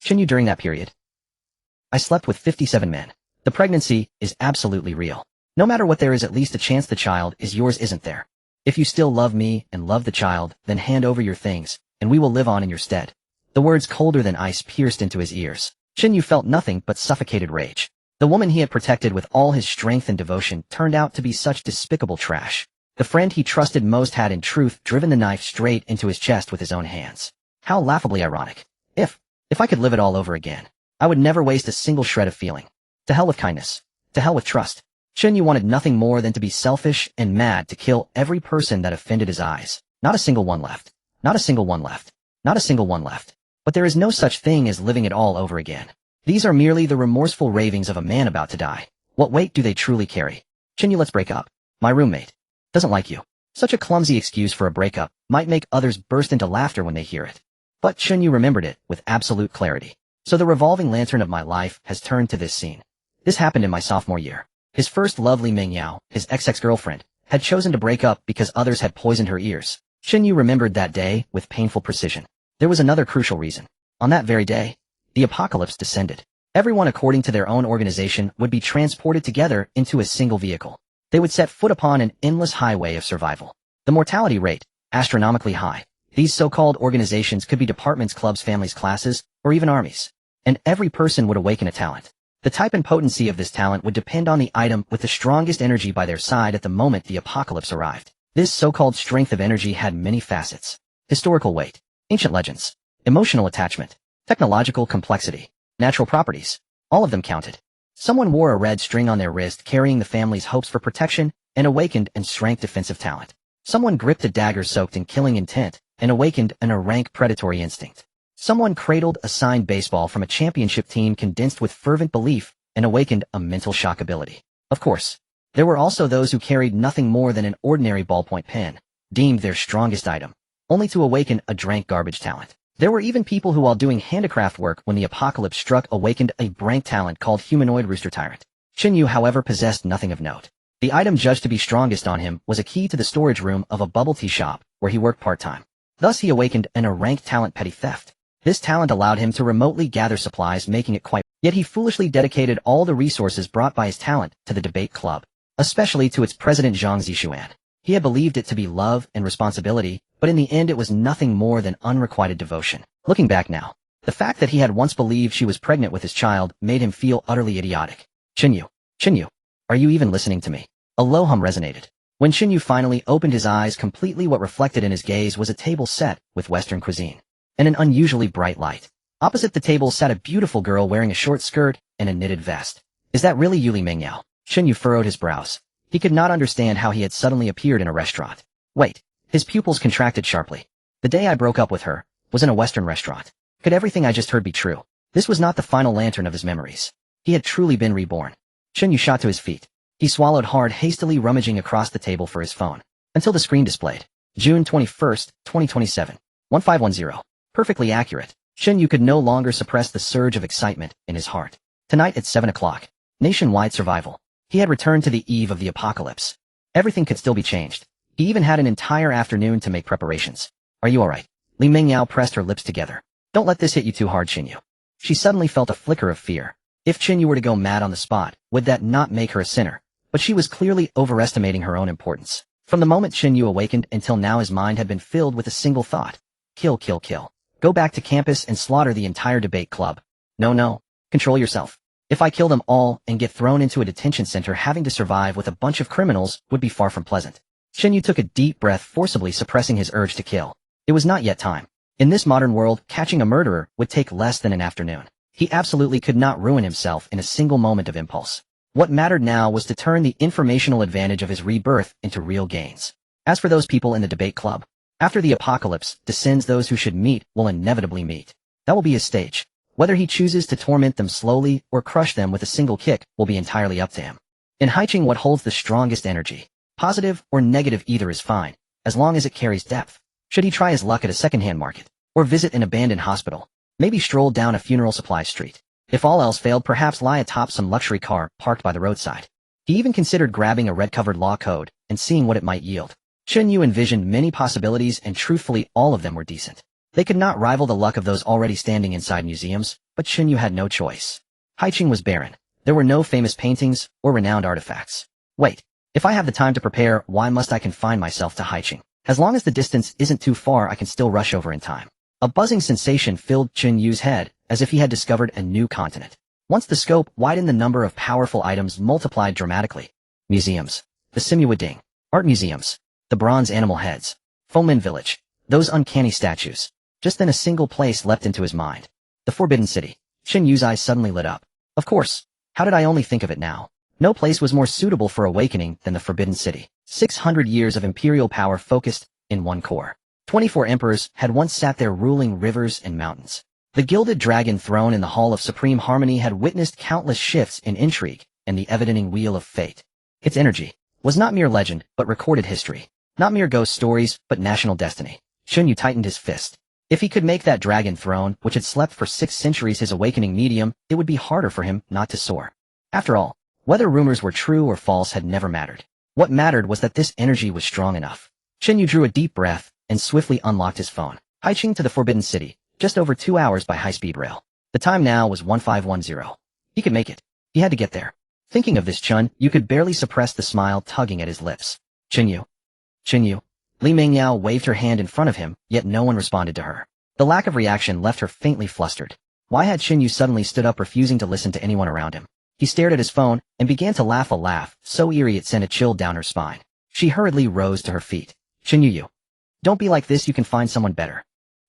Chen Yu during that period. I slept with 57 men. The pregnancy is absolutely real. No matter what, there is at least a chance the child is yours, isn't there? If you still love me and love the child, then hand over your things, and we will live on in your stead. The words colder than ice pierced into his ears. Chen Yu felt nothing but suffocated rage. The woman he had protected with all his strength and devotion turned out to be such despicable trash. The friend he trusted most had in truth driven the knife straight into his chest with his own hands. How laughably ironic. If I could live it all over again, I would never waste a single shred of feeling. To hell with kindness. To hell with trust. Chen Yu wanted nothing more than to be selfish and mad, to kill every person that offended his eyes. Not a single one left. Not a single one left. Not a single one left. But there is no such thing as living it all over again. These are merely the remorseful ravings of a man about to die. What weight do they truly carry? Chen Yu, let's break up. My roommate doesn't like you. Such a clumsy excuse for a breakup might make others burst into laughter when they hear it. But Chen Yu remembered it with absolute clarity. So the revolving lantern of my life has turned to this scene. This happened in my sophomore year. His first love, Li Mingyao, his ex-girlfriend, had chosen to break up because others had poisoned her ears. Chen Yu remembered that day with painful precision. There was another crucial reason. On that very day, the apocalypse descended. Everyone, according to their own organization, would be transported together into a single vehicle. They would set foot upon an endless highway of survival. The mortality rate, astronomically high. These so-called organizations could be departments, clubs, families, classes, or even armies. And every person would awaken a talent. The type and potency of this talent would depend on the item with the strongest energy by their side at the moment the apocalypse arrived. This so-called strength of energy had many facets. Historical weight, ancient legends, emotional attachment, technological complexity, natural properties. All of them counted. Someone wore a red string on their wrist carrying the family's hopes for protection and awakened and strength defensive talent. Someone gripped a dagger soaked in killing intent and awakened an rank predatory instinct. Someone cradled a signed baseball from a championship team condensed with fervent belief and awakened a mental shock ability. Of course, there were also those who carried nothing more than an ordinary ballpoint pen, deemed their strongest item, only to awaken a rank garbage talent. There were even people who, while doing handicraft work when the apocalypse struck, awakened a rank talent called humanoid rooster tyrant. Chen Yu, however, possessed nothing of note. The item judged to be strongest on him was a key to the storage room of a bubble tea shop where he worked part-time. Thus he awakened an rank talent, petty theft. This talent allowed him to remotely gather supplies, making it quite. Yet he foolishly dedicated all the resources brought by his talent to the debate club, especially to its president Zhang Zixuan. He had believed it to be love and responsibility, but in the end it was nothing more than unrequited devotion. Looking back now, the fact that he had once believed she was pregnant with his child made him feel utterly idiotic. Chen Yu, are you even listening to me? A low hum resonated. When Chen Yu finally opened his eyes completely, what reflected in his gaze was a table set with Western cuisine and an unusually bright light. Opposite the table sat a beautiful girl wearing a short skirt and a knitted vest. Is that really you, Li Mingyao? Chen Yu furrowed his brows. He could not understand how he had suddenly appeared in a restaurant. Wait, his pupils contracted sharply. The day I broke up with her was in a Western restaurant. Could everything I just heard be true? This was not the final lantern of his memories. He had truly been reborn. Chen Yu shot to his feet. He swallowed hard, hastily rummaging across the table for his phone, until the screen displayed June 21st, 2027, 1510. Perfectly accurate. Chen Yu could no longer suppress the surge of excitement in his heart. Tonight at 7 o'clock, nationwide survival. He had returned to the eve of the apocalypse. Everything could still be changed. He even had an entire afternoon to make preparations. Are you alright? Li Mingyao pressed her lips together. Don't let this hit you too hard, Chen Yu. She suddenly felt a flicker of fear. If Chen Yu were to go mad on the spot, would that not make her a sinner? But she was clearly overestimating her own importance. From the moment Chen Yu awakened until now, his mind had been filled with a single thought. Kill, kill, kill. Go back to campus and slaughter the entire debate club. No. Control yourself. If I kill them all and get thrown into a detention center, having to survive with a bunch of criminals would be far from pleasant. Chen Yu took a deep breath, forcibly suppressing his urge to kill. It was not yet time. In this modern world, catching a murderer would take less than an afternoon. He absolutely could not ruin himself in a single moment of impulse. What mattered now was to turn the informational advantage of his rebirth into real gains. As for those people in the debate club, after the apocalypse descends, those who should meet will inevitably meet. That will be his stage. Whether he chooses to torment them slowly or crush them with a single kick will be entirely up to him. In Haiching, what holds the strongest energy, positive or negative, either is fine, as long as it carries depth. Should he try his luck at a second-hand market, or visit an abandoned hospital, maybe stroll down a funeral supply street? If all else failed, perhaps lie atop some luxury car parked by the roadside. He even considered grabbing a red-covered law code and seeing what it might yield. Chen Yu envisioned many possibilities, and truthfully all of them were decent. They could not rival the luck of those already standing inside museums, but Chen Yu had no choice. Haiqing was barren. There were no famous paintings or renowned artifacts. Wait, if I have the time to prepare, why must I confine myself to Haiqing? As long as the distance isn't too far, I can still rush over in time. A buzzing sensation filled Chen Yu's head, as if he had discovered a new continent. Once the scope widened, the number of powerful items multiplied dramatically. Museums. The Simuwa Ding. Art museums. The bronze animal heads. Fomin Village. Those uncanny statues. Just then a single place leapt into his mind. The Forbidden City. Chen Yu's eyes suddenly lit up. Of course. How did I only think of it now? No place was more suitable for awakening than the Forbidden City. 600 years of imperial power focused in one core. 24 emperors had once sat there ruling rivers and mountains. The gilded dragon throne in the Hall of Supreme Harmony had witnessed countless shifts in intrigue and the evidening wheel of fate. Its energy was not mere legend, but recorded history. Not mere ghost stories, but national destiny. Chen Yu tightened his fist. If he could make that dragon throne, which had slept for 6 centuries, his awakening medium, it would be harder for him not to soar. After all, whether rumors were true or false had never mattered. What mattered was that this energy was strong enough. Chen Yu drew a deep breath and swiftly unlocked his phone. Haiqing to the Forbidden City, just over 2 hours by high-speed rail. The time now was 1510. He could make it. He had to get there. Thinking of this, Chen Yu could barely suppress the smile tugging at his lips. Chen Yu. Chen Yu. Li Mingyao waved her hand in front of him, yet no one responded to her. The lack of reaction left her faintly flustered. Why had Chen Yu suddenly stood up, refusing to listen to anyone around him? He stared at his phone and began to laugh a laugh so eerie it sent a chill down her spine. She hurriedly rose to her feet. Chen Yu. Don't be like this, you can find someone better.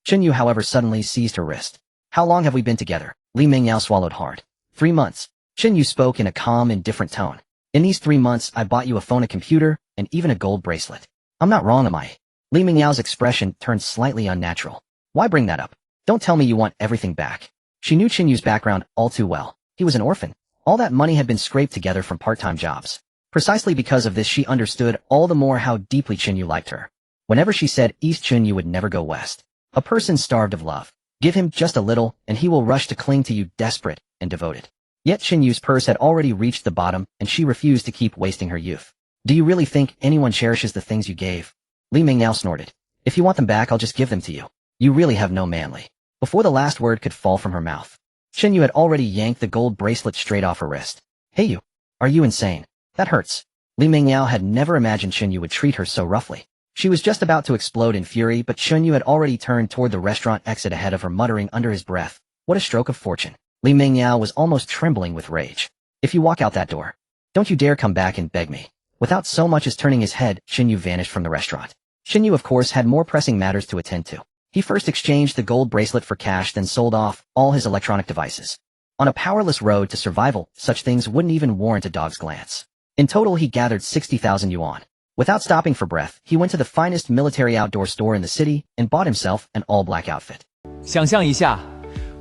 Chen Yu, however, suddenly seized her wrist. How long have we been together? Li Mingyao swallowed hard. 3 months. Chen Yu spoke in a calm, indifferent tone. In these 3 months, I bought you a phone, a computer, and even a gold bracelet. I'm not wrong, am I? Li Mingyao's expression turned slightly unnatural. Why bring that up? Don't tell me you want everything back. She knew Chen Yu's background all too well. He was an orphan. All that money had been scraped together from part-time jobs. Precisely because of this, she understood all the more how deeply Chen Yu liked her. Whenever she said east, Chen Yu would never go west. A person starved of love. Give him just a little, and he will rush to cling to you, desperate and devoted. Yet Chen Yu's purse had already reached the bottom, and she refused to keep wasting her youth. Do you really think anyone cherishes the things you gave? Li Mingyao snorted. If you want them back, I'll just give them to you. You really have no manly. Before the last word could fall from her mouth, Chen Yu had already yanked the gold bracelet straight off her wrist. Hey you. Are you insane? That hurts. Li Mingyao had never imagined Chen Yu would treat her so roughly. She was just about to explode in fury, but Chen Yu had already turned toward the restaurant exit ahead of her, muttering under his breath, what a stroke of fortune. Li Mingyao was almost trembling with rage. If you walk out that door, don't you dare come back and beg me. Without so much as turning his head, Chen Yu vanished from the restaurant. Chen Yu, of course, had more pressing matters to attend to. He first exchanged the gold bracelet for cash, then sold off all his electronic devices. On a powerless road to survival, such things wouldn't even warrant a dog's glance. In total, he gathered 60,000 yuan. Without stopping for breath, he went to the finest military outdoor store in the city and bought himself an all-black outfit. 想象一下，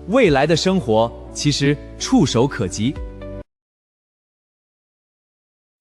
未来的生活其实触手可及。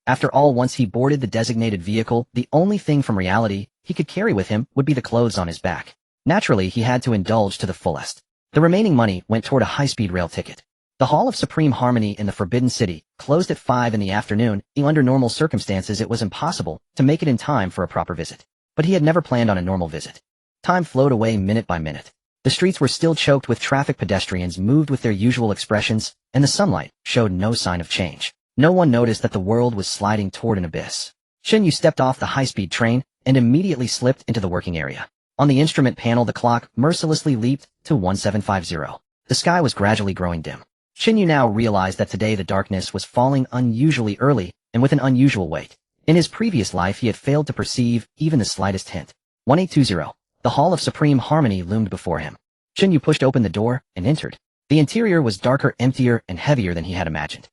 After all, once he boarded the designated vehicle, the only thing from reality he could carry with him would be the clothes on his back. Naturally, he had to indulge to the fullest. The remaining money went toward a high-speed rail ticket. The Hall of Supreme Harmony in the Forbidden City closed at 5 in the afternoon, and under normal circumstances it was impossible to make it in time for a proper visit. But he had never planned on a normal visit. Time flowed away minute by minute. The streets were still choked with traffic, pedestrians moved with their usual expressions, and the sunlight showed no sign of change. No one noticed that the world was sliding toward an abyss. Chen Yu stepped off the high-speed train and immediately slipped into the working area. On the instrument panel, the clock mercilessly leaped to 1750. The sky was gradually growing dim. Chen Yu now realized that today the darkness was falling unusually early and with an unusual weight. In his previous life, he had failed to perceive even the slightest hint. 1820. The Hall of Supreme Harmony loomed before him. Chen Yu pushed open the door and entered. The interior was darker, emptier, and heavier than he had imagined.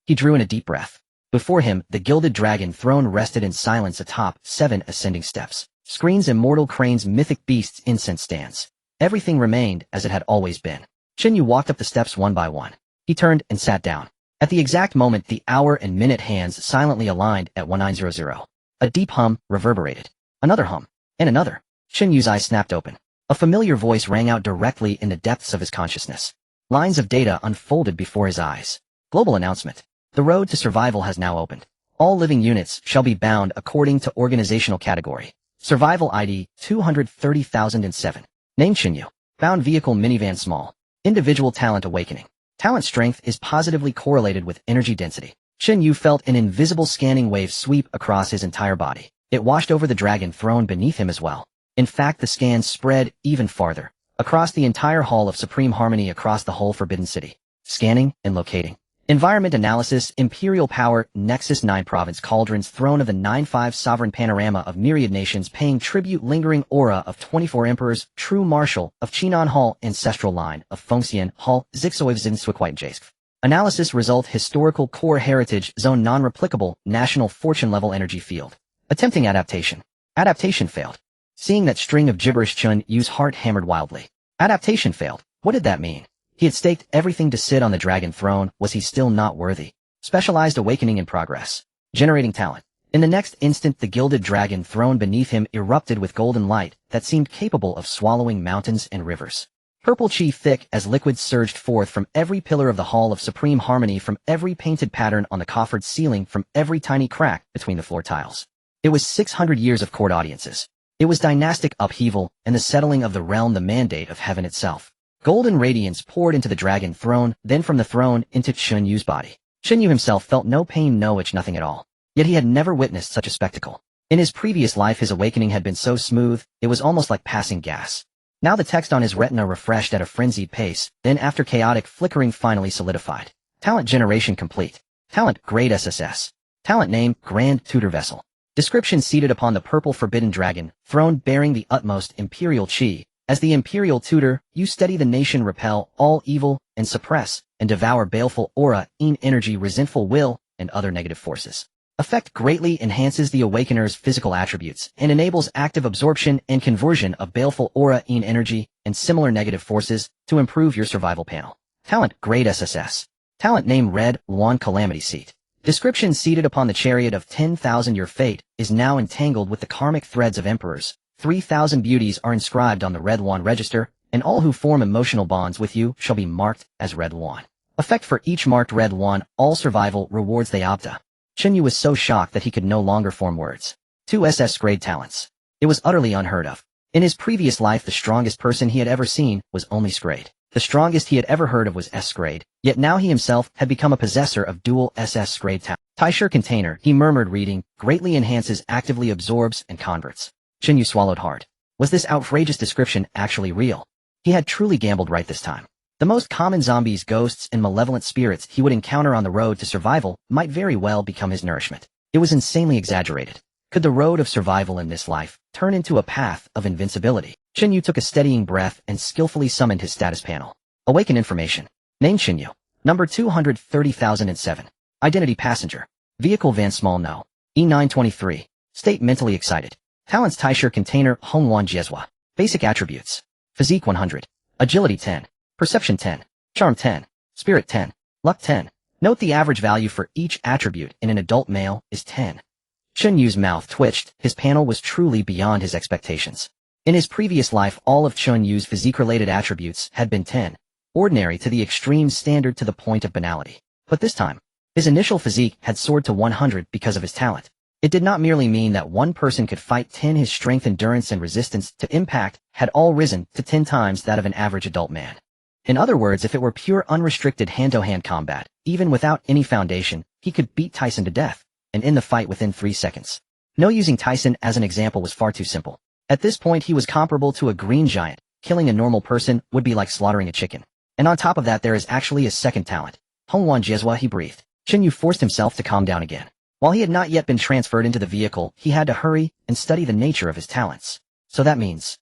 He drew in a deep breath. Before him, the gilded dragon throne rested in silence atop 7 ascending steps. Screens, immortal cranes, mythic beasts, incense stands. Everything remained as it had always been. Chen Yu walked up the steps one by one. He turned and sat down. At the exact moment, the hour and minute hands silently aligned at 1900. A deep hum reverberated. Another hum. And another. Chen Yu's eyes snapped open. A familiar voice rang out directly in the depths of his consciousness. Lines of data unfolded before his eyes. Global announcement. The road to survival has now opened. All living units shall be bound according to organizational category. Survival ID 230,007. Name Chen Yu. Bound vehicle minivan small. Individual talent awakening. Talent strength is positively correlated with energy density. Chen Yu felt an invisible scanning wave sweep across his entire body. It washed over the dragon throne beneath him as well. In fact, the scans spread even farther, across the entire Hall of Supreme Harmony, across the whole Forbidden City. Scanning and locating. Environment analysis, Imperial Power, Nexus 9 Province Cauldrons, Throne of the 9-5 Sovereign Panorama of Myriad Nations paying tribute, Lingering Aura of 24 Emperors, True Marshal of Chinon Hall, Ancestral Line of Fengxian Hall, Zixoevzin Swikwite. Analysis result, Historical Core Heritage Zone, Non-replicable, National Fortune Level Energy Field. Attempting adaptation. Adaptation failed. Seeing that string of gibberish, Chen Yu's heart hammered wildly. Adaptation failed. What did that mean? He had staked everything to sit on the dragon throne. Was he still not worthy? Specialized awakening in progress. Generating talent. In the next instant, the gilded dragon throne beneath him erupted with golden light that seemed capable of swallowing mountains and rivers. Purple chi thick as liquids surged forth from every pillar of the Hall of Supreme Harmony, from every painted pattern on the coffered ceiling, from every tiny crack between the floor tiles. It was 600 years of court audiences. It was dynastic upheaval and the settling of the realm, the mandate of heaven itself. Golden radiance poured into the dragon throne, then from the throne into Chen Yu's body. Chen Yu himself felt no pain, no itch, nothing at all. Yet he had never witnessed such a spectacle. In his previous life, his awakening had been so smooth, it was almost like passing gas. Now the text on his retina refreshed at a frenzied pace, then after chaotic flickering finally solidified. Talent generation complete. Talent grade SSS. Talent name Grand Tutor Vessel. Description: seated upon the purple forbidden dragon, throne bearing the utmost imperial chi. As the imperial tutor, you steady the nation, repel all evil, and suppress and devour baleful aura, energy, resentful will, and other negative forces. Effect: greatly enhances the awakener's physical attributes and enables active absorption and conversion of baleful aura, energy, and similar negative forces to improve your survival panel. Talent grade SSS. Talent name Red Luan Calamity Seat. Description: seated upon the chariot of 10,000, your fate is now entangled with the karmic threads of emperors. 3,000 beauties are inscribed on the Red Luan register, and all who form emotional bonds with you shall be marked as Red Luan. Effect: for each marked Red Luan, all survival rewards they opta. Chen Yu was so shocked that he could no longer form words. 2 SS grade talents. It was utterly unheard of. In his previous life, the strongest person he had ever seen was only S-grade. The strongest he had ever heard of was S-grade, yet now he himself had become a possessor of dual SS grade talent. Taisher container, he murmured, reading, greatly enhances, actively absorbs, and converts. Chen Yu swallowed hard. Was this outrageous description actually real? He had truly gambled right this time. The most common zombies, ghosts, and malevolent spirits he would encounter on the road to survival might very well become his nourishment. It was insanely exaggerated. Could the road of survival in this life turn into a path of invincibility? Chen Yu took a steadying breath and skillfully summoned his status panel. Awaken information. Name Chen Yu. Number 230,007. Identity passenger. Vehicle van small no. E923. State mentally excited. Talents Taisher container Hongwan Jiezhua. Basic attributes. Physique 100. Agility 10. Perception 10. Charm 10. Spirit 10. Luck 10. Note the average value for each attribute in an adult male is 10. Chen Yu's mouth twitched. His panel was truly beyond his expectations. In his previous life, all of Chen Yu's physique-related attributes had been 10. Ordinary to the extreme, standard to the point of banality. But this time, his initial physique had soared to 100 because of his talent. It did not merely mean that one person could fight 10, his strength, endurance, and resistance to impact had all risen to 10 times that of an average adult man. In other words, if it were pure unrestricted hand-to-hand combat, even without any foundation, he could beat Tyson to death, and end the fight within 3 seconds. No, using Tyson as an example was far too simple. At this point, he was comparable to a green giant. Killing a normal person would be like slaughtering a chicken. And on top of that, there is actually a second talent. Hongwan Jiezhua, he breathed. Chen Yu forced himself to calm down again. While he had not yet been transferred into the vehicle, he had to hurry and study the nature of his talents. So that means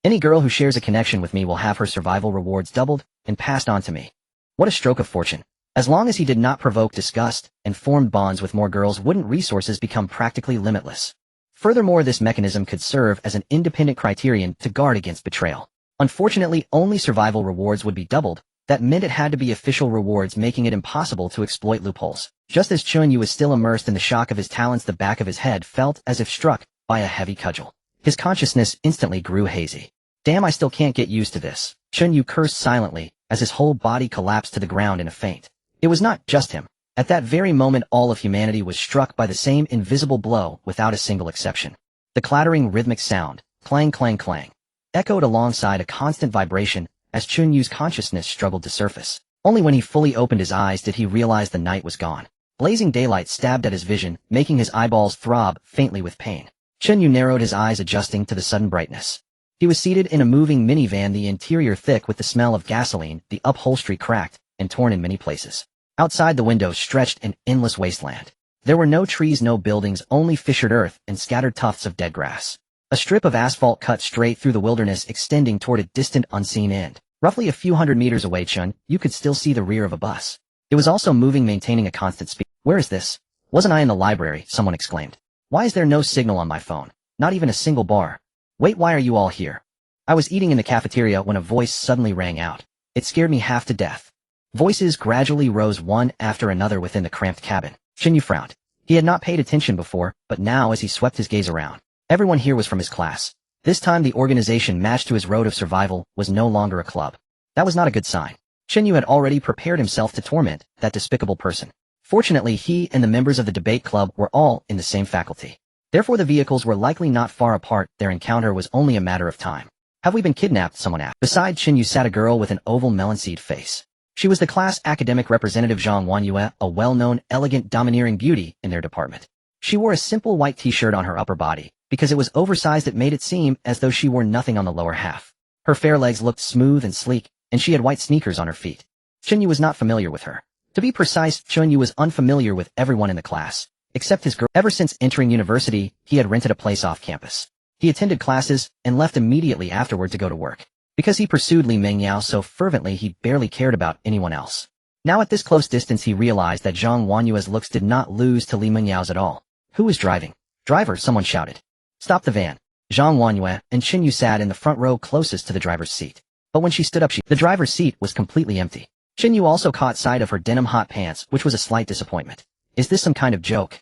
any girl who shares a connection with me will have her survival rewards doubled and passed on to me. What a stroke of fortune. As long as he did not provoke disgust and formed bonds with more girls, wouldn't resources become practically limitless? Furthermore, this mechanism could serve as an independent criterion to guard against betrayal. Unfortunately, only survival rewards would be doubled. That meant it had to be official rewards, making it impossible to exploit loopholes. Just as Chen Yu was still immersed in the shock of his talents, the back of his head felt as if struck by a heavy cudgel. His consciousness instantly grew hazy. Damn, I still can't get used to this. Chen Yu cursed silently as his whole body collapsed to the ground in a faint. It was not just him. At that very moment, all of humanity was struck by the same invisible blow without a single exception. The clattering rhythmic sound, clang, clang, clang. echoed alongside a constant vibration as Chen Yu's consciousness struggled to surface. Only when he fully opened his eyes did he realize the night was gone. Blazing daylight stabbed at his vision, making his eyeballs throb faintly with pain. Chen Yu narrowed his eyes, adjusting to the sudden brightness. He was seated in a moving minivan, the interior thick with the smell of gasoline, the upholstery cracked and torn in many places. Outside the window stretched an endless wasteland. There were no trees, no buildings, only fissured earth and scattered tufts of dead grass. A strip of asphalt cut straight through the wilderness, extending toward a distant, unseen end. Roughly a few hundred meters away, Chen Yu could still see the rear of a bus. It was also moving, maintaining a constant speed. "Where is this? Wasn't I in the library?" someone exclaimed. "Why is there no signal on my phone? Not even a single bar. Wait, why are you all here?" "I was eating in the cafeteria when a voice suddenly rang out. It scared me half to death." Voices gradually rose one after another within the cramped cabin. Chen Yu frowned. He had not paid attention before, but now as he swept his gaze around, everyone here was from his class. This time the organization matched to his road of survival was no longer a club. That was not a good sign. Chen Yu had already prepared himself to torment that despicable person. Fortunately, he and the members of the debate club were all in the same faculty. Therefore the vehicles were likely not far apart. Their encounter was only a matter of time. "Have we been kidnapped?" someone asked. Beside Chen Yu sat a girl with an oval melon-seed face. She was the class academic representative Zhang Wanyue, a well-known, elegant, domineering beauty in their department. She wore a simple white t-shirt on her upper body. Because it was oversized, it made it seem as though she wore nothing on the lower half. Her fair legs looked smooth and sleek, and she had white sneakers on her feet. Chen Yu was not familiar with her. To be precise, Chen Yu was unfamiliar with everyone in the class, except his girl. Ever since entering university, he had rented a place off campus. He attended classes and left immediately afterward to go to work. Because he pursued Li Mengyao so fervently, he barely cared about anyone else. Now at this close distance he realized that Zhang Wanyue's looks did not lose to Li Mengyao's at all. "Who is driving?" "Driver," someone shouted. "Stop the van." Zhang Wanyue and Chen Yu sat in the front row closest to the driver's seat. But when she stood up, the driver's seat was completely empty. Chen Yu also caught sight of her denim hot pants, which was a slight disappointment. Is this some kind of joke?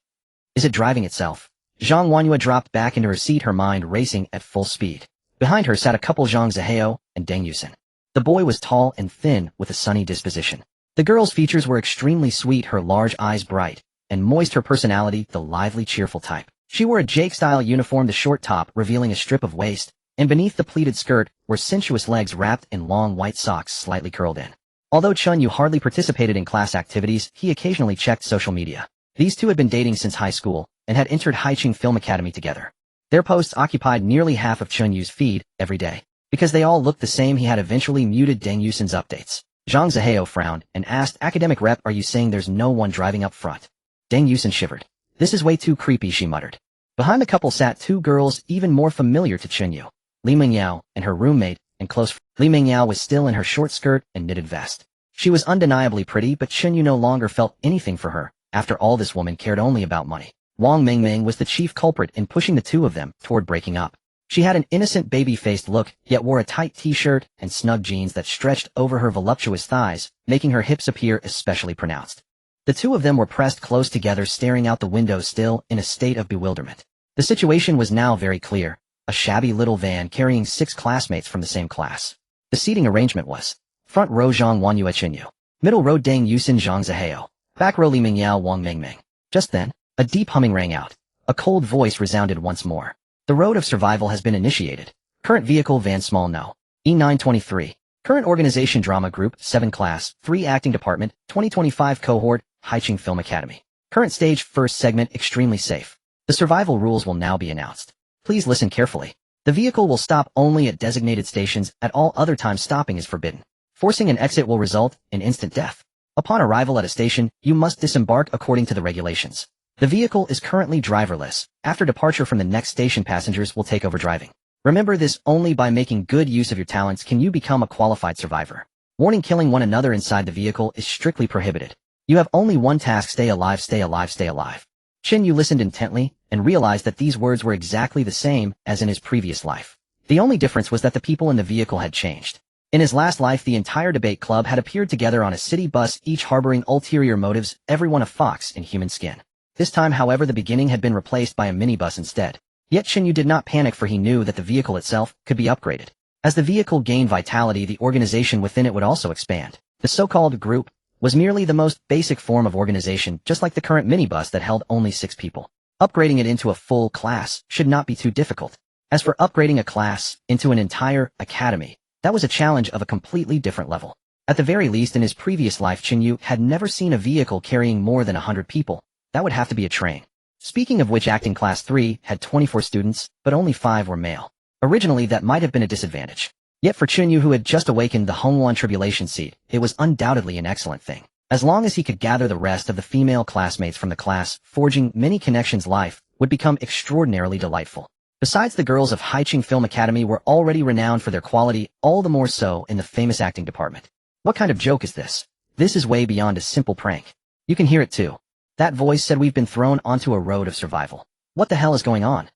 Is it driving itself? Zhang Wanyue dropped back into her seat, her mind racing at full speed. Behind her sat a couple, Zhang Zihao and Deng Yusen. The boy was tall and thin with a sunny disposition. The girl's features were extremely sweet, her large eyes bright and moist, her personality the lively, cheerful type. She wore a Jake-style uniform, the short top revealing a strip of waist, and beneath the pleated skirt were sensuous legs wrapped in long white socks slightly curled in. Although Chen Yu hardly participated in class activities, he occasionally checked social media. These two had been dating since high school and had entered Haiqing Film Academy together. Their posts occupied nearly half of Chen Yu's feed every day. Because they all looked the same, he had eventually muted Deng Yusen's updates. Zhang Zihao frowned and asked, "Academic rep, are you saying there's no one driving up front?" Deng Yusen shivered. "This is way too creepy," she muttered. Behind the couple sat two girls even more familiar to Chen Yu, Li Mengyao and her roommate and close friend. Li Mengyao was still in her short skirt and knitted vest. She was undeniably pretty, but Chen Yu no longer felt anything for her. After all, this woman cared only about money. Wang Mingming was the chief culprit in pushing the two of them toward breaking up. She had an innocent baby-faced look, yet wore a tight t-shirt and snug jeans that stretched over her voluptuous thighs, making her hips appear especially pronounced. The two of them were pressed close together, staring out the window, still in a state of bewilderment. The situation was now very clear. A shabby little van carrying 6 classmates from the same class. The seating arrangement was: front row Zhang Wanyue Chen Yu, middle row Deng Yusen Zhang Zihao, back row Li Mengyao Wang Mingming. Just then, a deep humming rang out. A cold voice resounded once more. "The road of survival has been initiated. Current vehicle van small no. E923. Current organization drama group 7 class 3 acting department 2025 cohort Haiqing Film Academy. Current stage first segment extremely safe. The survival rules will now be announced. Please listen carefully. The vehicle will stop only at designated stations. At all other times stopping is forbidden. Forcing an exit will result in instant death. Upon arrival at a station, you must disembark according to the regulations. The vehicle is currently driverless. After departure from the next station, passengers will take over driving. Remember this: only by making good use of your talents can you become a qualified survivor. Warning: killing one another inside the vehicle is strictly prohibited. You have only one task: stay alive, stay alive, stay alive." Chen Yu listened intently and realized that these words were exactly the same as in his previous life. The only difference was that the people in the vehicle had changed. In his last life, the entire debate club had appeared together on a city bus, each harboring ulterior motives, everyone a fox in human skin. This time, however, the beginning had been replaced by a minibus instead. Yet Chen Yu did not panic, for he knew that the vehicle itself could be upgraded. As the vehicle gained vitality, the organization within it would also expand. The so-called group was merely the most basic form of organization, just like the current minibus that held only 6 people. Upgrading it into a full class should not be too difficult. As for upgrading a class into an entire academy, that was a challenge of a completely different level. At the very least, in his previous life, Chen Yu had never seen a vehicle carrying more than 100 people. That would have to be a train. Speaking of which, acting class 3 had 24 students, but only 5 were male. Originally, that might have been a disadvantage. Yet for Chen Yu, who had just awakened the Hongwan Tribulation seed, it was undoubtedly an excellent thing. As long as he could gather the rest of the female classmates from the class, forging many connections, life would become extraordinarily delightful. Besides, the girls of Haiqing Film Academy were already renowned for their quality, all the more so in the famous acting department. What kind of joke is this? This is way beyond a simple prank. You can hear it too. That voice said we've been thrown onto a road of survival. What the hell is going on?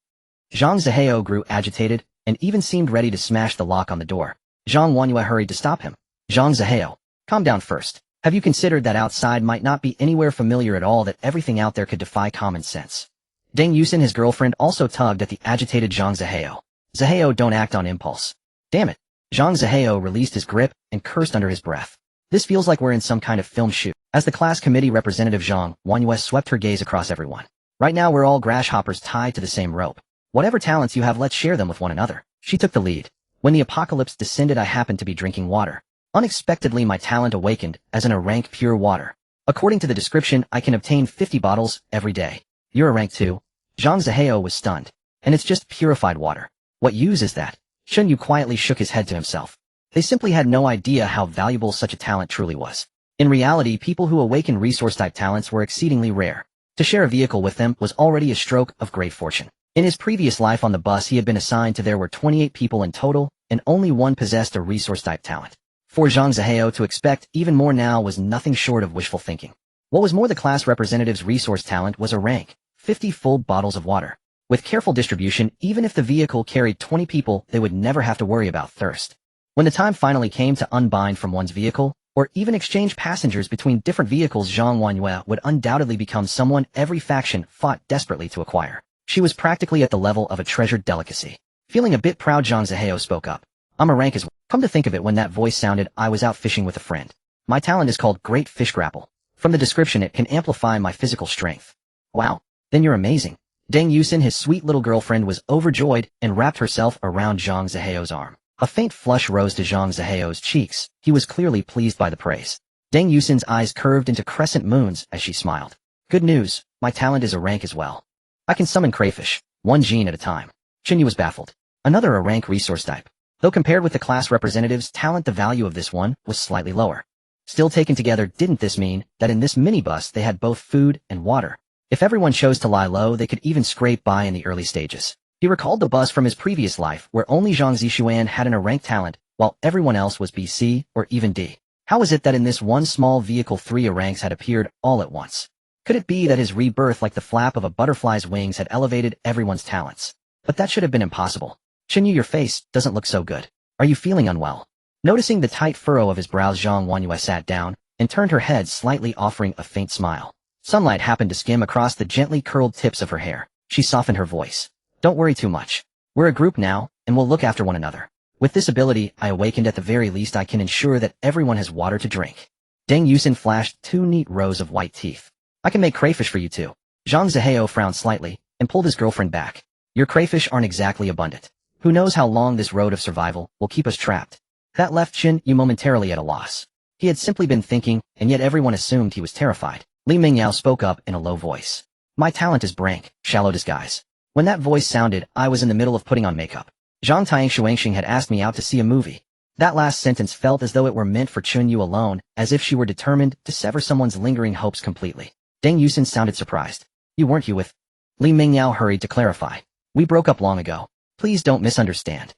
Zhang Zihao grew agitated and even seemed ready to smash the lock on the door. Zhang Wanyue hurried to stop him. Zhang Zihao, calm down first. Have you considered that outside might not be anywhere familiar at all, that everything out there could defy common sense? Deng Yusin, his girlfriend, also tugged at the agitated Zhang Zihao. Zihao, don't act on impulse. Damn it. Zhang Zihao released his grip and cursed under his breath. This feels like we're in some kind of film shoot. As the class committee representative, Zhang Wanyue swept her gaze across everyone. Right now we're all grasshoppers tied to the same rope. Whatever talents you have, let's share them with one another. She took the lead. When the apocalypse descended, I happened to be drinking water. Unexpectedly, my talent awakened as a rank pure water. According to the description, I can obtain 50 bottles every day. You're a rank 2. Zhang Zihao was stunned. And it's just purified water. What use is that? Chen Yu quietly shook his head to himself. They simply had no idea how valuable such a talent truly was. In reality, people who awaken resource-type talents were exceedingly rare. To share a vehicle with them was already a stroke of great fortune. In his previous life on the bus he had been assigned to, there were 28 people in total, and only one possessed a resource-type talent. For Zhang Zihao to expect even more now was nothing short of wishful thinking. What was more, the class representative's resource talent was a rank, 50 full bottles of water. With careful distribution, even if the vehicle carried 20 people, they would never have to worry about thirst. When the time finally came to unbind from one's vehicle, or even exchange passengers between different vehicles, Zhang Wanyue would undoubtedly become someone every faction fought desperately to acquire. She was practically at the level of a treasured delicacy. Feeling a bit proud, Zhang Zihao spoke up. I'm a rank as well. Come to think of it, when that voice sounded, I was out fishing with a friend. My talent is called Great Fish Grapple. From the description, it can amplify my physical strength. Wow, then you're amazing. Deng Yusin, his sweet little girlfriend, was overjoyed and wrapped herself around Zhang Zihao's arm. A faint flush rose to Zhang Zihao's cheeks. He was clearly pleased by the praise. Deng Yusin's eyes curved into crescent moons as she smiled. Good news, my talent is a rank as well. I can summon crayfish, one gene at a time. Chen Yu was baffled. Another a rank resource type. Though compared with the class representative's talent, the value of this one was slightly lower. Still, taken together, didn't this mean that in this minibus they had both food and water? If everyone chose to lie low, they could even scrape by in the early stages. He recalled the bus from his previous life, where only Zhang Zishuan had an A-rank talent, while everyone else was B, C, or even D. How was it that in this one small vehicle 3 A-ranks had appeared all at once? Could it be that his rebirth, like the flap of a butterfly's wings, had elevated everyone's talents? But that should have been impossible. Chen Yu, your face doesn't look so good. Are you feeling unwell? Noticing the tight furrow of his brows, Zhang Wanyue sat down and turned her head slightly, offering a faint smile. Sunlight happened to skim across the gently curled tips of her hair. She softened her voice. Don't worry too much. We're a group now, and we'll look after one another. With this ability I awakened, at the very least I can ensure that everyone has water to drink. Deng Yusin flashed 2 neat rows of white teeth. I can make crayfish for you too. Zhang Zihao frowned slightly and pulled his girlfriend back. Your crayfish aren't exactly abundant. Who knows how long this road of survival will keep us trapped? That left Chen Yu momentarily at a loss. He had simply been thinking, and yet everyone assumed he was terrified. Li Mingyao spoke up in a low voice. My talent is brank, shallow disguise. When that voice sounded, I was in the middle of putting on makeup. Zhang Tiang Shuangxing had asked me out to see a movie. That last sentence felt as though it were meant for Chen Yu alone, as if she were determined to sever someone's lingering hopes completely. Deng Yusin sounded surprised. You weren't you with? Li Mingyao hurried to clarify. We broke up long ago. Please don't misunderstand.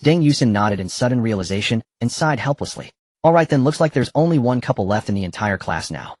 Deng Yusin nodded in sudden realization and sighed helplessly. Alright then, looks like there's only one couple left in the entire class now.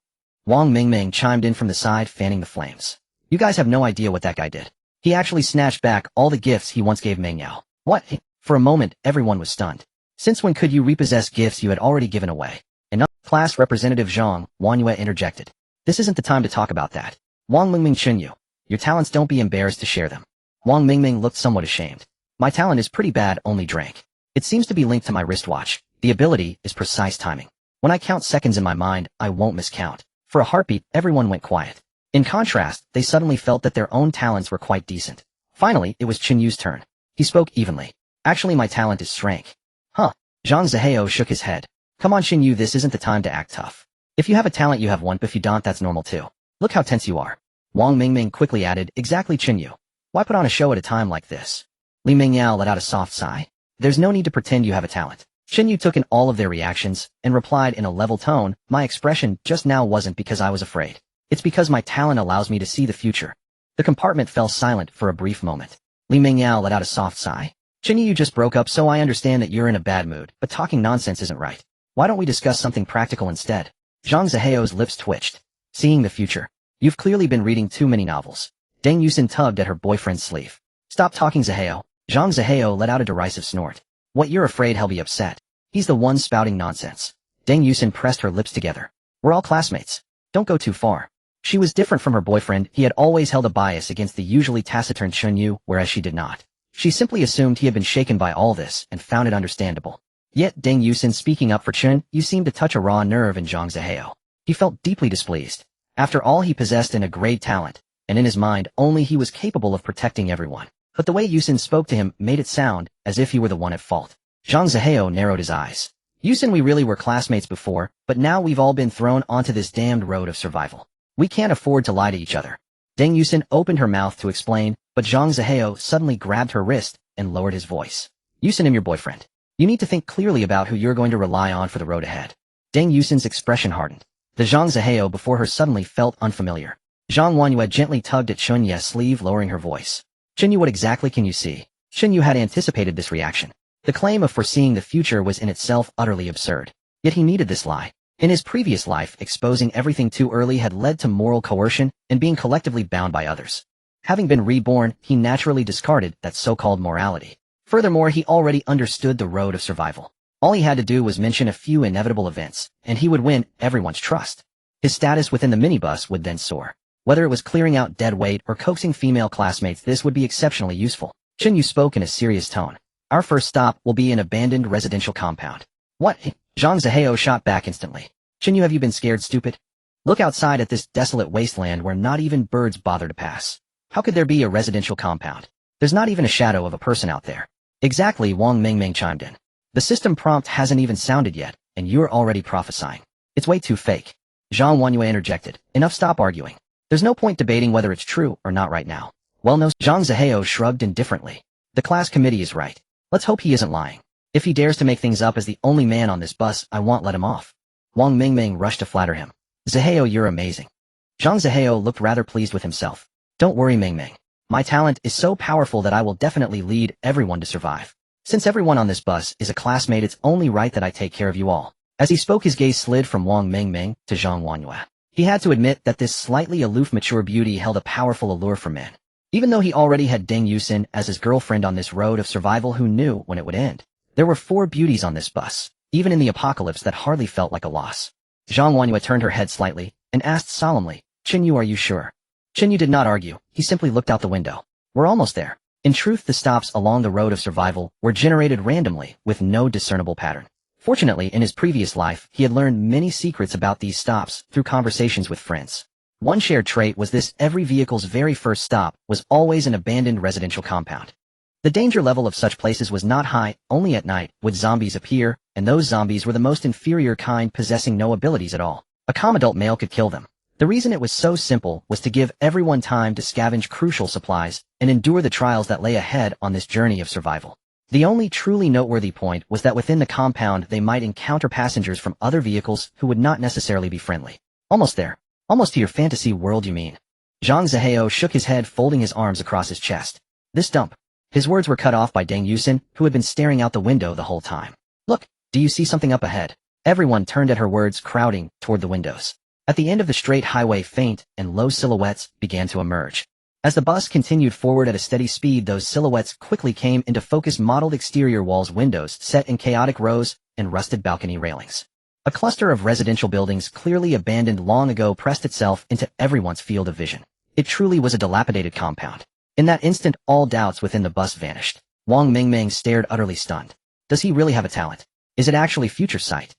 Wang Mingming chimed in from the side, fanning the flames. You guys have no idea what that guy did. He actually snatched back all the gifts he once gave Mingyao. What? For a moment, everyone was stunned. Since when could you repossess gifts you had already given away? Another class representative, Zhang Wanyue, interjected. This isn't the time to talk about that. Wang Mingming, Chen Yu, your talents, don't be embarrassed to share them. Wang Mingming looked somewhat ashamed. My talent is pretty bad, only drank. It seems to be linked to my wristwatch. The ability is precise timing. When I count seconds in my mind, I won't miscount. For a heartbeat, everyone went quiet. In contrast, they suddenly felt that their own talents were quite decent. Finally, it was Chen Yu's turn. He spoke evenly. Actually, my talent is strength. Huh. Zhang Zihao shook his head. Come on, Chen Yu, this isn't the time to act tough. If you have a talent, you have one, but if you don't, that's normal too. Look how tense you are. Wang Mingming quickly added, exactly, Chen Yu. Why put on a show at a time like this? Li Mingyao let out a soft sigh. There's no need to pretend you have a talent. Chen Yu took in all of their reactions and replied in a level tone, my expression just now wasn't because I was afraid. It's because my talent allows me to see the future. The compartment fell silent for a brief moment. Li Mingyao let out a soft sigh. Chen Yu just broke up, so I understand that you're in a bad mood, but talking nonsense isn't right. Why don't we discuss something practical instead? Zhang Zihao's lips twitched. Seeing the future. You've clearly been reading too many novels. Deng Yusin tugged at her boyfriend's sleeve. Stop talking, Zihao. Zhang Zihao let out a derisive snort. What, you're afraid he'll be upset? He's the one spouting nonsense. Deng Yusin pressed her lips together. We're all classmates. Don't go too far. She was different from her boyfriend. He had always held a bias against the usually taciturn Chen Yu, whereas she did not. She simply assumed he had been shaken by all this and found it understandable. Yet Deng Yusin speaking up for Chen Yu seemed to touch a raw nerve in Zhang Zihao. He felt deeply displeased. After all, he possessed a great talent, and in his mind only he was capable of protecting everyone. But the way Yusin spoke to him made it sound as if he were the one at fault. Zhang Zihao narrowed his eyes. Yusin, we really were classmates before, but now we've all been thrown onto this damned road of survival. We can't afford to lie to each other. Deng Yusin opened her mouth to explain, but Zhang Zihao suddenly grabbed her wrist and lowered his voice. Yusin, I'm your boyfriend. You need to think clearly about who you're going to rely on for the road ahead. Deng Yusin's expression hardened. The Zhang Zihao before her suddenly felt unfamiliar. Zhang Wanyue gently tugged at Chen Yu's sleeve, lowering her voice. Chen Yu, what exactly can you see? Chen Yu had anticipated this reaction. The claim of foreseeing the future was in itself utterly absurd. Yet he needed this lie. In his previous life, exposing everything too early had led to moral coercion and being collectively bound by others. Having been reborn, he naturally discarded that so-called morality. Furthermore, he already understood the road of survival. All he had to do was mention a few inevitable events, and he would win everyone's trust. His status within the minibus would then soar. Whether it was clearing out dead weight or coaxing female classmates, this would be exceptionally useful. Chen Yu spoke in a serious tone. Our first stop will be an abandoned residential compound. What? Zhang Zihao shot back instantly. Chen Yu, have you been scared, stupid? Look outside at this desolate wasteland where not even birds bother to pass. How could there be a residential compound? There's not even a shadow of a person out there. Exactly, Wang Mingming chimed in. The system prompt hasn't even sounded yet, and you're already prophesying. It's way too fake. Zhang Wanyue interjected. Enough, stop arguing. There's no point debating whether it's true or not right now. Well, no, Zhang Zihao shrugged indifferently. The class committee is right. Let's hope he isn't lying. If he dares to make things up as the only man on this bus, I won't let him off. Wang Mingming rushed to flatter him. Zihao, you're amazing. Zhang Zihao looked rather pleased with himself. Don't worry, Mingming. My talent is so powerful that I will definitely lead everyone to survive. Since everyone on this bus is a classmate, it's only right that I take care of you all. As he spoke, his gaze slid from Wang Mingming to Zhang Wanyue. He had to admit that this slightly aloof mature beauty held a powerful allure for men. Even though he already had Deng Yusin as his girlfriend on this road of survival, who knew when it would end? There were 4 beauties on this bus, even in the apocalypse, that hardly felt like a loss. Zhang Wanyue turned her head slightly and asked solemnly, Chen Yu, are you sure? Chen Yu did not argue. He simply looked out the window. We're almost there. In truth, the stops along the road of survival were generated randomly with no discernible pattern. Fortunately, in his previous life, he had learned many secrets about these stops through conversations with friends. One shared trait was this: every vehicle's very first stop was always an abandoned residential compound. The danger level of such places was not high. Only at night would zombies appear, and those zombies were the most inferior kind, possessing no abilities at all. A calm adult male could kill them. The reason it was so simple was to give everyone time to scavenge crucial supplies and endure the trials that lay ahead on this journey of survival. The only truly noteworthy point was that within the compound they might encounter passengers from other vehicles who would not necessarily be friendly. Almost there. Almost to your fantasy world, you mean? Zhang Zihao shook his head, folding his arms across his chest. This dump. His words were cut off by Deng Yusin, who had been staring out the window the whole time. Look, do you see something up ahead? Everyone turned at her words, crowding toward the windows. At the end of the straight highway, faint and low silhouettes began to emerge. As the bus continued forward at a steady speed, those silhouettes quickly came into focus: modeled exterior walls, windows set in chaotic rows, and rusted balcony railings. A cluster of residential buildings, clearly abandoned long ago, pressed itself into everyone's field of vision. It truly was a dilapidated compound. In that instant, all doubts within the bus vanished. Wang Mingming stared, utterly stunned. Does he really have a talent? Is it actually future sight?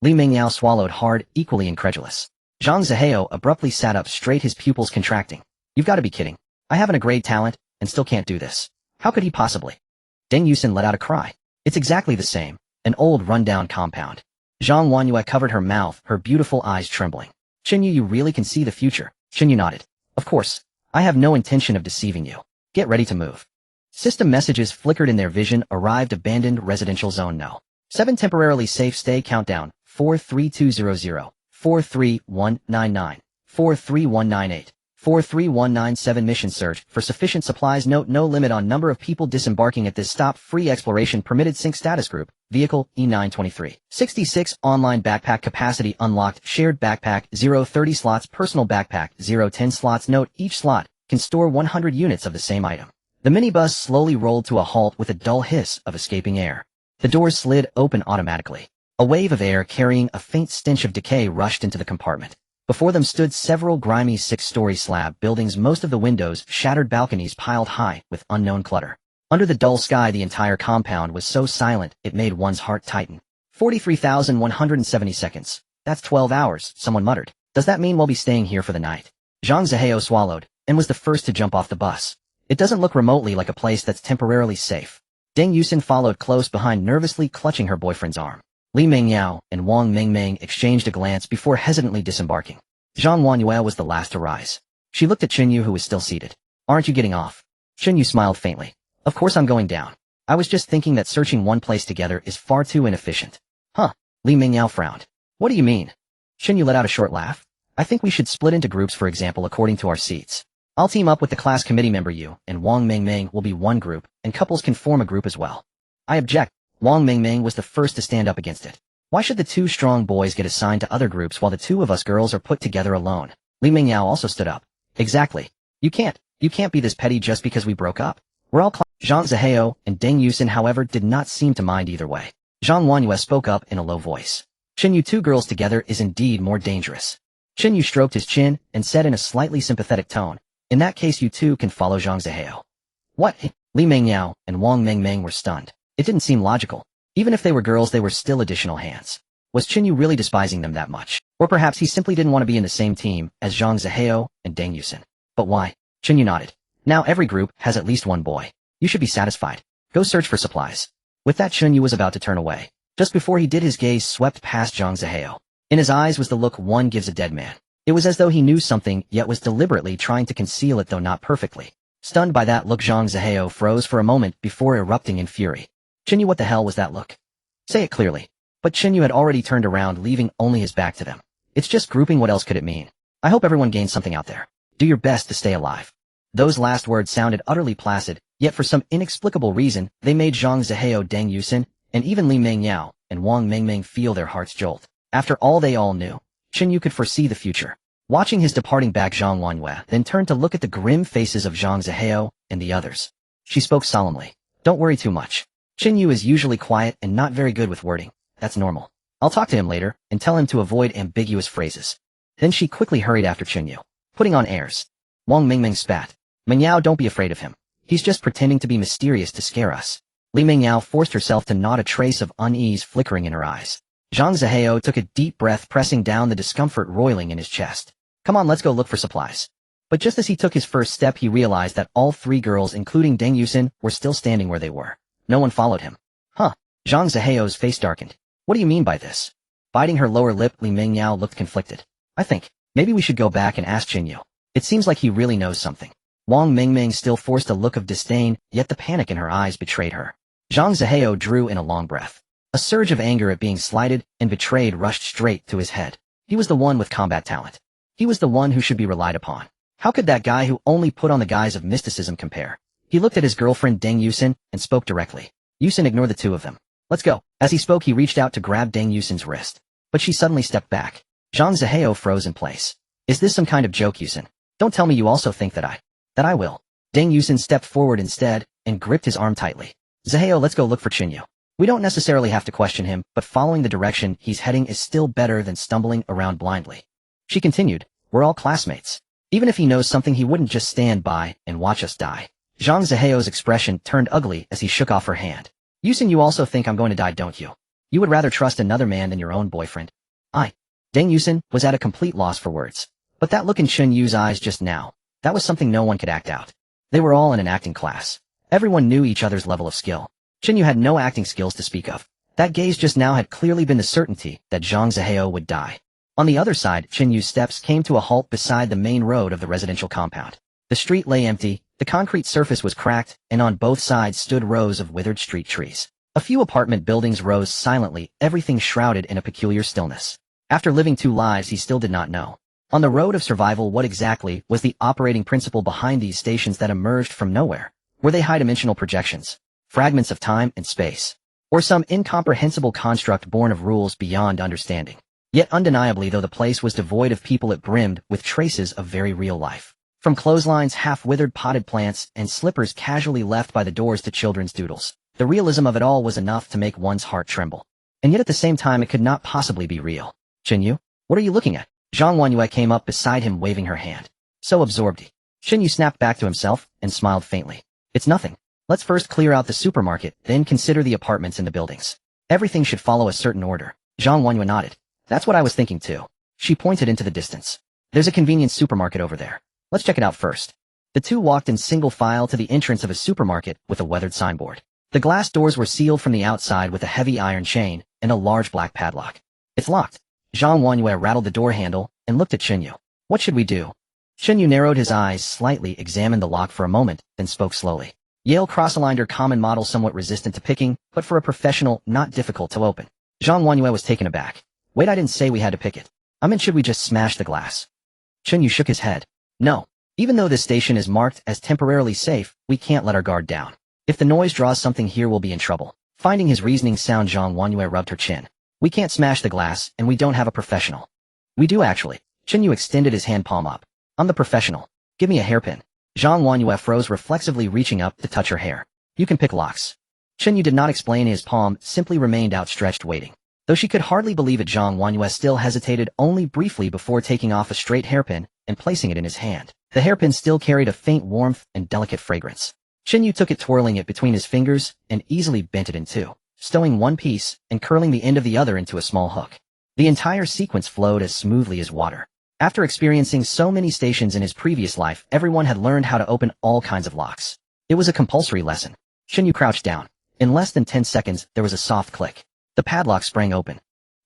Li Mingyao swallowed hard, equally incredulous. Zhang Zihao abruptly sat up straight, his pupils contracting. You've got to be kidding. I haven't a great talent, and still can't do this. How could he possibly? Deng Yusin let out a cry. It's exactly the same. An old rundown compound. Zhang Wanyue covered her mouth, her beautiful eyes trembling. Chen Yu, you really can see the future. Chen Yu nodded. Of course. I have no intention of deceiving you. Get ready to move. System messages flickered in their vision. Arrived abandoned residential zone no. 7 temporarily safe stay countdown. 43200. 43199. 43198. 43197 mission search for sufficient supplies. Note no limit on number of people disembarking at this stop. Free exploration permitted. Sync status group. Vehicle E923. 66 online backpack capacity unlocked. Shared backpack 030 slots. Personal backpack 010 slots. Note each slot can store 100 units of the same item. The minibus slowly rolled to a halt with a dull hiss of escaping air. The doors slid open automatically. A wave of air carrying a faint stench of decay rushed into the compartment. Before them stood several grimy 6-story slab buildings, most of the windows shattered, balconies piled high with unknown clutter. Under the dull sky, the entire compound was so silent it made one's heart tighten. 43,170 seconds. That's 12 hours, someone muttered. Does that mean we'll be staying here for the night? Zhang Zihao swallowed and was the first to jump off the bus. It doesn't look remotely like a place that's temporarily safe. Deng Yusin followed close behind, nervously clutching her boyfriend's arm. Li Mengyao and Wang Mengmeng exchanged a glance before hesitantly disembarking. Zhang Wanyue was the last to rise. She looked at Chen Yu, who was still seated. Aren't you getting off? Chen Yu smiled faintly. Of course I'm going down. I was just thinking that searching one place together is far too inefficient. Huh? Li Mengyao frowned. What do you mean? Chen Yu let out a short laugh. I think we should split into groups, for example, according to our seats. I'll team up with the class committee member. You and Wang Mengmeng will be one group, and couples can form a group as well. I object. Wang Mengmeng was the first to stand up against it. Why should the 2 strong boys get assigned to other groups while the 2 of us girls are put together alone? Li Mengyao also stood up. Exactly. You can't be this petty just because we broke up. We're all Zhang Zihao and Deng Yusin, however, did not seem to mind either way. Zhang Wanyue spoke up in a low voice. Chen Yu, 2 girls together is indeed more dangerous. Chen Yu stroked his chin and said in a slightly sympathetic tone, in that case you 2 can follow Zhang Zihao. What? Li Mengyao and Wang Mengmeng were stunned. It didn't seem logical. Even if they were girls, they were still additional hands. Was Chen Yu really despising them that much? Or perhaps he simply didn't want to be in the same team as Zhang Zihao and Deng Yusin. But why? Chen Yu nodded. Now every group has at least one boy. You should be satisfied. Go search for supplies. With that, Chen Yu was about to turn away. Just before he did, his gaze swept past Zhang Zihao. In his eyes was the look one gives a dead man. It was as though he knew something, yet was deliberately trying to conceal it, though not perfectly. Stunned by that look, Zhang Zihao froze for a moment before erupting in fury. Chen Yu, what the hell was that look? Say it clearly. But Chen Yu had already turned around, leaving only his back to them. It's just grouping, what else could it mean? I hope everyone gains something out there. Do your best to stay alive. Those last words sounded utterly placid, yet for some inexplicable reason, they made Zhang Zihao, Deng Yusin, and even Li Mengyao and Wang Mengmeng feel their hearts jolt. After all they all knew, Chen Yu could foresee the future. Watching his departing back, Zhang Wanyue then turned to look at the grim faces of Zhang Zihao and the others. She spoke solemnly. Don't worry too much. Chen Yu is usually quiet and not very good with wording. That's normal. I'll talk to him later and tell him to avoid ambiguous phrases. Then she quickly hurried after Chen Yu, putting on airs. Wang Mengmeng spat. Mengyao, don't be afraid of him. He's just pretending to be mysterious to scare us. Li Mengyao forced herself to nod, a trace of unease flickering in her eyes. Zhang Zihao took a deep breath, pressing down the discomfort roiling in his chest. Come on, let's go look for supplies. But just as he took his first step, he realized that all 3 girls, including Deng Yusin, were still standing where they were. No one followed him. Huh? Zhang Zihao's face darkened. What do you mean by this? Biting her lower lip, Li Mengyao looked conflicted. I think maybe we should go back and ask Chen Yu. It seems like he really knows something. Wang Mengmeng still forced a look of disdain, yet the panic in her eyes betrayed her. Zhang Zihao drew in a long breath. A surge of anger at being slighted and betrayed rushed straight to his head. He was the one with combat talent. He was the one who should be relied upon. How could that guy who only put on the guise of mysticism compare? He looked at his girlfriend Deng Yusin and spoke directly. Yusin, ignore the 2 of them. Let's go. As he spoke, he reached out to grab Deng Yusin's wrist. But she suddenly stepped back. Zhang Zihao froze in place. Is this some kind of joke, Yusin? Don't tell me you also think that I will. Deng Yusin stepped forward instead and gripped his arm tightly. Zihao, let's go look for Chen Yu. We don't necessarily have to question him, but following the direction he's heading is still better than stumbling around blindly. She continued, we're all classmates. Even if he knows something, he wouldn't just stand by and watch us die. Zhang Zihao's expression turned ugly as he shook off her hand. Yusin, you also think I'm going to die, don't you? You would rather trust another man than your own boyfriend. Deng Yusin was at a complete loss for words. But that look in Chen Yu's eyes just now, that was something no one could act out. They were all in an acting class. Everyone knew each other's level of skill. Chen Yu had no acting skills to speak of. That gaze just now had clearly been the certainty that Zhang Zihao would die. On the other side, Chen Yu's steps came to a halt beside the main road of the residential compound. The street lay empty, the concrete surface was cracked, and on both sides stood rows of withered street trees. A few apartment buildings rose silently, everything shrouded in a peculiar stillness. After living 2 lives, he still did not know. On the road of survival, what exactly was the operating principle behind these stations that emerged from nowhere? Were they high-dimensional projections, fragments of time and space, or some incomprehensible construct born of rules beyond understanding? Yet undeniably, though the place was devoid of people, it brimmed with traces of very real life. From clotheslines, half-withered potted plants, and slippers casually left by the doors to children's doodles. The realism of it all was enough to make one's heart tremble. And yet at the same time, it could not possibly be real. Chen Yu, what are you looking at? Zhang Wanyue came up beside him, waving her hand. So absorbed he. Chen Yu snapped back to himself and smiled faintly. It's nothing. Let's first clear out the supermarket, then consider the apartments and the buildings. Everything should follow a certain order. Zhang Wanyue nodded. That's what I was thinking too. She pointed into the distance. There's a convenience supermarket over there. Let's check it out first. The two walked in single file to the entrance of a supermarket with a weathered signboard. The glass doors were sealed from the outside with a heavy iron chain and a large black padlock. It's locked. Zhang Wanyue rattled the door handle and looked at Chen Yu. What should we do? Chen Yu narrowed his eyes slightly, examined the lock for a moment, then spoke slowly. Yale cross-aligned, common model, somewhat resistant to picking, but for a professional, not difficult to open. Zhang Wanyue was taken aback. Wait, I didn't say we had to pick it. I meant, should we just smash the glass? Chen Yu shook his head. No. Even though this station is marked as temporarily safe, we can't let our guard down. If the noise draws something here, we'll be in trouble. Finding his reasoning sound, Zhang Wanyue rubbed her chin. We can't smash the glass, and we don't have a professional. We do actually. Chen Yu extended his hand palm up. I'm the professional. Give me a hairpin. Zhang Wanyue froze, reflexively reaching up to touch her hair. You can pick locks. Chen Yu did not explain. His palm simply remained outstretched, waiting. Though she could hardly believe it, Zhang Wanyue still hesitated only briefly before taking off a straight hairpin and placing it in his hand. The hairpin still carried a faint warmth and delicate fragrance. Chen Yu took it, twirling it between his fingers, and easily bent it in two, stowing one piece and curling the end of the other into a small hook. The entire sequence flowed as smoothly as water. After experiencing so many stations in his previous life, everyone had learned how to open all kinds of locks. It was a compulsory lesson. Chen Yu crouched down. In less than 10 seconds, there was a soft click. The padlock sprang open.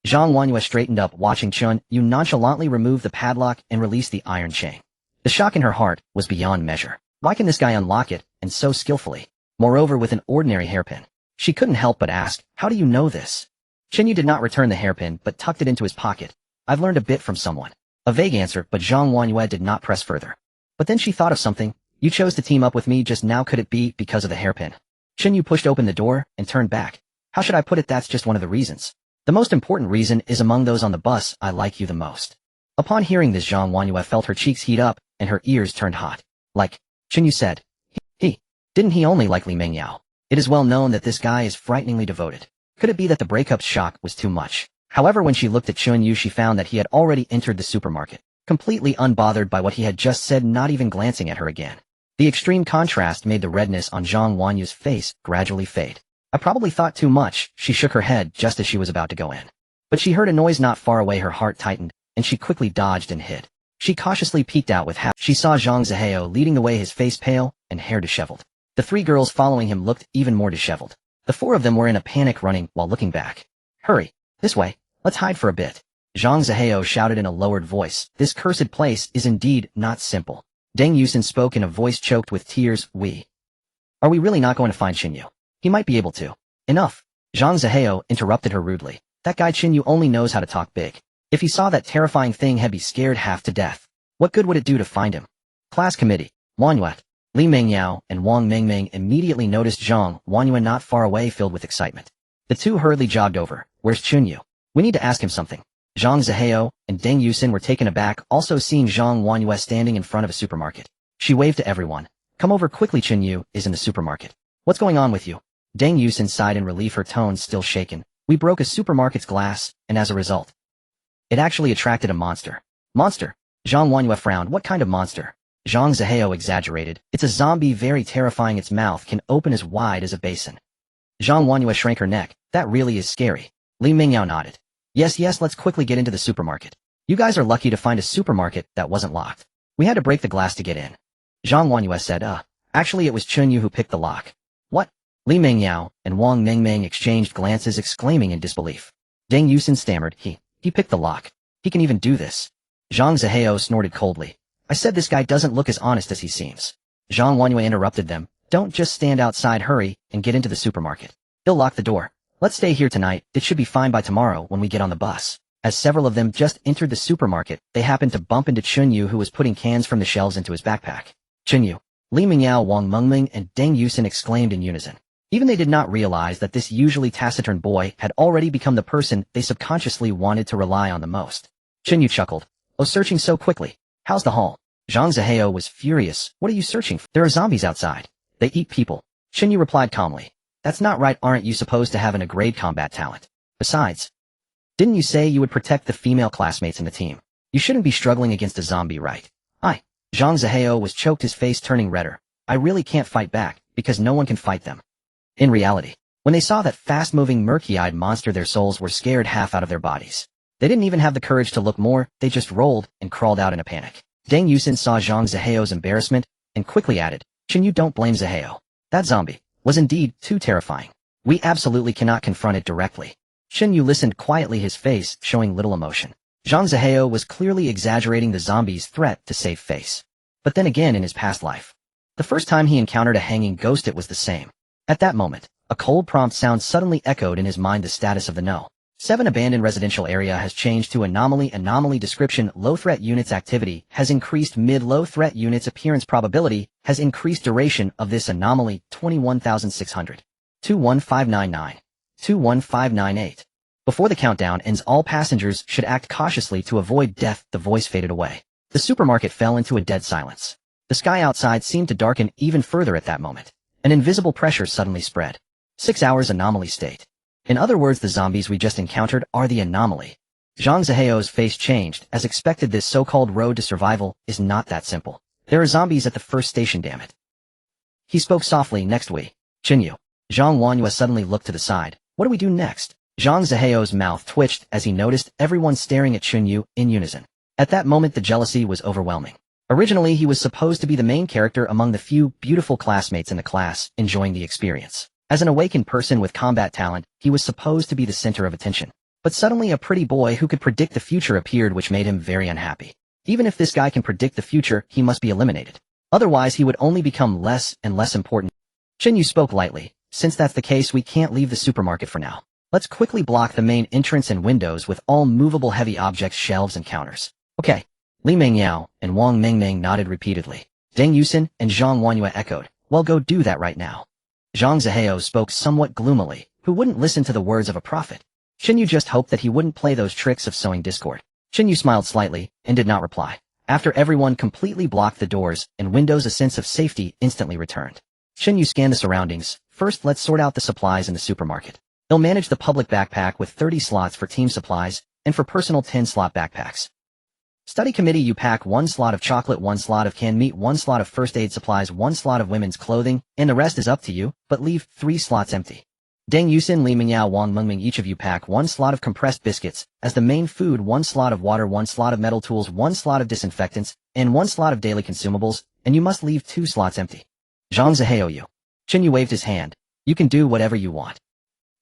Zhang Wanyue straightened up, watching Chen Yu nonchalantly remove the padlock and release the iron chain. The shock in her heart was beyond measure. Why can this guy unlock it, and so skillfully? Moreover, with an ordinary hairpin. She couldn't help but ask, how do you know this? Chen Yu did not return the hairpin, but tucked it into his pocket. I've learned a bit from someone. A vague answer, but Zhang Wanyue did not press further. But then she thought of something. You chose to team up with me just now. Could it be because of the hairpin? Chen Yu pushed open the door and turned back. How should I put it? That's just one of the reasons. The most important reason is among those on the bus. I like you the most. Upon hearing this, Zhang Wanyue felt her cheeks heat up and her ears turned hot. Like, Chen Yu said. Didn't he only like Li Mengyao? It is well known that this guy is frighteningly devoted. Could it be that the breakup's shock was too much? However, when she looked at Chen Yu, she found that he had already entered the supermarket, completely unbothered by what he had just said, not even glancing at her again. The extreme contrast made the redness on Zhang Wanyue's face gradually fade. I probably thought too much. She shook her head just as she was about to go in. But she heard a noise not far away. Her heart tightened, and she quickly dodged and hid. She cautiously peeked out with half. She saw Zhang Zihao leading the way, his face pale and hair disheveled. The 3 girls following him looked even more disheveled. The 4 of them were in a panic, running while looking back. Hurry, this way. Let's hide for a bit. Zhang Zihao shouted in a lowered voice. This cursed place is indeed not simple. Deng Yusin spoke in a voice choked with tears. Are we really not going to find Chen Yu? He might be able to. Enough. Zhang Zihao interrupted her rudely. That guy Chen Yu only knows how to talk big. If he saw that terrifying thing, he'd be scared half to death. What good would it do to find him? Class committee. Wanyue, Li Mengyao, and Wang Mengmeng immediately noticed Zhang Wanyue not far away, filled with excitement. The 2 hurriedly jogged over. Where's Chen Yu? We need to ask him something. Zhang Zihao and Deng Yusin were taken aback, also seeing Zhang Wanyue standing in front of a supermarket. She waved to everyone. Come over quickly, Chen Yu is in the supermarket. What's going on with you? Deng Yusin sighed in relief, her tone still shaken. We broke a supermarket's glass, and as a result, it actually attracted a monster. Monster? Zhang Wanyue frowned. What kind of monster? Zhang Zihao exaggerated. It's a zombie, very terrifying. Its mouth can open as wide as a basin. Zhang Wanyue shrank her neck. That really is scary. Li Mengyao nodded. Yes, let's quickly get into the supermarket. You guys are lucky to find a supermarket that wasn't locked. We had to break the glass to get in. Zhang Wanyue said, Actually it was Chen Yu who picked the lock. What? Li Mengyao and Wang Mengmeng exchanged glances exclaiming in disbelief. Deng Yusin stammered, he picked the lock. He can even do this. Zhang Zihao snorted coldly. I said this guy doesn't look as honest as he seems. Zhang Wanyue interrupted them. Don't just stand outside, hurry, and get into the supermarket. He'll lock the door. Let's stay here tonight, it should be fine by tomorrow when we get on the bus. As several of them just entered the supermarket, they happened to bump into Chen Yu, who was putting cans from the shelves into his backpack. Chen Yu, Li Mingyao, Wang Mengmeng, and Deng Yusin exclaimed in unison. Even they did not realize that this usually taciturn boy had already become the person they subconsciously wanted to rely on the most. Chen Yu chuckled. Oh, searching so quickly. How's the haul? Zhang Zihao was furious. What are you searching for? There are zombies outside. They eat people. Chen Yu replied calmly. That's not right, aren't you supposed to have an A-grade combat talent? Besides, didn't you say you would protect the female classmates in the team? You shouldn't be struggling against a zombie, right? Zhang Zihao was choked, his face turning redder. I really can't fight back, because no one can fight them. In reality, when they saw that fast-moving, murky-eyed monster, their souls were scared half out of their bodies. They didn't even have the courage to look more, they just rolled and crawled out in a panic. Deng Yusin saw Zhang Zihao's embarrassment, and quickly added, Chen Yu, don't blame Zihao. That zombie was indeed too terrifying. We absolutely cannot confront it directly. Chen Yu listened quietly, his face showing little emotion. Zhang Zihao was clearly exaggerating the zombie's threat to save face. But then again, in his past life, the first time he encountered a hanging ghost, it was the same. At that moment, a cold prompt sound suddenly echoed in his mind. The status of the No. 7 abandoned residential area has changed to anomaly. Anomaly description: low threat units activity has increased. Mid-low threat units appearance probability has increased. Duration of this anomaly 21,600. 21599. 21598. Before the countdown ends, all passengers should act cautiously to avoid death. The voice faded away. The supermarket fell into a dead silence. The sky outside seemed to darken even further at that moment. An invisible pressure suddenly spread. 6 hours anomaly state. In other words, the zombies we just encountered are the anomaly. Zhang Zihao's face changed. As expected, this so-called road to survival is not that simple. There are zombies at the first station, damn it. He spoke softly. Next we. Chen Yu. Zhang Wanyue suddenly looked to the side. What do we do next? Zhang Zihao's mouth twitched as he noticed everyone staring at Chen Yu in unison. At that moment, the jealousy was overwhelming. Originally, he was supposed to be the main character among the few beautiful classmates in the class, enjoying the experience. As an awakened person with combat talent, he was supposed to be the center of attention. But suddenly a pretty boy who could predict the future appeared, which made him very unhappy. Even if this guy can predict the future, he must be eliminated. Otherwise, he would only become less and less important. Chen Yu spoke lightly. Since that's the case, we can't leave the supermarket for now. Let's quickly block the main entrance and windows with all movable heavy objects, shelves, and counters. Okay. Li Mengyao and Wang Mengmeng nodded repeatedly. Deng Yusin and Zhang Wanyue echoed. Well, go do that right now. Zhang Zihao spoke somewhat gloomily. Who wouldn't listen to the words of a prophet? Chen Yu just hoped that he wouldn't play those tricks of sowing discord. Chen Yu smiled slightly and did not reply. After everyone completely blocked the doors and windows, a sense of safety instantly returned. Chen Yu scanned the surroundings. First, let's sort out the supplies in the supermarket. They'll manage the public backpack with 30 slots for team supplies, and for personal 10-slot backpacks. Study committee, you pack 1 slot of chocolate, 1 slot of canned meat, 1 slot of first aid supplies, 1 slot of women's clothing, and the rest is up to you, but leave 3 slots empty. Deng Yusin, Li Mingyao, Wang Mengmeng, each of you pack 1 slot of compressed biscuits as the main food, 1 slot of water, 1 slot of metal tools, 1 slot of disinfectants, and 1 slot of daily consumables, and you must leave 2 slots empty. Zhang Zihao, you. Chen Yu waved his hand. You can do whatever you want.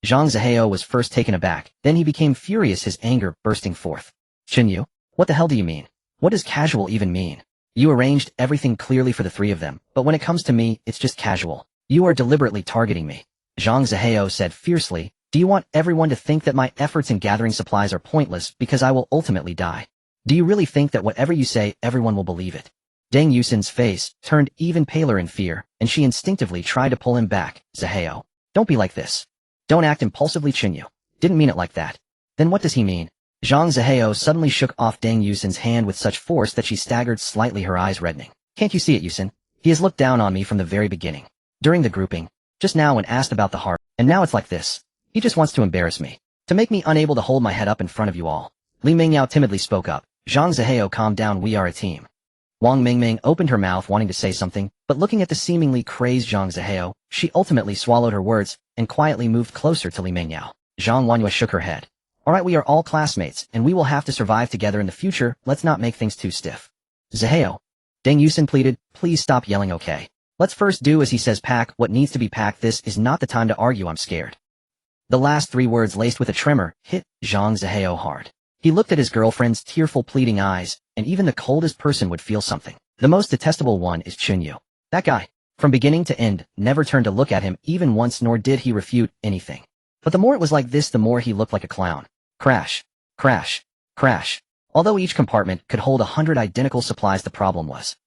Zhang Zihao was first taken aback, then he became furious, his anger bursting forth. Chen Yu? What the hell do you mean? What does casual even mean? You arranged everything clearly for the 3 of them, but when it comes to me, it's just casual. You are deliberately targeting me. Zhang Zihao said fiercely. Do you want everyone to think that my efforts in gathering supplies are pointless because I will ultimately die? Do you really think that whatever you say, everyone will believe it? Deng Yusin's face turned even paler in fear, and she instinctively tried to pull him back. Zihao, don't be like this. Don't act impulsively. Chen Yu didn't mean it like that. Then what does he mean? Zhang Zihao suddenly shook off Deng Yusin's hand with such force that she staggered slightly, her eyes reddening. Can't you see it, Yusin? He has looked down on me from the very beginning. During the grouping, just now when asked about the heart, and now it's like this. He just wants to embarrass me, to make me unable to hold my head up in front of you all. Li Mingyao timidly spoke up. Zhang Zihao, calm down, we are a team. Wang Mengmeng opened her mouth wanting to say something, but looking at the seemingly crazed Zhang Zihao, she ultimately swallowed her words and quietly moved closer to Li Mingyao. Zhang Wanyue shook her head. Alright, we are all classmates, and we will have to survive together in the future, let's not make things too stiff. Zihao. Deng Yusin pleaded, please stop yelling, okay? Let's first do as he says, pack what needs to be packed. This is not the time to argue, I'm scared. The last 3 words, laced with a tremor, hit Zhang Zihao hard. He looked at his girlfriend's tearful, pleading eyes, and even the coldest person would feel something. The most detestable one is Chen Yu. That guy, from beginning to end, never turned to look at him even once, nor did he refute anything. But the more it was like this, the more he looked like a clown. Crash, crash, crash. Although each compartment could hold 100 identical supplies, the problem was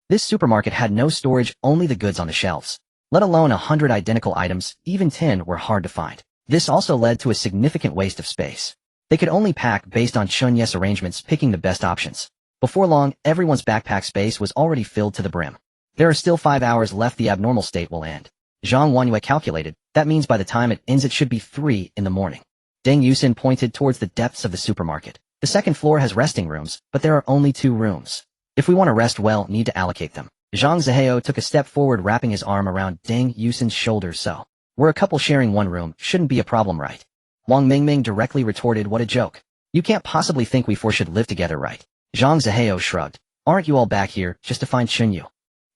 this supermarket had no storage, only the goods on the shelves. Let alone 100 identical items, even 10 were hard to find. This also led to a significant waste of space. They could only pack based on Chen Yu's arrangements, picking the best options. Before long, everyone's backpack space was already filled to the brim. There are still 5 hours left. The abnormal state will end. Zhang Wanyue calculated. That means by the time it ends it should be 3 in the morning. Deng Yusin pointed towards the depths of the supermarket. The second floor has resting rooms, but there are only 2 rooms. If we want to rest well, need to allocate them. Zhang Zihao took a step forward, wrapping his arm around Deng Yusin's shoulders. So, we're a couple sharing 1 room, shouldn't be a problem, right? Wang Mingming directly retorted, what a joke. You can't possibly think we 4 should live together, right? Zhang Zihao shrugged. Aren't you all back here just to find Chen Yu?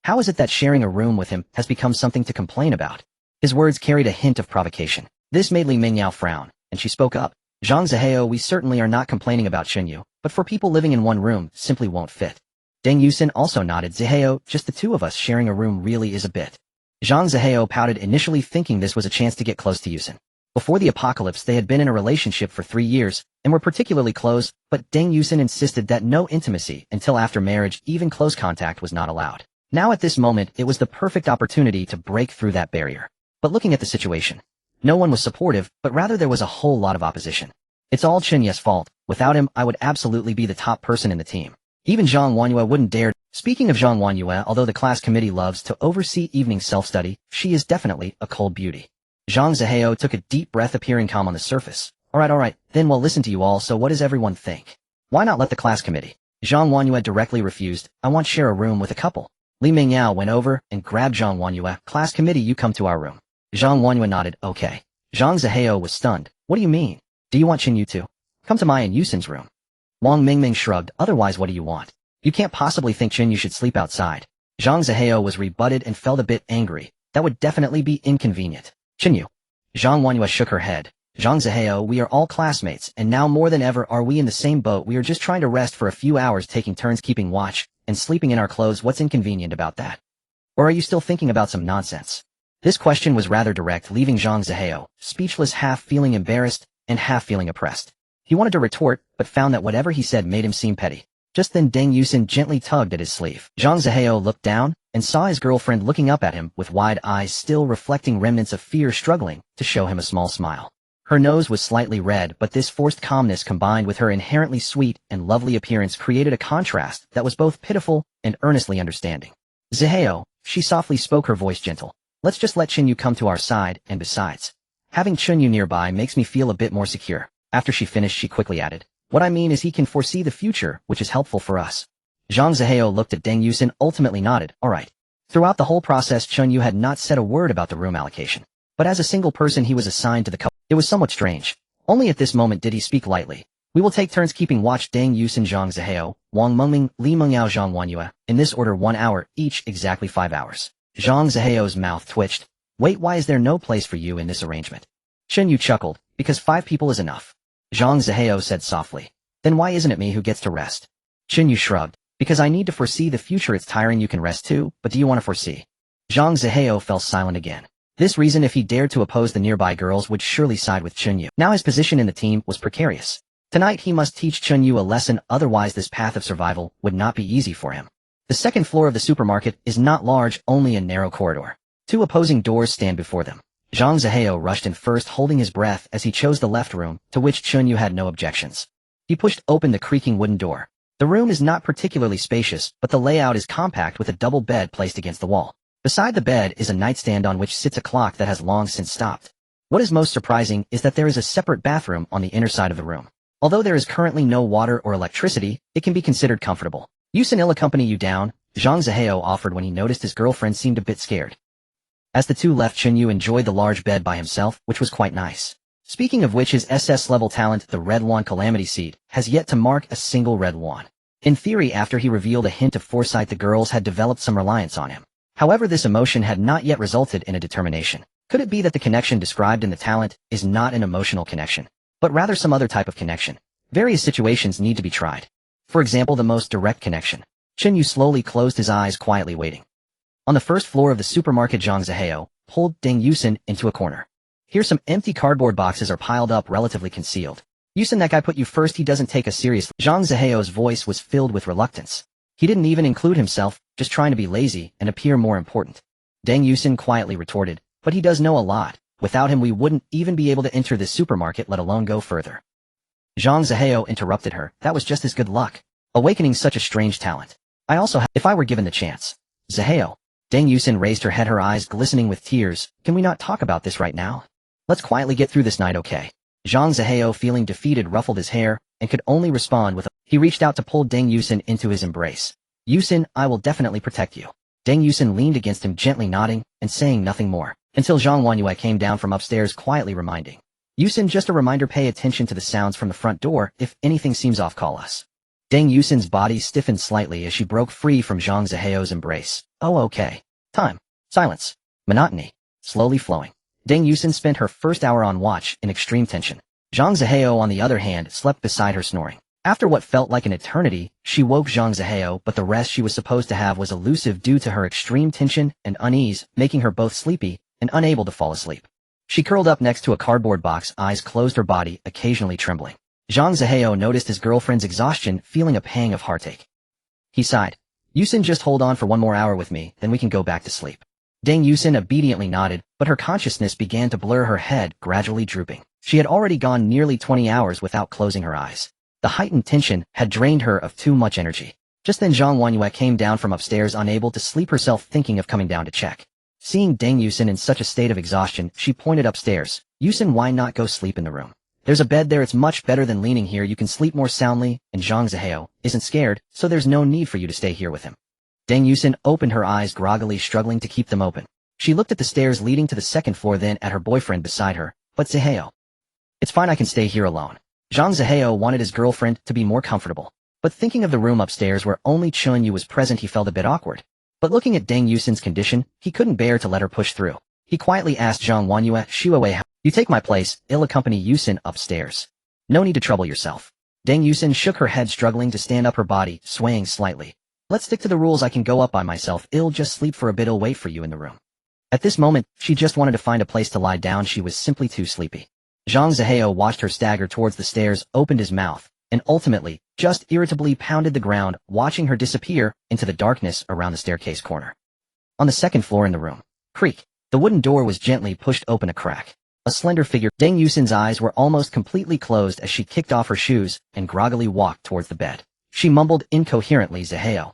How is it that sharing a room with him has become something to complain about? His words carried a hint of provocation. This made Li Mingyao frown, and she spoke up. Zhang Zihao, we certainly are not complaining about Chen Yu, but for people living in 1 room, simply won't fit. Deng Yusin also nodded. Zihao, just the 2 of us sharing a room really is a bit. Zhang Zihao pouted, initially thinking this was a chance to get close to Yusin. Before the apocalypse, they had been in a relationship for 3 years, and were particularly close, but Deng Yusin insisted that no intimacy until after marriage, even close contact was not allowed. Now at this moment, it was the perfect opportunity to break through that barrier. But looking at the situation, no one was supportive, but rather there was a whole lot of opposition. It's all Chen Yu's fault. Without him, I would absolutely be the top person in the team. Even Zhang Wanyue wouldn't dare. Speaking of Zhang Wanyue, although the class committee loves to oversee evening self-study, she is definitely a cold beauty. Zhang Zihao took a deep breath, appearing calm on the surface. Alright, then we'll listen to you all, so what does everyone think? Why not let the class committee? Zhang Wanyue directly refused. I want to share a room with a couple. Li Mingyao went over and grabbed Zhang Wanyue. Class committee, you come to our room. Zhang Wanyue nodded. Okay. Zhang Zihao was stunned. What do you mean? Do you want Chen Yu to come to my and Yusin's room? Wang Mingming shrugged. Otherwise, what do you want? You can't possibly think Chen Yu should sleep outside. Zhang Zihao was rebutted and felt a bit angry. That would definitely be inconvenient. Chen Yu. Zhang Wanyue shook her head. Zhang Zihao, we are all classmates, and now more than ever are we in the same boat. We are just trying to rest for a few hours, taking turns keeping watch, and sleeping in our clothes. What's inconvenient about that? Or are you still thinking about some nonsense? This question was rather direct, leaving Zhang Zihao speechless, half feeling embarrassed and half feeling oppressed. He wanted to retort, but found that whatever he said made him seem petty. Just then Deng Yusin gently tugged at his sleeve. Zhang Zihao looked down and saw his girlfriend looking up at him with wide eyes, still reflecting remnants of fear, struggling to show him a small smile. Her nose was slightly red, but this forced calmness combined with her inherently sweet and lovely appearance created a contrast that was both pitiful and earnestly understanding. Zihao, she softly spoke, her voice gentle. Let's just let Chen Yu come to our side, and besides, having Chen Yu nearby makes me feel a bit more secure. After she finished, she quickly added, what I mean is he can foresee the future, which is helpful for us. Zhang Zihao looked at Deng Yusin, ultimately nodded. Alright. Throughout the whole process, Chen Yu had not said a word about the room allocation. But as a single person he was assigned to the couple. It was somewhat strange. Only at this moment did he speak lightly. We will take turns keeping watch. Deng Yusin, Zhang Zihao, Wang Mengming, Li Mingyao, Zhang Wanyue. In this order, 1 hour, each exactly 5 hours. Zhang Zihao's mouth twitched. Wait, why is there no place for you in this arrangement? Chen Yu chuckled. Because 5 people is enough. Zhang Zihao said softly. Then why isn't it me who gets to rest? Chen Yu shrugged. Because I need to foresee the future. It's tiring, you can rest too, but do you want to foresee? Zhang Zihao fell silent again. This reason, if he dared to oppose the nearby girls, would surely side with Chen Yu. Now his position in the team was precarious. Tonight he must teach Chen Yu a lesson, otherwise this path of survival would not be easy for him. The second floor of the supermarket is not large, only a narrow corridor. 2 opposing doors stand before them. Zhang Zihao rushed in first, holding his breath as he chose the left room, to which Chen Yu had no objections. He pushed open the creaking wooden door. The room is not particularly spacious, but the layout is compact, with a double bed placed against the wall. Beside the bed is a nightstand on which sits a clock that has long since stopped. What is most surprising is that there is a separate bathroom on the inner side of the room. Although there is currently no water or electricity, it can be considered comfortable. Yusin will accompany you down, Zhang Zihao offered when he noticed his girlfriend seemed a bit scared. As the 2 left, Chen Yu enjoyed the large bed by himself, which was quite nice. Speaking of which, his SS-level talent, the Red Wand Calamity Seed, has yet to mark a single red wand. In theory, after he revealed a hint of foresight, the girls had developed some reliance on him. However, this emotion had not yet resulted in a determination. Could it be that the connection described in the talent is not an emotional connection, but rather some other type of connection? Various situations need to be tried. For example, the most direct connection. Chen Yu slowly closed his eyes, quietly waiting. On the first floor of the supermarket, Zhang Zihao pulled Deng Yusin into a corner. Here some empty cardboard boxes are piled up, relatively concealed. Yusin, that guy put you first, he doesn't take us seriously. Zhang Zihao's voice was filled with reluctance. He didn't even include himself, just trying to be lazy and appear more important. Deng Yusin quietly retorted, but he does know a lot. Without him we wouldn't even be able to enter this supermarket, let alone go further. Zhang Zihao interrupted her. That was just his good luck. Awakening such a strange talent. I also have, if I were given the chance. Zihao. Deng Yusin raised her head, her eyes glistening with tears. Can we not talk about this right now? Let's quietly get through this night, okay? Zhang Zihao, feeling defeated, ruffled his hair and could only respond with a... He reached out to pull Deng Yusin into his embrace. Yusin, I will definitely protect you. Deng Yusin leaned against him, gently nodding and saying nothing more, until Zhang Wanyue came down from upstairs, quietly reminding. Yusin, just a reminder, pay attention to the sounds from the front door. If anything seems off, call us. Deng Yusin's body stiffened slightly as she broke free from Zhang Zihao's embrace. Oh, okay. Time. Silence. Monotony. Slowly flowing. Deng Yusin spent her first hour on watch in extreme tension. Zhang Zihao, on the other hand, slept beside her, snoring. After what felt like an eternity, she woke Zhang Zihao, but the rest she was supposed to have was elusive due to her extreme tension and unease, making her both sleepy and unable to fall asleep. She curled up next to a cardboard box, eyes closed, her body occasionally trembling. Zhang Zihao noticed his girlfriend's exhaustion, feeling a pang of heartache. He sighed. Yusin, just hold on for one more hour with me, then we can go back to sleep. Deng Yusin obediently nodded, but her consciousness began to blur, her head gradually drooping. She had already gone nearly 20 hours without closing her eyes. The heightened tension had drained her of too much energy. Just then Zhang Wanyue came down from upstairs, unable to sleep herself, thinking of coming down to check. Seeing Deng Yusin in such a state of exhaustion, she pointed upstairs. Yusin, why not go sleep in the room? There's a bed there, it's much better than leaning here, you can sleep more soundly, and Zhang Zihao isn't scared, so there's no need for you to stay here with him. Deng Yusin opened her eyes groggily, struggling to keep them open. She looked at the stairs leading to the second floor, then at her boyfriend beside her. But Zihao. It's fine, I can stay here alone. Zhang Zihao wanted his girlfriend to be more comfortable. But thinking of the room upstairs where only Chen Yu was present, he felt a bit awkward. But looking at Deng Yusin's condition, he couldn't bear to let her push through. He quietly asked Zhang Wanyue, Shuawei, you take my place, I'll accompany Yusin upstairs. No need to trouble yourself. Deng Yusin shook her head, struggling to stand up, her body swaying slightly. Let's stick to the rules, I can go up by myself, I'll just sleep for a bit, I'll wait for you in the room. At this moment, she just wanted to find a place to lie down, she was simply too sleepy. Zhang Zihao watched her stagger towards the stairs, opened his mouth, and ultimately, just irritably pounded the ground, watching her disappear into the darkness around the staircase corner. On the second floor in the room, creak, the wooden door was gently pushed open a crack. A slender figure, Deng Yusin's eyes were almost completely closed as she kicked off her shoes and groggily walked towards the bed. She mumbled incoherently, Zihao.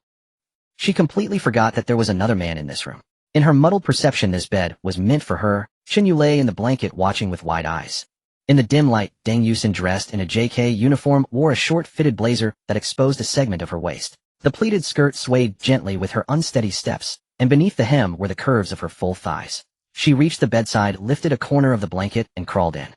She completely forgot that there was another man in this room. In her muddled perception, this bed was meant for her. Chen Yu lay in the blanket, watching with wide eyes. In the dim light, Deng Yusin, dressed in a JK uniform, wore a short fitted blazer that exposed a segment of her waist. The pleated skirt swayed gently with her unsteady steps, and beneath the hem were the curves of her full thighs. She reached the bedside, lifted a corner of the blanket, and crawled in.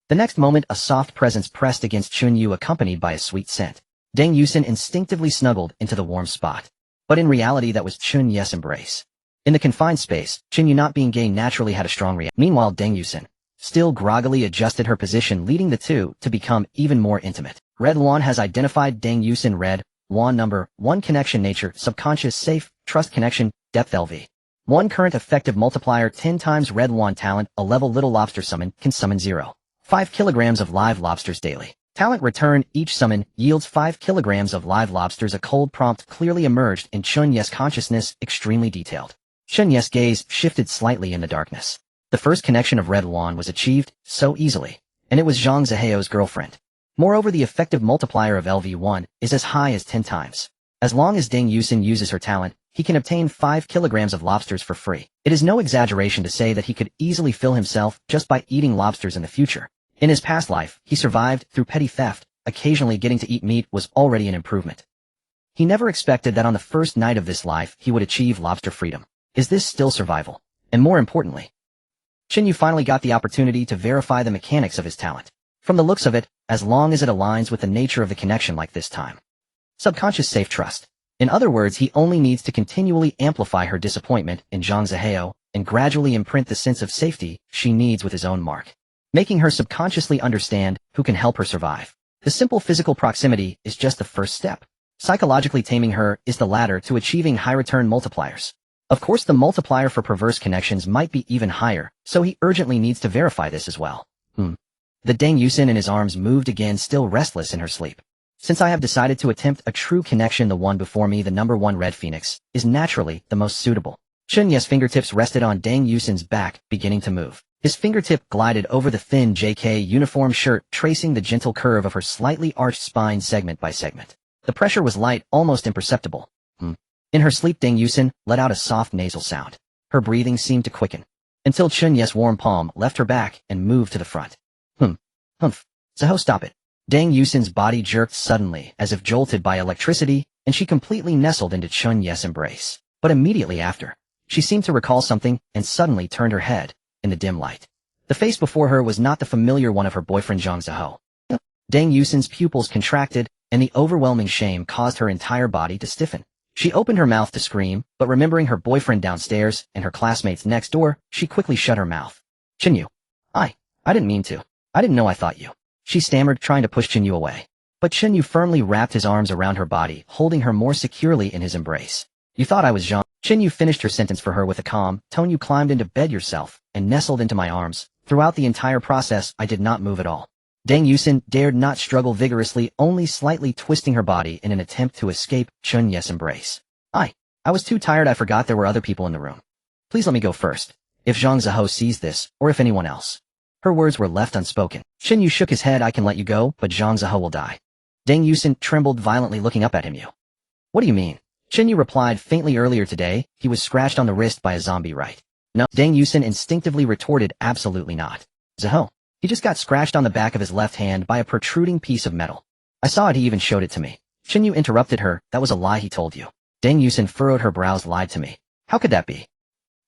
The next moment, a soft presence pressed against Chen Yu, accompanied by a sweet scent. Deng Yusin instinctively snuggled into the warm spot. But in reality, that was Chen Yu's embrace. In the confined space, Chen Yu, not being gay, naturally had a strong reaction. Meanwhile, Deng Yusin still groggily adjusted her position, leading the two to become even more intimate. Red Luan has identified Deng Yusin. Red Luan number 1, connection, nature, subconscious, safe, trust, connection, depth, LV. 1 current effective multiplier 10 times. Red Luan talent, a level little lobster summon, can summon 0.5 kilograms of live lobsters daily. Talent return, each summon yields 5 kilograms of live lobsters. A cold prompt clearly emerged in Chen Yu's consciousness, extremely detailed. Chen Yu's gaze shifted slightly in the darkness. The first connection of Red Luan was achieved so easily, and it was Zhang Zihao's girlfriend. Moreover, the effective multiplier of LV1 is as high as 10 times. As long as Deng Yusin uses her talent, he can obtain 5 kilograms of lobsters for free. It is no exaggeration to say that he could easily fill himself just by eating lobsters in the future. In his past life, he survived through petty theft. Occasionally getting to eat meat was already an improvement. He never expected that on the first night of this life he would achieve lobster freedom. Is this still survival? And more importantly, Chen Yu finally got the opportunity to verify the mechanics of his talent. From the looks of it, as long as it aligns with the nature of the connection like this time. Subconscious, safe, trust. In other words, he only needs to continually amplify her disappointment in Zhang Zihao and gradually imprint the sense of safety she needs with his own mark, making her subconsciously understand who can help her survive. The simple physical proximity is just the first step. Psychologically taming her is the ladder to achieving high return multipliers. Of course, the multiplier for perverse connections might be even higher, so he urgently needs to verify this as well. The Deng Yusin in his arms moved again, still restless in her sleep. Since I have decided to attempt a true connection, the one before me, the number 1 red phoenix, is naturally the most suitable. Chen Yu's fingertips rested on Deng Yusin's back, beginning to move. His fingertip glided over the thin JK uniform shirt, tracing the gentle curve of her slightly arched spine segment by segment. The pressure was light, almost imperceptible. In her sleep, Deng Yusin let out a soft nasal sound. Her breathing seemed to quicken, until Chen Yu's warm palm left her back and moved to the front. Humph. Zihao, stop it. Deng Yusin's body jerked suddenly, as if jolted by electricity, and she completely nestled into Chen Yu's embrace. But immediately after, she seemed to recall something and suddenly turned her head. In the dim light, the face before her was not the familiar one of her boyfriend Zhang Zihao. Deng Yusin's pupils contracted, and the overwhelming shame caused her entire body to stiffen. She opened her mouth to scream, but remembering her boyfriend downstairs and her classmates next door, she quickly shut her mouth. Chen Yu. I didn't mean to. I didn't know I thought you. She stammered, trying to push Chen Yu away. But Chen Yu firmly wrapped his arms around her body, holding her more securely in his embrace. You thought I was Zhang. Chen Yu finished her sentence for her with a calm tone. You climbed into bed yourself and nestled into my arms. Throughout the entire process, I did not move at all. Deng Yusin dared not struggle vigorously, only slightly twisting her body in an attempt to escape Chen Yu's embrace. I was too tired. I forgot there were other people in the room. Please let me go first. If Zhang Zihao sees this, or if anyone else. Her words were left unspoken. Chen Yu shook his head. I can let you go, but Zhang Zihao will die. Deng Yusin trembled violently, looking up at him. You. What do you mean? Chen Yu replied faintly. Earlier today, he was scratched on the wrist by a zombie, right? No. Deng Yusin instinctively retorted, absolutely not. Zihao. He just got scratched on the back of his left hand by a protruding piece of metal. I saw it, he even showed it to me. Chen Yu interrupted her. That was a lie he told you. Deng Yusin furrowed her brows. Lied to me. How could that be?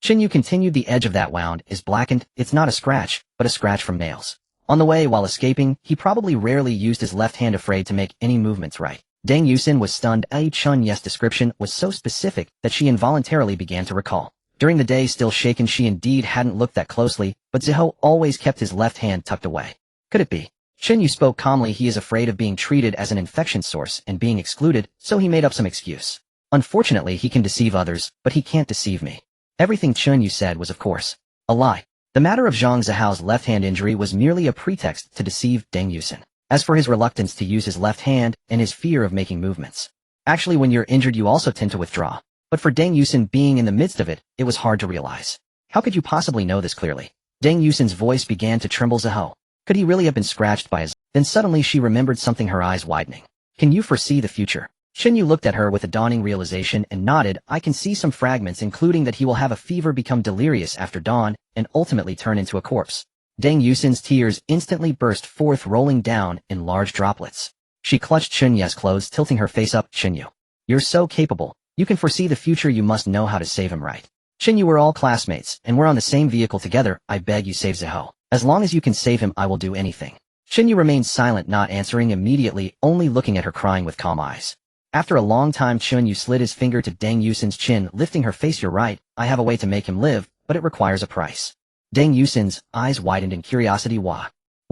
Chen Yu continued. The edge of that wound is blackened. It's not a scratch, but a scratch from nails. On the way, while escaping, he probably rarely used his left hand, afraid to make any movements right. Deng Yusin was stunned. Chen Yu's description was so specific that she involuntarily began to recall. During the day, still shaken, she indeed hadn't looked that closely, but Zihao always kept his left hand tucked away. Could it be? Chen Yu spoke calmly. He is afraid of being treated as an infection source and being excluded, so he made up some excuse. Unfortunately, he can deceive others, but he can't deceive me. Everything Chen Yu said was, of course, a lie. The matter of Zhang Zihao's left hand injury was merely a pretext to deceive Deng Yusin. As for his reluctance to use his left hand and his fear of making movements. Actually, when you're injured, you also tend to withdraw. But for Deng Yusin being in the midst of it, it was hard to realize. How could you possibly know this clearly? Deng Yusin's voice began to tremble. Zihao. Could he really have been scratched by his... Then suddenly she remembered something, her eyes widening. Can you foresee the future? Chen Yu looked at her with a dawning realization and nodded. I can see some fragments, including that he will have a fever, become delirious after dawn, and ultimately turn into a corpse. Deng Yusin's tears instantly burst forth, rolling down in large droplets. She clutched Chen Yu's clothes, tilting her face up. Chen Yu. You're so capable. You can foresee the future. You must know how to save him, right? Chen Yu, we're all classmates, and we're on the same vehicle together. I beg you, save Zihao. As long as you can save him, I will do anything. Chen Yu remained silent, not answering immediately, only looking at her, crying with calm eyes. After a long time, Chen Yu slid his finger to Deng Yusin's chin, lifting her face. You're right, I have a way to make him live, but it requires a price. Deng Yusin's eyes widened in curiosity. What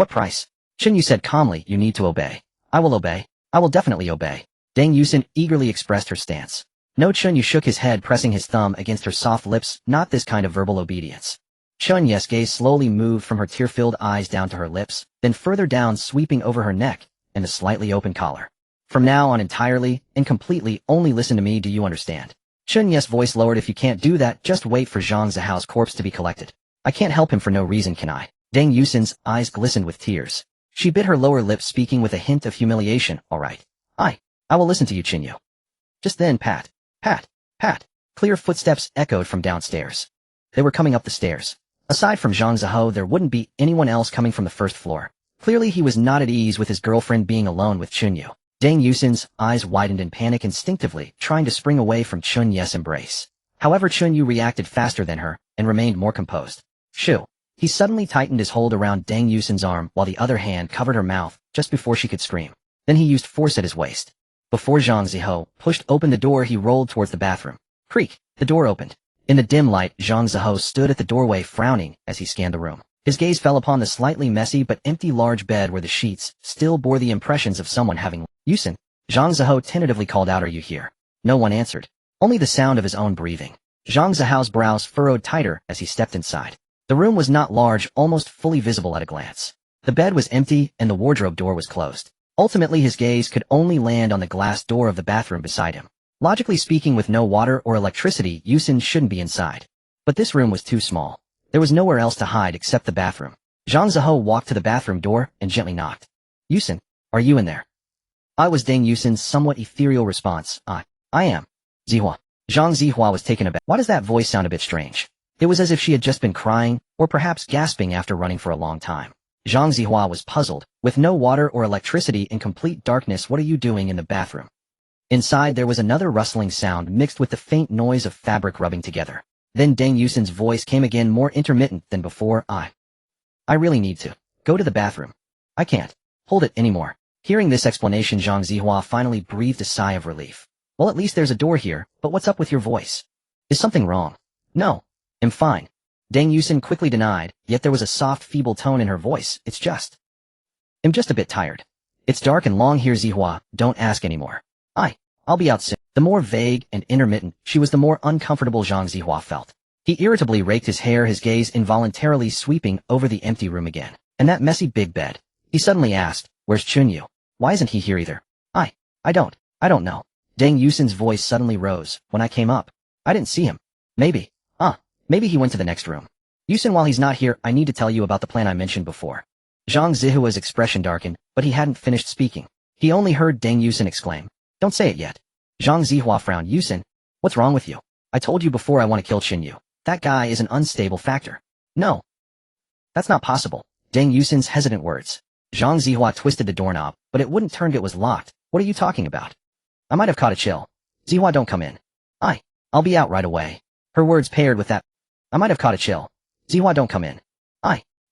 price? Chen Yu said calmly, you need to obey. I will obey. I will definitely obey. Deng Yusin eagerly expressed her stance. No. Chen Yu shook his head, pressing his thumb against her soft lips. Not this kind of verbal obedience. Chen Yu's gaze slowly moved from her tear-filled eyes down to her lips, then further down, sweeping over her neck and the slightly open collar. From now on, entirely and completely only listen to me. Do you understand? Chen Yu's voice lowered. If you can't do that, just wait for Zhang Zihao's corpse to be collected. I can't help him for no reason, can I? Deng Yusin's eyes glistened with tears. She bit her lower lip, speaking with a hint of humiliation. All right. I will listen to you, Chen Yu. Just then, pat. Clear footsteps echoed from downstairs. They were coming up the stairs. Aside from Zhang Zihao, there wouldn't be anyone else coming from the first floor. Clearly he was not at ease with his girlfriend being alone with Chen Yu. Deng Yusin's eyes widened in panic, instinctively trying to spring away from Chen Yu's embrace. However, Chen Yu reacted faster than her and remained more composed. Shoo. He suddenly tightened his hold around Deng Yusin's arm while the other hand covered her mouth just before she could scream. Then he used force at his waist. Before Zhang Ziho pushed open the door, he rolled towards the bathroom. Creak, the door opened. In the dim light, Zhang Ziho stood at the doorway frowning as he scanned the room. His gaze fell upon the slightly messy but empty large bed where the sheets still bore the impressions of someone having Yusin. Zhang Ziho tentatively called out, "Are you here?" No one answered. Only the sound of his own breathing. Zhang Ziho's brows furrowed tighter as he stepped inside. The room was not large, almost fully visible at a glance. The bed was empty and the wardrobe door was closed. Ultimately, his gaze could only land on the glass door of the bathroom beside him. Logically speaking, with no water or electricity, Yusin shouldn't be inside. But this room was too small. There was nowhere else to hide except the bathroom. Zhang Ziho walked to the bathroom door and gently knocked. "Yusin, are you in there?" I was Deng Yusin's somewhat ethereal response. I am. Zihua. Zhang Zihua was taken aback. Why does that voice sound a bit strange? It was as if she had just been crying, or perhaps gasping after running for a long time. Zhang Zihua was puzzled. With no water or electricity and complete darkness, what are you doing in the bathroom? Inside there was another rustling sound mixed with the faint noise of fabric rubbing together. Then Deng Yusin's voice came again, more intermittent than before. I really need to go to the bathroom. I can't hold it anymore. Hearing this explanation, Zhang Zihua finally breathed a sigh of relief. Well, at least there's a door here, but what's up with your voice? Is something wrong? No, I'm fine. Deng Yusin quickly denied, yet there was a soft, feeble tone in her voice. I'm just a bit tired. It's dark and long here, Zihua, don't ask anymore. I'll be out soon. The more vague and intermittent she was, the more uncomfortable Zhang Zihua felt. He irritably raked his hair, his gaze involuntarily sweeping over the empty room again. And that messy big bed. He suddenly asked, "Where's Chen Yu? Why isn't he here either?" I don't know. Deng Yusin's voice suddenly rose. When I came up, I didn't see him. Maybe he went to the next room. Yusin, while he's not here, I need to tell you about the plan I mentioned before. Zhang Zihua's expression darkened, but he hadn't finished speaking. He only heard Deng Yusin exclaim, "Don't say it yet." Zhang Zihua frowned. "Yusin, what's wrong with you? I told you before I want to kill Chen Yu. That guy is an unstable factor." "No, that's not possible." Deng Yusin's hesitant words. Zhang Zihua twisted the doorknob, but it wouldn't turn. It was locked. "What are you talking about?" "I might have caught a chill." "Zihua, don't come in." I'll be out right away." Her words paired with that. "I might have caught a chill." "Zihua, don't come in."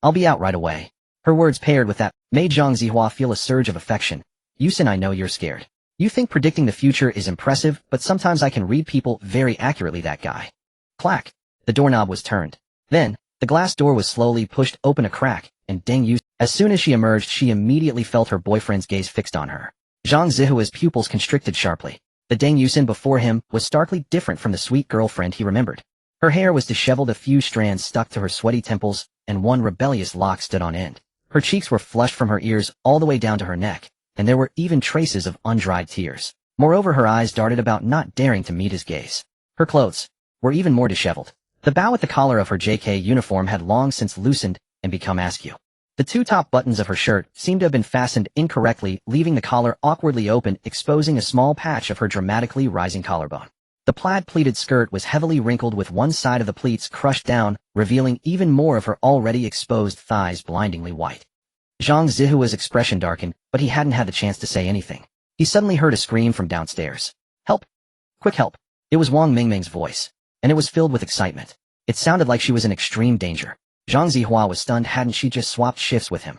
I'll be out right away." Her words paired with that made Zhang Zihua feel a surge of affection. "Yusin, I know you're scared. You think predicting the future is impressive, but sometimes I can read people very accurately, that guy." Clack. The doorknob was turned. Then, the glass door was slowly pushed open a crack, and Deng Yusin. As soon as she emerged, she immediately felt her boyfriend's gaze fixed on her. Zhang Zihua's pupils constricted sharply. The Deng Yusin before him was starkly different from the sweet girlfriend he remembered. Her hair was disheveled, a few strands stuck to her sweaty temples, and one rebellious lock stood on end. Her cheeks were flushed from her ears all the way down to her neck, and there were even traces of undried tears. Moreover, her eyes darted about, not daring to meet his gaze. Her clothes were even more disheveled. The bow at the collar of her JK uniform had long since loosened and become askew. The two top buttons of her shirt seemed to have been fastened incorrectly, leaving the collar awkwardly open, exposing a small patch of her dramatically rising collarbone. The plaid pleated skirt was heavily wrinkled, with one side of the pleats crushed down, revealing even more of her already exposed thighs, blindingly white. Zhang Zihua's expression darkened, but he hadn't had the chance to say anything. He suddenly heard a scream from downstairs. "Help! Quick help!" It was Wang Mingming's voice, and it was filled with excitement. It sounded like she was in extreme danger. Zhang Zihua was stunned. Hadn't she just swapped shifts with him?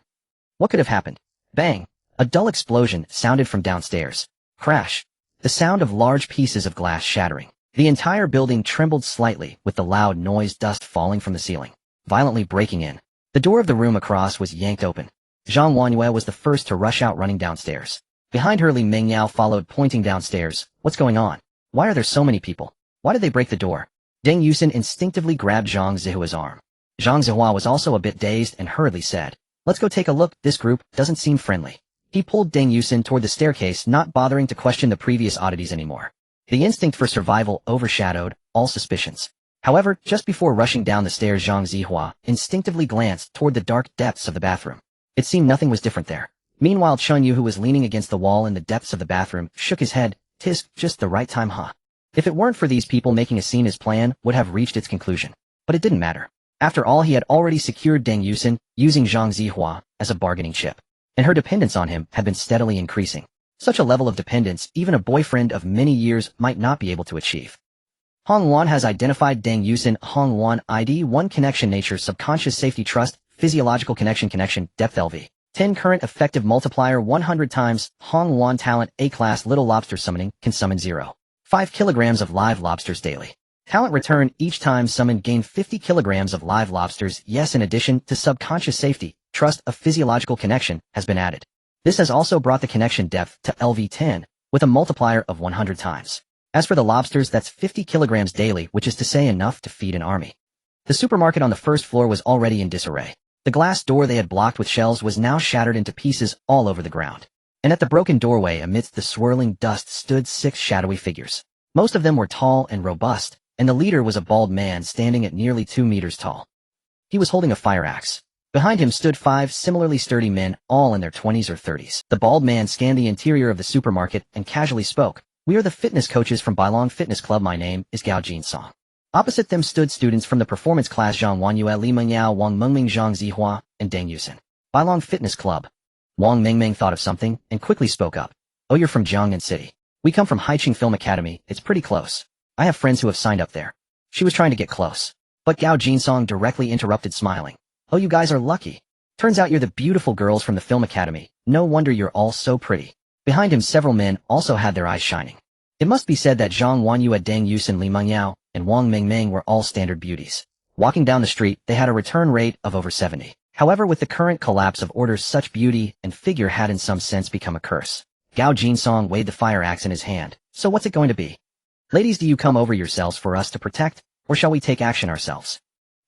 What could have happened? Bang! A dull explosion sounded from downstairs. Crash! The sound of large pieces of glass shattering. The entire building trembled slightly with the loud noise, dust falling from the ceiling, violently breaking in. The door of the room across was yanked open. Zhang Wanyue was the first to rush out, running downstairs. Behind her, Li Mingyao followed, pointing downstairs. "What's going on? Why are there so many people? Why did they break the door?" Deng Yusin instinctively grabbed Zhang Zihua's arm. Zhang Zihua was also a bit dazed and hurriedly said, "Let's go take a look. This group doesn't seem friendly." He pulled Deng Yusin toward the staircase, not bothering to question the previous oddities anymore. The instinct for survival overshadowed all suspicions. However, just before rushing down the stairs, Zhang Zihua instinctively glanced toward the dark depths of the bathroom. It seemed nothing was different there. Meanwhile, Chen Yu, who was leaning against the wall in the depths of the bathroom, shook his head. "Tisk, just the right time, huh? If it weren't for these people making a scene, his plan would have reached its conclusion." But it didn't matter. After all, he had already secured Deng Yusin, using Zhang Zihua as a bargaining chip, and her dependence on him had been steadily increasing. Such a level of dependence even a boyfriend of many years might not be able to achieve. Hong Wan has identified Deng Yusin. Hong Wan ID 1 connection, nature, subconscious, safety, trust, physiological connection, depth, LV. 10 current effective multiplier 100 times. Hong Wan talent A-class little lobster summoning can summon 0.5 kilograms of live lobsters daily. Talent return each time summoned gain 50 kilograms of live lobsters. Yes, in addition to subconscious safety, trust, a physiological connection has been added. This has also brought the connection depth to LV10 with a multiplier of 100 times. As for the lobsters, that's 50 kilograms daily, which is to say enough to feed an army. The supermarket on the first floor was already in disarray. The glass door they had blocked with shells was now shattered into pieces all over the ground. And at the broken doorway amidst the swirling dust stood 6 shadowy figures. Most of them were tall and robust, and the leader was a bald man standing at nearly 2 meters tall. He was holding a fire axe. Behind him stood 5 similarly sturdy men, all in their 20s or 30s. The bald man scanned the interior of the supermarket and casually spoke. "We are the fitness coaches from Bailong Fitness Club. My name is Gao Jinsong." Opposite them stood students from the performance class Zhang Wanyue, Li Mengyao, Wang Mengming, Zhang Zihua, and Deng Yusen. Bailong Fitness Club. Wang Mengming thought of something and quickly spoke up. "Oh, you're from Jiangnan City. We come from Haiqing Film Academy. It's pretty close. I have friends who have signed up there." She was trying to get close, but Gao Jinsong directly interrupted, smiling. "Oh, you guys are lucky. Turns out you're the beautiful girls from the Film Academy. No wonder you're all so pretty." Behind him several men also had their eyes shining. It must be said that Zhang Wanyue, Deng Yusen, Li Mengyao, and Wang Mengming were all standard beauties. Walking down the street, they had a return rate of over 70. However, with the current collapse of orders, such beauty and figure had in some sense become a curse. Gao Jinsong weighed the fire axe in his hand. "So what's it going to be? Ladies, do you come over yourselves for us to protect, or shall we take action ourselves?"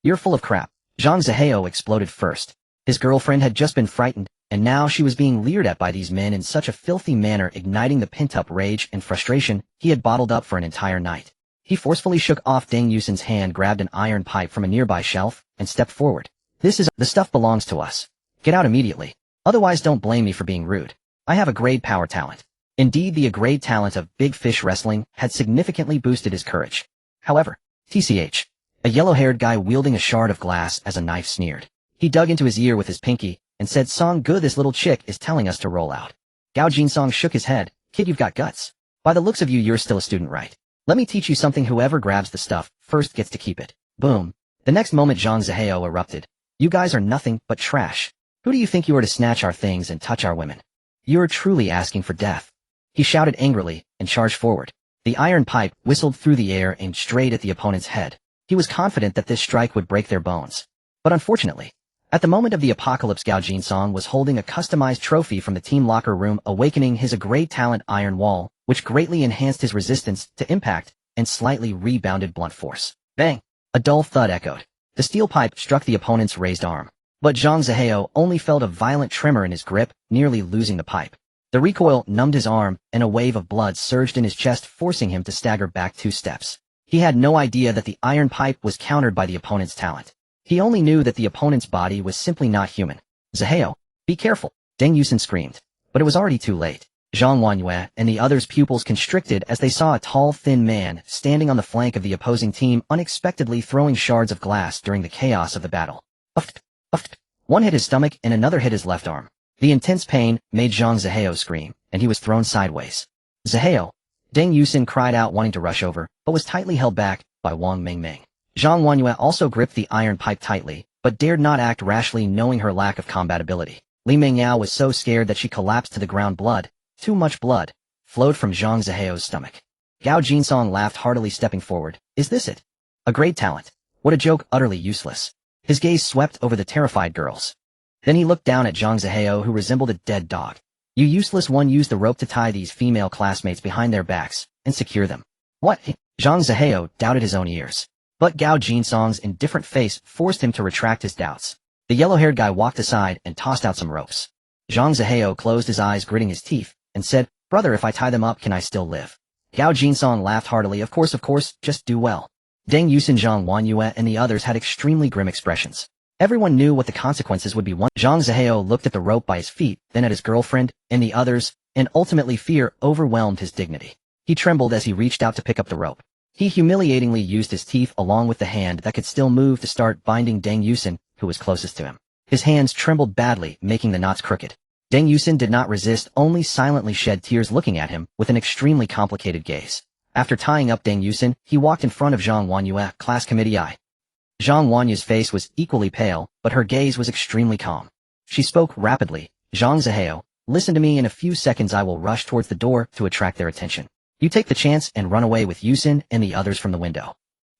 "You're full of crap." Zhang Zihao exploded first. His girlfriend had just been frightened, and now she was being leered at by these men in such a filthy manner, igniting the pent-up rage and frustration he had bottled up for an entire night. He forcefully shook off Deng Yusen's hand, grabbed an iron pipe from a nearby shelf, and stepped forward. "This is the stuff belongs to us. Get out immediately. Otherwise don't blame me for being rude. I have a grade power talent." Indeed, the grade talent of Big Fish Wrestling had significantly boosted his courage. However, TCH, a yellow-haired guy wielding a shard of glass as a knife sneered. He dug into his ear with his pinky and said, "Song good, this little chick is telling us to roll out." Gao Jinsong shook his head. "Kid, you've got guts. By the looks of you, you're still a student, right? Let me teach you something. Whoever grabs the stuff first gets to keep it." Boom. The next moment Zhang Zihao erupted. "You guys are nothing but trash. Who do you think you are to snatch our things and touch our women? You're truly asking for death." He shouted angrily and charged forward. The iron pipe whistled through the air, aimed straight at the opponent's head. He was confident that this strike would break their bones. But unfortunately, at the moment of the apocalypse, Gao Jinsong was holding a customized trophy from the team locker room, awakening his great talent Iron Wall, which greatly enhanced his resistance to impact and slightly rebounded blunt force. Bang! A dull thud echoed. The steel pipe struck the opponent's raised arm. But Zhang Zihao only felt a violent tremor in his grip, nearly losing the pipe. The recoil numbed his arm, and a wave of blood surged in his chest, forcing him to stagger back 2 steps. He had no idea that the iron pipe was countered by the opponent's talent. He only knew that the opponent's body was simply not human. "Zihao, be careful!" Deng Yusen screamed. But it was already too late. Zhang Wanyue and the others' pupils constricted as they saw a tall, thin man standing on the flank of the opposing team, unexpectedly throwing shards of glass during the chaos of the battle. Uft, uft. One hit his stomach and another hit his left arm. The intense pain made Zhang Zihao scream, and he was thrown sideways. "Zihao!" Deng Yusen cried out, wanting to rush over, but was tightly held back by Wang Mengming. Zhang Wanyue also gripped the iron pipe tightly, but dared not act rashly, knowing her lack of combat ability. Li Mengyao was so scared that she collapsed to the ground. Too much blood flowed from Zhang Zihao's stomach. Gao Jinsong laughed heartily, stepping forward. "Is this it? A great talent? What a joke, utterly useless." His gaze swept over the terrified girls. Then he looked down at Zhang Zihao, who resembled a dead dog. "You useless one, use the rope to tie these female classmates behind their backs and secure them." "What?" Zhang Zihao doubted his own ears. But Gao Jinsong's indifferent face forced him to retract his doubts. The yellow-haired guy walked aside and tossed out some ropes. Zhang Zihao closed his eyes, gritting his teeth, and said, "Brother, if I tie them up, can I still live?" Gao Jinsong laughed heartily. Of course, just do well." Deng Yusen, Zhang Wanyue, and the others had extremely grim expressions. Everyone knew what the consequences would be. Zhang Zihao looked at the rope by his feet, then at his girlfriend, and the others, and ultimately fear overwhelmed his dignity. He trembled as he reached out to pick up the rope. He humiliatingly used his teeth along with the hand that could still move to start binding Deng Yusen, who was closest to him. His hands trembled badly, making the knots crooked. Deng Yusen did not resist, only silently shed tears, looking at him with an extremely complicated gaze. After tying up Deng Yusen, he walked in front of Zhang Wanyue, class committee I. Zhang Wanyue's face was equally pale, but her gaze was extremely calm. She spoke rapidly. Zhang Zihao, listen to me. In a few seconds I will rush towards the door to attract their attention. You take the chance and run away with Yusin and the others from the window.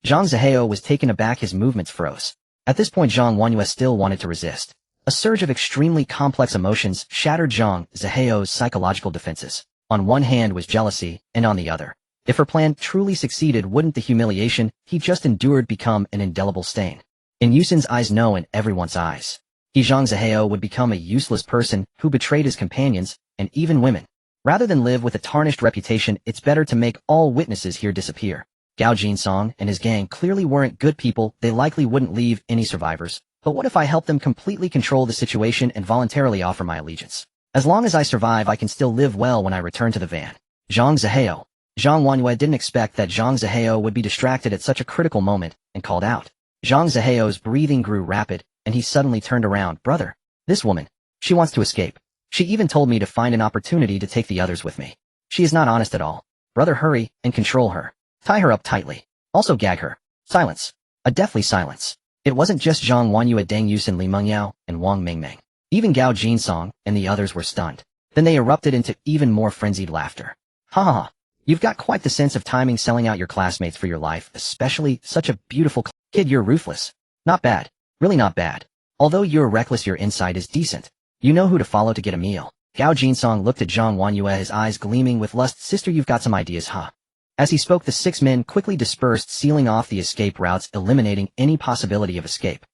Zhang Zihao was taken aback. His movements froze. At this point Zhang Wanyue still wanted to resist. A surge of extremely complex emotions shattered Zhang Zihao's psychological defenses. On one hand was jealousy, and on the other, if her plan truly succeeded, wouldn't the humiliation he just endured become an indelible stain? In Yusin's eyes, no, in everyone's eyes. He, Zhang Zihao, would become a useless person who betrayed his companions, and even women. Rather than live with a tarnished reputation, it's better to make all witnesses here disappear. Gao Jinsong and his gang clearly weren't good people. They likely wouldn't leave any survivors. But what if I help them completely control the situation and voluntarily offer my allegiance? As long as I survive, I can still live well when I return to the van. Zhang Zihao. Zhang Wanyue didn't expect that Zhang Zihao would be distracted at such a critical moment, and called out. Zhang Zihao's breathing grew rapid, and he suddenly turned around. Brother, this woman, she wants to escape. She even told me to find an opportunity to take the others with me. She is not honest at all. Brother, hurry and control her. Tie her up tightly. Also gag her. Silence. A deathly silence. It wasn't just Zhang Wanyue, Deng Yusin, Li Mengyao, and Wang Mingming. Even Gao Jinsong and the others were stunned. Then they erupted into even more frenzied laughter. Ha ha ha. You've got quite the sense of timing, selling out your classmates for your life, especially such a beautiful kid. You're ruthless. Not bad. Really not bad. Although you're reckless, your insight is decent. You know who to follow to get a meal. Gao Jinsong looked at Zhang Wanyue, his eyes gleaming with lust. Sister, you've got some ideas, huh? As he spoke, the 6 men quickly dispersed, sealing off the escape routes, eliminating any possibility of escape.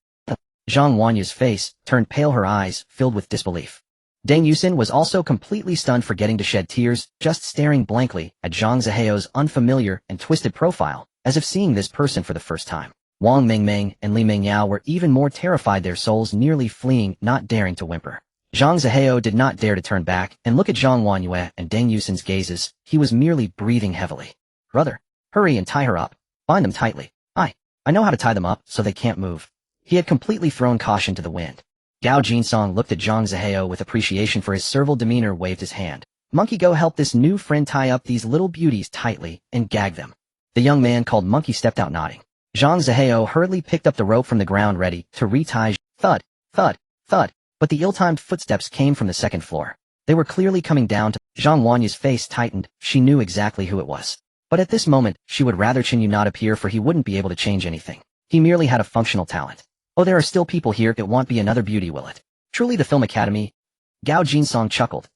Zhang Wanyue's face turned pale, her eyes filled with disbelief. Deng Yusin was also completely stunned, forgetting to shed tears, just staring blankly at Zhang Zihao's unfamiliar and twisted profile, as if seeing this person for the first time. Wang Mingming and Li Mengyao were even more terrified, their souls nearly fleeing, not daring to whimper. Zhang Zihao did not dare to turn back and look at Zhang Wanyue and Deng Yusin's gazes. He was merely breathing heavily. Brother, hurry and tie her up. Bind them tightly. I know how to tie them up so they can't move. He had completely thrown caution to the wind. Gao Jinsong looked at Zhang Zihao with appreciation for his servile demeanor, waved his hand. Monkey, go help this new friend tie up these little beauties tightly and gag them. The young man called Monkey stepped out nodding. Zhang Zihao hurriedly picked up the rope from the ground, ready to retie. Thud, thud, thud. But the ill-timed footsteps came from the second floor. They were clearly coming down to Zhang Wanyue's face tightened. She knew exactly who it was. But at this moment, she would rather Chen Yu not appear, for he wouldn't be able to change anything. He merely had a functional talent. Oh, there are still people here. It won't be another beauty, will it? Truly the Film Academy? Gao Jinsong chuckled.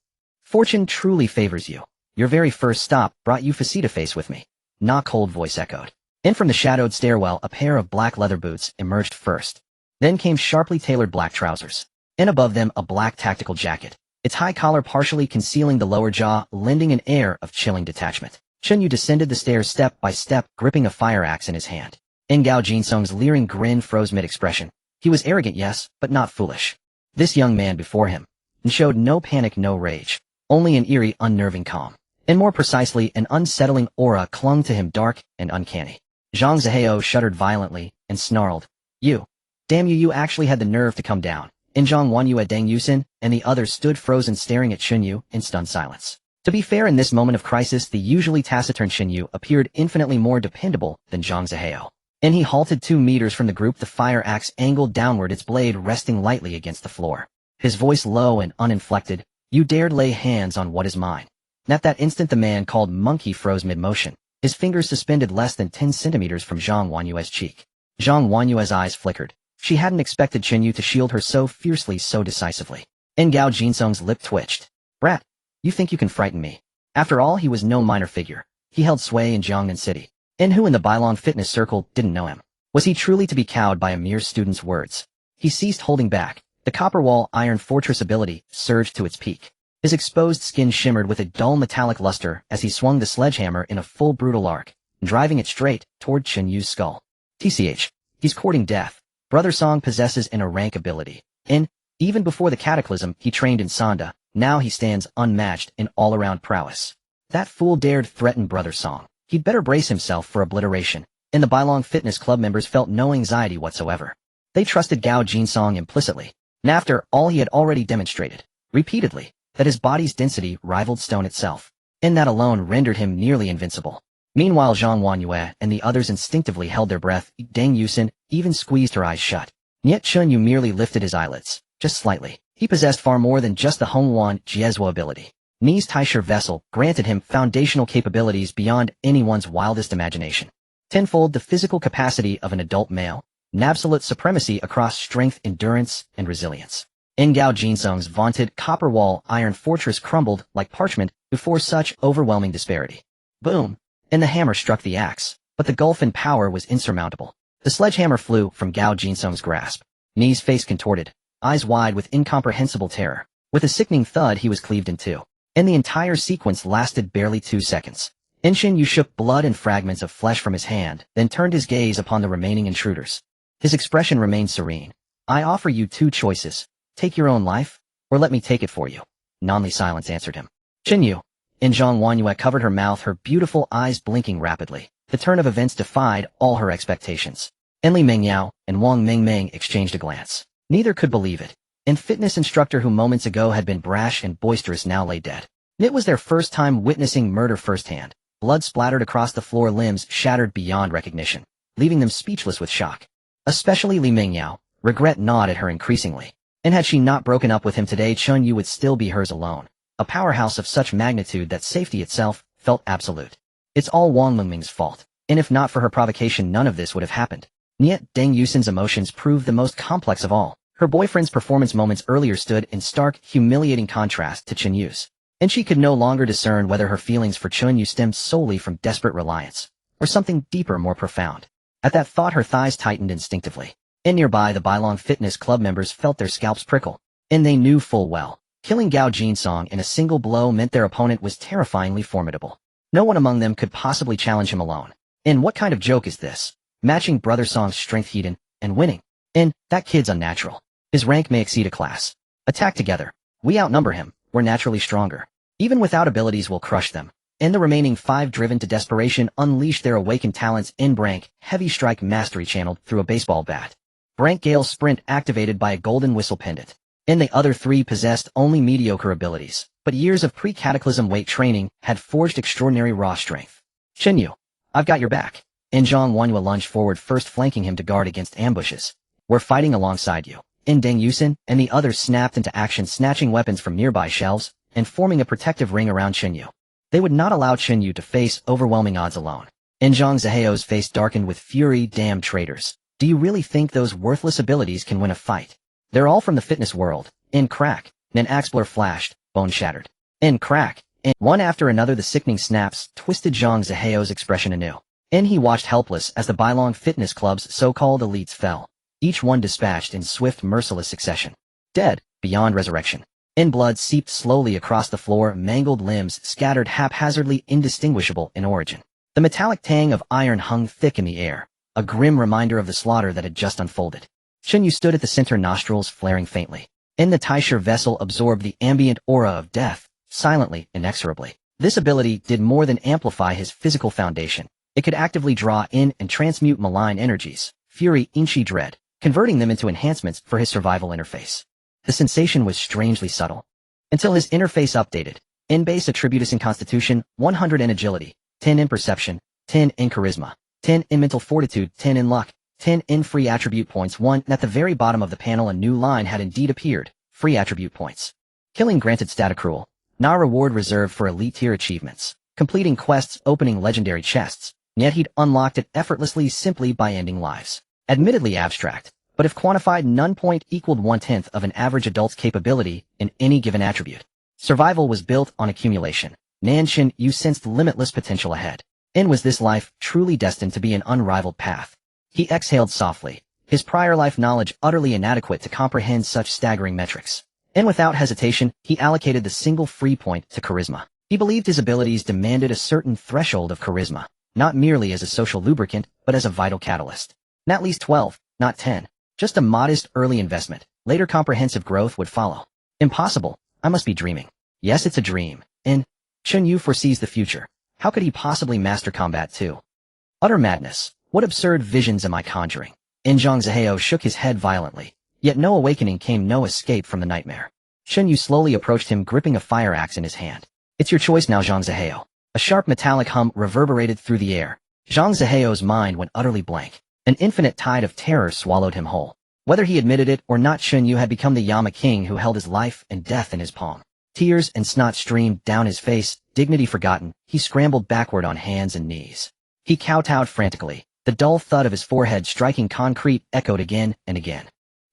Fortune truly favors you. Your very first stop brought you face-to-face with me. Na cold voice echoed. In from the shadowed stairwell, a pair of black leather boots emerged first. Then came sharply tailored black trousers. And above them, a black tactical jacket, its high collar partially concealing the lower jaw, lending an air of chilling detachment. Chen Yu descended the stairs step by step, gripping a fire axe in his hand. In Gao Jinsong's leering grin froze mid-expression. He was arrogant, yes, but not foolish. This young man before him showed no panic, no rage, only an eerie, unnerving calm. And more precisely, an unsettling aura clung to him, dark and uncanny. Zhang Zihao shuddered violently and snarled. You. Damn you, you actually had the nerve to come down. And Zhang Wanyue, Deng Yusin, and the others stood frozen, staring at Chen Yu in stunned silence. To be fair, in this moment of crisis, the usually taciturn Chen Yu appeared infinitely more dependable than Zhang Zihao. And he halted 2 meters from the group, the fire axe angled downward, its blade resting lightly against the floor. His voice low and uninflected. You dared lay hands on what is mine. And at that instant the man called Monkey froze mid-motion, his fingers suspended less than 10 centimeters from Zhang Wanyue's cheek. Zhang Wanyue's eyes flickered. She hadn't expected Chen Yu to shield her so fiercely, so decisively. And Gao Jinsong's lip twitched. Brat, you think you can frighten me? After all, he was no minor figure. He held sway in Jiangnan City. And who in the Bailong fitness circle didn't know him? Was he truly to be cowed by a mere student's words? He ceased holding back. The copper wall iron fortress ability surged to its peak. His exposed skin shimmered with a dull metallic luster as he swung the sledgehammer in a full brutal arc, driving it straight toward Chen Yu's skull. TCH. He's courting death. Brother Song possesses an rank ability. And, even before the cataclysm, he trained in Sanda. Now he stands unmatched in all-around prowess. That fool dared threaten Brother Song. He'd better brace himself for obliteration. And the Bailong Fitness Club members felt no anxiety whatsoever. They trusted Gao Jinsong implicitly. And after all he had already demonstrated, repeatedly, that his body's density rivaled stone itself. And that alone rendered him nearly invincible. Meanwhile, Zhang Wanyue and the others instinctively held their breath. Deng Yusin even squeezed her eyes shut. Yet Chen Yu merely lifted his eyelids, just slightly. He possessed far more than just the Hongwan Jiezhuo ability. Ni's Taisher vessel granted him foundational capabilities beyond anyone's wildest imagination. Tenfold the physical capacity of an adult male, and absolute supremacy across strength, endurance, and resilience. Ngao Jinsong's vaunted copper wall iron fortress crumbled like parchment before such overwhelming disparity. Boom! And the hammer struck the axe, but the gulf in power was insurmountable. The sledgehammer flew from Gao Jinsong's grasp. Ni's face contorted, eyes wide with incomprehensible terror. With a sickening thud, he was cleaved in two. And the entire sequence lasted barely 2 seconds. Chen Yu shook blood and fragments of flesh from his hand, then turned his gaze upon the remaining intruders. His expression remained serene. I offer you 2 choices. Take your own life, or let me take it for you. Nonly silence answered him. Chen Yu. Zhang Wanyue covered her mouth, her beautiful eyes blinking rapidly. The turn of events defied all her expectations. Li Mengyao and Wang Mengmeng exchanged a glance. Neither could believe it. And fitness instructor who moments ago had been brash and boisterous now lay dead. It was their first time witnessing murder firsthand. Blood splattered across the floor, limbs shattered beyond recognition, leaving them speechless with shock. Especially Li Mingyao. Regret gnawed at her increasingly. And had she not broken up with him today, Chen Yu would still be hers alone. A powerhouse of such magnitude that safety itself felt absolute. It's all Wang Mengming's fault. And if not for her provocation, none of this would have happened. Yet Deng Yusin's emotions proved the most complex of all. Her boyfriend's performance moments earlier stood in stark, humiliating contrast to Chen Yu's. And she could no longer discern whether her feelings for Chen Yu stemmed solely from desperate reliance, or something deeper, more profound. At that thought, her thighs tightened instinctively. And nearby, the Bailong Fitness Club members felt their scalps prickle. And they knew full well, killing Gao Jinsong in a single blow meant their opponent was terrifyingly formidable. No one among them could possibly challenge him alone. And what kind of joke is this? Matching Brother Song's strength heat and winning. And that kid's unnatural. His rank may exceed a class. Attack together. We outnumber him. We're naturally stronger. Even without abilities, we'll crush them. And the remaining 5, driven to desperation, unleashed their awakened talents in Brank, heavy strike mastery channeled through a baseball bat. Brank Gale's sprint activated by a golden whistle pendant. And the other 3 possessed only mediocre abilities, but years of pre-cataclysm weight training had forged extraordinary raw strength. Chen Yu, I've got your back. And Zhang Wanyue lunged forward, first flanking him to guard against ambushes. We're fighting alongside you. And Deng Yusin and the others snapped into action, snatching weapons from nearby shelves and forming a protective ring around Chen Yu. They would not allow Chen Yu to face overwhelming odds alone. And Zhang Ziheo's face darkened with fury. Damn traitors. Do you really think those worthless abilities can win a fight? They're all from the fitness world. And crack. An axe blur flashed, bone shattered. And crack. And one after another, the sickening snaps twisted Zhang Ziheo's expression anew. And he watched helpless as the Bailong Fitness Club's so-called elites fell. Each one dispatched in swift, merciless succession. Dead, beyond resurrection. And blood seeped slowly across the floor, mangled limbs scattered haphazardly, indistinguishable in origin. The metallic tang of iron hung thick in the air, a grim reminder of the slaughter that had just unfolded. Chen Yu stood at the center, nostrils flaring faintly. And the Taisher vessel absorbed the ambient aura of death, silently, inexorably. This ability did more than amplify his physical foundation. It could actively draw in and transmute malign energies, fury, inchi dread, converting them into enhancements for his survival interface. The sensation was strangely subtle. Until his interface updated. In base attributus in constitution, 100 in agility, 10 in perception, 10 in charisma, 10 in mental fortitude, 10 in luck, 10 in free attribute points. 1 at the very bottom of the panel, a new line had indeed appeared, free attribute points. Killing granted stat accrual. Now reward reserved for elite tier achievements. Completing quests, opening legendary chests. Yet he'd unlocked it effortlessly simply by ending lives. Admittedly abstract, but if quantified, none point equaled 1/10 of an average adult's capability in any given attribute. Survival was built on accumulation. Chen Yu sensed limitless potential ahead. And was this life truly destined to be an unrivaled path? He exhaled softly, his prior life knowledge utterly inadequate to comprehend such staggering metrics. And without hesitation, he allocated the single free point to charisma. He believed his abilities demanded a certain threshold of charisma, not merely as a social lubricant, but as a vital catalyst. At least 12, not 10. Just a modest early investment. Later comprehensive growth would follow. Impossible. I must be dreaming. Yes, it's a dream. And Chen Yu foresees the future. How could he possibly master combat too? Utter madness. What absurd visions am I conjuring? Zhang Ziheo shook his head violently. Yet no awakening came, no escape from the nightmare. Chen Yu slowly approached him, gripping a fire axe in his hand. It's your choice now, Zhang Ziheo. A sharp metallic hum reverberated through the air. Zhang Ziheo's mind went utterly blank. An infinite tide of terror swallowed him whole. Whether he admitted it or not, Chen Yu had become the Yama king who held his life and death in his palm. Tears and snot streamed down his face, dignity forgotten, he scrambled backward on hands and knees. He kowtowed frantically. The dull thud of his forehead striking concrete echoed again and again.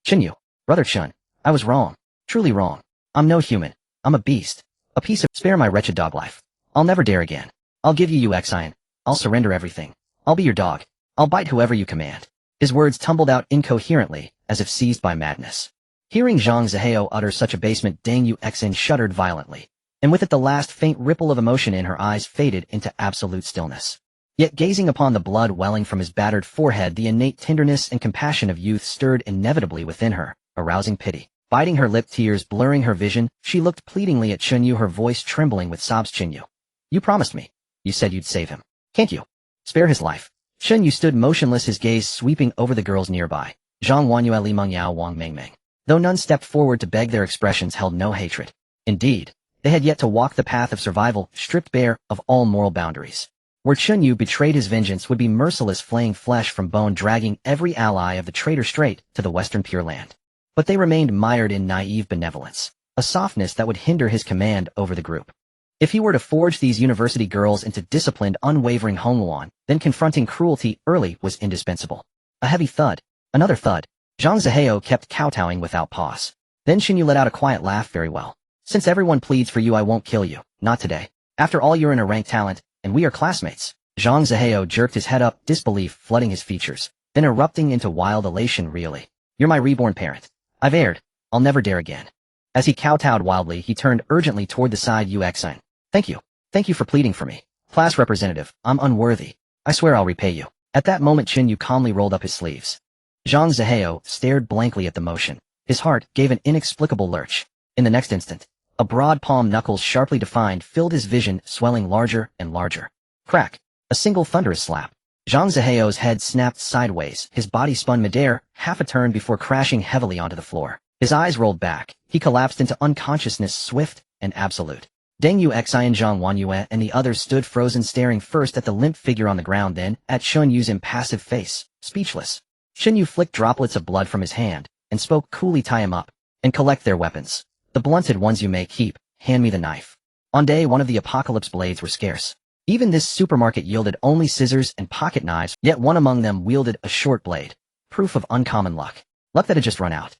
Chen Yu, Brother Chen, I was wrong. Truly wrong. I'm no human. I'm a beast. A piece of— Spare my wretched dog life. I'll never dare again. I'll give you Xian. I'll surrender everything. I'll be your dog. I'll bite whoever you command. His words tumbled out incoherently, as if seized by madness. Hearing Zhang Zihao utter such abasement, Deng Yuexin shuddered violently, and with it the last faint ripple of emotion in her eyes faded into absolute stillness. Yet gazing upon the blood welling from his battered forehead, the innate tenderness and compassion of youth stirred inevitably within her, arousing pity. Biting her lip, tears blurring her vision, she looked pleadingly at Chen Yu, her voice trembling with sobs. Chen Yu, you promised me. You said you'd save him. Can't you? Spare his life. Chen Yu stood motionless, his gaze sweeping over the girls nearby. Zhang Wanyue, Li Meng Yao, Wang Mengmeng. Though none stepped forward to beg, their expressions held no hatred. Indeed, they had yet to walk the path of survival, stripped bare of all moral boundaries. Where Chen Yu betrayed his vengeance would be merciless, flaying flesh from bone, dragging every ally of the traitor straight to the western Pure Land. But they remained mired in naive benevolence, a softness that would hinder his command over the group. If he were to forge these university girls into disciplined, unwavering Hongluan, then confronting cruelty early was indispensable. A heavy thud, another thud. Zhang Zihao kept kowtowing without pause. Then Chen Yu let out a quiet laugh. Very well. Since everyone pleads for you, I won't kill you. Not today. After all, you're in a ranked talent, and we are classmates. Zhang Zihao jerked his head up, disbelief flooding his features, then erupting into wild elation. Really? You're my reborn parent. I've erred. I'll never dare again. As he kowtowed wildly, he turned urgently toward the side. Yuexin. Thank you. Thank you for pleading for me. Class representative, I'm unworthy. I swear I'll repay you. At that moment, Chen Yu calmly rolled up his sleeves. Zhang Zihao stared blankly at the motion. His heart gave an inexplicable lurch. In the next instant, a broad palm, knuckles sharply defined, filled his vision, swelling larger and larger. Crack. A single thunderous slap. Zhang Zihao's head snapped sideways, his body spun midair, half a turn before crashing heavily onto the floor. His eyes rolled back. He collapsed into unconsciousness, swift and absolute. Deng Yuexin, Zhang Wanyue, and the others stood frozen, staring first at the limp figure on the ground, then at Chen Yu's impassive face, speechless. Chen Yu flicked droplets of blood from his hand, and spoke coolly. Tie him up, and collect their weapons. The blunted ones you may keep, hand me the knife. On day one of the apocalypse, blades were scarce. Even this supermarket yielded only scissors and pocket knives, yet one among them wielded a short blade. Proof of uncommon luck. Luck that had just run out.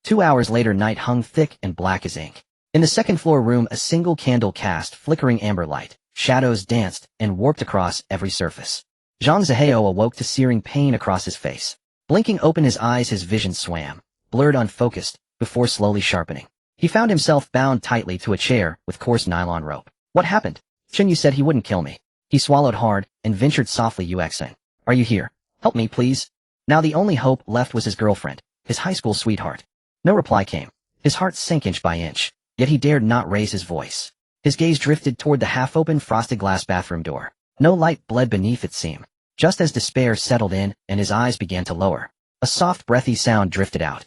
2 hours later, night hung thick and black as ink. In the second-floor room, a single candle cast flickering amber light. Shadows danced and warped across every surface. Zhang Zihao awoke to searing pain across his face. Blinking open his eyes, his vision swam, blurred, unfocused, before slowly sharpening. He found himself bound tightly to a chair with coarse nylon rope. What happened? Chen Yu said he wouldn't kill me. He swallowed hard and ventured softly. Yuexin, are you here? Help me, please. Now the only hope left was his girlfriend, his high school sweetheart. No reply came. His heart sank inch by inch, yet he dared not raise his voice. His gaze drifted toward the half-open frosted glass bathroom door. No light bled beneath its seam. Just as despair settled in and his eyes began to lower, a soft breathy sound drifted out.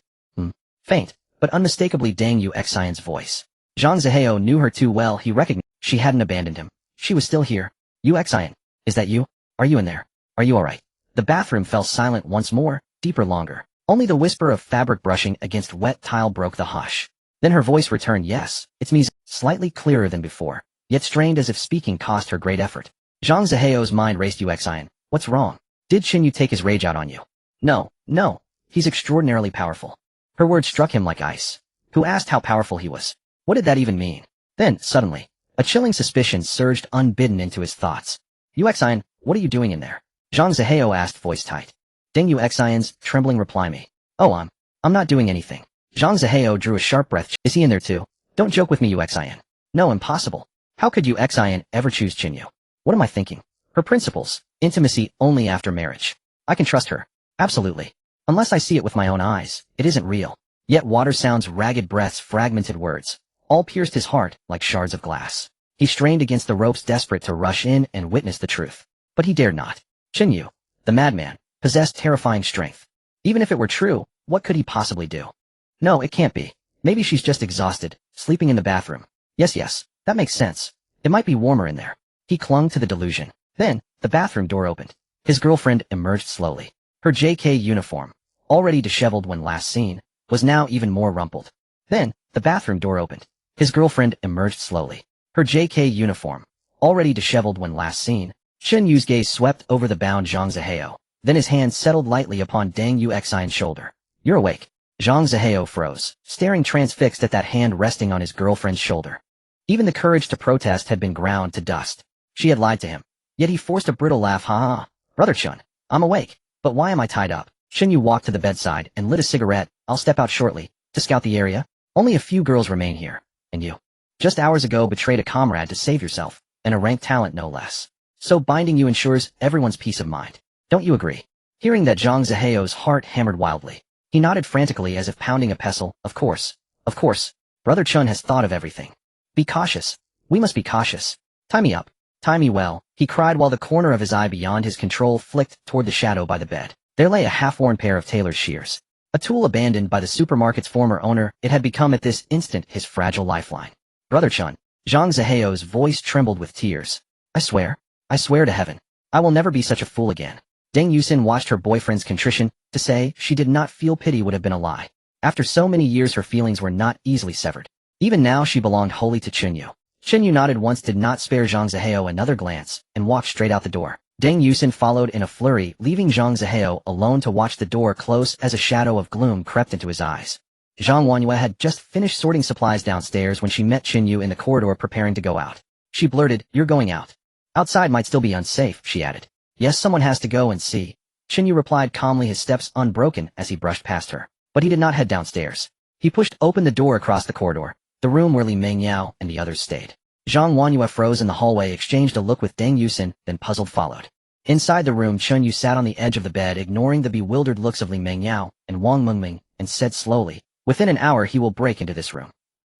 Faint, but unmistakably Deng Yuexin's voice. Zhang Zihao knew her too well. He recognized she hadn't abandoned him. She was still here. Yuexin, is that you? Are you in there? Are you alright? The bathroom fell silent once more, deeper, longer. Only the whisper of fabric brushing against wet tile broke the hush. Then her voice returned. Yes, it's me, slightly clearer than before, yet strained as if speaking cost her great effort. Zhang Zihao's mind raced. Yuexin, what's wrong? Did Chen Yu take his rage out on you? No. He's extraordinarily powerful. Her words struck him like ice. Who asked how powerful he was? What did that even mean? Then, suddenly, a chilling suspicion surged unbidden into his thoughts. Yuexin, what are you doing in there? Zhang Zihao asked, voice tight. Deng Yuexin's trembling reply. Me. Oh, I'm not doing anything. Zhang Zihao drew a sharp breath. Is he in there too? Don't joke with me, Yuexin. No, impossible. How could Yuexin ever choose Chen Yu? What am I thinking? Her principles, intimacy only after marriage. I can trust her. Absolutely. Unless I see it with my own eyes, it isn't real. Yet water sounds, ragged breaths, fragmented words, all pierced his heart like shards of glass. He strained against the ropes, desperate to rush in and witness the truth. But he dared not. Chen Yu, the madman, possessed terrifying strength. Even if it were true, what could he possibly do? No, it can't be. Maybe she's just exhausted, sleeping in the bathroom. Yes, that makes sense. It might be warmer in there. He clung to the delusion. Then, the bathroom door opened. His girlfriend emerged slowly. Her JK uniform, already disheveled when last seen, was now even more rumpled. Then, the bathroom door opened. His girlfriend emerged slowly. Her JK uniform, already disheveled when last seen. Chen Yu's gaze swept over the bound Zhang Zihao. Then his hand settled lightly upon Deng Yuxian's shoulder. "You're awake." Zhang Zihao froze, staring transfixed at that hand resting on his girlfriend's shoulder. Even the courage to protest had been ground to dust. She had lied to him. Yet he forced a brittle laugh. "Ha ha. Brother Chun, I'm awake. But why am I tied up?" Chen Yu walked to the bedside and lit a cigarette. "I'll step out shortly, to scout the area. Only a few girls remain here. And you, just hours ago, betrayed a comrade to save yourself, and a ranked talent no less. So binding you ensures everyone's peace of mind. Don't you agree?" Hearing that, Zhang Zihao's heart hammered wildly. He nodded frantically as if pounding a pestle. Of course. Of course. Brother Chun has thought of everything. Be cautious. We must be cautious. Tie me up. Tie me well, he cried while the corner of his eye beyond his control flicked toward the shadow by the bed. There lay a half-worn pair of tailor's shears. A tool abandoned by the supermarket's former owner, it had become at this instant his fragile lifeline. "Brother Chun." Zhang Zihao's voice trembled with tears. I swear to heaven, I will never be such a fool again." Deng Yusin watched her boyfriend's contrition. To say she did not feel pity would have been a lie. After so many years, her feelings were not easily severed. Even now she belonged wholly to Chen Yu. Chen Yu nodded once, did not spare Zhang Zihao another glance, and walked straight out the door. Deng Yusin followed in a flurry, leaving Zhang Zihao alone to watch the door close as a shadow of gloom crept into his eyes. Zhang Wanyue had just finished sorting supplies downstairs when she met Chen Yu in the corridor preparing to go out. She blurted, "You're going out. Outside might still be unsafe," she added. "Yes, someone has to go and see." Chen Yu replied calmly, his steps unbroken as he brushed past her. But he did not head downstairs. He pushed open the door across the corridor, the room where Li Mengyao and the others stayed. Zhang Wanyue froze in the hallway, exchanged a look with Deng Yusin, then puzzled followed. Inside the room, Chen Yu sat on the edge of the bed, ignoring the bewildered looks of Li Mengyao and Wang Mengming, and said slowly, "Within an hour he will break into this room."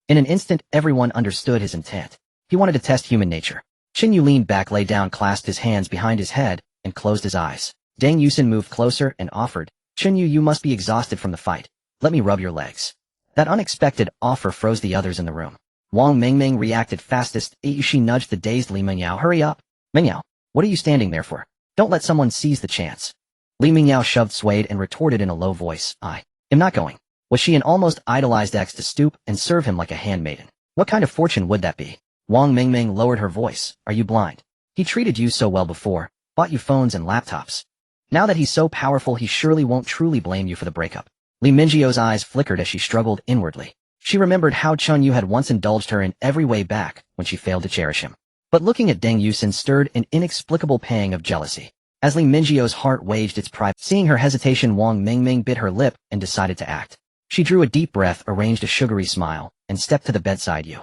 In an instant, everyone understood his intent. He wanted to test human nature. Chen Yu leaned back, lay down, clasped his hands behind his head, and closed his eyes. Deng Yusin moved closer and offered, "Chen Yu, you must be exhausted from the fight. Let me rub your legs." That unexpected offer froze the others in the room. Wang Mengming reacted fastest. She nudged the dazed Li Mengyao. "Hurry up. Mengyao, what are you standing there for? Don't let someone seize the chance." Li Mengyao shoved, swayed, and retorted in a low voice, "I am not going." Was she an almost idolized ex to stoop and serve him like a handmaiden? What kind of fortune would that be? Wang Mengming lowered her voice. "Are you blind? He treated you so well before, bought you phones and laptops. Now that he's so powerful, he surely won't truly blame you for the breakup." Li Mingio's eyes flickered as she struggled inwardly. She remembered how Chen Yu had once indulged her in every way back when she failed to cherish him. But looking at Deng Yusin stirred an inexplicable pang of jealousy. As Li Mingio's heart waged its pride, seeing her hesitation, Wang Mengming bit her lip and decided to act. She drew a deep breath, arranged a sugary smile, and stepped to the bedside. "You.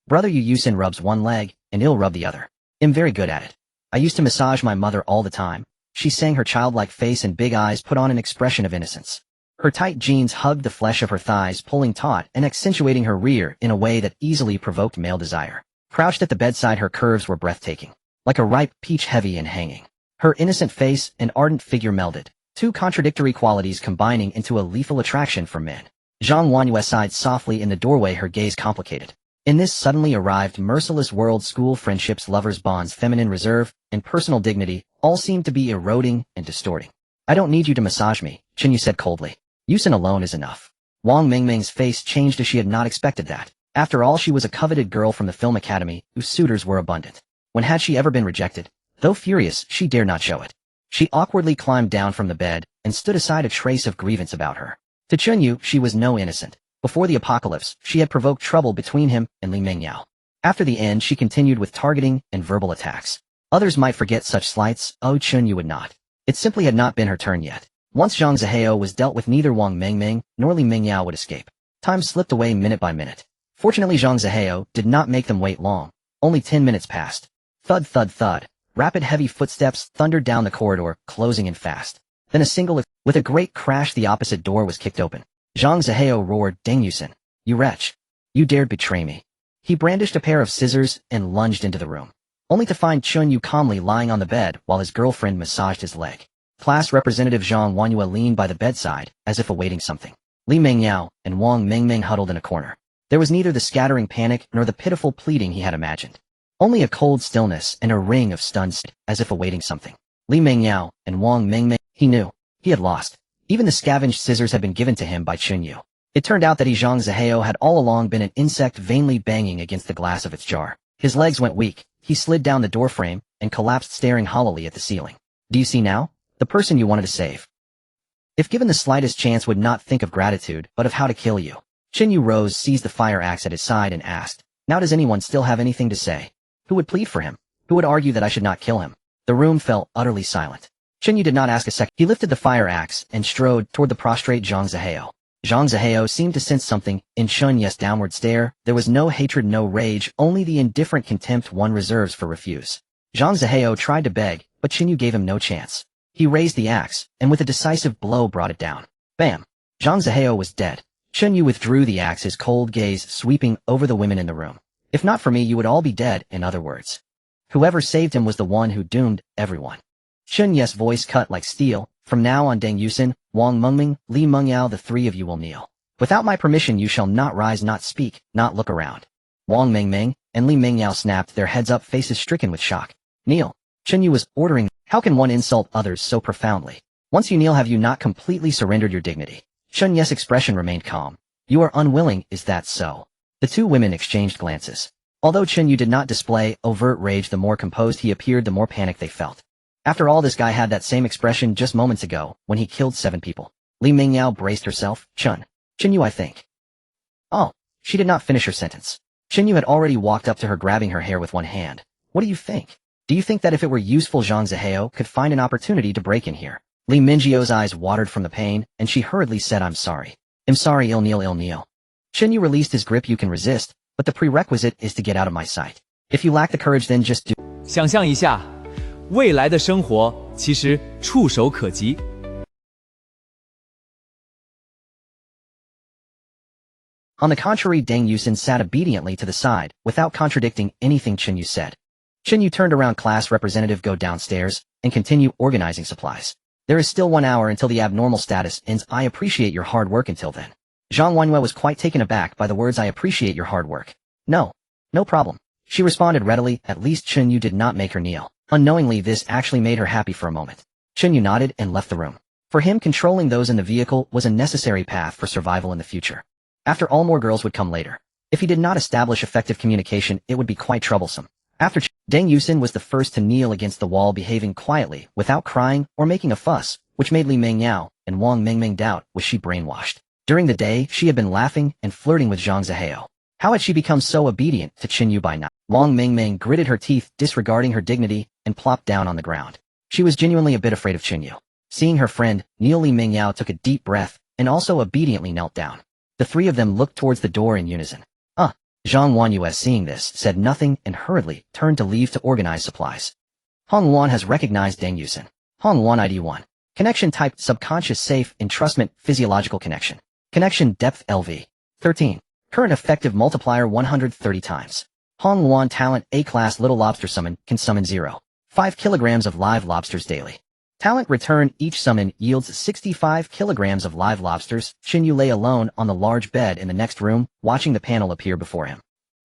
Brother Yusin rubs one leg, and I'll rub the other. I'm very good at it. I used to massage my mother all the time." She sang, her childlike face and big eyes put on an expression of innocence. Her tight jeans hugged the flesh of her thighs, pulling taut and accentuating her rear in a way that easily provoked male desire. Crouched at the bedside, her curves were breathtaking, like a ripe peach, heavy and hanging. Her innocent face and ardent figure melded, two contradictory qualities combining into a lethal attraction for men. Zhang Wanyue sighed softly in the doorway, her gaze complicated. In this suddenly arrived merciless world, school friendships, lovers' bonds, feminine reserve, and personal dignity all seemed to be eroding and distorting. "I don't need you to massage me," Chen Yu said coldly. "Yusin alone is enough." Wang Mengming's face changed as she had not expected that. After all, she was a coveted girl from the film academy, whose suitors were abundant. When had she ever been rejected? Though furious, she dared not show it. She awkwardly climbed down from the bed and stood aside, a trace of grievance about her. To Chen Yu, she was no innocent. Before the apocalypse, she had provoked trouble between him and Li Mengyao. After the end, she continued with targeting and verbal attacks. Others might forget such slights, Chen Yu would not. It simply had not been her turn yet. Once Zhang Zihao was dealt with, neither Wang Mengming nor Li Mengyao would escape. Time slipped away minute by minute. Fortunately, Zhang Zihao did not make them wait long. Only 10 minutes passed. Thud, thud, thud. Rapid, heavy footsteps thundered down the corridor, closing in fast. Then with a great crash, the opposite door was kicked open. Zhang Zihao roared, "Deng Yusin, you wretch! You dared betray me." He brandished a pair of scissors and lunged into the room, only to find Chen Yu calmly lying on the bed while his girlfriend massaged his leg. Class Representative Zhang Wanyue leaned by the bedside, as if awaiting something. Li Mengyao and Wang Mengming huddled in a corner. There was neither the scattering panic nor the pitiful pleading he had imagined. Only a cold stillness and a ring of stunned, as if awaiting something. Li Mengyao and Wang Mengming, he knew. He had lost. Even the scavenged scissors had been given to him by Chen Yu. It turned out that Zhang Zihao had all along been an insect vainly banging against the glass of its jar. His legs went weak, he slid down the doorframe, and collapsed staring hollowly at the ceiling. Do you see now? The person you wanted to save. If given the slightest chance would not think of gratitude, but of how to kill you. Chen Yu rose, seized the fire axe at his side and asked, now does anyone still have anything to say? Who would plead for him? Who would argue that I should not kill him? The room fell utterly silent. Chen Yu did not ask a second. He lifted the fire axe and strode toward the prostrate Zhang Zihao. Zhang Zihao seemed to sense something in Chen Yu's downward stare. There was no hatred, no rage, only the indifferent contempt one reserves for refuse. Zhang Zihao tried to beg, but Chen Yu gave him no chance. He raised the axe, and with a decisive blow brought it down. Bam! Zhang Zihao was dead. Chen Yu withdrew the axe, his cold gaze sweeping over the women in the room. If not for me, you would all be dead, in other words. Whoever saved him was the one who doomed everyone. Chen Yu's voice cut like steel. From now on, Deng Yusin, Wang Mengming, Li Mengyao, the three of you will kneel. Without my permission you shall not rise, not speak, not look around. Wang Mengming and Li Mengyao snapped their heads up, faces stricken with shock. Kneel. Chen Yu was ordering. How can one insult others so profoundly? Once you kneel, have you not completely surrendered your dignity? Chen Yu's expression remained calm. You are unwilling, is that so? The two women exchanged glances. Although Chen Yu did not display overt rage, the more composed he appeared, the more panic they felt. After all, this guy had that same expression just moments ago, when he killed 7 people. Li Mengyao braced herself. Chen Yu, I think. Oh, she did not finish her sentence. Chen Yu had already walked up to her, grabbing her hair with one hand. What do you think? Do you think that if it were useful, Zhang Zihao could find an opportunity to break in here? Li Mengyao's eyes watered from the pain, and she hurriedly said, I'm sorry. I'm sorry, ill kneel. Chen Yu released his grip. You can resist, but the prerequisite is to get out of my sight. If you lack the courage, then just do. 想象一下，未来的生活其实触手可及。On the contrary, Deng Yusin sat obediently to the side, without contradicting anything Chen Yu said. Chen Yu turned around. Class representative, go downstairs and continue organizing supplies. There is still 1 hour until the abnormal status ends. I appreciate your hard work until then. Zhang Wanyue was quite taken aback by the words, I appreciate your hard work. No problem. She responded readily. At least Chen Yu did not make her kneel. Unknowingly, this actually made her happy for a moment. Chen Yu nodded and left the room. For him, controlling those in the vehicle was a necessary path for survival in the future. After all, more girls would come later. If he did not establish effective communication, it would be quite troublesome. After Deng Yusin was the first to kneel against the wall, behaving quietly, without crying or making a fuss, which made Li Mengyao and Wang Mengming doubt was she brainwashed. During the day, she had been laughing and flirting with Zhang Zihao. How had she become so obedient to Chen Yu by now? Wang Mengming gritted her teeth, disregarding her dignity, and plopped down on the ground. She was genuinely a bit afraid of Chen Yu. Seeing her friend kneel, Li Mengyao took a deep breath and also obediently knelt down. The three of them looked towards the door in unison. Zhang Wanyu, seeing this, said nothing and hurriedly turned to leave to organize supplies. Hong Wan has recognized Deng Yusin. Hong Wan ID 1. Connection type subconscious safe entrustment physiological connection. Connection depth LV. 13. Current effective multiplier 130 times. Hong Wan talent A-class little lobster summon can summon 0.5 kilograms of live lobsters daily. Talent return each summon yields 65 kilograms of live lobsters. Chen Yu lay alone on the large bed in the next room, watching the panel appear before him.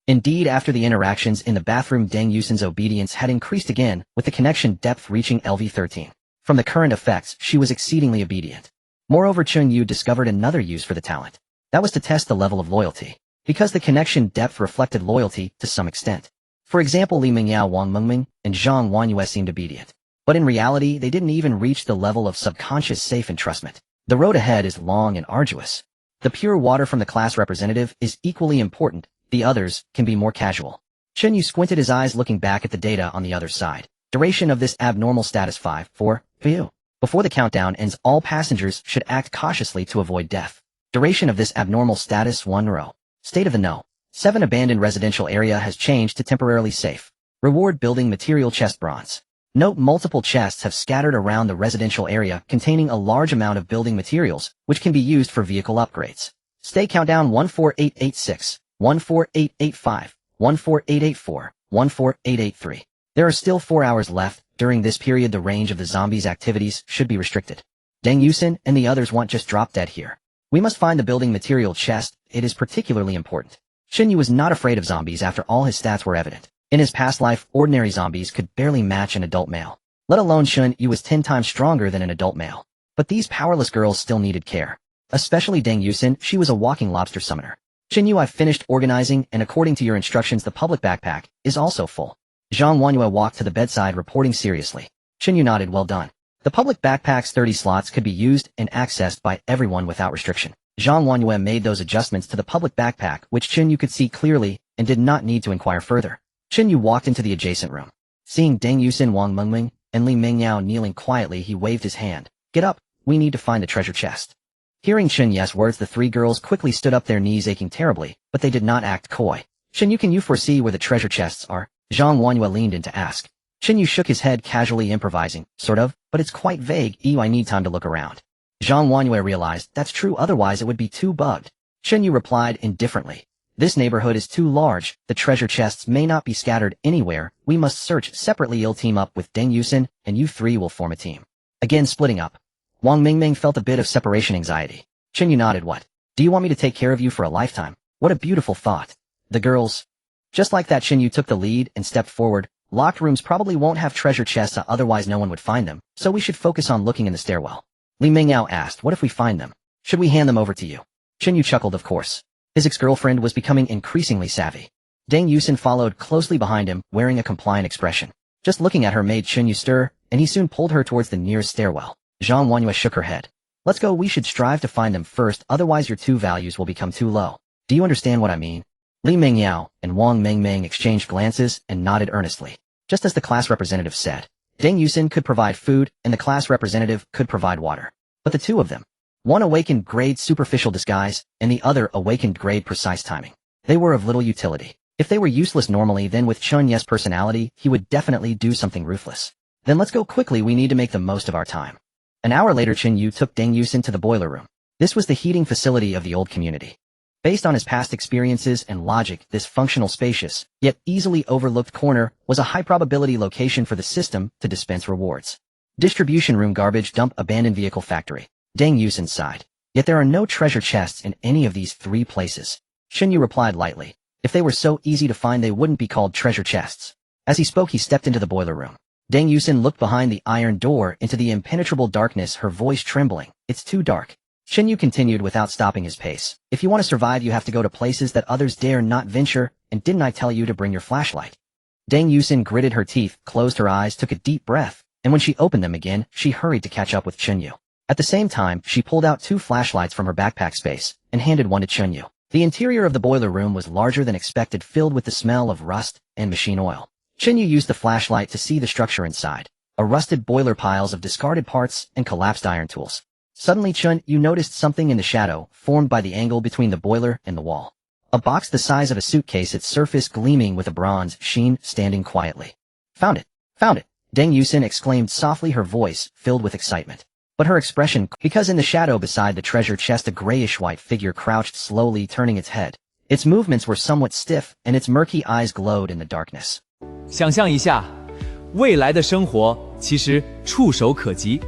Indeed, after the interactions in the bathroom, Deng Yusin's obedience had increased again, with the connection depth reaching LV13. From the current effects, she was exceedingly obedient. Moreover, Chen Yu discovered another use for the talent. That was to test the level of loyalty. Because the connection depth reflected loyalty to some extent. For example, Li Mengyao, Wang Mengming, and Zhang Wanyu seemed obedient. But in reality, they didn't even reach the level of subconscious safe entrustment. The road ahead is long and arduous. The pure water from the class representative is equally important. The others can be more casual. Chen Yu squinted his eyes, looking back at the data on the other side. Duration of this abnormal status 5, 4, view. Before the countdown ends, all passengers should act cautiously to avoid death. Duration of this abnormal status 1 row. State of the no. 7 abandoned residential area has changed to temporarily safe. Reward building material chest bronze. Note multiple chests have scattered around the residential area containing a large amount of building materials, which can be used for vehicle upgrades. Stay countdown 14886, 14885, 14884, 14883. There are still 4 hours left. During this period, the range of the zombies' activities should be restricted. Deng Yusin and the others won't just drop dead here. We must find the building material chest. It is particularly important. Chen Yu was not afraid of zombies after all his stats were evident. In his past life, ordinary zombies could barely match an adult male. Let alone Chen Yu was 10 times stronger than an adult male. But these powerless girls still needed care. Especially Deng Yusin, she was a walking lobster summoner. Chen Yu, I've finished organizing, and according to your instructions the public backpack is also full. Zhang Huanyue walked to the bedside reporting seriously. Chen Yu nodded, well done. The public backpack's 30 slots could be used and accessed by everyone without restriction. Zhang Huanyue made those adjustments to the public backpack which Chen Yu could see clearly and did not need to inquire further. Chen Yu walked into the adjacent room. Seeing Deng Yusin, Wang Mengming, and Li Mingyao kneeling quietly, he waved his hand. Get up, we need to find the treasure chest. Hearing Chen Yu's words, the three girls quickly stood up, their knees aching terribly, but they did not act coy. Chen Yu, can you foresee where the treasure chests are? Zhang Huanyue leaned in to ask. Chen Yu shook his head, casually improvising, sort of, but it's quite vague. I need time to look around. Zhang Huanyue realized, that's true, otherwise it would be too bugged. Chen Yu replied indifferently. This neighborhood is too large, the treasure chests may not be scattered anywhere, we must search separately. You'll team up with Deng Yusin, and you three will form a team. Again splitting up. Wang Mingming felt a bit of separation anxiety. Chen Yu nodded. What? Do you want me to take care of you for a lifetime? What a beautiful thought. The girls. Just like that, Chen Yu took the lead and stepped forward. Locked rooms probably won't have treasure chests, otherwise no one would find them, so we should focus on looking in the stairwell. Li Mingyao asked, what if we find them? Should we hand them over to you? Chen Yu chuckled, of course. His ex-girlfriend was becoming increasingly savvy. Deng Yusin followed closely behind him, wearing a compliant expression. Just looking at her made Chen Yu stir, and he soon pulled her towards the nearest stairwell. Zhang Huanyue shook her head. Let's go, we should strive to find them first, otherwise your two values will become too low. Do you understand what I mean? Li Mingyao and Wang Mengming exchanged glances and nodded earnestly. Just as the class representative said, Deng Yusin could provide food and the class representative could provide water. But the two of them, one awakened grade superficial disguise and the other awakened grade precise timing, they were of little utility. If they were useless normally, then with Chen Yu's personality, he would definitely do something ruthless. Then let's go quickly, we need to make the most of our time. An hour later, Chen Yu took Deng Yusin to the boiler room. This was the heating facility of the old community. Based on his past experiences and logic, this functional, spacious, yet easily overlooked corner was a high-probability location for the system to dispense rewards. Distribution room, garbage dump, abandoned vehicle factory. Deng Yusin sighed. Yet there are no treasure chests in any of these three places. Chen Yu replied lightly. If they were so easy to find, they wouldn't be called treasure chests. As he spoke, he stepped into the boiler room. Deng Yusin looked behind the iron door into the impenetrable darkness, her voice trembling. It's too dark. Chen Yu continued without stopping his pace. If you want to survive, you have to go to places that others dare not venture, and didn't I tell you to bring your flashlight? Deng Yusin gritted her teeth, closed her eyes, took a deep breath, and when she opened them again, she hurried to catch up with Chen Yu. At the same time, she pulled out two flashlights from her backpack space and handed one to Chen Yu. The interior of the boiler room was larger than expected, filled with the smell of rust and machine oil. Chen Yu used the flashlight to see the structure inside. A rusted boiler, piles of discarded parts, and collapsed iron tools. Suddenly Chen Yu noticed something in the shadow, formed by the angle between the boiler and the wall. A box the size of a suitcase, its surface gleaming with a bronze sheen, standing quietly. Found it! Found it! Deng Yusin exclaimed softly, her voice filled with excitement. But her expression, because in the shadow beside the treasure chest a grayish-white figure crouched, slowly turning its head. Its movements were somewhat stiff, and its murky eyes glowed in the darkness. 想象一下，未来的生活其实触手可及。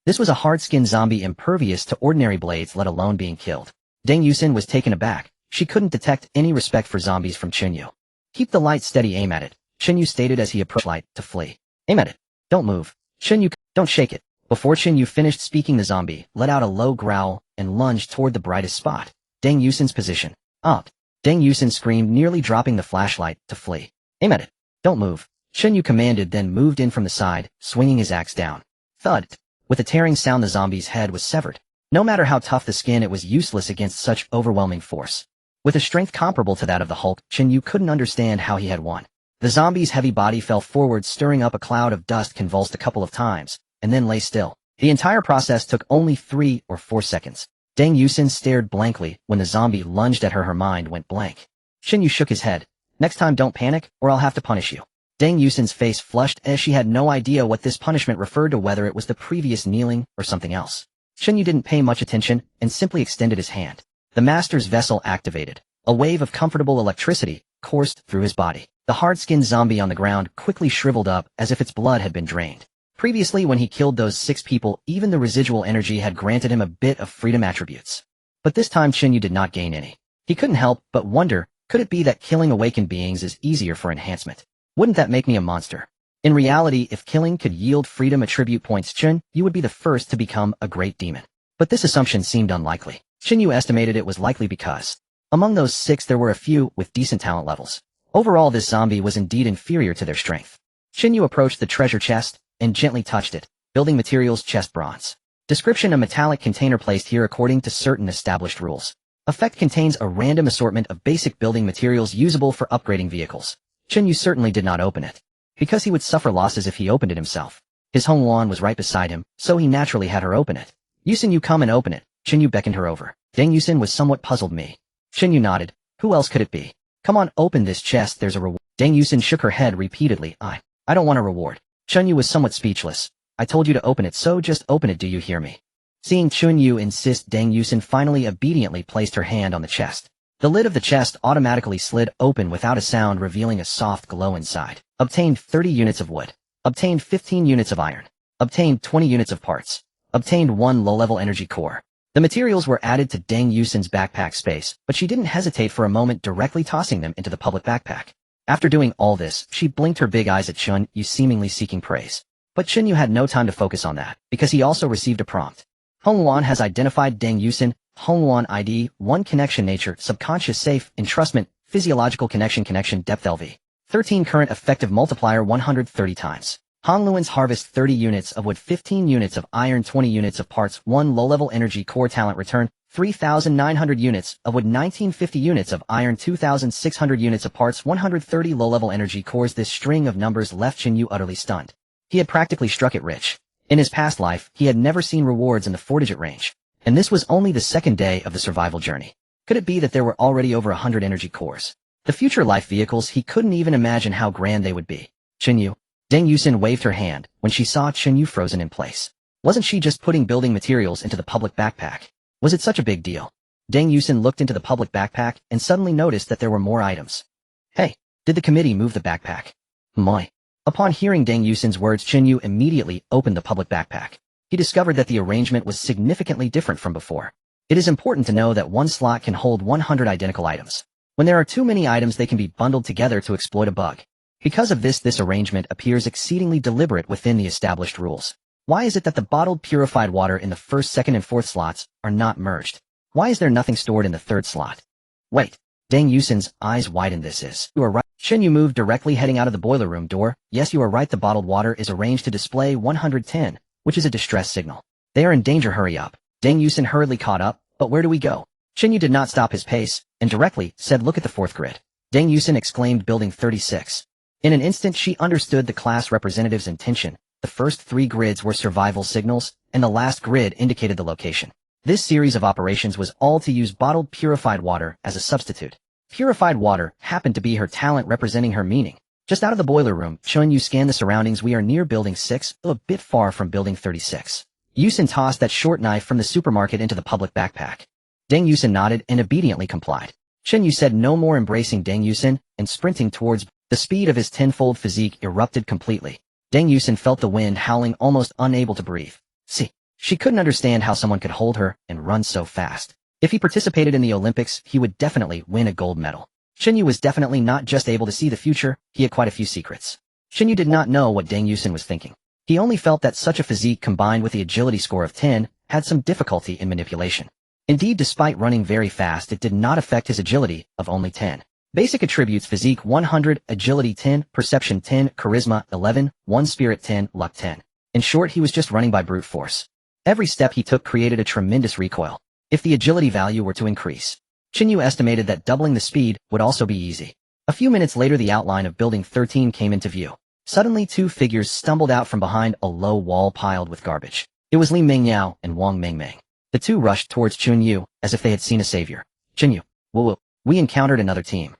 This was a hard-skinned zombie impervious to ordinary blades, let alone being killed. Deng Yusin was taken aback. She couldn't detect any respect for zombies from Chen Yu. Keep the light steady, aim at it, Chen Yu stated as he approached light to flee. Aim at it. Don't move. Chen Yu, don't shake it. Before Chen Yu finished speaking, the zombie let out a low growl and lunged toward the brightest spot. Deng Yusin's position. Up. Deng Yusin screamed, nearly dropping the flashlight, to flee. Aim at it. Don't move. Chen Yu commanded, then moved in from the side, swinging his axe down. Thud. With a tearing sound, the zombie's head was severed. No matter how tough the skin, it was useless against such overwhelming force. With a strength comparable to that of the Hulk, Chen Yu couldn't understand how he had won. The zombie's heavy body fell forward, stirring up a cloud of dust, convulsed a couple of times, and then lay still. The entire process took only 3 or 4 seconds. Deng Yusin stared blankly. When the zombie lunged at her, her mind went blank. Chen Yu shook his head. Next time don't panic, or I'll have to punish you. Deng Yusin's face flushed, as she had no idea what this punishment referred to, whether it was the previous kneeling or something else. Chen Yu didn't pay much attention and simply extended his hand. The master's vessel activated. A wave of comfortable electricity coursed through his body. The hard-skinned zombie on the ground quickly shriveled up as if its blood had been drained. Previously, when he killed those 6 people, even the residual energy had granted him a bit of freedom attributes. But this time Chen Yu did not gain any. He couldn't help but wonder, could it be that killing awakened beings is easier for enhancement? Wouldn't that make me a monster? In reality, if killing could yield freedom attribute points Chen, you would be the first to become a great demon. But this assumption seemed unlikely. Chen Yu estimated it was likely because among those 6 there were a few with decent talent levels. Overall, this zombie was indeed inferior to their strength. Chen Yu approached the treasure chest and gently touched it. Building materials chest bronze. Description: a metallic container placed here according to certain established rules. Effect: contains a random assortment of basic building materials usable for upgrading vehicles. Chen Yu certainly did not open it, because he would suffer losses if he opened it himself. His Hong Luan was right beside him, so he naturally had her open it. Yusin, you come and open it. Chen Yu beckoned her over. Deng Yusin was somewhat puzzled. Me. Chen Yu nodded. Who else could it be? Come on, open this chest, there's a reward. Deng Yusin shook her head repeatedly. I don't want a reward. Chen Yu was somewhat speechless. I told you to open it, so just open it, do you hear me? Seeing Chen Yu insist, Deng Yusin finally obediently placed her hand on the chest. The lid of the chest automatically slid open without a sound, revealing a soft glow inside. Obtained 30 units of wood. Obtained 15 units of iron. Obtained 20 units of parts. Obtained 1 low-level energy core. The materials were added to Deng Yusin's backpack space, but she didn't hesitate for a moment, directly tossing them into the public backpack. After doing all this, she blinked her big eyes at Chen Yu, seemingly seeking praise. But Chen Yu had no time to focus on that, because he also received a prompt. Hong Luan has identified Deng Yusin. Hong Luan ID 1 connection: nature, subconscious, safe, entrustment, physiological connection, depth LV. 13 current effective multiplier 130 times. Hong Luan's harvest 30 units of wood, 15 units of iron, 20 units of parts, 1 low-level energy core talent return, 3,900 units of wood, 1950 units of iron, 2,600 units of parts, 130 low-level energy cores. This string of numbers left Chen Yu utterly stunned. He had practically struck it rich. In his past life, he had never seen rewards in the 4-digit range. And this was only the 2nd day of the survival journey. Could it be that there were already over 100 energy cores? The future life vehicles, he couldn't even imagine how grand they would be. Chen Yu. Deng Yusin waved her hand when she saw Chen Yu frozen in place. Wasn't she just putting building materials into the public backpack? Was it such a big deal? Deng Yusin looked into the public backpack and suddenly noticed that there were more items. Hey, did the committee move the backpack? My. Upon hearing Deng Yusin's words, Chen Yu immediately opened the public backpack. He discovered that the arrangement was significantly different from before. It is important to know that one slot can hold 100 identical items. When there are too many items, they can be bundled together to exploit a bug. Because of this arrangement appears exceedingly deliberate within the established rules. Why is it that the bottled purified water in the 1st, 2nd, and 4th slots are not merged? Why is there nothing stored in the 3rd slot? Wait. Deng Yusin's eyes widened. You are right. Chen Yu moved directly, heading out of the boiler room door. Yes, you are right. The bottled water is arranged to display 110, which is a distress signal. They are in danger. Hurry up. Deng Yusin hurriedly caught up. But where do we go? Chen Yu did not stop his pace, and directly said, look at the 4th grid. Deng Yusin exclaimed, building 36. In an instant she understood the class representative's intention. The first 3 grids were survival signals, and the last grid indicated the location. This series of operations was all to use bottled purified water as a substitute. Purified water happened to be her talent, representing her meaning. Just out of the boiler room, Chen Yu scanned the surroundings. We are near building 6, a bit far from building 36. Yusin tossed that short knife from the supermarket into the public backpack. Deng Yusin nodded and obediently complied. Chen Yu said no more, embracing Deng Yusin and sprinting towards. The speed of his tenfold physique erupted completely. Deng Yusin felt the wind howling, almost unable to breathe. See, she couldn't understand how someone could hold her and run so fast. If he participated in the Olympics, he would definitely win a gold medal. Chen Yu was definitely not just able to see the future, he had quite a few secrets. Chen Yu did not know what Deng Yusin was thinking. He only felt that such a physique combined with the agility score of 10 had some difficulty in manipulation. Indeed, despite running very fast, it did not affect his agility of only 10. Basic attributes: physique 100, agility 10, perception 10, charisma 11, 1 spirit 10, luck 10. In short, he was just running by brute force. Every step he took created a tremendous recoil. If the agility value were to increase, Chen Yu estimated that doubling the speed would also be easy. A few minutes later, the outline of Building 13 came into view. Suddenly, 2 figures stumbled out from behind a low wall piled with garbage. It was Li Mingyao and Wang Mengmeng. The 2 rushed towards Chen Yu as if they had seen a savior. Chen Yu, whoa, we encountered another team.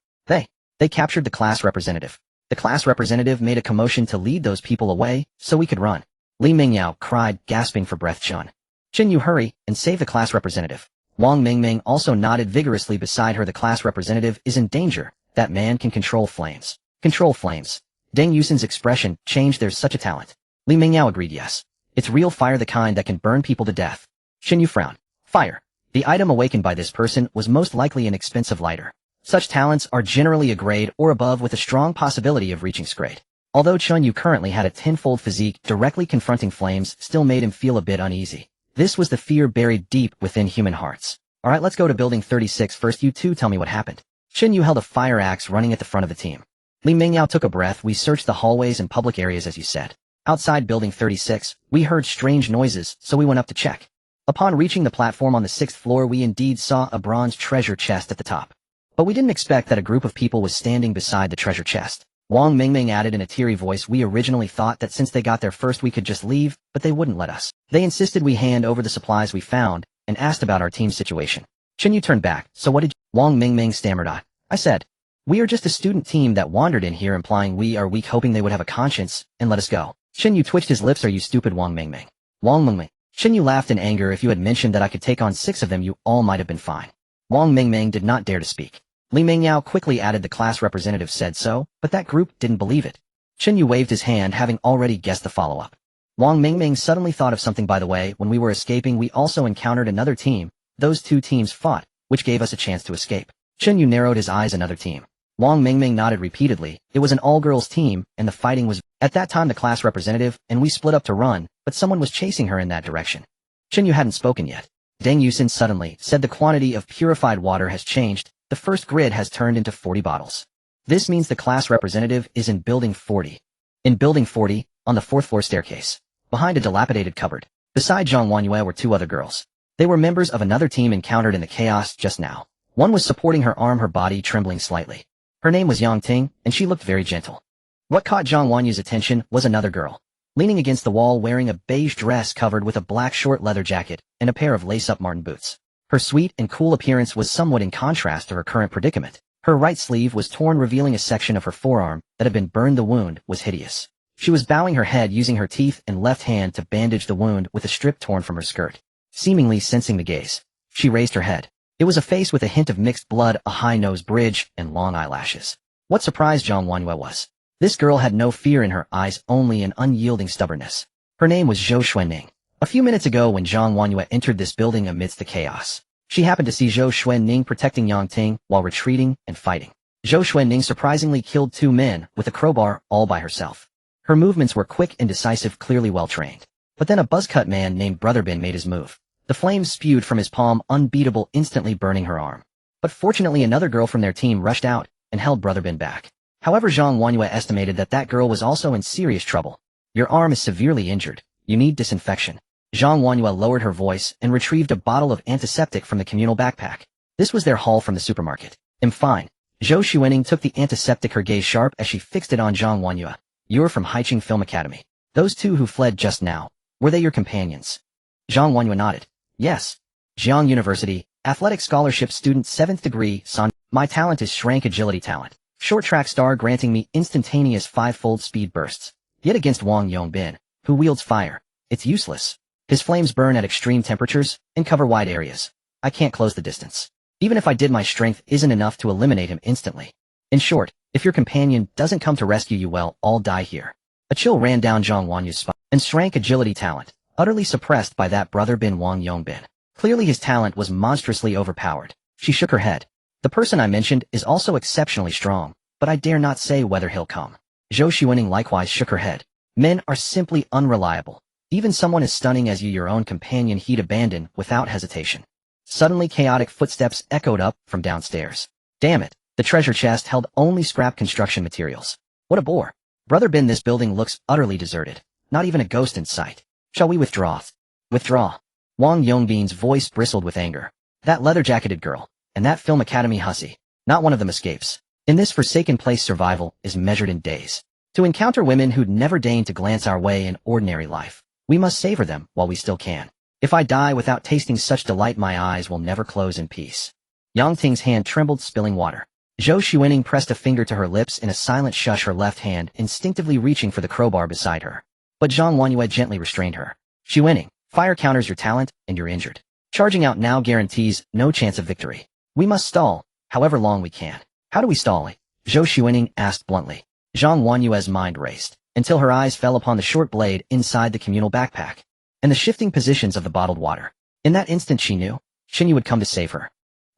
They captured the class representative. The class representative made a commotion to lead those people away so we could run. Li Mingyao cried, gasping for breath. Chen Yu, hurry and save the class representative. Wang Mengmeng also nodded vigorously beside her. The class representative is in danger. That man can control flames. Control flames. Deng Yusin's expression changed. There's such a talent. Li Mingyao agreed. Yes. It's real fire, the kind that can burn people to death. Chen Yu frowned. Fire. The item awakened by this person was most likely an expensive lighter. Such talents are generally a grade or above with a strong possibility of reaching grade. Although Chen Yu currently had a tenfold physique, directly confronting flames still made him feel a bit uneasy. This was the fear buried deep within human hearts. Alright, let's go to building 36 first. You two tell me what happened. Chen Yu held a fire axe running at the front of the team. Li Mingyao took a breath. We searched the hallways and public areas as you said. Outside building 36, we heard strange noises, so we went up to check. Upon reaching the platform on the 6th floor, we indeed saw a bronze treasure chest at the top. But we didn't expect that a group of people was standing beside the treasure chest. Wang Mingming added in a teary voice, we originally thought that since they got there first we could just leave, but they wouldn't let us. They insisted we hand over the supplies we found, and asked about our team's situation. Chen Yu turned back, so what did you? Wang Mingming stammered. I said, we are just a student team that wandered in here, implying we are weak, hoping they would have a conscience, and let us go. Chen Yu twitched his lips. Are you stupid, Wang Mingming? Wang Mingming. Chen Yu laughed in anger. If you had mentioned that I could take on 6 of them, you all might have been fine. Wang Mingming did not dare to speak. Li Mingyao quickly added, the class representative said so, but that group didn't believe it. Chen Yu waved his hand, having already guessed the follow-up. Wang Mingming suddenly thought of something. By the way, when we were escaping we also encountered another team. Those 2 teams fought, which gave us a chance to escape. Chen Yu narrowed his eyes. Another team. Wang Mingming nodded repeatedly. It was an all-girls team, and the fighting was at that time the class representative, and we split up to run, but someone was chasing her in that direction. Chen Yu hadn't spoken yet. Deng Yusin suddenly said, the quantity of purified water has changed. The first grid has turned into 40 bottles. This means the class representative is in building 40. In building 40, on the 4th floor staircase, behind a dilapidated cupboard. Beside Zhang Wanyue were 2 other girls. They were members of another team encountered in the chaos just now. One was supporting her arm, her body trembling slightly. Her name was Yang Ting, and she looked very gentle. What caught Zhang Wanyue's attention was another girl, leaning against the wall wearing a beige dress covered with a black short leather jacket and a pair of lace-up Martin boots. Her sweet and cool appearance was somewhat in contrast to her current predicament. Her right sleeve was torn, revealing a section of her forearm that had been burned. The wound was hideous. She was bowing her head, using her teeth and left hand to bandage the wound with a strip torn from her skirt. Seemingly sensing the gaze, she raised her head. It was a face with a hint of mixed blood, a high nose bridge, and long eyelashes. What surprised Zhang Wanyue was, this girl had no fear in her eyes, only an unyielding stubbornness. Her name was Zhou Xuanning. A few minutes ago when Zhang Wanyue entered this building amidst the chaos, she happened to see Zhou Xuanning protecting Yang Ting while retreating and fighting. Zhou Xuanning surprisingly killed 2 men with a crowbar all by herself. Her movements were quick and decisive, clearly well-trained. But then a buzzcut man named Brother Bin made his move. The flames spewed from his palm, unbeatable, instantly burning her arm. But fortunately another girl from their team rushed out and held Brother Bin back. However, Zhang Wanyue estimated that that girl was also in serious trouble. Your arm is severely injured. You need disinfection. Zhang Wanyue lowered her voice and retrieved a bottle of antiseptic from the communal backpack. This was their haul from the supermarket. I'm fine. Zhou Xuanning took the antiseptic, her gaze sharp as she fixed it on Zhang Wanyue. You're from Haicheng Film Academy. Those 2 who fled just now, were they your companions? Zhang Wanyue nodded. Yes. Jiang University, athletic scholarship student, 7th degree, San. My talent is shrank agility talent. Short track star, granting me instantaneous 5-fold speed bursts. Yet against Wang Yongbin, who wields fire, it's useless. His flames burn at extreme temperatures and cover wide areas. I can't close the distance. Even if I did, my strength isn't enough to eliminate him instantly. In short, if your companion doesn't come to rescue you, well, I'll die here. A chill ran down Zhang Wanyue's spine. And shrank agility talent, utterly suppressed by that Brother Bin, Wang Yongbin. Clearly his talent was monstrously overpowered. She shook her head. The person I mentioned is also exceptionally strong, but I dare not say whether he'll come. Zhou Xuanning likewise shook her head. Men are simply unreliable. Even someone as stunning as you, your own companion, he'd abandon without hesitation. Suddenly chaotic footsteps echoed up from downstairs. Damn it, the treasure chest held only scrap construction materials. What a bore. Brother Bin, this building looks utterly deserted. Not even a ghost in sight. Shall we withdraw? Withdraw. Wang Yongbin's voice bristled with anger. That leather-jacketed girl, and that film academy hussy, not one of them escapes. In this forsaken place, survival is measured in days. To encounter women who'd never deign to glance our way in ordinary life, we must savor them while we still can. If I die without tasting such delight, my eyes will never close in peace. Yang Ting's hand trembled, spilling water. Zhou Xuanning pressed a finger to her lips in a silent shush, her left hand instinctively reaching for the crowbar beside her. But Zhang Wanyue gently restrained her. Xuanning, fire counters your talent, and you're injured. Charging out now guarantees no chance of victory. We must stall, however long we can. How do we stall? Zhou Xuanning asked bluntly. Zhang Wanyue's mind raced, until her eyes fell upon the short blade inside the communal backpack, and the shifting positions of the bottled water. In that instant she knew, Chen Yu would come to save her.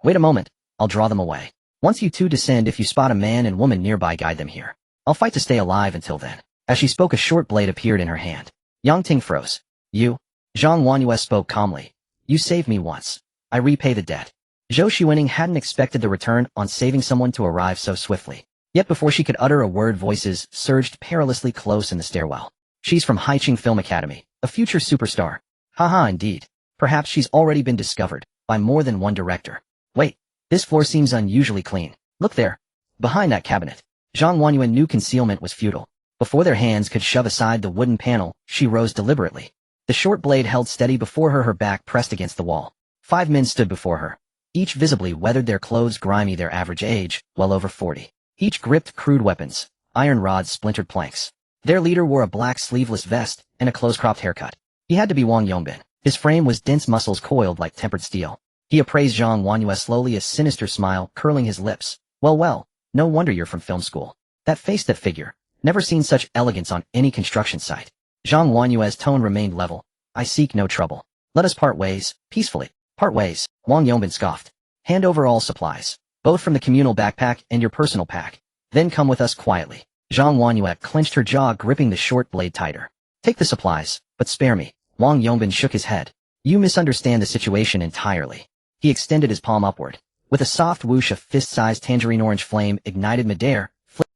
Wait a moment, I'll draw them away. Once you 2 descend, if you spot a man and woman nearby, guide them here. I'll fight to stay alive until then. As she spoke, a short blade appeared in her hand. Yang Ting froze. You? Zhang Huanyue spoke calmly. You saved me once. I repay the debt. Zhou Xuening hadn't expected the return on saving someone to arrive so swiftly. Yet before she could utter a word, voices surged perilously close in the stairwell. She's from Haiqing Film Academy, a future superstar. Haha, indeed. Perhaps she's already been discovered by more than one director. Wait, this floor seems unusually clean. Look there. Behind that cabinet. Zhang Huanyue knew concealment was futile. Before their hands could shove aside the wooden panel, she rose deliberately. The short blade held steady before her, her back pressed against the wall. 5 men stood before her. Each visibly weathered, their clothes grimy, their average age, well over 40. Each gripped crude weapons, iron rods, splintered planks. Their leader wore a black sleeveless vest and a close-cropped haircut. He had to be Wang Yongbin. His frame was dense, muscles coiled like tempered steel. He appraised Zhang Huanyue slowly, a sinister smile curling his lips. Well, no wonder you're from film school. That face, that figure. Never seen such elegance on any construction site. Zhang Huanyue's tone remained level. I seek no trouble. Let us part ways, peacefully. Part ways, Wang Yongbin scoffed. Hand over all supplies, both from the communal backpack and your personal pack. Then come with us quietly. Zhang Huanyue clenched her jaw, gripping the short blade tighter. Take the supplies, but spare me. Wang Yongbin shook his head. You misunderstand the situation entirely. He extended his palm upward. With a soft whoosh, a fist-sized tangerine orange flame ignited midair.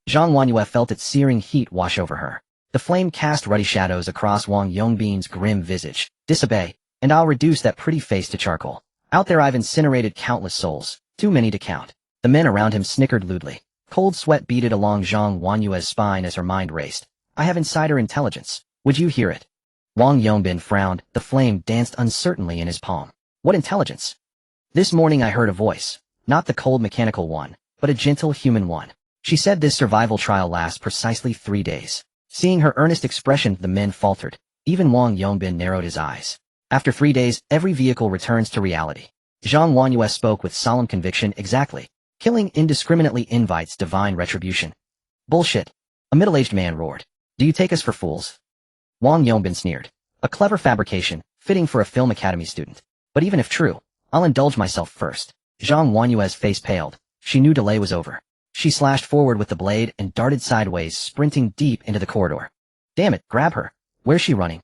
Zhang Huanyue felt its searing heat wash over her. The flame cast ruddy shadows across Wang Yongbin's grim visage. Disobey, and I'll reduce that pretty face to charcoal. Out there I've incinerated countless souls, too many to count. The men around him snickered lewdly. Cold sweat beaded along Zhang Huanyue's spine as her mind raced. I have insider intelligence. Would you hear it? Wang Yongbin frowned. The flame danced uncertainly in his palm. What intelligence? This morning I heard a voice. Not the cold mechanical one, but a gentle human one. She said this survival trial lasts precisely 3 days. Seeing her earnest expression, the men faltered. Even Wang Yongbin narrowed his eyes. After 3 days, every vehicle returns to reality. Zhang Huanyue spoke with solemn conviction. Exactly. Killing indiscriminately invites divine retribution. Bullshit. A middle-aged man roared. Do you take us for fools? Wang Yongbin sneered. A clever fabrication, fitting for a film academy student. But even if true, I'll indulge myself first. Zhang Huanyue's face paled. She knew delay was over. She slashed forward with the blade and darted sideways, sprinting deep into the corridor. Damn it, grab her. Where's she running?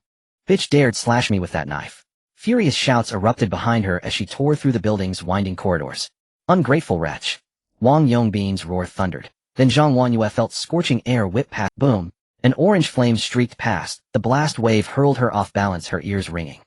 Bitch dared slash me with that knife. Furious shouts erupted behind her as she tore through the building's winding corridors. Ungrateful wretch. Wang Yongbin's roar thundered. Then Zhang Huanyue felt scorching air whip past. Boom. An orange flame streaked past. The blast wave hurled her off balance, her ears ringing.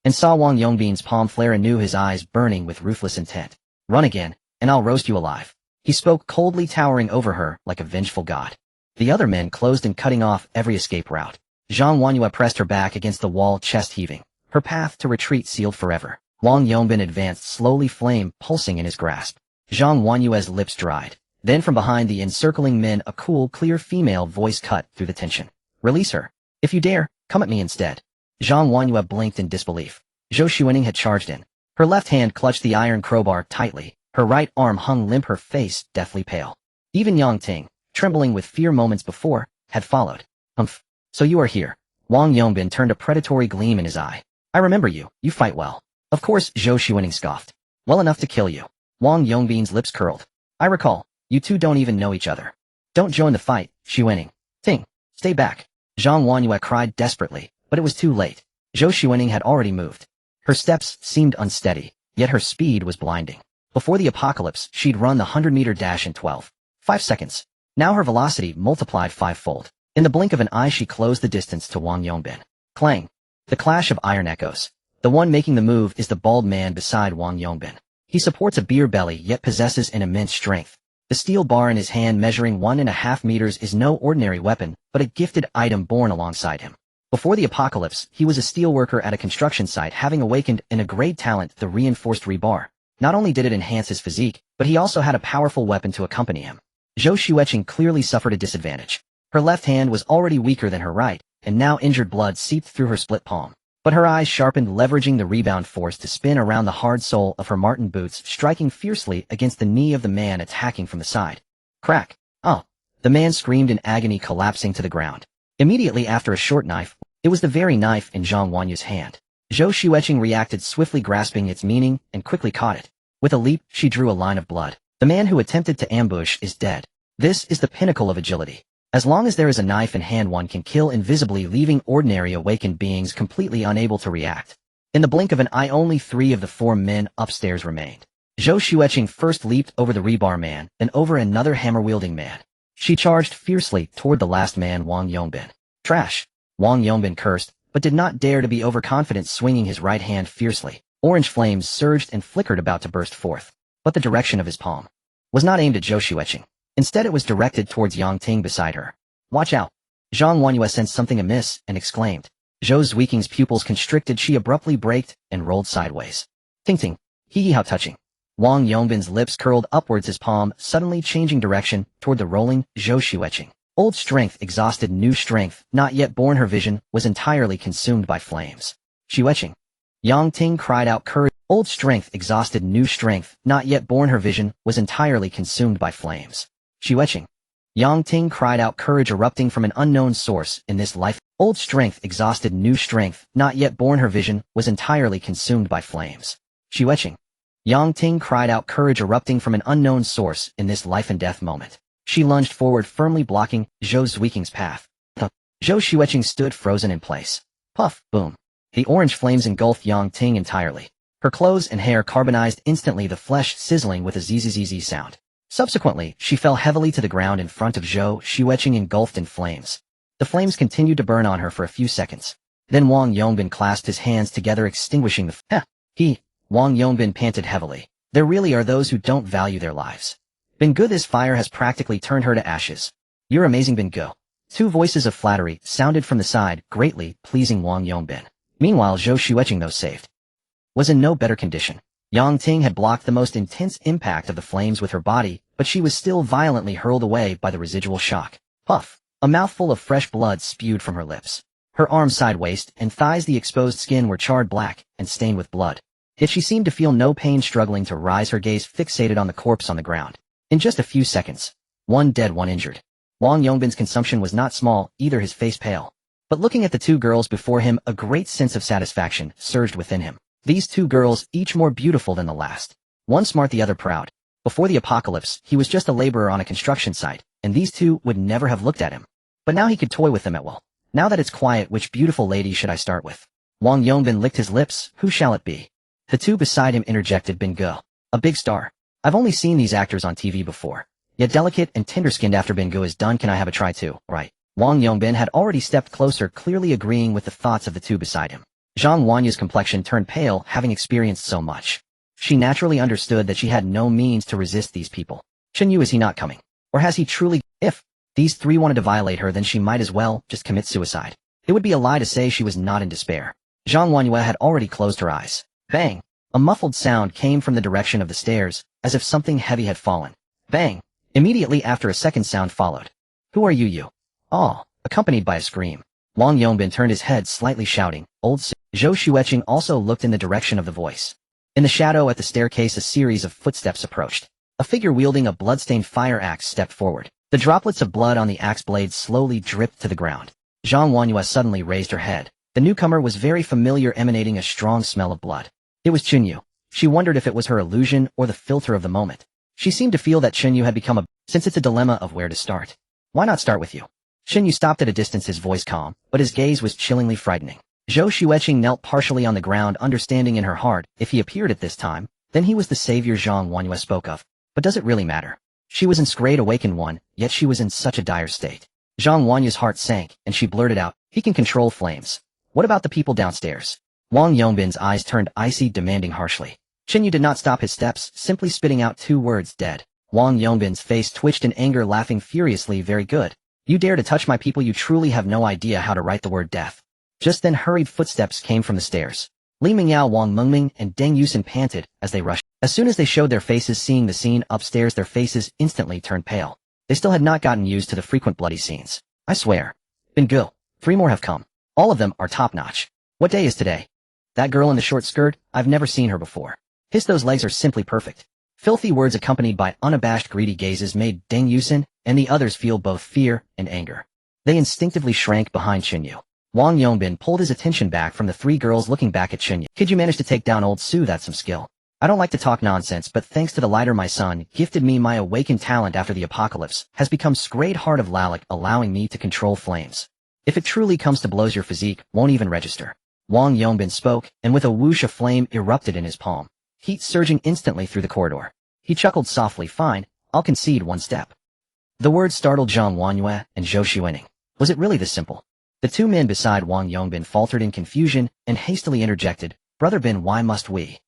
And saw Wang Yongbin's palm flare anew, his eyes burning with ruthless intent. Run again, and I'll roast you alive. He spoke coldly, towering over her like a vengeful god. The other men closed in, cutting off every escape route. Zhang Huanyue pressed her back against the wall, chest heaving. Her path to retreat sealed forever. Wang Yongbin advanced slowly, flame pulsing in his grasp. Zhang Huanyue's lips dried. Then from behind the encircling men, a cool, clear female voice cut through the tension. Release her. If you dare, come at me instead. Zhang Huanyue blinked in disbelief. Zhou Xuening had charged in. Her left hand clutched the iron crowbar tightly. Her right arm hung limp, her face deathly pale. Even Yang Ting, trembling with fear moments before, had followed. Humph. So you are here. Wang Yongbin turned, a predatory gleam in his eye. I remember you. You fight well. Of course, Zhou Xuening scoffed. Well enough to kill you. Wang Yongbin's lips curled. I recall. You two don't even know each other. Don't join the fight, Xuening. Ting. Stay back. Zhang Huanyue cried desperately, but it was too late. Zhou Xuening had already moved. Her steps seemed unsteady, yet her speed was blinding. Before the apocalypse, she'd run the 100-meter dash in 12.5 seconds. Now her velocity multiplied 5-fold. In the blink of an eye, she closed the distance to Wang Yongbin. Clang. The clash of iron echoes. The one making the move is the bald man beside Wang Yongbin. He supports a beer belly yet possesses an immense strength. The steel bar in his hand, measuring 1.5 meters, is no ordinary weapon, but a gifted item born alongside him. Before the apocalypse, he was a steelworker at a construction site, having awakened in a great talent, the reinforced rebar. Not only did it enhance his physique, but he also had a powerful weapon to accompany him. Zhou Xueqing clearly suffered a disadvantage. Her left hand was already weaker than her right, and now injured blood seeped through her split palm. But her eyes sharpened, leveraging the rebound force to spin around the hard sole of her marten boots, striking fiercely against the knee of the man attacking from the side. Crack! Oh! The man screamed in agony, collapsing to the ground. Immediately after, a short knife. It was the very knife in Zhang Huanyue's hand. Zhou Xueqing reacted swiftly, grasping its meaning, and quickly caught it. With a leap, she drew a line of blood. The man who attempted to ambush is dead. This is the pinnacle of agility. As long as there is a knife in hand, one can kill invisibly, leaving ordinary awakened beings completely unable to react. In the blink of an eye, only 3 of the 4 men upstairs remained. Zhou Xueqing first leaped over the rebar man, then over another hammer-wielding man. She charged fiercely toward the last man, Wang Yongbin. Trash! Wang Yongbin cursed, but did not dare to be overconfident, swinging his right hand fiercely. Orange flames surged and flickered, about to burst forth. But the direction of his palm was not aimed at Zhou Xueqing. Instead, it was directed towards Yang Ting beside her. Watch out! Zhang Huanyue sensed something amiss and exclaimed. Zhou Xueqing's pupils constricted. She abruptly braked and rolled sideways. Ting ting! Hee how touching! Wang Yongbin's lips curled upwards, his palm suddenly changing direction toward the rolling Zhou Xueqing. Old strength exhausted, new strength not yet born. Her vision was entirely consumed by flames. Xueqing! Yang Ting cried out, courage. Old strength exhausted, new strength not yet born. Her vision was entirely consumed by flames. Xueqing! Yang Ting cried out, courage erupting from an unknown source in this life. Old strength exhausted, new strength not yet born. Her vision was entirely consumed by flames. Xueqing! Yang Ting cried out, courage erupting from an unknown source in this life and death moment. She lunged forward, firmly blocking Zhou Xueqing's path. Zhou Xueqing stood frozen in place. Puff, boom. The orange flames engulfed Yang Ting entirely. Her clothes and hair carbonized instantly, the flesh sizzling with a zzz sound. Subsequently, she fell heavily to the ground in front of Zhou Xueqing, engulfed in flames. The flames continued to burn on her for a few seconds. Then Wang Yongbin clasped his hands together, extinguishing the Wang Yongbin panted heavily. There really are those who don't value their lives. Bingu, this fire has practically turned her to ashes. You're amazing, Bingu. 2 voices of flattery sounded from the side, greatly pleasing Wang Yongbin. Meanwhile, Zhou Xueqing, though saved, was in no better condition. Yang Ting had blocked the most intense impact of the flames with her body, but she was still violently hurled away by the residual shock. Puff! A mouthful of fresh blood spewed from her lips. Her arms, side, waist, and thighs, the exposed skin, were charred black and stained with blood. Yet she seemed to feel no pain, struggling to rise, her gaze fixated on the corpse on the ground. In just a few seconds, 1 dead, 1 injured. Wang Yongbin's consumption was not small, either, his face pale. But looking at the 2 girls before him, a great sense of satisfaction surged within him. These 2 girls, each more beautiful than the last. One smart, the other proud. Before the apocalypse, he was just a laborer on a construction site, and these 2 would never have looked at him. But now he could toy with them at will. Now that it's quiet, which beautiful lady should I start with? Wang Yongbin licked his lips. Who shall it be? The 2 beside him interjected. Bingu. A big star. I've only seen these actors on TV before. Yet delicate and tender-skinned. After Bingu is done, can I have a try too? Right. Wang Yongbin had already stepped closer, clearly agreeing with the thoughts of the 2 beside him. Zhang Huanyu's complexion turned pale, having experienced so much. She naturally understood that she had no means to resist these people. Chen Yu, is he not coming? Or has he truly? If these 3 wanted to violate her, then she might as well just commit suicide. It would be a lie to say she was not in despair. Zhang Huanyue had already closed her eyes. Bang! A muffled sound came from the direction of the stairs, as if something heavy had fallen. Bang! Immediately after, a second sound followed. Who are you? Oh, accompanied by a scream. Wang Yongbin turned his head slightly, shouting, Old Su. Zhou Xueqing also looked in the direction of the voice. In the shadow at the staircase, a series of footsteps approached. A figure wielding a bloodstained fire axe stepped forward. The droplets of blood on the axe blade slowly dripped to the ground. Zhang Huanyue suddenly raised her head. The newcomer was very familiar, emanating a strong smell of blood. It was Chen Yu. She wondered if it was her illusion or the filter of the moment. She seemed to feel that Chen Yu had become since it's a dilemma of where to start. Why not start with you? Chen Yu stopped at a distance, his voice calm, but his gaze was chillingly frightening. Zhou Xueqing knelt partially on the ground, understanding in her heart, if he appeared at this time, then he was the savior Zhang Huanyue spoke of. But does it really matter? She was in great awakened one, yet she was in such a dire state. Zhang Huanyue's heart sank, and she blurted out, he can control flames. What about the people downstairs? Wang Yongbin's eyes turned icy, demanding harshly. Chen Yu did not stop his steps, simply spitting out 2 words, dead. Wang Yongbin's face twitched in anger, laughing furiously. Very good. You dare to touch my people? You truly have no idea how to write the word death. Just then hurried footsteps came from the stairs. Li Mingyao, Wang Mengming, and Deng Yusin panted as they rushed. As soon as they showed their faces seeing the scene upstairs, their faces instantly turned pale. They still had not gotten used to the frequent bloody scenes. I swear. Bingu. 3 more have come. All of them are top-notch. What day is today? That girl in the short skirt, I've never seen her before. Hiss, those legs are simply perfect. Filthy words accompanied by unabashed greedy gazes made Deng Yusin and the others feel both fear and anger. They instinctively shrank behind Chen Yu. Wang Yongbin pulled his attention back from the 3 girls looking back at Chen Yu. Kid, you managed to take down old Su, that's some skill. I don't like to talk nonsense, but thanks to the lighter my son gifted me, my awakened talent after the apocalypse has become great heart of Lalak, allowing me to control flames. If it truly comes to blows, your physique won't even register. Wang Yongbin spoke, and with a whoosh of flame erupted in his palm, heat surging instantly through the corridor. He chuckled softly. Fine, I'll concede one step. The words startled Zhang Wanyue and Zhou Xuening. Was it really this simple? The two men beside Wang Yongbin faltered in confusion and hastily interjected, Brother Bin, why must we?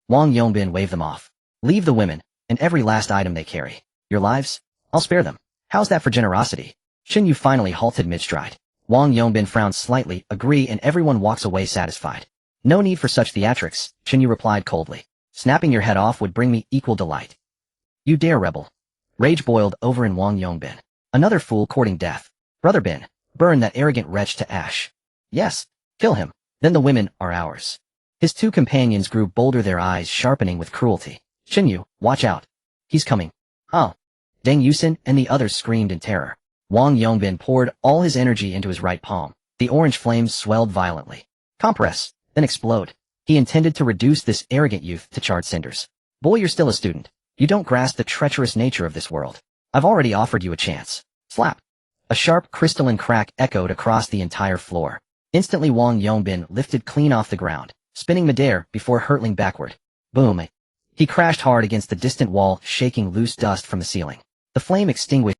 Wang Yongbin waved them off. Leave the women, and every last item they carry. Your lives? I'll spare them. How's that for generosity? Chen Yu finally halted mid-stride. Wang Yongbin frowned slightly, agree, and everyone walks away satisfied. No need for such theatrics, Chen Yu replied coldly. Snapping your head off would bring me equal delight. You dare, rebel. Rage boiled over in Wang Yongbin. Another fool courting death. Brother Bin, burn that arrogant wretch to ash. Yes, kill him, then the women are ours. His two companions grew bolder, their eyes sharpening with cruelty. Chen Yu, watch out. He's coming. Oh. Deng Yusin and the others screamed in terror. Wang Yongbin poured all his energy into his right palm. The orange flames swelled violently. Compress, then explode. He intended to reduce this arrogant youth to charred cinders. Boy, you're still a student. You don't grasp the treacherous nature of this world. I've already offered you a chance. Slap. A sharp crystalline crack echoed across the entire floor. Instantly Wang Yongbin lifted clean off the ground, spinning midair before hurtling backward. Boom. He crashed hard against the distant wall, shaking loose dust from the ceiling. The flame extinguished.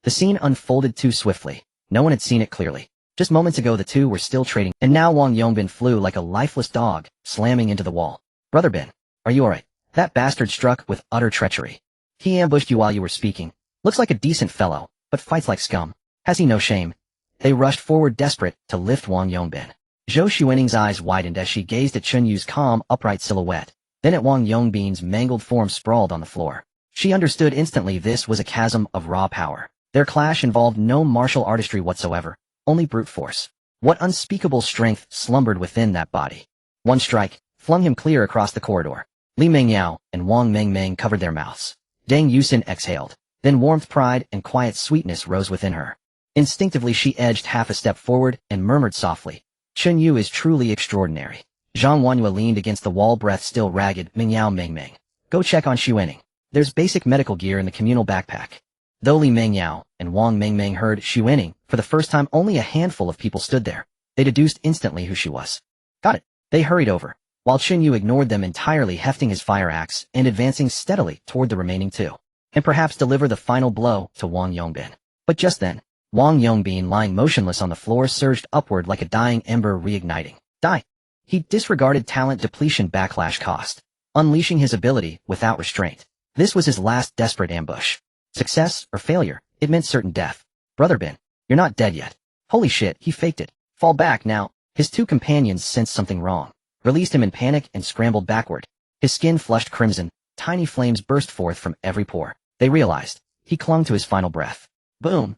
The scene unfolded too swiftly. No one had seen it clearly. Just moments ago the two were still trading, and now Wang Yongbin flew like a lifeless dog, slamming into the wall. Brother Bin, are you alright? That bastard struck with utter treachery. He ambushed you while you were speaking. Looks like a decent fellow, but fights like scum. Has he no shame? They rushed forward, desperate to lift Wang Yongbin. Zhou Xuening's eyes widened as she gazed at Chen Yu's calm, upright silhouette, then at Wang Yongbin's mangled form sprawled on the floor. She understood instantly this was a chasm of raw power. Their clash involved no martial artistry whatsoever, only brute force. What unspeakable strength slumbered within that body. One strike flung him clear across the corridor. Li Mengyao and Wang Mengmeng covered their mouths. Deng Yusin exhaled. Then warmth, pride, and quiet sweetness rose within her. Instinctively she edged half a step forward and murmured softly, Chen Yu is truly extraordinary. Zhang Wanyue leaned against the wall, breath still ragged. Mengyao Mengmeng. Go check on Xuening. There's basic medical gear in the communal backpack. Though Li Mengyao and Wang Mengmeng heard Xuening, for the first time only a handful of people stood there. They deduced instantly who she was. Got it. They hurried over, while Chen Yu ignored them entirely, hefting his fire axe and advancing steadily toward the remaining two, and perhaps deliver the final blow to Wang Yongbin. But just then, Wang Yongbin, lying motionless on the floor, surged upward like a dying ember, reigniting. Die. He disregarded talent depletion backlash cost, unleashing his ability without restraint. This was his last desperate ambush. Success or failure, it meant certain death. Brother Bin, you're not dead yet. Holy shit, he faked it. Fall back now. His two companions sensed something wrong, released him in panic and scrambled backward. His skin flushed crimson, tiny flames burst forth from every pore. They realized. He clung to his final breath. Boom.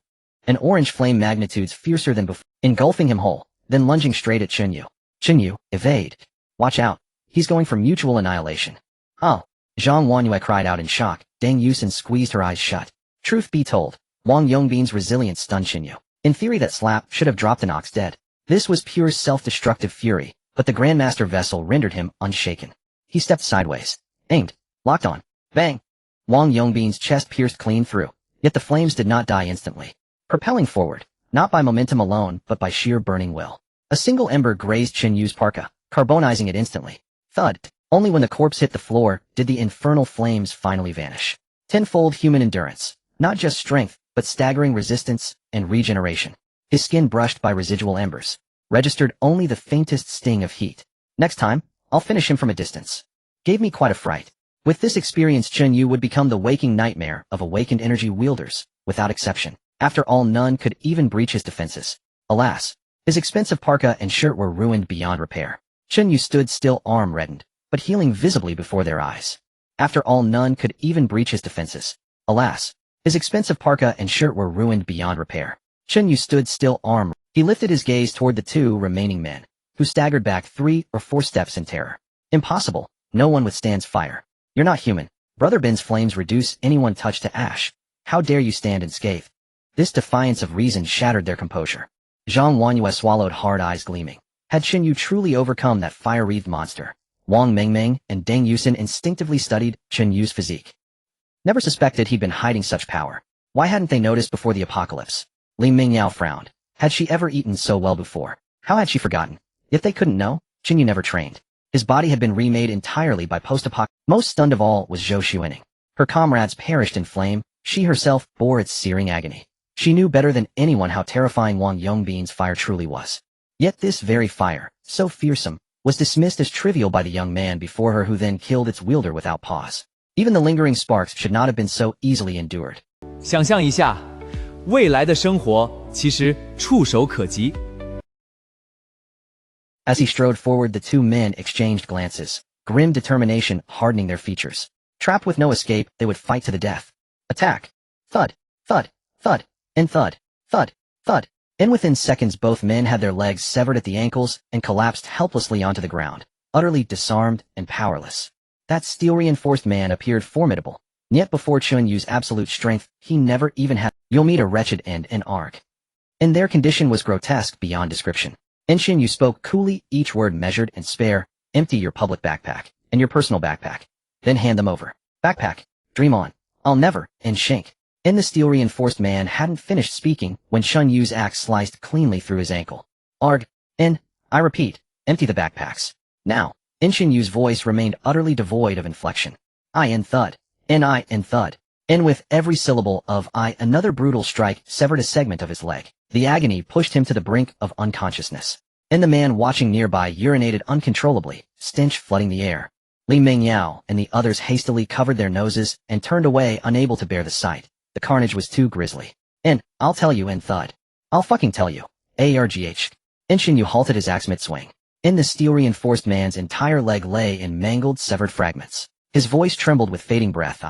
An orange flame magnitudes fiercer than before, engulfing him whole, then lunging straight at Chen Yu. Chen Yu, evade. Watch out. He's going for mutual annihilation. Oh. Zhang Wanyue cried out in shock. Deng Yusin squeezed her eyes shut. Truth be told, Wang Yongbin's resilience stunned Chen Yu. In theory that slap should have dropped an ox dead. This was pure self-destructive fury, but the Grandmaster vessel rendered him unshaken. He stepped sideways, aimed, locked on. Bang! Wang Yongbin's chest pierced clean through, yet the flames did not die instantly. Propelling forward, not by momentum alone, but by sheer burning will. A single ember grazed Chen Yu's parka, carbonizing it instantly. Thud. Only when the corpse hit the floor did the infernal flames finally vanish. Tenfold human endurance, not just strength, but staggering resistance and regeneration. His skin brushed by residual embers, registered only the faintest sting of heat. Next time, I'll finish him from a distance. Gave me quite a fright. With this experience, Chen Yu would become the waking nightmare of awakened energy wielders, without exception. After all, none could even breach his defenses. Alas, his expensive parka and shirt were ruined beyond repair. Chen Yu stood still, arm reddened, but healing visibly before their eyes. After all, none could even breach his defenses. Alas, his expensive parka and shirt were ruined beyond repair. Chen Yu stood still, arm. He lifted his gaze toward the two remaining men, who staggered back 3 or 4 steps in terror. Impossible. No one withstands fire. You're not human. Brother Bin's flames reduce anyone touched to ash. How dare you stand unscathed? This defiance of reason shattered their composure. Zhang Wanyue swallowed hard, eyes gleaming. Had Chen Yu truly overcome that fire-wreathed monster? Wang Mingming and Deng Yusin instinctively studied Chen Yu's physique. Never suspected he'd been hiding such power. Why hadn't they noticed before the apocalypse? Li Mingyao frowned. Had she ever eaten so well before? How had she forgotten? Yet they couldn't know. Chen Yu never trained. His body had been remade entirely by post-apocalypse. Most stunned of all was Zhou Xuening. Her comrades perished in flame. She herself bore its searing agony. She knew better than anyone how terrifying Wang Yongbin's fire truly was. Yet this very fire, so fearsome, was dismissed as trivial by the young man before her who then killed its wielder without pause. Even the lingering sparks should not have been so easily endured. 想象一下，未来的生活其实触手可及。As he strode forward, the two men exchanged glances, grim determination hardening their features. Trapped with no escape, they would fight to the death. Attack! Thud! Thud! Thud! And thud! Thud! Thud! And within seconds both men had their legs severed at the ankles and collapsed helplessly onto the ground, utterly disarmed and powerless. That steel-reinforced man appeared formidable, yet before Chen Yu's absolute strength, he never even had. You'll meet a wretched end in arc. And their condition was grotesque beyond description. And Chen Yu spoke coolly, each word measured and spare. Empty your public backpack, and your personal backpack. Then hand them over. Backpack. Dream on. I'll never, and shank. And the steel-reinforced man hadn't finished speaking when Chen Yu's axe sliced cleanly through his ankle. Arg. And, I repeat, empty the backpacks. Now. And Chen Yu's voice remained utterly devoid of inflection. I and thud. And I and thud. And with every syllable of I, another brutal strike severed a segment of his leg. The agony pushed him to the brink of unconsciousness. And the man watching nearby urinated uncontrollably, stench flooding the air. Li Mingyao and the others hastily covered their noses and turned away, unable to bear the sight. The carnage was too grisly. And, I'll tell you, and thud. I'll fucking tell you. Argh. And Chen Yu halted his axe mid-swing. In the steel-reinforced man's entire leg lay in mangled, severed fragments. His voice trembled with fading breath.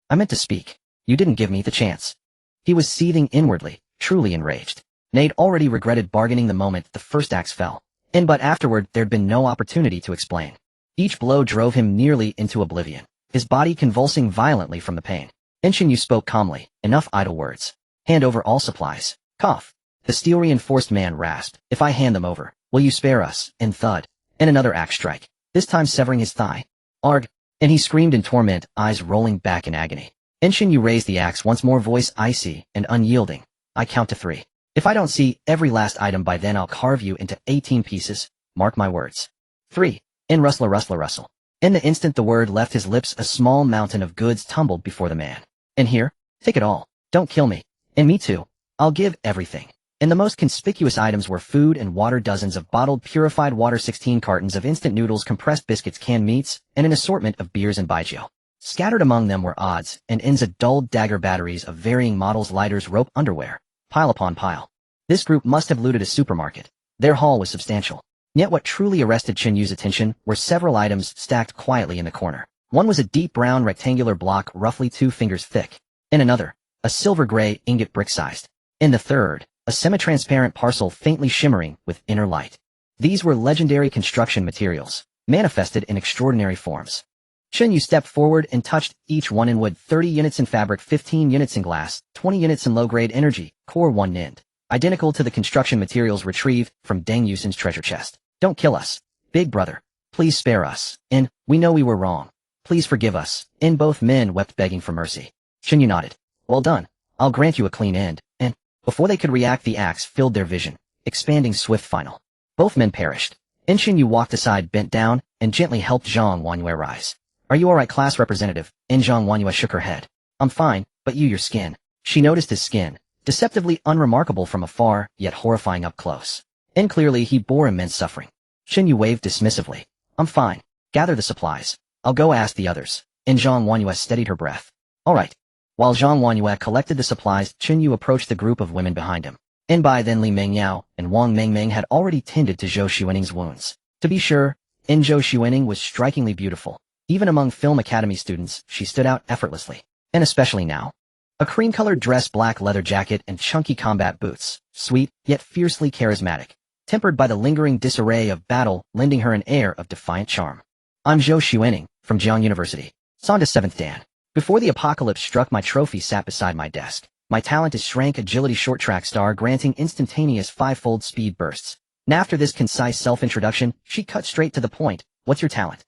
I meant to speak. You didn't give me the chance. He was seething inwardly, truly enraged. Nate already regretted bargaining the moment the first axe fell. But afterward, there'd been no opportunity to explain. Each blow drove him nearly into oblivion, his body convulsing violently from the pain. Chen Yu spoke calmly, enough idle words. Hand over all supplies. Cough. The steel-reinforced man rasped. If I hand them over, will you spare us? And thud. And another axe strike, this time severing his thigh. Arg. And he screamed in torment, eyes rolling back in agony. Chen Yu raised the axe once more, voice icy and unyielding. I count to 3. If I don't see every last item by then, I'll carve you into 18 pieces. Mark my words. 3. And rustle. In the instant the word left his lips, a small mountain of goods tumbled before the man. And here, take it all. Don't kill me. And me too. I'll give everything. And the most conspicuous items were food and water, dozens of bottled purified water, 16 cartons of instant noodles, compressed biscuits, canned meats, and an assortment of beers and baijiu. Scattered among them were odds and ends of dulled dagger batteries of varying models, lighters, rope, underwear. Pile upon pile. This group must have looted a supermarket. Their haul was substantial. Yet what truly arrested Chen Yu's attention were several items stacked quietly in the corner. One was a deep brown rectangular block roughly 2 fingers thick. In another, a silver-gray ingot brick-sized. In the third, a semi-transparent parcel faintly shimmering with inner light. These were legendary construction materials, manifested in extraordinary forms. Chen Yu stepped forward and touched each one. In wood, 30 units in fabric, 15 units in glass, 20 units in low-grade energy, core 1 NIND. Identical to the construction materials retrieved from Deng Yusin's treasure chest. Don't kill us. Big brother. Please spare us. And, we know we were wrong. Please forgive us. And both men wept, begging for mercy. Chen Yu nodded. Well done. I'll grant you a clean end. And, before they could react, the axe filled their vision, expanding swift final. Both men perished. And Chen Yu walked aside, bent down, and gently helped Zhang Wanyue rise. Are you alright, class representative? And Zhang Wanyue shook her head. I'm fine, but your skin. She noticed his skin, deceptively unremarkable from afar, yet horrifying up close. And clearly he bore immense suffering. Chen Yu waved dismissively. I'm fine. Gather the supplies. I'll go ask the others. And Zhang Wanyue steadied her breath. Alright. While Zhang Wanyue collected the supplies, Chen Yu approached the group of women behind him. And by then Li Mingyao and Wang Mingming had already tended to Zhou Xuening's wounds. To be sure, Zhou Xuening was strikingly beautiful. Even among film academy students, she stood out effortlessly. And especially now. A cream-colored dress, black leather jacket, and chunky combat boots. Sweet, yet fiercely charismatic. Tempered by the lingering disarray of battle, lending her an air of defiant charm. I'm Zhou Xuening, from Jiang University. Sonda 7th Dan. Before the apocalypse struck, my trophy sat beside my desk. My talent is Shrank Agility Short Track Star, granting instantaneous 5-fold speed bursts. And after this concise self-introduction, she cut straight to the point, What's your talent?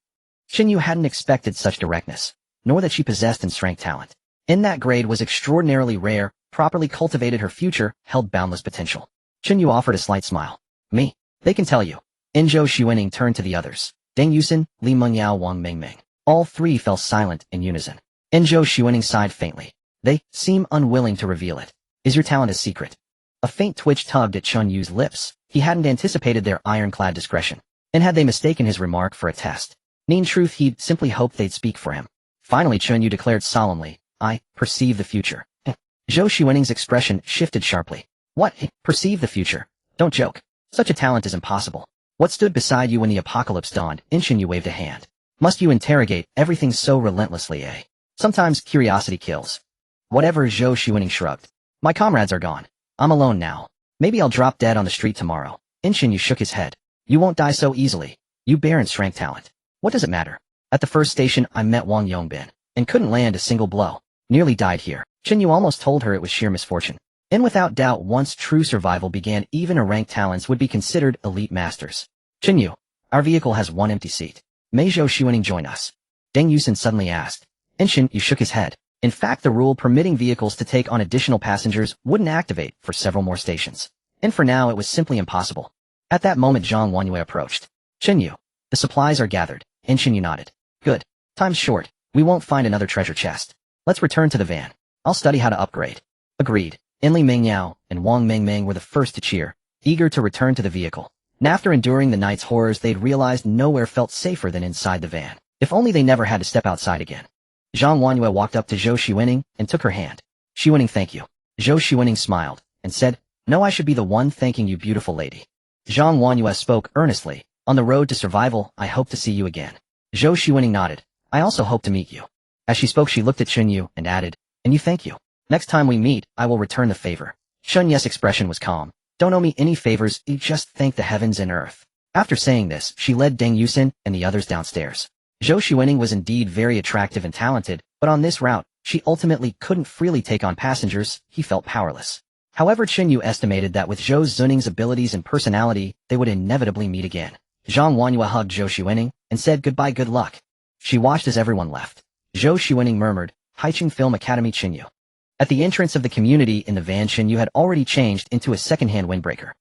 Chen Yu hadn't expected such directness, nor that she possessed in strength talent. In that grade was extraordinarily rare, properly cultivated her future, held boundless potential. Chen Yu offered a slight smile. Me? They can tell you. Zhou Xuening turned to the others. Deng Yusen, Li Mengyao, Wang Mingming. All three fell silent in unison. Zhou Xuening sighed faintly. They seem unwilling to reveal it. Is your talent a secret? A faint twitch tugged at Chen Yu's lips. He hadn't anticipated their ironclad discretion. And had they mistaken his remark for a test? In truth, he'd simply hoped they'd speak for him. Finally, Chen Yu declared solemnly, I perceive the future. Zhou Xuening's expression shifted sharply. What? Perceive the future? Don't joke. Such a talent is impossible. What stood beside you when the apocalypse dawned? Chen Yu waved a hand. Must you interrogate everything so relentlessly, eh? Sometimes curiosity kills. Whatever, Zhou Xuening shrugged. My comrades are gone. I'm alone now. Maybe I'll drop dead on the street tomorrow. Chen Yu shook his head. You won't die so easily. You bear in strength talent. What does it matter? At the first station, I met Wang Yongbin, and couldn't land a single blow. Nearly died here. Chen Yu almost told her it was sheer misfortune. And without doubt, once true survival began, even a ranked talents would be considered elite masters. Chen Yu, our vehicle has one empty seat. May Zhou Xuening join us? Deng Yusen suddenly asked. Chen Yu shook his head. In fact, the rule permitting vehicles to take on additional passengers wouldn't activate for several more stations. And for now, it was simply impossible. At that moment, Zhang Wanyue approached. Chen Yu, the supplies are gathered. Chen Yu nodded. Good. Time's short. We won't find another treasure chest. Let's return to the van. I'll study how to upgrade. Agreed. Li Mengyao and Wang Mingming were the first to cheer, eager to return to the vehicle. And after enduring the night's horrors, they'd realized nowhere felt safer than inside the van. If only they never had to step outside again. Zhang Wanyue walked up to Zhou Xuening and took her hand. Xuening, thank you. Zhou Xuening smiled and said, No, I should be the one thanking you, beautiful lady. Zhang Wanyue spoke earnestly. On the road to survival, I hope to see you again. Zhou Xuening nodded. I also hope to meet you. As she spoke, she looked at Chen Yu and added, And you, thank you. Next time we meet, I will return the favor. Chen Yu's expression was calm. Don't owe me any favors, you just thank the heavens and earth. After saying this, she led Deng Yusen and the others downstairs. Zhou Xuening was indeed very attractive and talented, but on this route, she ultimately couldn't freely take on passengers. He felt powerless. However, Chen Yu estimated that with Zhou Zuning's abilities and personality, they would inevitably meet again. Zhang Wanyue hugged Zhou Xuening and said goodbye, good luck. She watched as everyone left. Zhou Xuening murmured, Haicheng Film Academy, Chen Yu. At the entrance of the community in the van, Chen Yu had already changed into a second-hand windbreaker.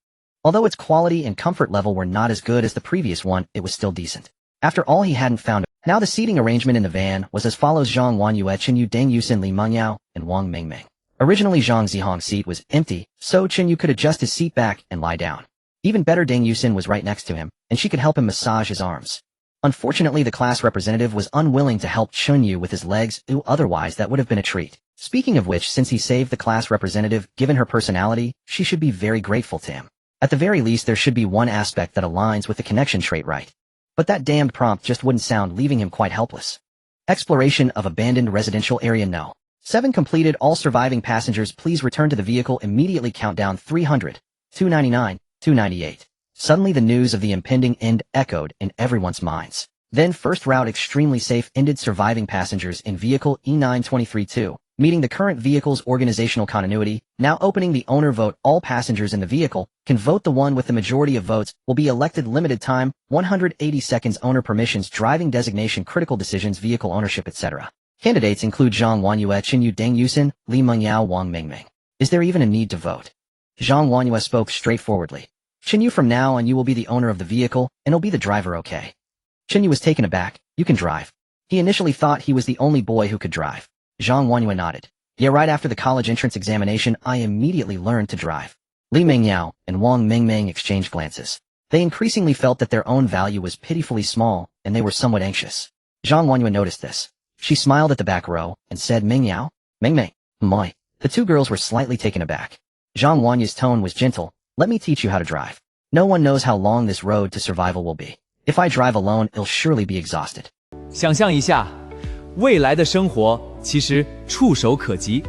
Although its quality and comfort level were not as good as the previous one, it was still decent. After all, he hadn't found it. Now the seating arrangement in the van was as follows: Zhang Wanyue, Chen Yu, Deng Yusen, Li Mengyao, and Wang Mingming. Originally, Zhang Zihong's seat was empty, so Chen Yu could adjust his seat back and lie down. Even better, Deng Yusen was right next to him, and she could help him massage his arms. Unfortunately, the class representative was unwilling to help Chen Yu with his legs, otherwise that would have been a treat. Speaking of which, since he saved the class representative, given her personality, she should be very grateful to him. At the very least, there should be one aspect that aligns with the connection trait, right? But that damned prompt just wouldn't sound, leaving him quite helpless. Exploration of abandoned residential area, no. 7 completed. All surviving passengers please return to the vehicle immediately. Countdown 300, 299, 298. Suddenly the news of the impending end echoed in everyone's minds. Then first route extremely safe ended. Surviving passengers in vehicle E9232. Meeting the current vehicle's organizational continuity, now opening the owner vote. All passengers in the vehicle can vote. The one with the majority of votes will be elected. Limited time, 180 seconds. Owner permissions, driving designation, critical decisions, vehicle ownership, etc. Candidates include Zhang Wanyue, Chen Yu, Deng Yusen, Li Mengyao, Wang Mingming. Is there even a need to vote? Zhang Wanyue spoke straightforwardly. Chen Yu, from now on you will be the owner of the vehicle, and he'll be the driver, okay? Chen Yu was taken aback. You can drive. He initially thought he was the only boy who could drive. Zhang Wanyue nodded. Yeah, right after the college entrance examination, I immediately learned to drive. Li Mengyao and Wang Mingming exchanged glances. They increasingly felt that their own value was pitifully small, and they were somewhat anxious. Zhang Wanyue noticed this. She smiled at the back row and said, Mengyao? Mingming? Moi. The two girls were slightly taken aback. Zhang Wanyue's tone was gentle. Let me teach you how to drive. No one knows how long this road to survival will be. If I drive alone, I'll surely be exhausted. 想象一下，未来的生活其实触手可及。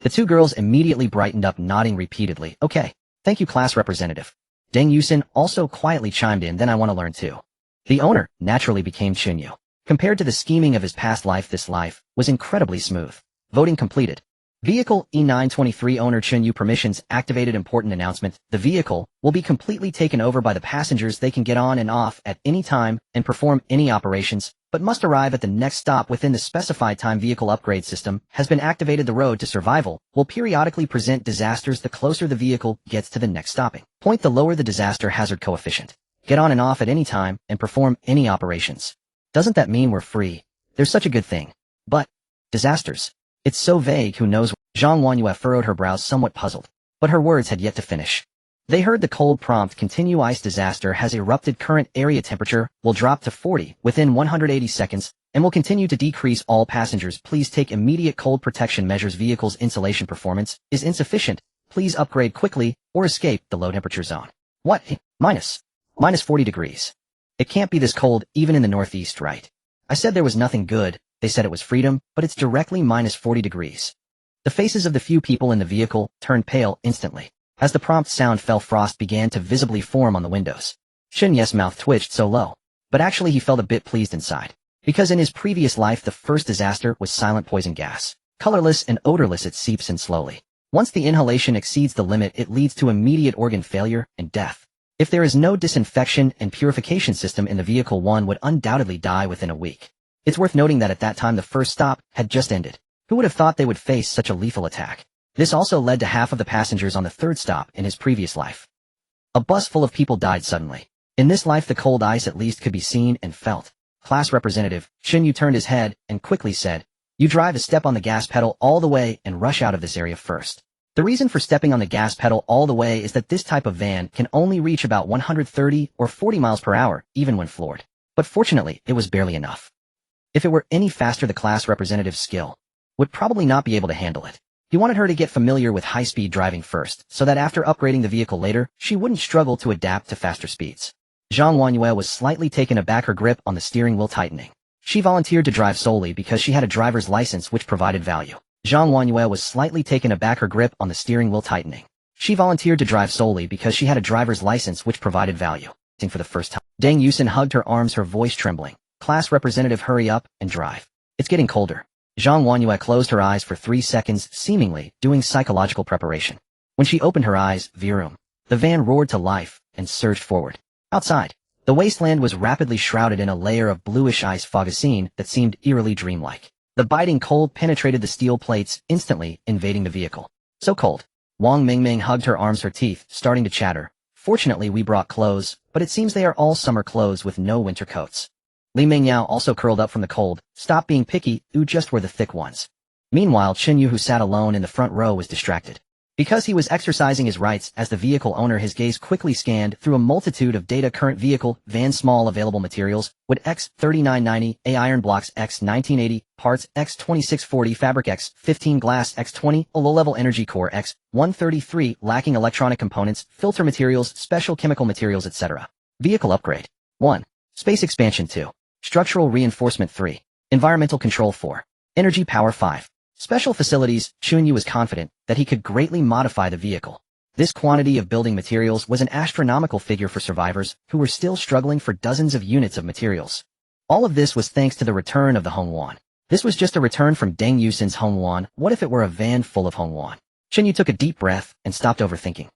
The two girls immediately brightened up, nodding repeatedly. Okay. Thank you, class representative. Deng Yusen also quietly chimed in, then I want to learn too. The owner naturally became Chen Yu. Compared to the scheming of his past life, this life was incredibly smooth. Voting completed. Vehicle E923 owner Chen Yu permissions activated. Important announcement. The vehicle will be completely taken over by the passengers. They can get on and off at any time and perform any operations, but must arrive at the next stop within the specified time. Vehicle upgrade system has been activated. The road to survival will periodically present disasters. The closer the vehicle gets to the next stopping point, the lower the disaster hazard coefficient. Get on and off at any time and perform any operations. Doesn't that mean we're free? There's such a good thing. But disasters. It's so vague, who knows? Zhang Huanyue furrowed her brows, somewhat puzzled. But her words had yet to finish. They heard the cold prompt continue. Ice disaster has erupted. Current area temperature will drop to 40 within 180 seconds and will continue to decrease. All passengers, please take immediate cold protection measures. Vehicle's insulation performance is insufficient. Please upgrade quickly or escape the low temperature zone. What? Minus 40 degrees. It can't be this cold even in the northeast, right? I said there was nothing good. They said it was freedom, but it's directly minus 40 degrees. The faces of the few people in the vehicle turned pale instantly. As the prompt sound fell, frost began to visibly form on the windows. Shen Ye's mouth twitched so low, but actually he felt a bit pleased inside. Because in his previous life the first disaster was silent poison gas. Colorless and odorless, it seeps in slowly. Once the inhalation exceeds the limit, it leads to immediate organ failure and death. If there is no disinfection and purification system in the vehicle, one would undoubtedly die within a week. It's worth noting that at that time the first stop had just ended. Who would have thought they would face such a lethal attack? This also led to half of the passengers on the third stop in his previous life. A bus full of people died suddenly. In this life the cold ice at least could be seen and felt. Class representative, Chen Yu turned his head and quickly said, "You drive to step on the gas pedal all the way and rush out of this area first." The reason for stepping on the gas pedal all the way is that this type of van can only reach about 130 or 40 miles per hour, even when floored. But fortunately, it was barely enough. If it were any faster, the class representative's skill would probably not be able to handle it. He wanted her to get familiar with high-speed driving first, so that after upgrading the vehicle later, she wouldn't struggle to adapt to faster speeds. Zhang Huanyue was slightly taken aback, her grip on the steering wheel tightening. She volunteered to drive solely because she had a driver's license which provided value. Zhang Huanyue was slightly taken aback, her grip on the steering wheel tightening. She volunteered to drive solely because she had a driver's license which provided value. For the first time, Deng Yusin hugged her arms, her voice trembling. Class representative, hurry up and drive. It's getting colder. Zhang Huanyue closed her eyes for 3 seconds, seemingly doing psychological preparation. When she opened her eyes, vroom, the van roared to life and surged forward. Outside, the wasteland was rapidly shrouded in a layer of bluish ice fog, a scene that seemed eerily dreamlike. The biting cold penetrated the steel plates, instantly invading the vehicle. So cold. Wang Mingming hugged her arms, her teeth starting to chatter. Fortunately, we brought clothes, but it seems they are all summer clothes with no winter coats. Li Mingyao also curled up from the cold. Stop being picky, just wear the thick ones. Meanwhile, Chen Yu, who sat alone in the front row, was distracted. Because he was exercising his rights as the vehicle owner, his gaze quickly scanned through a multitude of data. Current vehicle, van, small available materials, wood X3990, A iron blocks X1980, parts X2640, fabric X15, glass X20, a low-level energy core X133, lacking electronic components, filter materials, special chemical materials, etc. Vehicle upgrade. 1. Space expansion 2. Structural reinforcement 3. Environmental control 4. Energy power 5. Special facilities. Chen Yu was confident that he could greatly modify the vehicle. This quantity of building materials was an astronomical figure for survivors who were still struggling for dozens of units of materials. All of this was thanks to the return of the Hongwuan. This was just a return from Deng Yusin's Hongwuan. What if it were a van full of Hongwuan? Chen Yu took a deep breath and stopped overthinking.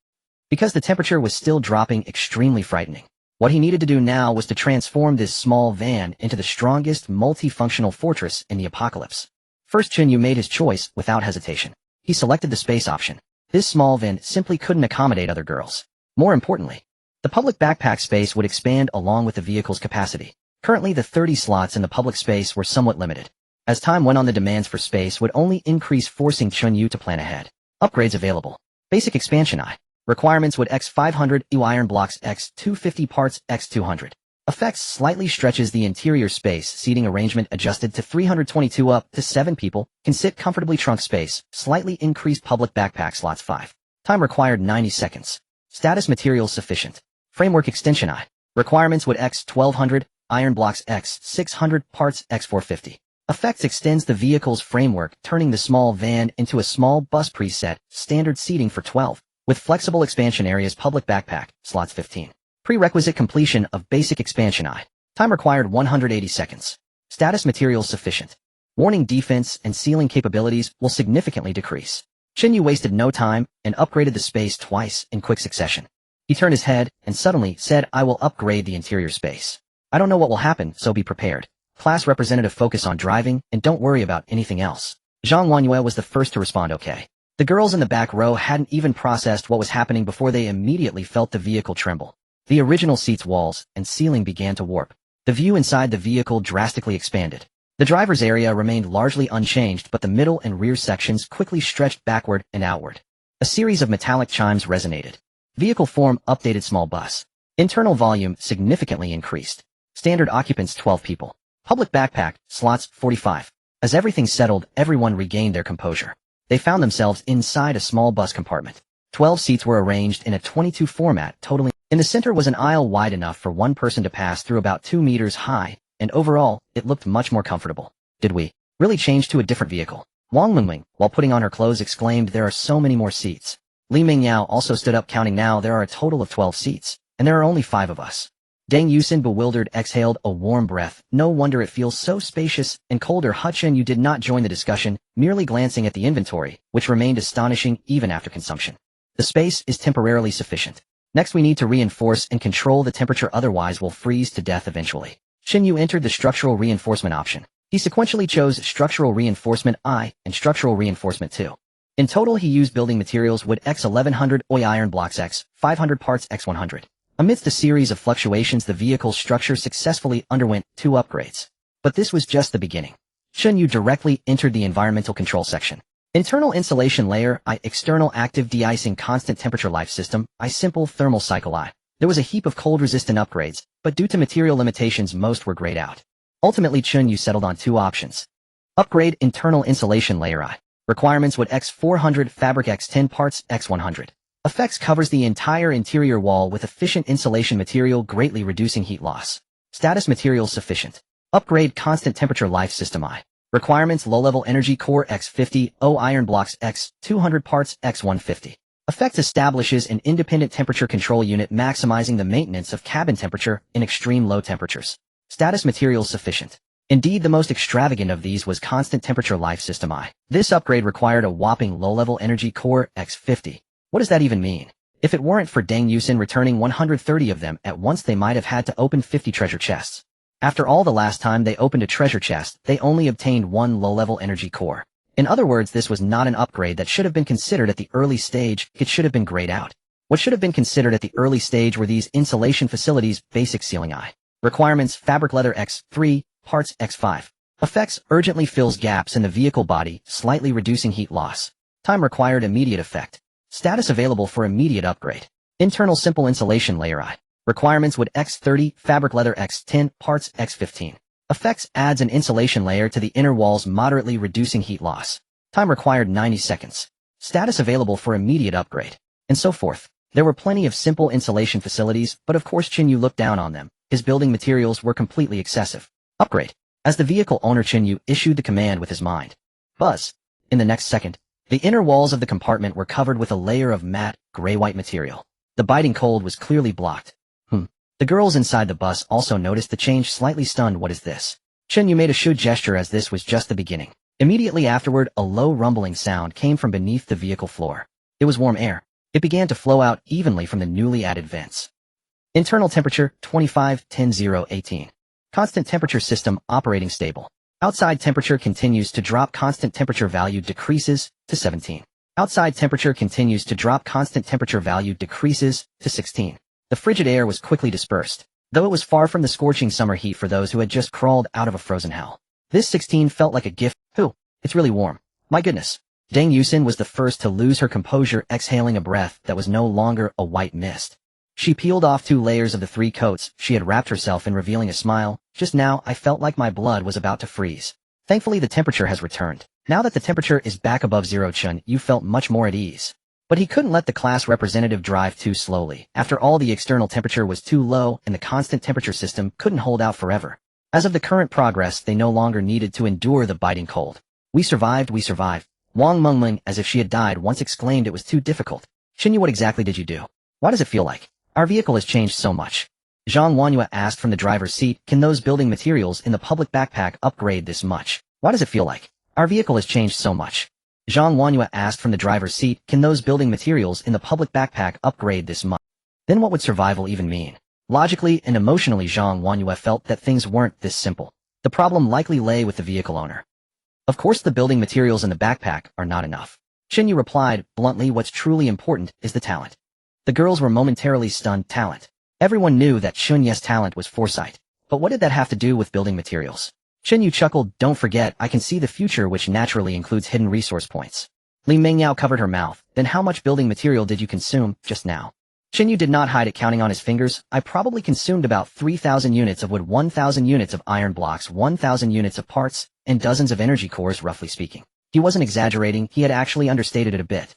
Because the temperature was still dropping, extremely frightening. What he needed to do now was to transform this small van into the strongest multifunctional fortress in the apocalypse. First, Chen Yu made his choice without hesitation. He selected the space option. This small van simply couldn't accommodate other girls. More importantly, the public backpack space would expand along with the vehicle's capacity. Currently, the 30 slots in the public space were somewhat limited. As time went on, the demands for space would only increase, forcing Chen Yu to plan ahead. Upgrades available. Basic expansion I. Requirements would X500, EU iron blocks X250, parts X200. Effects slightly stretches the interior space, seating arrangement adjusted to 322, up to 7 people can sit comfortably. Trunk space, slightly increased. Public backpack slots 5. Time required 90 seconds. Status materials sufficient. Framework extension I. Requirements would X1200, iron blocks X600, parts X450. Effects extends the vehicle's framework, turning the small van into a small bus. Preset, standard seating for 12. With flexible expansion areas. Public backpack, slots 15. Prerequisite completion of basic expansion I. Time required 180 seconds. Status materials sufficient. Warning defense and sealing capabilities will significantly decrease. Chen Yu wasted no time and upgraded the space twice in quick succession. He turned his head and suddenly said, I will upgrade the interior space. I don't know what will happen, so be prepared. Class representative, focus on driving and don't worry about anything else. Zhang Wanyue was the first to respond, okay. The girls in the back row hadn't even processed what was happening before they immediately felt the vehicle tremble. The original seat's walls and ceiling began to warp. The view inside the vehicle drastically expanded. The driver's area remained largely unchanged, but the middle and rear sections quickly stretched backward and outward. A series of metallic chimes resonated. Vehicle form updated, small bus. Internal volume significantly increased. Standard occupants 12 people. Public backpack, slots 45. As everything settled, everyone regained their composure. They found themselves inside a small bus compartment. 12 seats were arranged in a 22 format, totaling. In the center was an aisle wide enough for one person to pass through, about 2 meters high, and overall, it looked much more comfortable. Did we really change to a different vehicle? Wang Mingming, while putting on her clothes, exclaimed, there are so many more seats. Li Mingyao also stood up, counting. Now there are a total of 12 seats, and there are only 5 of us. Deng Yusin, bewildered, exhaled a warm breath. No wonder it feels so spacious and colder. Chen Yu did not join the discussion, merely glancing at the inventory, which remained astonishing even after consumption. The space is temporarily sufficient. Next we need to reinforce and control the temperature, otherwise we'll freeze to death eventually. Chen Yu entered the structural reinforcement option. He sequentially chose structural reinforcement I and structural reinforcement II. In total he used building materials wood X 1100, Oi iron blocks X 500, parts X 100. Amidst a series of fluctuations, the vehicle's structure successfully underwent 2 upgrades. But this was just the beginning. Chen Yu directly entered the environmental control section. Internal insulation layer I, external active de-icing constant temperature life system I, simple thermal cycle I. There was a heap of cold-resistant upgrades, but due to material limitations most were grayed out. Ultimately Chen Yu settled on 2 options. Upgrade internal insulation layer I. Requirements wood X 400, fabric X 10, parts X 100. Effects covers the entire interior wall with efficient insulation material, greatly reducing heat loss. Status materials sufficient. Upgrade constant temperature life system I. Requirements low-level energy core X 50, O iron blocks X 200, parts X 150. Effects establishes an independent temperature control unit, maximizing the maintenance of cabin temperature in extreme low temperatures. Status materials sufficient. Indeed, the most extravagant of these was constant temperature life system I. This upgrade required a whopping low-level energy core X 50. What does that even mean? If it weren't for Deng Yusin returning 130 of them at once, they might have had to open 50 treasure chests. After all, the last time they opened a treasure chest, they only obtained 1 low-level energy core. In other words, this was not an upgrade that should have been considered at the early stage, it should have been grayed out. What should have been considered at the early stage were these insulation facilities, basic ceiling I. Requirements fabric leather X 3, parts X 5. Effects urgently fills gaps in the vehicle body, slightly reducing heat loss. Time required immediate effect. Status available for immediate upgrade. Internal simple insulation layer I. Requirements wood X 30, fabric leather X 10, parts X 15. Effects adds an insulation layer to the inner walls, moderately reducing heat loss. Time required 90 seconds. Status available for immediate upgrade. And so forth. There were plenty of simple insulation facilities, but of course Chen Yu looked down on them. His building materials were completely excessive. Upgrade. As the vehicle owner, Chen Yu issued the command with his mind. Buzz. In the next second, the inner walls of the compartment were covered with a layer of matte, gray-white material. The biting cold was clearly blocked. The girls inside the bus also noticed the change, slightly stunned. What is this? Chen Yu made a should gesture, as this was just the beginning. Immediately afterward, a low rumbling sound came from beneath the vehicle floor. It was warm air. It began to flow out evenly from the newly added vents. Internal temperature 25, 10, 0, 18. Constant temperature system operating stable. Outside temperature continues to drop, constant temperature value decreases to 17. Outside temperature continues to drop, constant temperature value decreases to 16. The frigid air was quickly dispersed, though it was far from the scorching summer heat for those who had just crawled out of a frozen hell. This 16 felt like a gift. It's really warm. My goodness. Deng Yusin was the first to lose her composure, exhaling a breath that was no longer a white mist. She peeled off 2 layers of the 3 coats she had wrapped herself in, revealing a smile. Just now, I felt like my blood was about to freeze. Thankfully, the temperature has returned. Now that the temperature is back above 0, Chen Yu felt much more at ease. But he couldn't let the class representative drive too slowly. After all, the external temperature was too low, and the constant temperature system couldn't hold out forever. As of the current progress, they no longer needed to endure the biting cold. We survived. Wang Mengming, as if she had died, once exclaimed it was too difficult. Chen Yu, what exactly did you do? Why does it feel like our vehicle has changed so much? Zhang Wanyue asked from the driver's seat. Can those building materials in the public backpack upgrade this much? Why does it feel like our vehicle has changed so much? Zhang Wanyue asked from the driver's seat. Can those building materials in the public backpack upgrade this much? Then what would survival even mean? Logically and emotionally, Zhang Wanyue felt that things weren't this simple. The problem likely lay with the vehicle owner. Of course the building materials in the backpack are not enough. Chen Yu replied bluntly, what's truly important is the talent. The girls were momentarily stunned. Talent. Everyone knew that Chen Yu's talent was foresight. But what did that have to do with building materials? Chen Yu chuckled, don't forget, I can see the future, which naturally includes hidden resource points. Li Mingyao covered her mouth. Then how much building material did you consume just now? Chen Yu did not hide it, counting on his fingers. I probably consumed about 3,000 units of wood, 1,000 units of iron blocks, 1,000 units of parts, and dozens of energy cores, roughly speaking. He wasn't exaggerating, he had actually understated it a bit.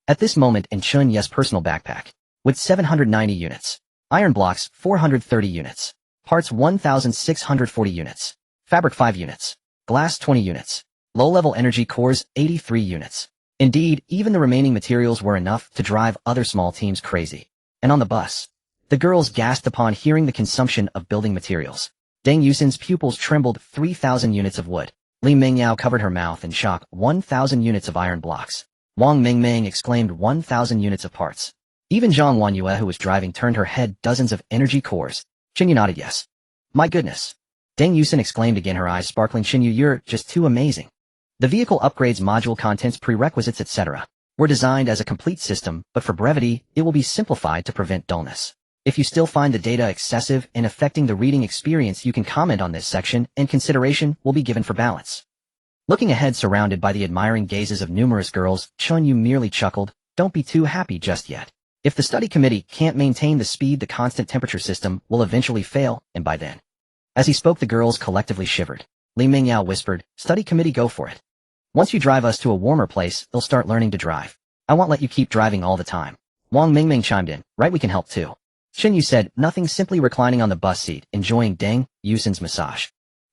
At this moment in Chen Yu's personal backpack, with 790 units, iron blocks 430 units, parts 1,640 units, fabric 5 units, glass 20 units, low-level energy cores 83 units. Indeed, even the remaining materials were enough to drive other small teams crazy. And on the bus, the girls gasped upon hearing the consumption of building materials. Deng Yusin's pupils trembled. 3,000 units of wood. Li Mingyao covered her mouth in shock. 1,000 units of iron blocks. Wang Mingming exclaimed 1,000 units of parts. Even Zhang Wanyue, who was driving, turned her head. Dozens of energy cores. Chen Yu nodded yes. My goodness. Deng Yusin exclaimed again, her eyes sparkling. Chen Yu, you're just too amazing. The vehicle upgrades, module contents, prerequisites, etc. were designed as a complete system, but for brevity, it will be simplified to prevent dullness. If you still find the data excessive and affecting the reading experience, you can comment on this section, and consideration will be given for balance. Looking ahead, surrounded by the admiring gazes of numerous girls, Chen Yu merely chuckled, don't be too happy just yet. If the study committee can't maintain the speed, the constant temperature system will eventually fail, and by then. As he spoke, the girls collectively shivered. Li Mingyao whispered, study committee, go for it. Once you drive us to a warmer place, they'll start learning to drive. I won't let you keep driving all the time. Wang Mingming chimed in, right, we can help too. Chen Yu said, nothing, simply reclining on the bus seat, enjoying Deng Yusin's massage.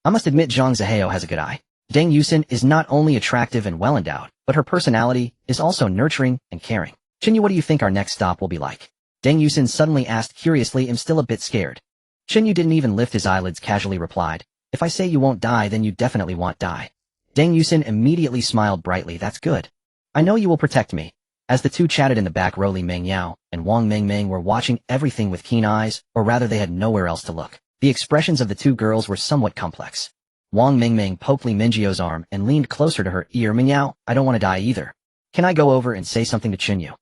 I must admit Zhang Zihao has a good eye. Deng Yusin is not only attractive and well-endowed, but her personality is also nurturing and caring. Chen Yu, what do you think our next stop will be like? Deng Yusin suddenly asked curiously. I'm still a bit scared. Chen Yu didn't even lift his eyelids, casually replied, if I say you won't die, then you definitely won't die. Deng Yusin immediately smiled brightly. That's good. I know you will protect me. As the two chatted in the back row, Li Mingyao and Wang Mingming were watching everything with keen eyes, or rather they had nowhere else to look. The expressions of the two girls were somewhat complex. Wang Mingming poked Li Mingyio's arm and leaned closer to her ear. Mingyao, I don't want to die either. Can I go over and say something to Chen Yu?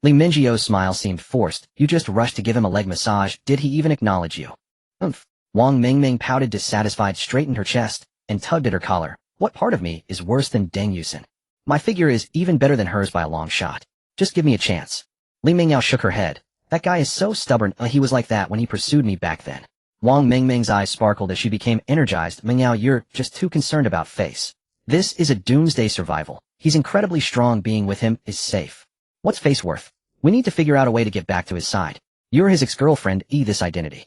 Li Mingyio's smile seemed forced. You just rushed to give him a leg massage. Did he even acknowledge you? Umph. Wang Mingming pouted, dissatisfied, straightened her chest, and tugged at her collar. What part of me is worse than Deng Yusin? My figure is even better than hers by a long shot. Just give me a chance. Li Mingyao shook her head. That guy is so stubborn. He was like that when he pursued me back then. Wang Mingming's eyes sparkled as she became energized. Mingyao, you're just too concerned about Face. This is a Doomsday survival. He's incredibly strong. Being with him is safe. What's Face worth? We need to figure out a way to get back to his side. You're his ex-girlfriend. This identity.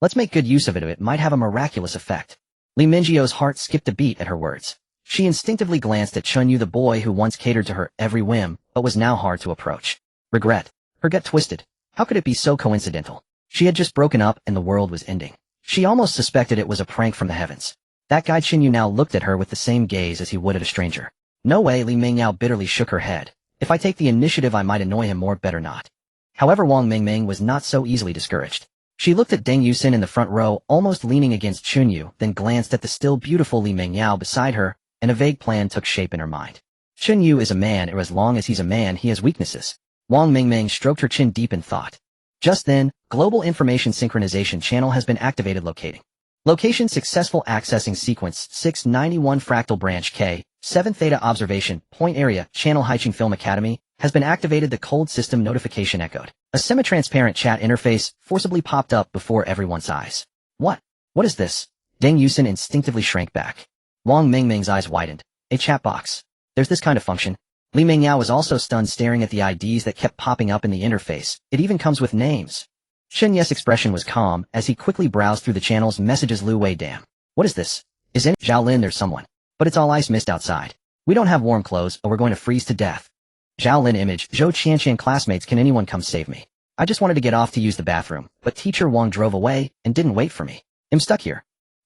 Let's make good use of it. It might have a miraculous effect. Li Mingyio's heart skipped a beat at her words. She instinctively glanced at Chen Yu, the boy who once catered to her every whim, but was now hard to approach. Regret. Her gut twisted. How could it be so coincidental? She had just broken up and the world was ending. She almost suspected it was a prank from the heavens. That guy Chen Yu now looked at her with the same gaze as he would at a stranger. No way. Li Mingyao bitterly shook her head. If I take the initiative, I might annoy him more. Better not. However, Wang Mingming was not so easily discouraged. She looked at Deng Yusin in the front row, almost leaning against Chen Yu, then glanced at the still beautiful Li Mingyao beside her, and a vague plan took shape in her mind. Chen Yu is a man, or as long as he's a man, he has weaknesses. Wang Mingming stroked her chin deep in thought. Just then, Global Information Synchronization Channel has been activated. Location successful. Accessing sequence 691 Fractal Branch K, 7 Theta Observation Point Area. Channel Haiching Film Academy has been activated. The cold system notification echoed. A semi-transparent chat interface forcibly popped up before everyone's eyes. What? What is this? Deng Yusin instinctively shrank back. Wang Mingming's eyes widened. A chat box. There's this kind of function. Li Mingyao was also stunned, staring at the IDs that kept popping up in the interface. It even comes with names. Chen Yu's expression was calm as he quickly browsed through the channel's messages. Lu Wei, damn. What is this? Is any Zhao Lin, there's someone. But it's all ice mist outside. We don't have warm clothes or we're going to freeze to death. Zhao Lin image, Zhou Qianqian classmates, can anyone come save me? I just wanted to get off to use the bathroom, but teacher Wang drove away and didn't wait for me. I'm stuck here.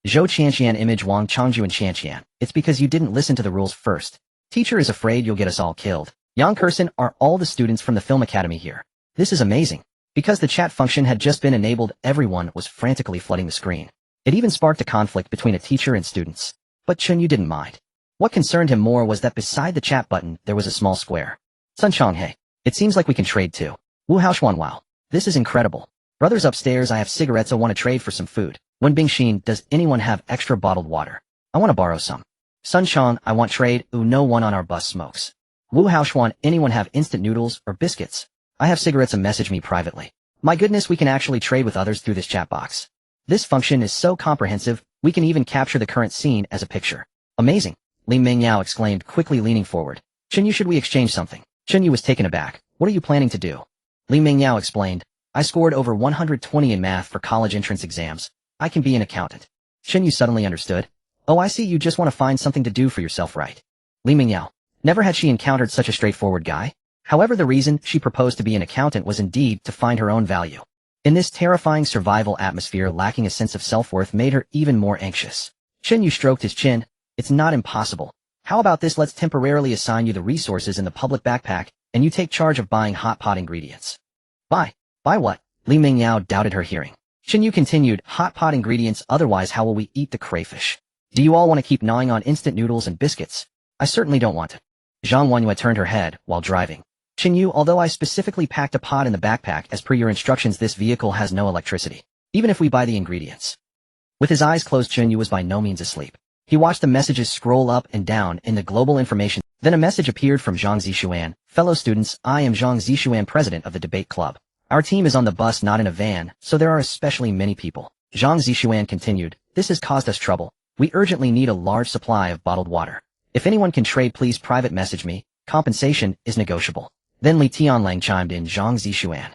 Zhou Qianqian image Wang Changju and Qianqian. It's because you didn't listen to the rules first. Teacher is afraid you'll get us all killed. Yang Kursen are all the students from the film academy here. This is amazing. Because the chat function had just been enabled, everyone was frantically flooding the screen. It even sparked a conflict between a teacher and students. But Chen Yu didn't mind. What concerned him more was that beside the chat button, there was a small square. Sun Changhe. It seems like we can trade too. Wu Haoxuan wow. This is incredible. Brothers upstairs, I have cigarettes, I want to trade for some food. Wen Bingxin, does anyone have extra bottled water? I want to borrow some. Sun Chang, I want trade, no one on our bus smokes. Wu Haoxuan, anyone have instant noodles or biscuits? I have cigarettes, and message me privately. My goodness, we can actually trade with others through this chat box. This function is so comprehensive, we can even capture the current scene as a picture. Amazing. Li Mingyao exclaimed, quickly leaning forward. Chen Yu, should we exchange something? Chen Yu was taken aback. What are you planning to do? Li Mingyao explained. I scored over 120 in math for college entrance exams. I can be an accountant. Chen Yu suddenly understood. Oh, I see, you just want to find something to do for yourself, right? Li Mingyao. Never had she encountered such a straightforward guy. However, the reason she proposed to be an accountant was indeed to find her own value. In this terrifying survival atmosphere, lacking a sense of self-worth made her even more anxious. Chen Yu stroked his chin. It's not impossible. How about this? Let's temporarily assign you the resources in the public backpack, and you take charge of buying hot pot ingredients. Buy? Buy what? Li Mingyao doubted her hearing. Chen Yu continued, hot pot ingredients, otherwise how will we eat the crayfish? Do you all want to keep gnawing on instant noodles and biscuits? I certainly don't want to. Zhang Wanyue turned her head while driving. Chen Yu, although I specifically packed a pot in the backpack as per your instructions, this vehicle has no electricity, even if we buy the ingredients. With his eyes closed, Chen Yu was by no means asleep. He watched the messages scroll up and down in the global information. Then a message appeared from Zhang Zixuan. Fellow students, I am Zhang Zixuan, president of the debate club. Our team is on the bus, not in a van, so there are especially many people. Zhang Zixuan continued, this has caused us trouble. We urgently need a large supply of bottled water. If anyone can trade, please private message me. Compensation is negotiable. Then Li Tianlang chimed in, Zhang Zixuan.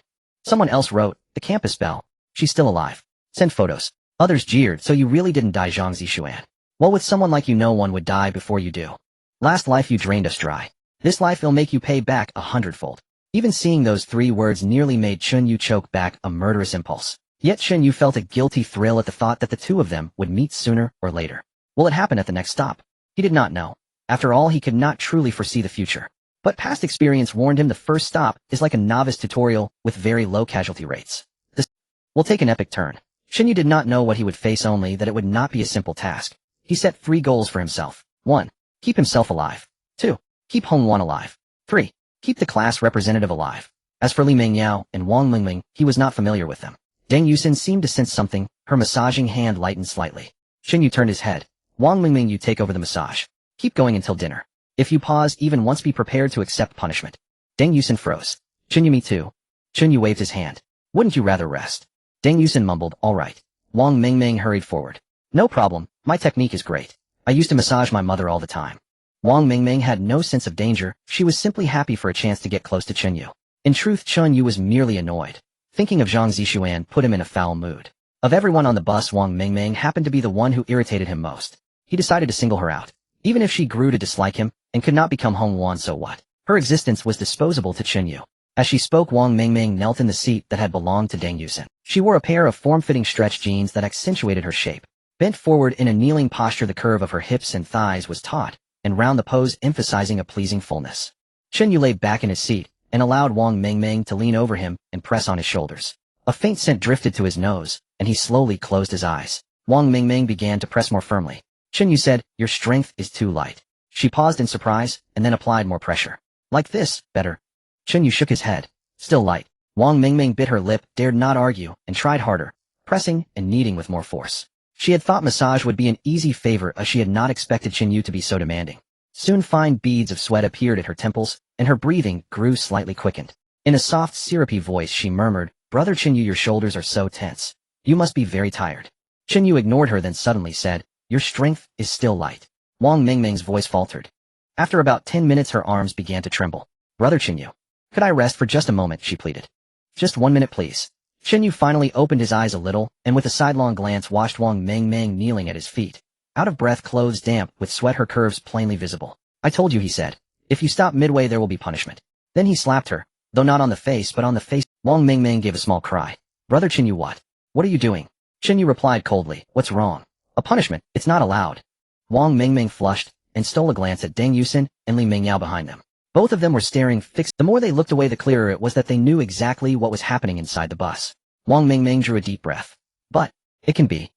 Someone else wrote, the campus belle. She's still alive. Send photos. Others jeered, so you really didn't die, Zhang Zixuan. Well, with someone like you, no one would die before you do. Last life you drained us dry. This life will make you pay back 100-fold. Even seeing those 3 words nearly made Chen Yu choke back a murderous impulse. Yet Chen Yu felt a guilty thrill at the thought that the two of them would meet sooner or later. Will it happen at the next stop? He did not know. After all, he could not truly foresee the future. But past experience warned him the first stop is like a novice tutorial with very low casualty rates. This will take an epic turn. Chen Yu did not know what he would face, only that it would not be a simple task. He set 3 goals for himself. 1. Keep himself alive. 2. Keep Hongwan alive. 3. Keep the class representative alive. As for Li Mingyao and Wang Mingming, he was not familiar with them. Deng Yusin seemed to sense something. Her massaging hand lightened slightly. Chen Yu turned his head. Wang Mingming, you take over the massage. Keep going until dinner. If you pause even once, be prepared to accept punishment. Deng Yusin froze. Chen Yu, me too. Chen Yu waved his hand. Wouldn't you rather rest? Deng Yusin mumbled, all right. Wang Mingming hurried forward. No problem, my technique is great. I used to massage my mother all the time. Wang Mingming had no sense of danger, she was simply happy for a chance to get close to Chen Yu. In truth, Chen Yu was merely annoyed. Thinking of Zhang Zixuan put him in a foul mood. Of everyone on the bus, Wang Mingming happened to be the one who irritated him most. He decided to single her out. Even if she grew to dislike him and could not become Hongwan, so what? Her existence was disposable to Chen Yu. As she spoke, Wang Mingming knelt in the seat that had belonged to Deng Yusin. She wore a pair of form-fitting stretch jeans that accentuated her shape. Bent forward in a kneeling posture, the curve of her hips and thighs was taut, and round the pose emphasizing a pleasing fullness. Chen Yu lay back in his seat and allowed Wang Mingming to lean over him and press on his shoulders. A faint scent drifted to his nose, and he slowly closed his eyes. Wang Mingming began to press more firmly. Chen Yu said, your strength is too light. She paused in surprise, and then applied more pressure. Like this, better. Chen Yu shook his head. Still light. Wang Mingming bit her lip, dared not argue, and tried harder, pressing and kneading with more force. She had thought massage would be an easy favor, as she had not expected Chen Yu to be so demanding. Soon fine beads of sweat appeared at her temples, and her breathing grew slightly quickened. In a soft, syrupy voice she murmured, Brother Chen Yu, your shoulders are so tense. You must be very tired. Chen Yu ignored her, then suddenly said, your strength is still light. Wang Mingming's voice faltered. After about 10 minutes her arms began to tremble. Brother Chen Yu, could I rest for just a moment, she pleaded. Just 1 minute, please. Chen Yu finally opened his eyes a little, and with a sidelong glance watched Wang Mingming kneeling at his feet. Out of breath, clothes damp with sweat, her curves plainly visible. I told you, he said. If you stop midway there will be punishment. Then he slapped her, though not on the face but on the face. Wang Mingming gave a small cry. Brother Chen Yu, what? What are you doing? Chen Yu replied coldly, what's wrong? A punishment, it's not allowed. Wang Mingming flushed and stole a glance at Deng Yusin and Li Mingyao behind them. Both of them were staring fixed. The more they looked away, the clearer it was that they knew exactly what was happening inside the bus. Wang Mingming drew a deep breath. But, it can be.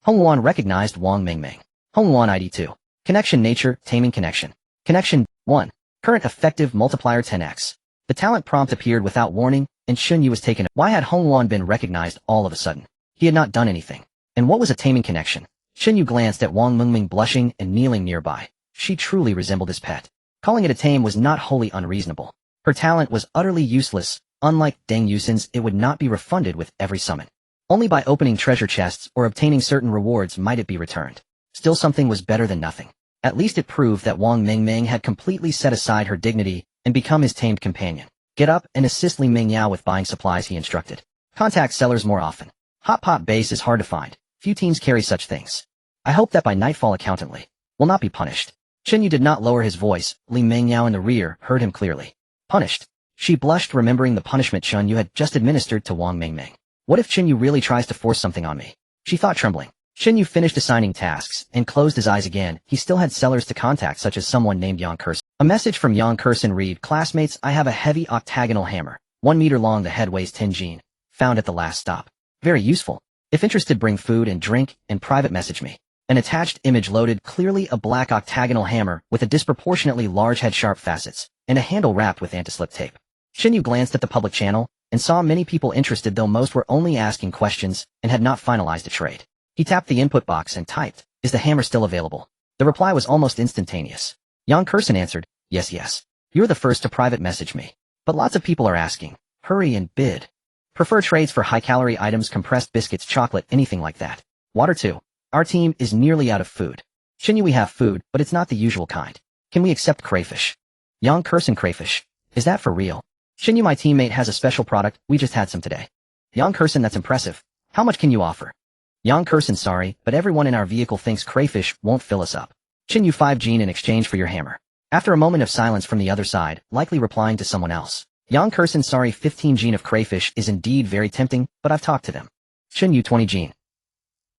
Hongluan recognized Wang Mingming. Hongluan ID 2. Connection nature, taming connection. Connection 1. Current effective multiplier 10x. The talent prompt appeared without warning, and Chen Yu was taken. Why had Hongluan been recognized all of a sudden? He had not done anything. And what was a taming connection? Chen Yu glanced at Wang Mingming blushing and kneeling nearby. She truly resembled his pet. Calling it a tame was not wholly unreasonable. Her talent was utterly useless. Unlike Deng Yusin's, it would not be refunded with every summon. Only by opening treasure chests or obtaining certain rewards might it be returned. Still, something was better than nothing. At least it proved that Wang Mingming had completely set aside her dignity and become his tamed companion. Get up and assist Li Mingyao with buying supplies, he instructed. Contact sellers more often. Hot pot base is hard to find. Few teams carry such things. I hope that by nightfall accountant Li will not be punished. Chen Yu did not lower his voice. Li Mingyao in the rear heard him clearly. Punished. She blushed, remembering the punishment Chen Yu had just administered to Wang Mingming. What if Chen Yu really tries to force something on me? She thought, trembling. Chen Yu finished assigning tasks and closed his eyes again. He still had sellers to contact, such as someone named Yang Kursen. A message from Yang Kursen read, Classmates, I have a heavy octagonal hammer. 1 meter long, the head weighs 10 jin. Found at the last stop. Very useful. If interested, bring food and drink and private message me. An attached image loaded, clearly a black octagonal hammer with a disproportionately large head, sharp facets, and a handle wrapped with anti-slip tape. Chen Yu glanced at the public channel and saw many people interested, though most were only asking questions and had not finalized a trade. He tapped the input box and typed, Is the hammer still available? The reply was almost instantaneous. Yang Kursen answered, Yes. You're the first to private message me. But lots of people are asking. Hurry and bid. Prefer trades for high-calorie items, compressed biscuits, chocolate, anything like that. Water too. Our team is nearly out of food. Chen Yu, we have food, but it's not the usual kind. Can we accept crayfish? Yang Kursen, crayfish. Is that for real? Chen Yu, my teammate has a special product, we just had some today. Yang Kursen, that's impressive. How much can you offer? Yang Kursen, sorry, but everyone in our vehicle thinks crayfish won't fill us up. Chen Yu, 5 jin in exchange for your hammer. After a moment of silence from the other side, likely replying to someone else. Yang Kursen, sorry, 15 jin of crayfish is indeed very tempting, but I've talked to them. Chen Yu, 20 jin.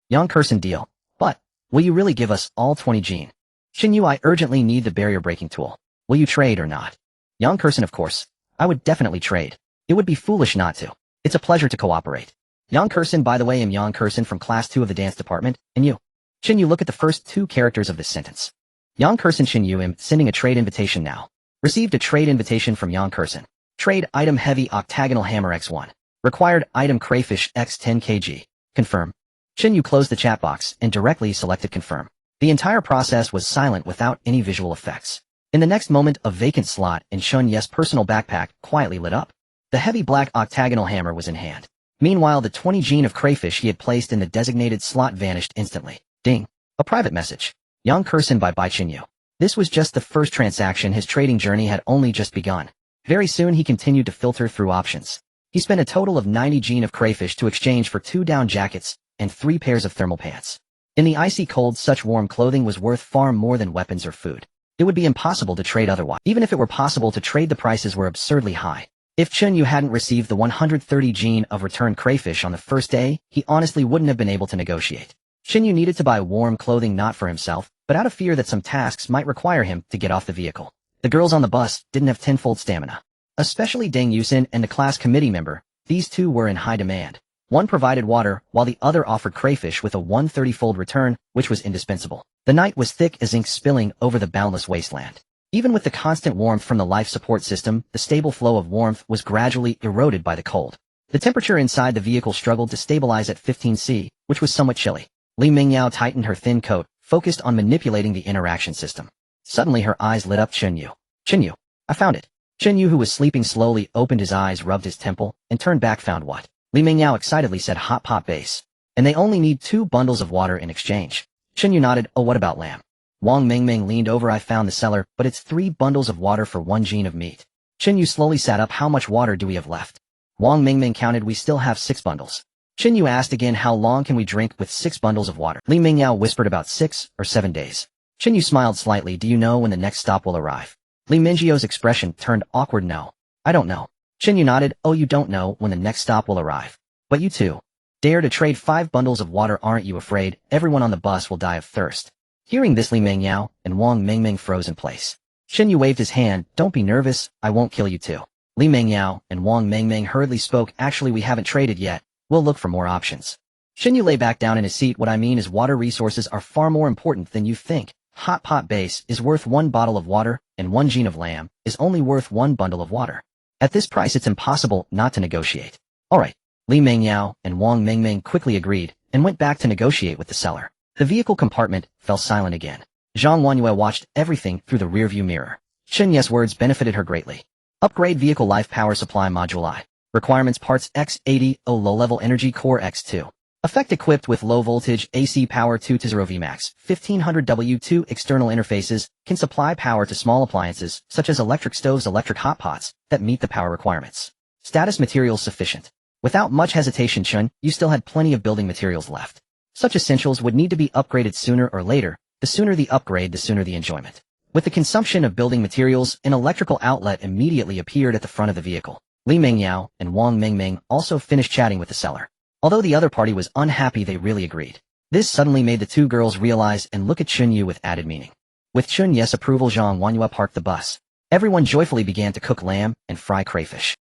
Yang Kursen, deal. But, will you really give us all 20 jin? Chen Yu, I urgently need the barrier breaking tool. Will you trade or not? Yang Kursen, of course. I would definitely trade. It would be foolish not to. It's a pleasure to cooperate. Yang Kursen, by the way, I'm Yang Kursen from Class 2 of the dance department, and you. Chen Yu, look at the first 2 characters of this sentence. Yang Kursen, Chen Yu, am sending a trade invitation now. Received a trade invitation from Yang Kursen. Trade item heavy octagonal hammer x1. Required item crayfish x 10 kg. Confirm. Chen Yu closed the chat box and directly selected confirm. The entire process was silent without any visual effects. In the next moment, a vacant slot in Shun Ye's personal backpack quietly lit up. The heavy black octagonal hammer was in hand. Meanwhile, the 20 jin of crayfish he had placed in the designated slot vanished instantly. Ding. A private message. Yang Kursen, by Chen Yu. This was just the first transaction. His trading journey had only just begun. Very soon he continued to filter through options. He spent a total of 90 jin of crayfish to exchange for 2 down jackets and 3 pairs of thermal pants. In the icy cold, such warm clothing was worth far more than weapons or food. It would be impossible to trade otherwise. Even if it were possible to trade, the prices were absurdly high. If Chen Yu hadn't received the 130 jin of returned crayfish on the first day, he honestly wouldn't have been able to negotiate. Chen Yu needed to buy warm clothing not for himself, but out of fear that some tasks might require him to get off the vehicle. The girls on the bus didn't have tenfold stamina. Especially Deng Yusin and the class committee member, these two were in high demand. One provided water, while the other offered crayfish with a 130-fold return, which was indispensable. The night was thick as ink, spilling over the boundless wasteland. Even with the constant warmth from the life support system, the stable flow of warmth was gradually eroded by the cold. The temperature inside the vehicle struggled to stabilize at 15°C, which was somewhat chilly. Li Mingyao tightened her thin coat, focused on manipulating the interaction system. Suddenly her eyes lit up. Chen Yu. Chen Yu. I found it. Chen Yu, who was sleeping, slowly opened his eyes, rubbed his temple, and turned back. Found what? Li Mingyao excitedly said. Hot pot base. And they only need 2 bundles of water in exchange. Chen Yu nodded. Oh, what about lamb? Wang Mingming leaned over. I found the seller, but it's 3 bundles of water for 1 jin of meat. Chen Yu slowly sat up. How much water do we have left? Wang Mingming counted. We still have 6 bundles. Chen Yu asked again. How long can we drink with 6 bundles of water? Li Mingyao whispered. About 6 or 7 days. Chen Yu smiled slightly. Do you know when the next stop will arrive? Li Mingyio's expression turned awkward. No. I don't know. Chen Yu nodded. Oh, you don't know when the next stop will arrive. But you too. Dare to trade 5 bundles of water, aren't you afraid? Everyone on the bus will die of thirst. Hearing this, Li Mengyao and Wang Mingming froze in place. Chen Yu waved his hand. Don't be nervous, I won't kill you too. Li Mengyao and Wang Mingming hurriedly spoke. Actually, we haven't traded yet. We'll look for more options. Chen Yu lay back down in his seat. What I mean is water resources are far more important than you think. Hot pot base is worth 1 bottle of water, and 1 gene of lamb is only worth 1 bundle of water. At this price, it's impossible not to negotiate. Alright. Li Mengyao and Wang Mingming quickly agreed and went back to negotiate with the seller. The vehicle compartment fell silent again. Zhang Wanyue watched everything through the rearview mirror. Chen Yu's words benefited her greatly. Upgrade vehicle life power supply module I. Requirements parts X80 O low-level energy core X2. Effect equipped with low voltage AC power 2 to 0 Vmax 1500 W2 external interfaces can supply power to small appliances such as electric stoves, electric hot pots that meet the power requirements. Status materials sufficient. Without much hesitation, Chen Yu still had plenty of building materials left. Such essentials would need to be upgraded sooner or later. The sooner the upgrade, the sooner the enjoyment. With the consumption of building materials, an electrical outlet immediately appeared at the front of the vehicle. Li Mengyao and Wang Mingming also finished chatting with the seller. Although the other party was unhappy, they really agreed. This suddenly made the two girls realize and look at Chen Yu with added meaning. With Chen Yu's approval, Zhang Wanyue parked the bus. Everyone joyfully began to cook lamb and fry crayfish.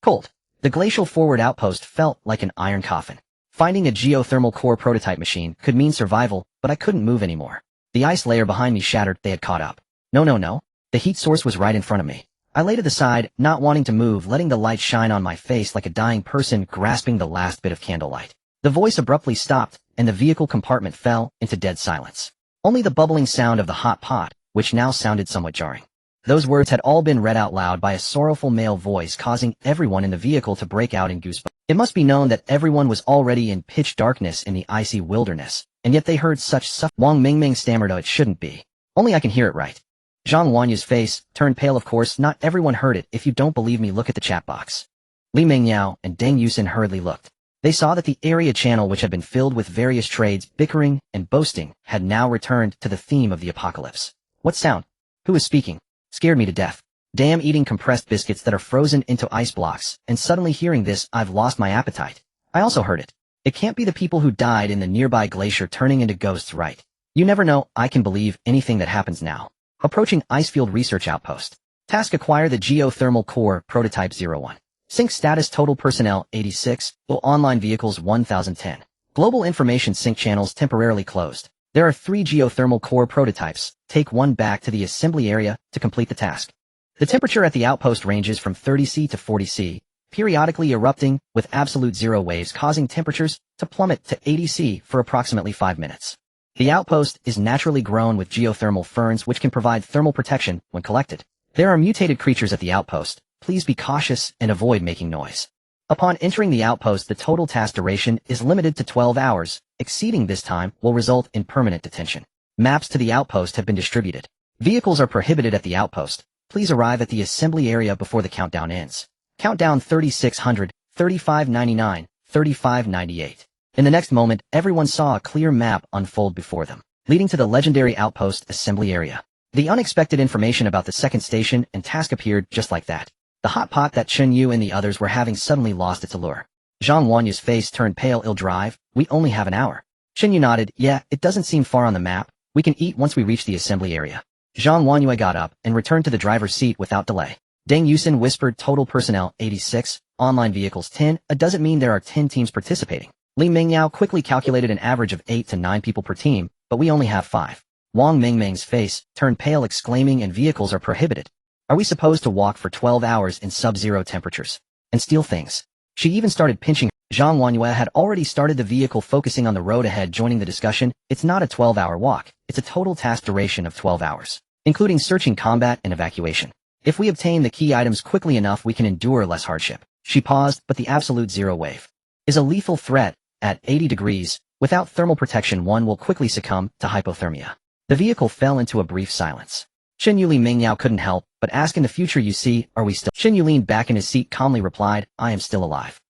Cold. The glacial forward outpost felt like an iron coffin. Finding a geothermal core prototype machine could mean survival, but I couldn't move anymore. The ice layer behind me shattered. They had caught up. No. The heat source was right in front of me. I lay to the side, not wanting to move, letting the light shine on my face like a dying person grasping the last bit of candlelight. The voice abruptly stopped, and the vehicle compartment fell into dead silence. Only the bubbling sound of the hot pot, which now sounded somewhat jarring. Those words had all been read out loud by a sorrowful male voice, causing everyone in the vehicle to break out in goosebumps. It must be known that everyone was already in pitch darkness in the icy wilderness, and yet they heard such stuff. Wang Mingming stammered, "Oh, it shouldn't be. Only I can hear it right." Zhang Wanyu's face turned pale. Of course, not everyone heard it. If you don't believe me, look at the chat box. Li Mengyao and Deng Yusin hurriedly looked. They saw that the area channel, which had been filled with various trades, bickering, and boasting, had now returned to the theme of the apocalypse. What sound? Who is speaking? Scared me to death. Damn, eating compressed biscuits that are frozen into ice blocks, and suddenly hearing this, I've lost my appetite. I also heard it. It can't be the people who died in the nearby glacier turning into ghosts, right? You never know. I can believe anything that happens now. Approaching Icefield Research Outpost. Task: acquire the geothermal core prototype 01. Sync status: total personnel 86, online vehicles 1010. Global information sync channels temporarily closed. There are 3 geothermal core prototypes. Take 1 back to the assembly area to complete the task. The temperature at the outpost ranges from 30°C to 40°C, periodically erupting with absolute zero waves, causing temperatures to plummet to 80°C for approximately 5 minutes. The outpost is naturally grown with geothermal ferns, which can provide thermal protection when collected. There are mutated creatures at the outpost. Please be cautious and avoid making noise. Upon entering the outpost, the total task duration is limited to 12 hours. Exceeding this time will result in permanent detention. Maps to the outpost have been distributed. Vehicles are prohibited at the outpost. Please arrive at the assembly area before the countdown ends. Countdown 3600, 3599, 3598. In the next moment, everyone saw a clear map unfold before them, leading to the legendary outpost assembly area. The unexpected information about the second station and task appeared just like that. The hot pot that Chen Yu and the others were having suddenly lost its allure. Zhang Wanyu's face turned pale. "Ill drive? We only have an hour." Chen Yu nodded. "Yeah, it doesn't seem far on the map. We can eat once we reach the assembly area." Zhang Wanyue got up and returned to the driver's seat without delay. Deng Yusin whispered, "Total personnel 86, online vehicles 10. It doesn't mean there are 10 teams participating." Li Mengyao quickly calculated an average of 8 to 9 people per team, but we only have 5. Wang Mingming's face turned pale, exclaiming, "And vehicles are prohibited. Are we supposed to walk for 12 hours in sub-zero temperatures? And steal things?" She even started pinching. Zhang Wanyue had already started the vehicle, focusing on the road ahead, joining the discussion. "It's not a 12-hour walk. It's a total task duration of 12 hours, including searching, combat, and evacuation. If we obtain the key items quickly enough, we can endure less hardship." She paused, but the absolute zero wave is a lethal threat. At 80 degrees, without thermal protection, one will quickly succumb to hypothermia. The vehicle fell into a brief silence. Chen Yu. Li Mengyao couldn't help but ask, "In the future, you see, are we still?" Chen Yu leaned back in his seat, calmly replied, "I am still alive."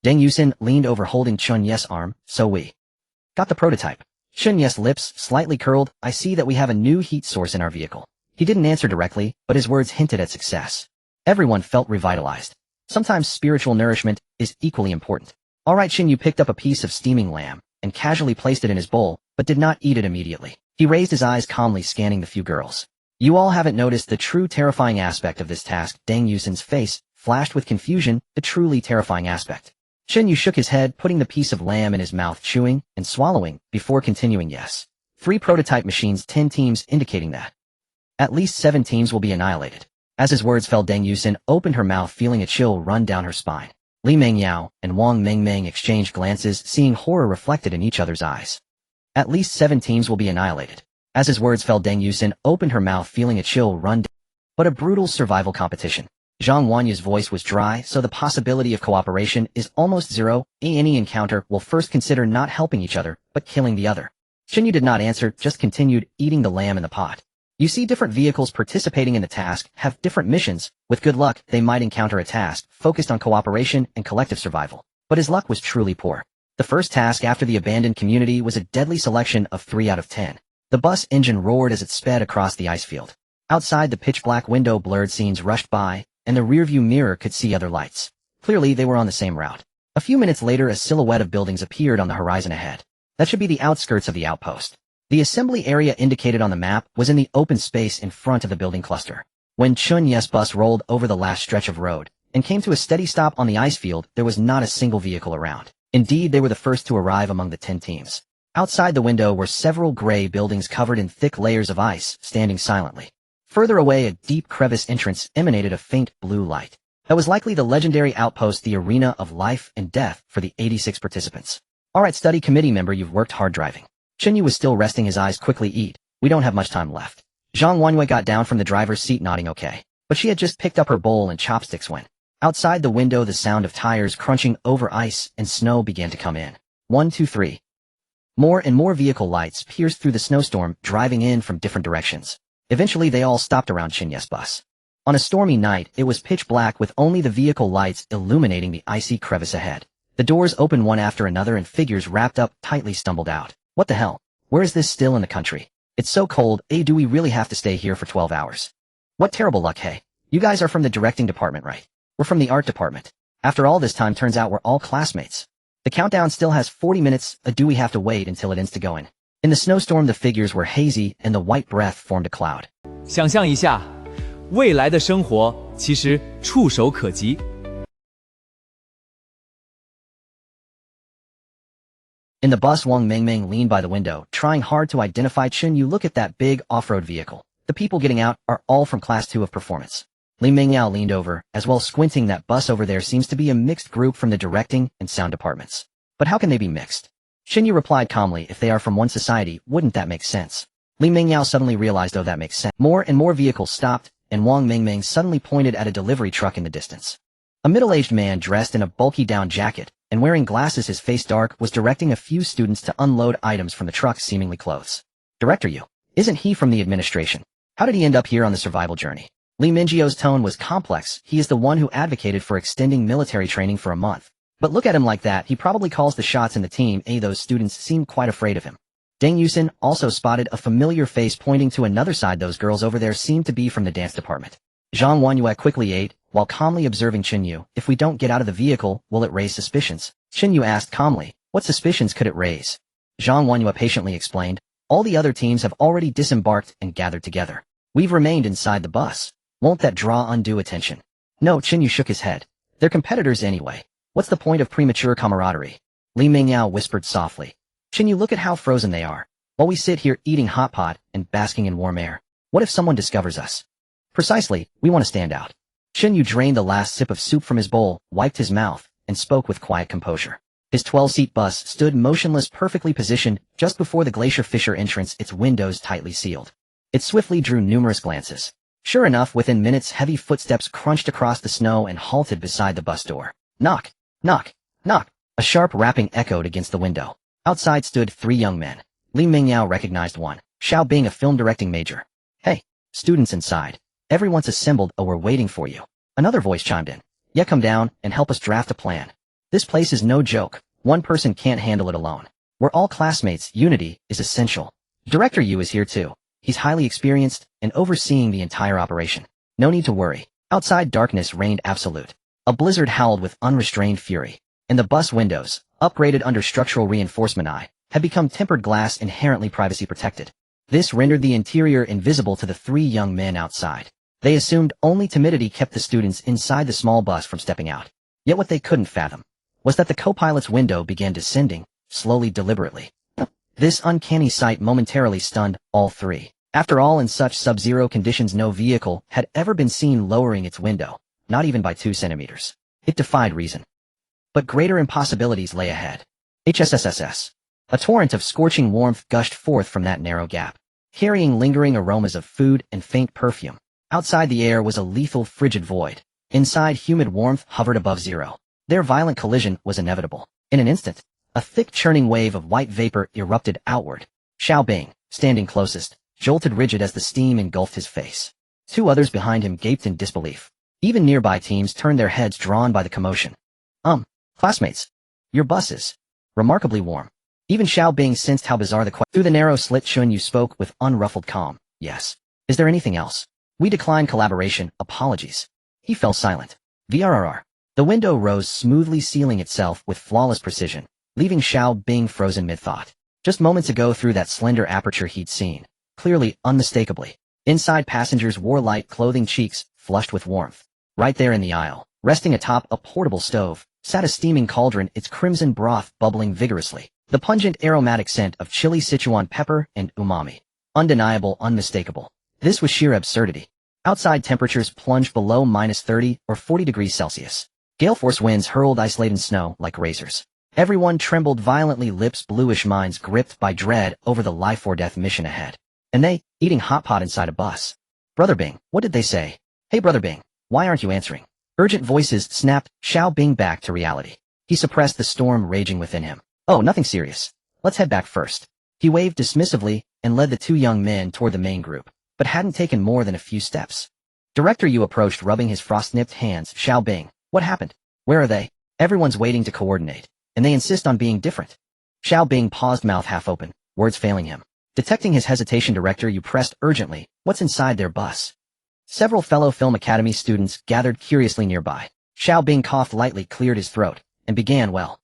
Deng Yusin leaned over, holding Chen Yu's arm. "So we got the prototype." Chen Yu's lips slightly curled. "I see that we have a new heat source in our vehicle." He didn't answer directly, but his words hinted at success. Everyone felt revitalized. Sometimes spiritual nourishment is equally important. Alright, Chen Yu picked up a piece of steaming lamb and casually placed it in his bowl, but did not eat it immediately. He raised his eyes calmly, scanning the few girls. You all haven't noticed the true terrifying aspect of this task. Deng Yusin's face flashed with confusion, the truly terrifying aspect. Chen Yu shook his head, putting the piece of lamb in his mouth, chewing and swallowing, before continuing. Yes. 3 prototype machines, 10 teams, indicating that at least 7 teams will be annihilated. As his words fell, Deng Yusin opened her mouth, feeling a chill run down her spine. Li Mengyao and Wang Mengmeng exchanged glances, seeing horror reflected in each other's eyes. At least 7 teams will be annihilated. As his words fell, Deng Yusin opened her mouth, feeling a chill run down. But a brutal survival competition. Zhang Wanyu's voice was dry, so the possibility of cooperation is almost zero. Any encounter will first consider not helping each other, but killing the other. Chen Yu did not answer, just continued eating the lamb in the pot. You see, different vehicles participating in the task have different missions. With good luck, they might encounter a task focused on cooperation and collective survival. But his luck was truly poor. The first task after the abandoned community was a deadly selection of 3 out of 10. The bus engine roared as it sped across the ice field. Outside, the pitch-black window blurred scenes rushed by, and the rearview mirror could see other lights. Clearly, they were on the same route. A few minutes later, a silhouette of buildings appeared on the horizon ahead. That should be the outskirts of the outpost. The assembly area indicated on the map was in the open space in front of the building cluster. When Chun Ye's bus rolled over the last stretch of road and came to a steady stop on the ice field, there was not a single vehicle around. Indeed, they were the first to arrive among the 10 teams. Outside the window were several gray buildings covered in thick layers of ice, standing silently. Further away, a deep crevice entrance emanated a faint blue light. That was likely the legendary outpost, the arena of life and death for the 86 participants. Alright, study committee member, you've worked hard driving. Chen Yu was still resting his eyes. Quickly eat. We don't have much time left. Zhang Wanyue got down from the driver's seat, nodding okay. But she had just picked up her bowl and chopsticks when, outside the window, the sound of tires crunching over ice and snow began to come in. 1, 2, 3. More and more vehicle lights pierced through the snowstorm, driving in from different directions. Eventually, they all stopped around Chen Yu's bus. On a stormy night, it was pitch black with only the vehicle lights illuminating the icy crevice ahead. The doors opened one after another and figures wrapped up tightly stumbled out. What the hell? Where is this still in the country? It's so cold. Do we really have to stay here for 12 hours? What terrible luck. Hey, you guys are from the directing department, right? We're from the art department. After all this time, turns out we're all classmates. The countdown still has 40 minutes. Do we have to wait until it ends to go in? In the snowstorm, the figures were hazy and the white breath formed a cloud. 想象一下，未来的生活其实触手可及。In the bus, Wang Mengmeng leaned by the window, trying hard to identify Chen Yu. Look at that big off-road vehicle. The people getting out are all from Class 2 of Performance. Li Mengyao leaned over, as well, squinting. That bus over there seems to be a mixed group from the directing and sound departments. But how can they be mixed? Chen Yu replied calmly, if they are from one society, wouldn't that make sense? Li Mengyao suddenly realized, oh, that makes sense. More and more vehicles stopped, and Wang Mengmeng suddenly pointed at a delivery truck in the distance. A middle-aged man dressed in a bulky down jacket and wearing glasses, his face dark, was directing a few students to unload items from the truck, seemingly clothes. Director Yu. Isn't he from the administration? How did he end up here on the survival journey? Li Mingio's tone was complex. He is the one who advocated for extending military training for a month. But look at him like that, he probably calls the shots in the team. Those students seem quite afraid of him. Deng Yusin also spotted a familiar face pointing to another side. Those girls over there seemed to be from the dance department. Zhang Wanyue quickly ate, while calmly observing Chen Yu. If we don't get out of the vehicle, will it raise suspicions? Chen Yu asked calmly. What suspicions could it raise? Zhang Wanyue patiently explained. All the other teams have already disembarked and gathered together. We've remained inside the bus. Won't that draw undue attention? No, Chen Yu shook his head. They're competitors anyway. What's the point of premature camaraderie? Li Mengyao whispered softly. Chen Yu, look at how frozen they are. While we sit here eating hot pot and basking in warm air. What if someone discovers us? Precisely, we want to stand out. Chen Yu drained the last sip of soup from his bowl, wiped his mouth, and spoke with quiet composure. His 12-seat bus stood motionless, perfectly positioned, just before the Glacier Fisher entrance, its windows tightly sealed. It swiftly drew numerous glances. Sure enough, within minutes, heavy footsteps crunched across the snow and halted beside the bus door. Knock, knock, knock. A sharp rapping echoed against the window. Outside stood 3 young men. Li Mengyao recognized one. Xiao Bing, a film directing major. Hey, students inside. Everyone's assembled. Oh, we're waiting for you. Another voice chimed in. Yeah, come down and help us draft a plan. This place is no joke. One person can't handle it alone. We're all classmates. Unity is essential. Director Yu is here too. He's highly experienced and overseeing the entire operation. No need to worry. Outside, darkness reigned absolute. A blizzard howled with unrestrained fury. and the bus windows, upgraded under structural reinforcement I, had become tempered glass inherently privacy protected. This rendered the interior invisible to the three young men outside. They assumed only timidity kept the students inside the small bus from stepping out. Yet what they couldn't fathom was that the co-pilot's window began descending, slowly, deliberately. This uncanny sight momentarily stunned all three. After all, in such sub-zero conditions no vehicle had ever been seen lowering its window, not even by 2 centimeters. It defied reason. But greater impossibilities lay ahead. HSSSS. A torrent of scorching warmth gushed forth from that narrow gap, carrying lingering aromas of food and faint perfume. Outside the air was a lethal frigid void. Inside humid warmth hovered above zero. Their violent collision was inevitable. In an instant, a thick churning wave of white vapor erupted outward. Xiao Bing, standing closest, jolted rigid as the steam engulfed his face. 2 others behind him gaped in disbelief. Even nearby teams turned their heads drawn by the commotion. Classmates, your bus is remarkably warm. Even Xiao Bing sensed how bizarre the question. Through the narrow slit Chun Yu spoke with unruffled calm. Yes. Is there anything else? We decline collaboration, apologies. He fell silent. VRRR. The window rose smoothly, sealing itself with flawless precision, leaving Xiao Bing frozen mid-thought. Just moments ago through that slender aperture he'd seen, clearly, unmistakably. Inside passengers wore light clothing, cheeks flushed with warmth. Right there in the aisle, resting atop a portable stove, sat a steaming cauldron, its crimson broth bubbling vigorously. The pungent aromatic scent of chili Sichuan pepper and umami. Undeniable, unmistakable. This was sheer absurdity. Outside temperatures plunged below -30 or 40 degrees Celsius. Gale force winds hurled ice-laden snow like razors. Everyone trembled violently, lips bluish, minds gripped by dread over the life-or-death mission ahead. And they, eating hot pot inside a bus. Brother Bing, what did they say? Hey Brother Bing, why aren't you answering? Urgent voices snapped Xiao Bing back to reality. He suppressed the storm raging within him. Oh, nothing serious. Let's head back first. He waved dismissively and led the 2 young men toward the main group, but hadn't taken more than a few steps. Director Yu approached, rubbing his frost-nipped hands. Xiao Bing, what happened? Where are they? Everyone's waiting to coordinate, and they insist on being different. Xiao Bing paused, mouth half open, words failing him. Detecting his hesitation, Director Yu pressed urgently, what's inside their bus? Several fellow Film Academy students gathered curiously nearby. Xiao Bing coughed lightly, cleared his throat, and began, well,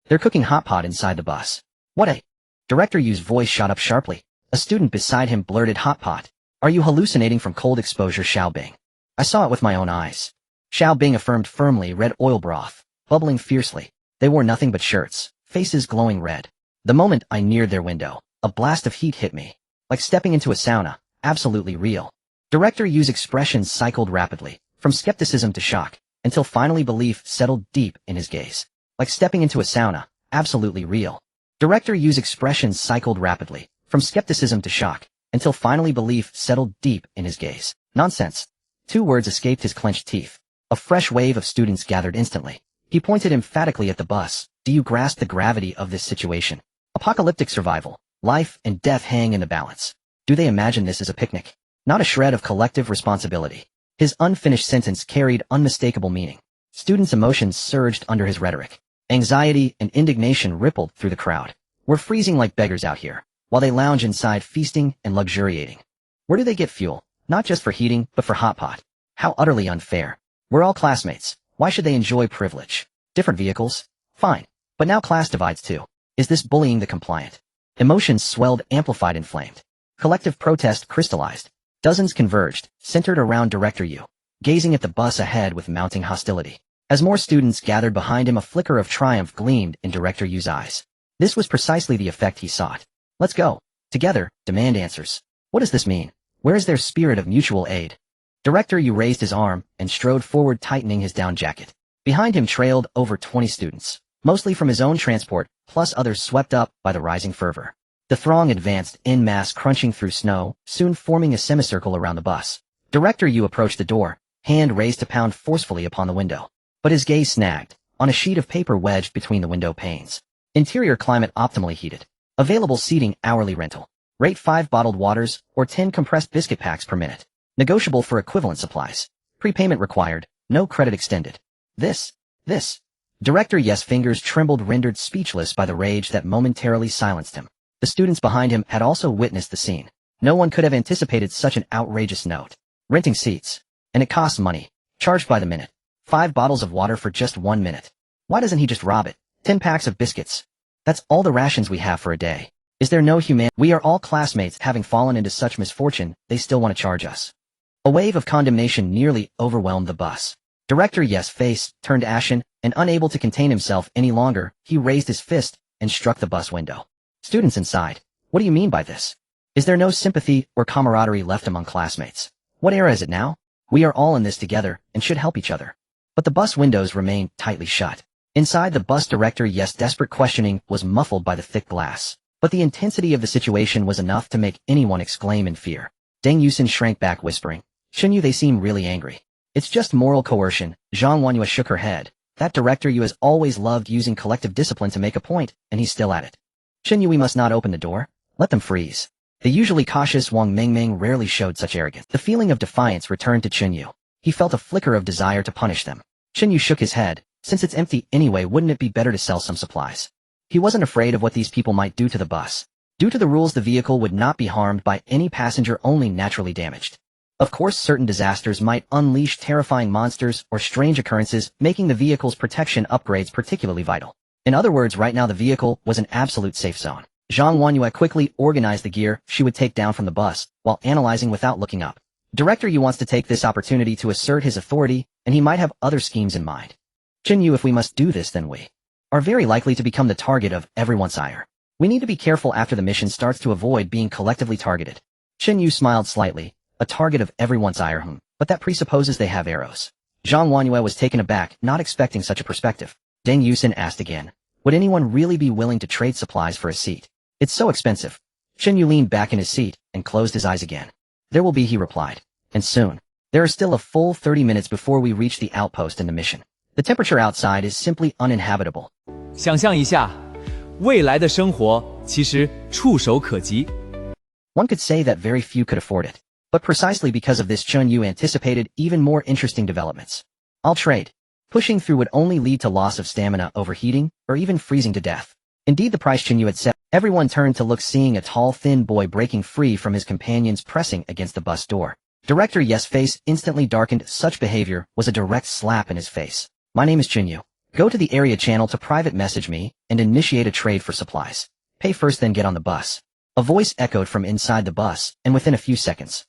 they're cooking hot pot inside the bus. What a... Director Yu's voice shot up sharply. A student beside him blurted, hot pot. Are you hallucinating from cold exposure, Xiao Bing? I saw it with my own eyes. Xiao Bing affirmed firmly, red oil broth, bubbling fiercely. They wore nothing but shirts, faces glowing red. The moment I neared their window, a blast of heat hit me. Like stepping into a sauna, absolutely real. Director Yu's expressions cycled rapidly, from skepticism to shock, until finally belief settled deep in his gaze. Like stepping into a sauna, absolutely real. Director Yu's expressions cycled rapidly, from skepticism to shock, until finally belief settled deep in his gaze. Nonsense. 2 words escaped his clenched teeth. A fresh wave of students gathered instantly. He pointed emphatically at the bus. Do you grasp the gravity of this situation? Apocalyptic survival, life and death hang in the balance. Do they imagine this as a picnic? Not a shred of collective responsibility. His unfinished sentence carried unmistakable meaning. Students' emotions surged under his rhetoric. Anxiety and indignation rippled through the crowd. We're freezing like beggars out here, while they lounge inside feasting and luxuriating. Where do they get fuel? Not just for heating, but for hot pot. How utterly unfair. We're all classmates. Why should they enjoy privilege? Different vehicles? Fine. But now class divides too. Is this bullying the compliant? Emotions swelled, amplified, inflamed. Collective protest crystallized. Dozens converged, centered around Director Yu, gazing at the bus ahead with mounting hostility. As more students gathered behind him, a flicker of triumph gleamed in Director Yu's eyes. This was precisely the effect he sought. Let's go. Together, demand answers. What does this mean? Where is their spirit of mutual aid? Director Yu raised his arm and strode forward, tightening his down jacket. Behind him trailed over 20 students, mostly from his own transport, plus others swept up by the rising fervor. The throng advanced en masse, crunching through snow, soon forming a semicircle around the bus. Director Yu approached the door, hand raised to pound forcefully upon the window. But his gaze snagged on a sheet of paper wedged between the window panes. Interior climate optimally heated. Available seating, hourly rental. Rate 5 bottled waters or 10 compressed biscuit packs per minute. Negotiable for equivalent supplies. Prepayment required. No credit extended. This. Director Yes' fingers trembled, rendered speechless by the rage that momentarily silenced him. The students behind him had also witnessed the scene. No one could have anticipated such an outrageous note. Renting seats. And it costs money. Charged by the minute. 5 bottles of water for just 1 minute. Why doesn't he just rob it? 10 packs of biscuits. That's all the rations we have for a day. Is there no humanity? We are all classmates having fallen into such misfortune, they still want to charge us. A wave of condemnation nearly overwhelmed the bus. Director Yes' face turned ashen, and unable to contain himself any longer, he raised his fist and struck the bus window. Students inside, what do you mean by this? Is there no sympathy or camaraderie left among classmates? What era is it now? We are all in this together and should help each other. But the bus windows remained tightly shut. Inside, the bus director Yes' desperate questioning was muffled by the thick glass. But the intensity of the situation was enough to make anyone exclaim in fear. Deng Yusin shrank back, whispering, Chen Yu, they seem really angry. It's just moral coercion. Zhang Wanyu shook her head. That director Yu has always loved using collective discipline to make a point, and he's still at it. Chen Yu, we must not open the door. Let them freeze. The usually cautious Wang Mengmeng rarely showed such arrogance. The feeling of defiance returned to Chen Yu. He felt a flicker of desire to punish them. Chen Yu shook his head. Since it's empty anyway, wouldn't it be better to sell some supplies? He wasn't afraid of what these people might do to the bus. Due to the rules, the vehicle would not be harmed by any passenger, only naturally damaged. Of course, certain disasters might unleash terrifying monsters or strange occurrences, making the vehicle's protection upgrades particularly vital. In other words, right now the vehicle was an absolute safe zone. Zhang Wanyu quickly organized the gear she would take down from the bus, while analyzing without looking up. Director Yu wants to take this opportunity to assert his authority, and he might have other schemes in mind. Chen Yu, if we must do this, then we are very likely to become the target of everyone's ire. We need to be careful after the mission starts to avoid being collectively targeted. Chen Yu smiled slightly. A target of everyone's ire, but that presupposes they have arrows. Zhang Wanyu was taken aback, not expecting such a perspective. Deng Yusin asked again, would anyone really be willing to trade supplies for a seat? It's so expensive. Chen Yu leaned back in his seat and closed his eyes again. There will be, he replied. And soon. There are still a full 30 minutes before we reach the outpost and the mission. The temperature outside is simply uninhabitable. 想象一下，未来的生活其实触手可及。One could say that very few could afford it. But precisely because of this, Chen Yu anticipated even more interesting developments. I'll trade. Pushing through would only lead to loss of stamina, overheating, or even freezing to death. Indeed, the price Chen Yu had set. Everyone turned to look, seeing a tall, thin boy breaking free from his companions pressing against the bus door. Director Yes' face instantly darkened. Such behavior was a direct slap in his face. My name is Chen Yu. Go to the area channel to private message me and initiate a trade for supplies. Pay first, then get on the bus. A voice echoed from inside the bus, and within a few seconds,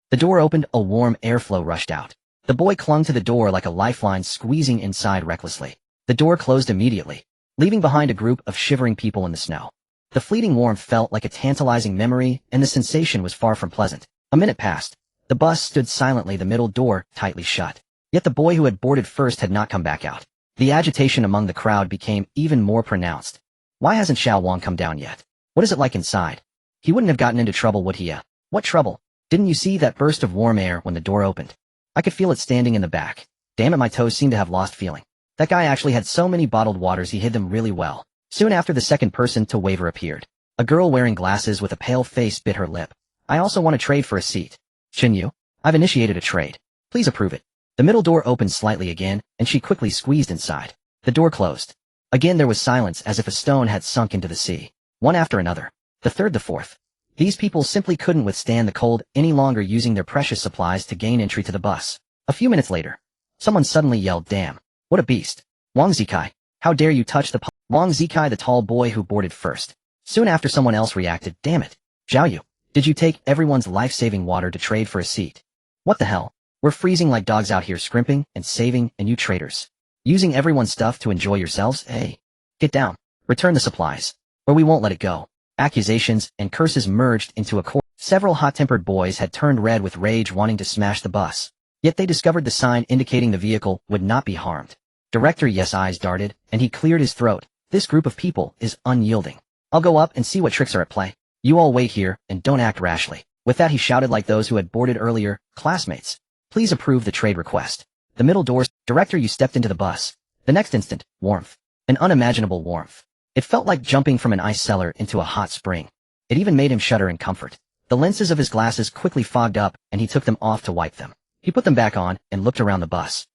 the door opened, a warm airflow rushed out. The boy clung to the door like a lifeline, squeezing inside recklessly. The door closed immediately, leaving behind a group of shivering people in the snow. The fleeting warmth felt like a tantalizing memory, and the sensation was far from pleasant. A minute passed. The bus stood silently, the middle door tightly shut. Yet the boy who had boarded first had not come back out. The agitation among the crowd became even more pronounced. Why hasn't Xiao Wang come down yet? What is it like inside? He wouldn't have gotten into trouble, would he? What trouble? Didn't you see that burst of warm air when the door opened? I could feel it standing in the back. Damn it, my toes seem to have lost feeling. That guy actually had so many bottled waters, he hid them really well. Soon after, the second person to waver appeared. A girl wearing glasses with a pale face bit her lip. I also want to trade for a seat. Chen Yu, I've initiated a trade. Please approve it. The middle door opened slightly again, and she quickly squeezed inside. The door closed. Again there was silence, as if a stone had sunk into the sea. One after another. The third, the fourth. These people simply couldn't withstand the cold any longer, using their precious supplies to gain entry to the bus. A few minutes later, someone suddenly yelled, damn, what a beast. Wang Zikai, how dare you touch the Wang Zikai, the tall boy who boarded first. Soon after, someone else reacted, damn it. Zhao Yu, did you take everyone's life-saving water to trade for a seat? What the hell? We're freezing like dogs out here, scrimping and saving, and you traders, using everyone's stuff to enjoy yourselves? Hey, get down. Return the supplies, or we won't let it go. Accusations and curses merged into a chorus. Several hot-tempered boys had turned red with rage, wanting to smash the bus. Yet they discovered the sign indicating the vehicle would not be harmed. Director Yes' eyes darted, and he cleared his throat. This group of people is unyielding. I'll go up and see what tricks are at play. You all wait here, and don't act rashly. With that, he shouted like those who had boarded earlier, classmates, please approve the trade request. The middle door. Director Yu stepped into the bus. The next instant, warmth. An unimaginable warmth. It felt like jumping from an ice cellar into a hot spring. It even made him shudder in comfort. The lenses of his glasses quickly fogged up, and he took them off to wipe them. He put them back on and looked around the bus.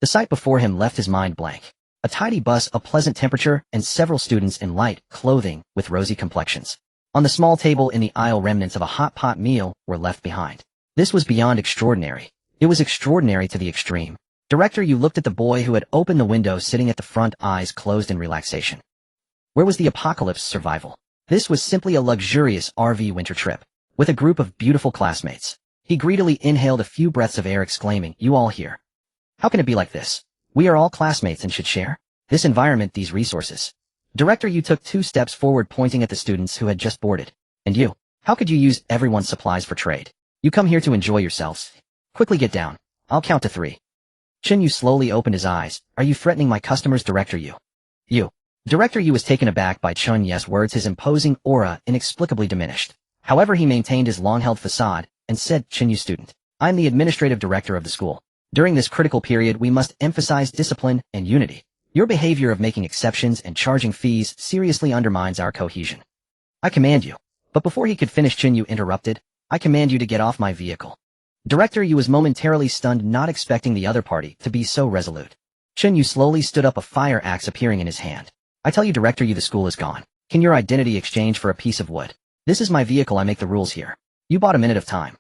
The sight before him left his mind blank. A tidy bus, a pleasant temperature, and several students in light clothing with rosy complexions. On the small table in the aisle, remnants of a hot pot meal were left behind. This was beyond extraordinary. It was extraordinary to the extreme. Director Yu looked at the boy who had opened the window sitting at the front, eyes closed in relaxation. Where was the apocalypse survival? This was simply a luxurious RV winter trip, with a group of beautiful classmates. He greedily inhaled a few breaths of air, exclaiming, "You all here? How can it be like this? We are all classmates and should share this environment, these resources." Director Yu took 2 steps forward, pointing at the students who had just boarded. "And you? How could you use everyone's supplies for trade? You come here to enjoy yourselves. Quickly get down. I'll count to 3. Chen Yu slowly opened his eyes. "Are you threatening my customers, Director Yu?" "You." Director Yu was taken aback by Chen Yu's words, his imposing aura inexplicably diminished. However, he maintained his long-held facade and said, "Chen Yu student, I'm the administrative director of the school. During this critical period, we must emphasize discipline and unity. Your behavior of making exceptions and charging fees seriously undermines our cohesion. I command you." But before he could finish, Chen Yu interrupted, "I command you to get off my vehicle." Director Yu was momentarily stunned, not expecting the other party to be so resolute. Chen Yu slowly stood up, a fire axe appearing in his hand. "I tell you, Director Yu, the school is gone. Can your identity exchange for a piece of wood? This is my vehicle, I make the rules here. You bought a minute of time.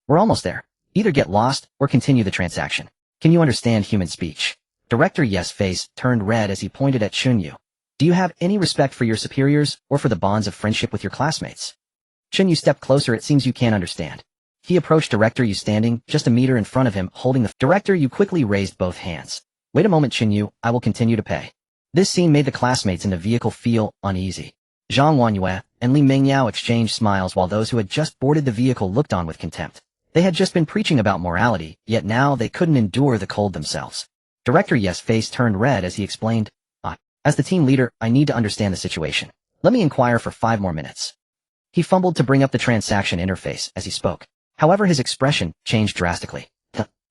We're almost there. Either get lost or continue the transaction. Can you understand human speech?" Director Yu's face turned red as he pointed at Chen Yu. "Do you have any respect for your superiors or for the bonds of friendship with your classmates?" Chen Yu stepped closer. "It seems you can't understand." He approached Director Yu, standing just a meter in front of him, holding the Director Yu quickly raised both hands. "Wait a moment, Chen Yu, I will continue to pay." This scene made the classmates in the vehicle feel uneasy. Zhang Wanyue and Li Mingyao exchanged smiles while those who had just boarded the vehicle looked on with contempt. They had just been preaching about morality, yet now they couldn't endure the cold themselves. Director Yu's face turned red as he explained, "As the team leader, I need to understand the situation. Let me inquire for 5 more minutes." He fumbled to bring up the transaction interface as he spoke. However, his expression changed drastically.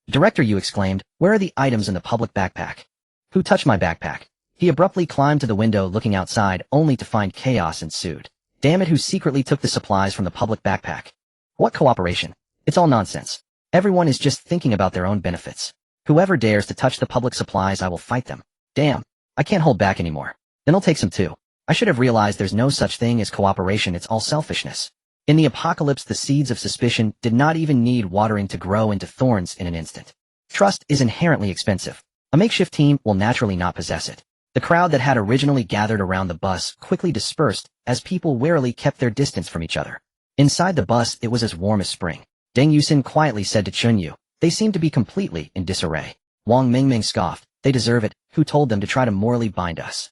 Director Yu exclaimed, "Where are the items in the public backpack? Who touched my backpack?" He abruptly climbed to the window, looking outside, only to find chaos ensued. "Damn it, who secretly took the supplies from the public backpack? What cooperation? It's all nonsense. Everyone is just thinking about their own benefits. Whoever dares to touch the public supplies, I will fight them. Damn, I can't hold back anymore. Then I'll take some too. I should have realized there's no such thing as cooperation, it's all selfishness." In the apocalypse, the seeds of suspicion did not even need watering to grow into thorns in an instant. Trust is inherently expensive. A makeshift team will naturally not possess it. The crowd that had originally gathered around the bus quickly dispersed as people warily kept their distance from each other. Inside the bus, it was as warm as spring. Deng Yusin quietly said to Chen Yu, "They seem to be completely in disarray." Wang Mingming scoffed, "They deserve it. Who told them to try to morally bind us?"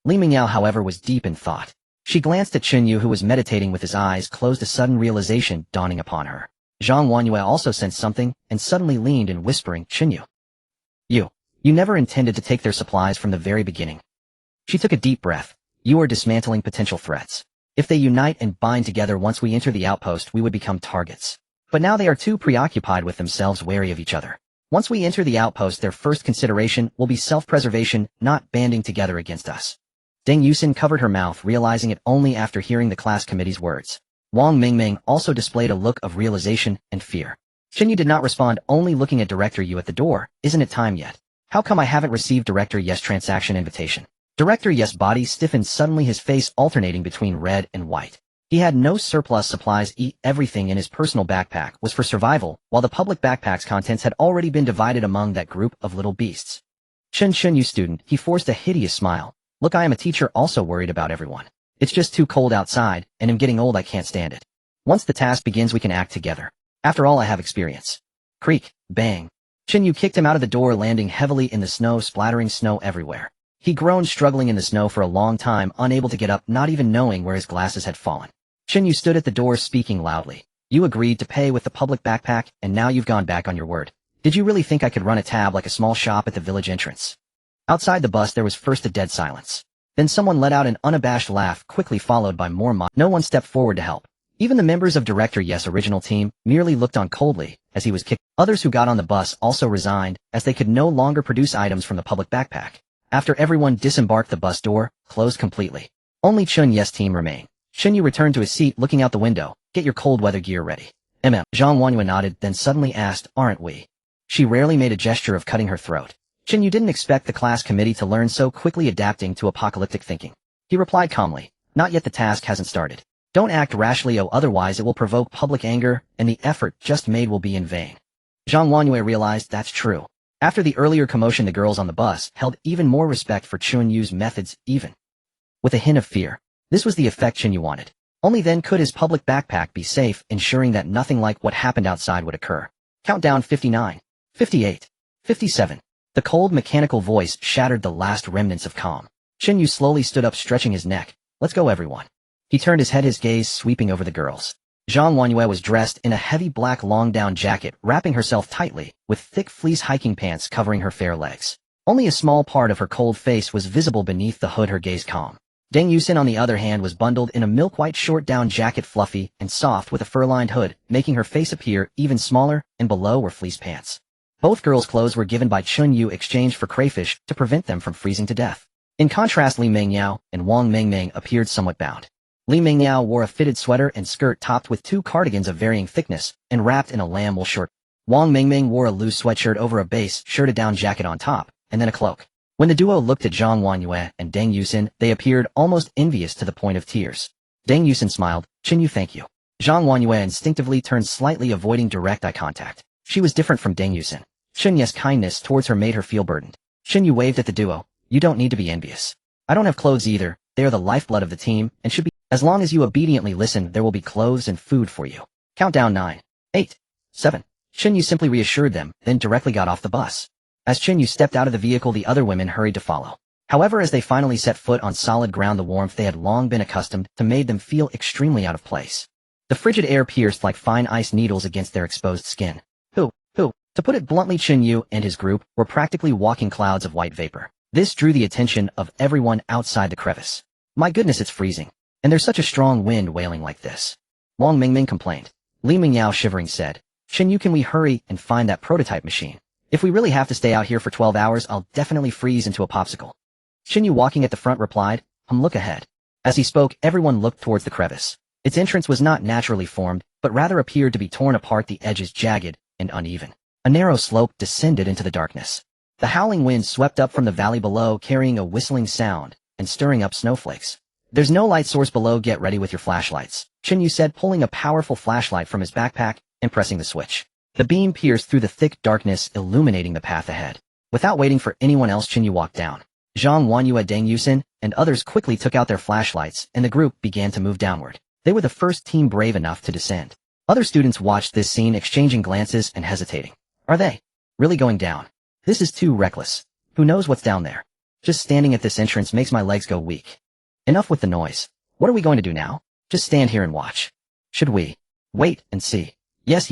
Li Mingyao, however, was deep in thought. She glanced at Chen Yu, who was meditating with his eyes closed, a sudden realization dawning upon her. Zhang Wanyue also sensed something and suddenly leaned in, whispering, "Chen Yu. You never intended to take their supplies from the very beginning." She took a deep breath. "You are dismantling potential threats. If they unite and bind together once we enter the outpost, we would become targets. But now they are too preoccupied with themselves, wary of each other. Once we enter the outpost, their first consideration will be self-preservation, not banding together against us." Deng Yusin covered her mouth, realizing it only after hearing the class committee's words. Wang Mingming also displayed a look of realization and fear. Chen Yu did not respond, only looking at Director Yu at the door. "Isn't it time yet? How come I haven't received Director Yu's transaction invitation?" Director Yu's body stiffened suddenly, his face alternating between red and white. He had no surplus supplies. Everything in his personal backpack was for survival, while the public backpack's contents had already been divided among that group of little beasts. Chen Yu student, he forced a hideous smile. "Look, I am a teacher, also worried about everyone. It's just too cold outside, and I'm getting old, I can't stand it. Once the task begins, we can act together. After all, I have experience." Creak, bang. Chen Yu kicked him out of the door, landing heavily in the snow, splattering snow everywhere. He groaned, struggling in the snow for a long time, unable to get up, not even knowing where his glasses had fallen. Chen Yu stood at the door, speaking loudly. "You agreed to pay with the public backpack, and now you've gone back on your word. Did you really think I could run a tab like a small shop at the village entrance?" Outside the bus, there was first a dead silence. Then someone let out an unabashed laugh, quickly followed by more No one stepped forward to help. Even the members of Director Yu's original team merely looked on coldly as he was kicked. Others who got on the bus also resigned, as they could no longer produce items from the public backpack. After everyone disembarked, the bus door closed completely. Only Chen Yu's team remained. Chen Yu returned to his seat, looking out the window. "Get your cold weather gear ready." Zhang Wanyue nodded, then suddenly asked, "Aren't we?" She rarely made a gesture of cutting her throat. Chen Yu didn't expect the class committee to learn so quickly, adapting to apocalyptic thinking. He replied calmly, "Not yet, the task hasn't started. Don't act rashly, otherwise it will provoke public anger, and the effort just made will be in vain." Zhang Wanyue realized that's true. After the earlier commotion, the girls on the bus held even more respect for Chen Yu's methods, even with a hint of fear. This was the effect Chen Yu wanted. Only then could his public backpack be safe, ensuring that nothing like what happened outside would occur. Countdown 59, 58, 57. The cold mechanical voice shattered the last remnants of calm. Chen Yu slowly stood up, stretching his neck. Let's go, everyone. He turned his head, his gaze sweeping over the girls. Zhang Wanyue was dressed in a heavy black long-down jacket, wrapping herself tightly, with thick fleece hiking pants covering her fair legs. Only a small part of her cold face was visible beneath the hood, her gaze calm. Deng Yusin, on the other hand, was bundled in a milk-white short-down jacket, fluffy and soft with a fur-lined hood, making her face appear even smaller, and below were fleece pants. Both girls' clothes were given by Chen Yu, exchanged for crayfish to prevent them from freezing to death. In contrast, Li Mengyao and Wang Mengmeng appeared somewhat bound. Li Mengyao wore a fitted sweater and skirt topped with 2 cardigans of varying thickness and wrapped in a lamb wool shirt. Wang Mengmeng wore a loose sweatshirt over a base shirted-down jacket on top, and then a cloak. When the duo looked at Zhang Wanyue and Deng Yusin, they appeared almost envious to the point of tears. Deng Yusin smiled. Chen Yu, thank you. Zhang Wanyue instinctively turned slightly, avoiding direct eye contact. She was different from Deng Yusin. Chen Yu's kindness towards her made her feel burdened. Chen Yu waved at the duo. You don't need to be envious. I don't have clothes either. They are the lifeblood of the team and should be. As long as you obediently listen, there will be clothes and food for you. Countdown 9, 8, 7. Chen Yu simply reassured them, then directly got off the bus. As Chen Yu stepped out of the vehicle, the other women hurried to follow. However, as they finally set foot on solid ground, the warmth they had long been accustomed to made them feel extremely out of place. The frigid air pierced like fine ice needles against their exposed skin. To put it bluntly, Chen Yu and his group were practically walking clouds of white vapor. This drew the attention of everyone outside the crevice. My goodness, it's freezing. And there's such a strong wind wailing like this. Wang Mengmeng complained. Li Mengyao, shivering, said, Chen Yu, can we hurry and find that prototype machine? If we really have to stay out here for 12 hours, I'll definitely freeze into a popsicle. Chen Yu, walking at the front, replied, look ahead. As he spoke, everyone looked towards the crevice. Its entrance was not naturally formed, but rather appeared to be torn apart, the edges jagged and uneven. A narrow slope descended into the darkness. The howling wind swept up from the valley below, carrying a whistling sound and stirring up snowflakes. There's no light source below. Get ready with your flashlights, Chen Yu said, pulling a powerful flashlight from his backpack and pressing the switch. The beam pierced through the thick darkness, illuminating the path ahead. Without waiting for anyone else, Chen Yu walked down. Zhang Wanyue, Deng Yusin, and others quickly took out their flashlights, and the group began to move downward. They were the first team brave enough to descend. Other students watched this scene, exchanging glances and hesitating. Are they really going down? This is too reckless. Who knows what's down there? Just standing at this entrance makes my legs go weak. Enough with the noise. What are we going to do now? Just stand here and watch. Should we wait and see? Yes,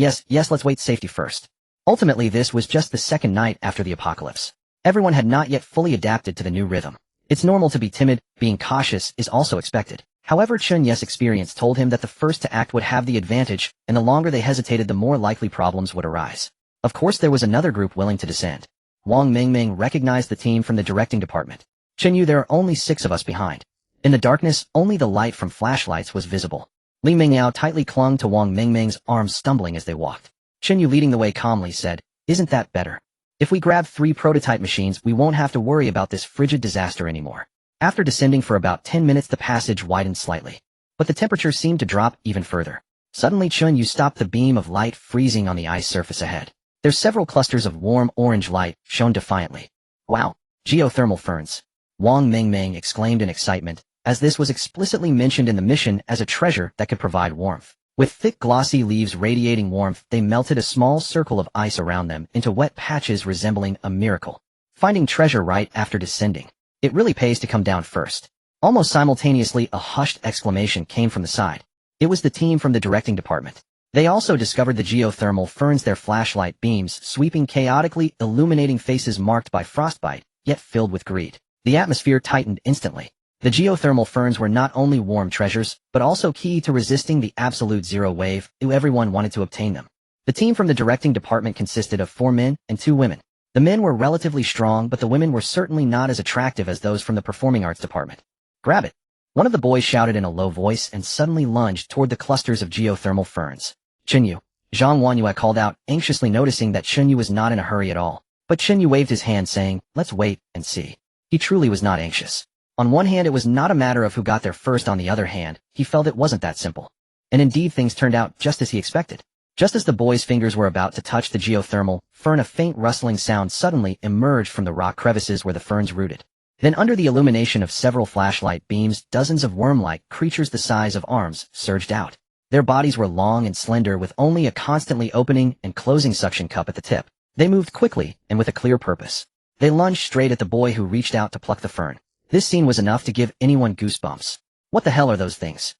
let's wait. Safety first. Ultimately, this was just the second night after the apocalypse. Everyone had not yet fully adapted to the new rhythm. It's normal to be timid. Being cautious is also expected. However, Chen Yu's experience told him that the first to act would have the advantage, and the longer they hesitated, the more likely problems would arise. Of course, there was another group willing to descend. Wang Mengmeng recognized the team from the directing department. Chen Yu, there are only 6 of us behind. In the darkness, only the light from flashlights was visible. Li Mengyao tightly clung to Wang Mengmeng's arm, stumbling as they walked. Chen Yu, leading the way, calmly said, Isn't that better? If we grab 3 prototype machines, we won't have to worry about this frigid disaster anymore. After descending for about 10 minutes, the passage widened slightly. But the temperature seemed to drop even further. Suddenly, Chen Yu stopped the beam of light, freezing on the ice surface ahead. There's several clusters of warm orange light shone defiantly. Wow! Geothermal ferns! Wang Mengmeng exclaimed in excitement, as this was explicitly mentioned in the mission as a treasure that could provide warmth. With thick glossy leaves radiating warmth, they melted a small circle of ice around them into wet patches, resembling a miracle. Finding treasure right after descending. It really pays to come down first. Almost simultaneously, a hushed exclamation came from the side. It was the team from the directing department. They also discovered the geothermal ferns, their flashlight beams sweeping chaotically, illuminating faces marked by frostbite, yet filled with greed. The atmosphere tightened instantly. The geothermal ferns were not only warm treasures, but also key to resisting the absolute zero wave. Everyone wanted to obtain them. The team from the directing department consisted of 4 men and 2 women. The men were relatively strong, but the women were certainly not as attractive as those from the performing arts department. Grab it! One of the boys shouted in a low voice and suddenly lunged toward the clusters of geothermal ferns. Chen Yu, Zhang Wanyue called out, anxiously, noticing that Chen Yu was not in a hurry at all. But Chen Yu waved his hand, saying, Let's wait and see. He truly was not anxious. On one hand, it was not a matter of who got there first. On the other hand, he felt it wasn't that simple. And indeed, things turned out just as he expected. Just as the boys' fingers were about to touch the geothermal fern, a faint rustling sound suddenly emerged from the rock crevices where the ferns rooted. Then under the illumination of several flashlight beams, dozens of worm-like creatures the size of arms surged out. Their bodies were long and slender with only a constantly opening and closing suction cup at the tip. They moved quickly and with a clear purpose. They lunged straight at the boy who reached out to pluck the fern. This scene was enough to give anyone goosebumps. What the hell are those things?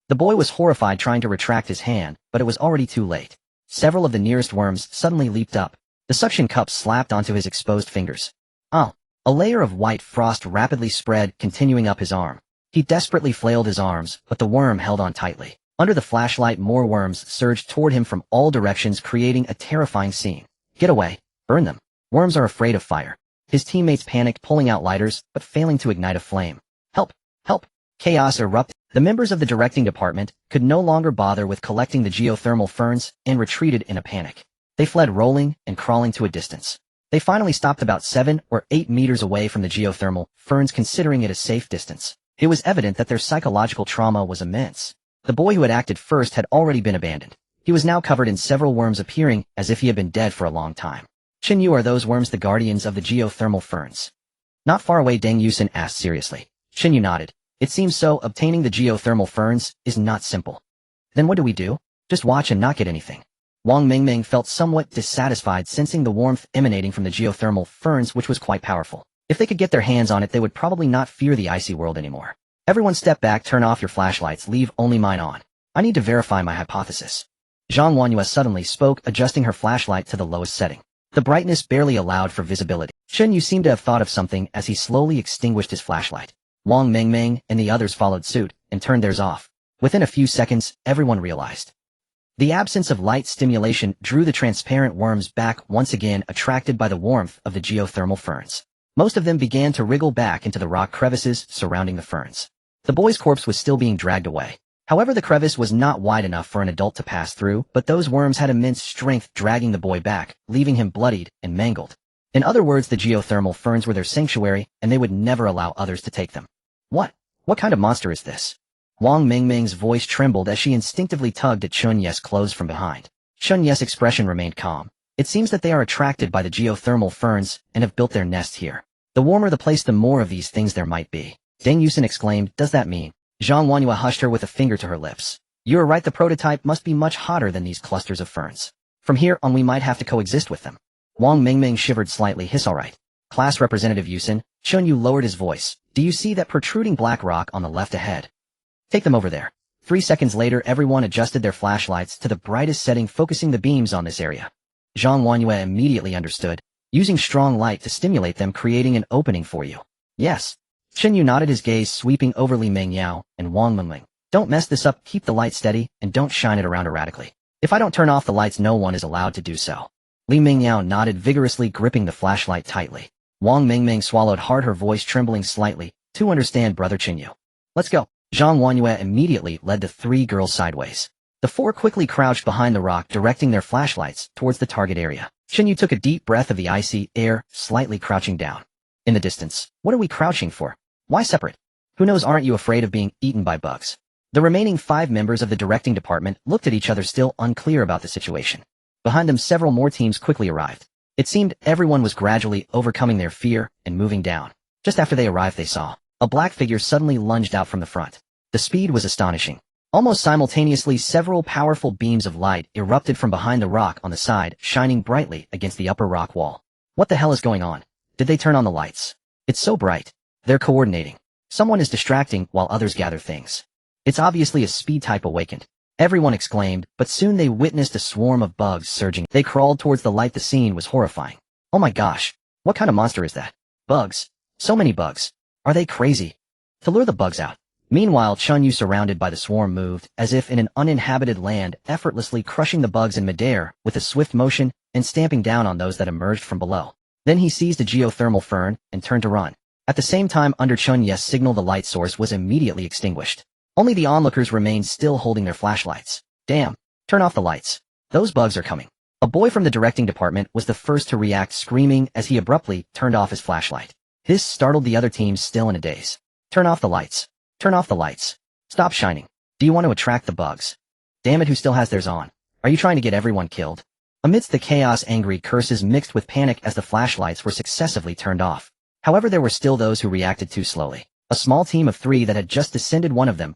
The boy was horrified, trying to retract his hand, but it was already too late. Several of the nearest worms suddenly leaped up. The suction cup slapped onto his exposed fingers. Oh! A layer of white frost rapidly spread, continuing up his arm. He desperately flailed his arms, but the worm held on tightly. Under the flashlight, more worms surged toward him from all directions, creating a terrifying scene. Get away! Burn them! Worms are afraid of fire. His teammates panicked, pulling out lighters, but failing to ignite a flame. Help! Help! Chaos erupted. The members of the directing department could no longer bother with collecting the geothermal ferns and retreated in a panic. They fled rolling and crawling to a distance. They finally stopped about 7 or 8 meters away from the geothermal ferns, considering it a safe distance. It was evident that their psychological trauma was immense. The boy who had acted first had already been abandoned. He was now covered in several worms, appearing as if he had been dead for a long time. Chen Yu, are those worms the guardians of the geothermal ferns? Not far away, Deng Yusin asked seriously. Chen Yu nodded. It seems so. Obtaining the geothermal ferns is not simple. Then what do we do? Just watch and not get anything. Wang Mingming felt somewhat dissatisfied, sensing the warmth emanating from the geothermal ferns, which was quite powerful. If they could get their hands on it, they would probably not fear the icy world anymore. Everyone step back, turn off your flashlights, leave only mine on. I need to verify my hypothesis. Zhang Wanyue suddenly spoke, adjusting her flashlight to the lowest setting. The brightness barely allowed for visibility. Chen Yu seemed to have thought of something as he slowly extinguished his flashlight. Wang Mingming and the others followed suit and turned theirs off. Within a few seconds, everyone realized. The absence of light stimulation drew the transparent worms back once again, attracted by the warmth of the geothermal ferns. Most of them began to wriggle back into the rock crevices surrounding the ferns. The boy's corpse was still being dragged away. However, the crevice was not wide enough for an adult to pass through, but those worms had immense strength, dragging the boy back, leaving him bloodied and mangled. In other words, the geothermal ferns were their sanctuary, and they would never allow others to take them. What kind of monster is this? Wang Mingming's voice trembled as she instinctively tugged at Chun Ye's clothes from behind. Chun Ye's expression remained calm. It seems that they are attracted by the geothermal ferns and have built their nest here. The warmer the place, the more of these things there might be. Deng Yusin exclaimed, does that mean? Zhang Wanyue hushed her with a finger to her lips. You are right, the prototype must be much hotter than these clusters of ferns. From here on we might have to coexist with them. Wang Mingming shivered slightly. Hiss, alright. Class Representative Yusin, Chun Yu lowered his voice. Do you see that protruding black rock on the left ahead? Take them over there. 3 seconds later, everyone adjusted their flashlights to the brightest setting, focusing the beams on this area. Zhang Wanyue immediately understood, using strong light to stimulate them, creating an opening for you. Yes. Chen Yu nodded, his gaze sweeping over Li Mingyao and Wang Mingming. Don't mess this up, keep the light steady, and don't shine it around erratically. If I don't turn off the lights, no one is allowed to do so. Li Mingyao nodded vigorously, gripping the flashlight tightly. Wang Mingming swallowed hard, her voice trembling slightly. To understand, brother Chen Yu. Let's go. Zhang Wanyue immediately led the 3 girls sideways. The 4 quickly crouched behind the rock, directing their flashlights towards the target area. Chen Yu took a deep breath of the icy air, slightly crouching down. In the distance, what are we crouching for? Why separate? Who knows, aren't you afraid of being eaten by bugs? The remaining 5 members of the directing department looked at each other, still unclear about the situation. Behind them, several more teams quickly arrived. It seemed everyone was gradually overcoming their fear and moving down. Just after they arrived, they saw a black figure suddenly lunged out from the front. The speed was astonishing. Almost simultaneously, several powerful beams of light erupted from behind the rock on the side, shining brightly against the upper rock wall. What the hell is going on? Did they turn on the lights? It's so bright. They're coordinating. Someone is distracting while others gather things. It's obviously a speed type awakened. Everyone exclaimed, but soon they witnessed a swarm of bugs surging. They crawled towards the light. The scene was horrifying. Oh my gosh. What kind of monster is that? Bugs. So many bugs. Are they crazy? To lure the bugs out. Meanwhile, Chun Yu, surrounded by the swarm, moved as if in an uninhabited land, effortlessly crushing the bugs in midair with a swift motion and stamping down on those that emerged from below. Then he seized a geothermal fern and turned to run. At the same time, under Chun Yu's signal, the light source was immediately extinguished. Only the onlookers remained, still holding their flashlights. Damn. Turn off the lights. Those bugs are coming. A boy from the directing department was the first to react, screaming as he abruptly turned off his flashlight. This startled the other teams, still in a daze. Turn off the lights. Turn off the lights. Stop shining. Do you want to attract the bugs? Damn it, who still has theirs on? Are you trying to get everyone killed? Amidst the chaos, angry curses mixed with panic as the flashlights were successively turned off. However, there were still those who reacted too slowly. A small team of 3 that had just descended, one of them.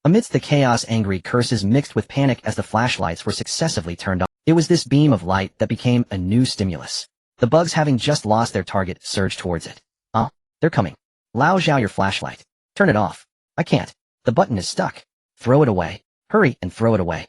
Amidst the chaos, angry curses mixed with panic as the flashlights were successively turned off. It was this beam of light that became a new stimulus. The bugs, having just lost their target, surged towards it. They're coming. Lao Zhao, your flashlight. Turn it off. I can't. The button is stuck. Throw it away. Hurry and throw it away.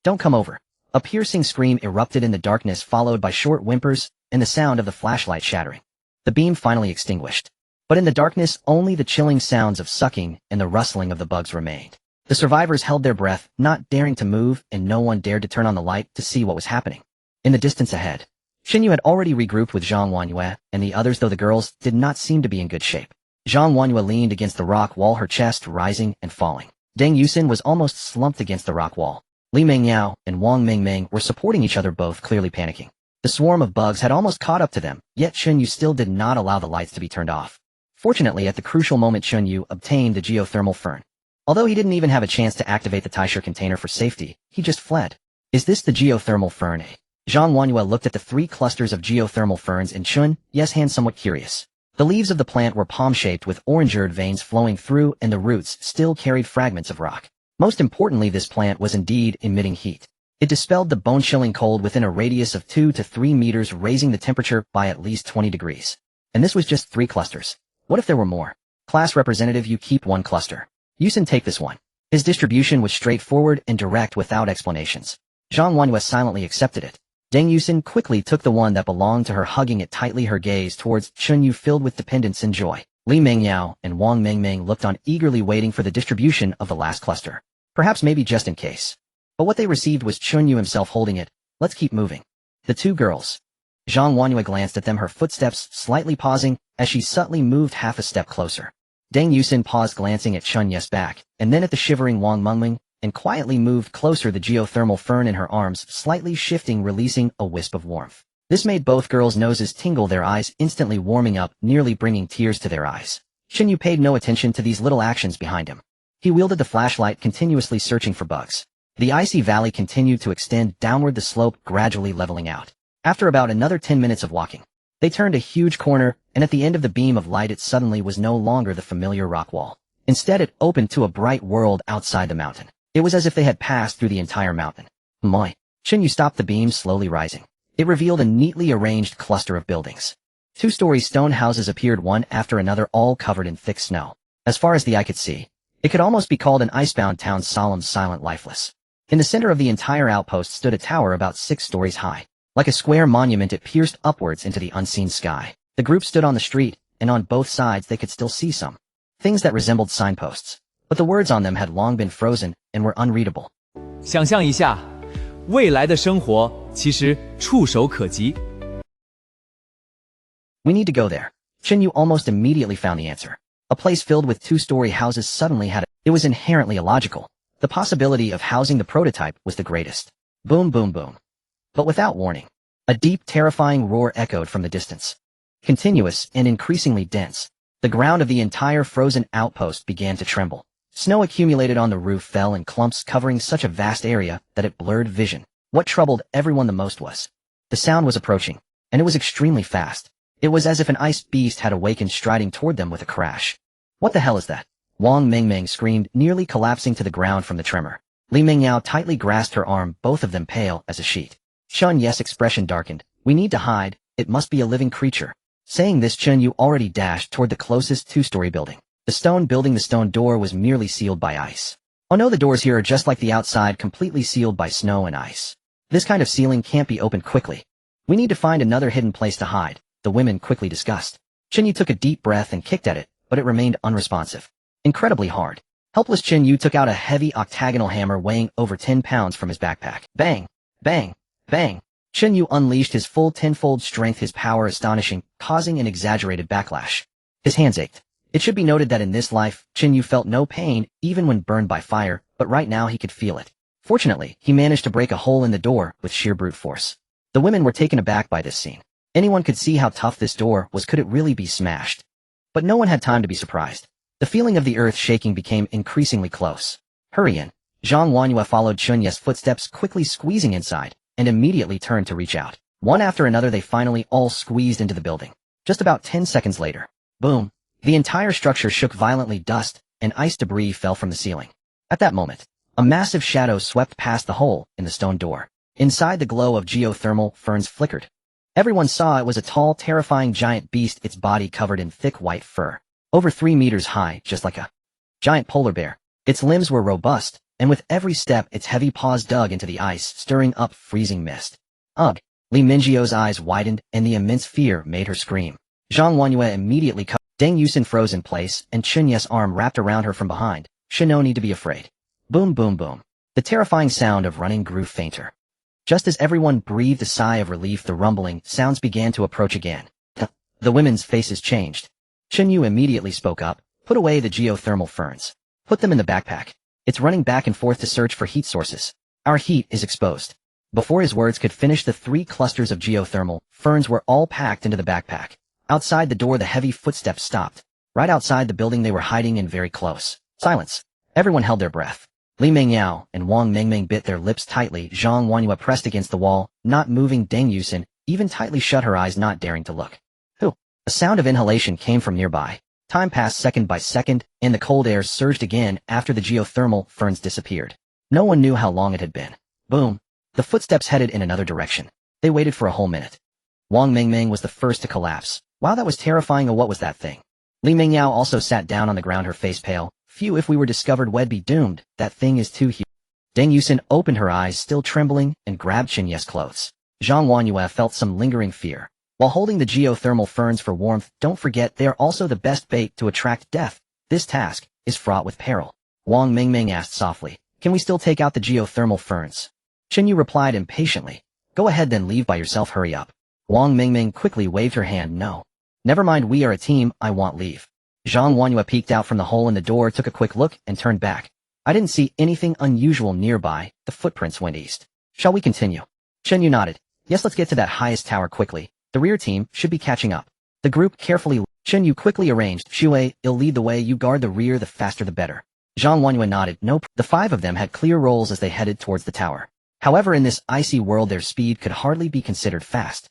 Don't come over. A piercing scream erupted in the darkness, followed by short whimpers and the sound of the flashlight shattering. The beam finally extinguished. But in the darkness, only the chilling sounds of sucking and the rustling of the bugs remained. The survivors held their breath, not daring to move, and no one dared to turn on the light to see what was happening. In the distance ahead, Chen Yu had already regrouped with Zhang Wanyue and the others, though the girls did not seem to be in good shape. Zhang Wanyue leaned against the rock wall, her chest rising and falling. Deng Yusin was almost slumped against the rock wall. Li Mengyao and Wang Mingming were supporting each other, both clearly panicking. The swarm of bugs had almost caught up to them, yet Chen Yu still did not allow the lights to be turned off. Fortunately, at the crucial moment, Chen Yu obtained the geothermal fern. Although he didn't even have a chance to activate the Taisher container for safety, he just fled. Is this the geothermal fern? Zhang Wanyue looked at the 3 clusters of geothermal ferns in Chun Ye's hand, somewhat curious. The leaves of the plant were palm-shaped with orange-earred veins flowing through, and the roots still carried fragments of rock. Most importantly, this plant was indeed emitting heat. It dispelled the bone-chilling cold within a radius of 2 to 3 meters, raising the temperature by at least 20 degrees. And this was just 3 clusters. What if there were more? Class representative, you keep 1 cluster. Yusin, take this one. His distribution was straightforward and direct without explanations. Zhang Wanyue silently accepted it. Deng Yusin quickly took the one that belonged to her, hugging it tightly, her gaze towards Chen Yu filled with dependence and joy. Li Mengyao and Wang Mingming looked on, eagerly waiting for the distribution of the last cluster. Perhaps, maybe just in case. But what they received was Chen Yu himself holding it. Let's keep moving. The 2 girls. Zhang Wanyue glanced at them, her footsteps slightly pausing as she subtly moved half a step closer. Deng Yusin paused, glancing at Chen Yu's back, and then at the shivering Wang Mingming, and quietly moved closer, the geothermal fern in her arms slightly shifting, releasing a wisp of warmth. This made both girls' noses tingle, their eyes instantly warming up, nearly bringing tears to their eyes. Chen Yu paid no attention to these little actions behind him. He wielded the flashlight, continuously searching for bugs. The icy valley continued to extend downward, the slope gradually leveling out. After about another 10 minutes of walking, they turned a huge corner, and at the end of the beam of light, it suddenly was no longer the familiar rock wall. Instead, it opened to a bright world outside the mountain. It was as if they had passed through the entire mountain. Moi. Chen Yu stopped the beam, slowly rising. It revealed a neatly arranged cluster of buildings. 2-story stone houses appeared one after another, all covered in thick snow. As far as the eye could see, it could almost be called an icebound town, solemn, silent, lifeless. In the center of the entire outpost stood a tower about 6 stories high. Like a square monument, it pierced upwards into the unseen sky. The group stood on the street, and on both sides they could still see some things that resembled signposts. But the words on them had long been frozen and were unreadable. 想象一下，未来的生活其实触手可及。We need to go there. Chen Yu almost immediately found the answer. A place filled with 2-story houses suddenly had it was inherently illogical. The possibility of housing the prototype was the greatest. Boom, boom, boom. But without warning, a deep, terrifying roar echoed from the distance. Continuous and increasingly dense, the ground of the entire frozen outpost began to tremble. Snow accumulated on the roof, fell in clumps, covering such a vast area that it blurred vision. What troubled everyone the most was the sound was approaching, and it was extremely fast. It was as if an ice beast had awakened, striding toward them with a crash. What the hell is that? Wang Mingming screamed, nearly collapsing to the ground from the tremor. Li Mengyao tightly grasped her arm, both of them pale as a sheet. Chen Yu's expression darkened. We need to hide. It must be a living creature. Saying this, Chen Yu already dashed toward the closest 2-story building. The stone building, the stone door was merely sealed by ice. Oh no, the doors here are just like the outside, completely sealed by snow and ice. This kind of sealing can't be opened quickly. We need to find another hidden place to hide, the women quickly discussed. Chen Yu took a deep breath and kicked at it, but it remained unresponsive. Incredibly hard. Helpless, Chen Yu took out a heavy octagonal hammer weighing over 10 pounds from his backpack. Bang! Bang! Bang! Chen Yu unleashed his full 10-fold strength, his power astonishing, causing an exaggerated backlash. His hands ached. It should be noted that in this life, Chen Yu felt no pain, even when burned by fire, but right now he could feel it. Fortunately, he managed to break a hole in the door with sheer brute force. The women were taken aback by this scene. Anyone could see how tough this door was. Could it really be smashed? But no one had time to be surprised. The feeling of the earth shaking became increasingly close. Hurry in. Zhang Huanyue followed Chunye's footsteps, quickly squeezing inside, and immediately turned to reach out. One after another they finally all squeezed into the building. Just about 10 seconds later, boom, the entire structure shook violently. Dust and ice debris fell from the ceiling. At that moment, a massive shadow swept past the hole in the stone door. Inside, the glow of geothermal ferns flickered. Everyone saw it was a tall, terrifying giant beast, its body covered in thick white fur, over 3 meters high, just like a giant polar bear. Its limbs were robust, and with every step its heavy paws dug into the ice, stirring up freezing mist. Ugh! Li Mingjio's eyes widened, and the immense fear made her scream. Zhang Huanyue immediately cut. Deng Yusin froze in place, and Chunye's arm wrapped around her from behind. No need to be afraid. Boom, boom, boom. The terrifying sound of running grew fainter. Just as everyone breathed a sigh of relief, the rumbling sounds began to approach again. The women's faces changed. Chen Yu immediately spoke up. Put away the geothermal ferns. Put them in the backpack. It's running back and forth to search for heat sources. Our heat is exposed. Before his words could finish, the 3 clusters of geothermal ferns were all packed into the backpack. Outside the door, the heavy footsteps stopped. Right outside the building, they were hiding in very close silence. Everyone held their breath. Li Mingyao and Wang Mengmeng bit their lips tightly. Zhang Huanyue pressed against the wall, not moving. Deng Yusin even tightly shut her eyes, not daring to look. A sound of inhalation came from nearby. Time passed second by second, and the cold air surged again after the geothermal ferns disappeared. No one knew how long it had been. Boom! The footsteps headed in another direction. They waited for a whole minute. Wang Mengmeng was the first to collapse. Wow, that was terrifying. What was that thing? Li Mingyao also sat down on the ground, her face pale. Phew, if we were discovered, we'd be doomed. That thing is too huge. Deng Yusin opened her eyes, still trembling, and grabbed Chunye's clothes. Zhang Huanyue felt some lingering fear. While holding the geothermal ferns for warmth, don't forget they are also the best bait to attract death. This task is fraught with peril. Wang Mengmeng asked softly, can we still take out the geothermal ferns? Chen Yu replied impatiently, go ahead, then leave by yourself, hurry up. Wang Mengmeng quickly waved her hand, no. Never mind, we are a team, I want leave. Zhang Huanyue peeked out from the hole in the door, took a quick look, and turned back. I didn't see anything unusual nearby. The footprints went east. Shall we continue? Chen Yu nodded. Yes, let's get to that highest tower quickly. The rear team should be catching up. The group carefully. Chen Yu quickly arranged. Xue, you'll lead the way, you guard the rear, the faster the better. Zhang Huanyue nodded. Nope. The 5 of them had clear roles as they headed towards the tower. However, in this icy world their speed could hardly be considered fast.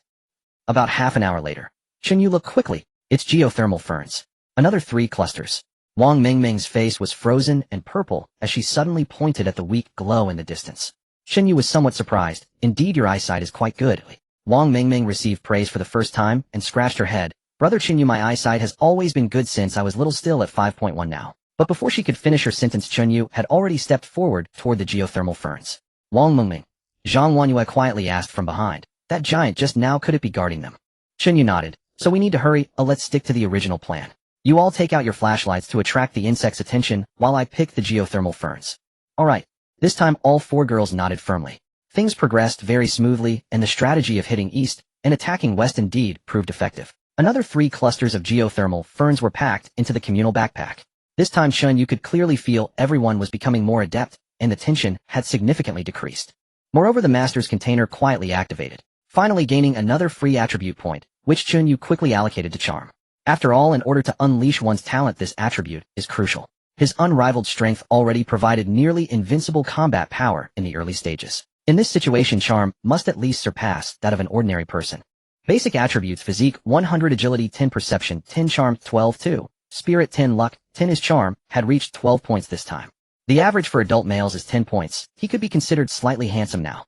About half an hour later, Chen Yu looked quickly. It's geothermal ferns. Another 3 clusters. Wang Mengmeng's face was frozen and purple as she suddenly pointed at the weak glow in the distance. Chen Yu was somewhat surprised. Indeed, your eyesight is quite good. Wang Mengmeng received praise for the first time and scratched her head. Brother Chen Yu, my eyesight has always been good since I was little, still at 5.1 now. But before she could finish her sentence, Chen Yu had already stepped forward toward the geothermal ferns. Wang Mengmeng. Zhang Huanyue quietly asked from behind. That giant just now, could it be guarding them? Chen Yu nodded. So we need to hurry. Let's stick to the original plan. You all take out your flashlights to attract the insect's attention while I pick the geothermal ferns. Alright. This time all 4 girls nodded firmly. Things progressed very smoothly, and the strategy of hitting east and attacking west indeed proved effective. Another 3 clusters of geothermal ferns were packed into the communal backpack. This time Chen Yu could clearly feel everyone was becoming more adept, and the tension had significantly decreased. Moreover, the master's container quietly activated, finally gaining another free attribute point, which Chen Yu quickly allocated to charm. After all, in order to unleash one's talent, this attribute is crucial. His unrivaled strength already provided nearly invincible combat power in the early stages. In this situation, charm must at least surpass that of an ordinary person. Basic attributes: physique 100, agility 10, perception 10, charm 12, 2, spirit 10, luck 10. His charm had reached 12 points this time. The average for adult males is 10 points. He could be considered slightly handsome now.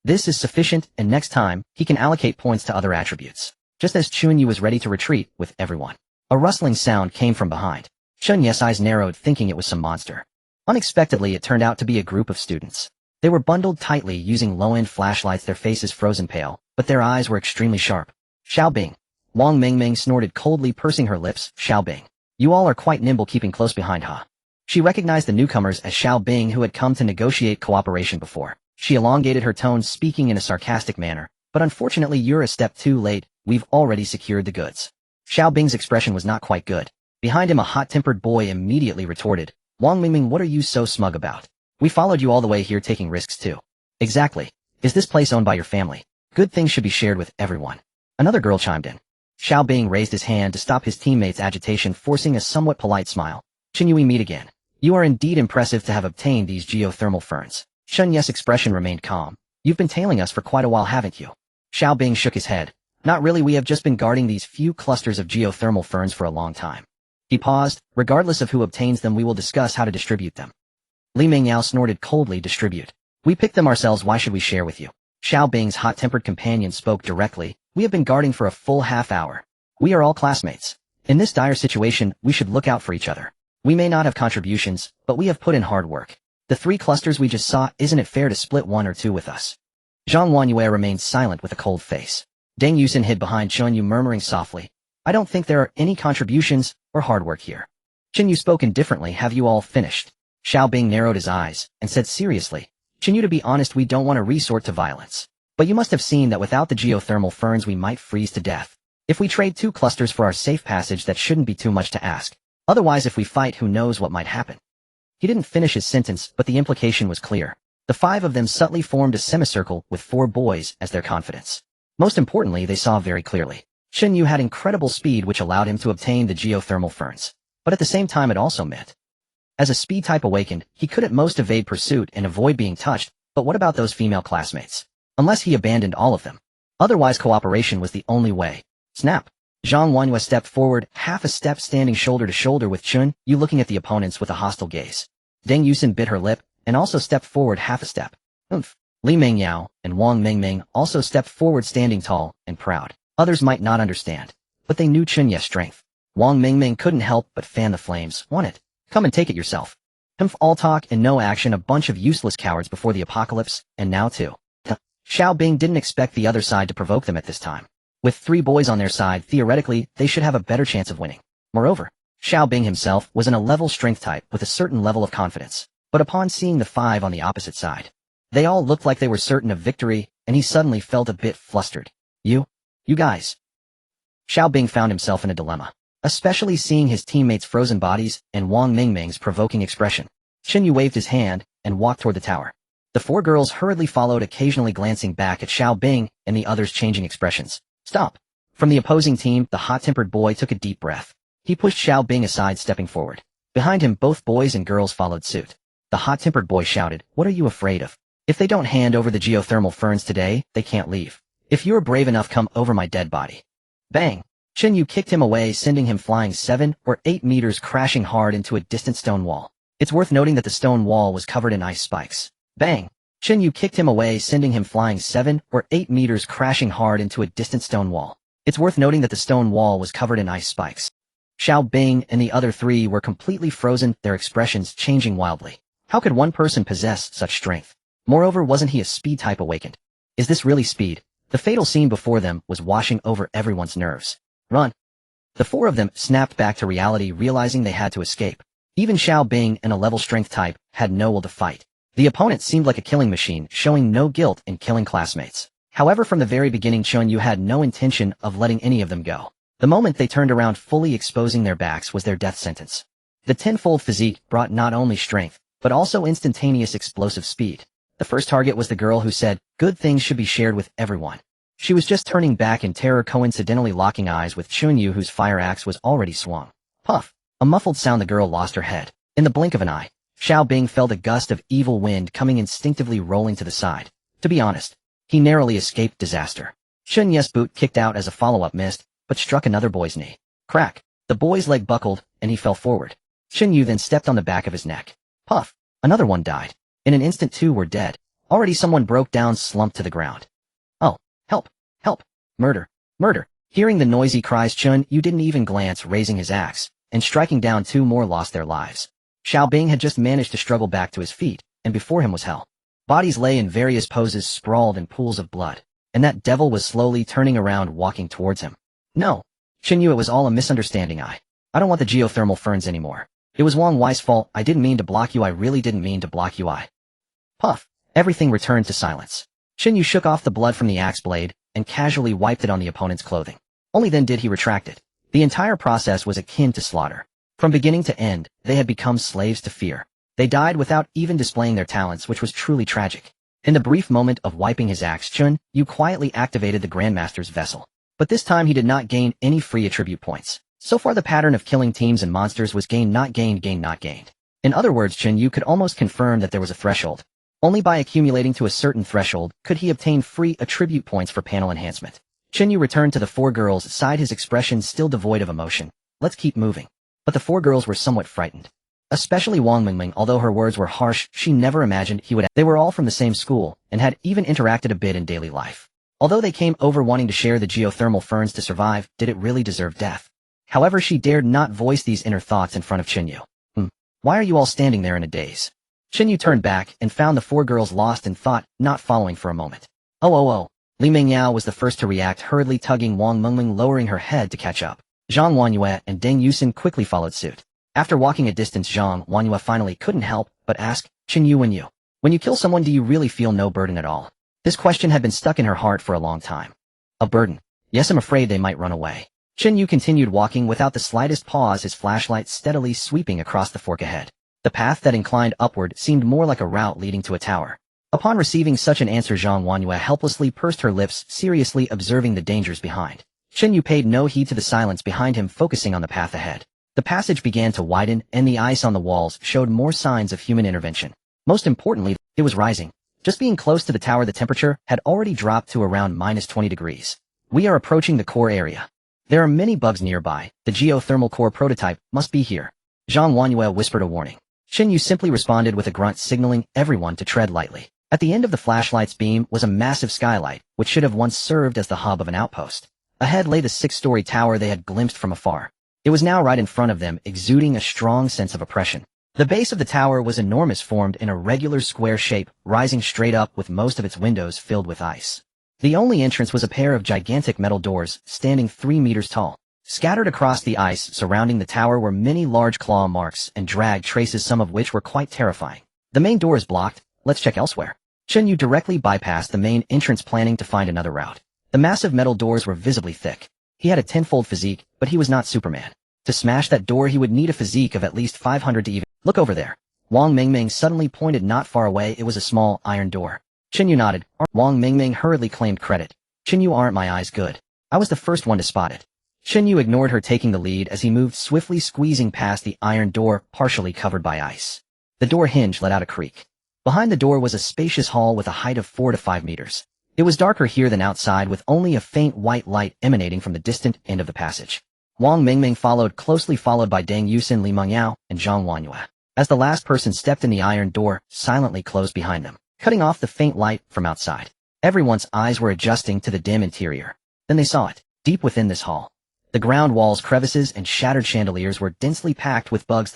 This is sufficient, and next time, he can allocate points to other attributes. Just as Chen Yu was ready to retreat with everyone, a rustling sound came from behind. Chen Yu's eyes narrowed, thinking it was some monster. Unexpectedly, it turned out to be a group of students. They were bundled tightly using low-end flashlights, their faces frozen pale, but their eyes were extremely sharp. Xiaobing. Wang Mengmeng snorted coldly, pursing her lips. Xiaobing. You all are quite nimble, keeping close behind, huh? She recognized the newcomers as Xiaobing, who had come to negotiate cooperation before. She elongated her tone, speaking in a sarcastic manner. But unfortunately, you're a step too late. We've already secured the goods. Xiaobing's expression was not quite good. Behind him, a hot-tempered boy immediately retorted. Wang Mengmeng, what are you so smug about? We followed you all the way here, taking risks too. Exactly. Is this place owned by your family? Good things should be shared with everyone. Another girl chimed in. Xiaobing raised his hand to stop his teammates' agitation, forcing a somewhat polite smile. Chen Yu, we meet again. You are indeed impressive to have obtained these geothermal ferns. Chen Yu's expression remained calm. You've been tailing us for quite a while, haven't you? Xiao Bing shook his head. Not really, we have just been guarding these few clusters of geothermal ferns for a long time. He paused. Regardless of who obtains them, we will discuss how to distribute them. Li Mingyao snorted coldly. Distribute. We picked them ourselves, why should we share with you? Xiao Bing's hot-tempered companion spoke directly. We have been guarding for a full half hour. We are all classmates. In this dire situation, we should look out for each other. We may not have contributions, but we have put in hard work. The 3 clusters we just saw, isn't it fair to split 1 or 2 with us? Zhang Wanyue remained silent with a cold face. Deng Yusin hid behind Chen Yu, murmuring softly, I don't think there are any contributions or hard work here. Chen Yu spoke indifferently. Have you all finished? Xiao Bing narrowed his eyes and said seriously, Chen Yu, to be honest, we don't want to resort to violence. But you must have seen that without the geothermal ferns we might freeze to death. If we trade 2 clusters for our safe passage, that shouldn't be too much to ask. Otherwise, if we fight, who knows what might happen. He didn't finish his sentence, but the implication was clear. The 5 of them subtly formed a semicircle with 4 boys as their confidants. Most importantly, they saw very clearly. Chen Yu had incredible speed, which allowed him to obtain the geothermal ferns. But at the same time, it also meant, as a speed type awakened, he could at most evade pursuit and avoid being touched, but what about those female classmates? Unless he abandoned all of them. Otherwise, cooperation was the only way. Snap. Zhang Wanyue stepped forward, half a step, standing shoulder to shoulder with Chen Yu, looking at the opponents with a hostile gaze. Deng Yusin bit her lip, and also stepped forward half a step. Oomph. Li Mingyao and Wang Mingming also stepped forward, standing tall and proud. Others might not understand, but they knew Chen Yu's strength. Wang Mingming couldn't help but fan the flames. Want it? Come and take it yourself. Humph, all talk and no action, a bunch of useless cowards before the apocalypse, and now too. Xiao Bing didn't expect the other side to provoke them at this time. With 3 boys on their side, theoretically, they should have a better chance of winning. Moreover, Xiao Bing himself was in a level strength type with a certain level of confidence. But upon seeing the 5 on the opposite side, they all looked like they were certain of victory, and he suddenly felt a bit flustered. You guys. Xiao Bing found himself in a dilemma, especially seeing his teammates' frozen bodies and Wang Mingming's provoking expression. Chen Yu waved his hand and walked toward the tower. The 4 girls hurriedly followed, occasionally glancing back at Xiao Bing and the others, changing expressions. Stop. From the opposing team, the hot-tempered boy took a deep breath. He pushed Xiao Bing aside, stepping forward. Behind him, both boys and girls followed suit. The hot-tempered boy shouted, What are you afraid of? If they don't hand over the geothermal ferns today, they can't leave. If you're brave enough, come over my dead body. Bang! Chen Yu kicked him away, sending him flying 7 or 8 meters, crashing hard into a distant stone wall. It's worth noting that the stone wall was covered in ice spikes. Bang! Chen Yu kicked him away, sending him flying 7 or 8 meters, crashing hard into a distant stone wall. It's worth noting that the stone wall was covered in ice spikes. Xiao Bing and the other 3 were completely frozen, their expressions changing wildly. How could one person possess such strength? Moreover, wasn't he a speed type awakened? Is this really speed? The fatal scene before them was washing over everyone's nerves. Run! The 4 of them snapped back to reality, realizing they had to escape. Even Xiao Bing and a level strength type had no will to fight. The opponent seemed like a killing machine, showing no guilt in killing classmates. However, from the very beginning, Chen Yu had no intention of letting any of them go. The moment they turned around, fully exposing their backs, was their death sentence. The tenfold physique brought not only strength, but also instantaneous explosive speed. The first target was the girl who said, good things should be shared with everyone. She was just turning back in terror, coincidentally locking eyes with Chen Yu, whose fire axe was already swung. Puff! A muffled sound, the girl lost her head. In the blink of an eye, Xiao Bing felt a gust of evil wind coming, instinctively rolling to the side. To be honest, he narrowly escaped disaster. Chen Yu's boot kicked out as a follow-up missed, but struck another boy's knee. Crack! The boy's leg buckled, and he fell forward. Chen Yu then stepped on the back of his neck. Puff! Another one died. In an instant, 2 were dead. Already someone broke down, slumped to the ground. Oh, help! Help! Murder! Murder! Hearing the noisy cries, Chen Yu didn't even glance, raising his axe, and striking down 2 more lost their lives. Xiao Bing had just managed to struggle back to his feet, and before him was hell. Bodies lay in various poses, sprawled in pools of blood, and that devil was slowly turning around, walking towards him. No! Chen Yu, it was all a misunderstanding. I don't want the geothermal ferns anymore. It was Wang Wei's fault. I didn't mean to block you. I really didn't mean to block you. Puff! Everything returned to silence. Chen Yu shook off the blood from the axe blade, and casually wiped it on the opponent's clothing. Only then did he retract it. The entire process was akin to slaughter. From beginning to end, they had become slaves to fear. They died without even displaying their talents, which was truly tragic. In the brief moment of wiping his axe, Chen Yu quietly activated the Grandmaster's vessel. But this time he did not gain any free attribute points. So far the pattern of killing teams and monsters was gain not gained, gain not gained. In other words, Chen Yu could almost confirm that there was a threshold. Only by accumulating to a certain threshold could he obtain free attribute points for panel enhancement. Chen Yu returned to the four girls' side, his expression still devoid of emotion. Let's keep moving. But the four girls were somewhat frightened. Especially Wang Mingming, although her words were harsh, she never imagined he would. They were all from the same school, and had even interacted a bit in daily life. Although they came over wanting to share the geothermal ferns to survive, did it really deserve death? However, she dared not voice these inner thoughts in front of Chen Yu. Why are you all standing there in a daze? Chen Yu turned back and found the four girls lost in thought, not following for a moment. Oh. Li Mingyao was the first to react, hurriedly tugging Wang Mingming, lowering her head to catch up. Zhang Wanyue and Deng Yusin quickly followed suit. After walking a distance, Zhang Wanyue finally couldn't help but ask, Chen Yu, when you kill someone, do you really feel no burden at all? This question had been stuck in her heart for a long time. A burden? Yes, I'm afraid they might run away. Chen Yu continued walking without the slightest pause, his flashlight steadily sweeping across the fork ahead. The path that inclined upward seemed more like a route leading to a tower. Upon receiving such an answer, Zhang Wanyue helplessly pursed her lips, seriously observing the dangers behind. Chen Yu paid no heed to the silence behind him, focusing on the path ahead. The passage began to widen, and the ice on the walls showed more signs of human intervention. Most importantly, it was rising. Just being close to the tower, the temperature had already dropped to around -20 degrees. We are approaching the core area. There are many bugs nearby. The geothermal core prototype must be here. Zhang Wanyue whispered a warning. Chen Yu simply responded with a grunt, signaling everyone to tread lightly. At the end of the flashlight's beam was a massive skylight, which should have once served as the hub of an outpost. Ahead lay the 6-story tower they had glimpsed from afar. It was now right in front of them, exuding a strong sense of oppression. The base of the tower was enormous, formed in a regular square shape, rising straight up with most of its windows filled with ice. The only entrance was a pair of gigantic metal doors, standing 3 meters tall. Scattered across the ice surrounding the tower were many large claw marks and drag traces, some of which were quite terrifying. The main door is blocked. Let's check elsewhere. Chen Yu directly bypassed the main entrance, planning to find another route. The massive metal doors were visibly thick. He had a tenfold physique, but he was not Superman. To smash that door, he would need a physique of at least 500 to even. Look over there. Wang Mingming suddenly pointed not far away. It was a small iron door. Chen Yu nodded. Wang Mingming hurriedly claimed credit. Chen Yu, aren't my eyes good? I was the first one to spot it. Chen Yu ignored her, taking the lead as he moved swiftly, squeezing past the iron door, partially covered by ice. The door hinge let out a creak. Behind the door was a spacious hall with a height of 4 to 5 meters. It was darker here than outside, with only a faint white light emanating from the distant end of the passage. Wang Mingming followed closely, followed by Deng Yusin, Li Mingyao, and Zhang Wanyue. As the last person stepped in, the iron door silently closed behind them, cutting off the faint light from outside. Everyone's eyes were adjusting to the dim interior. Then they saw it, deep within this hall. The ground walls, crevices, and shattered chandeliers were densely packed with bugs.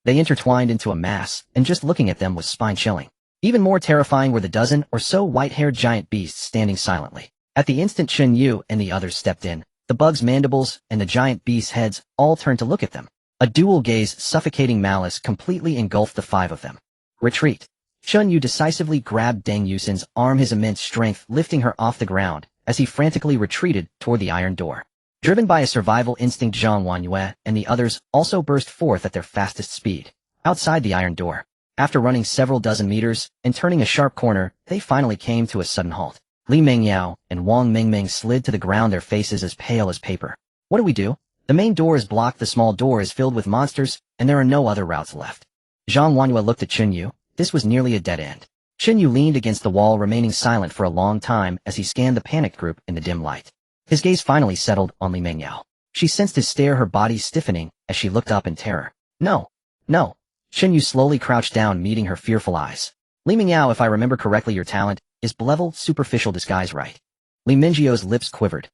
They intertwined into a mass, and just looking at them was spine-chilling. Even more terrifying were the dozen or so white-haired giant beasts standing silently. At the instant Chen Yu and the others stepped in, the bugs' mandibles and the giant beasts' heads all turned to look at them. A dual gaze, suffocating malice, completely engulfed the 5 of them. Retreat. Chen Yu decisively grabbed Deng Yusin's arm, his immense strength lifting her off the ground as he frantically retreated toward the iron door. Driven by a survival instinct, Zhang Wanyue and the others also burst forth at their fastest speed. Outside the iron door, after running several dozen meters and turning a sharp corner, they finally came to a sudden halt. Li Mingyao and Wang Mingming slid to the ground, their faces as pale as paper. What do we do? The main door is blocked, the small door is filled with monsters, and there are no other routes left. Zhang Wanyue looked at Chen Yu. This was nearly a dead end. Chen Yu leaned against the wall, remaining silent for a long time as he scanned the panicked group in the dim light. His gaze finally settled on Li Mingyao. She sensed his stare, her body stiffening as she looked up in terror. No. Chen Yu slowly crouched down, meeting her fearful eyes. Li Mingyao, if I remember correctly, your talent is level superficial disguise, right? Li Mingyao's lips quivered.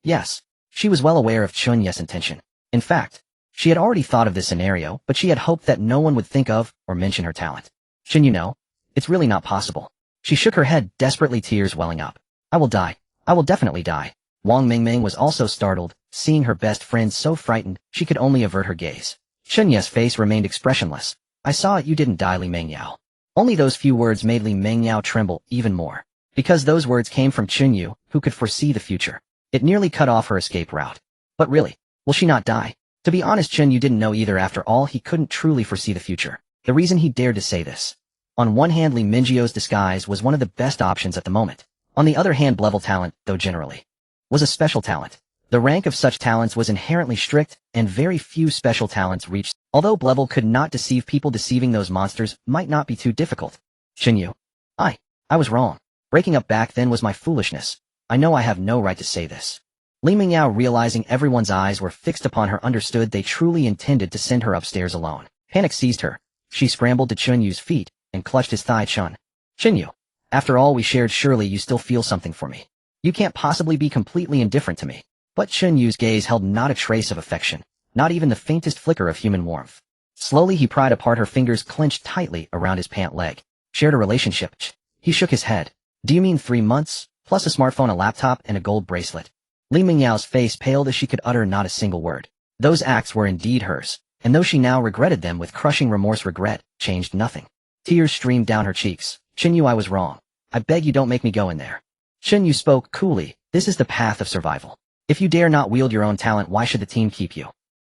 Yes. She was well aware of Chen Yu's intention. In fact, she had already thought of this scenario, but she had hoped that no one would think of or mention her talent. Chen Yu, no. It's really not possible. She shook her head, desperately, tears welling up. I will die. I will definitely die. Wang Mingming was also startled, seeing her best friend so frightened she could only avert her gaze. Chen Yu's face remained expressionless. I saw it, you didn't die, Li Mingyao. Only those few words made Li Mingyao tremble even more. Because those words came from Chen Yu, who could foresee the future. It nearly cut off her escape route. But really, will she not die? To be honest, Chen Yu didn't know either. After all, he couldn't truly foresee the future. The reason he dared to say this. On one hand, Li Mingyao's disguise was one of the best options at the moment. On the other hand, level talent, though generally, was a special talent. The rank of such talents was inherently strict, and very few special talents reached. Although level could not deceive people, deceiving those monsters might not be too difficult. Chen Yu. I was wrong. Breaking up back then was my foolishness. I know I have no right to say this. Li Mingyao, realizing everyone's eyes were fixed upon her, understood they truly intended to send her upstairs alone. Panic seized her. She scrambled to Chen Yu's feet and clutched his thigh. Chen Yu. After all we shared, surely you still feel something for me. You can't possibly be completely indifferent to me. But Chen Yu's gaze held not a trace of affection, not even the faintest flicker of human warmth. Slowly he pried apart her fingers, clenched tightly around his pant leg. Shared a relationship. He shook his head. Do you mean 3 months, plus a smartphone, a laptop, and a gold bracelet? Li Mingyao's face paled as she could utter not a single word. Those acts were indeed hers, and though she now regretted them with crushing remorse, regret changed nothing. Tears streamed down her cheeks. Chen Yu, I was wrong. I beg you, don't make me go in there. Chen Yu spoke coolly. This is the path of survival. If you dare not wield your own talent, why should the team keep you?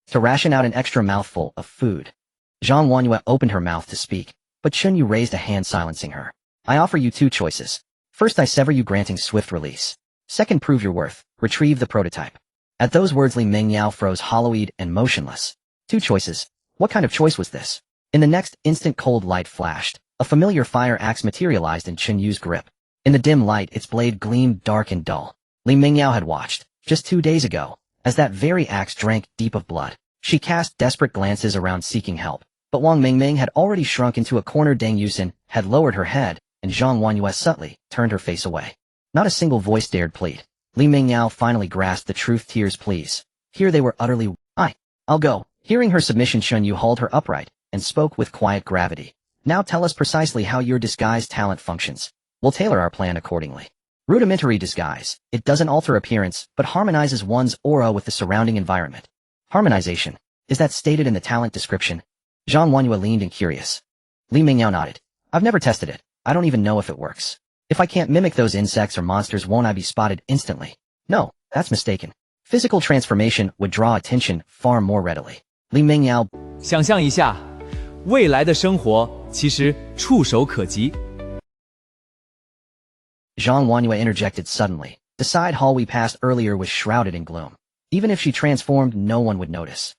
To ration out an extra mouthful of food. Zhang Wanyue opened her mouth to speak, but Chen Yu raised a hand, silencing her. I offer you 2 choices. First, I sever you, granting swift release. Second, prove your worth. Retrieve the prototype. At those words, Li Mingyao froze, hollow-eyed and motionless. 2 choices. What kind of choice was this? In the next instant, cold light flashed. A familiar fire axe materialized in Chen Yu's grip. In the dim light, its blade gleamed dark and dull. Li Mingyao had watched, just 2 days ago, as that very axe drank deep of blood. She cast desperate glances around seeking help, but Wang Mingming had already shrunk into a corner. Deng Yusin had lowered her head, and Zhang Wanyue subtly turned her face away. Not a single voice dared plead. Li Mingyao finally grasped the truth. Tears, please. Here they were, utterly. I'll go. Hearing her submission, Chen Yu hauled her upright and spoke with quiet gravity. Now tell us precisely how your disguised talent functions. We'll tailor our plan accordingly. Rudimentary disguise. It doesn't alter appearance, but harmonizes one's aura with the surrounding environment. Harmonization. Is that stated in the talent description? Zhang Wanyue leaned in, curious. Li Mingyao nodded. I've never tested it. I don't even know if it works. If I can't mimic those insects or monsters, won't I be spotted instantly? No, that's mistaken. Physical transformation would draw attention far more readily. Li Mingyao. 想象一下，未来的生活其实触手可及。Zhang Wanyue interjected suddenly. The side hall we passed earlier was shrouded in gloom. Even if she transformed, no one would notice.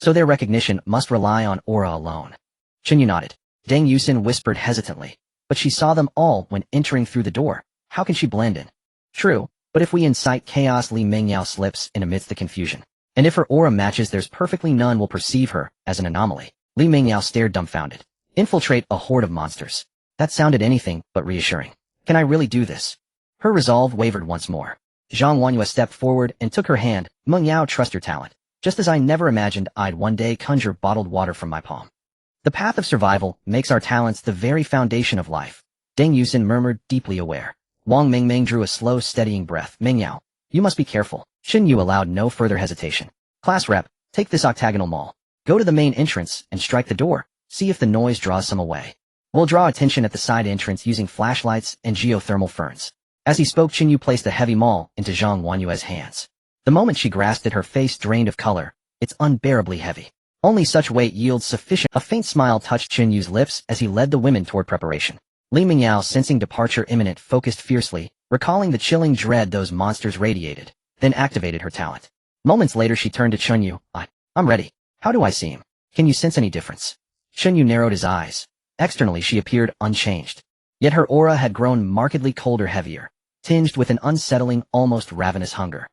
So their recognition must rely on aura alone. Chen Yu nodded. Deng Yusin whispered hesitantly. But she saw them all when entering through the door. How can she blend in? True, but if we incite chaos, Li Mingyao slips in amidst the confusion. And if her aura matches theirs perfectly, none will perceive her as an anomaly. Li Mingyao stared dumbfounded. Infiltrate a horde of monsters. That sounded anything but reassuring. Can I really do this? Her resolve wavered once more. Zhang Wanyue stepped forward and took her hand. Mingyao, trust your talent. Just as I never imagined I'd one day conjure bottled water from my palm. The path of survival makes our talents the very foundation of life. Deng Yusin murmured, deeply aware. Wang Mingming drew a slow, steadying breath. Mingyao, you must be careful. Chen Yu allowed no further hesitation. Class rep, take this octagonal mall. Go to the main entrance and strike the door. See if the noise draws some away. We'll draw attention at the side entrance using flashlights and geothermal ferns. As he spoke, Chen Yu placed a heavy maul into Zhang Wanyue's hands. The moment she grasped it, her face drained of color. It's unbearably heavy. Only such weight yields sufficient. A faint smile touched Chen Yu's lips as he led the women toward preparation. Li Mingyao, sensing departure imminent, focused fiercely, recalling the chilling dread those monsters radiated, then activated her talent. Moments later she turned to Chen Yu. I'm ready. How do I seem? Can you sense any difference? Chen Yu narrowed his eyes. Externally she appeared unchanged. Yet her aura had grown markedly colder, heavier, tinged with an unsettling, almost ravenous hunger.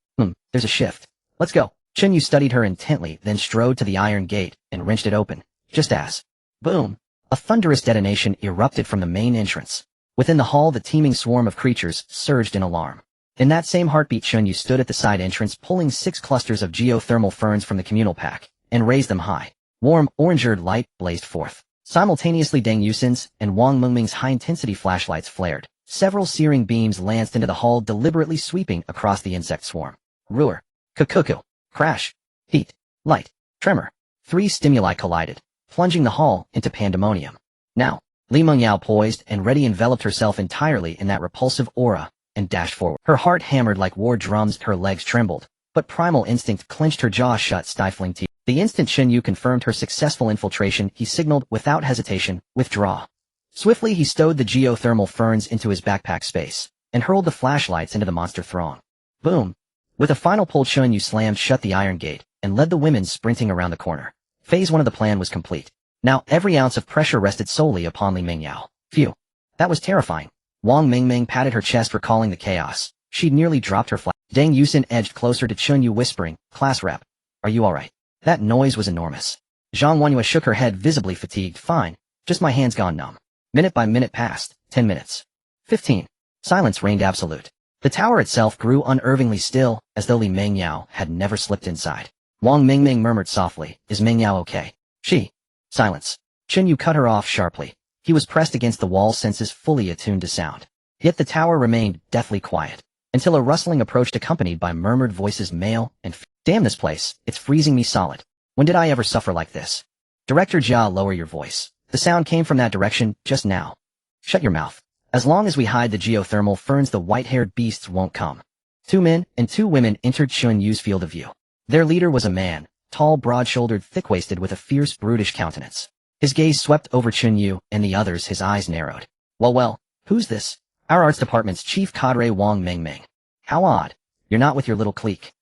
There's a shift. Let's go. Chen Yu studied her intently, then strode to the iron gate and wrenched it open. Just as. Boom. A thunderous detonation erupted from the main entrance. Within the hall, the teeming swarm of creatures surged in alarm. In that same heartbeat, Chen Yu stood at the side entrance, pulling 6 clusters of geothermal ferns from the communal pack, and raised them high. Warm, orange-eared light blazed forth. Simultaneously, Deng Yusin's and Wang Mingming's high-intensity flashlights flared. Several searing beams lanced into the hall, deliberately sweeping across the insect swarm. Ruer. Kukuku. Crash. Heat. Light. Tremor. 3 stimuli collided, plunging the hall into pandemonium. Now, Li Mingyao, poised and ready, enveloped herself entirely in that repulsive aura and dashed forward. Her heart hammered like war drums, her legs trembled, but primal instinct clenched her jaw shut, stifling tears. The instant Chen Yu confirmed her successful infiltration, he signaled without hesitation, withdraw. Swiftly he stowed the geothermal ferns into his backpack space and hurled the flashlights into the monster throng. Boom. With a final pull, Chen Yu slammed shut the iron gate and led the women sprinting around the corner. Phase 1 of the plan was complete. Now every ounce of pressure rested solely upon Li Mingyao. Phew. That was terrifying. Wang Mingming patted her chest, recalling the chaos. She'd nearly dropped her flag. Deng Yusin edged closer to Chen Yu, whispering, "Class rep, are you alright?" That noise was enormous. Zhang Wanyu shook her head, visibly fatigued. "Fine. Just my hands gone numb." Minute by minute passed. 10 minutes. 15. Silence reigned absolute. The tower itself grew unnervingly still, as though Li Mingyao had never slipped inside. Wang Mingming murmured softly, "Is Mingyao okay?" "She." Silence. Chen Yu cut her off sharply. He was pressed against the wall, senses fully attuned to sound. Yet the tower remained deathly quiet, until a rustling approached, accompanied by murmured voices, male and female. "Damn this place, it's freezing me solid. When did I ever suffer like this?" "Director Jia, lower your voice." The sound came from that direction, just now. "Shut your mouth. As long as we hide the geothermal ferns, the white-haired beasts won't come." 2 men and 2 women entered Chen Yu's field of view. Their leader was a man, tall, broad-shouldered, thick-waisted, with a fierce, brutish countenance. His gaze swept over Chen Yu and the others, his eyes narrowed. Well, who's this?" "Our arts department's chief cadre, Wang Mingming." "How odd. You're not with your little clique."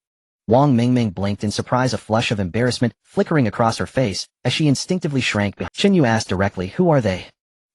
Wang Mingming blinked in surprise, a flush of embarrassment flickering across her face as she instinctively shrank behind. Chen Yu asked directly, "Who are they?"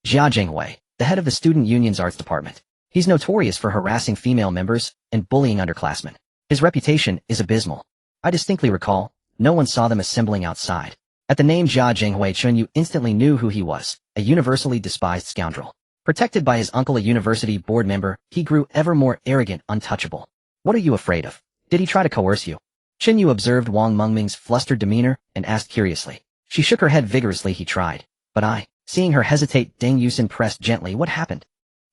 "Jia Jinghui, the head of the student union's arts department. He's notorious for harassing female members and bullying underclassmen. His reputation is abysmal. I distinctly recall, no one saw them assembling outside." At the name Jia Jinghui, Chen Yu instantly knew who he was, a universally despised scoundrel. Protected by his uncle, a university board member, he grew ever more arrogant, untouchable. "What are you afraid of? Did he try to coerce you?" Chen Yu observed Wang Mingming's flustered demeanor and asked curiously. She shook her head vigorously. "He tried. But I..." Seeing her hesitate, Deng Yusin pressed gently. "What happened?"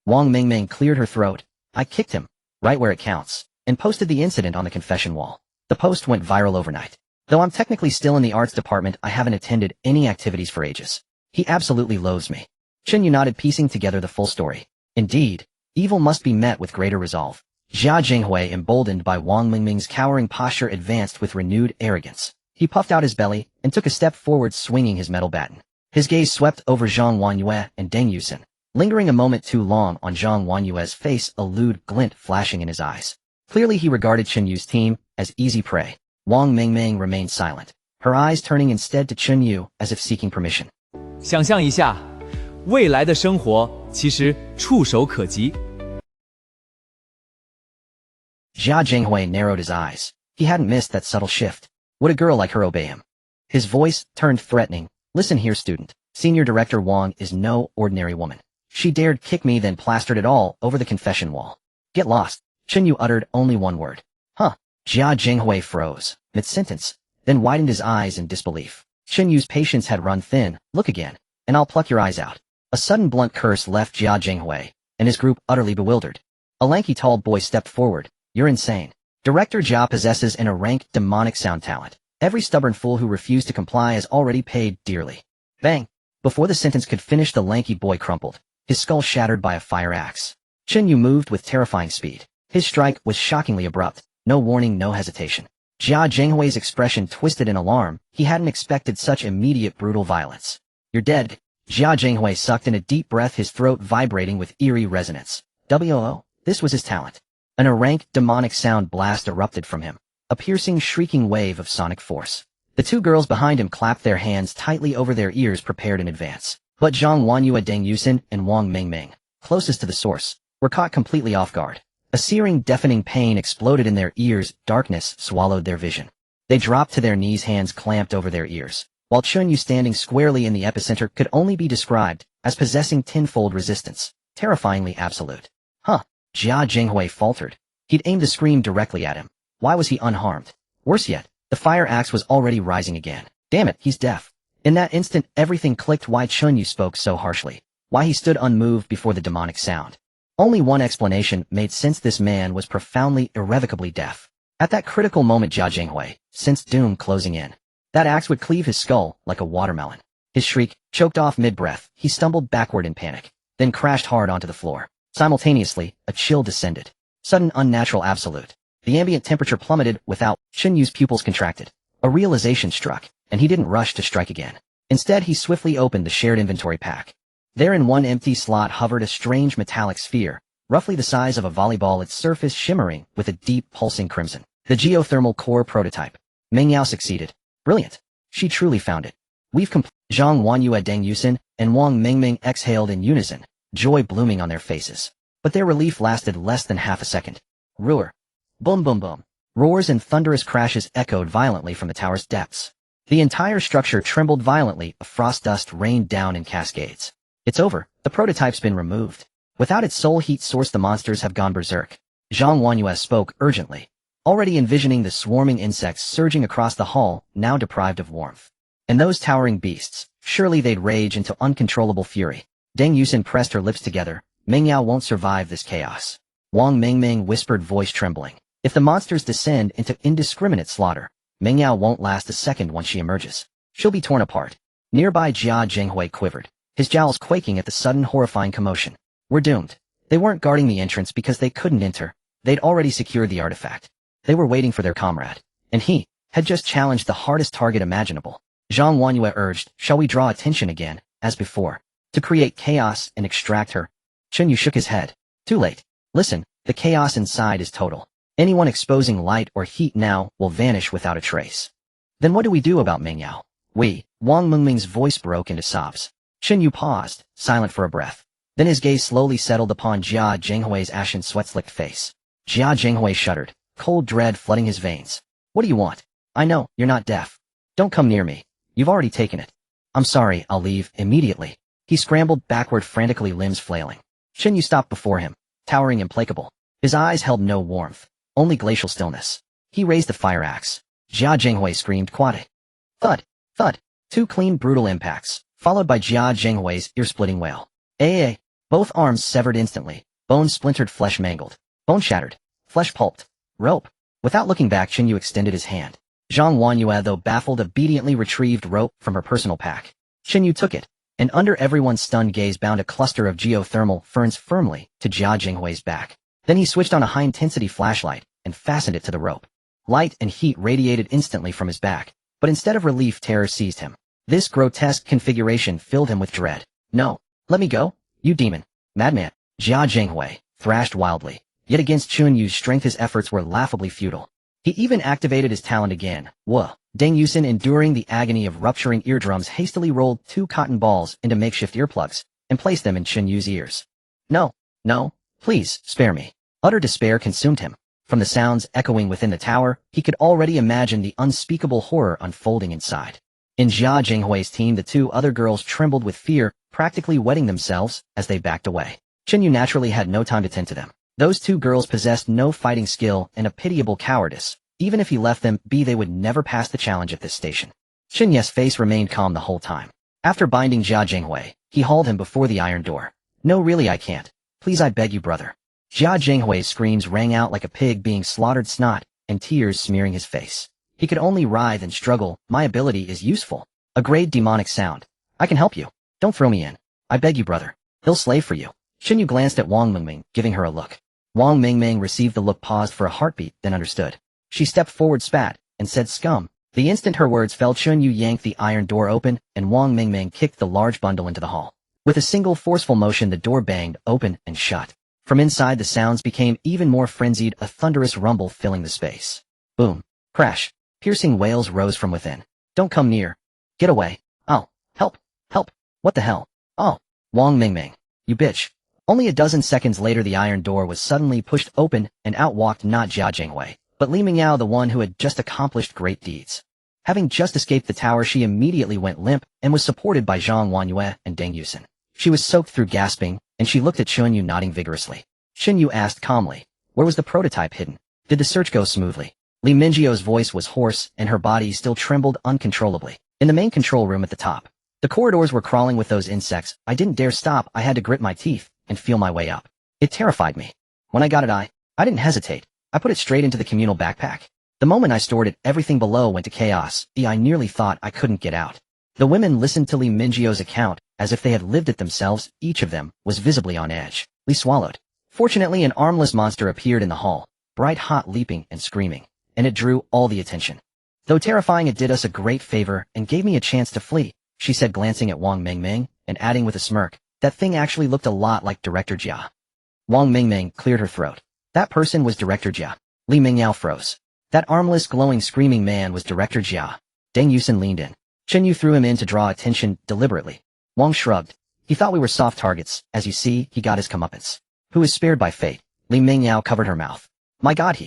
Wang Mingming cleared her throat. "I kicked him, right where it counts, and posted the incident on the confession wall. The post went viral overnight. Though I'm technically still in the arts department, I haven't attended any activities for ages. He absolutely loathes me." Chen Yu nodded, piecing together the full story. Indeed, evil must be met with greater resolve. Jia Jinghui, emboldened by Wang Mingming's cowering posture, advanced with renewed arrogance. He puffed out his belly and took a step forward, swinging his metal baton. His gaze swept over Zhang Wanyue and Deng Yusin, lingering a moment too long on Zhang Wanyue's face, a lewd glint flashing in his eyes. Clearly he regarded Chen Yu's team as easy prey. Wang Mingming remained silent, her eyes turning instead to Chen Yu as if seeking permission. 想象一下，未来的生活其实触手可及。Jia Jinghui narrowed his eyes. He hadn't missed that subtle shift. Would a girl like her obey him? His voice turned threatening. "Listen here, student. Senior Director Wang is no ordinary woman. She dared kick me, then plastered it all over the confession wall. Get lost." Chen Yu uttered only one word. "Huh." Jia Jinghui froze mid-sentence, then widened his eyes in disbelief. Chen Yu's patience had run thin. "Look again, and I'll pluck your eyes out." A sudden blunt curse left Jia Jinghui and his group utterly bewildered. A lanky tall boy stepped forward. "You're insane. Director Jia possesses an rank demonic sound talent. Every stubborn fool who refused to comply has already paid dearly." Bang! Before the sentence could finish, the lanky boy crumpled, his skull shattered by a fire axe. Chen Yu moved with terrifying speed. His strike was shockingly abrupt. No warning, no hesitation. Jia Jinghui's expression twisted in alarm. He hadn't expected such immediate, brutal violence. "You're dead." Jia Jinghui sucked in a deep breath, his throat vibrating with eerie resonance. "Woo! This was his talent." An rank demonic sound blast erupted from him, a piercing, shrieking wave of sonic force. The 2 girls behind him clapped their hands tightly over their ears, prepared in advance. But Zhang Wanyue, Deng Yusin, and Wang Mingming, closest to the source, were caught completely off guard. A searing, deafening pain exploded in their ears. Darkness swallowed their vision. They dropped to their knees, hands clamped over their ears, while Chen Yu, standing squarely in the epicenter, could only be described as possessing tenfold resistance, terrifyingly absolute. "Huh." Jia Jinghui faltered. He'd aimed the scream directly at him. Why was he unharmed? Worse yet, the fire axe was already rising again. Damn it, he's deaf. In that instant, everything clicked. Why Chen Yu spoke so harshly. Why he stood unmoved before the demonic sound. Only one explanation made sense: this man was profoundly, irrevocably deaf. At that critical moment, Jia Jinghui sensed doom closing in. That axe would cleave his skull like a watermelon. His shriek choked off mid-breath. He stumbled backward in panic, then crashed hard onto the floor. Simultaneously, a chill descended. Sudden, unnatural, absolute. The ambient temperature plummeted without. Chen Yu's pupils contracted. A realization struck, and he didn't rush to strike again. Instead, he swiftly opened the shared inventory pack. There in one empty slot hovered a strange metallic sphere, roughly the size of a volleyball, its surface shimmering with a deep, pulsing crimson. The geothermal core prototype. Meng Yao succeeded. Brilliant. She truly found it. We've completed. Zhang Huanyue, Deng Yusin, and Wang Mingming exhaled in unison, joy blooming on their faces. But their relief lasted less than half a second. Roar. Boom boom boom. Roars and thunderous crashes echoed violently from the tower's depths. The entire structure trembled violently, a frost dust rained down in cascades. It's over. The prototype's been removed. Without its soul heat source, the monsters have gone berserk. Zhang Huanyue spoke urgently, already envisioning the swarming insects surging across the hall, now deprived of warmth. And those towering beasts, surely they'd rage into uncontrollable fury. Deng Yusin pressed her lips together. Meng Yao won't survive this chaos. Wang Mingming whispered, voice trembling. If the monsters descend into indiscriminate slaughter, Meng Yao won't last a second once she emerges. She'll be torn apart. Nearby Jia Jinghui quivered, his jowls quaking at the sudden horrifying commotion. We're doomed. They weren't guarding the entrance because they couldn't enter. They'd already secured the artifact. They were waiting for their comrade. And he had just challenged the hardest target imaginable. Zhang Huanyue urged, shall we draw attention again, as before, to create chaos and extract her? Chen Yu shook his head. Too late. Listen, the chaos inside is total. Anyone exposing light or heat now will vanish without a trace. Then what do we do about Meng Yao? Wang Mingming's voice broke into sobs. Chen Yu paused, silent for a breath. Then his gaze slowly settled upon Jia Jinghui's ashen sweat-slicked face. Jia Jinghui shuddered, cold dread flooding his veins. What do you want? I know, you're not deaf. Don't come near me. You've already taken it. I'm sorry, I'll leave immediately. He scrambled backward frantically, limbs flailing. Chen Yu stopped before him, towering implacable. His eyes held no warmth, only glacial stillness. He raised the fire axe. Jia Jinghui screamed, Quade. Thud, thud. Two clean, brutal impacts, followed by Jia Jinghui's ear-splitting wail. Both arms severed instantly, bone splintered, flesh mangled, bone shattered, flesh pulped. Rope. Without looking back, Chen Yu extended his hand. Zhang Huanyue, though baffled, obediently retrieved rope from her personal pack. Chen Yu took it, and under everyone's stunned gaze bound a cluster of geothermal ferns firmly to Jia Jinghui's back. Then he switched on a high-intensity flashlight and fastened it to the rope. Light and heat radiated instantly from his back, but instead of relief, terror seized him. This grotesque configuration filled him with dread. No, let me go, you demon, madman. Jia Jinghui thrashed wildly, yet against Chen Yu's strength his efforts were laughably futile. He even activated his talent again. Whoa. Deng Yusin, enduring the agony of rupturing eardrums, hastily rolled 2 cotton balls into makeshift earplugs and placed them in Chen Yu's ears. No, please, spare me. Utter despair consumed him. From the sounds echoing within the tower, he could already imagine the unspeakable horror unfolding inside. In Jia Jinghui's team, the 2 other girls trembled with fear, practically wetting themselves as they backed away. Chen Yu naturally had no time to tend to them. Those 2 girls possessed no fighting skill and a pitiable cowardice. Even if he left them be, they would never pass the challenge at this station. Chen Yu's face remained calm the whole time. After binding Jia Jinghui, he hauled him before the iron door. No, really, I can't. Please, I beg you, brother. Jia Jinghui's screams rang out like a pig being slaughtered, snot and tears smearing his face. He could only writhe and struggle. My ability is useful. A great demonic sound. I can help you. Don't throw me in. I beg you, brother. He'll slave for you. Chen Yu glanced at Wang Mingming, giving her a look. Wang Mingming received the look, paused for a heartbeat, then understood. She stepped forward, spat, and said, scum. The instant her words fell, Chen Yu yanked the iron door open, and Wang Mingming kicked the large bundle into the hall. With a single forceful motion, the door banged open and shut. From inside, the sounds became even more frenzied, a thunderous rumble filling the space. Boom. Crash. Piercing wails rose from within. Don't come near. Get away. Oh. Help. Help. What the hell? Oh. Wang Mingming. You bitch. Only a dozen seconds later, the iron door was suddenly pushed open, and out walked not Jia Jinghui, but Li Mingyao, the one who had just accomplished great deeds. Having just escaped the tower, she immediately went limp and was supported by Zhang Huanyue and Deng Yusin. She was soaked through, gasping, and she looked at Chen Yu, nodding vigorously. Chen Yu asked calmly, where was the prototype hidden? Did the search go smoothly? Li Mingyio's voice was hoarse, and her body still trembled uncontrollably. In the main control room at the top, the corridors were crawling with those insects. I didn't dare stop. I had to grit my teeth and feel my way up. It terrified me. When I got it, I didn't hesitate. I put it straight into the communal backpack. The moment I stored it, everything below went to chaos. I nearly thought I couldn't get out. The women listened to Li Mingyio's account as if they had lived it themselves. Each of them was visibly on edge. Li swallowed. Fortunately, an armless monster appeared in the hall, bright hot, leaping and screaming, and it drew all the attention. Though terrifying, it did us a great favor and gave me a chance to flee, she said, glancing at Wang Mingming and adding with a smirk, that thing actually looked a lot like Director Jia. Wang Mingming cleared her throat. That person was Director Jia. Li Mingyao froze. That armless, glowing, screaming man was Director Jia. Deng Yusin leaned in. Chen Yu threw him in to draw attention deliberately. Wang shrugged. He thought we were soft targets. As you see, he got his comeuppance. Who is spared by fate? Li Mingyao covered her mouth. My God,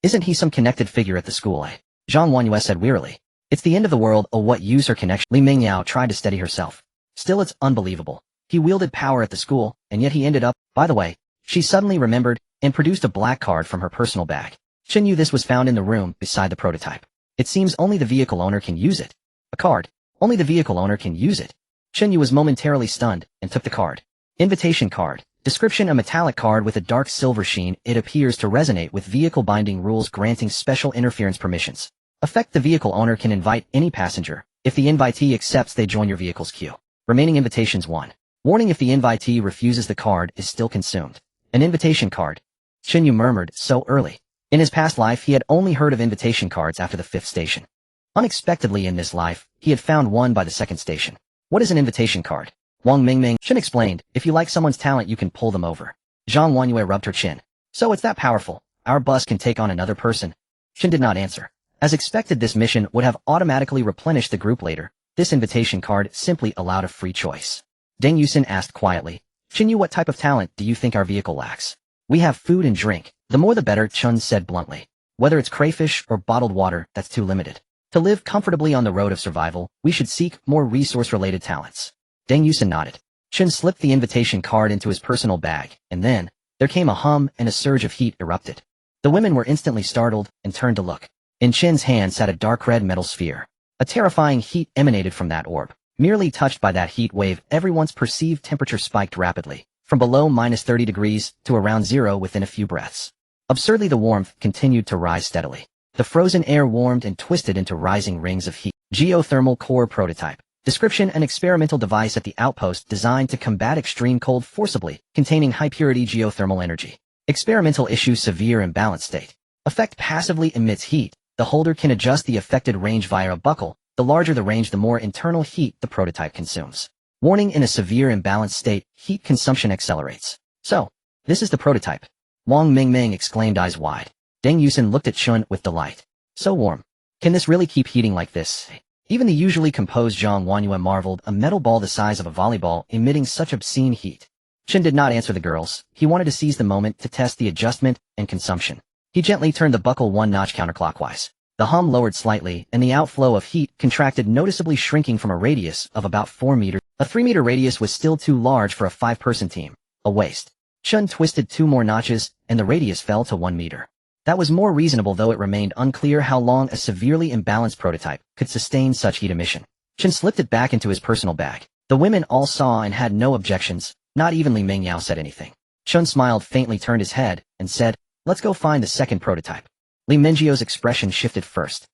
isn't he some connected figure at the school, eh? Zhang Wanyue said wearily. It's the end of the world, oh what use her connection? Li Mingyao tried to steady herself. Still, it's unbelievable. He wielded power at the school, and yet he ended up, by the way, she suddenly remembered, and produced a black card from her personal bag. Chen Yu, this was found in the room beside the prototype. It seems only the vehicle owner can use it. A card. Only the vehicle owner can use it. Chen Yu was momentarily stunned, and took the card. Invitation card. Description: a metallic card with a dark silver sheen. It appears to resonate with vehicle binding rules granting special interference permissions. Effect: the vehicle owner can invite any passenger. If the invitee accepts, they join your vehicle's queue. Remaining invitations 1. Warning: if the invitee refuses, the card is still consumed. An invitation card. Chen Yu murmured, so early. In his past life, he had only heard of invitation cards after the 5th station. Unexpectedly in this life, he had found one by the 2nd station. What is an invitation card? Wang Mingming. Chen explained, if you like someone's talent, you can pull them over. Zhang Wanyue rubbed her chin. So it's that powerful. Our bus can take on another person. Chen did not answer. As expected, this mission would have automatically replenished the group later. This invitation card simply allowed a free choice. Deng Yusin asked quietly. Chen Yu, what type of talent do you think our vehicle lacks? We have food and drink. The more the better, Chen said bluntly. Whether it's crayfish or bottled water, that's too limited. To live comfortably on the road of survival, we should seek more resource-related talents. Deng Yusin nodded. Chen slipped the invitation card into his personal bag, and then, there came a hum and a surge of heat erupted. The women were instantly startled and turned to look. In Chen's hand sat a dark red metal sphere. A terrifying heat emanated from that orb. Merely touched by that heat wave, everyone's perceived temperature spiked rapidly, from below -30 degrees to around 0 within a few breaths. Absurdly, the warmth continued to rise steadily. The frozen air warmed and twisted into rising rings of heat. Geothermal core prototype. Description: an experimental device at the outpost designed to combat extreme cold forcibly, containing high-purity geothermal energy. Experimental issue: severe imbalance state. Effect: passively emits heat. The holder can adjust the affected range via a buckle. The larger the range, the more internal heat the prototype consumes. Warning: in a severe imbalance state, heat consumption accelerates. So, this is the prototype. Wang Mingming exclaimed, eyes wide. Deng Yusin looked at Chun with delight. So warm. Can this really keep heating like this? Even the usually composed Zhang Wanyue marveled, a metal ball the size of a volleyball emitting such obscene heat. Chen did not answer the girls. He wanted to seize the moment to test the adjustment and consumption. He gently turned the buckle 1 notch counterclockwise. The hum lowered slightly, and the outflow of heat contracted, noticeably shrinking from a radius of about 4 meters. A 3-meter radius was still too large for a 5-person team. A waste. Chun twisted 2 more notches, and the radius fell to 1 meter. That was more reasonable, though it remained unclear how long a severely imbalanced prototype could sustain such heat emission. Chen slipped it back into his personal bag. The women all saw and had no objections. Not even Li Mingyao said anything. Chun smiled faintly, turned his head, and said, let's go find the second prototype. Li Mingyio's expression shifted first.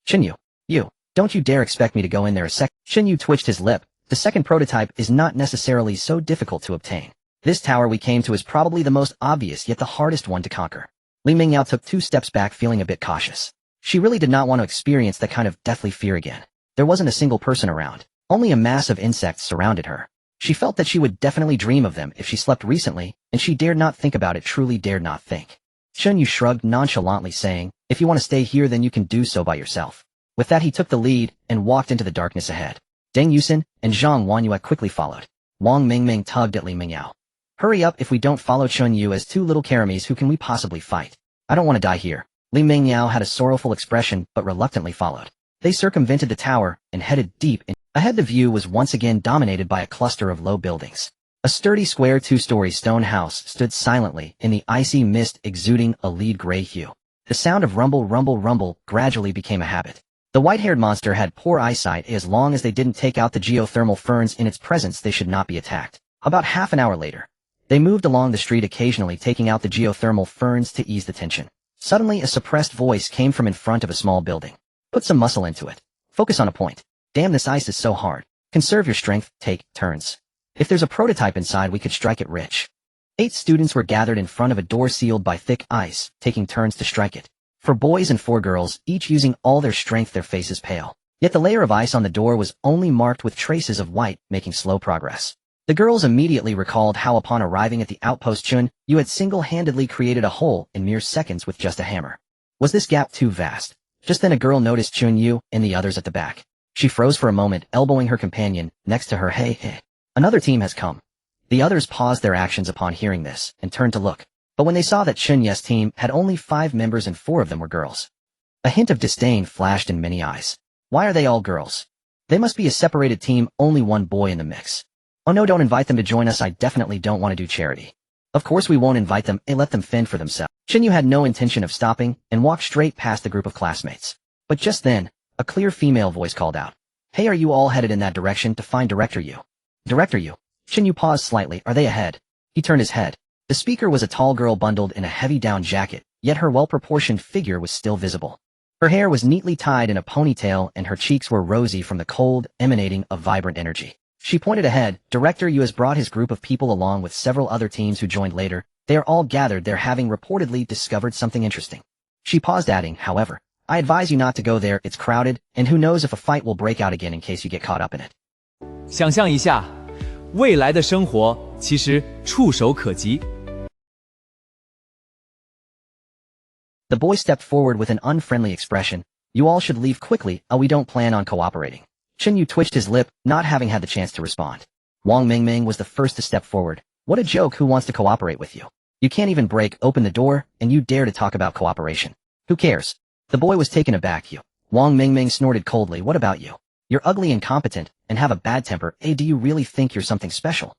Chen Yu. You. Don't you dare expect me to go in there a sec. Chen Yu twitched his lip. The second prototype is not necessarily so difficult to obtain. This tower we came to is probably the most obvious yet the hardest one to conquer. Li Mingyao took 2 steps back, feeling a bit cautious. She really did not want to experience that kind of deathly fear again. There wasn't a single person around. Only a mass of insects surrounded her. She felt that she would definitely dream of them if she slept recently, and she dared not think about it, truly dared not think. Chen Yu shrugged nonchalantly, saying, if you want to stay here, then you can do so by yourself. With that, he took the lead and walked into the darkness ahead. Deng Yusin and Zhang Wanyue quickly followed. Wang Mingming tugged at Li Mingyao. Hurry up, if we don't follow Chen Yu as 2 little Karamis, who can we possibly fight? I don't want to die here. Li Mingyao had a sorrowful expression, but reluctantly followed. They circumvented the tower and headed deep in. Ahead, the view was once again dominated by a cluster of low buildings. A sturdy square 2-story stone house stood silently in the icy mist, exuding a lead gray hue. The sound of rumble, rumble, rumble gradually became a habit. The white-haired monster had poor eyesight. As long as they didn't take out the geothermal ferns in its presence, they should not be attacked. About half an hour later, they moved along the street, occasionally taking out the geothermal ferns to ease the tension. Suddenly, a suppressed voice came from in front of a small building. Put some muscle into it. Focus on a point. Damn, this ice is so hard. Conserve your strength, take turns. If there's a prototype inside, we could strike it rich. 8 students were gathered in front of a door sealed by thick ice, taking turns to strike it. 4 boys and 4 girls, each using all their strength, their faces pale. Yet the layer of ice on the door was only marked with traces of white, making slow progress. The girls immediately recalled how upon arriving at the outpost, Chun Yu had single-handedly created a hole in mere seconds with just a hammer. Was this gap too vast? Just then a girl noticed Chen Yu and the others at the back. She froze for a moment, elbowing her companion next to her. Hey. Another team has come. The others paused their actions upon hearing this and turned to look. But when they saw that Chen Yu's team had only 5 members and 4 of them were girls, a hint of disdain flashed in many eyes. Why are they all girls? They must be a separated team, only one boy in the mix. Oh no, don't invite them to join us. I definitely don't want to do charity. Of course we won't invite them and let them fend for themselves. Chen Yu had no intention of stopping and walked straight past the group of classmates. But just then, a clear female voice called out, "Hey, are you all headed in that direction to find Director Yu?" Director Yu? Chen Yu paused slightly. Are they ahead? He turned his head. The speaker was a tall girl bundled in a heavy down jacket, yet her well-proportioned figure was still visible. Her hair was neatly tied in a ponytail and her cheeks were rosy from the cold, emanating of vibrant energy. She pointed ahead. Director Yu has brought his group of people along with several other teams who joined later. They are all gathered there having reportedly discovered something interesting. She paused, adding, however, I advise you not to go there, it's crowded, and who knows if a fight will break out again in case you get caught up in it. 想象一下，未来的生活其实触手可及。The boy stepped forward with an unfriendly expression. You all should leave quickly, we don't plan on cooperating. Chen Yu twitched his lip, not having had the chance to respond. Wang Mingming was the first to step forward. What a joke, who wants to cooperate with you? You can't even break open the door, and you dare to talk about cooperation. Who cares? The boy was taken aback. You. Wang Mingming snorted coldly. What about you? You're ugly and incompetent, and have a bad temper. Do you really think you're something special?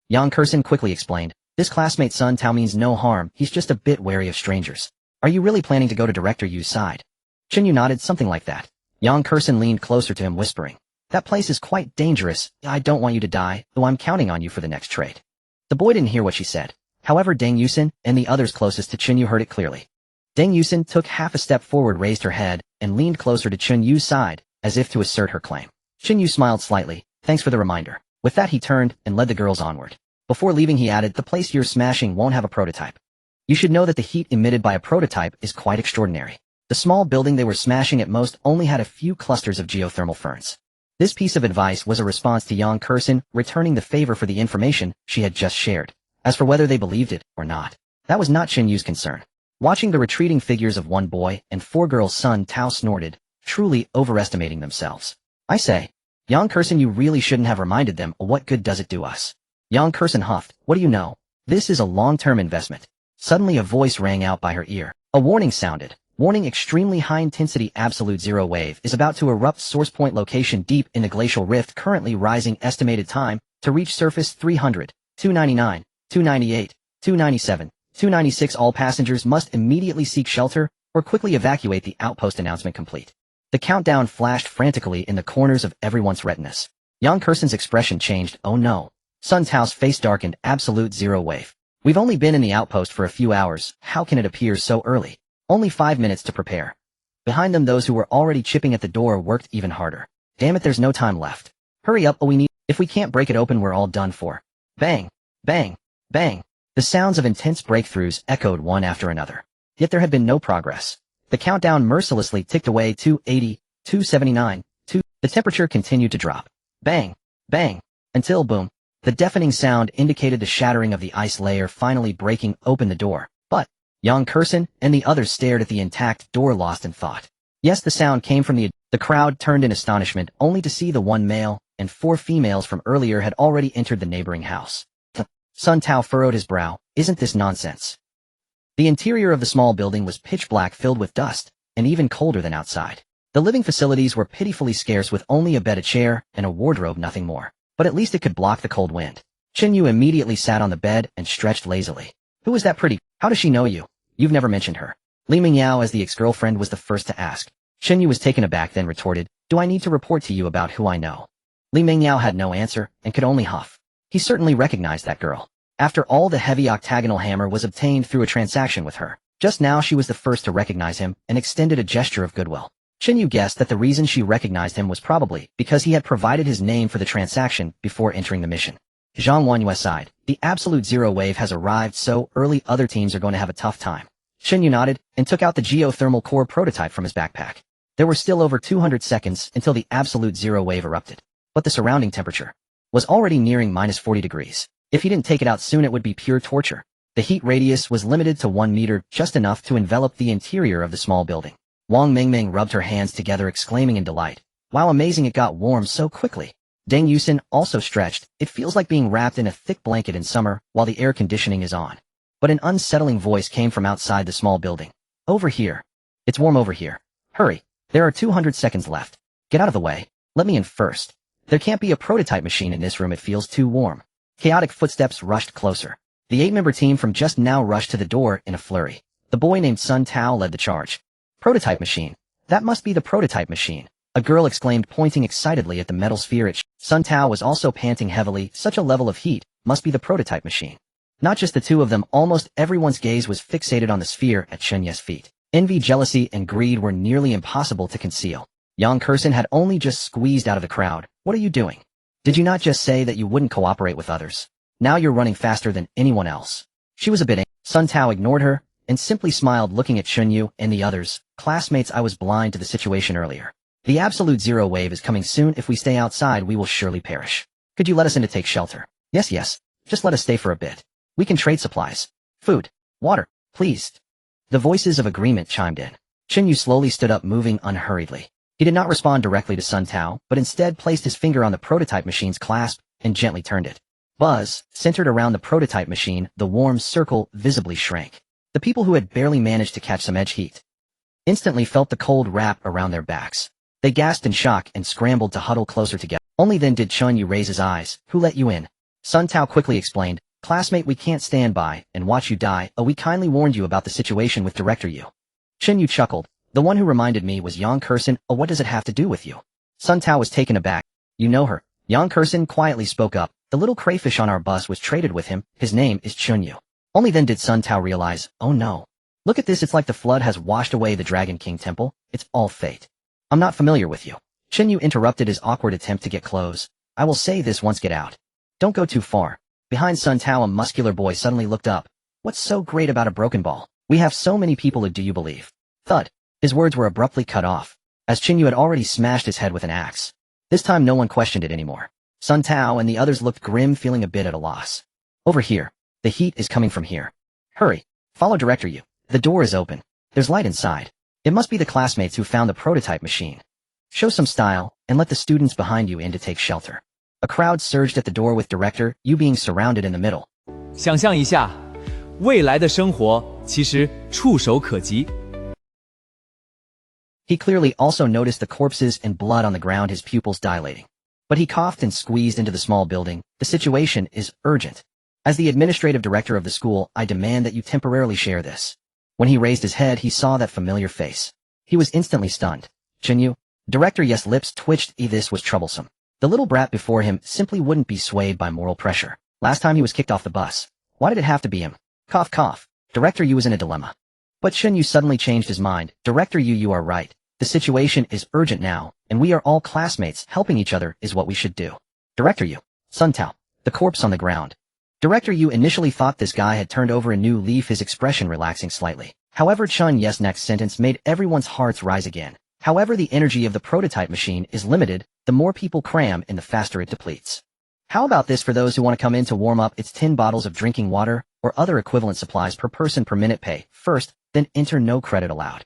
Yang Kursin quickly explained. This classmate Sun Tao means no harm, he's just a bit wary of strangers. Are you really planning to go to Director Yu's side? Chen Yu nodded, something like that. Yang Kursin leaned closer to him, whispering. That place is quite dangerous. I don't want you to die, though I'm counting on you for the next trade. The boy didn't hear what she said. However, Deng Yusin and the others closest to Chen Yu heard it clearly. Deng Yusin took half a step forward, raised her head, and leaned closer to Chen Yu's side, as if to assert her claim. Chen Yu smiled slightly. Thanks for the reminder. With that he turned and led the girls onward. Before leaving he added, the place you're smashing won't have a prototype. You should know that the heat emitted by a prototype is quite extraordinary. The small building they were smashing at most only had a few clusters of geothermal ferns. This piece of advice was a response to Yang Kursin returning the favor for the information she had just shared. As for whether they believed it or not, that was not Chen Yu's concern. Watching the retreating figures of one boy and 4 girls, Sun Tao snorted, truly overestimating themselves. I say, Yang Kursin, you really shouldn't have reminded them. What good does it do us? Yang Kursin huffed. What do you know? This is a long-term investment. Suddenly a voice rang out by her ear. A warning sounded. Warning, extremely high-intensity absolute zero wave is about to erupt. Source point location deep in a glacial rift currently rising. Estimated time to reach surface 300, 299, 298, 297, 296. All passengers must immediately seek shelter or quickly evacuate the outpost. Announcement complete. The countdown flashed frantically in the corners of everyone's retinas. Yang Kursin's expression changed. Oh no. Sun Tao's face darkened. Absolute zero wave. We've only been in the outpost for a few hours. How can it appear so early? Only 5 minutes to prepare. Behind them those who were already chipping at the door worked even harder. Damn it, there's no time left. Hurry up, we need— if we can't break it open we're all done for. Bang! Bang! Bang! The sounds of intense breakthroughs echoed one after another. Yet there had been no progress. The countdown mercilessly ticked away. 280, 279, 2. The temperature continued to drop. Bang! Bang! Until boom. The deafening sound indicated the shattering of the ice layer finally breaking open the door. But Yang Kursin and the others stared at the intact door, lost in thought. Yes, the sound came from the crowd turned in astonishment only to see the 1 male and 4 females from earlier had already entered the neighboring house. Sun Tao furrowed his brow. Isn't this nonsense? The interior of the small building was pitch black, filled with dust, and even colder than outside. The living facilities were pitifully scarce, with only a bed, a chair, and a wardrobe, nothing more. But at least it could block the cold wind. Chen Yu immediately sat on the bed and stretched lazily. Who is that pretty? How does she know you? You've never mentioned her. Li Mingyao, as the ex-girlfriend, was the first to ask. Chen Yu was taken aback, then retorted, Do I need to report to you about who I know? Li Mingyao had no answer and could only huff. He certainly recognized that girl. After all, the heavy octagonal hammer was obtained through a transaction with her. Just now she was the first to recognize him and extended a gesture of goodwill. Chen Yu guessed that the reason she recognized him was probably because he had provided his name for the transaction before entering the mission. Zhang Wanyue sighed. The absolute zero wave has arrived so early, other teams are going to have a tough time. Chen Yu nodded and took out the geothermal core prototype from his backpack. There were still over 200 seconds until the absolute zero wave erupted. But the surrounding temperature was already nearing -40 degrees. If he didn't take it out soon it would be pure torture. The heat radius was limited to 1 meter, just enough to envelop the interior of the small building. Wang Mingming rubbed her hands together, exclaiming in delight. Wow, amazing, it got warm so quickly. Deng Yusin also stretched. It feels like being wrapped in a thick blanket in summer while the air conditioning is on. But an unsettling voice came from outside the small building. Over here. It's warm over here. Hurry. There are 200 seconds left. Get out of the way. Let me in first. There can't be a prototype machine in this room, it feels too warm. Chaotic footsteps rushed closer. The 8-member team from just now rushed to the door in a flurry. The boy named Sun Tao led the charge. Prototype machine. That must be the prototype machine. A girl exclaimed, pointing excitedly at the metal sphere. Sun Tao was also panting heavily. Such a level of heat must be the prototype machine. Not just the two of them, almost everyone's gaze was fixated on the sphere at Chen Yu's feet. Envy, jealousy, and greed were nearly impossible to conceal. Yang Kursin had only just squeezed out of the crowd. What are you doing? Did you not just say that you wouldn't cooperate with others? Now you're running faster than anyone else. She was a bit angry. Sun Tao ignored her and simply smiled, looking at Chen Yu and the others. Classmates, I was blind to the situation earlier. The absolute zero wave is coming soon. If we stay outside, we will surely perish. Could you let us in to take shelter? Yes, yes. Just let us stay for a bit. We can trade supplies. Food. Water. Please. The voices of agreement chimed in. Chen Yu slowly stood up, moving unhurriedly. He did not respond directly to Sun Tao, but instead placed his finger on the prototype machine's clasp and gently turned it. Buzz, centered around the prototype machine, the warm circle visibly shrank. The people who had barely managed to catch some edge heat instantly felt the cold wrap around their backs. They gasped in shock and scrambled to huddle closer together. Only then did Chen Yu raise his eyes. Who let you in? Sun Tao quickly explained. Classmate, we can't stand by and watch you die. We kindly warned you about the situation with Director Yu. Chen Yu chuckled. The one who reminded me was Yang Kursin. What does it have to do with you? Sun Tao was taken aback. You know her. Yang Kursin quietly spoke up. The little crayfish on our bus was traded with him. His name is Chen Yu. Only then did Sun Tao realize, oh no. Look at this, it's like the flood has washed away the Dragon King temple. It's all fate. I'm not familiar with you. Chen Yu interrupted his awkward attempt to get close. I will say this once, get out. Don't go too far. Behind Sun Tao, a muscular boy suddenly looked up. What's so great about a broken ball? We have so many people, do you believe? Thud. His words were abruptly cut off, as Chen Yu had already smashed his head with an axe. This time no one questioned it anymore. Sun Tao and the others looked grim, feeling a bit at a loss. Over here. The heat is coming from here. Hurry. Follow Director Yu. The door is open. There's light inside. It must be the classmates who found the prototype machine. Show some style, and let the students behind you in to take shelter. A crowd surged at the door with Director Yu being surrounded in the middle. 想象一下，未来的生活其实触手可及。 He clearly also noticed the corpses and blood on the ground, his pupils dilating. But he coughed and squeezed into the small building. The situation is urgent. As the administrative director of the school, I demand that you temporarily share this. When he raised his head, he saw that familiar face. He was instantly stunned. Chen Yu? Director Yu's lips twitched. This was troublesome. The little brat before him simply wouldn't be swayed by moral pressure. Last time he was kicked off the bus. Why did it have to be him? Cough, cough. Director Yu was in a dilemma. But Chen Yu suddenly changed his mind. Director Yu, you are right. The situation is urgent now, and we are all classmates. Helping each other is what we should do. Director Yu. Sun Tao. The corpse on the ground. Director Yu initially thought this guy had turned over a new leaf, his expression relaxing slightly. However, Chen Yu's next sentence made everyone's hearts rise again. However, the energy of the prototype machine is limited. The more people cram in, the faster it depletes. How about this for those who want to come in to warm up? It's 10 bottles of drinking water or other equivalent supplies per person per minute. Pay first, then enter, no credit allowed.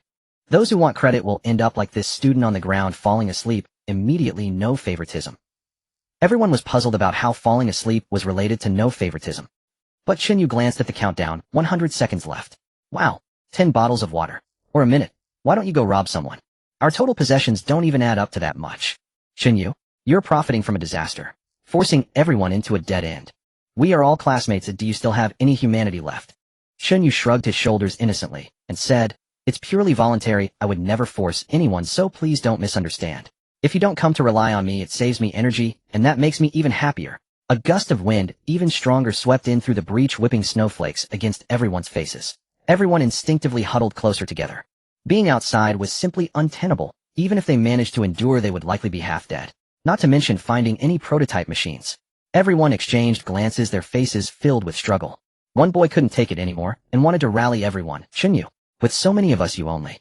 Those who want credit will end up like this student on the ground falling asleep. Immediately, no favoritism. Everyone was puzzled about how falling asleep was related to no favoritism. But Chen Yu glanced at the countdown. 100 seconds left. Wow, 10 bottles of water. Or a minute. Why don't you go rob someone? Our total possessions don't even add up to that much. Chen Yu, you're profiting from a disaster, forcing everyone into a dead end. We are all classmates. Do you still have any humanity left? Chen Yu shrugged his shoulders innocently and said, it's purely voluntary. I would never force anyone, so please don't misunderstand. If you don't come to rely on me, it saves me energy, and that makes me even happier. A gust of wind, even stronger, swept in through the breach, whipping snowflakes against everyone's faces. Everyone instinctively huddled closer together. Being outside was simply untenable. Even if they managed to endure, they would likely be half dead. Not to mention finding any prototype machines. Everyone exchanged glances, their faces filled with struggle. One boy couldn't take it anymore and wanted to rally everyone. Chen Yu, with so many of us, you only.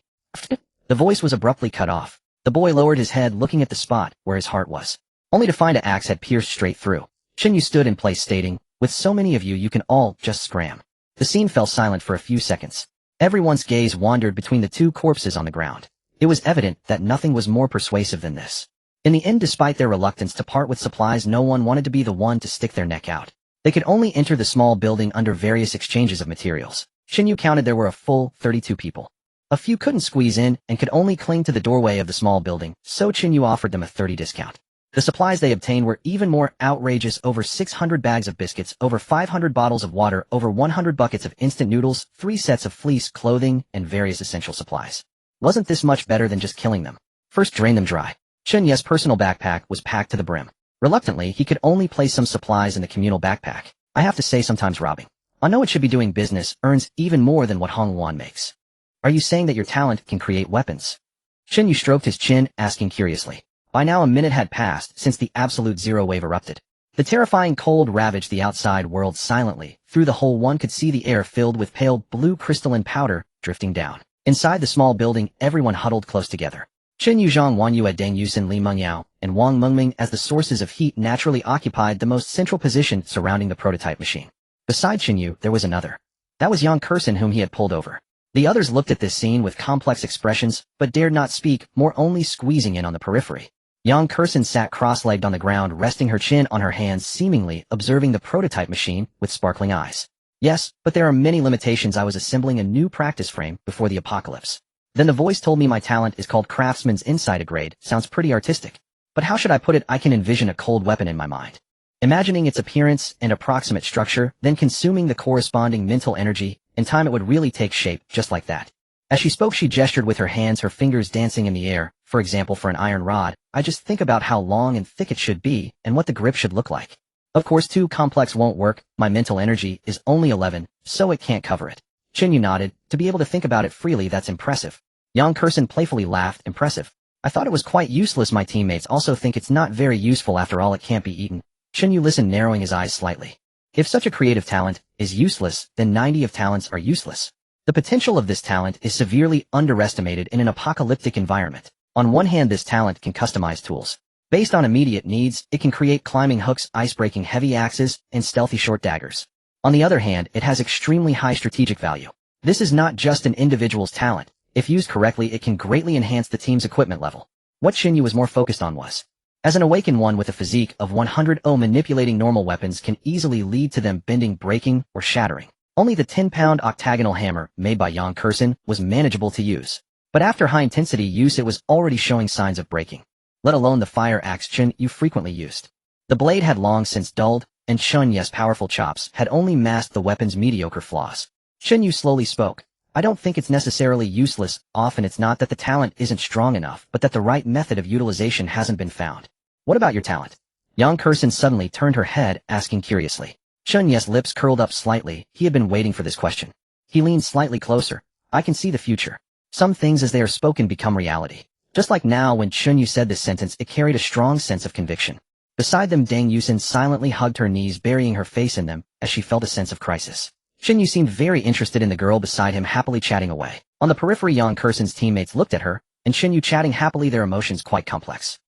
The voice was abruptly cut off. The boy lowered his head, looking at the spot where his heart was, only to find an axe had pierced straight through. Chen Yu stood in place, stating, with so many of you, you can all just scram. The scene fell silent for a few seconds. Everyone's gaze wandered between the two corpses on the ground. It was evident that nothing was more persuasive than this. In the end, despite their reluctance to part with supplies, no one wanted to be the one to stick their neck out. They could only enter the small building under various exchanges of materials. Chen Yu counted there were a full 32 people. A few couldn't squeeze in and could only cling to the doorway of the small building, so Chen Yu offered them a 30% discount. The supplies they obtained were even more outrageous: over 600 bags of biscuits, over 500 bottles of water, over 100 buckets of instant noodles, 3 sets of fleece clothing, and various essential supplies. Wasn't this much better than just killing them? First, drain them dry. Chen Yu's personal backpack was packed to the brim. Reluctantly, he could only place some supplies in the communal backpack. I have to say, sometimes robbing, I know it should be doing business, earns even more than what Hong Yuan makes. Are you saying that your talent can create weapons? Chen Yu stroked his chin, asking curiously. By now a minute had passed since the absolute zero wave erupted. The terrifying cold ravaged the outside world silently. Through the hole one could see the air filled with pale blue crystalline powder drifting down. Inside the small building, everyone huddled close together. Chen Yu, Zhang Wanyu, Deng Yusin, Li Mengyao, and Wang Mengming, as the sources of heat, naturally occupied the most central position surrounding the prototype machine. Beside Chen Yu, there was another. That was Yang Kursin, whom he had pulled over. The others looked at this scene with complex expressions, but dared not speak, more only squeezing in on the periphery. Yang Kursin sat cross-legged on the ground, resting her chin on her hands, seemingly observing the prototype machine with sparkling eyes. Yes, but there are many limitations. I was assembling a new practice frame before the apocalypse. Then the voice told me my talent is called Craftsman's Insider Grade. Sounds pretty artistic. But how should I put it? I can envision a cold weapon in my mind. Imagining its appearance and approximate structure, then consuming the corresponding mental energy. In time it would really take shape, just like that. As she spoke, she gestured with her hands, her fingers dancing in the air. For example, for an iron rod, I just think about how long and thick it should be, and what the grip should look like. Of course, too complex won't work. My mental energy is only 11, so it can't cover it. Chen Yu nodded. To be able to think about it freely, that's impressive. Yang Kursin playfully laughed. Impressive. I thought it was quite useless. My teammates also think it's not very useful. After all, it can't be eaten. Chen Yu listened, narrowing his eyes slightly. If such a creative talent is useless, then 90 of talents are useless. The potential of this talent is severely underestimated in an apocalyptic environment. On one hand, this talent can customize tools. Based on immediate needs, it can create climbing hooks, ice-breaking heavy axes, and stealthy short daggers. On the other hand, it has extremely high strategic value. This is not just an individual's talent. If used correctly, it can greatly enhance the team's equipment level. What Chen Yu was more focused on was, as an awakened one with a physique of 100, manipulating normal weapons can easily lead to them bending, breaking, or shattering. Only the 10-pound octagonal hammer made by Yang Kursin was manageable to use. But after high-intensity use, it was already showing signs of breaking. Let alone the fire axe Chen Yu frequently used. The blade had long since dulled, and Chen Yu's powerful chops had only masked the weapon's mediocre flaws. Chen Yu slowly spoke. I don't think it's necessarily useless. Often it's not that the talent isn't strong enough, but that the right method of utilization hasn't been found. What about your talent? Yang Kursin suddenly turned her head, asking curiously. Chen Yu's lips curled up slightly. He had been waiting for this question. He leaned slightly closer. I can see the future. Some things as they are spoken become reality. Just like now, when Chen Yu said this sentence, it carried a strong sense of conviction. Beside them, Deng Yusin silently hugged her knees, burying her face in them, as she felt a sense of crisis. Chen Yu seemed very interested in the girl beside him, happily chatting away. On the periphery, Yang Kursin's teammates looked at her, and Chen Yu chatting happily, their emotions quite complex.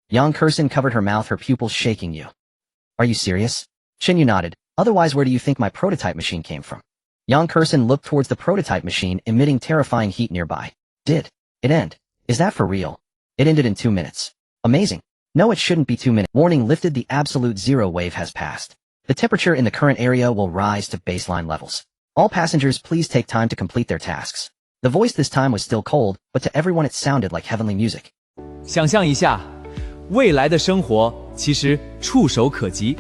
Yang Kursin covered her mouth, her pupils shaking. You. Are you serious? Chen Yu nodded. Otherwise, where do you think my prototype machine came from? Yang Kursin looked towards the prototype machine, emitting terrifying heat nearby. Did it end? Is that for real? It ended in 2 minutes. Amazing. No, it shouldn't be 2 minutes. Warning lifted. The absolute zero wave has passed. The temperature in the current area will rise to baseline levels. All passengers, please take time to complete their tasks. The voice this time was still cold, but to everyone it sounded like heavenly music. 想象一下，未来的生活其实触手可及。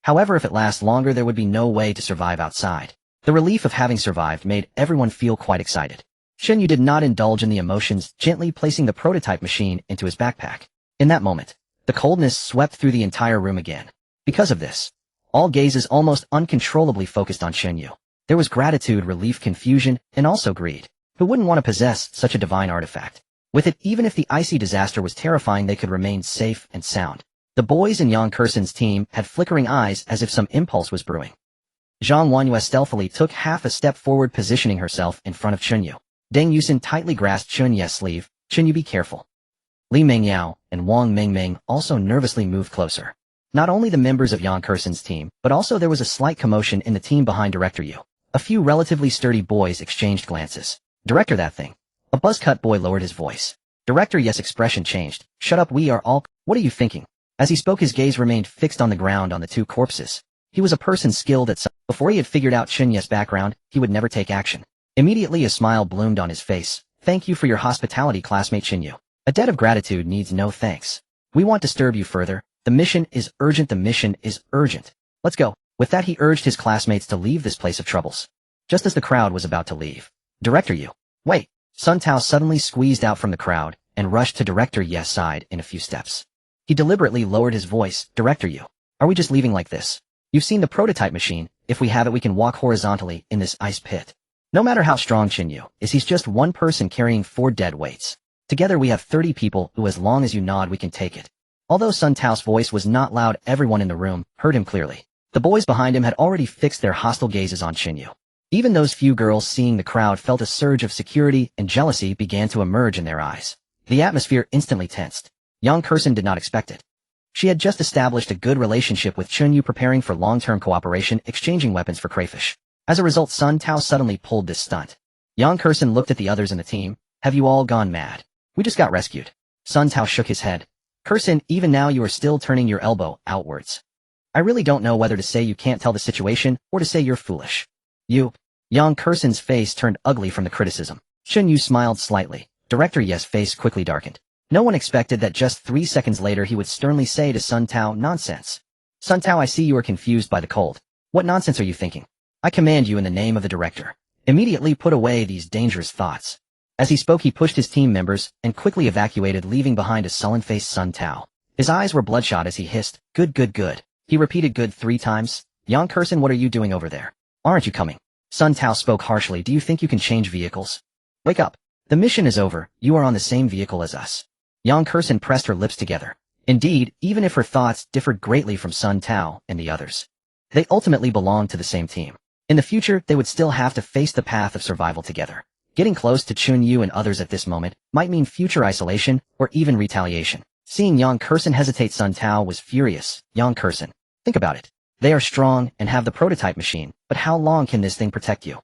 However, if it lasts longer, there would be no way to survive outside. The relief of having survived made everyone feel quite excited. Chen Yu did not indulge in the emotions, gently placing the prototype machine into his backpack. In that moment, the coldness swept through the entire room again. Because of this, all gazes almost uncontrollably focused on Chen Yu. There was gratitude, relief, confusion, and also greed. Who wouldn't want to possess such a divine artifact? With it, even if the icy disaster was terrifying, they could remain safe and sound. The boys in Yang Kursin's team had flickering eyes as if some impulse was brewing. Zhang Wanyu stealthily took half a step forward, positioning herself in front of Chen Yu. Deng Yusin tightly grasped Chen Yu's sleeve. Chen Yu, be careful. Li Mengyao and Wang Mengming also nervously moved closer. Not only the members of Yang Kursen's team, but also there was a slight commotion in the team behind Director Yu. A few relatively sturdy boys exchanged glances. Director, that thing. A buzz-cut boy lowered his voice. Director Yes' expression changed. Shut up, we are all— What are you thinking? As he spoke, his gaze remained fixed on the ground on the two corpses. He was a person skilled at some— Before he had figured out Chen Yu's background, he would never take action. Immediately a smile bloomed on his face. Thank you for your hospitality, classmate Chen Yu. A debt of gratitude needs no thanks. We won't disturb you further. The mission is urgent. The mission is urgent. Let's go. With that, he urged his classmates to leave this place of troubles. Just as the crowd was about to leave, Director Yu— Wait! Sun Tao suddenly squeezed out from the crowd and rushed to Director Ye's side in a few steps. He deliberately lowered his voice. Director Yu, are we just leaving like this? You've seen the prototype machine. If we have it, we can walk horizontally in this ice pit. No matter how strong Chen Yu is, he's just one person carrying 4 dead weights. Together we have 30 people who, as long as you nod, we can take it. Although Sun Tao's voice was not loud, everyone in the room heard him clearly. The boys behind him had already fixed their hostile gazes on Chen Yu. Even those few girls seeing the crowd felt a surge of security and jealousy began to emerge in their eyes. The atmosphere instantly tensed. Yang Kursen did not expect it. She had just established a good relationship with Chen Yu, preparing for long-term cooperation, exchanging weapons for crayfish. As a result, Sun Tao suddenly pulled this stunt. Yang Kursen looked at the others in the team. Have you all gone mad? We just got rescued. Sun Tao shook his head. Kursen, even now you are still turning your elbow outwards. I really don't know whether to say you can't tell the situation or to say you're foolish. You— Yang Kursen's face turned ugly from the criticism. Chen Yu smiled slightly. Director Ye's face quickly darkened. No one expected that just 3 seconds later he would sternly say to Sun Tao, nonsense. Sun Tao, I see you are confused by the cold. What nonsense are you thinking? I command you in the name of the director. Immediately put away these dangerous thoughts. As he spoke, he pushed his team members and quickly evacuated, leaving behind a sullen-faced Sun Tao. His eyes were bloodshot as he hissed, good, good, good. He repeated good 3 times. Yang Kursen, what are you doing over there? Aren't you coming? Sun Tao spoke harshly. Do you think you can change vehicles? Wake up. The mission is over. You are on the same vehicle as us. Yang Kursen pressed her lips together. Indeed, even if her thoughts differed greatly from Sun Tao and the others, they ultimately belonged to the same team. In the future, they would still have to face the path of survival together. Getting close to Chen Yu and others at this moment might mean future isolation or even retaliation. Seeing Yang Kursen hesitate, Sun Tao was furious. Yang Kursen, think about it. They are strong and have the prototype machine, but how long can this thing protect you?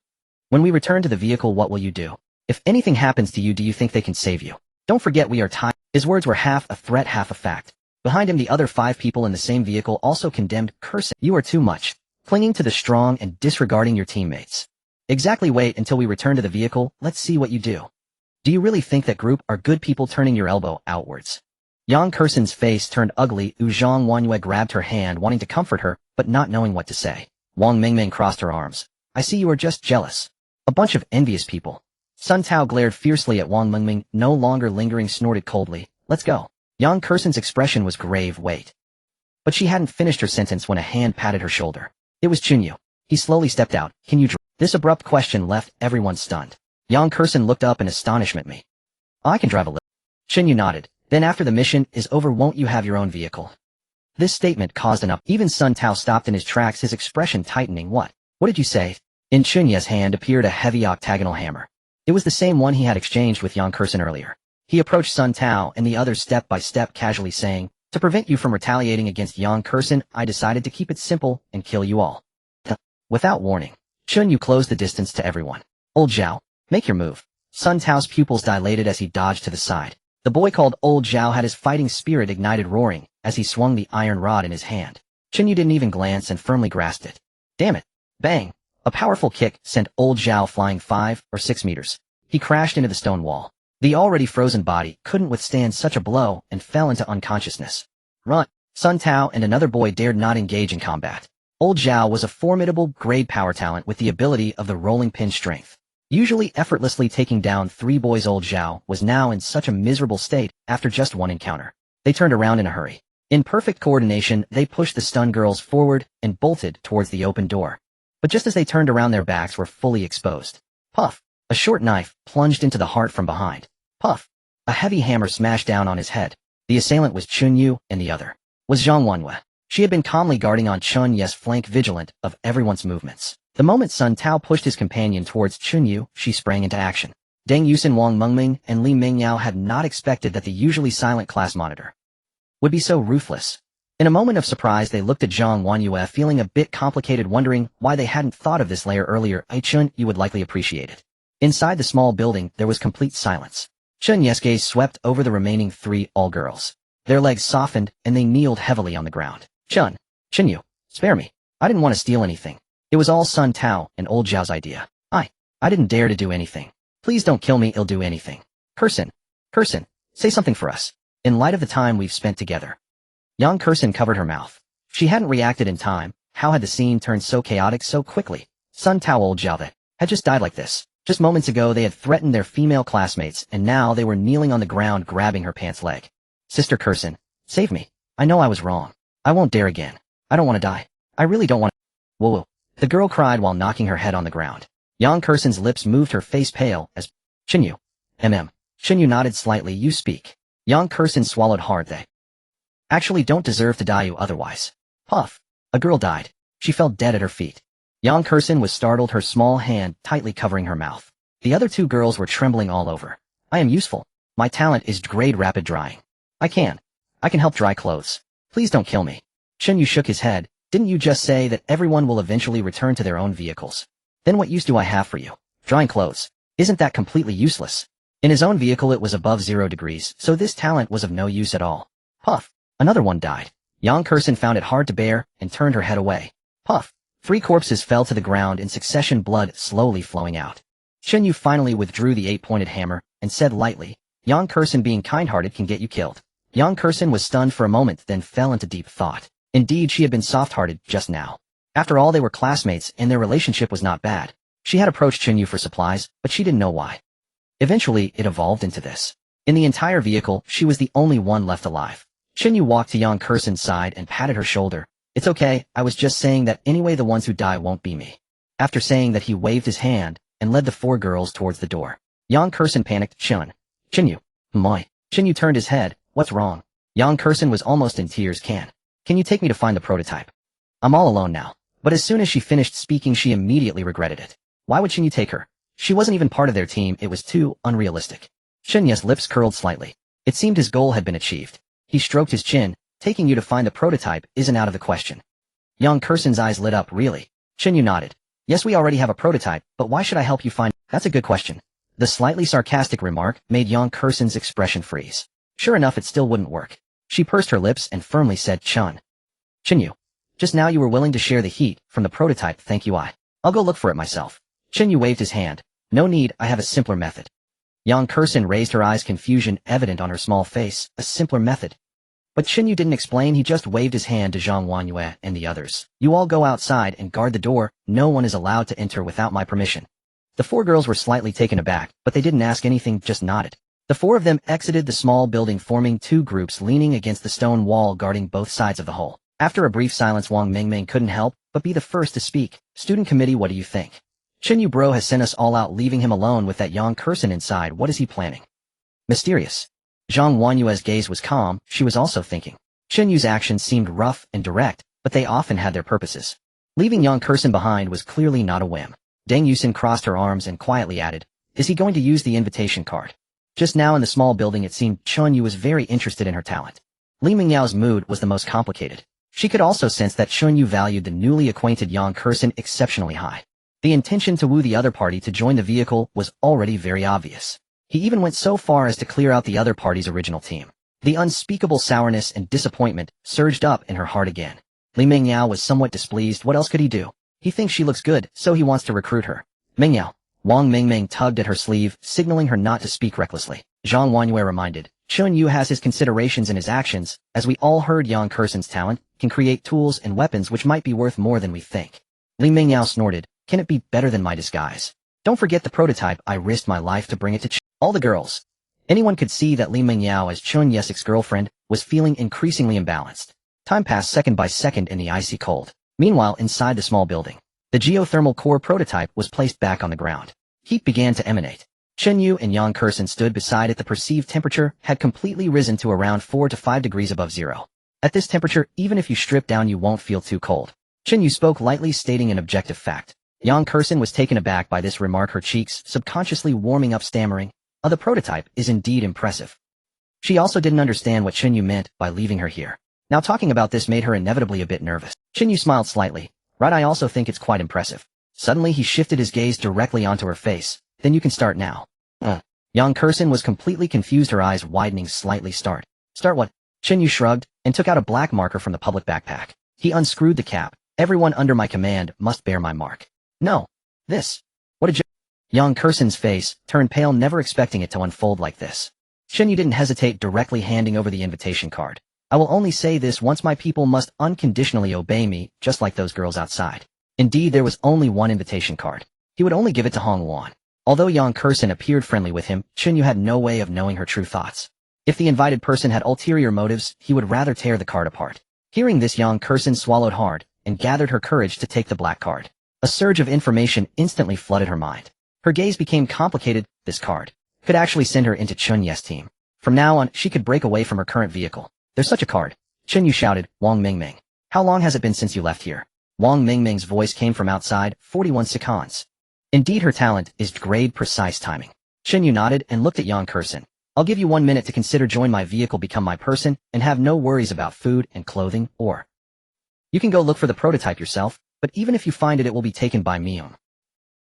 When we return to the vehicle, what will you do? If anything happens to you, do you think they can save you? Don't forget we are tied. His words were half a threat, half a fact. Behind him, the other 5 people in the same vehicle also condemned. Kursen, you are too much. Clinging to the strong and disregarding your teammates. Exactly, wait until we return to the vehicle. Let's see what you do. Do you really think that group are good people, turning your elbow outwards? Yang Kursen's face turned ugly. Zhang Wanyue grabbed her hand, wanting to comfort her, but not knowing what to say. Wang Mingming crossed her arms. I see you are just jealous. A bunch of envious people. Sun Tao glared fiercely at Wang Mingming, no longer lingering, snorted coldly. Let's go. Yang Kursen's expression was grave. Wait. But she hadn't finished her sentence when a hand patted her shoulder. It was Chen Yu. He slowly stepped out. Can you drive? This abrupt question left everyone stunned. Yang Kursen looked up in astonishment. Me? I can drive a little. Chen Yu nodded. Then after the mission is over, won't you have your own vehicle? This statement caused an up. Even Sun Tao stopped in his tracks, his expression tightening. What did you say? In Chen Yu's hand appeared a heavy octagonal hammer. It was the same one he had exchanged with Yang Kursen earlier. He approached Sun Tao and the others step by step, casually saying, to prevent you from retaliating against Yang Kursen, I decided to keep it simple and kill you all. Without warning, Chen Yu closed the distance to everyone. Old Zhao, make your move. Sun Tao's pupils dilated as he dodged to the side. The boy called Old Zhao had his fighting spirit ignited, roaring as he swung the iron rod in his hand. Chen Yu didn't even glance and firmly grasped it. Damn it. Bang. A powerful kick sent Old Zhao flying 5 or 6 meters. He crashed into the stone wall. The already frozen body couldn't withstand such a blow and fell into unconsciousness. Run. Sun Tao and another boy dared not engage in combat. Old Zhao was a formidable grade power talent with the ability of the rolling pin strength. Usually effortlessly taking down 3 boys, Old Zhao was now in such a miserable state after just one encounter. They turned around in a hurry. In perfect coordination, they pushed the stunned girls forward and bolted towards the open door. But just as they turned around, their backs were fully exposed. Puff! A short knife plunged into the heart from behind. Puff! A heavy hammer smashed down on his head. The assailant was Chen Yu, and the other was Zhang Wanwe. She had been calmly guarding on Chen Yu's flank, vigilant of everyone's movements. The moment Sun Tao pushed his companion towards Chen Yu, she sprang into action. Deng Yusin, Wang Mengming, and Li Mingyao had not expected that the usually silent class monitor would be so ruthless. In a moment of surprise, they looked at Zhang Wanyue, feeling a bit complicated, wondering why they hadn't thought of this layer earlier. Chun, you would likely appreciate it. Inside the small building, there was complete silence. Chun Yu's gaze swept over the remaining 3 all-girls. Their legs softened, and they kneeled heavily on the ground. Chen Yu, spare me. I didn't want to steal anything. It was all Sun Tao and old Zhao's idea. I didn't dare to do anything. Please don't kill me, I'll do anything. Curson, say something for us. In light of the time we've spent together. Yang Curson covered her mouth. She hadn't reacted in time. How had the scene turned so chaotic so quickly? Sun Tao, old Zhao, that had just died like this. Just moments ago they had threatened their female classmates, and now they were kneeling on the ground grabbing her pants leg. Sister Curson, save me. I know I was wrong. I won't dare again. I don't want to die. I really don't want to. Whoa. The girl cried while knocking her head on the ground. Yang Curson's lips moved, her face pale, as Chen Yu. Chen Yu nodded slightly. You speak. Yang Curson swallowed hard. They actually don't deserve to die, you otherwise. Puff. A girl died. She fell dead at her feet. Yang Curson was startled, her small hand tightly covering her mouth. The other 2 girls were trembling all over. I am useful. My talent is grade rapid drying. I can help dry clothes. Please don't kill me. Chen Yu shook his head. Didn't you just say that everyone will eventually return to their own vehicles? Then what use do I have for you? Drying clothes. Isn't that completely useless? In his own vehicle it was above 0 degrees, so this talent was of no use at all. Puff. Another one died. Yang Curson found it hard to bear and turned her head away. Puff. 3 corpses fell to the ground in succession, blood slowly flowing out. Chen Yu finally withdrew the 8-pointed hammer and said lightly, Yang Curson, being kind-hearted can get you killed. Yang Curson was stunned for a moment, then fell into deep thought. Indeed, she had been soft-hearted just now. After all, they were classmates, and their relationship was not bad. She had approached Chen Yu for supplies, but she didn't know why. Eventually, it evolved into this. In the entire vehicle, she was the only one left alive. Chen Yu walked to Yang Curson's side and patted her shoulder. It's okay, I was just saying that anyway the ones who die won't be me. After saying that, he waved his hand and led the 4 girls towards the door. Yang Curson panicked. Chen Yu. My. Chen Yu turned his head. What's wrong? Yang Curson was almost in tears. Can you take me to find the prototype? I'm all alone now. But as soon as she finished speaking, she immediately regretted it. Why would Chen Yu take her? She wasn't even part of their team. It was too unrealistic. Chen Yu's lips curled slightly. It seemed his goal had been achieved. He stroked his chin. Taking you to find the prototype isn't out of the question. Yang Curson's eyes lit up. Really? Chen Yu nodded. Yes, we already have a prototype, but why should I help you find? That's a good question. The slightly sarcastic remark made Yang Curson's expression freeze. Sure enough, it still wouldn't work. She pursed her lips and firmly said, Chen Yu. Just now you were willing to share the heat from the prototype. Thank you. I'll go look for it myself. Chen Yu waved his hand. No need, I have a simpler method. Yang Curson raised her eyes, confusion evident on her small face. A simpler method. But Chen Yu didn't explain, he just waved his hand to Zhang Wanyue and the others. You all go outside and guard the door. No one is allowed to enter without my permission. The 4 girls were slightly taken aback, but they didn't ask anything, just nodded. The 4 of them exited the small building, forming 2 groups leaning against the stone wall guarding both sides of the hole. After a brief silence, Wang Mingming couldn't help but be the first to speak. Student committee, what do you think? Chen Yu bro has sent us all out, leaving him alone with that Yang Curson inside. What is he planning? Mysterious. Zhang Wanyue's gaze was calm. She was also thinking. Chen Yu's actions seemed rough and direct, but they often had their purposes. Leaving Yang Curson behind was clearly not a whim. Deng Yusin crossed her arms and quietly added, is he going to use the invitation card? Just now in the small building it seemed Chen Yu was very interested in her talent. Li Mingyao's mood was the most complicated. She could also sense that Chen Yu valued the newly acquainted Yang Curson exceptionally high. The intention to woo the other party to join the vehicle was already very obvious. He even went so far as to clear out the other party's original team. The unspeakable sourness and disappointment surged up in her heart again. Li Mingyao was somewhat displeased. What else could he do? He thinks she looks good, so he wants to recruit her. Mingyao. Wang Mingming tugged at her sleeve, signaling her not to speak recklessly. Zhang Wanyue reminded. Chen Yu has his considerations in his actions. As we all heard, Yang Curson's talent can create tools and weapons which might be worth more than we think. Li Mingyao snorted. Can it be better than my disguise? Don't forget the prototype. I risked my life to bring it to all the girls. Anyone could see that Li Mingyao, as Chen Yu's ex-girlfriend, was feeling increasingly imbalanced. Time passed second by second in the icy cold. Meanwhile, inside the small building, the geothermal core prototype was placed back on the ground. Heat began to emanate. Chen Yu and Yang Curson stood beside it. The perceived temperature had completely risen to around 4 to 5 degrees above zero. At this temperature, even if you strip down, you won't feel too cold. Chen Yu spoke lightly, stating an objective fact. Yang Curson was taken aback by this remark, her cheeks subconsciously warming up, stammering, the prototype is indeed impressive. She also didn't understand what Chen Yu meant by leaving her here. Now talking about this made her inevitably a bit nervous. Chen Yu smiled slightly. Right, I also think it's quite impressive. Suddenly he shifted his gaze directly onto her face. Then you can start now. Yang Kursin was completely confused, her eyes widening slightly. Start what? Chen Yu shrugged, and took out a black marker from the public backpack. He unscrewed the cap. Everyone under my command must bear my mark. No. This. What did you... Yang Kursin's face turned pale, never expecting it to unfold like this. Chen Yu didn't hesitate, directly handing over the invitation card. I will only say this once: my people must unconditionally obey me, just like those girls outside. Indeed, there was only one invitation card. He would only give it to Hong Wan. Although Yang Kursin appeared friendly with him, Chen Yu had no way of knowing her true thoughts. If the invited person had ulterior motives, he would rather tear the card apart. Hearing this, Yang Kursin swallowed hard and gathered her courage to take the black card. A surge of information instantly flooded her mind. Her gaze became complicated. This card could actually send her into Chun Ye's team. From now on, she could break away from her current vehicle. There's such a card. Chen Yu shouted. Wang Mingming. How long has it been since you left here? Wang Mingming's voice came from outside. 41 seconds. Indeed, her talent is grade precise timing. Chen Yu nodded and looked at Yang Kursin. I'll give you 1 minute to consider. Join my vehicle, become my person, and have no worries about food and clothing, or you can go look for the prototype yourself, but even if you find it, it will be taken by me.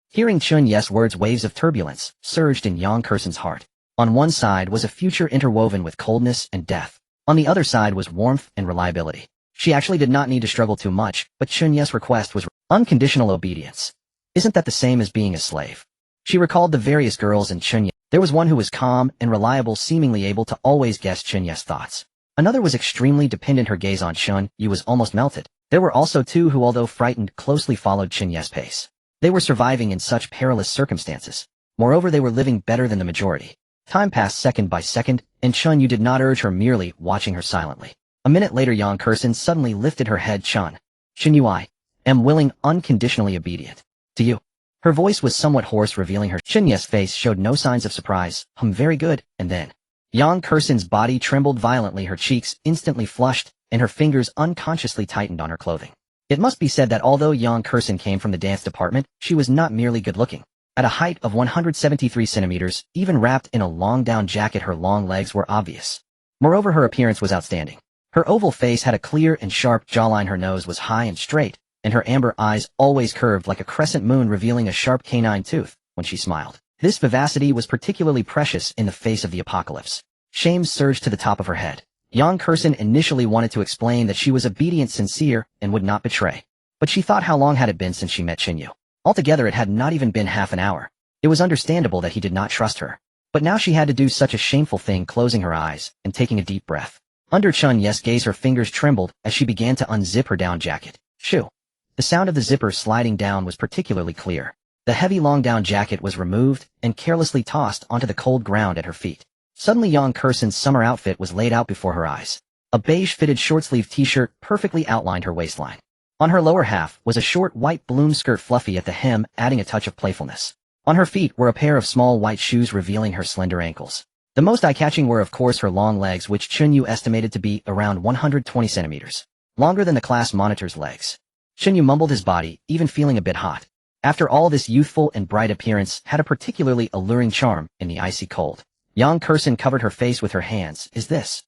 Hearing Chun Ye's words, waves of turbulence surged in Yang Kursin's heart. On one side was a future interwoven with coldness and death. On the other side was warmth and reliability. She actually did not need to struggle too much, but Chun Ye's request was unconditional obedience. Isn't that the same as being a slave? She recalled the various girls in Chun Ye. There was one who was calm and reliable, seemingly able to always guess Chun Ye's thoughts. Another was extremely dependent. Her gaze on Chun Ye was almost melted. There were also two who, although frightened, closely followed Chun Ye's pace. They were surviving in such perilous circumstances. Moreover, they were living better than the majority. Time passed second by second, and Chun Yu did not urge her, merely watching her silently. A minute later, Yang Kursin suddenly lifted her head. Chun Yu, I am willing, unconditionally obedient to you. Her voice was somewhat hoarse, revealing her. Chun Ye's face showed no signs of surprise. Very good. And then Yang Kursin's body trembled violently, her cheeks instantly flushed, and her fingers unconsciously tightened on her clothing. It must be said that although Yang Kursin came from the dance department, she was not merely good-looking. At a height of 173 centimeters, even wrapped in a long-down jacket, her long legs were obvious. Moreover, her appearance was outstanding. Her oval face had a clear and sharp jawline, her nose was high and straight, and her amber eyes always curved like a crescent moon, revealing a sharp canine tooth when she smiled. This vivacity was particularly precious in the face of the apocalypse. Shame surged to the top of her head. Yang Kursin initially wanted to explain that she was obedient, sincere, and would not betray. But she thought, how long had it been since she met Chen Yu? Altogether, it had not even been half an hour. It was understandable that he did not trust her. But now she had to do such a shameful thing, closing her eyes and taking a deep breath. Under Chun Ye's gaze, her fingers trembled as she began to unzip her down jacket. Shoo! The sound of the zipper sliding down was particularly clear. The heavy long down jacket was removed and carelessly tossed onto the cold ground at her feet. Suddenly, Yang Kursin's summer outfit was laid out before her eyes. A beige-fitted short-sleeved t-shirt perfectly outlined her waistline. On her lower half was a short white bloom skirt, fluffy at the hem, adding a touch of playfulness. On her feet were a pair of small white shoes, revealing her slender ankles. The most eye-catching were, of course, her long legs, which Chun Yu estimated to be around 120 centimeters, longer than the class monitor's legs. Chun Yu mumbled, his body even feeling a bit hot. After all, this youthful and bright appearance had a particularly alluring charm in the icy cold. Yang Kursin covered her face with her hands. Is this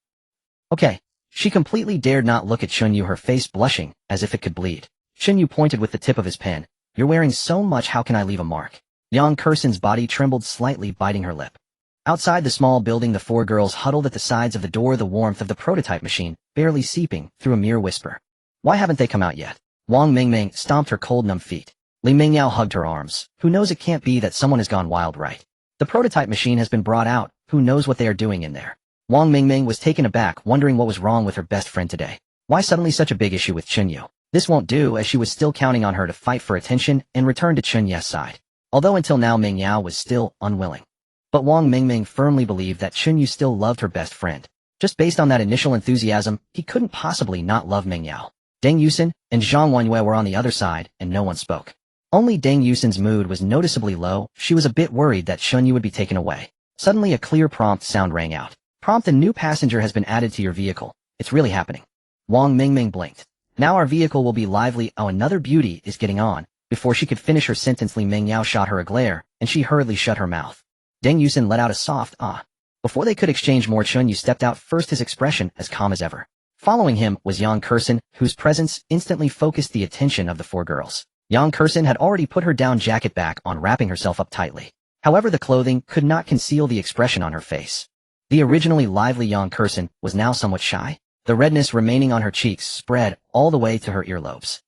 okay? She completely dared not look at Chun Yu, her face blushing as if it could bleed. Chun Yu pointed with the tip of his pen. You're wearing so much, how can I leave a mark? Yang Kursin's body trembled slightly, biting her lip. Outside the small building, the four girls huddled at the sides of the door, the warmth of the prototype machine barely seeping through a mere whisper. Why haven't they come out yet? Wang Mingming stomped her cold, numb feet. Li Mingyao hugged her arms. Who knows, it can't be that someone has gone wild, right? The prototype machine has been brought out. Who knows what they are doing in there? Wang Mingming was taken aback, wondering what was wrong with her best friend today. Why suddenly such a big issue with Chun Yu? This won't do, as she was still counting on her to fight for attention and return to Chun Ye's side. Although until now Mingyao was still unwilling. But Wang Mingming firmly believed that Chun Yu still loved her best friend. Just based on that initial enthusiasm, he couldn't possibly not love Mingyao. Deng Yusin and Zhang Wenyue were on the other side, and no one spoke. Only Deng Yusin's mood was noticeably low. She was a bit worried that Chun Yu would be taken away. Suddenly a clear prompt sound rang out. Prompt: a new passenger has been added to your vehicle. It's really happening. Wang Mingming blinked. Now our vehicle will be lively. Oh, another beauty is getting on. Before she could finish her sentence, Li Mingyao shot her a glare, and she hurriedly shut her mouth. Deng Yusin let out a soft ah. Before they could exchange more, Chun Yu stepped out first, his expression as calm as ever. Following him was Yang Kursen, whose presence instantly focused the attention of the four girls. Yang Kursen had already put her down jacket back on, wrapping herself up tightly. However, the clothing could not conceal the expression on her face. The originally lively Yang Kursen was now somewhat shy. The redness remaining on her cheeks spread all the way to her earlobes.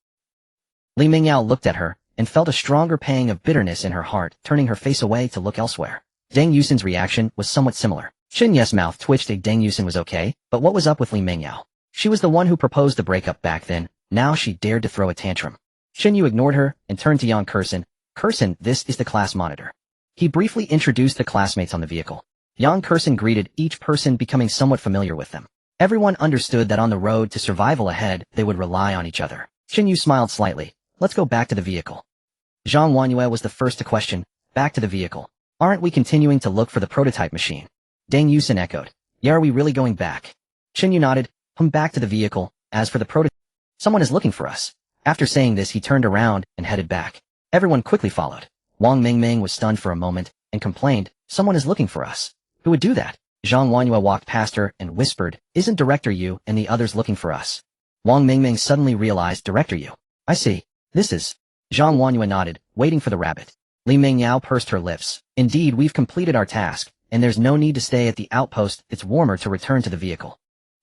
Li Mingyao looked at her and felt a stronger pang of bitterness in her heart, turning her face away to look elsewhere. Deng Yusin's reaction was somewhat similar. Chen Yu's mouth twitched. Deng Yusin was okay, but what was up with Li Mingyao? She was the one who proposed the breakup back then. Now she dared to throw a tantrum. Chen Yu ignored her and turned to Yang Kursen. Kursen, this is the class monitor. He briefly introduced the classmates on the vehicle. Yang Kursen greeted each person, becoming somewhat familiar with them. Everyone understood that on the road to survival ahead, they would rely on each other. Chen Yu smiled slightly. Let's go back to the vehicle. Zhang Wanyue was the first to question. Back to the vehicle. Aren't we continuing to look for the prototype machine? Deng Yusin echoed. Yeah, are we really going back? Chen Yu nodded. Back to the vehicle. As for the prototype, someone is looking for us. After saying this, he turned around and headed back. Everyone quickly followed. Wang Mingming was stunned for a moment and complained, someone is looking for us. Who would do that? Zhang Wanyue walked past her and whispered, isn't Director Yu and the others looking for us? Wang Mingming suddenly realized Director Yu. I see. This is... Zhang Wanyue nodded, waiting for the rabbit. Li Mingyao pursed her lips. Indeed, we've completed our task, and there's no need to stay at the outpost. It's warmer to return to the vehicle.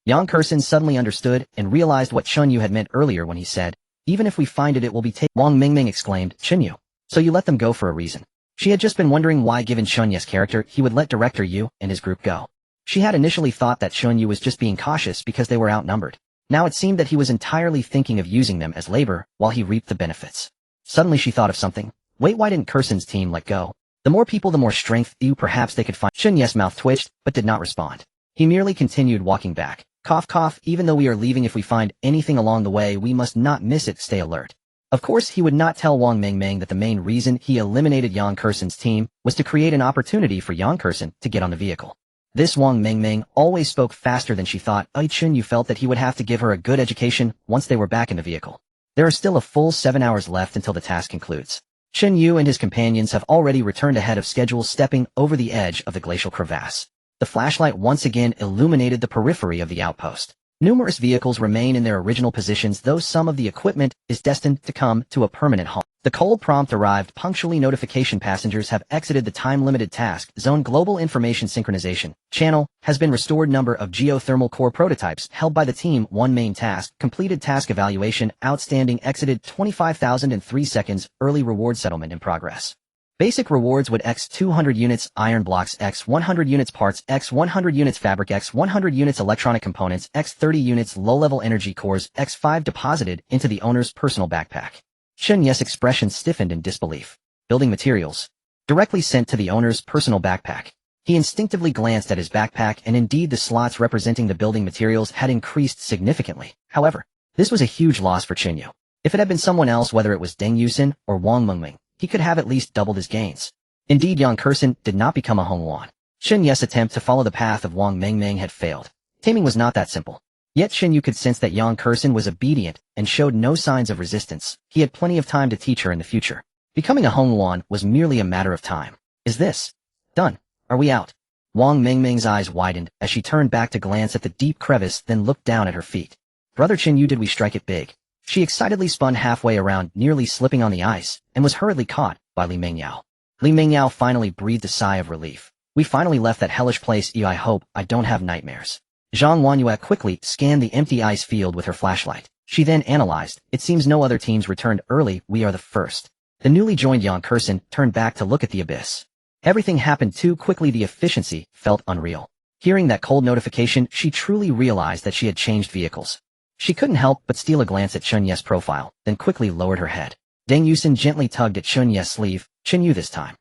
Yang Kursen suddenly understood and realized what Chen Yu had meant earlier when he said, even if we find it, it will be taken. Wang Mingming exclaimed, Chen Yu. So you let them go for a reason. She had just been wondering why, given Chen Yu's character, he would let Director Yu and his group go. She had initially thought that Chen Yu was just being cautious because they were outnumbered. Now it seemed that he was entirely thinking of using them as labor while he reaped the benefits. Suddenly she thought of something. Wait, why didn't Kursen's team let go? The more people, the more strength. Perhaps they could find. Chen Yu's mouth twitched, but did not respond. He merely continued walking back. Cough cough, even though we are leaving, if we find anything along the way, we must not miss it. Stay alert. Of course, he would not tell Wang Mingming that the main reason he eliminated Yang Kursen's team was to create an opportunity for Yang Kursen to get on the vehicle. This Wang Mingming always spoke faster than she thought. Chen Yu felt that he would have to give her a good education once they were back in the vehicle. There are still a full 7 hours left until the task concludes. Chen Yu and his companions have already returned ahead of schedule, stepping over the edge of the glacial crevasse. The flashlight once again illuminated the periphery of the outpost. Numerous vehicles remain in their original positions, though some of the equipment is destined to come to a permanent halt. The cold prompt arrived punctually. Notification: passengers have exited the time-limited task zone. Global information synchronization channel has been restored. Number of geothermal core prototypes held by the team 1. Main task completed. Task evaluation outstanding. Exited 25,003 seconds. Early reward settlement in progress. Basic rewards would X 200 units iron blocks, X 100 units parts, X 100 units fabric, X 100 units electronic components, X 30 units low-level energy cores, X 5 deposited into the owner's personal backpack. Chen Yu's expression stiffened in disbelief. Building materials. Directly sent to the owner's personal backpack. He instinctively glanced at his backpack, and indeed the slots representing the building materials had increased significantly. However, this was a huge loss for Chen Yu. If it had been someone else, whether it was Deng Yusin or Wang Mingming, he could have at least doubled his gains. Indeed, Yang Kursen did not become a Hongwan. Chen Yu's attempt to follow the path of Wang Mingming had failed. Taming was not that simple. Yet Chen Yu could sense that Yang Kursen was obedient and showed no signs of resistance. He had plenty of time to teach her in the future. Becoming a Hongwan was merely a matter of time. Is this done? Are we out? Wang Mingming's eyes widened as she turned back to glance at the deep crevice, then looked down at her feet. Brother Chen Yu, did we strike it big? She excitedly spun halfway around, nearly slipping on the ice, and was hurriedly caught by Li Mingyao. Li Mingyao finally breathed a sigh of relief. We finally left that hellish place. I hope I don't have nightmares. Zhang Wanyue quickly scanned the empty ice field with her flashlight. She then analyzed. It seems no other teams returned early. We are the first. The newly joined Yang Kursen turned back to look at the abyss. Everything happened too quickly. The efficiency felt unreal. Hearing that cold notification, she truly realized that she had changed vehicles. She couldn't help but steal a glance at Chen Yu's profile, then quickly lowered her head. Deng Yusin gently tugged at Chen Yu's sleeve. Chen Yu, this time.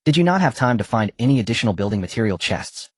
Did you not have time to find any additional building material chests?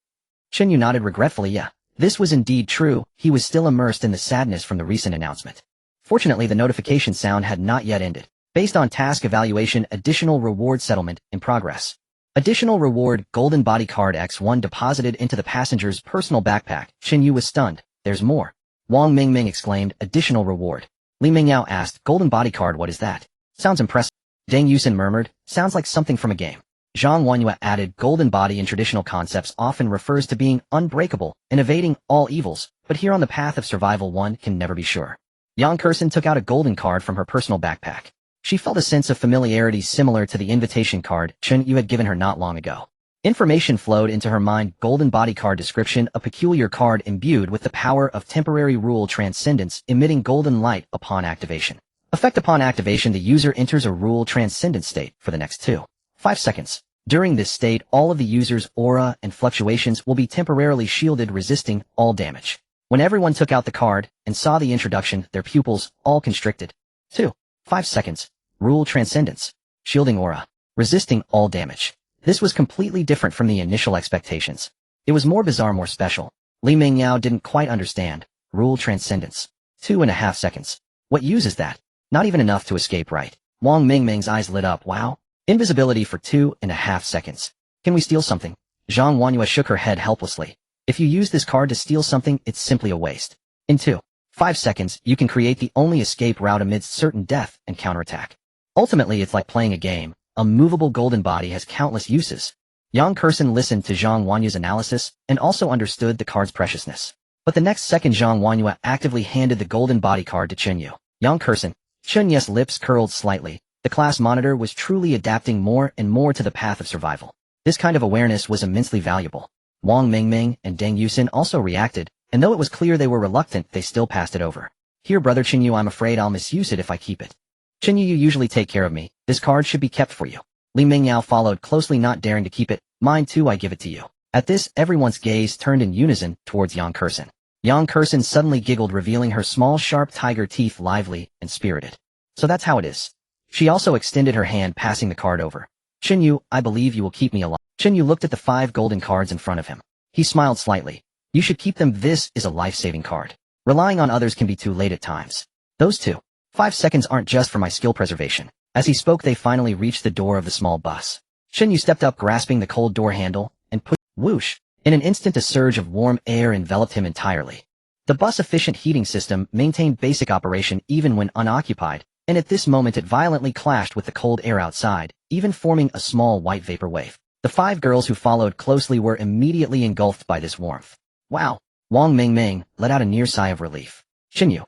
Chen Yu nodded regretfully. Yeah. This was indeed true. He was still immersed in the sadness from the recent announcement. Fortunately, the notification sound had not yet ended. Based on task evaluation, additional reward settlement in progress. Additional reward, golden body card X1 deposited into the passenger's personal backpack. Chen Yu was stunned. There's more. Wang Mingming exclaimed, additional reward. Li Mingyao asked, golden body card, what is that? Sounds impressive. Deng Yusin murmured, sounds like something from a game. Zhang Wanyu added, golden body in traditional concepts often refers to being unbreakable and evading all evils, but here on the path of survival one can never be sure. Yang Kursen took out a golden card from her personal backpack. She felt a sense of familiarity similar to the invitation card Chen Yu had given her not long ago. Information flowed into her mind. Golden body card description, a peculiar card imbued with the power of temporary rule transcendence, emitting golden light upon activation. Effect: upon activation, the user enters a rule transcendent state for the next 2.5 seconds. During this state, all of the user's aura and fluctuations will be temporarily shielded, resisting all damage. When everyone took out the card and saw the introduction, their pupils all constricted. 2.5 seconds. Rule transcendence. Shielding aura. Resisting all damage. This was completely different from the initial expectations. It was more bizarre, more special. Li Mingyao didn't quite understand. Rule transcendence. 2.5 seconds. What use is that? Not even enough to escape, right? Wang Mingming's eyes lit up. Wow. Invisibility for 2.5 seconds. Can we steal something? Zhang Wanyu shook her head helplessly. If you use this card to steal something, it's simply a waste. In 2.5 seconds, you can create the only escape route amidst certain death and counterattack. Ultimately, it's like playing a game. A movable golden body has countless uses. Yang Kursen listened to Zhang Wanyu's analysis and also understood the card's preciousness. But the next second, Zhang Wanyu actively handed the golden body card to Chen Yu. Yang Kursen. Chen Yu's lips curled slightly. The class monitor was truly adapting more and more to the path of survival. This kind of awareness was immensely valuable. Wang Mingming and Deng Yusin also reacted, and though it was clear they were reluctant, they still passed it over. Here, brother Chen Yu, I'm afraid I'll misuse it if I keep it. Chen Yu, you usually take care of me. This card should be kept for you. Li Mingyao followed closely, not daring to keep it. Mine too, I give it to you. At this, everyone's gaze turned in unison towards Yang Kursen. Yang Kursen suddenly giggled, revealing her small sharp tiger teeth, lively and spirited. So that's how it is. She also extended her hand, passing the card over. Chen Yu, I believe you will keep me alive. Chen Yu looked at the 5 golden cards in front of him. He smiled slightly. You should keep them. This is a life-saving card. Relying on others can be too late at times. Those 2.5 seconds aren't just for my skill preservation. As he spoke, they finally reached the door of the small bus. Chen Yu stepped up, grasping the cold door handle, and pushed. Whoosh! In an instant, a surge of warm air enveloped him entirely. The bus' efficient heating system maintained basic operation even when unoccupied, and at this moment it violently clashed with the cold air outside, even forming a small white vapor wave. The 5 girls who followed closely were immediately engulfed by this warmth. Wow! Wang Mingming let out a near sigh of relief. Chen Yu.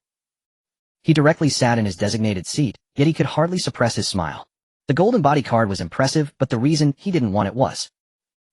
He directly sat in his designated seat, yet he could hardly suppress his smile. The golden body card was impressive, but the reason he didn't want it was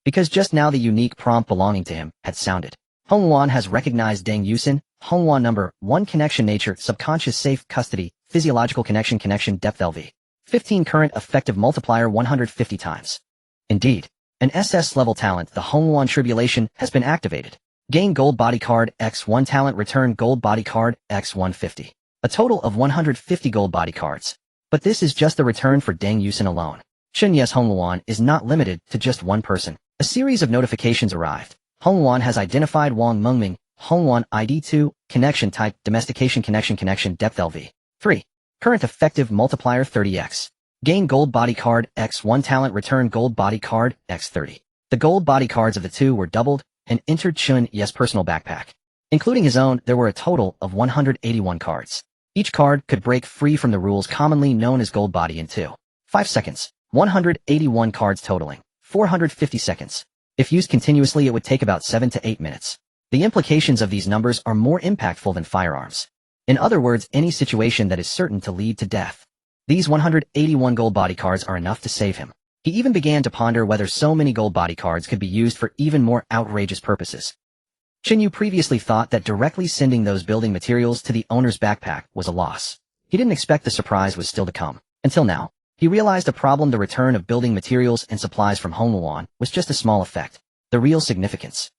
because just now the unique prompt belonging to him had sounded. Hongwan has recognized Deng Yusin. Hongwan number 1, connection nature, subconscious, safe custody, physiological connection, connection depth LV. 15 current effective multiplier 150 times. Indeed, an SS level talent, the Hongwan Tribulation, has been activated. Gain gold body card X1 talent, return gold body card X150. A total of 150 gold body cards. But this is just the return for Deng Yusin alone. Chen Yu's Hongwan is not limited to just one person. A series of notifications arrived. Hongwan has identified Wang Mengming. Hongwan ID 2, connection type, domestication, connection depth LV. 3. Current effective multiplier 30x. Gain gold body card X1 talent, return gold body card X30. The gold body cards of the 2 were doubled and entered Chen Yu's personal backpack. Including his own, there were a total of 181 cards. Each card could break free from the rules commonly known as gold body in 2.5 seconds. 181 cards totaling 450 seconds. If used continuously, it would take about 7 to 8 minutes. The implications of these numbers are more impactful than firearms. In other words, any situation that is certain to lead to death. These 181 gold body cards are enough to save him. He even began to ponder whether so many gold body cards could be used for even more outrageous purposes. Chen Yu previously thought that directly sending those building materials to the owner's backpack was a loss. He didn't expect the surprise was still to come. Until now, he realized a problem: the return of building materials and supplies from Hongwan was just a small effect. The real significance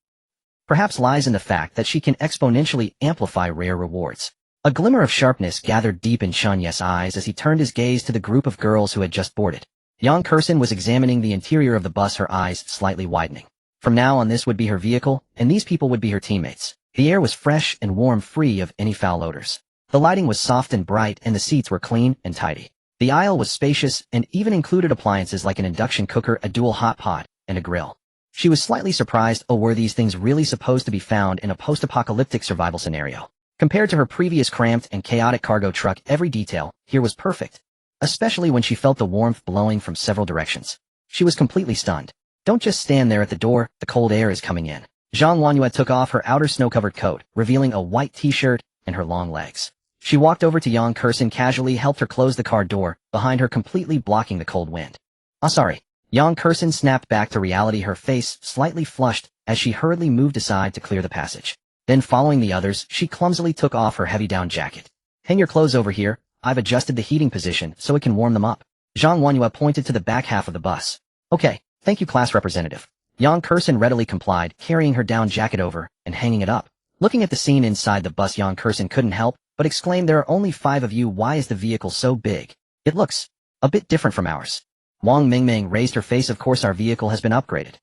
perhaps lies in the fact that she can exponentially amplify rare rewards. A glimmer of sharpness gathered deep in Chen Yu's eyes as he turned his gaze to the group of girls who had just boarded. Yang Kursen was examining the interior of the bus, her eyes slightly widening. From now on, this would be her vehicle, and these people would be her teammates. The air was fresh and warm, free of any foul odors. The lighting was soft and bright, and the seats were clean and tidy. The aisle was spacious and even included appliances like an induction cooker, a dual hot pot, and a grill. She was slightly surprised. Oh, were these things really supposed to be found in a post-apocalyptic survival scenario? Compared to her previous cramped and chaotic cargo truck, every detail here was perfect, especially when she felt the warmth blowing from several directions. She was completely stunned. Don't just stand there at the door, the cold air is coming in. Zhang Huanyue took off her outer snow-covered coat, revealing a white t-shirt and her long legs. She walked over to Yang Kursen casually helped her close the car door, behind her completely blocking the cold wind. Sorry. Yang Kursen snapped back to reality, her face slightly flushed as she hurriedly moved aside to clear the passage. Then following the others, she clumsily took off her heavy down jacket. Hang your clothes over here, I've adjusted the heating position so it can warm them up. Zhang Huanyue pointed to the back half of the bus. Okay, thank you class representative. Yang Kursen readily complied, carrying her down jacket over and hanging it up. Looking at the scene inside the bus, Yang Kursen couldn't help but exclaimed, there are only 5 of you, why is the vehicle so big? It looks a bit different from ours. Wang Mingming raised her face. Of course our vehicle has been upgraded.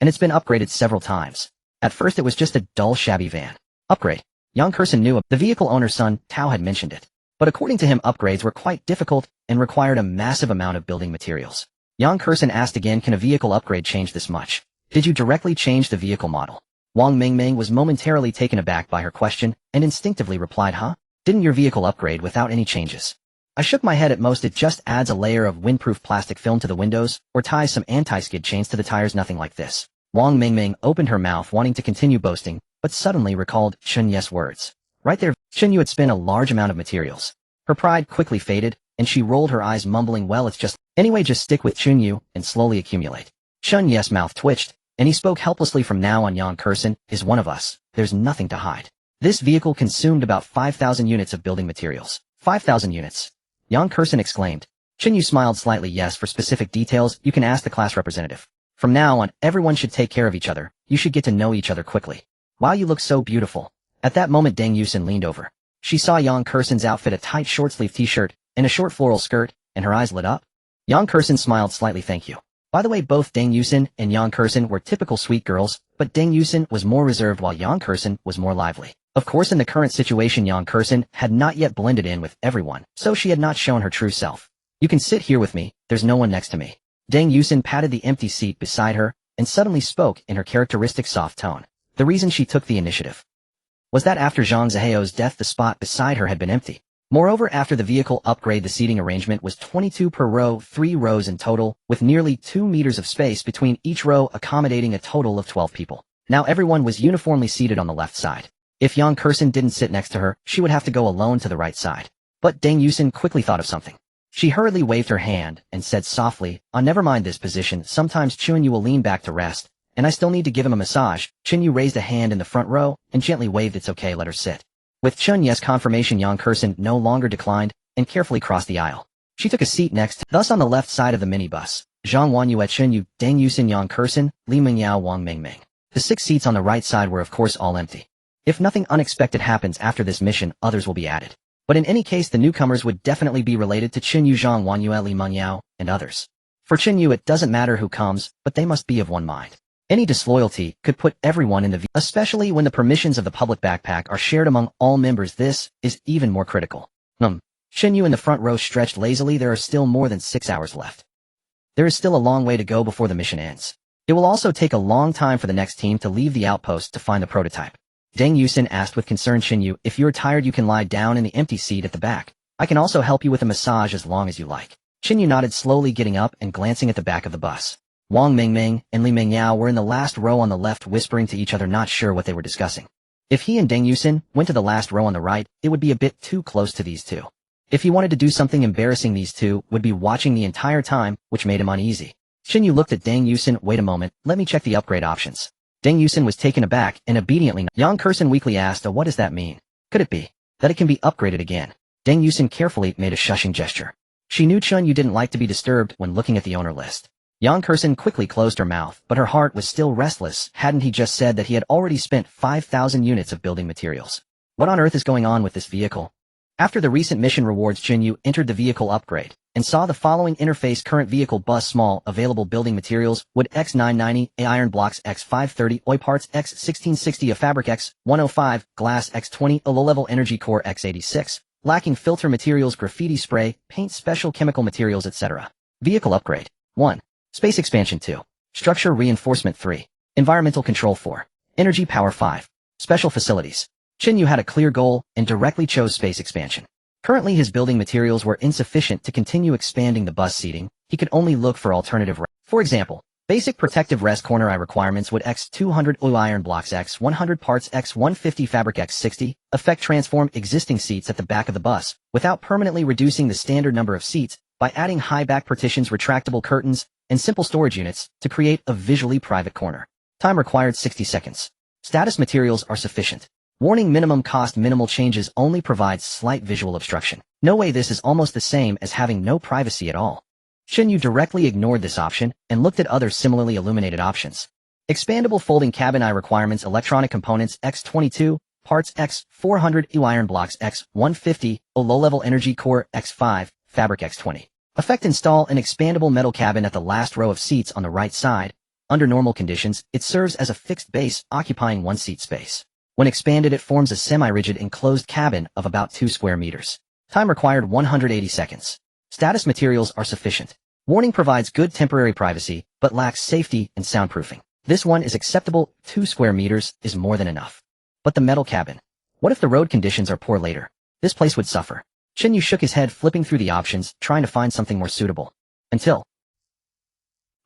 And it's been upgraded several times. At first it was just a dull shabby van. Upgrade. Yang Kursen knew the vehicle owner's son, Tao, had mentioned it. But according to him upgrades were quite difficult and required a massive amount of building materials. Yang Kursen asked again, can a vehicle upgrade change this much? Did you directly change the vehicle model? Wang Mingming was momentarily taken aback by her question and instinctively replied, huh? Didn't your vehicle upgrade without any changes? I shook my head. At most it just adds a layer of windproof plastic film to the windows or ties some anti-skid chains to the tires, nothing like this. Wang Mingming opened her mouth wanting to continue boasting, but suddenly recalled Chen Yu's words. Right there, Chen Yu had spent a large amount of materials. Her pride quickly faded, and she rolled her eyes mumbling, well, it's just, anyway, just stick with Chen Yu and slowly accumulate. Chen Yu's mouth twitched, and he spoke helplessly, from now on Yang Kursen is one of us, there's nothing to hide. This vehicle consumed about 5,000 units of building materials. 5,000 units. Yang Kursen exclaimed. Chen Yu smiled slightly. Yes, for specific details, you can ask the class representative. From now on, everyone should take care of each other, you should get to know each other quickly. Wow, you look so beautiful. At that moment Deng Yusin leaned over. She saw Yang Kursen's outfit, a tight short-sleeve t-shirt and a short floral skirt, and her eyes lit up. Yang Kursen smiled slightly. Thank you. By the way, both Deng Yusin and Yang Kursen were typical sweet girls, but Deng Yusin was more reserved while Yang Kursen was more lively. Of course, in the current situation Yang Kursen had not yet blended in with everyone, so she had not shown her true self. You can sit here with me, there's no one next to me. Deng Yusin patted the empty seat beside her and suddenly spoke in her characteristic soft tone. The reason she took the initiative was that after Zhang Zihao's death the spot beside her had been empty. Moreover, after the vehicle upgrade the seating arrangement was 22 per row, 3 rows in total, with nearly 2 meters of space between each row, accommodating a total of 12 people. Now everyone was uniformly seated on the left side. If Yang Kursen didn't sit next to her, she would have to go alone to the right side. But Deng Yusin quickly thought of something. She hurriedly waved her hand and said softly, never mind this position, sometimes Chen Yu will lean back to rest, and I still need to give him a massage. Chen Yu raised a hand in the front row and gently waved, it's okay, let her sit. With Chen Yu's confirmation, Yang Kursen no longer declined and carefully crossed the aisle. She took a seat next, thus on the left side of the minibus. Zhang Huanyue, Chen Yu, Deng Yusin, Yang Kursen, Li Mingyao, Wang Mingming. The 6 seats on the right side were of course all empty. If nothing unexpected happens after this mission, others will be added. But in any case, the newcomers would definitely be related to Chen Yu, Zhang Huanyue, Li Mingyao, and others. For Chen Yu, it doesn't matter who comes, but they must be of one mind. Any disloyalty could put everyone in the especially when the permissions of the public backpack are shared among all members. This is even more critical. Chen Yu in the front row stretched lazily. There are still more than 6 hours left. There is still a long way to go before the mission ends. It will also take a long time for the next team to leave the outpost to find the prototype. Deng Yusin asked with concern, Chen Yu, if you're tired you can lie down in the empty seat at the back. I can also help you with a massage as long as you like. Chen Yu nodded, slowly getting up and glancing at the back of the bus. Wang Mingming and Li Mingyao were in the last row on the left, whispering to each other, not sure what they were discussing. If he and Deng Yusin went to the last row on the right, it would be a bit too close to these two. If he wanted to do something embarrassing, these two would be watching the entire time, which made him uneasy. Chen Yu looked at Deng Yusin. Wait a moment, let me check the upgrade options. Deng Yusin was taken aback and obediently. Yang Kursen weakly asked, what does that mean? Could it be that it can be upgraded again? Deng Yusin carefully made a shushing gesture. She knew Chen Yu didn't like to be disturbed when looking at the owner list. Yang Kursen quickly closed her mouth, but her heart was still restless. Hadn't he just said that he had already spent 5,000 units of building materials? What on earth is going on with this vehicle? After the recent mission rewards, Chen Yu entered the vehicle upgrade and saw the following interface: current vehicle bus small, available building materials, wood X990, A iron blocks X530, oil parts X1660, a fabric X105, glass X20, a low-level energy core X86, lacking filter materials, graffiti spray, paint, special chemical materials, etc. Vehicle upgrade. 1. Space expansion. 2. Structure reinforcement. 3. Environmental control. 4. Energy power. 5. Special facilities. Chen Yu had a clear goal and directly chose space expansion. Currently his building materials were insufficient to continue expanding the bus seating. He could only look for alternative routes. For example, basic protective rest corner eye requirements would x 200 oil iron blocks x 100 parts x 150 fabric x 60, effect transform existing seats at the back of the bus, without permanently reducing the standard number of seats, by adding high back partitions, retractable curtains, and simple storage units to create a visually private corner. Time required 60 seconds. Status materials are sufficient. Warning minimum cost minimal changes only provides slight visual obstruction. No way, this is almost the same as having no privacy at all. Chen Yu directly ignored this option and looked at other similarly illuminated options. Expandable folding cabin eye requirements, electronic components X22, parts X400, iron blocks X150, low-level energy core X5, fabric X20. Effect install an expandable metal cabin at the last row of seats on the right side. Under normal conditions, it serves as a fixed base occupying one seat space. When expanded, it forms a semi-rigid enclosed cabin of about 2 square meters. Time required 180 seconds. Status materials are sufficient. Warning provides good temporary privacy, but lacks safety and soundproofing. This one is acceptable. 2 square meters is more than enough. But the metal cabin. What if the road conditions are poor later? This place would suffer. Chen Yu shook his head, flipping through the options, trying to find something more suitable. Until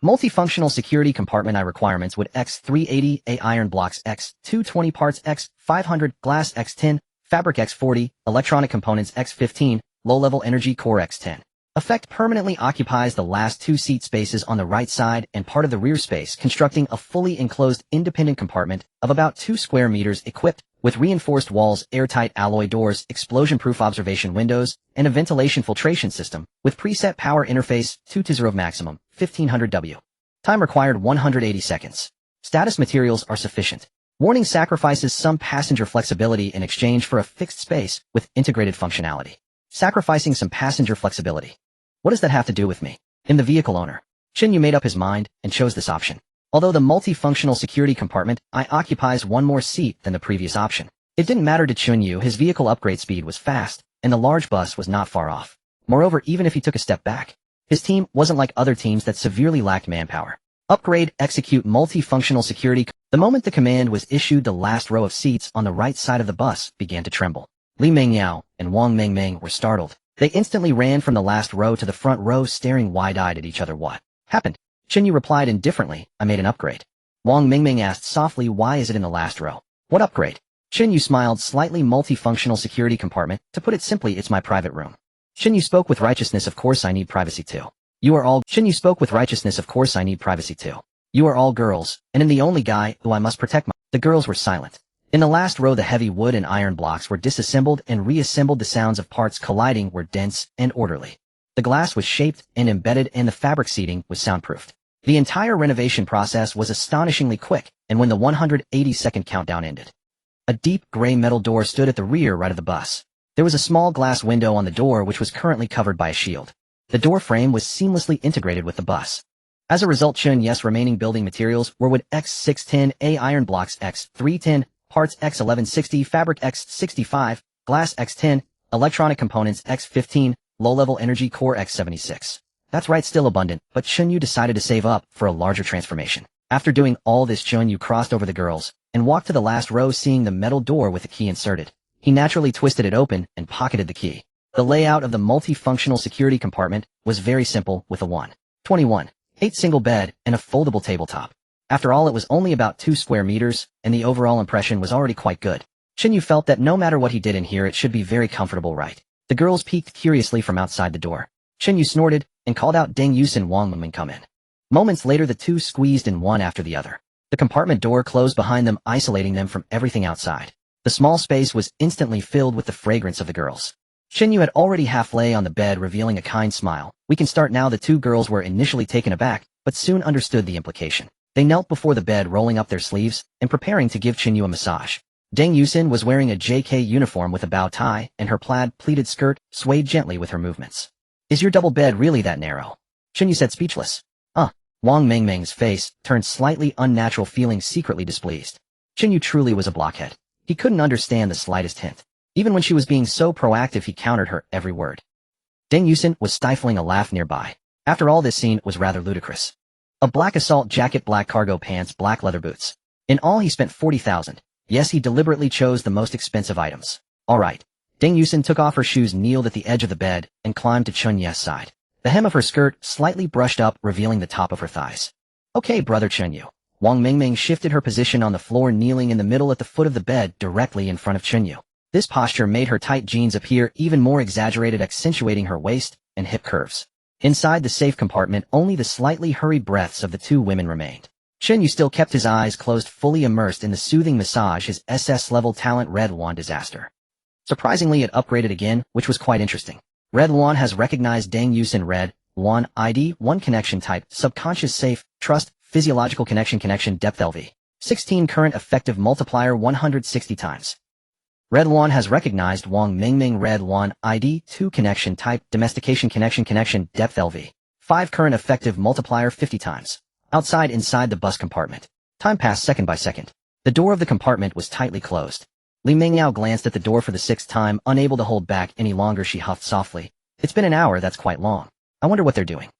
multifunctional security compartment eye requirements would X380, iron blocks X220, parts X500, glass X10, fabric X40, electronic components X15, low-level energy core X10. Effect permanently occupies the last 2 seat spaces on the right side and part of the rear space, constructing a fully enclosed independent compartment of about 2 square meters equipped with reinforced walls, airtight alloy doors, explosion-proof observation windows, and a ventilation filtration system with preset power interface 2 to 0 maximum, 1500 W. Time required 180 seconds. Status materials are sufficient. Warning sacrifices some passenger flexibility in exchange for a fixed space with integrated functionality. Sacrificing some passenger flexibility. What does that have to do with me? In the vehicle owner. Chen Yu made up his mind and chose this option. Although the multifunctional security compartment occupies one more seat than the previous option. It didn't matter to Chen Yu, his vehicle upgrade speed was fast, and the large bus was not far off. Moreover, even if he took a step back, his team wasn't like other teams that severely lacked manpower. Upgrade, execute multifunctional security. The moment the command was issued, the last row of seats on the right side of the bus began to tremble. Li Mengyao and Wang Mengmeng were startled. They instantly ran from the last row to the front row, staring wide-eyed at each other. What happened? Chen Yu replied indifferently, I made an upgrade. Wang Mengmeng asked softly, why is it in the last row? What upgrade? Chen Yu smiled slightly. Multifunctional security compartment. To put it simply, it's my private room. Chen Yu spoke with righteousness. Of course I need privacy too. You are all— Chen Yu spoke with righteousness. Of course I need privacy too. You are all girls, and I'm the only guy who I must protect. The girls were silent. In the last row, the heavy wood and iron blocks were disassembled and reassembled. The sounds of parts colliding were dense and orderly. The glass was shaped and embedded, and the fabric seating was soundproofed. The entire renovation process was astonishingly quick, and when the 180-second countdown ended, a deep gray metal door stood at the rear right of the bus. There was a small glass window on the door which was currently covered by a shield. The door frame was seamlessly integrated with the bus. As a result, Chen Yu's remaining building materials were wood X610, iron blocks X310, parts X1160, fabric X65, glass X10, electronic components X15, low-level energy core X76. That's right, still abundant, but Chen Yu decided to save up for a larger transformation. After doing all this, Chen Yu crossed over the girls and walked to the last row, seeing the metal door with the key inserted. He naturally twisted it open and pocketed the key. The layout of the multifunctional security compartment was very simple, with a 121/8 single bed and a foldable tabletop. After all, it was only about 2 square meters, and the overall impression was already quite good. Chen Yu felt that no matter what he did in here, it should be very comfortable, right? The girls peeked curiously from outside the door. Chen Yu snorted and called out, Deng Yusin, Wang Mengmeng, come in. Moments later, the two squeezed in one after the other. The compartment door closed behind them, isolating them from everything outside. The small space was instantly filled with the fragrance of the girls. Chen Yu had already half lay on the bed, revealing a kind smile. We can start now. The two girls were initially taken aback, but soon understood the implication. They knelt before the bed, rolling up their sleeves and preparing to give Chen Yu a massage. Deng Yusin was wearing a JK uniform with a bow tie, and her plaid pleated skirt swayed gently with her movements. Is your double bed really that narrow? Chen Yu said, speechless. Wang Mengmeng's face turned slightly unnatural, feeling secretly displeased. Chen Yu truly was a blockhead. He couldn't understand the slightest hint. Even when she was being so proactive, he countered her every word. Deng Yusin was stifling a laugh nearby. After all, this scene was rather ludicrous. A black assault jacket, black cargo pants, black leather boots. In all, he spent 40,000. Yes, he deliberately chose the most expensive items. All right. Deng Yusin took off her shoes, kneeled at the edge of the bed, and climbed to Chen Yu's side. The hem of her skirt slightly brushed up, revealing the top of her thighs. Okay, brother Chen Yu. Wang Mingming shifted her position on the floor, kneeling in the middle at the foot of the bed, directly in front of Chen Yu. This posture made her tight jeans appear even more exaggerated, accentuating her waist and hip curves. Inside the safe compartment, only the slightly hurried breaths of the two women remained. Chen Yu still kept his eyes closed, fully immersed in the soothing massage, his SS-level talent Red Luan disaster. Surprisingly, it upgraded again, which was quite interesting. Red Luan has recognized Dang Yusin Red Luan ID 1 connection type, subconscious safe, trust, physiological connection depth LV. 16 current effective multiplier 160 times. Red Luan has recognized Wang Mingming Red Luan ID 2 connection type, domestication connection depth LV. 5 current effective multiplier 50 times. Inside the bus compartment. Time passed second by second. The door of the compartment was tightly closed. Li Mingyao glanced at the door for the 6th time, unable to hold back any longer. She huffed softly. It's been an hour, that's quite long. I wonder what they're doing.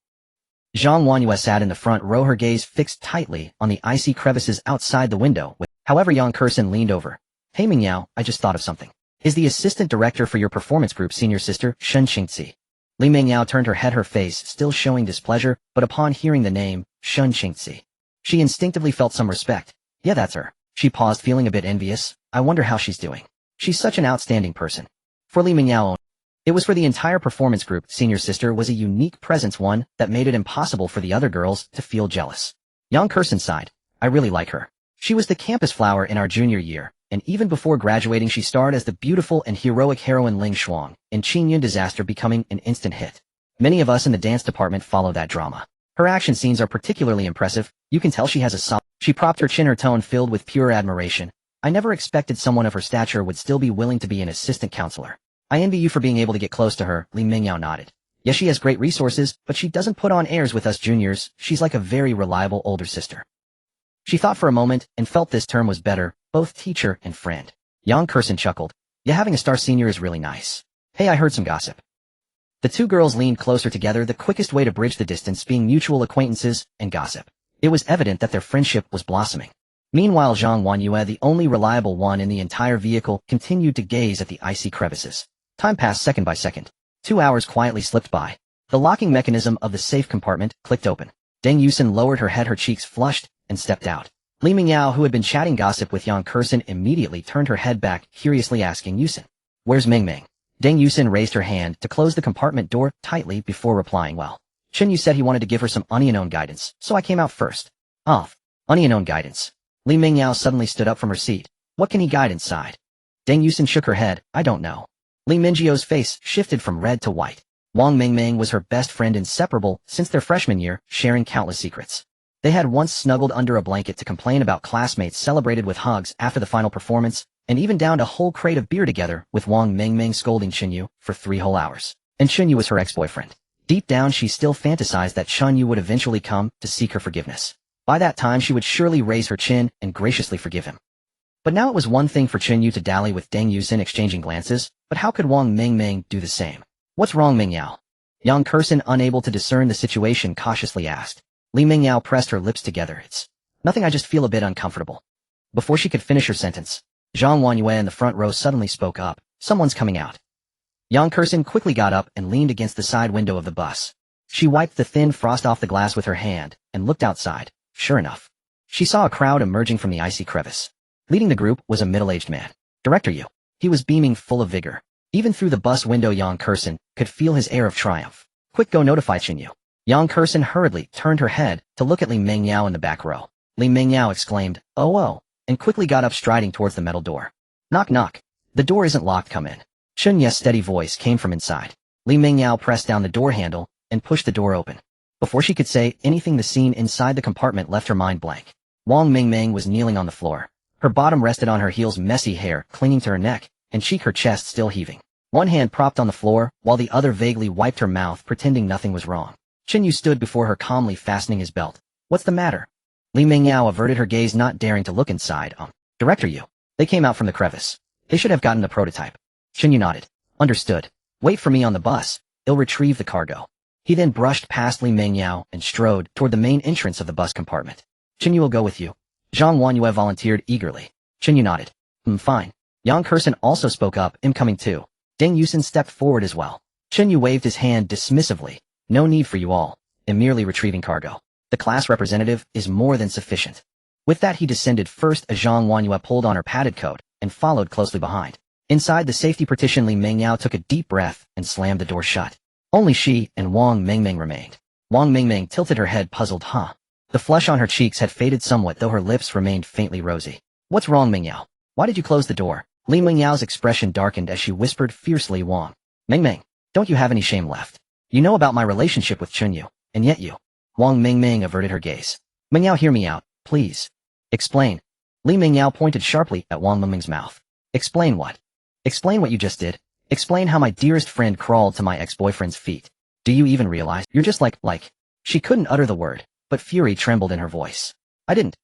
Zhang Wanyue sat in the front row, her gaze fixed tightly on the icy crevices outside the window. However, Yang Kersen leaned over. Hey Mingyao, I just thought of something. Is the assistant director for your performance group senior sister, Shen Qingzi? Li Mingyao turned her head, her face still showing displeasure, but upon hearing the name, Shen Qingzi, she instinctively felt some respect. Yeah, that's her. She paused, feeling a bit envious. I wonder how she's doing. She's such an outstanding person. For Li Mingyao, it was for the entire performance group, senior sister was a unique presence, one that made it impossible for the other girls to feel jealous. Yang Kersen sighed. I really like her. She was the campus flower in our junior year, and even before graduating she starred as the beautiful and heroic heroine Ling Shuang in Qingyun Disaster, becoming an instant hit. Many of us in the dance department follow that drama. Her action scenes are particularly impressive. You can tell she has a solid... She propped her chin, her tone filled with pure admiration. I never expected someone of her stature would still be willing to be an assistant counselor. I envy you for being able to get close to her. Li Mingyao nodded. Yes, she has great resources, but she doesn't put on airs with us juniors. She's like a very reliable older sister. She thought for a moment and felt this term was better, both teacher and friend. Yang Kersen chuckled. Yeah, having a star senior is really nice. Hey, I heard some gossip. The two girls leaned closer together, the quickest way to bridge the distance being mutual acquaintances and gossip. It was evident that their friendship was blossoming. Meanwhile, Zhang Wanyue, the only reliable one in the entire vehicle, continued to gaze at the icy crevices. Time passed second by second. 2 hours quietly slipped by. The locking mechanism of the safe compartment clicked open. Deng Yusin lowered her head, her cheeks flushed, and stepped out. Li Mingyao, who had been chatting gossip with Yang Kersen, immediately turned her head back, curiously asking Yusin, "Where's Mingming?" Deng Yusin raised her hand to close the compartment door tightly before replying, "Well, Chen Yu said he wanted to give her some unknown guidance, so I came out first." "Off. Unknown guidance." Li Mingyao suddenly stood up from her seat. "What can he guide inside?" Deng Yusin shook her head. "I don't know." Li Mingyio's face shifted from red to white. Wang Mingming was her best friend, inseparable since their freshman year, sharing countless secrets. They had once snuggled under a blanket to complain about classmates, celebrated with hugs after the final performance, and even downed a whole crate of beer together, with Wang Mingming scolding Chen Yu for 3 whole hours. And Chen Yu was her ex-boyfriend. Deep down she still fantasized that Chen Yu would eventually come to seek her forgiveness. By that time she would surely raise her chin and graciously forgive him. But now it was one thing for Chen Yu to dally with Deng Yusin, exchanging glances, but how could Wang Mingming do the same? "What's wrong, Mingyao?" Yang Kersen, unable to discern the situation, cautiously asked. Li Mingyao pressed her lips together. "It's nothing, I just feel a bit uncomfortable." Before she could finish her sentence, Zhang Wanyue in the front row suddenly spoke up. "Someone's coming out." Yang Kersen quickly got up and leaned against the side window of the bus. She wiped the thin frost off the glass with her hand and looked outside. Sure enough, she saw a crowd emerging from the icy crevice. Leading the group was a middle-aged man. Director Yu. He was beaming, full of vigor. Even through the bus window, Yang Kersen could feel his air of triumph. "Quick, go notify Chen Yu." Yang Kersen hurriedly turned her head to look at Li Mingyao in the back row. Li Mingyao exclaimed, "Oh," and quickly got up, striding towards the metal door. "Knock, knock. The door isn't locked, come in." Chen Yu's steady voice came from inside. Li Mingyao pressed down the door handle and pushed the door open. Before she could say anything, the scene inside the compartment left her mind blank. Wang Mingming was kneeling on the floor. Her bottom rested on her heels, messy hair clinging to her neck, and cheek, her chest still heaving. One hand propped on the floor, while the other vaguely wiped her mouth, pretending nothing was wrong. Chen Yu stood before her, calmly fastening his belt. "What's the matter?" Li Mingyao averted her gaze, not daring to look inside. Director Yu. They came out from the crevice. They should have gotten the prototype." Chen Yu nodded. "Understood. Wait for me on the bus. I'll retrieve the cargo." He then brushed past Li Mingyao and strode toward the main entrance of the bus compartment. "Chen Yu will go with you." Zhang Wanyue volunteered eagerly. Chen Yu nodded. Fine." Yang Kersen also spoke up. "I'm coming too." Deng Yusin stepped forward as well. Chen Yu waved his hand dismissively. No need for you all. I'm merely retrieving cargo. The class representative is more than sufficient. With that he descended first as Zhang Wanyue pulled on her padded coat and followed closely behind. Inside the safety partition, Li Mengyao took a deep breath and slammed the door shut. Only she and Wang Mingming remained. Wang Mingming tilted her head puzzled. The flush on her cheeks had faded somewhat, though her lips remained faintly rosy. What's wrong, Mengyao? Why did you close the door? Li Mengyao's expression darkened as she whispered fiercely, Wang Mingming, don't you have any shame left? You know about my relationship with Chen Yu, and yet you. Wang Mingming averted her gaze. Mengyao, hear me out, please. Explain. Li Mengyao pointed sharply at Wang Mingming's mouth. Explain what? Explain what you just did. Explain how my dearest friend crawled to my ex-boyfriend's feet. Do you even realize you're just like. She couldn't utter the word, but fury trembled in her voice. I didn't.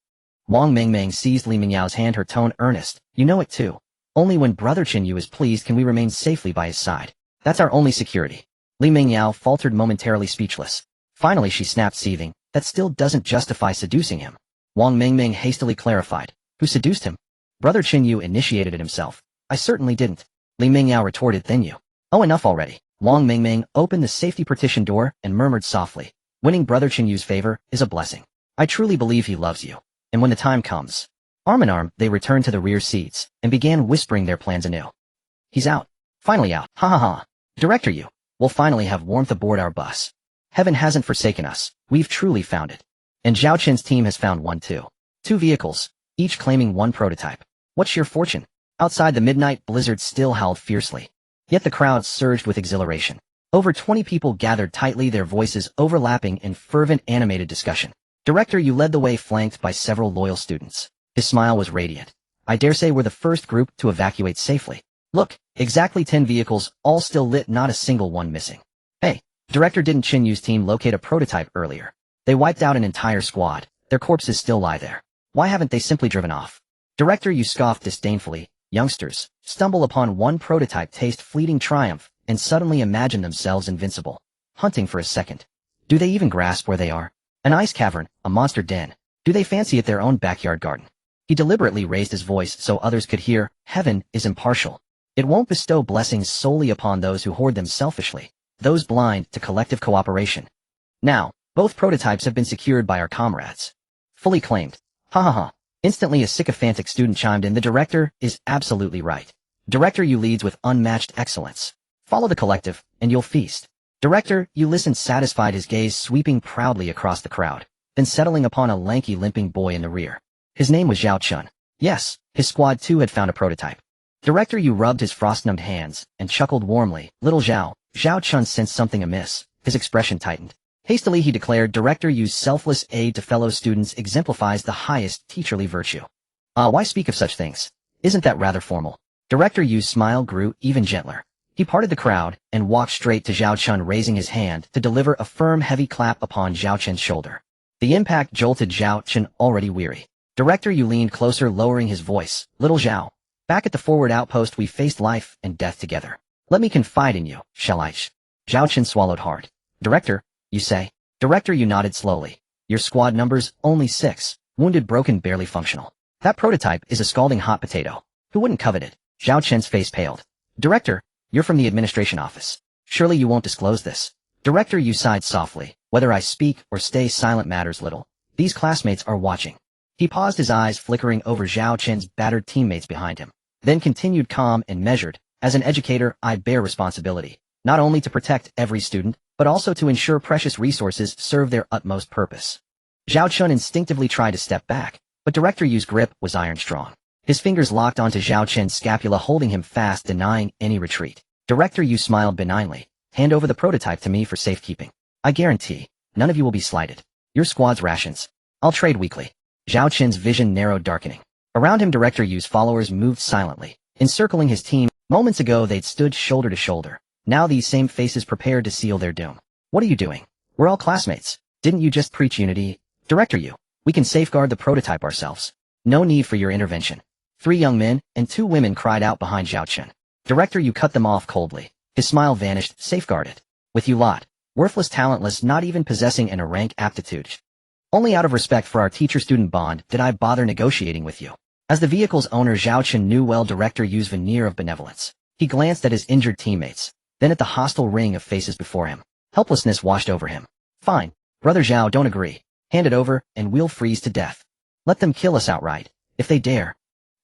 Wang Mingming seized Li Mengyao's hand, her tone earnest. You know it too. Only when Brother Chen Yu is pleased can we remain safely by his side. That's our only security. Li Mengyao faltered, momentarily speechless. Finally she snapped, seething. That still doesn't justify seducing him. Wang Mingming hastily clarified. Who seduced him? Brother Chen Yu initiated it himself. I certainly didn't. Li Mengyao retorted. Then you. Oh, enough already. Wang Mingming opened the safety partition door and murmured softly. Winning Brother Chen Yu's favor is a blessing. I truly believe he loves you. And when the time comes. Arm in arm, they returned to the rear seats and began whispering their plans anew. He's out. Finally out. Ha ha ha. Director Yu. We'll finally have warmth aboard our bus. Heaven hasn't forsaken us. We've truly found it. And Zhao Chen's team has found one too. 2 vehicles, each claiming 1 prototype. What sheer fortune. Outside, the midnight blizzard still howled fiercely. Yet the crowd surged with exhilaration. Over 20 people gathered tightly, their voices overlapping in fervent, animated discussion. Director Yu led the way, flanked by several loyal students. His smile was radiant. I dare say we're the first group to evacuate safely. Look, exactly 10 vehicles, all still lit, not a single one missing. Hey, Director, didn't Chen Yu's team locate a prototype earlier? They wiped out an entire squad. Their corpses still lie there. Why haven't they simply driven off? Director Yu scoffed disdainfully. Youngsters stumble upon one prototype, taste fleeting triumph, and suddenly imagine themselves invincible. Hunting for a second. Do they even grasp where they are? An ice cavern, a monster den. Do they fancy it their own backyard garden? He deliberately raised his voice so others could hear. Heaven is impartial. It won't bestow blessings solely upon those who hoard them selfishly, those blind to collective cooperation. Now, both prototypes have been secured by our comrades. Fully claimed. Ha ha ha. Instantly a sycophantic student chimed in. The director is absolutely right. Director Yu leads with unmatched excellence. Follow the collective, and you'll feast. Director Yu listened satisfied, his gaze sweeping proudly across the crowd, then settling upon a lanky, limping boy in the rear. His name was Zhao Chun. Yes, his squad too had found a prototype. Director Yu rubbed his frost-numbed hands and chuckled warmly. Little Zhao. Zhao Chun sensed something amiss. His expression tightened. Hastily he declared, Director Yu's selfless aid to fellow students exemplifies the highest teacherly virtue. Why speak of such things? Isn't that rather formal? Director Yu's smile grew even gentler. He parted the crowd and walked straight to Zhao Chun, raising his hand to deliver a firm, heavy clap upon Zhao Chen's shoulder. The impact jolted Zhao Chen, already weary. Director Yu leaned closer, lowering his voice. Little Zhao, back at the forward outpost we faced life and death together. Let me confide in you, shall I? Zhao Chen swallowed hard. Director, you say? Director Yu nodded slowly. Your squad numbers only 6. Wounded, broken, barely functional. That prototype is a scalding hot potato. Who wouldn't covet it? Zhao Chen's face paled. Director, you're from the administration office. Surely you won't disclose this. Director Yu sighed softly. Whether I speak or stay silent matters little. These classmates are watching. He paused, his eyes flickering over Zhao Chen's battered teammates behind him, then continued calm and measured. As an educator, I bear responsibility, not only to protect every student, but also to ensure precious resources serve their utmost purpose. Zhao Chun instinctively tried to step back, but Director Yu's grip was iron strong. His fingers locked onto Zhao Chen's scapula, holding him fast, denying any retreat. Director Yu smiled benignly. Hand over the prototype to me for safekeeping. I guarantee, none of you will be slighted. Your squad's rations. I'll trade weekly. Zhao Chen's vision narrowed, darkening. Around him, Director Yu's followers moved silently, encircling his team. Moments ago they'd stood shoulder to shoulder. Now these same faces prepared to seal their doom. What are you doing? We're all classmates. Didn't you just preach unity? Director Yu, we can safeguard the prototype ourselves. No need for your intervention. 3 young men and 2 women cried out behind Zhao Chen. Director Yu cut them off coldly. His smile vanished. Safeguarded. With you lot. Worthless, talentless, not even possessing an rank aptitude. Only out of respect for our teacher-student bond did I bother negotiating with you. As the vehicle's owner, Zhao Chen knew well Director Yu's veneer of benevolence. He glanced at his injured teammates, then at the hostile ring of faces before him. Helplessness washed over him. Fine. Brother Zhao, don't agree. Hand it over, and we'll freeze to death. Let them kill us outright, if they dare.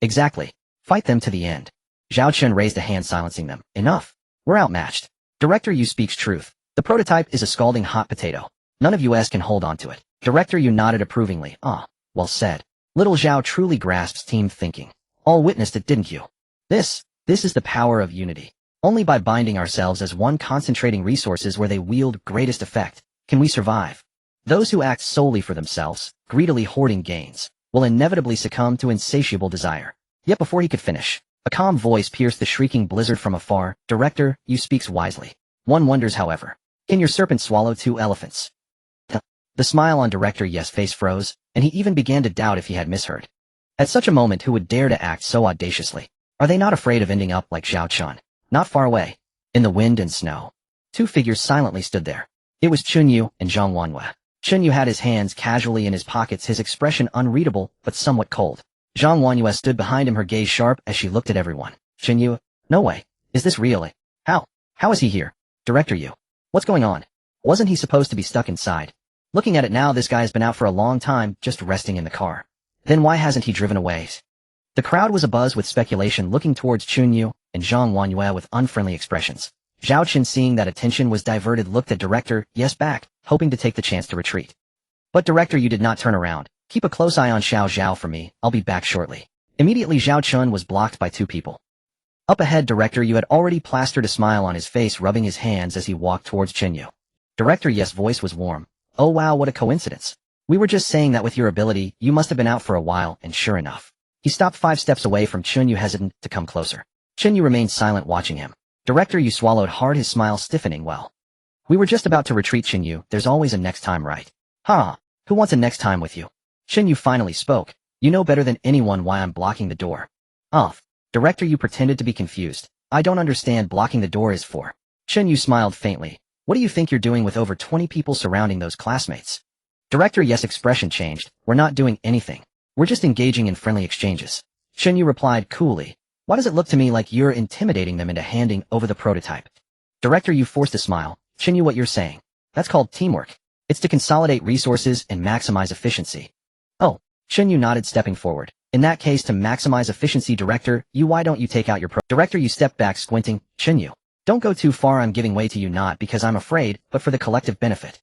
Exactly. Fight them to the end. Zhao Chen raised a hand silencing them. Enough. We're outmatched. Director Yu speaks truth. The prototype is a scalding hot potato. None of us can hold on to it. Director Yu nodded approvingly. Ah, well said. Little Zhao truly grasps team thinking. All witnessed it, didn't you? This is the power of unity. Only by binding ourselves as one, concentrating resources where they wield greatest effect, can we survive. Those who act solely for themselves, greedily hoarding gains, will inevitably succumb to insatiable desire. Yet before he could finish, a calm voice pierced the shrieking blizzard from afar. Director, you speaks wisely. One wonders, however, can your serpent swallow 2 elephants? The smile on Director Yes' face froze, and he even began to doubt if he had misheard. At such a moment, who would dare to act so audaciously? Are they not afraid of ending up like Zhao Chun? Not far away, in the wind and snow, 2 figures silently stood there. It was Chen Yu and Zhang Wanhua. Chen Yu had his hands casually in his pockets, his expression unreadable but somewhat cold. Zhang Wanhua stood behind him, her gaze sharp as she looked at everyone. Chen Yu? No way. Is this real? How? How is he here? Director Yu. What's going on? Wasn't he supposed to be stuck inside? Looking at it now, this guy's been out for a long time, just resting in the car. Then why hasn't he driven away? The crowd was abuzz with speculation, looking towards Chen Yu and Zhang Wanhua with unfriendly expressions. Zhao Chen, seeing that attention was diverted, looked at Director Yes back, hoping to take the chance to retreat. But Director Yu did not turn around. Keep a close eye on Xiao Zhao for me, I'll be back shortly. Immediately Zhao Chun was blocked by 2 people. Up ahead, Director Yu had already plastered a smile on his face, rubbing his hands as he walked towards Chen Yu. Director Yes' voice was warm. Oh wow, what a coincidence. We were just saying that with your ability, you must have been out for a while, and sure enough. He stopped 5 steps away from Chen Yu, hesitant to come closer. Chen Yu remained silent, watching him. Director Yu swallowed hard, his smile stiffening. Well, we were just about to retreat, Chen Yu. There's always a next time, right? Huh? Who wants a next time with you? Chen Yu finally spoke. You know better than anyone why I'm blocking the door. Director Yu pretended to be confused. I don't understand blocking the door is for. Chen Yu smiled faintly. What do you think you're doing with over 20 people surrounding those classmates? Director Yes' expression changed. We're not doing anything. We're just engaging in friendly exchanges. Chen Yu replied coolly. Why does it look to me like you're intimidating them into handing over the prototype? Director Yu forced a smile. Chen Yu, what you're saying? That's called teamwork. It's to consolidate resources and maximize efficiency. Oh, Chen Yu nodded, stepping forward. In that case, to maximize efficiency, Director Yu, why don't you take out your Director Yu stepped back, squinting. Chen Yu, don't go too far. I'm giving way to you not because I'm afraid, but for the collective benefit.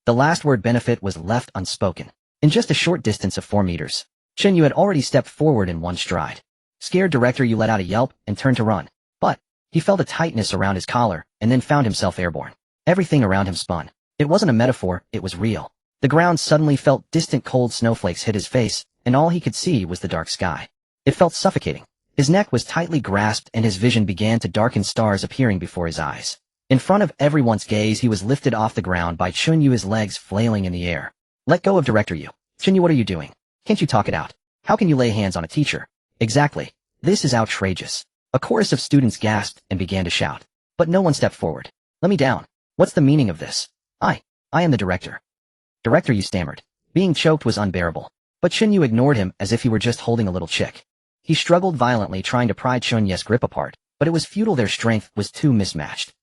The last word benefit was left unspoken. In just a short distance of 4 meters, Chen Yu had already stepped forward in one stride. Scared, Director Yu let out a yelp and turned to run. But he felt a tightness around his collar and then found himself airborne. Everything around him spun. It wasn't a metaphor, it was real. The ground suddenly felt distant, cold snowflakes hit his face, and all he could see was the dark sky. It felt suffocating. His neck was tightly grasped and his vision began to darken, stars appearing before his eyes. In front of everyone's gaze, he was lifted off the ground by Chen Yu, his legs flailing in the air. Let go of Director Yu. Chen Yu, what are you doing? Can't you talk it out? How can you lay hands on a teacher? Exactly. This is outrageous. A chorus of students gasped and began to shout. But no one stepped forward. Let me down. What's the meaning of this? I am the director. Director Yu stammered. Being choked was unbearable. But Chen Yu ignored him as if he were just holding a little chick. He struggled violently, trying to pry Chen Yu's grip apart, but it was futile. Their strength was too mismatched.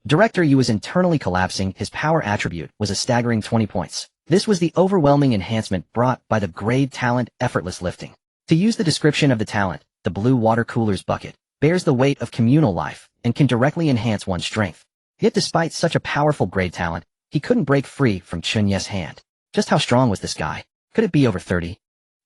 Director Yu was internally collapsing. His power attribute was a staggering 20 points. This was the overwhelming enhancement brought by the grade talent effortless lifting. To use the description of the talent, the blue water cooler's bucket bears the weight of communal life and can directly enhance one's strength. Yet despite such a powerful grade talent, he couldn't break free from Chen Yu's hand. Just how strong was this guy? Could it be over 30?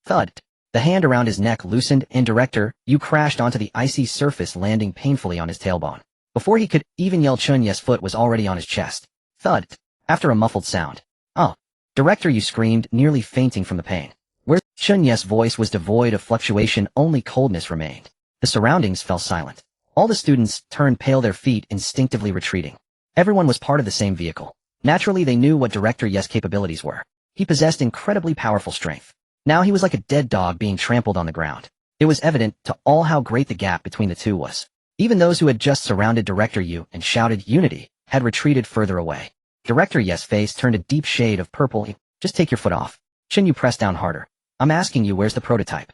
Thud. The hand around his neck loosened and Director Yu crashed onto the icy surface, landing painfully on his tailbone. Before he could even yell, Chen Yu's foot was already on his chest. Thud. After a muffled sound. Oh. Director Yu screamed, nearly fainting from the pain. Where Chen Yu's voice was devoid of fluctuation, only coldness remained. The surroundings fell silent. All the students turned pale, their feet instinctively retreating. Everyone was part of the same vehicle. Naturally, they knew what Director Yu's capabilities were. He possessed incredibly powerful strength. Now he was like a dead dog being trampled on the ground. It was evident to all how great the gap between the two was. Even those who had just surrounded Director Yu and shouted unity had retreated further away. Director Yu's face turned a deep shade of purple. Just take your foot off. Chen Yu pressed down harder. I'm asking you, where's the prototype?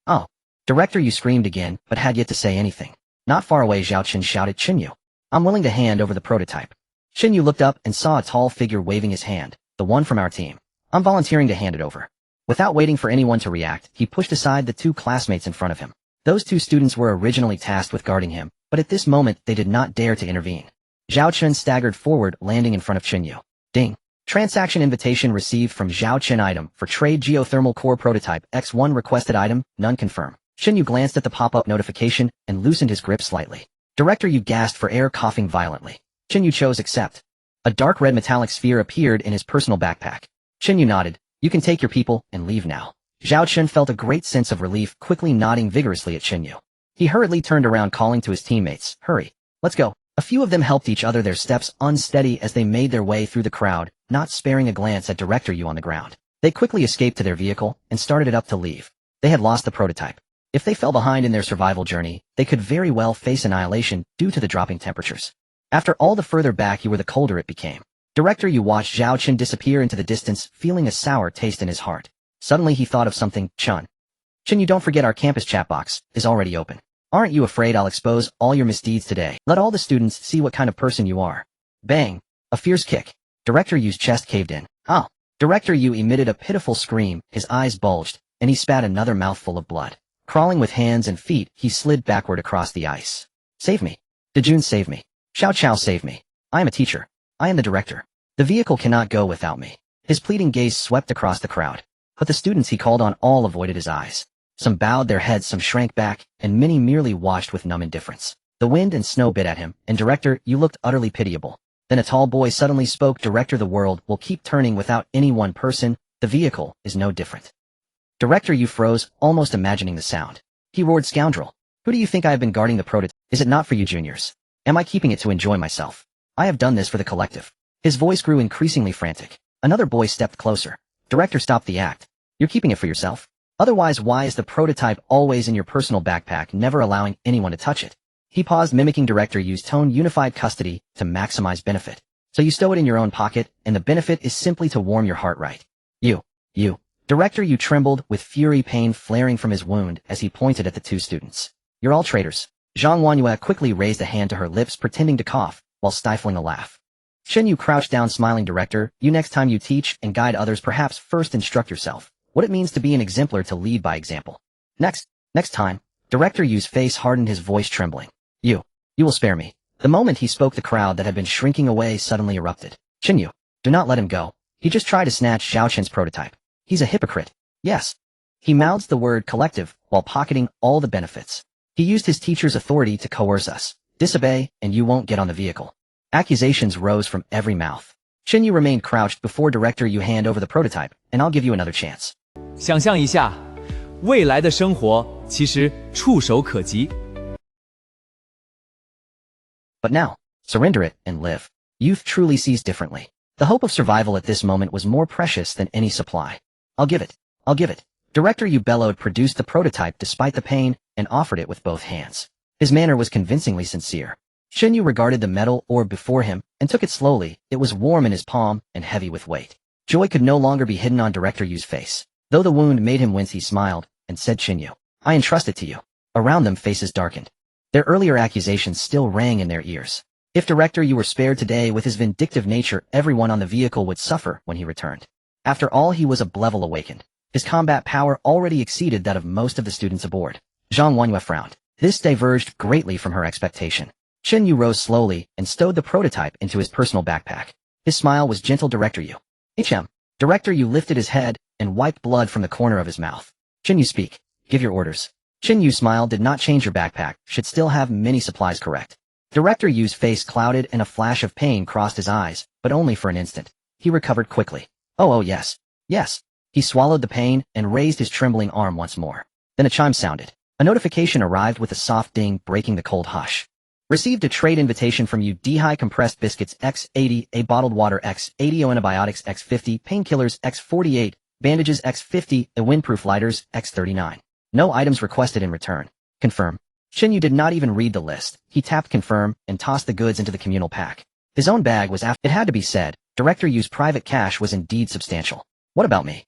Oh. Director Yu screamed again, but had yet to say anything. Not far away, Zhao Chen shouted, Chen Yu, I'm willing to hand over the prototype. Chen Yu looked up and saw a tall figure waving his hand, the one from our team. I'm volunteering to hand it over. Without waiting for anyone to react, he pushed aside the two classmates in front of him. Those two students were originally tasked with guarding him, but at this moment they did not dare to intervene. Zhao Chen staggered forward, landing in front of Chen Yu. Ding. Transaction invitation received from Zhao Chen. Item for trade geothermal core prototype X1 requested item, none confirm. Chen Yu glanced at the pop-up notification and loosened his grip slightly. Director Yu gasped for air, coughing violently. Chen Yu chose accept. A dark red metallic sphere appeared in his personal backpack. Chen Yu nodded. You can take your people and leave now. Zhao Chen felt a great sense of relief, quickly nodding vigorously at Chen Yu. He hurriedly turned around, calling to his teammates, hurry. Let's go. A few of them helped each other, their steps unsteady as they made their way through the crowd, not sparing a glance at Director Yu on the ground. They quickly escaped to their vehicle and started it up to leave. They had lost the prototype. If they fell behind in their survival journey, they could very well face annihilation due to the dropping temperatures. After all, the further back you were, the colder it became. Director Yu watched Zhao Chen disappear into the distance, feeling a sour taste in his heart. Suddenly he thought of something. Chen Yu, don't forget our campus chat box is already open. Aren't you afraid I'll expose all your misdeeds today? Let all the students see what kind of person you are. Bang! A fierce kick. Director Yu's chest caved in. Ah! Director Yu emitted a pitiful scream, his eyes bulged, and he spat another mouthful of blood. Crawling with hands and feet, he slid backward across the ice. Save me. Dejun, save me. Xiao Chao, save me. I am a teacher. I am the director. The vehicle cannot go without me. His pleading gaze swept across the crowd. But the students he called on all avoided his eyes. Some bowed their heads, some shrank back, and many merely watched with numb indifference. The wind and snow bit at him, and Director, you looked utterly pitiable. Then a tall boy suddenly spoke. Director, the world will keep turning without any one person. The vehicle is no different. Director Yu froze, almost imagining the sound. He roared, scoundrel. Who do you think I have been guarding the prototype? Is it not for you juniors? Am I keeping it to enjoy myself? I have done this for the collective. His voice grew increasingly frantic. Another boy stepped closer. Director, stop the act. You're keeping it for yourself? Otherwise, why is the prototype always in your personal backpack, never allowing anyone to touch it? He paused, mimicking Director Yu's tone. Unified custody to maximize benefit. So you stow it in your own pocket, and the benefit is simply to warm your heart, right? You. Director Yu trembled, with fury, pain flaring from his wound as he pointed at the two students. You're all traitors. Zhang Wanyue quickly raised a hand to her lips, pretending to cough, while stifling a laugh. Chen Yu crouched down, smiling. Director, you, next time you teach and guide others, perhaps first instruct yourself what it means to be an exemplar, to lead by example. Next time. Director Yu's face hardened, his voice trembling. You will spare me. The moment he spoke, the crowd that had been shrinking away suddenly erupted. Chen Yu, do not let him go. He just tried to snatch Zhao Chen's prototype. He's a hypocrite. Yes. He mouthed the word collective while pocketing all the benefits. He used his teacher's authority to coerce us. Disobey, and you won't get on the vehicle. Accusations rose from every mouth. Chen Yu remained crouched before Director Yu. Hand over the prototype, and I'll give you another chance. 想象一下，未来的生活其实触手可及。But now, surrender it and live. Youth truly sees differently. The hope of survival at this moment was more precious than any supply. I'll give it. Director Yu bellowed, produced the prototype despite the pain, and offered it with both hands. His manner was convincingly sincere. Chen Yu regarded the metal orb before him and took it slowly. It was warm in his palm and heavy with weight. Joy could no longer be hidden on Director Yu's face. Though the wound made him wince, he smiled and said, Chen Yu, I entrust it to you. Around them, faces darkened. Their earlier accusations still rang in their ears. If Director Yu were spared today, with his vindictive nature, everyone on the vehicle would suffer when he returned. After all, he was a level awakened. His combat power already exceeded that of most of the students aboard. Zhang Wanyue frowned. This diverged greatly from her expectation. Chen Yu rose slowly and stowed the prototype into his personal backpack. His smile was gentle. Director Yu. HM. Director Yu lifted his head and wiped blood from the corner of his mouth. Chen Yu, speak. Give your orders. Chen Yu's smile did not change. Your backpack should still have many supplies, correct? Director Yu's face clouded and a flash of pain crossed his eyes, but only for an instant. He recovered quickly. Oh yes. He swallowed the pain and raised his trembling arm once more. Then a chime sounded. A notification arrived with a soft ding, breaking the cold hush. Received a trade invitation from you. D-high compressed biscuits X80, a bottled water X80, antibiotics X50, painkillers X48, bandages X50, a windproof lighters X39. No items requested in return. Confirm. Chen Yu did not even read the list. He tapped confirm and tossed the goods into the communal pack. His own bag was after. It had to be said, Director Yu's private cash was indeed substantial. What about me?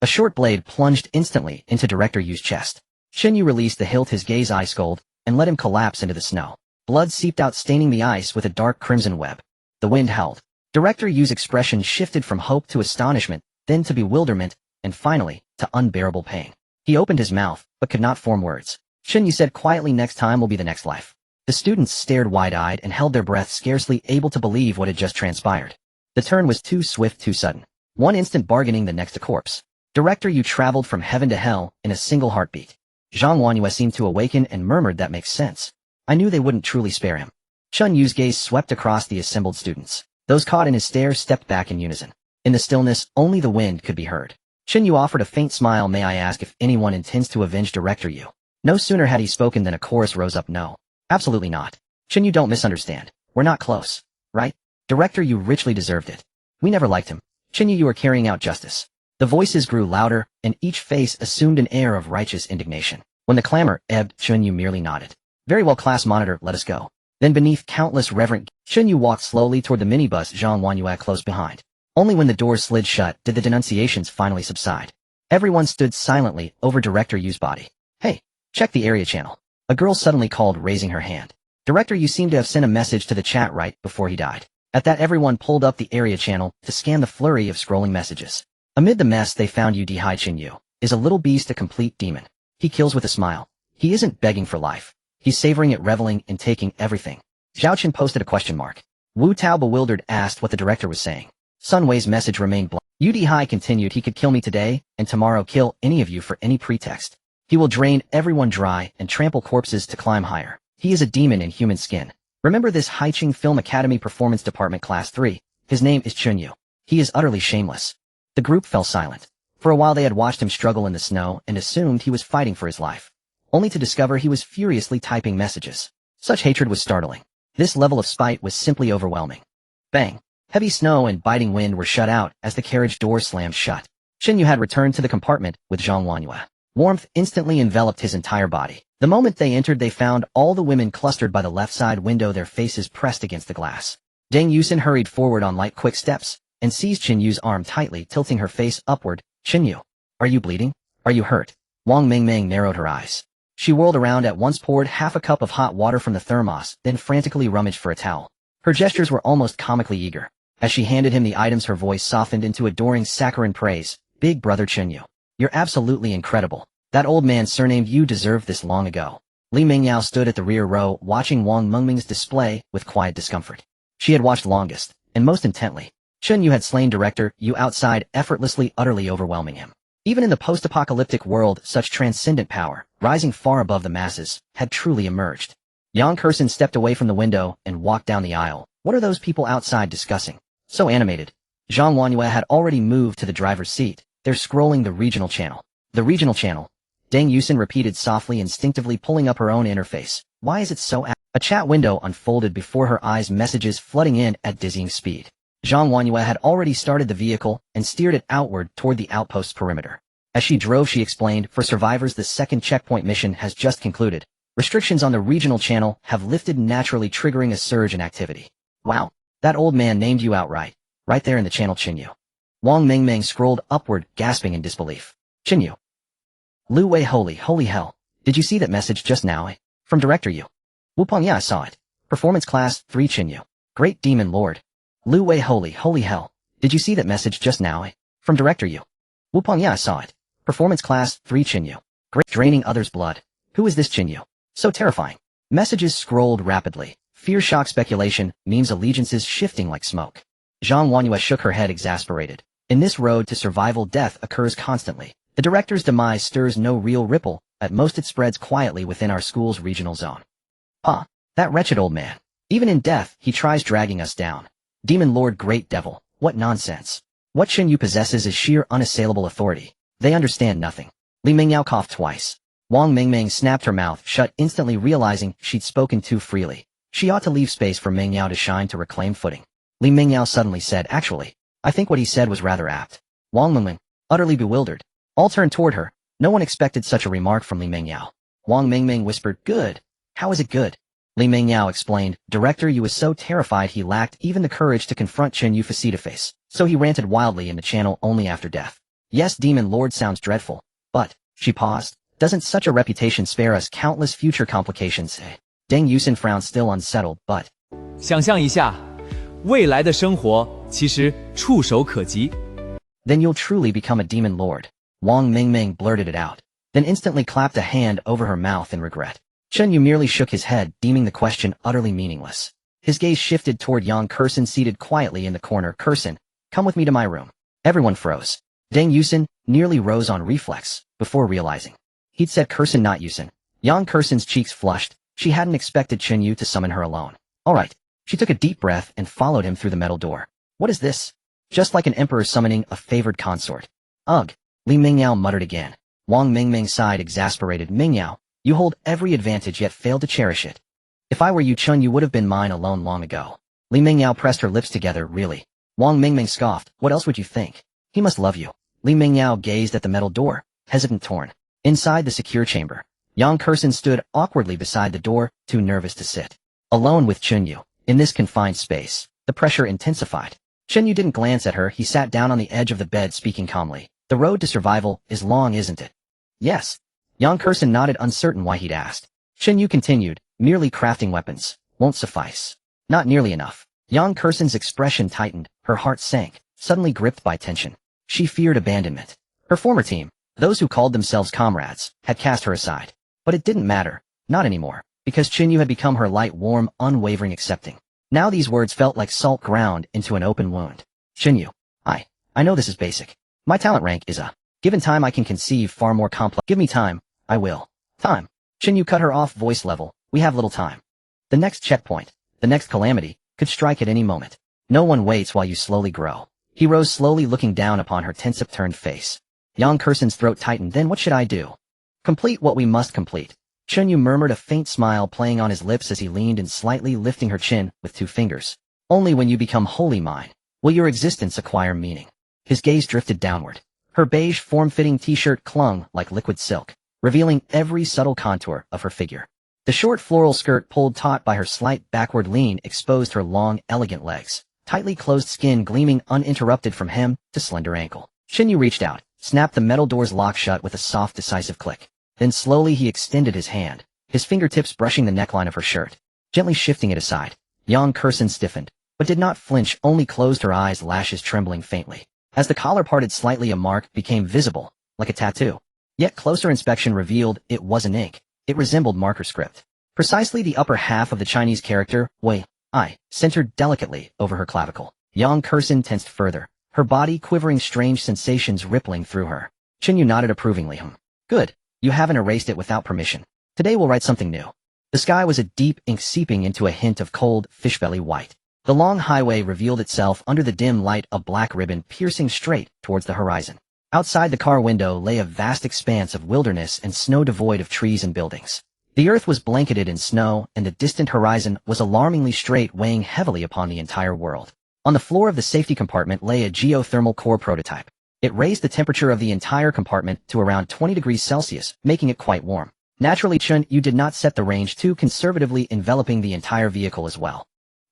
A short blade plunged instantly into Director Yu's chest. Chen Yu released the hilt, his gaze ice cold, and let him collapse into the snow. Blood seeped out, staining the ice with a dark crimson web. The wind howled. Director Yu's expression shifted from hope to astonishment, then to bewilderment, and finally, to unbearable pain. He opened his mouth, but could not form words. Chen Yu said quietly, next time will be the next life. The students stared wide-eyed and held their breath, scarcely able to believe what had just transpired. The turn was too swift, too sudden. One instant bargaining, the next a corpse. Director Yu traveled from heaven to hell in a single heartbeat. Zhang Huanyue seemed to awaken and murmured, that makes sense. I knew they wouldn't truly spare him. Chen Yu's gaze swept across the assembled students. Those caught in his stare stepped back in unison. In the stillness, only the wind could be heard. Chen Yu offered a faint smile. May I ask if anyone intends to avenge Director Yu? No sooner had he spoken than a chorus rose up. No. Absolutely not. Chen Yu, don't misunderstand. We're not close. Right? Director Yu richly deserved it. We never liked him. Chen Yu, you are carrying out justice. The voices grew louder, and each face assumed an air of righteous indignation. When the clamor ebbed, Chen Yu merely nodded. Very well, class monitor, let us go. Then beneath countless reverent, Chen Yu walked slowly toward the minibus, Zhang Huanyue close behind. Only when the doors slid shut did the denunciations finally subside. Everyone stood silently over Director Yu's body. Hey, check the area channel. A girl suddenly called, raising her hand. Director Yu seemed to have sent a message to the chat right before he died. At that, everyone pulled up the area channel to scan the flurry of scrolling messages. Amid the mess, they found Udhi Chen Yu is a little beast, a complete demon. He kills with a smile. He isn't begging for life. He's savoring it, reveling in taking everything. Zhao Chen posted a question mark. Wu Tao, bewildered, asked what the director was saying. Sun Wei's message remained blank. Udhi continued, he could kill me today, and tomorrow kill any of you for any pretext. He will drain everyone dry and trample corpses to climb higher. He is a demon in human skin. Remember this Haiqing Film Academy Performance Department Class 3. His name is Chen Yu. He is utterly shameless. The group fell silent. For a while they had watched him struggle in the snow and assumed he was fighting for his life, only to discover he was furiously typing messages. Such hatred was startling. This level of spite was simply overwhelming. Bang! Heavy snow and biting wind were shut out as the carriage door slammed shut. Chen Yu had returned to the compartment with Zhang Huanyue. Warmth instantly enveloped his entire body. The moment they entered, they found all the women clustered by the left side window, their faces pressed against the glass. Deng Yusin hurried forward on light, quick steps and seized Chen Yu's arm tightly, tilting her face upward. Chen Yu, are you bleeding? Are you hurt? Wang Mingming narrowed her eyes. She whirled around at once, poured half a cup of hot water from the thermos, then frantically rummaged for a towel. Her gestures were almost comically eager. As she handed him the items, her voice softened into adoring saccharine praise. Big brother Chen Yu, you're absolutely incredible. That old man surnamed Yu deserved this long ago. Li Mingyao stood at the rear row, watching Wang Mengming's display with quiet discomfort. She had watched longest, and most intently. Chen Yu had slain Director Yu outside, effortlessly, utterly overwhelming him. Even in the post-apocalyptic world, such transcendent power, rising far above the masses, had truly emerged. Yang Kersen stepped away from the window and walked down the aisle. What are those people outside discussing? So animated. Zhang Huanyue had already moved to the driver's seat. They're scrolling the regional channel. The regional channel. Deng Yusin repeated softly, instinctively pulling up her own interface. Why is it so A chat window unfolded before her eyes, messages flooding in at dizzying speed. Zhang Huanyue had already started the vehicle and steered it outward toward the outpost's perimeter. As she drove, she explained, for survivors, the second checkpoint mission has just concluded. Restrictions on the regional channel have lifted, naturally triggering a surge in activity. Wow, that old man named you outright. Right there in the channel, Chen Yu. Wang Mingming scrolled upward, gasping in disbelief. Chen Yu. Lu Wei, holy hell. Did you see that message just now? From Director Yu. Wu Peng, yeah, I saw it. Performance Class 3 Chen Yu. Great Demon Lord. Lu Wei, holy hell. Did you see that message just now? From Director Yu. Wu Peng, yeah, I saw it. Performance Class 3 Chen Yu. Great, draining others' blood. Who is this Chen Yu? So terrifying. Messages scrolled rapidly. Fear, shock, speculation, memes, allegiances shifting like smoke. Zhang Huanyue shook her head, exasperated. In this road to survival, death occurs constantly. The director's demise stirs no real ripple. At most it spreads quietly within our school's regional zone. That wretched old man. Even in death, he tries dragging us down. Demon Lord, great devil, what nonsense. What Chen Yu possesses is sheer unassailable authority. They understand nothing. Li Mingyao coughed twice. Wang Mingming snapped her mouth shut, instantly realizing she'd spoken too freely. She ought to leave space for Mingyao to shine, to reclaim footing. Li Mingyao suddenly said, actually, I think what he said was rather apt. Wang Mingming, utterly bewildered, all turned toward her. No one expected such a remark from Li Mingyao. Wang Mingming whispered, good. How is it good? Li Mingyao explained, Director Yu was so terrified he lacked even the courage to confront Chen Yu face to face, so he ranted wildly in the channel only after death. Yes, Demon Lord sounds dreadful, but, she paused, doesn't such a reputation spare us countless future complications? Deng Yusin frowned, still unsettled, but... 想象一下，未来的生活其实触手可及。Then you'll truly become a demon lord. Wang Mingming blurted it out, then instantly clapped a hand over her mouth in regret. Chen Yu merely shook his head, deeming the question utterly meaningless. His gaze shifted toward Yang Kursen seated quietly in the corner. Kursen, come with me to my room. Everyone froze. Deng Yusen nearly rose on reflex, before realizing. He'd said Kursen, not Yusen. Yang Kursen's cheeks flushed. She hadn't expected Chen Yu to summon her alone. All right. She took a deep breath and followed him through the metal door. What is this? Just like an emperor summoning a favored consort. Ugh. Li Mingyao muttered again. Wang Mingming sighed, exasperated. Mingyao, you hold every advantage yet fail to cherish it. If I were you, Chen Yu would have been mine alone long ago. Li Mingyao pressed her lips together. Really? Wang Mingming scoffed. What else would you think? He must love you. Li Mingyao gazed at the metal door, hesitant, torn. Inside the secure chamber, Yang Kursen stood awkwardly beside the door, too nervous to sit. Alone with Chen Yu, in this confined space, the pressure intensified. Chen Yu didn't glance at her. He sat down on the edge of the bed, speaking calmly. The road to survival is long, isn't it? Yes. Yang Kursen nodded, uncertain why he'd asked. Chen Yu continued, merely crafting weapons won't suffice. Not nearly enough. Yang Kursen's expression tightened, her heart sank, suddenly gripped by tension. She feared abandonment. Her former team, those who called themselves comrades, had cast her aside. But it didn't matter, not anymore, because Chen Yu had become her light, warm, unwavering, accepting. Now these words felt like salt ground into an open wound. Chen Yu, I know this is basic. My talent rank is a. Given time I can conceive far more complex. Give me time, I will. Time. Chen Yu cut her off, voice level. We have little time. The next checkpoint, the next calamity, could strike at any moment. No one waits while you slowly grow. He rose slowly, looking down upon her tense, upturned face. Yang Kursen's throat tightened. Then what should I do? Complete what we must complete. Chen Yu murmured, a faint smile playing on his lips as he leaned and slightly lifting her chin with 2 fingers. Only when you become wholly mine will your existence acquire meaning. His gaze drifted downward. Her beige, form-fitting t-shirt clung like liquid silk, revealing every subtle contour of her figure. The short floral skirt pulled taut by her slight backward lean exposed her long, elegant legs, tightly closed skin gleaming uninterrupted from hem to slender ankle. Chen Yu reached out, snapped the metal door's lock shut with a soft, decisive click. Then slowly he extended his hand, his fingertips brushing the neckline of her shirt, gently shifting it aside. Yang Kursen stiffened, but did not flinch, only closed her eyes, lashes trembling faintly. As the collar parted slightly, a mark became visible, like a tattoo. Yet closer inspection revealed it wasn't ink. It resembled marker script. Precisely the upper half of the Chinese character, Wei, I, centered delicately over her clavicle. Yang Kursen tensed further, her body quivering, strange sensations rippling through her. Chen Yu nodded approvingly. Good. You haven't erased it without permission. Today we'll write something new. The sky was a deep ink seeping into a hint of cold, fishbelly white. The long highway revealed itself under the dim light, a black ribbon piercing straight towards the horizon. Outside the car window lay a vast expanse of wilderness and snow devoid of trees and buildings. The earth was blanketed in snow, and the distant horizon was alarmingly straight, weighing heavily upon the entire world. On the floor of the safety compartment lay a geothermal core prototype. It raised the temperature of the entire compartment to around 20 degrees Celsius, making it quite warm. Naturally, Chen Yu did not set the range too conservatively, enveloping the entire vehicle as well.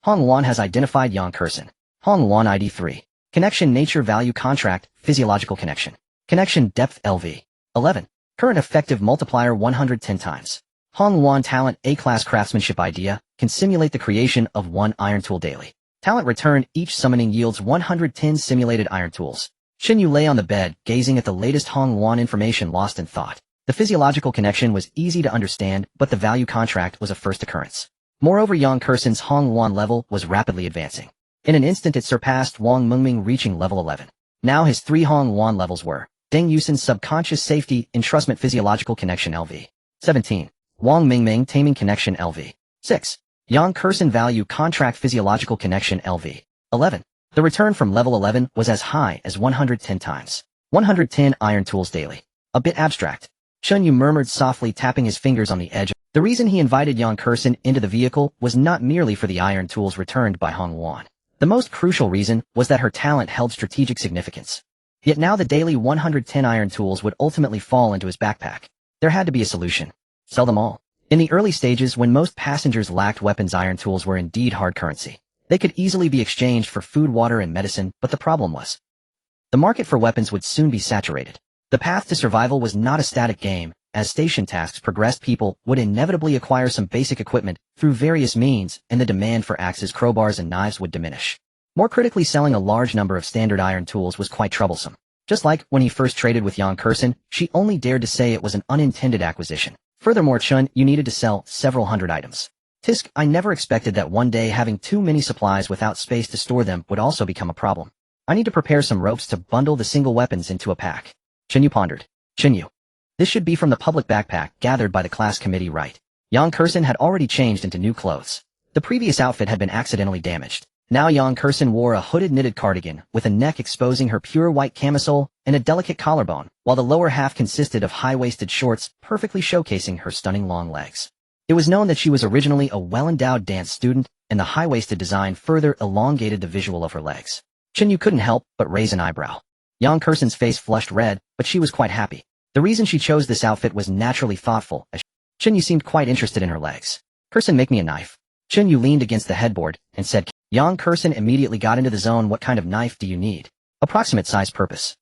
Hong Luan has identified Yang Kursen. Hong Luan ID 3. Connection nature value contract, physiological connection. Connection depth LV. 11. Current effective multiplier 110 times. Hong Luan talent A-class craftsmanship idea, can simulate the creation of 1 iron tool daily. Talent return, each summoning yields 110 simulated iron tools. Chen Yu lay on the bed, gazing at the latest Hong Luan information, lost in thought. The physiological connection was easy to understand, but the value contract was a first occurrence. Moreover, Yang Kursen's Hong Luan level was rapidly advancing. In an instant it surpassed Wang Mingming, reaching level 11. Now his 3 Hong Luan levels were Deng Yusen's subconscious safety entrustment physiological connection LV. 17. Wang Mingming taming connection LV. 6. Yang Kursen value contract physiological connection LV. 11. The return from level 11 was as high as 110 times. 110 iron tools daily. A bit abstract. Chen Yu murmured softly, tapping his fingers on the edge. The reason he invited Yang Kursen into the vehicle was not merely for the iron tools returned by Hong Luan. The most crucial reason was that her talent held strategic significance. Yet now the daily 110 iron tools would ultimately fall into his backpack. There had to be a solution. Sell them all. In the early stages, when most passengers lacked weapons, iron tools were indeed hard currency. They could easily be exchanged for food, water, and medicine, but the problem was the market for weapons would soon be saturated. The path to survival was not a static game. As station tasks progressed, people would inevitably acquire some basic equipment through various means, and the demand for axes, crowbars, and knives would diminish. More critically, selling a large number of standard iron tools was quite troublesome. Just like when he first traded with Yang Kursen, she only dared to say it was an unintended acquisition. Furthermore, Chen, you needed to sell several hundred items. Tisk, I never expected that one day having too many supplies without space to store them would also become a problem. I need to prepare some ropes to bundle the single weapons into a pack. Chen Yu pondered. Chen Yu. This should be from the public backpack gathered by the class committee, right? Yang Kursen had already changed into new clothes. The previous outfit had been accidentally damaged. Now Yang Kursen wore a hooded knitted cardigan with a neck exposing her pure white camisole and a delicate collarbone, while the lower half consisted of high-waisted shorts perfectly showcasing her stunning long legs. It was known that she was originally a well-endowed dance student, and the high-waisted design further elongated the visual of her legs. Chen Yu couldn't help but raise an eyebrow. Yang Kursen's face flushed red, but she was quite happy. The reason she chose this outfit was naturally thoughtful, as Chen Yu seemed quite interested in her legs. Kursen, make me a knife. Chen Yu leaned against the headboard and said, Yang Kursen immediately got into the zone. What kind of knife do you need? Approximate size purpose.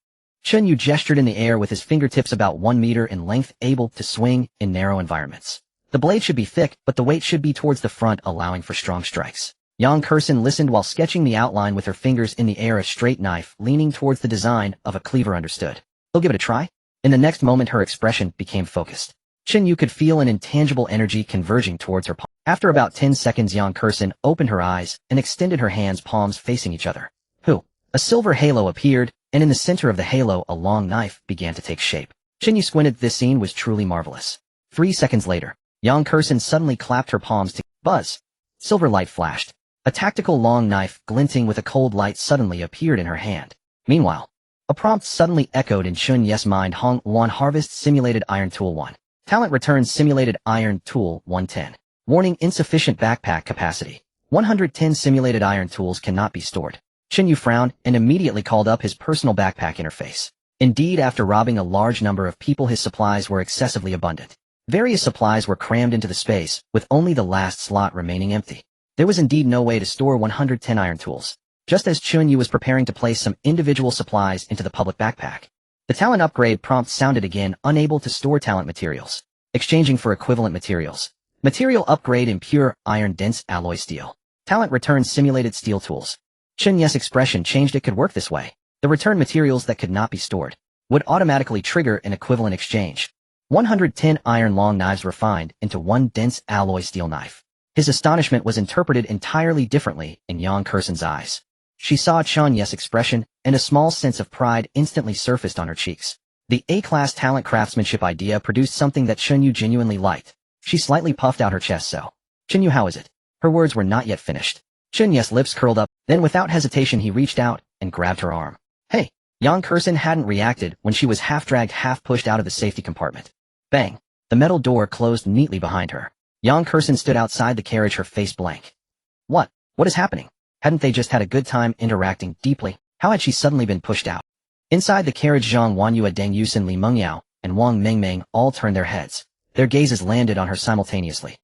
Chen Yu gestured in the air with his fingertips about 1 meter in length, able to swing in narrow environments. The blade should be thick, but the weight should be towards the front, allowing for strong strikes. Yang Kursen listened while sketching the outline with her fingers in the air. A straight knife, leaning towards the design of a cleaver. Understood. He'll give it a try? In the next moment her expression became focused. Chen Yu could feel an intangible energy converging towards her palm. After about 10 seconds Yang Kursen opened her eyes and extended her hands, palms facing each other. A silver halo appeared, and in the center of the halo a long knife began to take shape. Chen Yu squinted. This scene was truly marvelous. 3 seconds later, Yang Kursen suddenly clapped her palms to buzz. Silver light flashed. A tactical long knife glinting with a cold light suddenly appeared in her hand. Meanwhile, a prompt suddenly echoed in Chun Ye's mind. Hong 1 Harvest Simulated Iron Tool 1. Talent Return Simulated Iron Tool 110. Warning, insufficient backpack capacity. 110 simulated iron tools cannot be stored. Chen Yu frowned and immediately called up his personal backpack interface. Indeed, after robbing a large number of people, his supplies were excessively abundant. Various supplies were crammed into the space, with only the last slot remaining empty. There was indeed no way to store 110 iron tools. Just as Chun Yu was preparing to place some individual supplies into the public backpack, the talent upgrade prompt sounded again. Unable to store talent materials. Exchanging for equivalent materials. Material upgrade in pure iron dense alloy steel. Talent return simulated steel tools. Chen Ye's expression changed. It could work this way. The return materials that could not be stored would automatically trigger an equivalent exchange. 110 iron long knives refined into 1 dense alloy steel knife. His astonishment was interpreted entirely differently in Yang Kursen's eyes. She saw Chen Ye's expression, and a small sense of pride instantly surfaced on her cheeks. The A-class talent craftsmanship idea produced something that Chen Yu genuinely liked. She slightly puffed out her chest. So, Chen Yu, how is it? Her words were not yet finished. Chen Ye's lips curled up, then without hesitation he reached out and grabbed her arm. Hey! Yang Kursen hadn't reacted when she was half-dragged, half-pushed out of the safety compartment. Bang! The metal door closed neatly behind her. Yang Kursen stood outside the carriage, her face blank. What? What is happening? Hadn't they just had a good time interacting deeply? How had she suddenly been pushed out? Inside the carriage, Zhang Wanyue, Deng Yusin, Li Mengyao, and Wang Mengmeng all turned their heads. Their gazes landed on her simultaneously.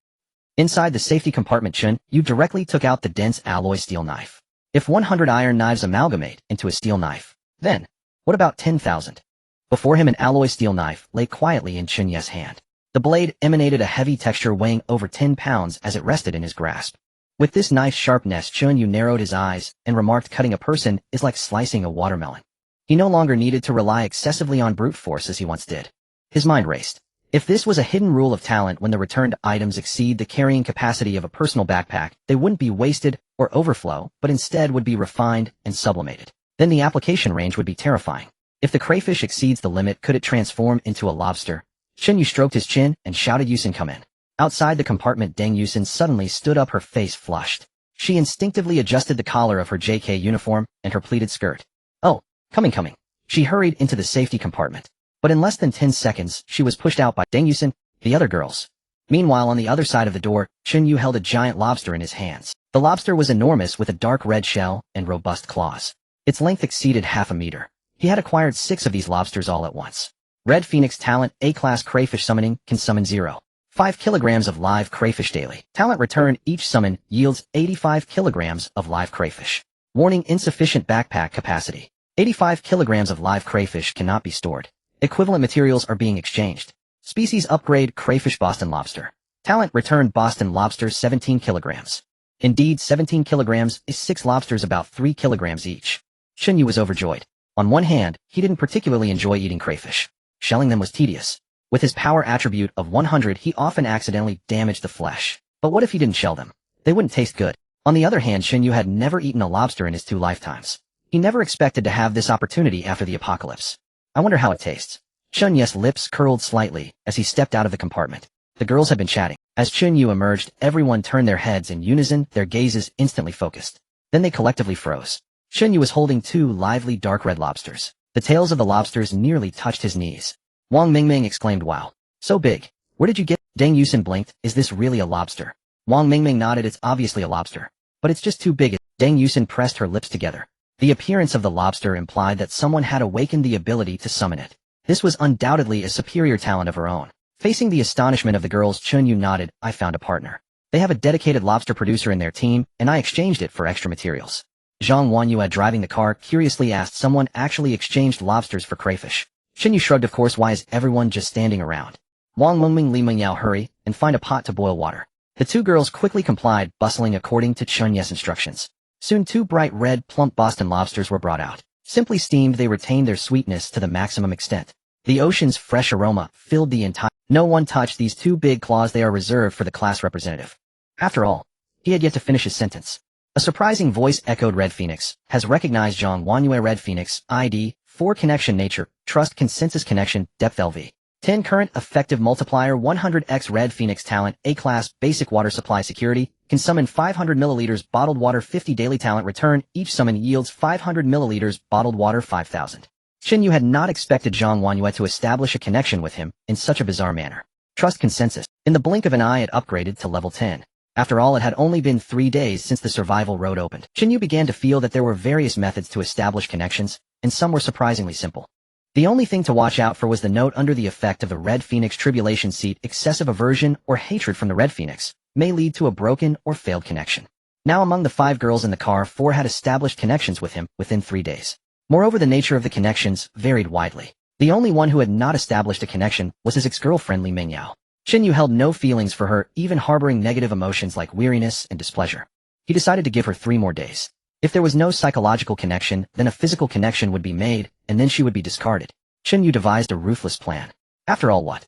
Inside the safety compartment, Chen Yu directly took out the dense alloy steel knife. If 100 iron knives amalgamate into a steel knife, then what about 10,000? Before him, an alloy steel knife lay quietly in Chen Ye's hand. The blade emanated a heavy texture weighing over 10 pounds as it rested in his grasp. With this knife's sharpness, Chen Yu narrowed his eyes and remarked, cutting a person is like slicing a watermelon. He no longer needed to rely excessively on brute force as he once did. His mind raced. If this was a hidden rule of talent, when the returned items exceed the carrying capacity of a personal backpack, they wouldn't be wasted or overflow, but instead would be refined and sublimated. Then the application range would be terrifying. If the crayfish exceeds the limit, could it transform into a lobster? Chen Yu stroked his chin and shouted, Yusin, come in. Outside the compartment, Deng Yusin suddenly stood up, her face flushed. She instinctively adjusted the collar of her JK uniform and her pleated skirt. Oh, coming. She hurried into the safety compartment. But in less than 10 seconds, she was pushed out by Deng Yusin, the other girls. Meanwhile, on the other side of the door, Chen Yu held a giant lobster in his hands. The lobster was enormous, with a dark red shell and robust claws. Its length exceeded half a meter. He had acquired 6 of these lobsters all at once. Red Phoenix Talent A-Class Crayfish Summoning can summon 0.5 kilograms of live crayfish daily. Talent Return each summon yields 85 kilograms of live crayfish. Warning, insufficient backpack capacity. 85 kilograms of live crayfish cannot be stored. Equivalent materials are being exchanged. Species upgrade, crayfish Boston lobster. Talent Return Boston lobster 17 kilograms. Indeed, 17 kilograms is 6 lobsters about 3 kilograms each. Chen Yu was overjoyed. On one hand, he didn't particularly enjoy eating crayfish. Shelling them was tedious. With his power attribute of 100, he often accidentally damaged the flesh. But what if he didn't shell them? They wouldn't taste good. On the other hand, Chen Yu had never eaten a lobster in his 2 lifetimes. He never expected to have this opportunity after the apocalypse. I wonder how it tastes. Chen Yu's lips curled slightly as he stepped out of the compartment. The girls had been chatting. As Chen Yu emerged, everyone turned their heads in unison, their gazes instantly focused. Then they collectively froze. Chen Yu was holding 2 lively dark red lobsters. The tails of the lobsters nearly touched his knees. Wang Mingming exclaimed, "Wow. So big. Where did you get?" Deng Yusin blinked, "Is this really a lobster?" Wang Mingming nodded, "It's obviously a lobster. But it's just too big." Deng Yusin pressed her lips together. The appearance of the lobster implied that someone had awakened the ability to summon it. This was undoubtedly a superior talent of her own. Facing the astonishment of the girls, Chen Yu nodded, "I found a partner. They have a dedicated lobster producer in their team, and I exchanged it for extra materials." Zhang Wanyue driving the car curiously asked, "Someone actually exchanged lobsters for crayfish?" Chen Yu shrugged, "Of course, why is everyone just standing around?" Wang Mengming Li Mengyao, "Hurry, and find a pot to boil water." The 2 girls quickly complied, bustling according to Chen Yu's instructions. Soon 2 bright red, plump Boston lobsters were brought out. Simply steamed, they retained their sweetness to the maximum extent. The ocean's fresh aroma filled the entire... No one touched these 2 big claws, they are reserved for the class representative. After all, he had yet to finish his sentence. A surprising voice echoed, "Red Phoenix has recognized Zhang Wanyue. Red Phoenix, ID, 4 connection nature, trust consensus connection, depth LV. 10 current effective multiplier 100x Red Phoenix talent, A-class, basic water supply security, can summon 500 milliliters bottled water 50 daily talent return, each summon yields 500 milliliters bottled water 5,000. Chen Yu had not expected Zhang Wanyue to establish a connection with him in such a bizarre manner. Trust consensus. In the blink of an eye it upgraded to level 10. After all, it had only been 3 days since the survival road opened. Chen Yu began to feel that there were various methods to establish connections, and some were surprisingly simple. The only thing to watch out for was the note under the effect of the Red Phoenix tribulation seat. Excessive aversion or hatred from the Red Phoenix may lead to a broken or failed connection. Now among the 5 girls in the car, 4 had established connections with him within 3 days. Moreover, the nature of the connections varied widely. The only one who had not established a connection was his ex-girlfriend Li Mingyao. Chen Yu held no feelings for her, even harboring negative emotions like weariness and displeasure. He decided to give her 3 more days. If there was no psychological connection, then a physical connection would be made, and then she would be discarded. Chen Yu devised a ruthless plan. After all, what?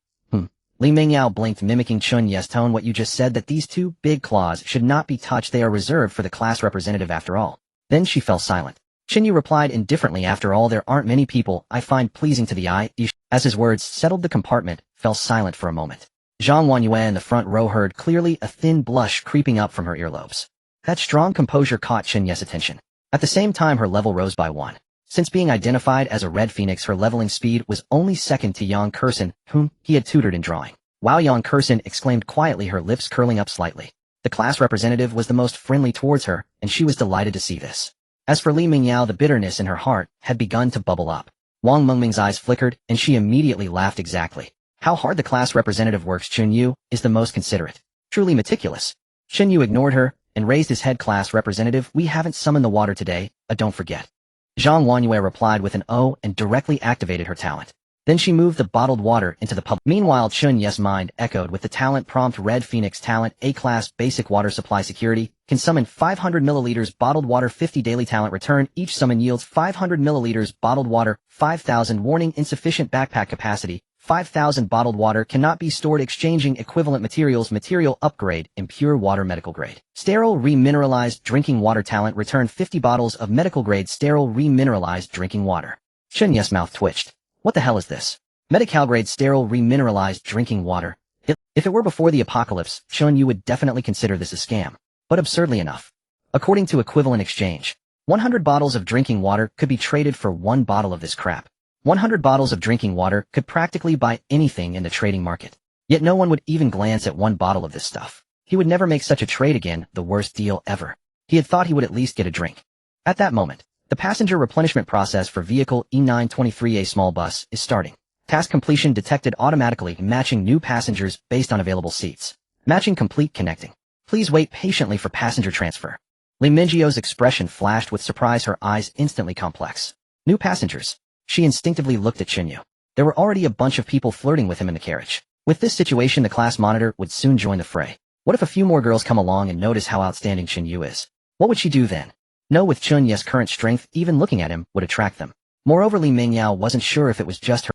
Li Mingyao blinked, mimicking Chen Yu's tone. "What you just said, that these 2 big claws should not be touched, they are reserved for the class representative after all." Then she fell silent. Chen Yu replied indifferently, "After all, there aren't many people I find pleasing to the eye." As his words settled, the compartment fell silent for a moment. Zhang Wanyue in the front row heard clearly a thin blush creeping up from her earlobes. That strong composure caught Chen Yu's attention. At the same time, her level rose by 1. Since being identified as a Red Phoenix, her leveling speed was only second to Yang Kursen, whom he had tutored in drawing. "Wow!" Yang Kursen exclaimed quietly, her lips curling up slightly. The class representative was the most friendly towards her, and she was delighted to see this. As for Li Mingyao, the bitterness in her heart had begun to bubble up. Wang Mengming's eyes flickered, and she immediately laughed. "Exactly how hard the class representative works. Chen Yu is the most considerate, truly meticulous." Chen Yu ignored her and raised his head. "Class representative, we haven't summoned the water today, don't forget." Zhang Wanyue replied with an "oh" and directly activated her talent. Then she moved the bottled water into the public. Meanwhile, Chen Yu's mind echoed with the talent prompt. Red Phoenix talent, A-class, basic water supply security, can summon 500 milliliters bottled water 50 daily talent return, each summon yields 500 milliliters bottled water 5,000. Warning, insufficient backpack capacity, 5,000 bottled water cannot be stored. Exchanging equivalent materials. Material upgrade, impure water medical grade. Sterile remineralized drinking water talent, return 50 bottles of medical grade sterile remineralized drinking water. Chen Yu's mouth twitched. What the hell is this? Medical grade sterile remineralized drinking water. If it were before the apocalypse, Chen Yu would definitely consider this a scam. But absurdly enough, according to equivalent exchange, 100 bottles of drinking water could be traded for 1 bottle of this crap. 100 bottles of drinking water could practically buy anything in the trading market. Yet no one would even glance at 1 bottle of this stuff. He would never make such a trade again, the worst deal ever. He had thought he would at least get a drink. At that moment, the passenger replenishment process for vehicle E923A small bus is starting. Task completion detected automatically, matching new passengers based on available seats. Matching complete, connecting. Please wait patiently for passenger transfer. Li Mingyu's expression flashed with surprise, her eyes instantly complex. New passengers. She instinctively looked at Chen Yu. There were already a bunch of people flirting with him in the carriage. With this situation, the class monitor would soon join the fray. What if a few more girls come along and notice how outstanding Chen Yu is? What would she do then? No, with Chen Yu's current strength, even looking at him would attract them. Moreover, Li Mingyao wasn't sure if it was just her.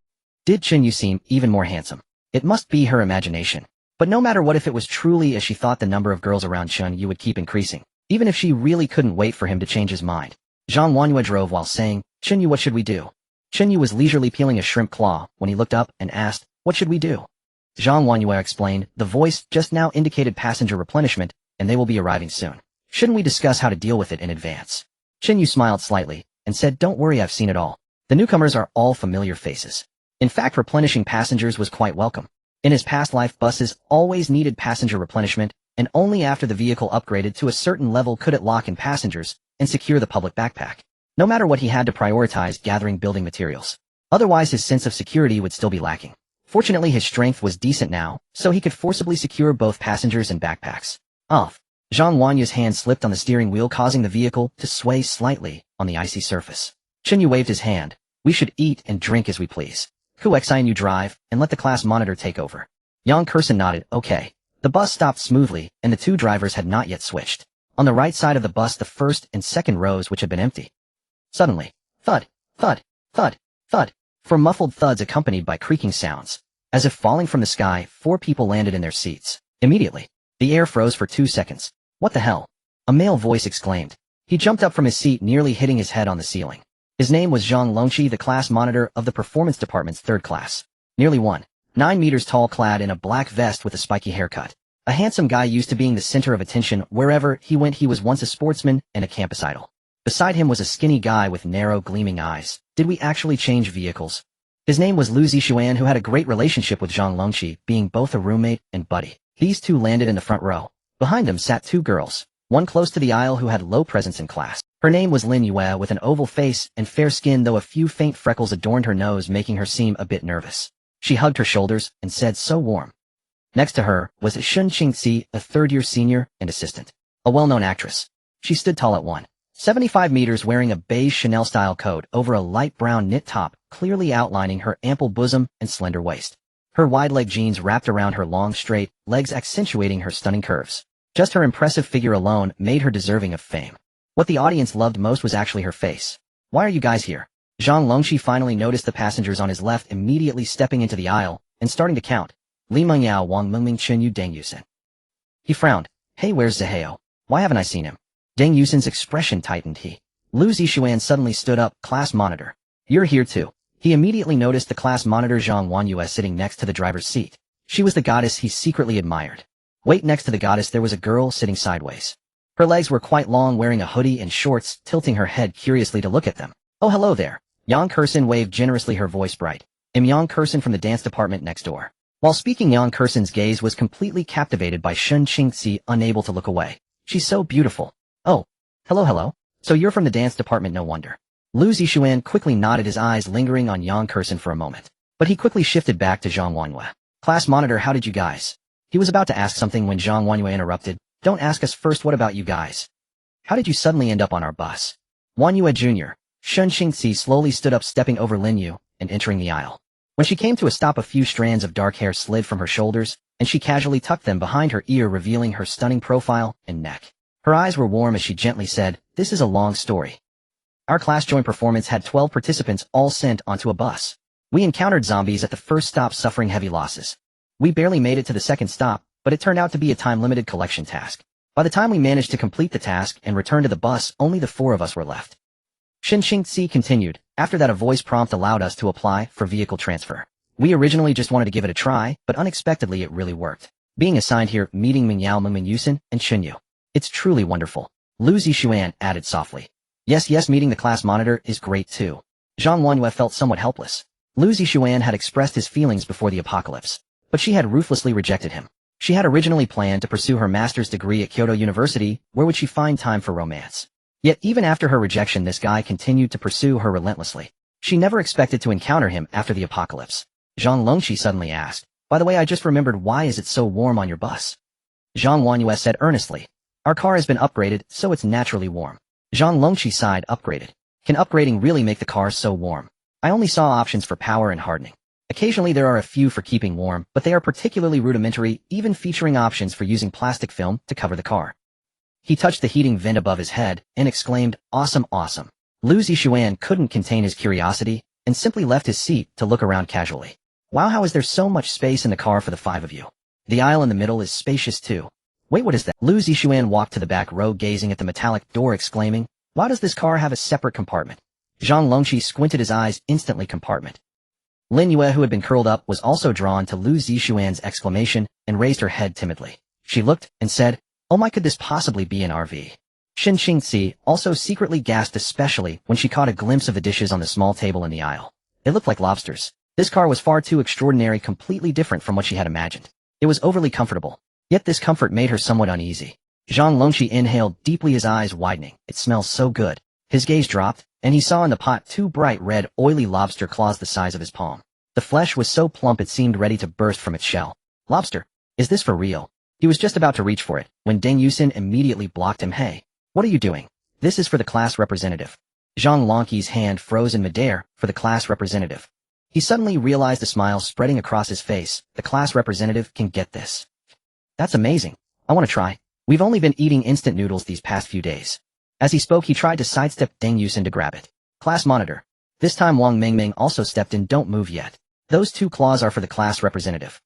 Did Chen Yu seem even more handsome? It must be her imagination. But no matter what, if it was truly as she thought, the number of girls around Chen Yu would keep increasing, even if she really couldn't wait for him to change his mind. Zhang Huanyue drove while saying, "Chen Yu, what should we do?" Chen Yu was leisurely peeling a shrimp claw when he looked up and asked, "What should we do?" Zhang Huanyue explained, "The voice just now indicated passenger replenishment, and they will be arriving soon. Shouldn't we discuss how to deal with it in advance?" Chen Yu smiled slightly and said, "Don't worry, I've seen it all. The newcomers are all familiar faces." In fact, replenishing passengers was quite welcome. In his past life, buses always needed passenger replenishment, and only after the vehicle upgraded to a certain level could it lock in passengers and secure the public backpack. No matter what, he had to prioritize gathering building materials. Otherwise, his sense of security would still be lacking. Fortunately, his strength was decent now, so he could forcibly secure both passengers and backpacks. Off. Zhang Huanyue's hand slipped on the steering wheel, causing the vehicle to sway slightly on the icy surface. Chen Yu waved his hand. "We should eat and drink as we please. Kuexin, you drive, and let the class monitor take over." Yang Kursin nodded. "Okay." The bus stopped smoothly, and the two drivers had not yet switched. On the right side of the bus, the first and second rows, which had been empty. Suddenly, thud, thud, thud, thud, four muffled thuds accompanied by creaking sounds. As if falling from the sky, 4 people landed in their seats. Immediately, the air froze for 2 seconds. "What the hell?" a male voice exclaimed. He jumped up from his seat, nearly hitting his head on the ceiling. His name was Zhang Longqi, the class monitor of the performance department's 3rd class. Nearly 1.9 meters tall, clad in a black vest with a spiky haircut. A handsome guy used to being the center of attention wherever he went. He was once a sportsman and a campus idol. Beside him was a skinny guy with narrow, gleaming eyes. Did we actually change vehicles? His name was Lu Zixuan, who had a great relationship with Zhang Longqi, being both a roommate and buddy. These two landed in the front row. Behind them sat 2 girls, one close to the aisle who had low presence in class. Her name was Lin Yue, with an oval face and fair skin, though a few faint freckles adorned her nose, making her seem a bit nervous. She hugged her shoulders and said, "So warm." Next to her was Shun Qingxi, a 3rd-year senior and assistant, a well-known actress. She stood tall at 1.75 meters, wearing a beige Chanel-style coat over a light brown knit top, clearly outlining her ample bosom and slender waist. Her wide-leg jeans wrapped around her long, straight legs, accentuating her stunning curves. Just her impressive figure alone made her deserving of fame. What the audience loved most was actually her face. "Why are you guys here?" Zhang Longqi finally noticed the passengers on his left, immediately stepping into the aisle and starting to count. Li Mingyao, Wang Mengming, Chen Yu, Deng Yusen. He frowned. "Hey, where's Zaheo? Why haven't I seen him?" Deng Yusen's expression tightened. Lu Zixuan suddenly stood up. "Class monitor. You're here too." He immediately noticed the class monitor Zhang Huanyue sitting next to the driver's seat. She was the goddess he secretly admired. Wait, next to the goddess there was a girl sitting sideways. Her legs were quite long, wearing a hoodie and shorts, tilting her head curiously to look at them. "Oh, hello there." Yang Kursin waved generously, her voice bright. "I'm Yang Kursin from the dance department next door." While speaking, Yang Kursin's gaze was completely captivated by Shun Qingxi, unable to look away. "She's so beautiful." "Oh, hello. So you're from the dance department, no wonder." Lu Zixuan quickly nodded, his eyes lingering on Yang Kursin for a moment. But he quickly shifted back to Zhang Huanyue. "Class monitor, how did you guys?" He was about to ask something when Zhang Huanyue interrupted. "Don't ask us first, what about you guys? How did you suddenly end up on our bus?" Huanyue Jr. Shun Qingxi slowly stood up, stepping over Lin Yu and entering the aisle. When she came to a stop, a few strands of dark hair slid from her shoulders, and she casually tucked them behind her ear, revealing her stunning profile and neck. Her eyes were warm as she gently said, "This is a long story. Our class joint performance had 12 participants, all sent onto a bus. We encountered zombies at the first stop, suffering heavy losses. We barely made it to the second stop, but it turned out to be a time-limited collection task. By the time we managed to complete the task and return to the bus, only the 4 of us were left." Shin Qingxi continued. "After that, a voice prompt allowed us to apply for vehicle transfer. We originally just wanted to give it a try, but unexpectedly it really worked. Being assigned here, meeting Mingyao, Mengmin Yusen, and Chen Yu. It's truly wonderful." Lu Zixuan added softly. Yes, meeting the class monitor is great too." Zhang Huanyue felt somewhat helpless. Lu Zixuan had expressed his feelings before the apocalypse, but she had ruthlessly rejected him. She had originally planned to pursue her master's degree at Kyoto University, where would she find time for romance? Yet even after her rejection, this guy continued to pursue her relentlessly. She never expected to encounter him after the apocalypse. Zhang Longqi suddenly asked, "By the way, I just remembered, why is it so warm on your bus?" Zhang Huanyue said earnestly, "Our car has been upgraded, so it's naturally warm." Zhang Longqi sighed. "Upgraded? Can upgrading really make the car so warm? I only saw options for power and hardening." Occasionally there are a few for keeping warm, but they are particularly rudimentary, even featuring options for using plastic film to cover the car. He touched the heating vent above his head and exclaimed, "Awesome, awesome." Lu Zixuan couldn't contain his curiosity and simply left his seat to look around casually. Wow, how is there so much space in the car for the 5 of you? The aisle in the middle is spacious too. Wait, what is that? Lu Zixuan walked to the back row gazing at the metallic door exclaiming, "Why does this car have a separate compartment?" Zhang Longqi squinted his eyes instantly. Compartment. Lin Yue, who had been curled up, was also drawn to Lu Zixuan's exclamation and raised her head timidly. She looked and said, "Oh my, could this possibly be an RV?" Xin Qingzi also secretly gasped, especially when she caught a glimpse of the dishes on the small table in the aisle. They looked like lobsters. This car was far too extraordinary, completely different from what she had imagined. It was overly comfortable. Yet this comfort made her somewhat uneasy. Zhang Longqi inhaled deeply, his eyes widening. It smells so good. His gaze dropped, and he saw in the pot 2 bright red, oily lobster claws the size of his palm. The flesh was so plump it seemed ready to burst from its shell. Lobster? Is this for real? He was just about to reach for it, when Deng Yusin immediately blocked him. "Hey, what are you doing? This is for the class representative." Zhang Longqi's hand froze in midair. For the class representative. He suddenly realized a smile spreading across his face. The class representative can get this. That's amazing. I want to try. We've only been eating instant noodles these past few days. As he spoke, he tried to sidestep Deng Yusin to grab it. Class monitor. This time Wang Mingming also stepped in. "Don't move yet. Those 2 claws are for the class representative."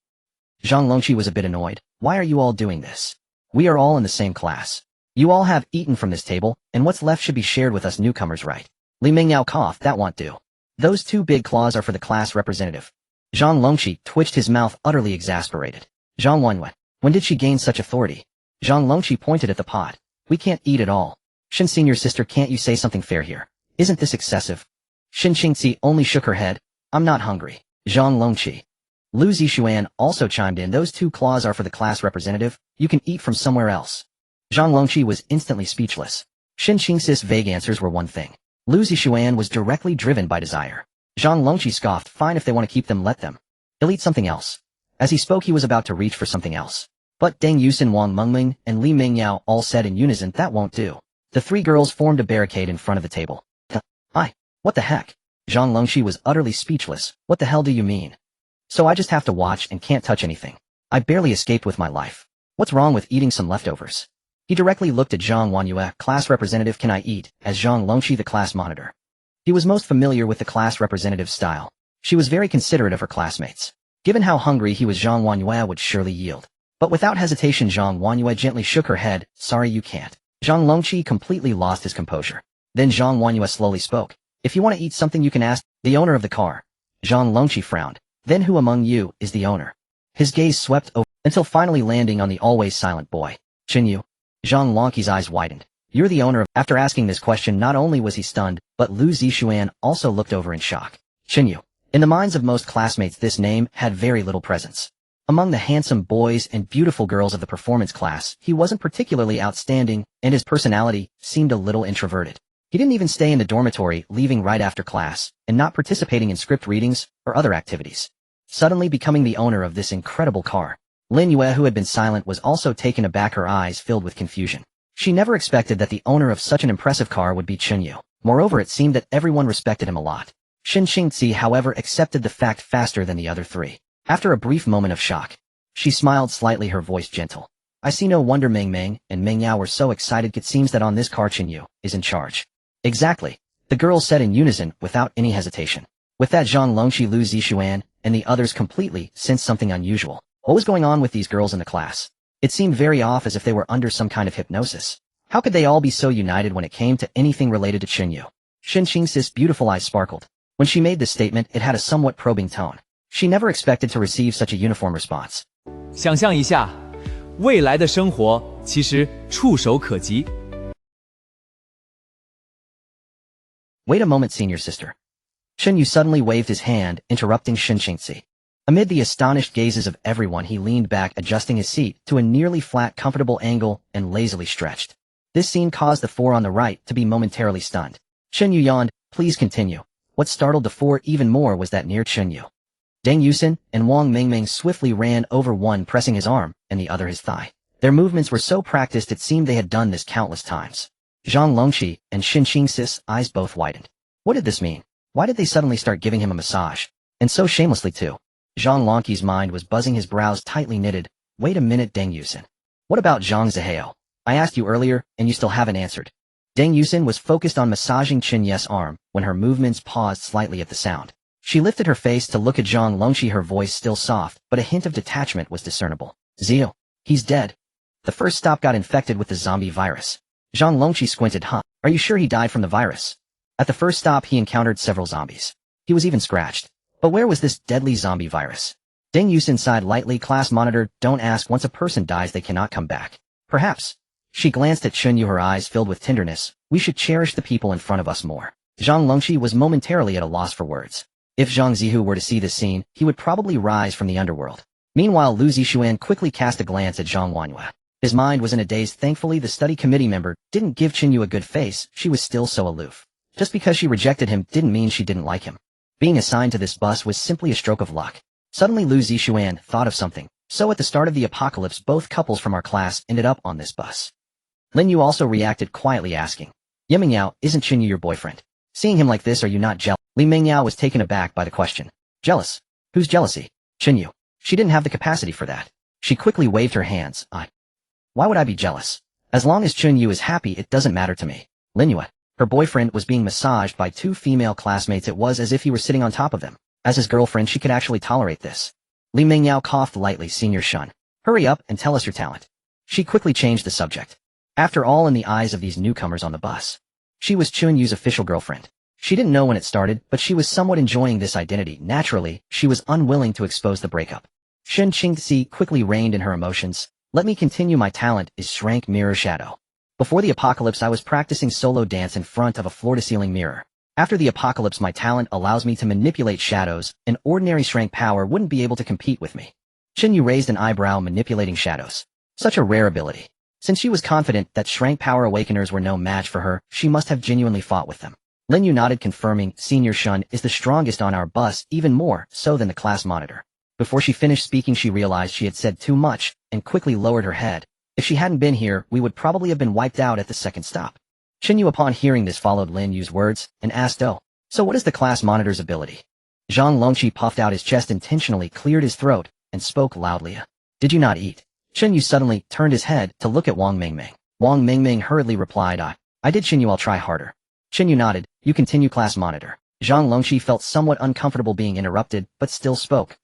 Zhang Longqi was a bit annoyed. "Why are you all doing this? We are all in the same class. You all have eaten from this table, and what's left should be shared with us newcomers, right?" Li Mingyao coughed. "That won't do. Those 2 big claws are for the class representative." Zhang Longqi twitched his mouth, utterly exasperated. Zhang Wanyue. When did she gain such authority? Zhang Longqi pointed at the pot. "We can't eat it all. Shin, senior sister, can't you say something fair here? Isn't this excessive?" Xin Qingzi only shook her head. "I'm not hungry." Zhang Longqi. Lu Zixuan also chimed in. "Those 2 claws are for the class representative. You can eat from somewhere else." Zhang Longqi was instantly speechless. Xin Qingzi's vague answers were one thing. Lu Zixuan was directly driven by desire. Zhang Longqi scoffed. "Fine, if they want to keep them, let them. He'll eat something else." As he spoke, he was about to reach for something else. But Deng Yusin, Wang Mengming, and Li Mingyao all said in unison, "That won't do." The 3 girls formed a barricade in front of the table. What the heck? Zhang Longqi was utterly speechless. "What the hell do you mean? So I just have to watch and can't touch anything? I barely escaped with my life. What's wrong with eating some leftovers?" He directly looked at Zhang Wanyue. "Class representative, can I eat?" As Zhang Longqi, the class monitor. He was most familiar with the class representative style. She was very considerate of her classmates. Given how hungry he was, Zhang Wanyue would surely yield. But without hesitation, Zhang Wanyue gently shook her head. "Sorry, you can't." Zhang Longqi completely lost his composure. Then Zhang Wanyue slowly spoke. "If you want to eat something, you can ask the owner of the car." Zhang Longqi frowned. "Then who among you is the owner?" His gaze swept over until finally landing on the always silent boy. "Chen Yu." Zhang Longqi's eyes widened. "You're the owner of..." After asking this question, not only was he stunned, but Lu Zixuan also looked over in shock. Chen Yu. In the minds of most classmates, this name had very little presence. Among the handsome boys and beautiful girls of the performance class, he wasn't particularly outstanding, and his personality seemed a little introverted. He didn't even stay in the dormitory, leaving right after class, and not participating in script readings or other activities. Suddenly becoming the owner of this incredible car. Lin Yue, who had been silent, was also taken aback, her eyes filled with confusion. She never expected that the owner of such an impressive car would be Chen Yu. Moreover, it seemed that everyone respected him a lot. Xin Qingzi, however, accepted the fact faster than the other 3. After a brief moment of shock, she smiled slightly, her voice gentle. "I see no wonder Meng Meng and Meng Yao were so excited. It seems that on this car Chen Yu is in charge." "Exactly," the girls said in unison without any hesitation. With that, Zhang Longqi, Lu Zixuan, and the others completely sensed something unusual. What was going on with these girls in the class? It seemed very off, as if they were under some kind of hypnosis. How could they all be so united when it came to anything related to Chen Yu? Xin Qingzi's beautiful eyes sparkled. When she made this statement, it had a somewhat probing tone. She never expected to receive such a uniform response. 想象一下，未来的生活其实触手可及。Wait a moment, senior sister. Chen Yu suddenly waved his hand, interrupting Xin Qingzi. Amid the astonished gazes of everyone, he leaned back, adjusting his seat to a nearly flat, comfortable angle, and lazily stretched. This scene caused the 4 on the right to be momentarily stunned. Chen Yu yawned. "Please continue." What startled the 4 even more was that near Chen Yu, Deng Yusin and Wang Mingming swiftly ran over, one pressing his arm and the other his thigh. Their movements were so practiced it seemed they had done this countless times. Zhang Longqi and Xin Qingzi's eyes both widened. What did this mean? Why did they suddenly start giving him a massage? And so shamelessly too. Zhang Longqi's mind was buzzing, his brows tightly knitted. Wait a minute, Deng Yusin. What about Zhang Zihao? I asked you earlier, and you still haven't answered. Deng Yusin was focused on massaging Chen Yu's arm when her movements paused slightly at the sound. She lifted her face to look at Zhang Longqi, her voice still soft, but a hint of detachment was discernible. Zio. He's dead. The first stop got infected with the zombie virus. Zhang Longqi squinted. Huh? Are you sure he died from the virus? At the first stop he encountered several zombies. He was even scratched. But where was this deadly zombie virus? Deng Yusin sighed lightly. Class monitor, don't ask. Once a person dies they cannot come back. Perhaps. She glanced at Chen Yu, her eyes filled with tenderness. We should cherish the people in front of us more. Zhang Longqi was momentarily at a loss for words. If Zhang Zihu were to see this scene, he would probably rise from the underworld. Meanwhile, Lu Zixuan quickly cast a glance at Zhang Wanhua. His mind was in a daze. Thankfully, the study committee member didn't give Chen Yu a good face. She was still so aloof. Just because she rejected him didn't mean she didn't like him. Being assigned to this bus was simply a stroke of luck. Suddenly Lu Zixuan thought of something. So at the start of the apocalypse, both couples from our class ended up on this bus. Lin Yu also reacted quietly, asking, Ye Mingyao, isn't Chen Yu your boyfriend? Seeing him like this, are you not jealous? Li Mingyao was taken aback by the question. Jealous? Whose jealousy? Chen Yu. She didn't have the capacity for that. She quickly waved her hands. Why would I be jealous? As long as Chen Yu is happy, it doesn't matter to me. Lin Yu. Her boyfriend was being massaged by two female classmates. It was as if he were sitting on top of them. As his girlfriend, she could actually tolerate this. Li Mingyao coughed lightly. Senior Shun. Hurry up and tell us your talent. She quickly changed the subject. After all, in the eyes of these newcomers on the bus, she was Chen Yu's official girlfriend. She didn't know when it started, but she was somewhat enjoying this identity. Naturally, she was unwilling to expose the breakup. Shen Qingxi quickly reined in her emotions. Let me continue. My talent is Shrank Mirror Shadow. Before the apocalypse, I was practicing solo dance in front of a floor-to-ceiling mirror. After the apocalypse, my talent allows me to manipulate shadows, and ordinary Shrank power wouldn't be able to compete with me. Chen Yu raised an eyebrow. Manipulating shadows. Such a rare ability. Since she was confident that Shrank power awakeners were no match for her, she must have genuinely fought with them. Lin Yu nodded, confirming, Senior Shun is the strongest on our bus, even more so than the class monitor. Before she finished speaking, she realized she had said too much, and quickly lowered her head. If she hadn't been here, we would probably have been wiped out at the second stop. Chen Yu, upon hearing this, followed Lin Yu's words, and asked, Oh, so what is the class monitor's ability? Zhang Longqi puffed out his chest, intentionally cleared his throat, and spoke loudly. Did you not eat? Chen Yu suddenly turned his head to look at Wang Mingming. Wang Mingming hurriedly replied, I did. Chen Yu, I'll try harder. Chen Yu nodded. You continue, class monitor. Zhang Longqi felt somewhat uncomfortable being interrupted, but still spoke.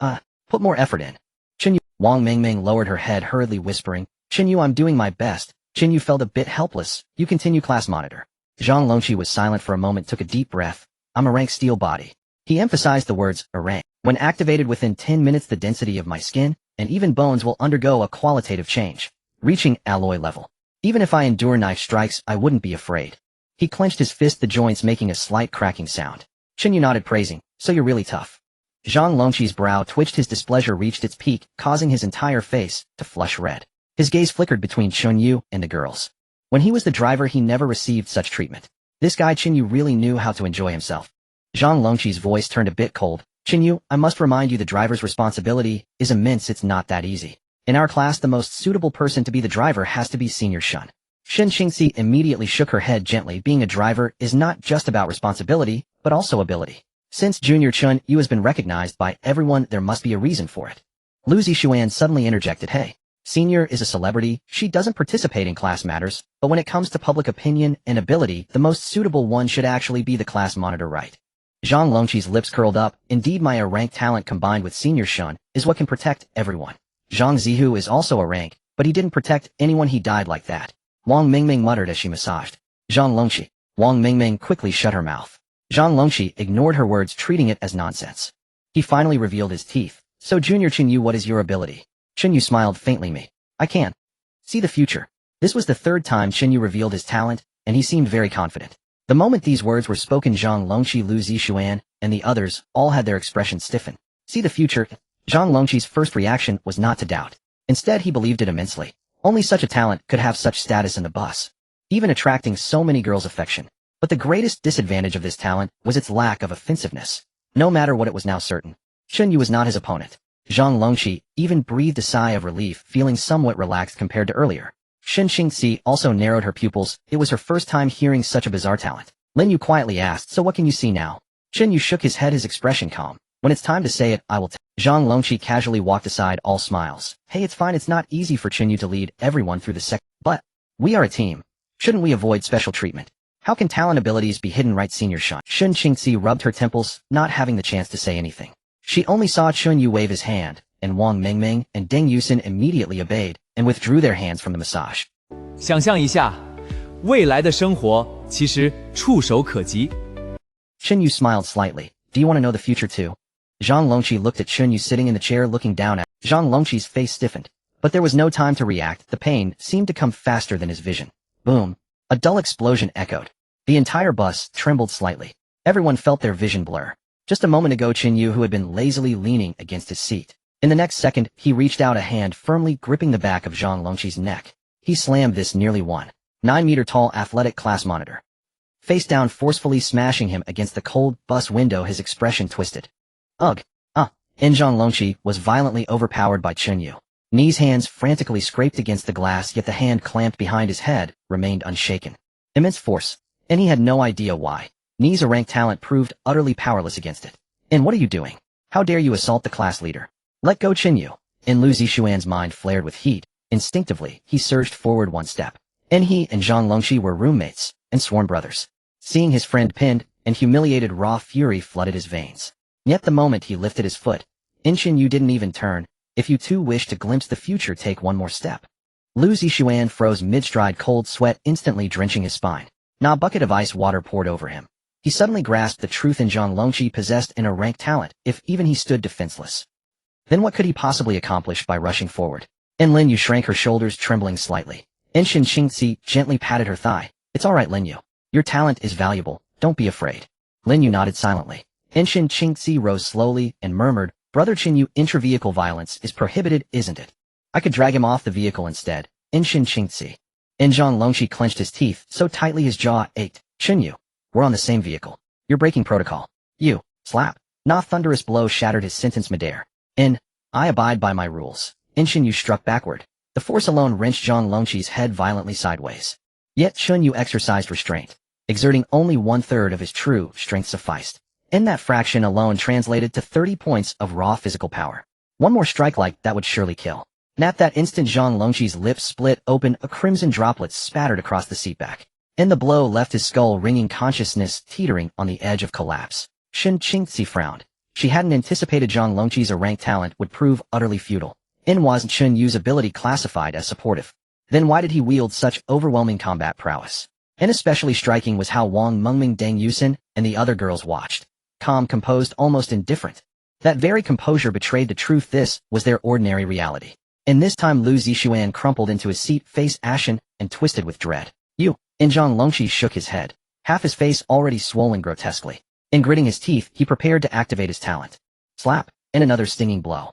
Put more effort in. Chen Yu. Wang Mingming lowered her head, hurriedly whispering, Chen Yu, I'm doing my best. Chen Yu felt a bit helpless. You continue, class monitor. Zhang Longqi was silent for a moment, took a deep breath. I'm a rank steel body. He emphasized the words, a rank. When activated within 10 minutes, the density of my skin and even bones will undergo a qualitative change, reaching alloy level. Even if I endure knife strikes, I wouldn't be afraid. He clenched his fist, the joints making a slight cracking sound. Chen Yu nodded, praising, so you're really tough. Zhang Longqi's brow twitched, his displeasure reached its peak, causing his entire face to flush red. His gaze flickered between Chen Yu and the girls. When he was the driver, he never received such treatment. This guy Chen Yu really knew how to enjoy himself. Zhang Longqi's voice turned a bit cold. Chen Yu, I must remind you the driver's responsibility is immense. It's not that easy. In our class, the most suitable person to be the driver has to be Senior Shun. Shen Qingxi immediately shook her head gently. Being a driver is not just about responsibility, but also ability. Since Junior Chen Yu has been recognized by everyone, there must be a reason for it. Lu Zixuan suddenly interjected, Hey, Senior is a celebrity. She doesn't participate in class matters, but when it comes to public opinion and ability, the most suitable one should actually be the class monitor, right? Zhang Longqi's lips curled up. Indeed, my rank talent combined with Senior Shun is what can protect everyone. Zhang Zihu is also a rank, but he didn't protect anyone. He died like that. Wang Mingming muttered as she massaged Zhang Longqi. Wang Mingming quickly shut her mouth. Zhang Longqi ignored her words, treating it as nonsense. He finally revealed his teeth. So Junior Chen Yu, what is your ability? Chen Yu smiled faintly. Me. I can see the future. This was the third time Chen Yu revealed his talent, and he seemed very confident. The moment these words were spoken, Zhang Longqi, Lu Zixuan, and the others all had their expressions stiffen. See the future? Zhang Longqi's first reaction was not to doubt. Instead, he believed it immensely. Only such a talent could have such status in the bus, even attracting so many girls' affection. But the greatest disadvantage of this talent was its lack of offensiveness. No matter what, it was now certain Chen Yu was not his opponent. Zhang Longqi even breathed a sigh of relief, feeling somewhat relaxed compared to earlier. Shen Qingxi also narrowed her pupils. It was her first time hearing such a bizarre talent. Lin Yu quietly asked, So what can you see now? Chen Yu shook his head, his expression calm. When it's time to say it, I will tell. Zhang Longqi casually walked aside, all smiles. Hey, it's fine, it's not easy for Chen Yu to lead everyone through the but we are a team. Shouldn't we avoid special treatment? How can talent abilities be hidden, right, senior Shun? Shun Qingxi rubbed her temples, not having the chance to say anything. She only saw Chen Yu wave his hand, and Wang Mingming and Deng Yusin immediately obeyed and withdrew their hands from the massage. 想象一下，未来的生活其实触手可及。Chen Yu smiled slightly. Do you want to know the future too? Zhang Longqi looked at Chen Yu sitting in the chair looking down at. Zhang Longqi's face stiffened, but there was no time to react. The pain seemed to come faster than his vision. Boom. A dull explosion echoed. The entire bus trembled slightly. Everyone felt their vision blur. Just a moment ago, Chen Yu, who had been lazily leaning against his seat. In the next second, he reached out a hand firmly gripping the back of Zhang Longqi's neck. He slammed this nearly 1.9-meter-tall athletic class monitor face down, forcefully smashing him against the cold bus window. His expression twisted. Ugh. Zhang Longqi was violently overpowered by Chen Yu. Ni's hands frantically scraped against the glass, yet the hand clamped behind his head remained unshaken. Immense force, and he had no idea why. Ni's a rank talent proved utterly powerless against it. And what are you doing? How dare you assault the class leader? Let go, Chen Yu. In Lu Zixuan's mind flared with heat. Instinctively, he surged forward one step. And he and Zhang Longqi were roommates and sworn brothers. Seeing his friend pinned and humiliated, raw fury flooded his veins. Yet the moment he lifted his foot, Chen Yu didn't even turn. If you too wish to glimpse the future, take one more step. Lu Zixuan froze mid-stride, cold sweat instantly drenching his spine. A bucket of ice water poured over him. He suddenly grasped the truth in Zhang Longqi possessed in a rank talent, if even he stood defenseless. Then what could he possibly accomplish by rushing forward? Lin Yu shrank her shoulders, trembling slightly. Shun Qingxi gently patted her thigh. It's all right, Lin Yu. Your talent is valuable, don't be afraid. Lin Yu nodded silently. Shun Qingxi rose slowly and murmured, Brother Chen Yu, intra-vehicle violence is prohibited, isn't it? I could drag him off the vehicle instead. Shun Qingxi. Zhang Longqi clenched his teeth so tightly his jaw ached. Chen Yu, we're on the same vehicle. You're breaking protocol. You, slap. Thunderous blow shattered his sentence midair. I abide by my rules. Chen Yu struck backward. The force alone wrenched Zhang Longqi's head violently sideways. Yet Chen Yu exercised restraint. Exerting only 1/3 of his true strength sufficed. That fraction alone translated to 30 points of raw physical power. One more strike like that would surely kill. At that instant, Zhang Longqi's lips split open, a crimson droplet spattered across the seatback. The blow left his skull ringing, consciousness teetering on the edge of collapse. Shun Qingxi frowned. She hadn't anticipated Zhang Longqi's rank talent would prove utterly futile. Wasn't Chen Yu's ability classified as supportive? Then why did he wield such overwhelming combat prowess? Especially striking was how Wang Mengming, Deng Yusin, and the other girls watched. Calm, composed, almost indifferent. That very composure betrayed the truth. This was their ordinary reality. This time Lu Zixuan crumpled into his seat, face ashen and twisted with dread. You. Zhang Longqi shook his head, half his face already swollen grotesquely. Gritting his teeth, he prepared to activate his talent. Slap, and another stinging blow.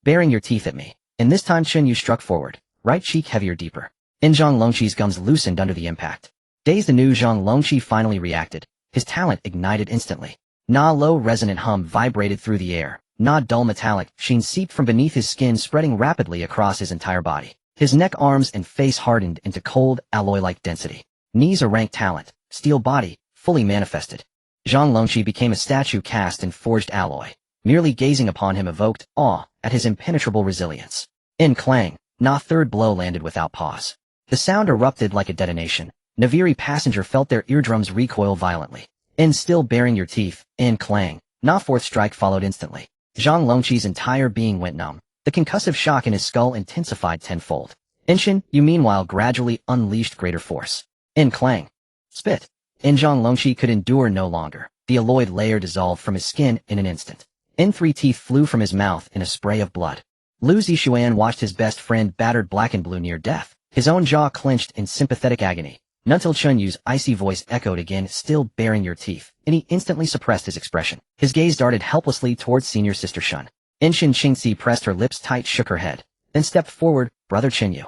Baring your teeth at me. This time Chen Yu struck forward, right cheek heavier, deeper. Zhang Longqi's gums loosened under the impact. Dazed anew, Zhang Longqi finally reacted. His talent ignited instantly. Low resonant hum vibrated through the air. Dull metallic sheen seeped from beneath his skin, spreading rapidly across his entire body. His neck, arms, and face hardened into cold, alloy-like density. Ni's a rank talent, steel body, fully manifested. Zhang Longqi became a statue cast in forged alloy. Merely gazing upon him evoked awe at his impenetrable resilience. Clang, third blow landed without pause. The sound erupted like a detonation. Naviri passenger felt their eardrums recoil violently. Still baring your teeth. Clang. Fourth strike followed instantly. Zhang Longqi's entire being went numb. The concussive shock in his skull intensified tenfold. Chen Yu meanwhile gradually unleashed greater force. Clang. Spit. Zhang Longqi could endure no longer. The alloyed layer dissolved from his skin in an instant. Three teeth flew from his mouth in a spray of blood. Lu Zixuan watched his best friend battered black and blue near death. His own jaw clenched in sympathetic agony. Until Chen Yu's icy voice echoed again, still baring your teeth, and he instantly suppressed his expression. His gaze darted helplessly towards senior sister Shun. Shun Qingxi pressed her lips tight, shook her head, then stepped forward. Brother Chen Yu.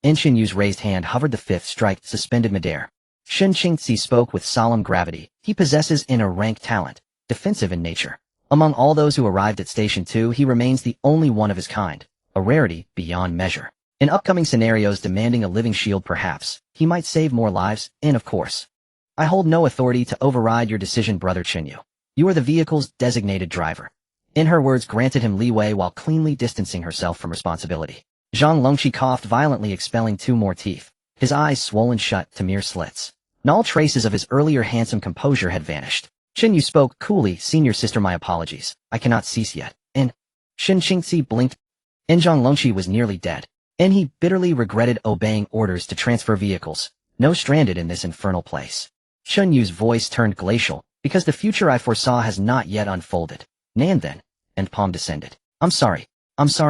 Chen Yu's raised hand hovered, the fifth strike suspended midair. Shun Qingxi spoke with solemn gravity. He possesses a rank talent, defensive in nature. Among all those who arrived at Station 2, he remains the only one of his kind, a rarity beyond measure. In upcoming scenarios demanding a living shield perhaps, he might save more lives, and of course, I hold no authority to override your decision, Brother Chen Yu. You are the vehicle's designated driver. In her words granted him leeway while cleanly distancing herself from responsibility. Zhang Longqi coughed violently, expelling 2 more teeth, his eyes swollen shut to mere slits. All traces of his earlier handsome composure had vanished. Chen Yu spoke coolly, "Senior sister, my apologies. I cannot cease yet." And Shen Qingzi blinked. And Zhang Longqi was nearly dead. And he bitterly regretted obeying orders to transfer vehicles. No stranded in this infernal place. Chen Yu's voice turned glacial, because the future I foresaw has not yet unfolded. Nan then, and palm descended. I'm sorry,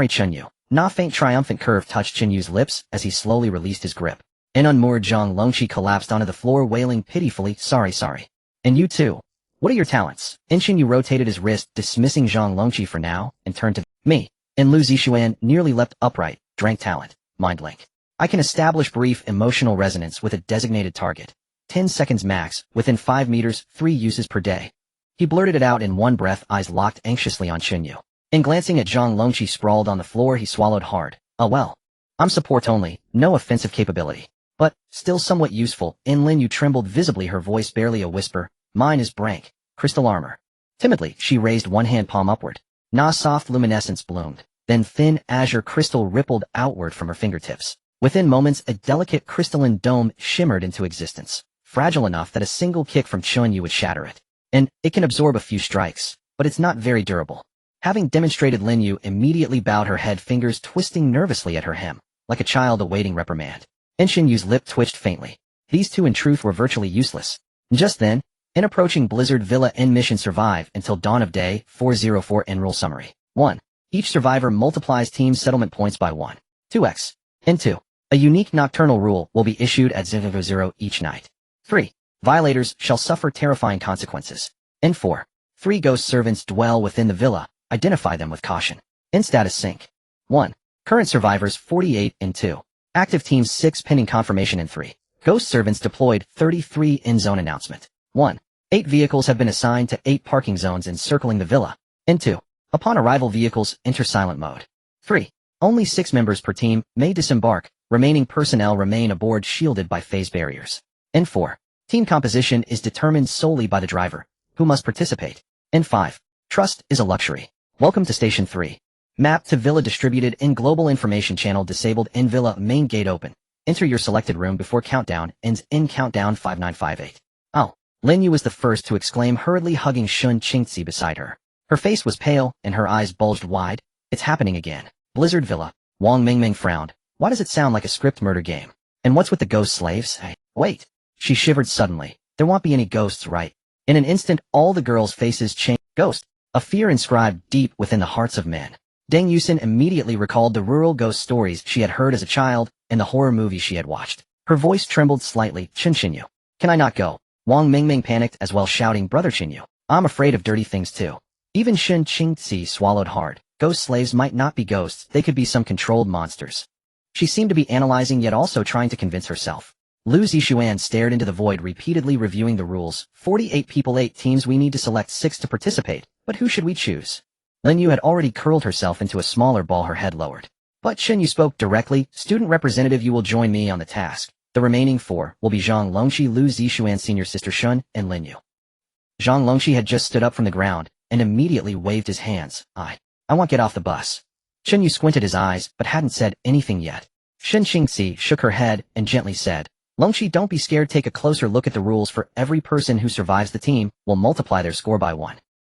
Chen Yu. Na faint triumphant curve touched Chen Yu's lips as he slowly released his grip. And unmoored, Zhang Longqi collapsed onto the floor, wailing pitifully, sorry. And you too. What are your talents? And Chen Yu rotated his wrist, dismissing Zhang Longqi for now, and turned to me. And Lu Zixuan nearly leapt upright, drank talent, mind link. I can establish brief emotional resonance with a designated target. 10 seconds max, within 5 meters, 3 uses per day. He blurted it out in one breath, eyes locked anxiously on Chen Yu. And glancing at Zhang Longqi sprawled on the floor, he swallowed hard. Oh well. I'm support only, no offensive capability. But, still somewhat useful. And Lin Yu trembled visibly, her voice barely a whisper. Mine is Brank, crystal armor. Timidly, she raised one hand palm upward. Soft luminescence bloomed. Then thin azure crystal rippled outward from her fingertips. Within moments, a delicate crystalline dome shimmered into existence, fragile enough that a single kick from Chen Yu would shatter it. And it can absorb a few strikes, but it's not very durable. Having demonstrated, Lin Yu immediately bowed her head, fingers twisting nervously at her hem, like a child awaiting reprimand. And Chen Yu's lip twitched faintly. These two in truth were virtually useless. Just then, an approaching Blizzard Villa End mission: survive until dawn of day. 404 End rule summary. 1. Each survivor multiplies team settlement points by 1. 2x. And 2. A unique nocturnal rule will be issued at 0 each night. 3. Violators shall suffer terrifying consequences. And 4. 3 ghost servants dwell within the villa. Identify them with caution. In status sync. 1. Current survivors 48 and 2. Active teams 6 pending confirmation and 3. Ghost servants deployed 33 in zone announcement. 1. 8 vehicles have been assigned to 8 parking zones encircling the villa. And 2. Upon arrival, vehicles enter silent mode. 3. Only 6 members per team may disembark. Remaining personnel remain aboard, shielded by phase barriers. And 4. Team composition is determined solely by the driver, who must participate. And 5. Trust is a luxury. Welcome to Station 3. Map to Villa distributed in Global Information Channel disabled. In Villa main gate open. Enter your selected room before countdown ends in countdown 5958. Oh. Lin Yu was the first to exclaim, hurriedly hugging Shen Qingzi beside her. Her face was pale, and her eyes bulged wide. It's happening again. Blizzard Villa. Wang Mingming frowned. Why does it sound like a script murder game? And what's with the ghost slaves? Hey, wait. She shivered suddenly. There won't be any ghosts, right? In an instant, all the girls' faces changed. Ghost. A fear inscribed deep within the hearts of men. Deng Yusin immediately recalled the rural ghost stories she had heard as a child and the horror movies she had watched. Her voice trembled slightly. Chen Yu. Can I not go? Wang Mingming panicked as well, shouting, Brother Chen Yu. I'm afraid of dirty things too. Even Shen Qingzi swallowed hard. Ghost slaves might not be ghosts, they could be some controlled monsters. She seemed to be analyzing, yet also trying to convince herself. Lu Zixuan stared into the void, repeatedly reviewing the rules. 48 people, 8 teams, we need to select 6 to participate, but who should we choose? Lin Yu had already curled herself into a smaller ball, her head lowered. But Chen Yu spoke directly. Student representative, you will join me on the task. The remaining 4 will be Zhang Longqi, Lu Zixuan's senior sister Shun, and Lin Yu. Zhang Longqi had just stood up from the ground and immediately waved his hands. I want to get off the bus. Chen Yu squinted his eyes, but hadn't said anything yet. Shen Qingzi shook her head and gently said, Longqi, don't be scared. Take a closer look at the rules. For every person who survives, the team will multiply their score by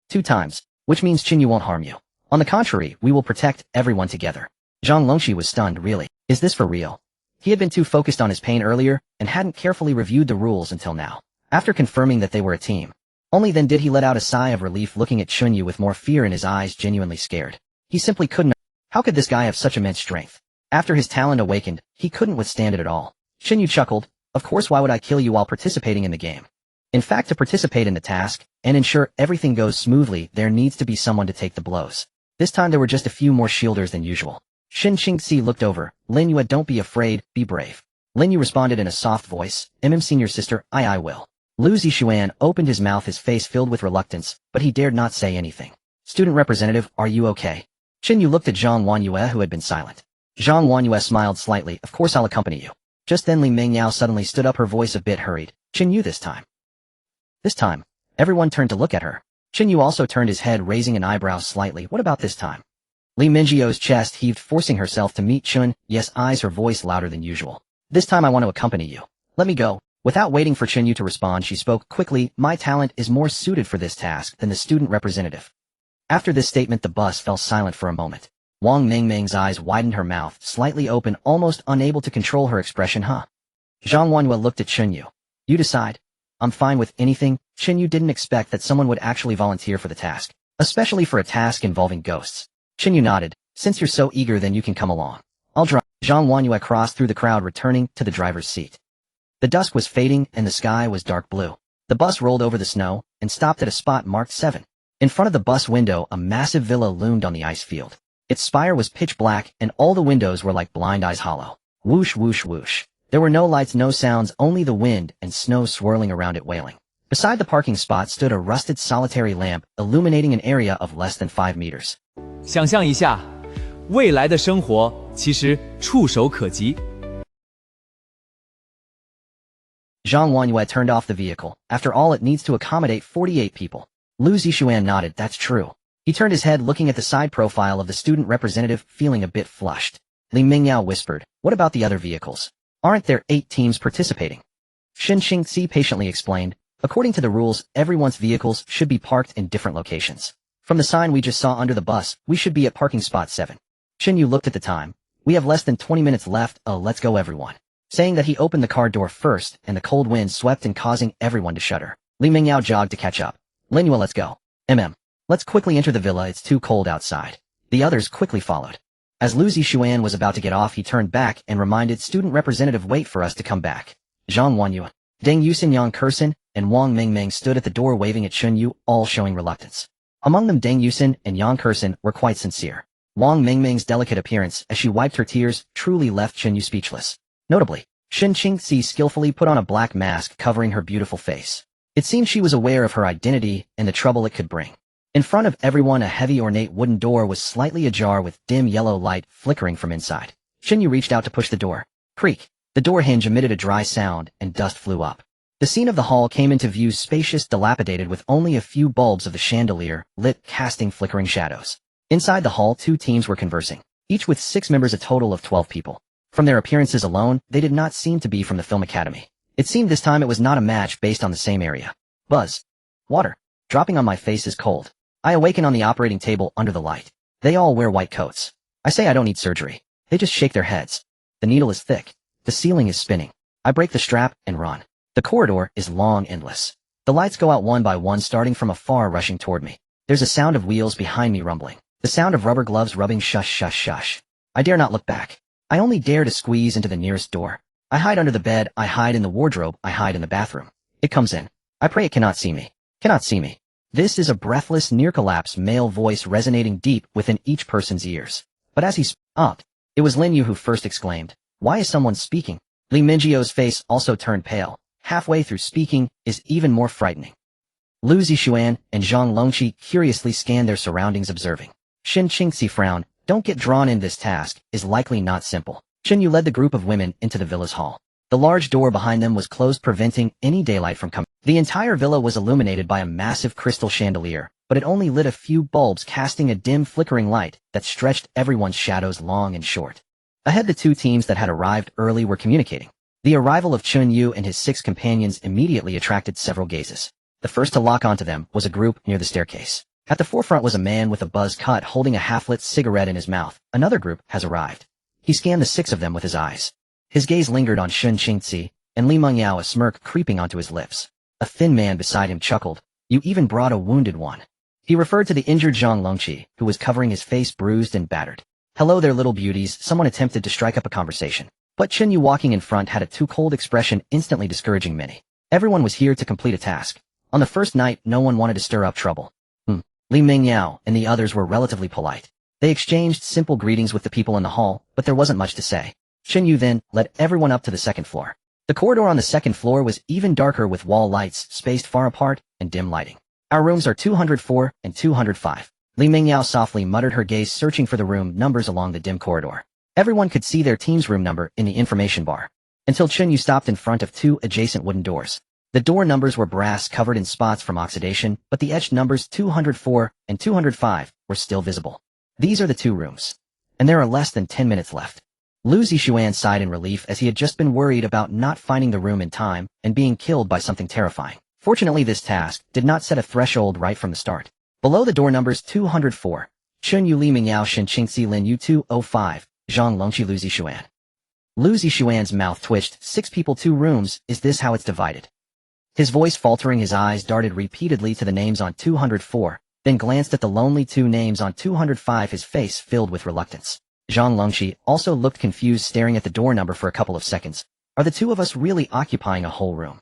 2 times, which means Chen Yu won't harm you. On the contrary, we will protect everyone together. Zhang Longqi was stunned. Really? Is this for real? He had been too focused on his pain earlier and hadn't carefully reviewed the rules until now. After confirming that they were a team, only then did he let out a sigh of relief, looking at Chen Yu with more fear in his eyes, genuinely scared. He simply couldn't. How could this guy have such immense strength? After his talent awakened, he couldn't withstand it at all. Chen Yu chuckled. Of course, why would I kill you while participating in the game? In fact, to participate in the task and ensure everything goes smoothly, there needs to be someone to take the blows. This time there were just a few more shielders than usual. Shen Qingzi looked over. Lin Yu, don't be afraid, be brave. Lin Yu responded in a soft voice. Senior sister, I will. Lu Zixuan opened his mouth, his face filled with reluctance, but he dared not say anything. Student representative, are you okay? Chen Yu looked at Zhang Wanyue, who had been silent. Zhang Wanyue smiled slightly. Of course, I'll accompany you. Just then Li Mingyao suddenly stood up, her voice a bit hurried. Chen Yu, this time. Everyone turned to look at her. Chen Yu also turned his head, raising an eyebrow slightly. What about this time? Li Mingjio's chest heaved, forcing herself to meet Chun Yu's eyes, her voice louder than usual. This time I want to accompany you. Let me go. Without waiting for Chen Yu to respond, she spoke quickly. My talent is more suited for this task than the student representative. After this statement, the bus fell silent for a moment. Wang Mingming's eyes widened, her mouth slightly open, almost unable to control her expression. Huh? Zhang Wanyu looked at Chen Yu. You decide. I'm fine with anything. Chen Yu didn't expect that someone would actually volunteer for the task, especially for a task involving ghosts. Chen Yu nodded. Since you're so eager, then you can come along. I'll drive. Zhang Wanyu crossed through the crowd, returning to the driver's seat. The dusk was fading and the sky was dark blue. The bus rolled over the snow and stopped at a spot marked 7. In front of the bus window, a massive villa loomed on the ice field. Its spire was pitch black and all the windows were like blind eyes hollow. Whoosh, whoosh, whoosh. There were no lights, no sounds, only the wind and snow swirling around it, wailing. Beside the parking spot stood a rusted solitary lamp, illuminating an area of less than 5 meters. 想象一下，未来的生活其实触手可及。Zhang Wanyu turned off the vehicle. After all, it needs to accommodate 48 people. Lu Zixuan nodded. That's true. He turned his head, looking at the side profile of the student representative, feeling a bit flushed. Li Mingyao whispered, what about the other vehicles? Aren't there 8 teams participating? Shin Qingzi patiently explained, according to the rules, everyone's vehicles should be parked in different locations. From the sign we just saw under the bus, we should be at parking spot 7. Chen Yu looked at the time. We have less than 20 minutes left. Oh, let's go, everyone. Saying that, he opened the car door first, and the cold wind swept in, causing everyone to shudder. Li Mingyao jogged to catch up. Linua, let's go. Let's quickly enter the villa, it's too cold outside. The others quickly followed. As Lu Zixuan was about to get off, he turned back and reminded student representative, wait for us to come back. Zhang Wanyu, Deng Yusin, Yang Kersen, and Wang Mingming stood at the door waving at Chen Yu, all showing reluctance. Among them, Deng Yusin and Yang Kersen were quite sincere. Wang Mingming's delicate appearance as she wiped her tears truly left Chen Yu speechless. Notably, Shin Qingzi skillfully put on a black mask covering her beautiful face. It seemed she was aware of her identity and the trouble it could bring. In front of everyone, a heavy ornate wooden door was slightly ajar with dim yellow light flickering from inside. Chen Yu reached out to push the door. Creak. The door hinge emitted a dry sound and dust flew up. The scene of the hall came into view, spacious, dilapidated, with only a few bulbs of the chandelier lit, casting flickering shadows. Inside the hall, 2 teams were conversing, each with 6 members, a total of 12 people. From their appearances alone, they did not seem to be from the film academy. It seemed this time it was not a match based on the same area. Buzz. Water. Dropping on my face is cold. I awaken on the operating table under the light. They all wear white coats. I say I don't need surgery. They just shake their heads. The needle is thick. The ceiling is spinning. I break the strap and run. The corridor is long, endless. The lights go out one by one, starting from afar, rushing toward me. There's a sound of wheels behind me rumbling. The sound of rubber gloves rubbing. Shush, shush, shush. I dare not look back. I only dare to squeeze into the nearest door. I hide under the bed. I hide in the wardrobe. I hide in the bathroom. It comes in. I pray it cannot see me. Cannot see me. This is a breathless, near-collapse male voice resonating deep within each person's ears. But as he stopped, it was Lin Yu who first exclaimed, why is someone speaking? Li Mingjio's face also turned pale. Halfway through speaking is even more frightening. Lu Zixuan and Zhang Longqi curiously scanned their surroundings, observing. Shin Qingzi frowned. Don't get drawn in, this task is likely not simple. Chen Yu led the group of women into the villa's hall. The large door behind them was closed, preventing any daylight from coming. The entire villa was illuminated by a massive crystal chandelier, but it only lit a few bulbs, casting a dim, flickering light that stretched everyone's shadows long and short. Ahead, the 2 teams that had arrived early were communicating. The arrival of Chen Yu and his 6 companions immediately attracted several gazes. The first to lock onto them was a group near the staircase. At the forefront was a man with a buzz cut holding a half-lit cigarette in his mouth. Another group has arrived. He scanned the 6 of them with his eyes. His gaze lingered on Shin Qingzi and Li Mingyao, a smirk creeping onto his lips. A thin man beside him chuckled. You even brought a wounded one. He referred to the injured Zhang Longqi, who was covering his face, bruised and battered. Hello there, little beauties. Someone attempted to strike up a conversation. But Chen Yu, walking in front, had a too cold expression, instantly discouraging many. Everyone was here to complete a task. On the first night, no one wanted to stir up trouble. Li Mingyao and the others were relatively polite. They exchanged simple greetings with the people in the hall, but there wasn't much to say. Chen Yu then led everyone up to the 2nd floor. The corridor on the 2nd floor was even darker, with wall lights spaced far apart and dim lighting. Our rooms are 204 and 205. Li Mingyao softly muttered, her gaze searching for the room numbers along the dim corridor. Everyone could see their team's room number in the information bar. Until Chen Yu stopped in front of 2 adjacent wooden doors. The door numbers were brass covered in spots from oxidation, but the etched numbers 204 and 205 were still visible. These are the 2 rooms. And there are less than 10 minutes left. Lu Zixuan sighed in relief as he had just been worried about not finding the room in time and being killed by something terrifying. Fortunately, this task did not set a threshold right from the start. Below the door numbers 204, Chen Yu Li Mingyao Shen Qingxi Lin Yu 205, Zhang Longqi Lu Zixuan. Lu Zixuan's mouth twitched. 6 people, 2 rooms, is this how it's divided? His voice faltering, his eyes darted repeatedly to the names on 204, then glanced at the lonely 2 names on 205, his face filled with reluctance. Zhang Longqi also looked confused, staring at the door number for a couple of seconds. Are the 2 of us really occupying a whole room?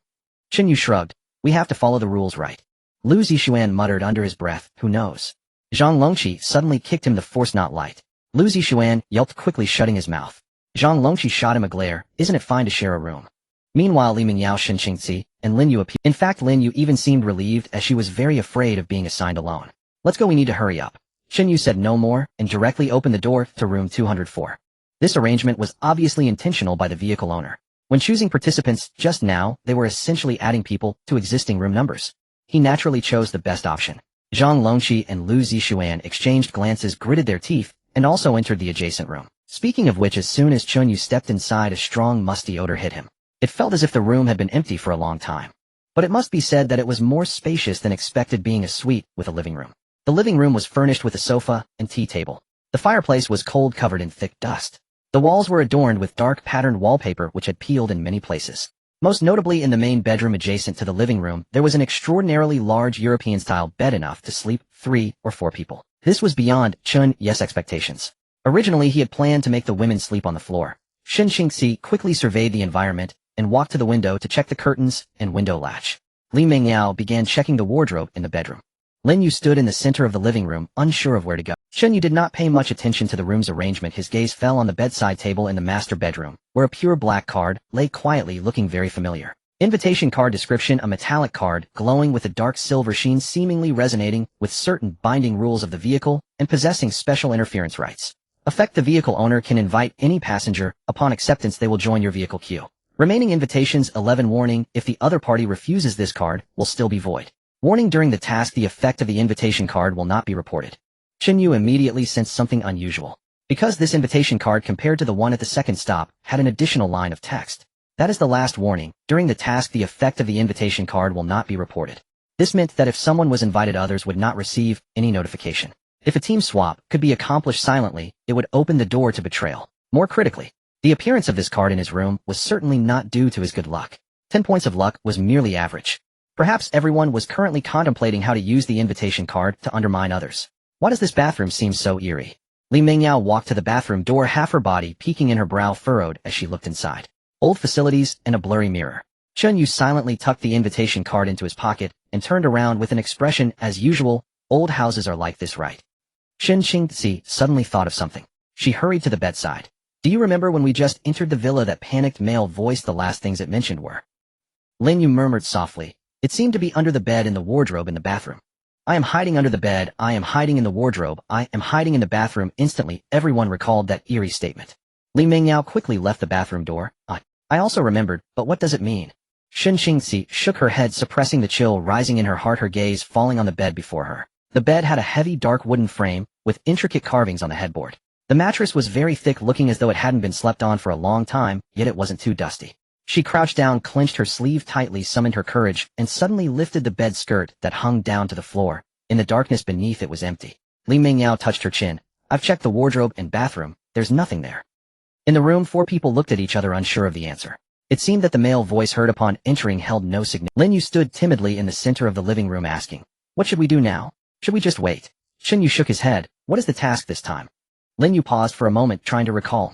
Chen Yu shrugged. We have to follow the rules, right? Lu Zixuan muttered under his breath, who knows? Zhang Longqi suddenly kicked him the force not light. Lu Zixuan yelped, quickly shutting his mouth. Zhang Longqi shot him a glare. Isn't it fine to share a room? Meanwhile, Li Mingyao, Shen Qingxi, and Lin Yu appeared. In fact, Lin Yu even seemed relieved as she was very afraid of being assigned alone. Let's go, we need to hurry up. Chen Yu said no more and directly opened the door to room 204. This arrangement was obviously intentional by the vehicle owner. When choosing participants just now, they were essentially adding people to existing room numbers. He naturally chose the best option. Zhang Longqi and Lu Zixuan exchanged glances, gritted their teeth, and also entered the adjacent room. Speaking of which, as soon as Chen Yu stepped inside, a strong musty odor hit him. It felt as if the room had been empty for a long time. But it must be said that it was more spacious than expected, being a suite with a living room. The living room was furnished with a sofa and tea table. The fireplace was cold, covered in thick dust. The walls were adorned with dark patterned wallpaper which had peeled in many places. Most notably, in the main bedroom adjacent to the living room, there was an extraordinarily large European-style bed, enough to sleep 3 or 4 people. This was beyond Chen Yu's expectations. Originally, he had planned to make the women sleep on the floor. Shen Qingxi quickly surveyed the environment and walked to the window to check the curtains and window latch. Li Mingyao began checking the wardrobe in the bedroom. Lin Yu stood in the center of the living room, unsure of where to go. Chen Yu did not pay much attention to the room's arrangement. His gaze fell on the bedside table in the master bedroom, where a pure black card lay quietly, looking very familiar. Invitation card description: a metallic card, glowing with a dark silver sheen, seemingly resonating with certain binding rules of the vehicle and possessing special interference rights. Effect: the vehicle owner can invite any passenger. Upon acceptance, they will join your vehicle queue. Remaining invitations 11. Warning: if the other party refuses, this card will still be void. Warning: during the task, the effect of the invitation card will not be reported. Chen Yu immediately sensed something unusual. Because this invitation card, compared to the one at the second stop, had an additional line of text. That is the last warning: during the task, the effect of the invitation card will not be reported. This meant that if someone was invited, others would not receive any notification. If a team swap could be accomplished silently, it would open the door to betrayal. More critically, the appearance of this card in his room was certainly not due to his good luck. 10 points of luck was merely average. Perhaps everyone was currently contemplating how to use the invitation card to undermine others. Why does this bathroom seem so eerie? Li Mingyao walked to the bathroom door, half her body peeking and her brow furrowed as she looked inside. Old facilities and a blurry mirror. Chen Yu silently tucked the invitation card into his pocket and turned around with an expression as usual. Old houses are like this, right? Shen Qingxi suddenly thought of something. She hurried to the bedside. Do you remember when we just entered the villa, that panicked male voice? The last things it mentioned were. Lin Yu murmured softly. It seemed to be under the bed, in the wardrobe in the bathroom. I am hiding under the bed, I am hiding in the wardrobe, I am hiding in the bathroom. Instantly, everyone recalled that eerie statement. Li Mingyao quickly left the bathroom door. I also remembered, but what does it mean? Shen Qingxi shook her head, suppressing the chill rising in her heart, her gaze falling on the bed before her. The bed had a heavy dark wooden frame with intricate carvings on the headboard. The mattress was very thick, looking as though it hadn't been slept on for a long time, yet it wasn't too dusty. She crouched down, clenched her sleeve tightly, summoned her courage, and suddenly lifted the bed skirt that hung down to the floor. In the darkness beneath, it was empty. Li Mingyao touched her chin. I've checked the wardrobe and bathroom. There's nothing there. In the room, 4 people looked at each other, unsure of the answer. It seemed that the male voice heard upon entering held no significance. Lin Yu stood timidly in the center of the living room, asking, what should we do now? Should we just wait? Chen Yu shook his head. What is the task this time? Lin Yu paused for a moment, trying to recall.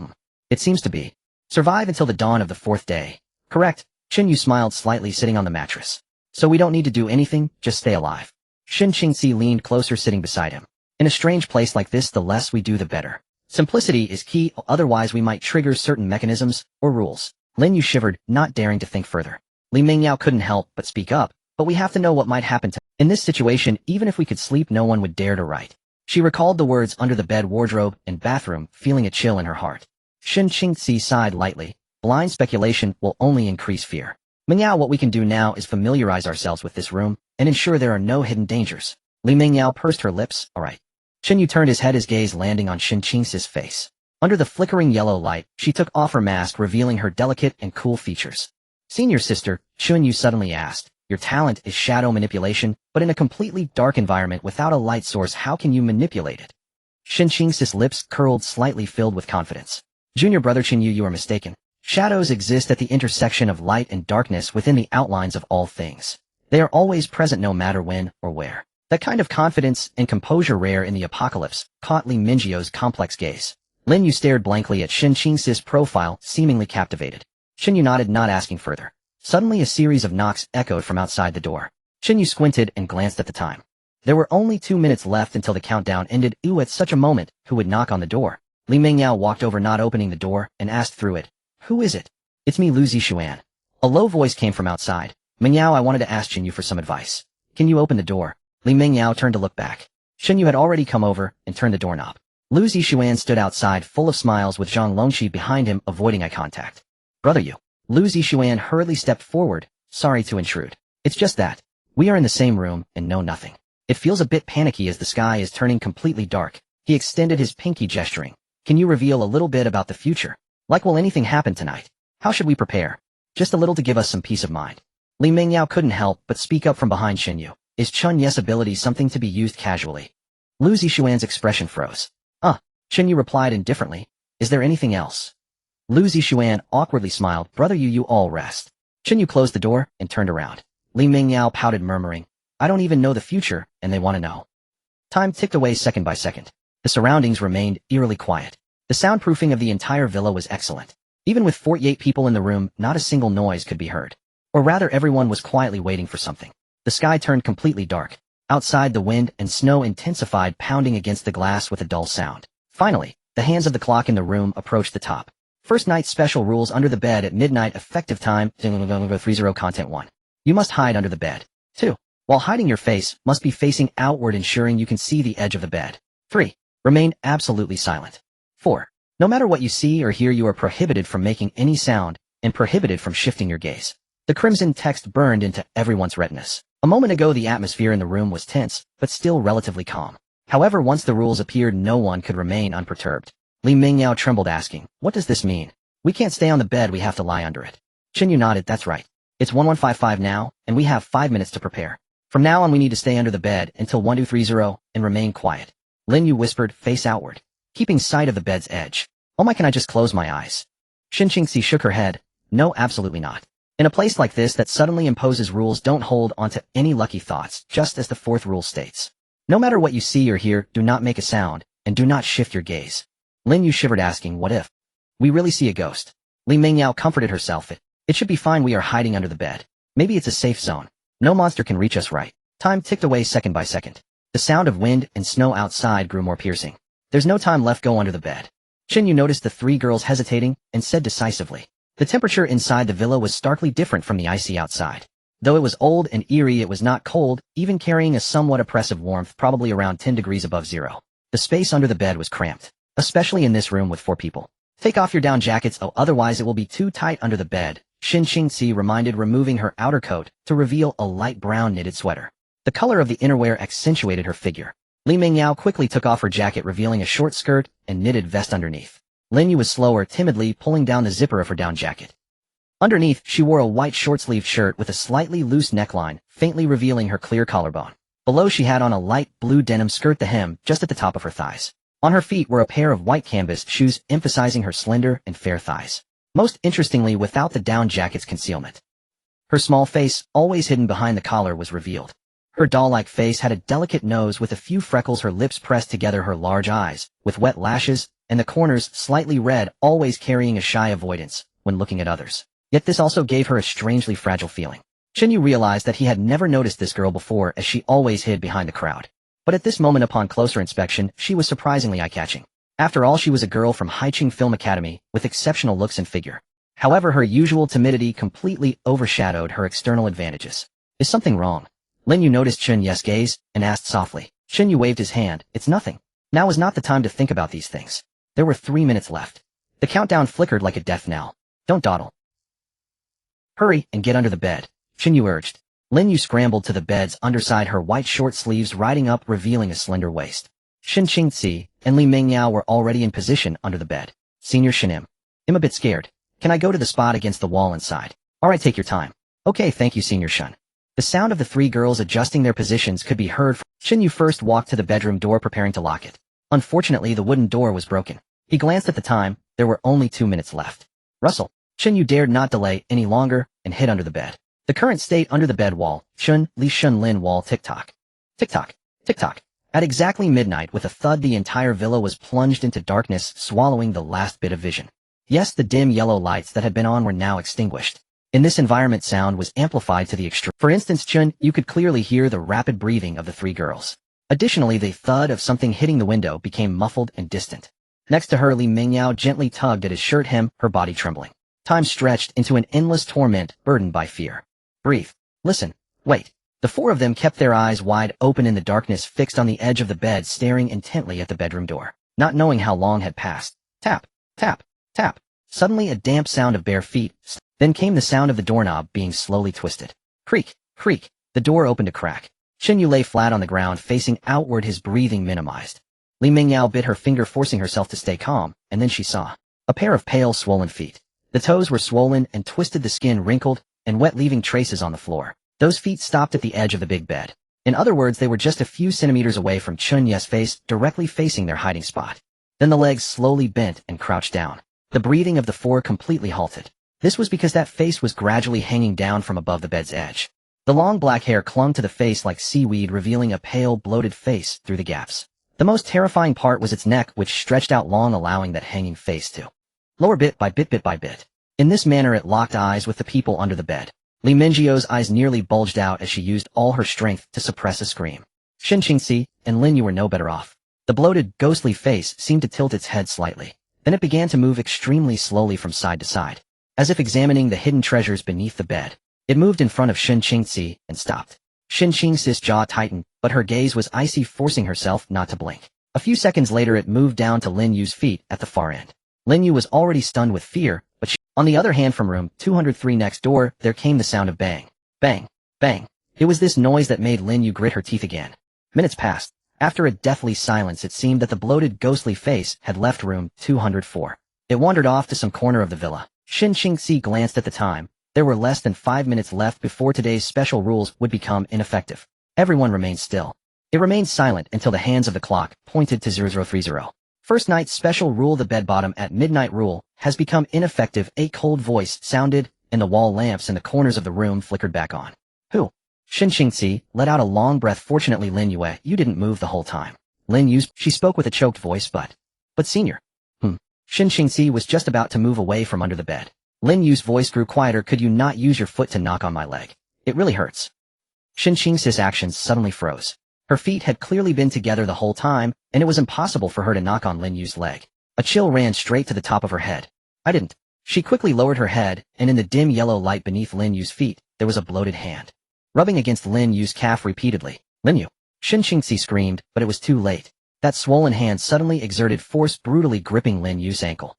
It seems to be survive until the dawn of the 4th day. Correct. Chen Yu smiled slightly, sitting on the mattress. So we don't need to do anything, just stay alive. Shen Qingxi leaned closer, sitting beside him. In a strange place like this, the less we do, the better. Simplicity is key, otherwise we might trigger certain mechanisms or rules. Lin Yu shivered, not daring to think further. Li Mingyao couldn't help but speak up, but we have to know what might happen to. In this situation, even if we could sleep, no one would dare to write. She recalled the words under the bed, wardrobe, and bathroom, feeling a chill in her heart. Shen Qingxi sighed lightly. Blind speculation will only increase fear. Mingyao, what we can do now is familiarize ourselves with this room and ensure there are no hidden dangers. Li Mingyao pursed her lips. Alright. Chen Yu turned his head, his gaze landing on Shin Qingxi's face. Under the flickering yellow light, she took off her mask, revealing her delicate and cool features. Senior sister, Chen Yu suddenly asked, your talent is shadow manipulation, but in a completely dark environment without a light source, how can you manipulate it? Shin Qingxi's lips curled slightly, filled with confidence. Junior brother Chen Yu, you are mistaken. Shadows exist at the intersection of light and darkness within the outlines of all things. They are always present no matter when or where. That kind of confidence and composure rare in the apocalypse caught Li Mingyu's complex gaze. Lin Yu stared blankly at Shin Qingxi's profile, seemingly captivated. Shin Yu nodded, not asking further. Suddenly a series of knocks echoed from outside the door. Shin Yu squinted and glanced at the time. There were only 2 minutes left until the countdown ended. At such a moment, who would knock on the door? Li Mingyao walked over, not opening the door, and asked through it. Who is it? It's me, Lu Zixuan. A low voice came from outside. Mingyao, I wanted to ask Chen Yu for some advice. Can you open the door? Li Mingyao turned to look back. Chen Yu had already come over and turned the doorknob. Lu Zixuan stood outside, full of smiles, with Zhang Longxi behind him, avoiding eye contact. Brother Yu. Lu Zixuan hurriedly stepped forward. Sorry to intrude. It's just that we are in the same room and know nothing. It feels a bit panicky as the sky is turning completely dark. He extended his pinky, gesturing. Can you reveal a little bit about the future? Like, will anything happen tonight? How should we prepare? Just a little to give us some peace of mind. Li Mingyao couldn't help but speak up from behind Chen Yu. Is Chen Yu's ability something to be used casually? Lu Zixuan's expression froze. Chen Yu replied indifferently. Is there anything else? Lu Zixuan awkwardly smiled. Brother Yu, you all rest. Chen Yu closed the door and turned around. Li Mingyao pouted, murmuring, I don't even know the future, and they want to know. Time ticked away second by second. The surroundings remained eerily quiet. The soundproofing of the entire villa was excellent. Even with 48 people in the room, not a single noise could be heard. Or rather, everyone was quietly waiting for something. The sky turned completely dark. Outside, the wind and snow intensified, pounding against the glass with a dull sound. Finally, the hands of the clock in the room approached the top. First night special rules: under the bed at midnight, effective time 30 content 1. You must hide under the bed. 2. While hiding, your face must be facing outward, ensuring you can see the edge of the bed. 3. Remain absolutely silent. 4. No matter what you see or hear, you are prohibited from making any sound and prohibited from shifting your gaze. The crimson text burned into everyone's retinas. A moment ago, the atmosphere in the room was tense, but still relatively calm. However, once the rules appeared, no one could remain unperturbed. Li Mingyao trembled, asking, what does this mean? We can't stay on the bed, we have to lie under it. Chen Yu nodded. That's right. It's 1155 now, and we have 5 minutes to prepare. From now on, we need to stay under the bed until 1230 and remain quiet. Lin Yu whispered, face outward, keeping sight of the bed's edge. Oh my, can I just close my eyes? Shin Qingxi shook her head. No, absolutely not. In a place like this that suddenly imposes rules, don't hold onto any lucky thoughts, just as the 4th rule states. No matter what you see or hear, do not make a sound, and do not shift your gaze. Lin Yu shivered, asking, what if we really see a ghost? Li Mingyao comforted herself. It should be fine, we are hiding under the bed. Maybe it's a safe zone. No monster can reach us, right? Time ticked away second by second. The sound of wind and snow outside grew more piercing. There's no time left, go under the bed. Chen Yu noticed the 3 girls hesitating and said decisively. The temperature inside the villa was starkly different from the icy outside. Though it was old and eerie, it was not cold, even carrying a somewhat oppressive warmth, probably around 10 degrees above zero. The space under the bed was cramped, especially in this room with 4 people. Take off your down jackets, otherwise it will be too tight under the bed, Shin Qingxi reminded, removing her outer coat to reveal a light brown knitted sweater. The color of the innerwear accentuated her figure. Li Mingyao quickly took off her jacket, revealing a short skirt and knitted vest underneath. Lin Yu was slower, timidly pulling down the zipper of her down jacket. Underneath, she wore a white short-sleeved shirt with a slightly loose neckline, faintly revealing her clear collarbone. Below, she had on a light blue denim skirt, the hem just at the top of her thighs. On her feet were a pair of white canvas shoes, emphasizing her slender and fair thighs. Most interestingly, without the down jacket's concealment. Her small face, always hidden behind the collar, was revealed. Her doll-like face had a delicate nose with a few freckles, her lips pressed together, her large eyes, with wet lashes, and the corners slightly red, always carrying a shy avoidance when looking at others. Yet this also gave her a strangely fragile feeling. Chen Yu realized that he had never noticed this girl before, as she always hid behind the crowd. But at this moment, upon closer inspection, she was surprisingly eye-catching. After all, she was a girl from Haiqing Film Academy, with exceptional looks and figure. However, her usual timidity completely overshadowed her external advantages. Is something wrong? Lin Yu noticed Chen Yu's gaze, and asked softly. Chen Yu waved his hand. It's nothing. Now is not the time to think about these things. There were 3 minutes left. The countdown flickered like a death knell. Don't dawdle. Hurry and get under the bed, Chen Yu urged. Lin Yu scrambled to the bed's underside, her white short sleeves riding up, revealing a slender waist. Shen Qingzi and Li Mingyao were already in position under the bed. Senior Shinim. I'm a bit scared. Can I go to the spot against the wall inside? Alright, take your time. Okay, thank you, Senior Shun. The sound of the three girls adjusting their positions could be heard. Chen Yu first walked to the bedroom door, preparing to lock it. Unfortunately, the wooden door was broken. He glanced at the time. There were only 2 minutes left. Rustle. Chen Yu dared not delay any longer and hid under the bed. The current state under the bed wall, Shun, Li Shun Lin wall, tick-tock. Tick-tock. Tick-tock. At exactly midnight, with a thud, the entire villa was plunged into darkness, swallowing the last bit of vision. Yes, the dim yellow lights that had been on were now extinguished. In this environment, sound was amplified to the extreme. For instance, Chun, you could clearly hear the rapid breathing of the three girls. Additionally, the thud of something hitting the window became muffled and distant. Next to her, Li Mingyao gently tugged at his shirt hem, her body trembling. Time stretched into an endless torment, burdened by fear. Breathe. Listen. Wait. The four of them kept their eyes wide open in the darkness, fixed on the edge of the bed, staring intently at the bedroom door, not knowing how long had passed. Tap, tap, tap. Suddenly a damp sound of bare feet. Then came the sound of the doorknob being slowly twisted. Creak, creak. The door opened a crack. Chen Yu lay flat on the ground, facing outward, his breathing minimized. Li Mingyao bit her finger, forcing herself to stay calm, and then she saw a pair of pale, swollen feet. The toes were swollen and twisted, the skin wrinkled and wet, leaving traces on the floor. Those feet stopped at the edge of the big bed. In other words, they were just a few centimeters away from Chun Ye's face, directly facing their hiding spot. Then the legs slowly bent and crouched down. The breathing of the four completely halted. This was because that face was gradually hanging down from above the bed's edge. The long black hair clung to the face like seaweed, revealing a pale, bloated face through the gaps. The most terrifying part was its neck, which stretched out long, allowing that hanging face to lower bit by bit, bit by bit. In this manner, it locked eyes with the people under the bed. Li Mingyou's eyes nearly bulged out as she used all her strength to suppress a scream. Shen Qingxi and Lin Yu were no better off. The bloated, ghostly face seemed to tilt its head slightly. Then it began to move extremely slowly from side to side, as if examining the hidden treasures beneath the bed. It moved in front of Shen Qingxi and stopped. Shen Qingxi's jaw tightened, but her gaze was icy, forcing herself not to blink. A few seconds later, it moved down to Lin Yu's feet at the far end. Lin Yu was already stunned with fear, but on the other hand, from room 203 next door, there came the sound of bang, bang, bang. It was this noise that made Lin Yu grit her teeth again. Minutes passed. After a deathly silence, it seemed that the bloated, ghostly face had left room 204. It wandered off to some corner of the villa. Shen Qingxi glanced at the time. There were less than 5 minutes left before today's special rules would become ineffective. Everyone remained still. It remained silent until the hands of the clock pointed to 0030. First night's special rule, the bed bottom at midnight rule, has become ineffective. A cold voice sounded, and the wall lamps in the corners of the room flickered back on. Who? Shen Qingxi let out a long breath. Fortunately, Lin Yu, you didn't move the whole time. Lin Yu, she spoke with a choked voice, but senior. Shen Qingxi was just about to move away from under the bed. Lin Yu's voice grew quieter. Could you not use your foot to knock on my leg? It really hurts. Shen Qingxi's actions suddenly froze. Her feet had clearly been together the whole time, and it was impossible for her to knock on Lin Yu's leg. A chill ran straight to the top of her head. I didn't. She quickly lowered her head, and in the dim yellow light beneath Lin Yu's feet, there was a bloated hand, rubbing against Lin Yu's calf repeatedly. Lin Yu. Shen Qingxi screamed, but it was too late. That swollen hand suddenly exerted force, brutally gripping Lin Yu's ankle.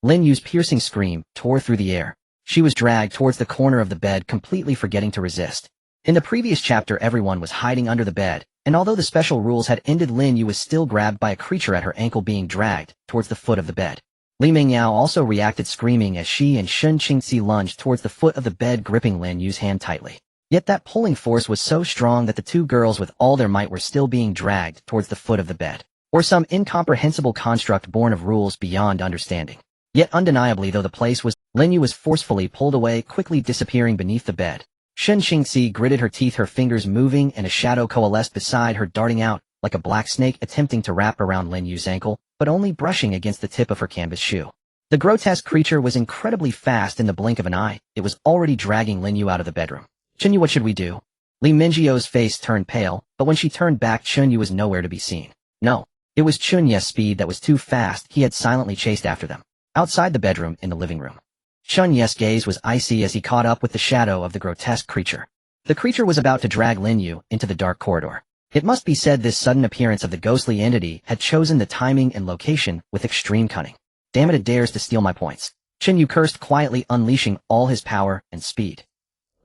Lin Yu's piercing scream tore through the air. She was dragged towards the corner of the bed, completely forgetting to resist. In the previous chapter, everyone was hiding under the bed, and although the special rules had ended, Lin Yu was still grabbed by a creature at her ankle, being dragged towards the foot of the bed. Li Mingyao also reacted, screaming as she and Shen Qingxi lunged towards the foot of the bed, gripping Lin Yu's hand tightly. Yet that pulling force was so strong that the two girls with all their might were still being dragged towards the foot of the bed, or some incomprehensible construct born of rules beyond understanding. Yet undeniably, though the place was, Lin Yu was forcefully pulled away, quickly disappearing beneath the bed. Shen Qingxi gritted her teeth, her fingers moving, and a shadow coalesced beside her, darting out like a black snake, attempting to wrap around Lin Yu's ankle, but only brushing against the tip of her canvas shoe. The grotesque creature was incredibly fast. In the blink of an eye, it was already dragging Lin Yu out of the bedroom. Chen Yu, what should we do? Li Mingyou's face turned pale, but when she turned back, Chen Yu was nowhere to be seen. No, it was Chun Ye's speed that was too fast. He had silently chased after them. Outside the bedroom, in the living room, Chun Ye's gaze was icy as he caught up with the shadow of the grotesque creature. The creature was about to drag Lin Yu into the dark corridor. It must be said this sudden appearance of the ghostly entity had chosen the timing and location with extreme cunning. Damn it dares to steal my points. Chen Yu cursed quietly, unleashing all his power and speed.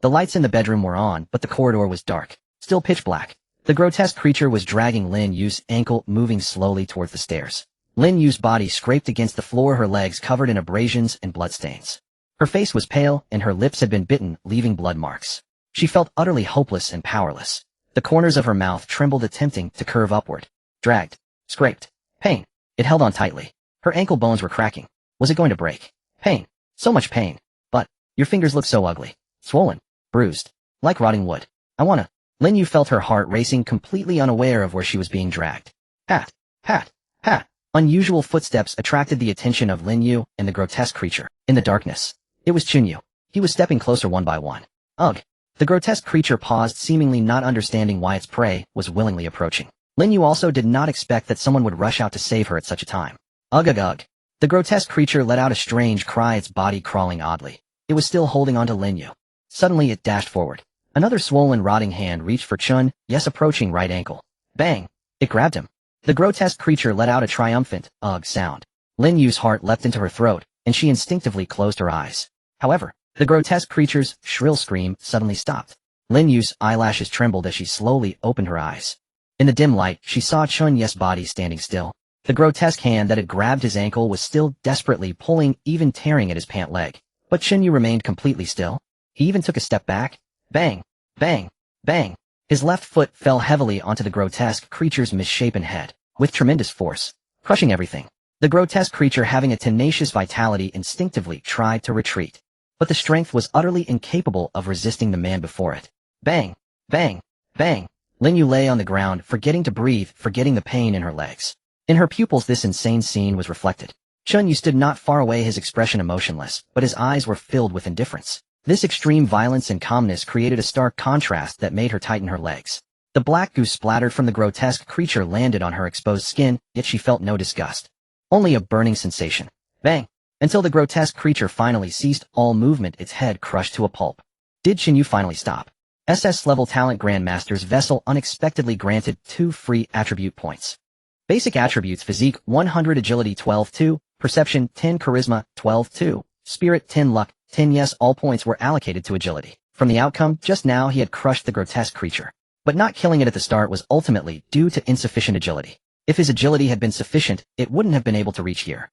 The lights in the bedroom were on, but the corridor was dark, still pitch black. The grotesque creature was dragging Lin Yu's ankle, moving slowly towards the stairs. Lin Yu's body scraped against the floor, her legs covered in abrasions and bloodstains. Her face was pale, and her lips had been bitten, leaving blood marks. She felt utterly hopeless and powerless. The corners of her mouth trembled, attempting to curve upward. Dragged. Scraped. Pain. It held on tightly. Her ankle bones were cracking. Was it going to break? Pain. So much pain. But, your fingers look so ugly. Swollen. Bruised. Like rotting wood. I wanna. Lin Yu felt her heart racing, completely unaware of where she was being dragged. Pat. Pat. Pat. Unusual footsteps attracted the attention of Lin Yu and the grotesque creature. In the darkness, it was Chen Yu. He was stepping closer one by one. Ugh. The grotesque creature paused, seemingly not understanding why its prey was willingly approaching. Lin Yu also did not expect that someone would rush out to save her at such a time. Ugh ugh ugh. The grotesque creature let out a strange cry, its body crawling oddly. It was still holding onto Lin Yu. Suddenly it dashed forward. Another swollen, rotting hand reached for Chun Yu's approaching right ankle. Bang! It grabbed him. The grotesque creature let out a triumphant ugh sound. Lin Yu's heart leapt into her throat, and she instinctively closed her eyes. However, the grotesque creature's shrill scream suddenly stopped. Lin Yu's eyelashes trembled as she slowly opened her eyes. In the dim light, she saw Chun Yu's body standing still. The grotesque hand that had grabbed his ankle was still desperately pulling, even tearing at his pant leg. But Chen Yu remained completely still. He even took a step back. Bang! Bang! Bang! His left foot fell heavily onto the grotesque creature's misshapen head, with tremendous force, crushing everything. The grotesque creature, having a tenacious vitality, instinctively tried to retreat. But the strength was utterly incapable of resisting the man before it. Bang! Bang! Bang! Lin Yu lay on the ground, forgetting to breathe, forgetting the pain in her legs. In her pupils this insane scene was reflected. Chun Yu stood not far away, his expression emotionless, but his eyes were filled with indifference. This extreme violence and calmness created a stark contrast that made her tighten her legs. The black goo splattered from the grotesque creature landed on her exposed skin, yet she felt no disgust. Only a burning sensation. Bang! Until the grotesque creature finally ceased all movement, its head crushed to a pulp. Did Chen Yu finally stop? SS-level talent Grandmaster's vessel unexpectedly granted 2 free attribute points. Basic attributes: Physique 100, Agility 12-2, Perception 10, Charisma 12-2, Spirit 10, Luck 10. Yes, all points were allocated to agility. From the outcome, just now he had crushed the grotesque creature. But not killing it at the start was ultimately due to insufficient agility. If his agility had been sufficient, it wouldn't have been able to reach here.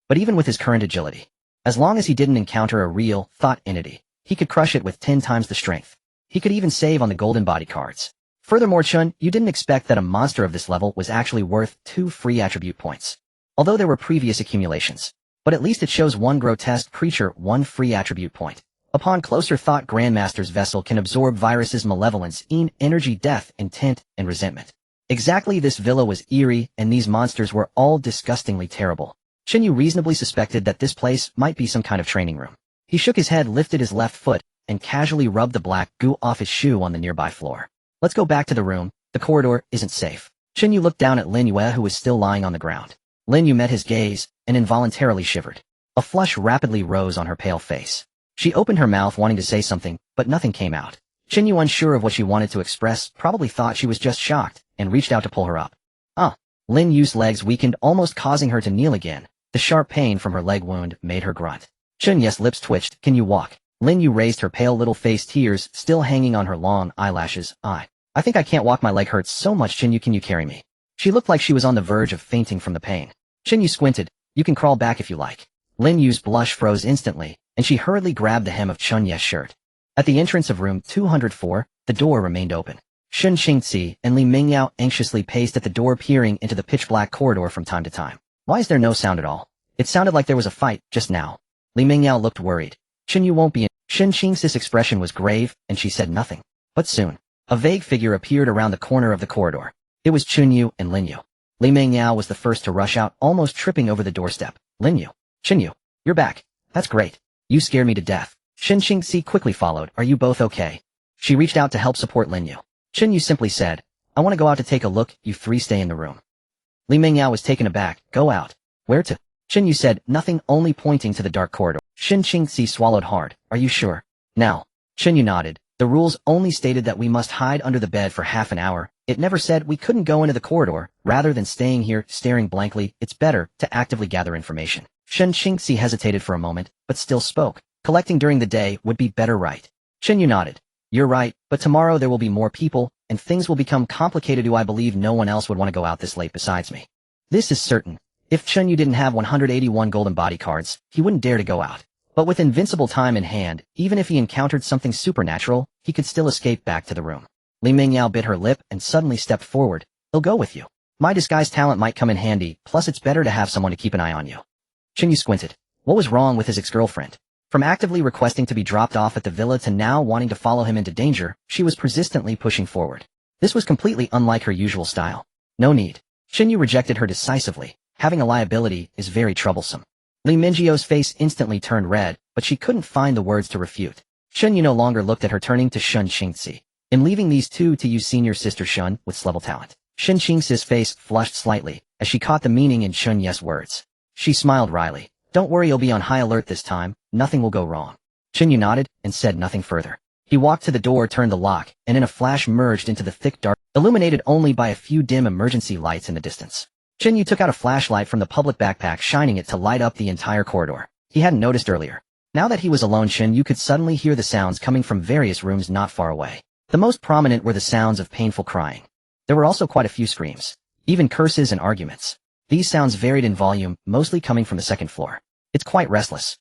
But even with his current agility, as long as he didn't encounter a real, thought entity, he could crush it with 10 times the strength. He could even save on the golden body cards. Furthermore, Chun, you didn't expect that a monster of this level was actually worth 2 free attribute points. Although there were previous accumulations. But at least it shows one grotesque creature 1 free attribute point. Upon closer thought, Grandmaster's vessel can absorb viruses, malevolence, energy, death, intent, and resentment. Exactly, this villa was eerie, and these monsters were all disgustingly terrible. Chen Yu reasonably suspected that this place might be some kind of training room. He shook his head, lifted his left foot, and casually rubbed the black goo off his shoe on the nearby floor. Let's go back to the room. The corridor isn't safe. Chen Yu looked down at Lin Yu, who was still lying on the ground. Lin Yu met his gaze, and involuntarily shivered. A flush rapidly rose on her pale face. She opened her mouth wanting to say something, but nothing came out. Chen Yu, unsure of what she wanted to express, probably thought she was just shocked, and reached out to pull her up. Lin Yu's legs weakened, almost causing her to kneel again. The sharp pain from her leg wound made her grunt. Chun Yu's lips twitched. Can you walk? Lin Yu raised her pale little face, tears still hanging on her long eyelashes. I think I can't walk, my leg hurts so much. Chen Yu, can you carry me? She looked like she was on the verge of fainting from the pain. Chen Yu squinted. You can crawl back if you like. Lin Yu's blush froze instantly, and she hurriedly grabbed the hem of Chun Yu's shirt. At the entrance of room 204, the door remained open. Shun Qingzi and Li Mingyao anxiously paced at the door, peering into the pitch-black corridor from time to time. Why is there no sound at all? It sounded like there was a fight just now. Li Mingyao looked worried. Chen Yu won't be in. Shun Qingzi's expression was grave, and she said nothing. But soon, a vague figure appeared around the corner of the corridor. It was Chen Yu and Lin Yu. Li Mingyao was the first to rush out, almost tripping over the doorstep. Lin Yu. Chen Yu. You're back. That's great. You scared me to death. Shun Qingzi quickly followed. Are you both okay? She reached out to help support Lin Yu. Chen Yu simply said, I want to go out to take a look. You 3 stay in the room. Li Mingyao was taken aback. Go out. Where to? Chen Yu said nothing, only pointing to the dark corridor. Shun Qingzi swallowed hard. Are you sure? Now. Chen Yu nodded. The rules only stated that we must hide under the bed for half an hour. It never said we couldn't go into the corridor. Rather than staying here, staring blankly, it's better to actively gather information. Shen Qingxi hesitated for a moment, but still spoke. Collecting during the day would be better, right? Chen Yu nodded. You're right, but tomorrow there will be more people, and things will become complicated. I believe no one else would want to go out this late besides me. This is certain. If Chen Yu didn't have 181 golden body cards, he wouldn't dare to go out. But with invincible time in hand, even if he encountered something supernatural, he could still escape back to the room. Li Mingyao bit her lip and suddenly stepped forward. I'll go with you. My disguise talent might come in handy, plus it's better to have someone to keep an eye on you. Chen Yu squinted. What was wrong with his ex-girlfriend? From actively requesting to be dropped off at the villa to now wanting to follow him into danger, she was persistently pushing forward. This was completely unlike her usual style. No need. Chen Yu rejected her decisively. Having a liability is very troublesome. Li Mingyou's face instantly turned red, but she couldn't find the words to refute. Chen Yu no longer looked at her, turning to Shen Qingxi. In leaving these two to use senior sister Shen with level talent. Shen Qingxi's face flushed slightly as she caught the meaning in Chen Yu's words. She smiled wryly. Don't worry, you'll be on high alert this time. Nothing will go wrong. Chen Yu nodded and said nothing further. He walked to the door, turned the lock, and in a flash merged into the thick dark, illuminated only by a few dim emergency lights in the distance. Chen Yu took out a flashlight from the public backpack, shining it to light up the entire corridor. He hadn't noticed earlier. Now that he was alone, Chen Yu could suddenly hear the sounds coming from various rooms not far away. The most prominent were the sounds of painful crying. There were also quite a few screams, even curses and arguments. These sounds varied in volume, mostly coming from the second floor. It's quite restless.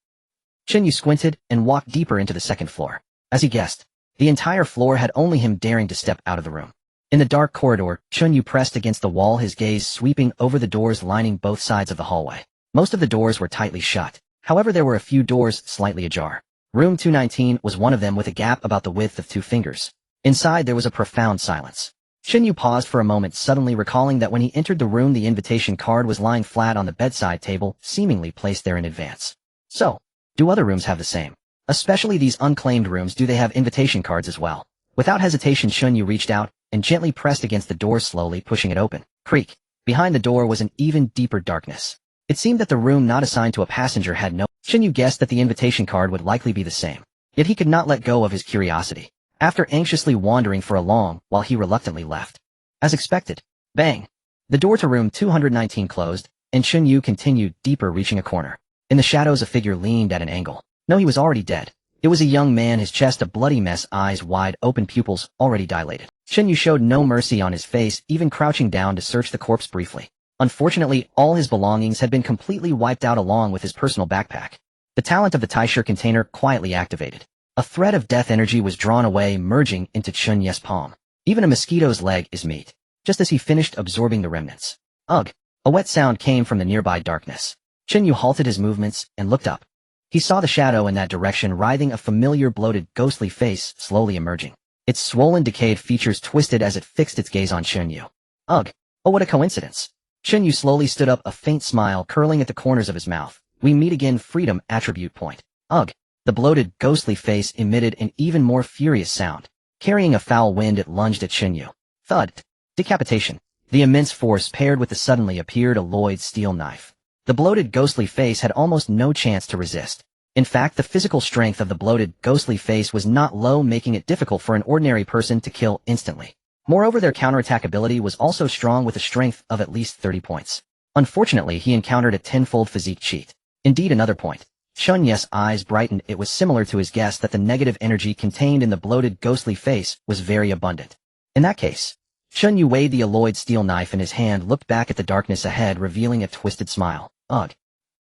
Chen Yu squinted and walked deeper into the second floor. As he guessed, the entire floor had only him daring to step out of the room. In the dark corridor, Chen Yu pressed against the wall, his gaze sweeping over the doors lining both sides of the hallway. Most of the doors were tightly shut. However, there were a few doors slightly ajar. Room 219 was one of them, with a gap about the width of 2 fingers. Inside there was a profound silence. Chen Yu paused for a moment, suddenly recalling that when he entered the room the invitation card was lying flat on the bedside table, seemingly placed there in advance. So, do other rooms have the same? Especially these unclaimed rooms, do they have invitation cards as well? Without hesitation, Chen Yu reached out and gently pressed against the door, slowly pushing it open. Creak. Behind the door was an even deeper darkness. It seemed that the room not assigned to a passenger had no... Chen Yu guessed that the invitation card would likely be the same. Yet he could not let go of his curiosity. After anxiously wandering for a long while, he reluctantly left. As expected. Bang. The door to room 219 closed, and Chen Yu continued deeper, reaching a corner. In the shadows, a figure leaned at an angle. No, he was already dead. It was a young man, his chest a bloody mess, eyes wide open, pupils already dilated. Chen Yu showed no mercy on his face, even crouching down to search the corpse briefly. Unfortunately, all his belongings had been completely wiped out, along with his personal backpack. The talent of the Taisher container quietly activated. A thread of death energy was drawn away, merging into Chen Yu's palm. Even a mosquito's leg is meat. Just as he finished absorbing the remnants. Ugh! A wet sound came from the nearby darkness. Chen Yu halted his movements and looked up. He saw the shadow in that direction, writhing, a familiar bloated, ghostly face slowly emerging. Its swollen, decayed features twisted as it fixed its gaze on Chen Yu. Ugh! Oh, what a coincidence! Chen Yu slowly stood up, a faint smile curling at the corners of his mouth. We meet again, freedom attribute point. Ugh! The bloated, ghostly face emitted an even more furious sound. Carrying a foul wind, it lunged at Chen Yu. Thud. Decapitation. The immense force paired with the suddenly appeared alloyed steel knife. The bloated, ghostly face had almost no chance to resist. In fact, the physical strength of the bloated, ghostly face was not low, making it difficult for an ordinary person to kill instantly. Moreover, their counterattack ability was also strong, with a strength of at least 30 points. Unfortunately, he encountered a tenfold physique cheat. Indeed, another point. Chen Yu's eyes brightened. It was similar to his guess that the negative energy contained in the bloated, ghostly face was very abundant. In that case, Chen Yu weighed the alloyed steel knife in his hand, looked back at the darkness ahead, revealing a twisted smile. Ugh.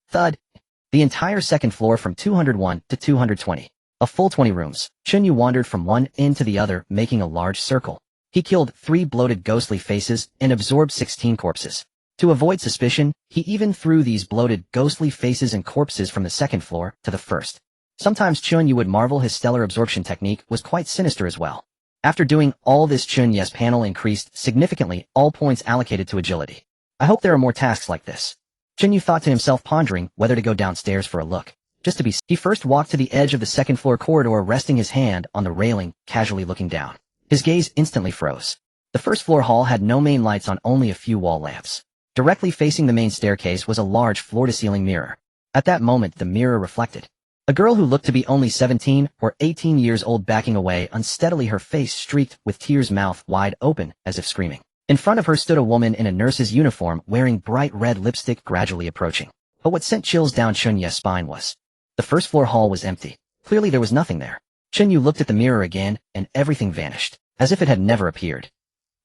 Thud. The entire second floor from 201 to 220. A full 20 rooms. Chen Yu wandered from one end to the other, making a large circle. He killed 3 bloated, ghostly faces and absorbed 16 corpses. To avoid suspicion, he even threw these bloated, ghostly faces and corpses from the second floor to the first. Sometimes Chen Yu would marvel his stellar absorption technique was quite sinister as well. After doing all this, Chen Yu's panel increased significantly, all points allocated to agility. I hope there are more tasks like this. Chen Yu thought to himself, pondering whether to go downstairs for a look. Just to be He first walked to the edge of the second floor corridor, resting his hand on the railing, casually looking down. His gaze instantly froze. The first floor hall had no main lights on, only a few wall lamps. Directly facing the main staircase was a large floor-to-ceiling mirror. At that moment, the mirror reflected a girl who looked to be only 17 or 18 years old, backing away unsteadily, her face streaked with tears, mouth wide open as if screaming. In front of her stood a woman in a nurse's uniform, wearing bright red lipstick, gradually approaching. But what sent chills down Chen Yu's spine was the first floor hall was empty. Clearly there was nothing there. Chen Yu looked at the mirror again, and everything vanished, as if it had never appeared.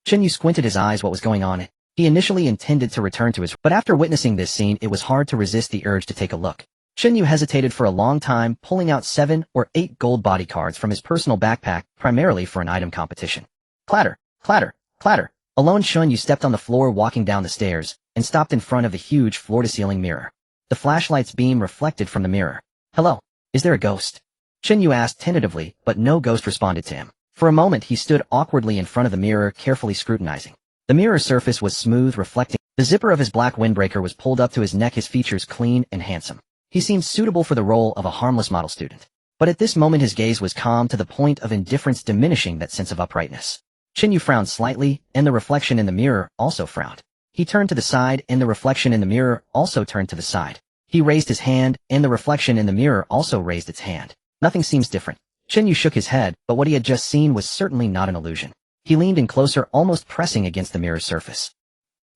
Chen Yu squinted his eyes what was going on. He initially intended to return to his but after witnessing this scene it was hard to resist the urge to take a look. Chen Yu hesitated for a long time, pulling out 7 or 8 gold body cards from his personal backpack, primarily for an item competition. Clatter, clatter, clatter. Alone Chen Yu stepped on the floor walking down the stairs, and stopped in front of the huge floor-to-ceiling mirror. The flashlight's beam reflected from the mirror. Hello, is there a ghost? Chen Yu asked tentatively, but no ghost responded to him. For a moment he stood awkwardly in front of the mirror, carefully scrutinizing. The mirror's surface was smooth, reflecting. The zipper of his black windbreaker was pulled up to his neck, his features clean and handsome. He seemed suitable for the role of a harmless model student. But at this moment his gaze was calm to the point of indifference, diminishing that sense of uprightness. Chen Yu frowned slightly, and the reflection in the mirror also frowned. He turned to the side, and the reflection in the mirror also turned to the side. He raised his hand, and the reflection in the mirror also raised its hand. Nothing seems different. Chen Yu shook his head, but what he had just seen was certainly not an illusion. He leaned in closer, almost pressing against the mirror's surface.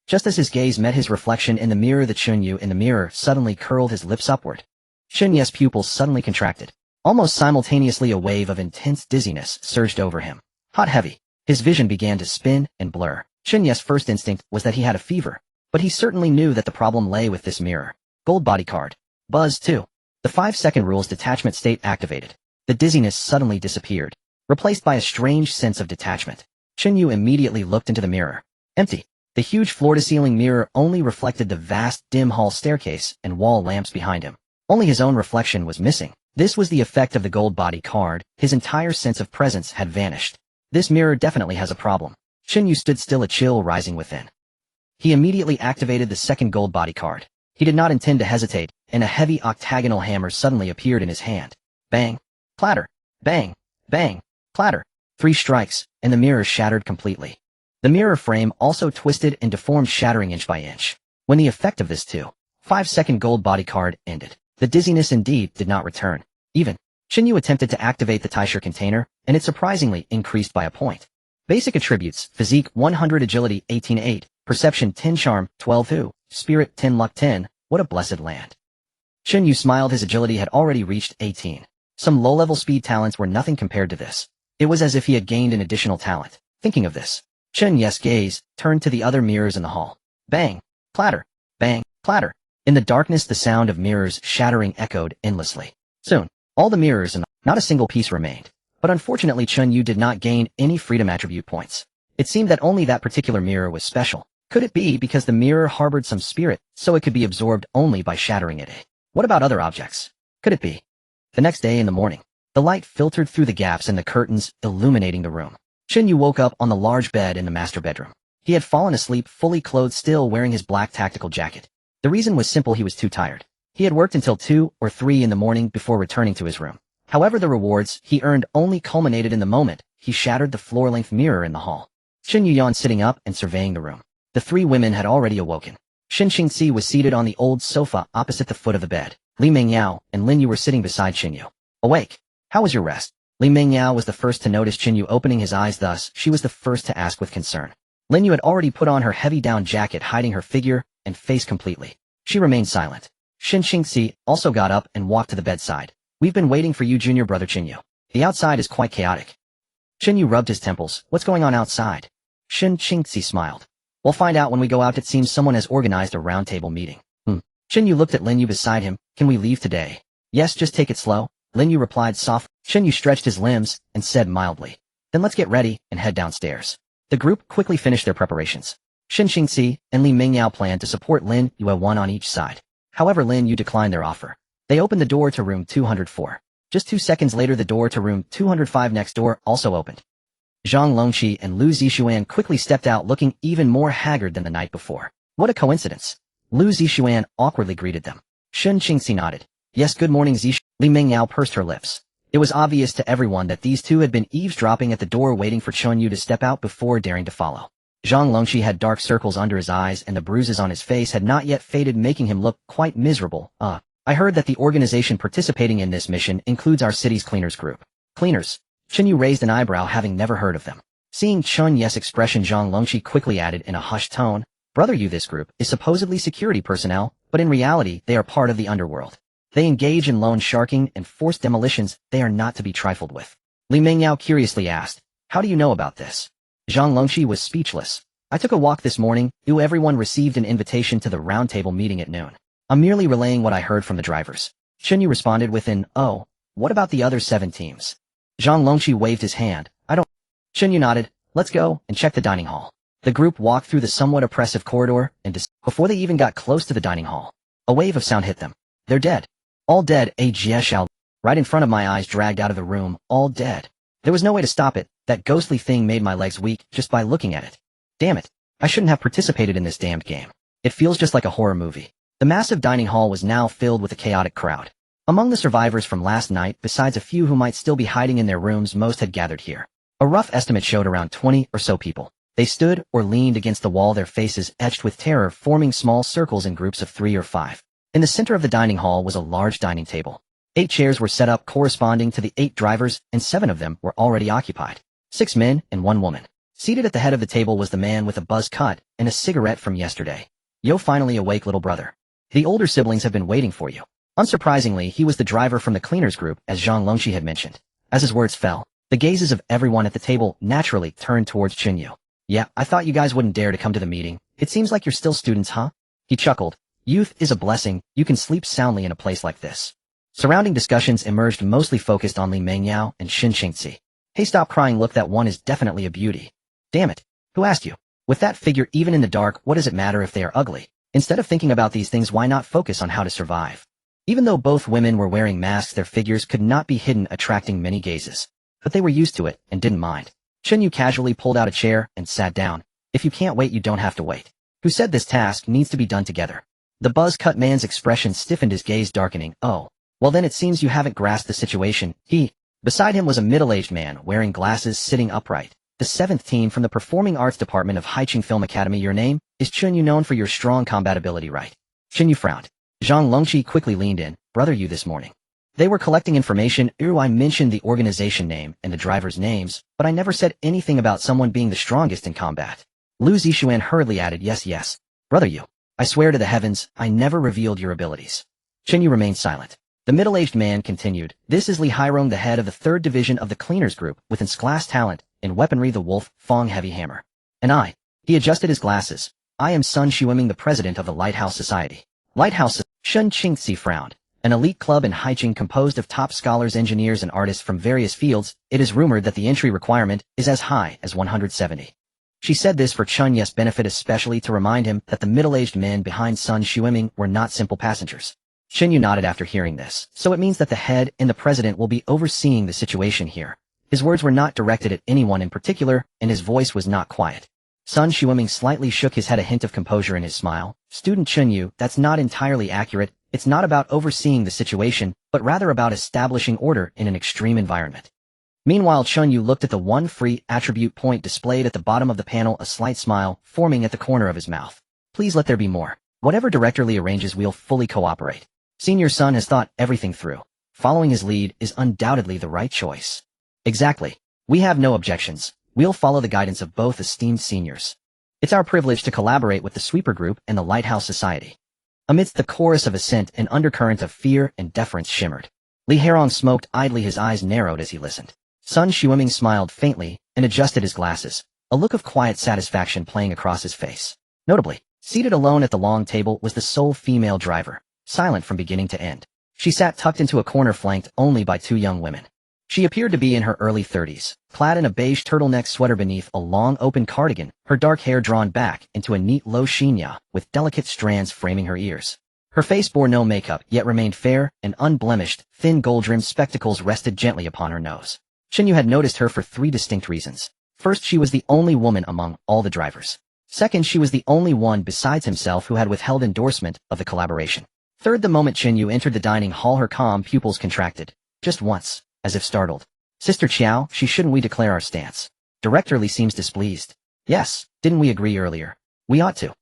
Just as his gaze met his reflection in the mirror, the Chen Yu in the mirror suddenly curled his lips upward. Chen Yu's pupils suddenly contracted. Almost simultaneously a wave of intense dizziness surged over him. Hot heavy. His vision began to spin and blur. Chen Yu's first instinct was that he had a fever, but he certainly knew that the problem lay with this mirror. Gold body card. Buzz 2. The 5-second rule's detachment state activated. The dizziness suddenly disappeared, replaced by a strange sense of detachment. Chen Yu immediately looked into the mirror. Empty. The huge floor-to-ceiling mirror only reflected the vast, dim hall staircase and wall lamps behind him. Only his own reflection was missing. This was the effect of the gold body card. His entire sense of presence had vanished. This mirror definitely has a problem. Chen Yu stood still, a chill rising within. He immediately activated the second gold body card. He did not intend to hesitate, and a heavy octagonal hammer suddenly appeared in his hand. Bang! Clatter! Bang! Bang! Clatter! 3 strikes, and the mirror shattered completely. The mirror frame also twisted and deformed, shattering inch by inch. When the effect of this 5-second gold body card ended, the dizziness indeed did not return. Even, Chen Yu attempted to activate the Taisher container, and it surprisingly increased by a point. Basic attributes: Physique 100, Agility 18-8, Perception 10, Charm 12-2, Spirit 10, Luck 10, what a blessed land. Chen Yu smiled. His agility had already reached 18. Some low-level speed talents were nothing compared to this. It was as if he had gained an additional talent. Thinking of this, Chen Yu's gaze turned to the other mirrors in the hall. Bang! Clatter! Bang! Clatter! In the darkness the sound of mirrors shattering echoed endlessly. Soon, all the mirrors and not a single piece remained. But unfortunately Chen Yu did not gain any freedom attribute points. It seemed that only that particular mirror was special. Could it be because the mirror harbored some spirit, so it could be absorbed only by shattering it? What about other objects? Could it be? The next day in the morning, the light filtered through the gaps in the curtains, illuminating the room. Chen Yu woke up on the large bed in the master bedroom. He had fallen asleep, fully clothed, still wearing his black tactical jacket. The reason was simple: he was too tired. He had worked until 2 or 3 in the morning before returning to his room. However, the rewards he earned only culminated in the moment he shattered the floor-length mirror in the hall. Chen Yu yawned, sitting up and surveying the room. The 3 women had already awoken. Shen Xingxi was seated on the old sofa opposite the foot of the bed. Li Mengyao and Lin Yu were sitting beside Chen Yu. Awake. How was your rest? Li Mengyao was the first to notice Chen Yu opening his eyes, thus she was the first to ask with concern. Lin Yu had already put on her heavy down jacket, hiding her figure and face completely. She remained silent. Shen Xingxi also got up and walked to the bedside. We've been waiting for you, junior brother Chen Yu. The outside is quite chaotic. Chen Yu rubbed his temples. What's going on outside? Shen Xingxi smiled. We'll find out when we go out. It seems someone has organized a roundtable meeting. Chen Yu looked at Lin Yu beside him. Can we leave today? Yes, just take it slow. Lin Yu replied softly. Chen Yu stretched his limbs and said mildly, then let's get ready and head downstairs. The group quickly finished their preparations. Shen Xingxi and Li Mengyao planned to support Lin Yu, one on each side. However, Lin Yu declined their offer. They opened the door to room 204. Just 2 seconds later, the door to room 205 next door also opened. Zhang Longqi and Lu Zixuan quickly stepped out, looking even more haggard than the night before. What a coincidence. Lu Zixuan awkwardly greeted them. Shen Xingxi nodded. Yes, good morning, Zixuan. Li Mengyao pursed her lips. It was obvious to everyone that these two had been eavesdropping at the door, waiting for Chen Yu to step out before daring to follow. Zhang Longqi had dark circles under his eyes, and the bruises on his face had not yet faded, making him look quite miserable. I heard that the organization participating in this mission includes our city's cleaners group. Cleaners? Chen Yu raised an eyebrow, having never heard of them. Seeing Chen Yu's expression, Zhang Longqi quickly added in a hushed tone, Brother Yu, this group is supposedly security personnel, but in reality they are part of the underworld. They engage in loan sharking and forced demolitions. They are not to be trifled with. Li Mingyao curiously asked, how do you know about this? Zhang Longqi was speechless. I took a walk this morning. Everyone received an invitation to the roundtable meeting at noon. I'm merely relaying what I heard from the drivers. Chen Yu responded with an, oh, what about the other 7 teams? Zhang Longqi waved his hand. I don't. Chen Yu nodded. Let's go and check the dining hall. The group walked through the somewhat oppressive corridor and before they even got close to the dining hall, a wave of sound hit them. They're dead. All dead. A Jieshao. Right in front of my eyes, dragged out of the room, all dead. There was no way to stop it. That ghostly thing made my legs weak just by looking at it. Damn it. I shouldn't have participated in this damned game. It feels just like a horror movie. The massive dining hall was now filled with a chaotic crowd. Among the survivors from last night, besides a few who might still be hiding in their rooms, most had gathered here. A rough estimate showed around 20 or so people. They stood or leaned against the wall, their faces etched with terror, forming small circles in groups of 3 or 5. In the center of the dining hall was a large dining table. 8 chairs were set up corresponding to the 8 drivers, and 7 of them were already occupied. 6 men and 1 woman. Seated at the head of the table was the man with a buzz cut and a cigarette from yesterday. Yo, finally awake, little brother. The older siblings have been waiting for you. Unsurprisingly, he was the driver from the cleaners group, as Zhang Longqi had mentioned. As his words fell, the gazes of everyone at the table naturally turned towards Chen Yu. Yeah, I thought you guys wouldn't dare to come to the meeting. It seems like you're still students, huh? He chuckled. Youth is a blessing. You can sleep soundly in a place like this. Surrounding discussions emerged, mostly focused on Li Mingyao and Xin Qingzi. Hey, stop crying. Look, that one is definitely a beauty. Damn it. Who asked you? With that figure, even in the dark, what does it matter if they are ugly? Instead of thinking about these things, why not focus on how to survive? Even though both women were wearing masks, their figures could not be hidden, attracting many gazes. But they were used to it and didn't mind. Chen Yu casually pulled out a chair and sat down. If you can't wait, you don't have to wait. Who said this task needs to be done together? The buzz-cut man's expression stiffened, his gaze darkening. Oh, well then it seems you haven't grasped the situation. Beside him was a middle-aged man wearing glasses, sitting upright. The 7th team from the Performing Arts Department of Haicheng Film Academy. Your name is Chen Yu, known for your strong combat ability, right? Chen Yu frowned. Zhang Longqi quickly leaned in. Brother Yu, this morning they were collecting information. I mentioned the organization name and the drivers' names, but I never said anything about someone being the strongest in combat. Lu Zixuan hurriedly added, yes, Brother Yu. I swear to the heavens, I never revealed your abilities. Chen Yu remained silent. The middle-aged man continued, this is Li Hairong, the head of the 3rd Division of the Cleaners Group, with its-class talent in weaponry, the Wolf Fong Heavy Hammer. And he adjusted his glasses. I am Sun Xueming, the president of the Lighthouse Society. Lighthouse. Xin Qingzi frowned. An elite club in Haicheng composed of top scholars, engineers, and artists from various fields. It is rumored that the entry requirement is as high as 170. She said this for Chen Yu's benefit, especially to remind him that the middle-aged men behind Sun Xueming were not simple passengers. Chen Yu nodded after hearing this. So it means that the head and the president will be overseeing the situation here. His words were not directed at anyone in particular, and his voice was not quiet. Sun Xueming slightly shook his head, a hint of composure in his smile. Student Chen Yu, that's not entirely accurate. It's not about overseeing the situation, but rather about establishing order in an extreme environment. Meanwhile, Chen Yu looked at the one free attribute point displayed at the bottom of the panel, a slight smile forming at the corner of his mouth. Please let there be more. Whatever Director Li arranges, we'll fully cooperate. Senior Sun has thought everything through. Following his lead is undoubtedly the right choice. Exactly. We have no objections. We'll follow the guidance of both esteemed seniors. It's our privilege to collaborate with the Sweeper Group and the Lighthouse Society. Amidst the chorus of assent, an undercurrent of fear and deference shimmered. Li Hairong smoked idly, his eyes narrowed as he listened. Sun Xueming smiled faintly and adjusted his glasses, a look of quiet satisfaction playing across his face. Notably, seated alone at the long table was the sole female driver, silent from beginning to end. She sat tucked into a corner, flanked only by 2 young women. She appeared to be in her early 30s, clad in a beige turtleneck sweater beneath a long open cardigan, her dark hair drawn back into a neat low chignon with delicate strands framing her ears. Her face bore no makeup, yet remained fair and unblemished. Thin gold-rimmed spectacles rested gently upon her nose. Chen Yu had noticed her for 3 distinct reasons. First, she was the only woman among all the drivers. Second, she was the only one besides himself who had withheld endorsement of the collaboration. Third, the moment Chen Yu entered the dining hall, her calm pupils contracted. Just once. As if startled. Sister Qiao, shouldn't we declare our stance? Director Li seems displeased. Yes, didn't we agree earlier? We ought to.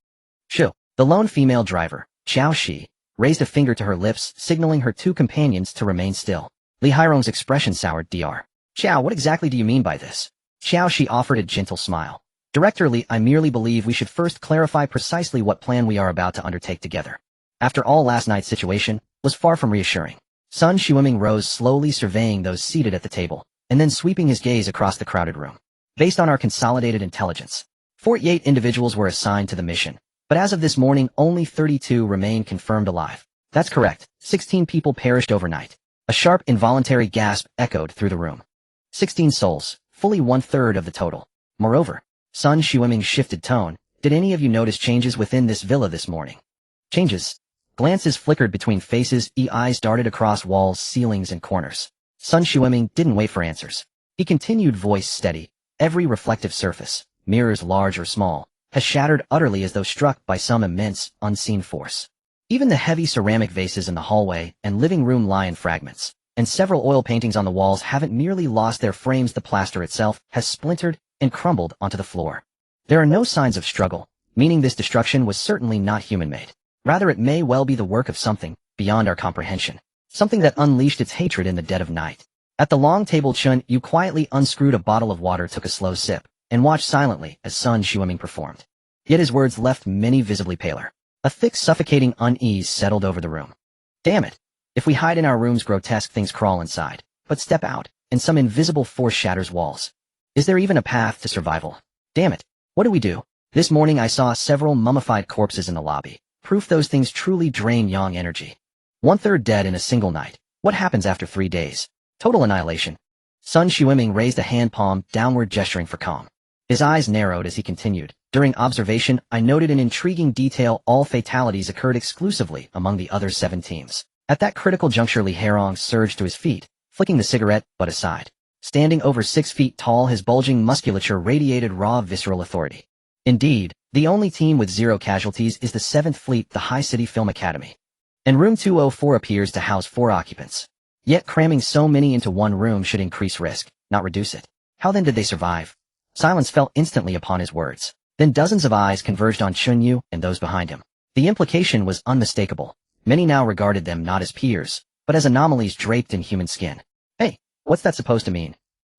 Shu, the lone female driver, Qiao Shi, raised a finger to her lips, signaling her 2 companions to remain still. Li Hairong's expression soured. Dr. Qiao, what exactly do you mean by this? Qiao Shi offered a gentle smile. Director Li, I merely believe we should first clarify precisely what plan we are about to undertake together. After all, last night's situation was far from reassuring. Sun Xueming rose, slowly surveying those seated at the table, and then sweeping his gaze across the crowded room. Based on our consolidated intelligence, 48 individuals were assigned to the mission, but as of this morning, only 32 remain confirmed alive. That's correct, 16 people perished overnight. A sharp, involuntary gasp echoed through the room. 16 souls, fully one-third of the total. Moreover, Sun Xueming shifted tone. Did any of you notice changes within this villa this morning? Changes? Glances flickered between faces, eyes darted across walls, ceilings, and corners. Sun Xueming didn't wait for answers. He continued, voice steady. Every reflective surface, mirrors large or small, has shattered utterly as though struck by some immense, unseen force. Even the heavy ceramic vases in the hallway and living room lie in fragments, and several oil paintings on the walls haven't merely lost their frames, the plaster itself has splintered and crumbled onto the floor. There are no signs of struggle, meaning this destruction was certainly not human-made. Rather, it may well be the work of something beyond our comprehension, something that unleashed its hatred in the dead of night. At the long table, Chen Yu quietly unscrewed a bottle of water, took a slow sip, and watched silently as Sun Xueming performed. Yet his words left many visibly paler. A thick, suffocating unease settled over the room. Damn it! If we hide in our rooms, grotesque things crawl inside, but step out, and some invisible force shatters walls. Is there even a path to survival? Damn it! What do we do? This morning I saw several mummified corpses in the lobby. Proof those things truly drain yang energy. 1/3 dead in a single night. What happens after 3 days? Total annihilation. Sun Xueming raised a hand palm downward, gesturing for calm. His eyes narrowed as he continued. During observation, I noted an intriguing detail. All fatalities occurred exclusively among the other 7 teams. At that critical juncture, Li Herong surged to his feet, flicking the cigarette butt aside. Standing over 6 feet tall, his bulging musculature radiated raw, visceral authority. Indeed, the only team with 0 casualties is the 7th Fleet, the High City Film Academy. And room 204 appears to house 4 occupants. Yet cramming so many into one room should increase risk, not reduce it. How then did they survive? Silence fell instantly upon his words. Then dozens of eyes converged on Chen Yu and those behind him. The implication was unmistakable. Many now regarded them not as peers, but as anomalies draped in human skin. Hey, what's that supposed to mean?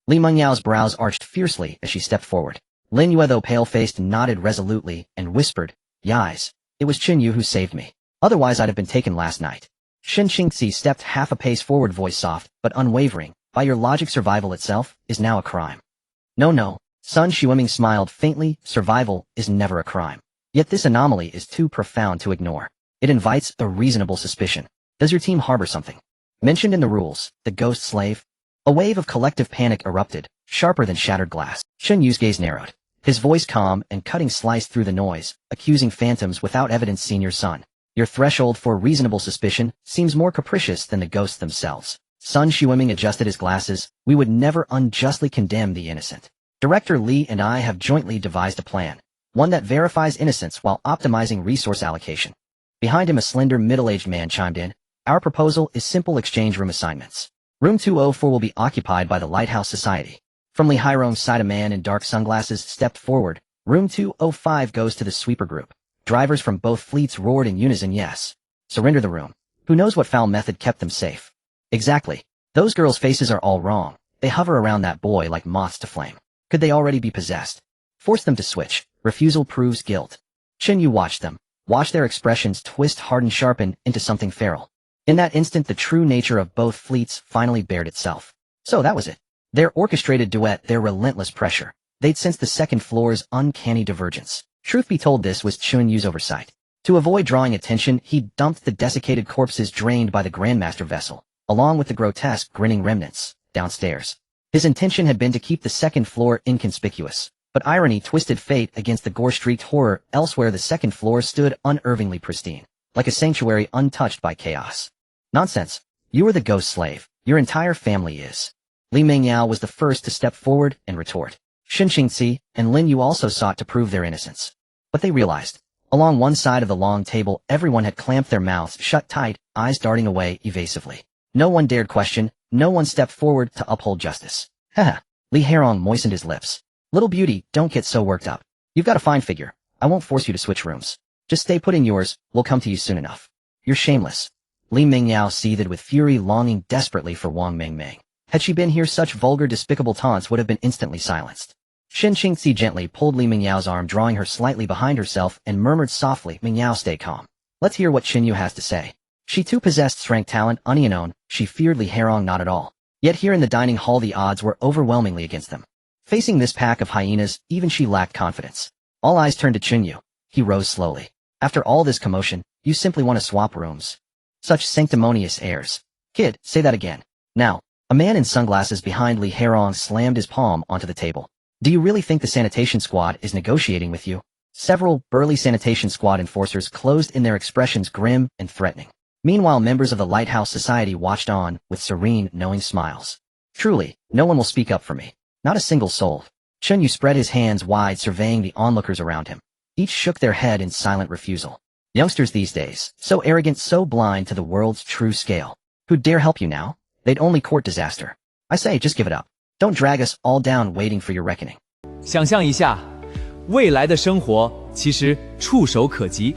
Li Mengyao's brows arched fiercely as she stepped forward. Lin Yue, though pale-faced, nodded resolutely and whispered, "Yais, it was Chen Yu who saved me. Otherwise I'd have been taken last night." Shen Qingzi stepped half a pace forward, voice soft but unwavering. "By your logic, survival itself is now a crime." No. Sun Xueming smiled faintly. Survival is never a crime. Yet this anomaly is too profound to ignore. It invites a reasonable suspicion. Does your team harbor something mentioned in the rules, the ghost slave? A wave of collective panic erupted, sharper than shattered glass. Chen Yu's gaze narrowed. His voice calm and cutting sliced through the noise, accusing phantoms without evidence. Senior Sun, your threshold for reasonable suspicion seems more capricious than the ghosts themselves. Sun Xueming adjusted his glasses. We would never unjustly condemn the innocent. Director Li and I have jointly devised a plan, one that verifies innocence while optimizing resource allocation. Behind him, a slender, middle-aged man chimed in. Our proposal is simple: exchange room assignments. Room 204 will be occupied by the Lighthouse Society. From Li Herong's side, a man in dark sunglasses stepped forward. Room 205 goes to the sweeper group. Drivers from both fleets roared in unison, yes. Surrender the room. Who knows what foul method kept them safe? Exactly. Those girls' faces are all wrong. They hover around that boy like moths to flame. Could they already be possessed? Force them to switch. Refusal proves guilt. Chen Yu watched them. Watched their expressions twist, harden, sharpen into something feral. In that instant, the true nature of both fleets finally bared itself. So that was it. Their orchestrated duet, their relentless pressure. They'd sensed the second floor's uncanny divergence. Truth be told, this was Chen Yu's oversight. To avoid drawing attention, he dumped the desiccated corpses drained by the Grandmaster vessel, along with the grotesque, grinning remnants, downstairs. His intention had been to keep the second floor inconspicuous, but irony twisted fate against the gore-streaked horror. Elsewhere, the second floor stood unervingly pristine, like a sanctuary untouched by chaos. Nonsense. You are the ghost slave. Your entire family is. Li Mengyao was the first to step forward and retort. Shen Qingzi and Lin Yu also sought to prove their innocence. But they realized, along one side of the long table, everyone had clamped their mouths shut tight, eyes darting away evasively. No one dared question, no one stepped forward to uphold justice. Haha. Li Herong moistened his lips. Little beauty, don't get so worked up. You've got a fine figure. I won't force you to switch rooms. Just stay put in yours, we'll come to you soon enough. You're shameless. Li Mengyao seethed with fury, longing desperately for Wang Mengmeng. Had she been here, such vulgar, despicable taunts would have been instantly silenced. Shin Qingxi gently pulled Li Mingyao's arm, drawing her slightly behind herself, and murmured softly, Mingyao, stay calm. Let's hear what Chen Yu has to say. She too possessed strength talent, unknown, she feared Li Herong not at all. Yet here in the dining hall the odds were overwhelmingly against them. Facing this pack of hyenas, even she lacked confidence. All eyes turned to Chen Yu. He rose slowly. After all this commotion, you simply want to swap rooms. Such sanctimonious airs. Kid, say that again. Now, a man in sunglasses behind Li Herong slammed his palm onto the table. Do you really think the sanitation squad is negotiating with you? Several burly sanitation squad enforcers closed in, their expressions grim and threatening. Meanwhile, members of the Lighthouse Society watched on with serene, knowing smiles. Truly, no one will speak up for me. Not a single soul. Chen Yu spread his hands wide, surveying the onlookers around him. Each shook their head in silent refusal. Youngsters these days, so arrogant, so blind to the world's true scale. Who'd dare help you now? They'd only court disaster. I say, just give it up. Don't drag us all down waiting for your reckoning. 想象一下，未来的生活其实触手可及。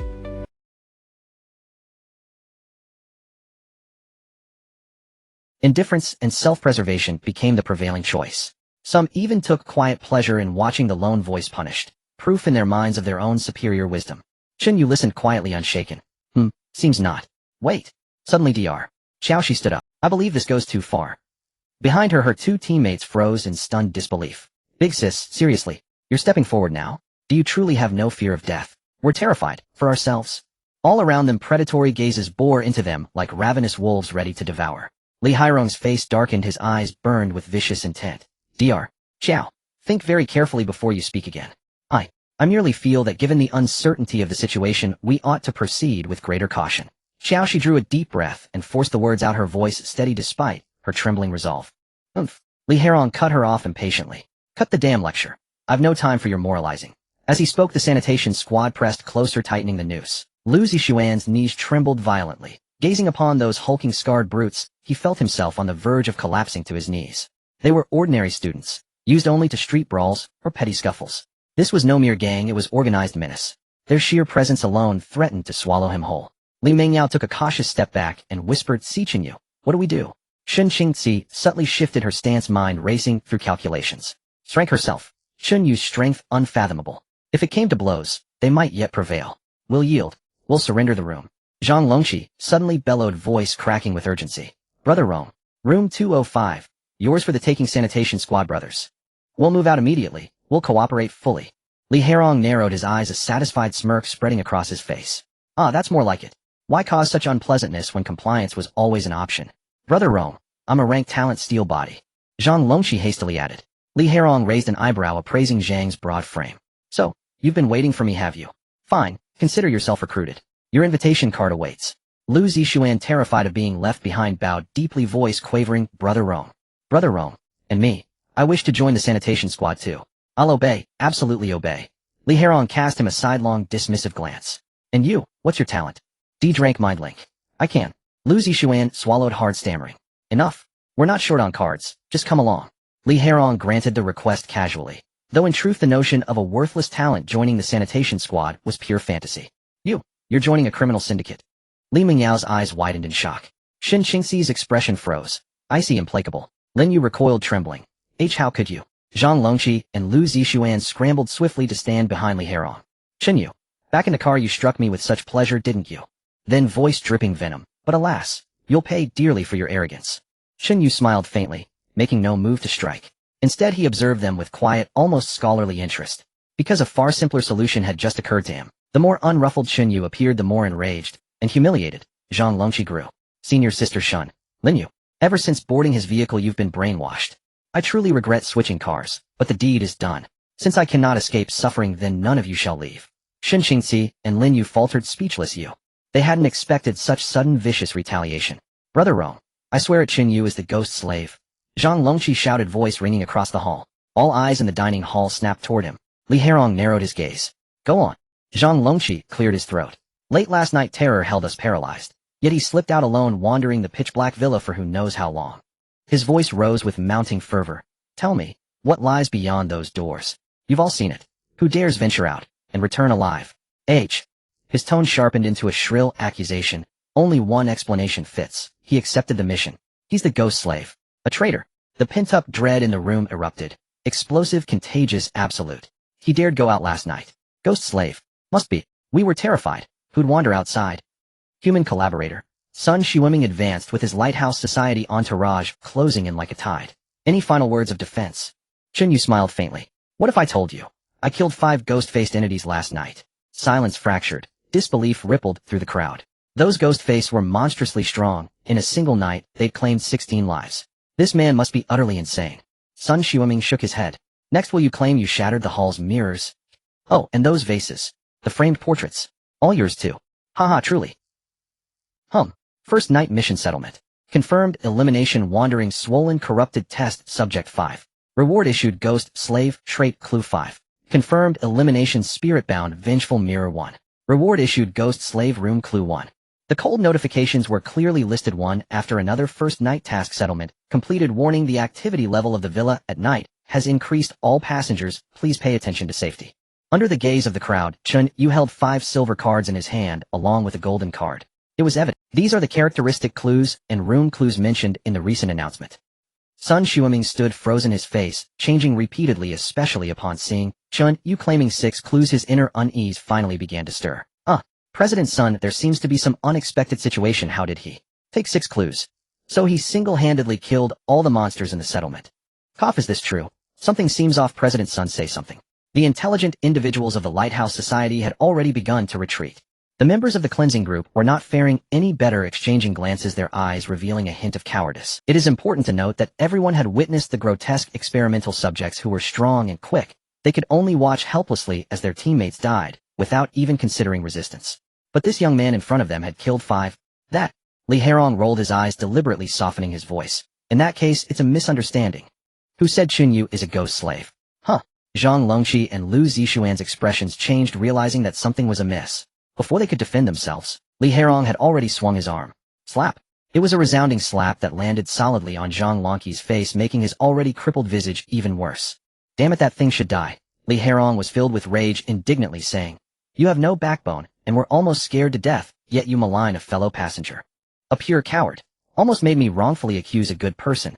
Indifference and self-preservation became the prevailing choice. Some even took quiet pleasure in watching the lone voice punished, proof in their minds of their own superior wisdom. Chen Yu listened quietly, unshaken. Seems not. Wait. Suddenly Dr. Xiaoxi stood up. I believe this goes too far. Behind her, her two teammates froze in stunned disbelief. Big sis, seriously, you're stepping forward now? Do you truly have no fear of death? We're terrified, for ourselves. All around them, predatory gazes bore into them like ravenous wolves ready to devour. Li Hairong's face darkened, his eyes burned with vicious intent. Dr. Xiao, think very carefully before you speak again. I merely feel that given the uncertainty of the situation, we ought to proceed with greater caution. Xiaoxi drew a deep breath and forced the words out, her voice steady despite her trembling resolve. Li Hairong cut her off impatiently. Cut the damn lecture. I've no time for your moralizing. As he spoke, the sanitation squad pressed closer, tightening the noose. Lu Zixuan's knees trembled violently. Gazing upon those hulking, scarred brutes, he felt himself on the verge of collapsing to his knees. They were ordinary students, used only to street brawls or petty scuffles. This was no mere gang, it was organized menace. Their sheer presence alone threatened to swallow him whole. Li Mingyao took a cautious step back and whispered, "See, Chen Yu, what do we do?" Shin Qingxi subtly shifted her stance, mind racing through calculations. Strength herself. Chen Yu's strength unfathomable. If it came to blows, they might yet prevail. We'll yield. We'll surrender the room. Zhang Longqi suddenly bellowed, voice cracking with urgency. Brother Rong, room 205. Yours for the taking, sanitation squad brothers. We'll move out immediately. We'll cooperate fully. Li Hairong narrowed his eyes, a satisfied smirk spreading across his face. That's more like it. Why cause such unpleasantness when compliance was always an option? Brother Rong, I'm a ranked talent, steel body. Zhang Longqi hastily added. Li Hairong raised an eyebrow, appraising Zhang's broad frame. So, you've been waiting for me, have you? Fine, consider yourself recruited. Your invitation card awaits. Lu Zixuan, terrified of being left behind, bowed deeply, voice quavering, Brother Rong. Brother Rong. And me. I wish to join the sanitation squad too. I'll obey, absolutely obey. Li Hairong cast him a sidelong, dismissive glance. And you, what's your talent? D drank mind link. I can. Lu Zixuan swallowed hard, stammering. Enough. We're not short on cards, just come along. Li Hairong granted the request casually, though in truth the notion of a worthless talent joining the sanitation squad was pure fantasy. You're joining a criminal syndicate. Li Mingyao's eyes widened in shock. Shin Qingxi's expression froze. Icy, implacable. Lin Yu recoiled, trembling. How could you? Zhang Longqi and Lu Zixuan scrambled swiftly to stand behind Li Hairong. Chen Yu, back in the car you struck me with such pleasure, didn't you? Then, voice dripping venom. But alas, you'll pay dearly for your arrogance. Chen Yu smiled faintly, making no move to strike. Instead, he observed them with quiet, almost scholarly interest. Because a far simpler solution had just occurred to him. The more unruffled Chen Yu appeared, the more enraged and humiliated Zhang Longqi grew. Senior sister Shun, Lin Yu, ever since boarding his vehicle you've been brainwashed. I truly regret switching cars, but the deed is done. Since I cannot escape suffering, then none of you shall leave. Shin Qingxi and Lin Yu faltered, speechless. They hadn't expected such sudden, vicious retaliation. Brother Rong, I swear it, Chen Yu is the ghost slave. Zhang Longqi shouted, voice ringing across the hall. All eyes in the dining hall snapped toward him. Li Hairong narrowed his gaze. Go on. Zhang Longqi cleared his throat. Late last night terror held us paralyzed. Yet he slipped out alone, wandering the pitch-black villa for who knows how long. His voice rose with mounting fervor. Tell me, what lies beyond those doors? You've all seen it. Who dares venture out and return alive? His tone sharpened into a shrill accusation. Only one explanation fits. He accepted the mission. He's the ghost slave. A traitor. The pent-up dread in the room erupted. Explosive, contagious, absolute. He dared go out last night. Ghost slave. Must be. We were terrified. Who'd wander outside? Human collaborator. Sun Shiweming advanced with his Lighthouse Society entourage closing in like a tide. Any final words of defense? Chen Yu smiled faintly. What if I told you? I killed 5 ghost-faced entities last night. Silence fractured. Disbelief rippled through the crowd. Those ghost-faced were monstrously strong. In a single night, they'd claimed 16 lives. This man must be utterly insane. Sun Shiweming shook his head. Next, will you claim you shattered the hall's mirrors? Oh, and those vases. The framed portraits. All yours too. Haha, truly. First night mission settlement. Confirmed elimination wandering swollen corrupted test subject 5. Reward issued ghost slave trait clue 5. Confirmed elimination spirit-bound vengeful mirror 1. Reward issued ghost slave room clue 1. The cold notifications were clearly listed one after another. First night task settlement completed. Warning: the activity level of the villa at night has increased. All passengers, please pay attention to safety. Under the gaze of the crowd, Chen Yu held 5 silver cards in his hand along with a golden card. It was evident. These are the characteristic clues and room clues mentioned in the recent announcement. Sun Shiweming stood frozen, his face changing repeatedly, especially upon seeing Chen Yu claiming 6 clues. His inner unease finally began to stir. President Sun, there seems to be some unexpected situation. How did he take 6 clues? So he single-handedly killed all the monsters in the settlement. Cough, is this true? Something seems off. President Sun, say something. The intelligent individuals of the Lighthouse Society had already begun to retreat. The members of the cleansing group were not faring any better, exchanging glances, their eyes revealing a hint of cowardice. It is important to note that everyone had witnessed the grotesque experimental subjects who were strong and quick. They could only watch helplessly as their teammates died, without even considering resistance. But this young man in front of them had killed 5. That. Li Hairong rolled his eyes, deliberately softening his voice. In that case, it's a misunderstanding. Who said Chen Yu is a ghost slave? Zhang Longqi and Lu Zishuan's expressions changed, realizing that something was amiss. Before they could defend themselves, Li Hairong had already swung his arm. Slap. It was a resounding slap that landed solidly on Zhang Longqi's face, making his already crippled visage even worse. Damn it, that thing should die. Li Hairong was filled with rage, indignantly saying, You have no backbone, and were almost scared to death, yet you malign a fellow passenger. A pure coward. Almost made me wrongfully accuse a good person.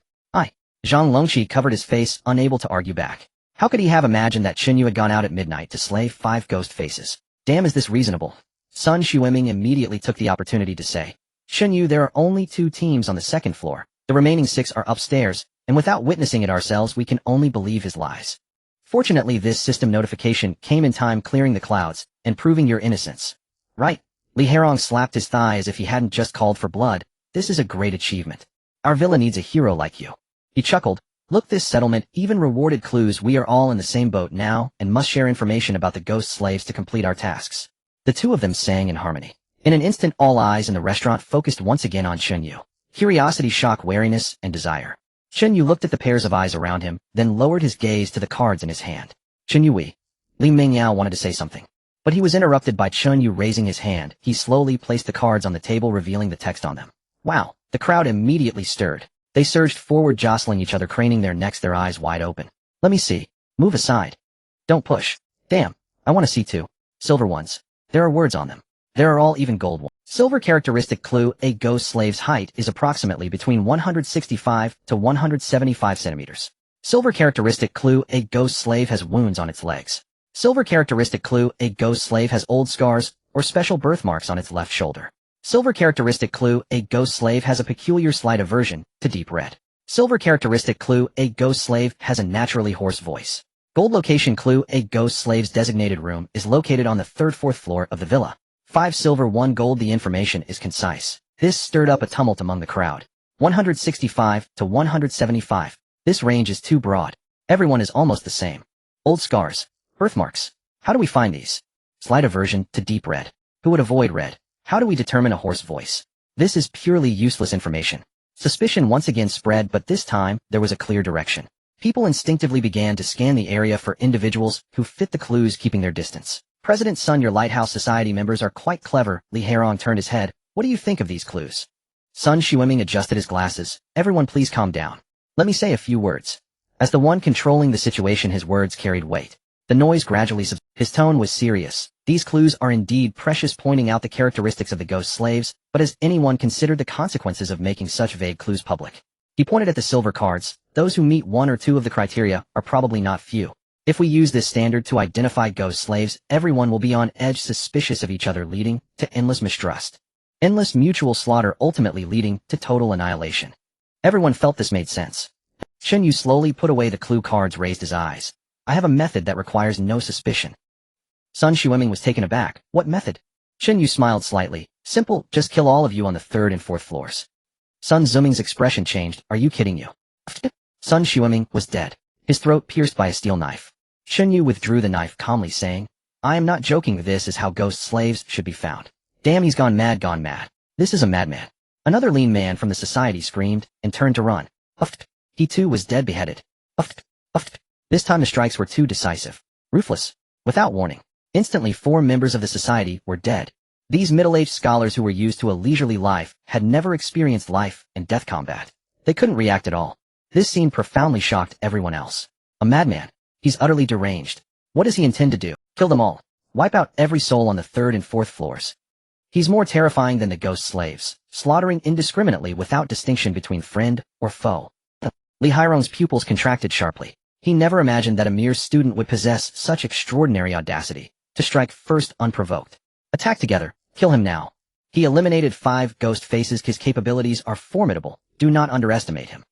Zhang Longqi covered his face, unable to argue back. How could he have imagined that Chen Yu had gone out at midnight to slay 5 ghost faces? Damn, is this reasonable? Sun Shiweming immediately took the opportunity to say, Chen Yu, there are only 2 teams on the 2nd floor. The remaining 6 are upstairs, and without witnessing it ourselves, we can only believe his lies. Fortunately, this system notification came in time, clearing the clouds and proving your innocence. Right? Li Hairong slapped his thigh as if he hadn't just called for blood. This is a great achievement. Our villa needs a hero like you. He chuckled. Look, this settlement even rewarded clues. We are all in the same boat now and must share information about the ghost slaves to complete our tasks. The 2 of them sang in harmony. In an instant, all eyes in the restaurant focused once again on Chen Yu. Curiosity, shock, wariness, and desire. Chen Yu looked at the pairs of eyes around him, then lowered his gaze to the cards in his hand. Chen Yu, Li Mingyao wanted to say something, but he was interrupted by Chen Yu raising his hand. He slowly placed the cards on the table, revealing the text on them. Wow! The crowd immediately stirred. They surged forward, jostling each other, craning their necks, their eyes wide open. Let me see. Move aside. Don't push. Damn. I want to see too. Silver ones. There are words on them. There are all even gold ones. Silver characteristic clue: a ghost slave's height is approximately between 165 to 175 centimeters. Silver characteristic clue: a ghost slave has wounds on its legs. Silver characteristic clue: a ghost slave has old scars or special birthmarks on its left shoulder. Silver characteristic clue: a ghost slave has a peculiar slight aversion to deep red. Silver characteristic clue: a ghost slave has a naturally hoarse voice. Gold location clue: a ghost slave's designated room is located on the 3rd, 4th floor of the villa. 5 silver, 1 gold. The information is concise. This stirred up a tumult among the crowd. 165 to 175. This range is too broad. Everyone is almost the same. Old scars. Birthmarks. How do we find these? Slight aversion to deep red. Who would avoid red? How do we determine a hoarse voice? This is purely useless information. Suspicion once again spread, but this time, there was a clear direction. People instinctively began to scan the area for individuals who fit the clues, keeping their distance. President Sun, your Lighthouse Society members are quite clever. Li Hairong turned his head. What do you think of these clues? Sun Shiweming adjusted his glasses. Everyone please calm down. Let me say a few words. As the one controlling the situation, his words carried weight. The noise gradually subsided. His tone was serious. These clues are indeed precious, pointing out the characteristics of the ghost slaves, but has anyone considered the consequences of making such vague clues public? He pointed at the silver cards. Those who meet one or two of the criteria are probably not few. If we use this standard to identify ghost slaves, everyone will be on edge, suspicious of each other, leading to endless mistrust. Endless mutual slaughter, ultimately leading to total annihilation. Everyone felt this made sense. Chen Yu slowly put away the clue cards, raised his eyes. I have a method that requires no suspicion. Sun Xueming was taken aback. What method? Chen Yu smiled slightly. Simple, just kill all of you on the 3rd and 4th floors. Sun Zuming's expression changed. Are you kidding you? Sun Xueming was dead, his throat pierced by a steel knife. Chen Yu withdrew the knife calmly, saying, I am not joking, this is how ghost slaves should be found. Damn, he's gone mad, gone mad. This is a madman. Another lean man from the society screamed and turned to run. Uffed. He too was dead, beheaded. Uffed. Uffed. This time the strikes were too decisive. Ruthless. Without warning. Instantly 4 members of the society were dead. These middle-aged scholars who were used to a leisurely life had never experienced life and death combat. They couldn't react at all. This scene profoundly shocked everyone else. A madman. He's utterly deranged. What does he intend to do? Kill them all. Wipe out every soul on the 3rd and 4th floors. He's more terrifying than the ghost slaves, slaughtering indiscriminately without distinction between friend or foe. Li Hairong's pupils contracted sharply. He never imagined that a mere student would possess such extraordinary audacity to strike first unprovoked. Attack together. Kill him now. He eliminated 5 ghost faces. His capabilities are formidable. Do not underestimate him.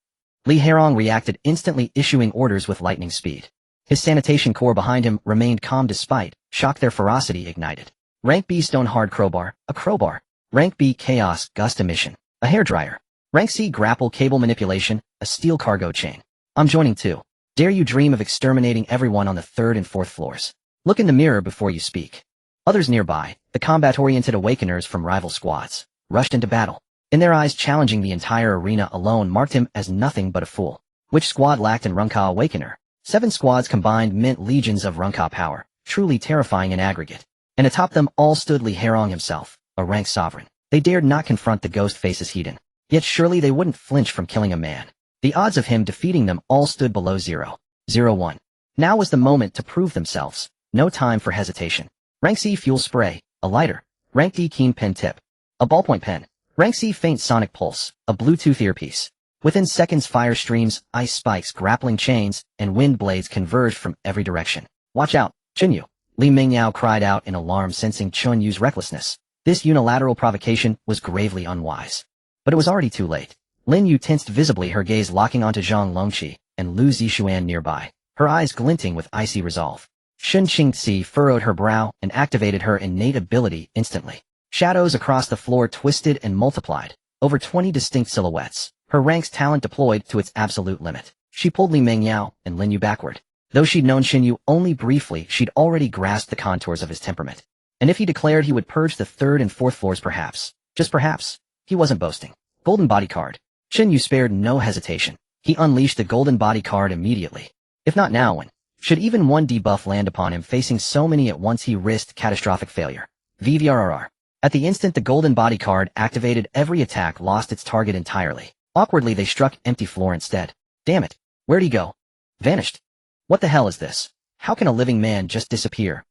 Li Hairong reacted instantly, issuing orders with lightning speed. His sanitation corps behind him remained calm despite shock. Their ferocity ignited. Rank B stone hard crowbar, a crowbar. Rank B chaos gust emission, a hairdryer. Rank C grapple cable manipulation, a steel cargo chain. I'm joining too. Dare you dream of exterminating everyone on the 3rd and 4th floors. Look in the mirror before you speak. Others nearby, the combat-oriented awakeners from rival squads, rushed into battle. In their eyes, challenging the entire arena alone marked him as nothing but a fool. Which squad lacked an Runka awakener? 7 squads combined meant legions of Runka power, truly terrifying in aggregate. And atop them all stood Li Hairong himself, a rank sovereign. They dared not confront the ghost faces hidden. Yet surely they wouldn't flinch from killing a man. The odds of him defeating them all stood below 0.01. Now was the moment to prove themselves. No time for hesitation. Rank C fuel spray, a lighter. Rank D keen pen tip, a ballpoint pen. Rank C faint sonic pulse, a Bluetooth earpiece. Within seconds, fire streams, ice spikes, grappling chains, and wind blades converged from every direction. Watch out, Chen Yu. Li Mingyao cried out in alarm, sensing Chen Yu's recklessness. This unilateral provocation was gravely unwise. But it was already too late. Lin Yu tensed visibly, her gaze locking onto Zhang Longqi and Lu Zixuan nearby, her eyes glinting with icy resolve. Shen Qingzi furrowed her brow and activated her innate ability instantly. Shadows across the floor twisted and multiplied, over 20 distinct silhouettes. Her rank's talent deployed to its absolute limit. She pulled Li Mingyao and Lin Yu backward. Though she'd known Shen Yu only briefly, she'd already grasped the contours of his temperament. And if he declared he would purge the 3rd and 4th floors, perhaps, just perhaps, he wasn't boasting. Golden body card. Shen Yu spared no hesitation. He unleashed the golden body card immediately. If not now, when? Should even one debuff land upon him, facing so many at once, he risked catastrophic failure. VVRRR. At the instant the golden body card activated, every attack lost its target entirely. Awkwardly, they struck empty floor instead. Damn it. Where'd he go? Vanished. What the hell is this? How can a living man just disappear?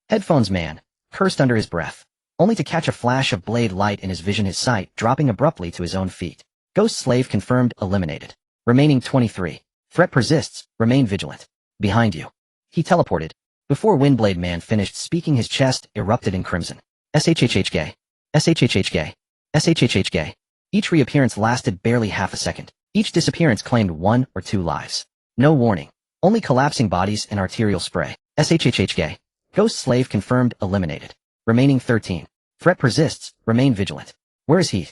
Headphones man cursed under his breath, only to catch a flash of blade light in his vision, his sight dropping abruptly to his own feet. Ghost slave confirmed, eliminated. Remaining 23. Threat persists, remain vigilant. Behind you. He teleported. Before Windblade Man finished speaking, his chest erupted in crimson. SHHHK. SHHHK. SHHHK. Each reappearance lasted barely half a second. Each disappearance claimed 1 or 2 lives. No warning. Only collapsing bodies and arterial spray. SHHHK. Ghost slave confirmed, eliminated. Remaining 13. Threat persists, remain vigilant. Where is he?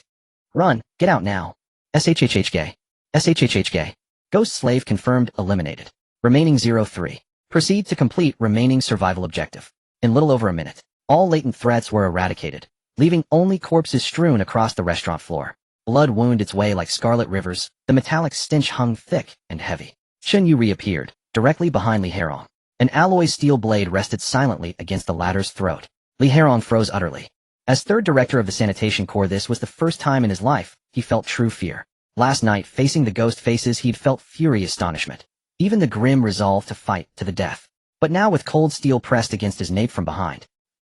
Run, get out now. SHHHK. SHHHK. Ghost slave confirmed, eliminated. Remaining 03. Proceed to complete remaining survival objective. In little over a minute, all latent threats were eradicated, leaving only corpses strewn across the restaurant floor. Blood wound its way like scarlet rivers, the metallic stench hung thick and heavy. Chen Yu reappeared, directly behind Li Hairong. An alloy steel blade rested silently against the latter's throat. Li Hairong froze utterly. As third director of the sanitation corps, this was the first time in his life he felt true fear. Last night, facing the ghost faces, he'd felt fury, astonishment, even the grim resolve to fight to the death. But now, with cold steel pressed against his nape from behind,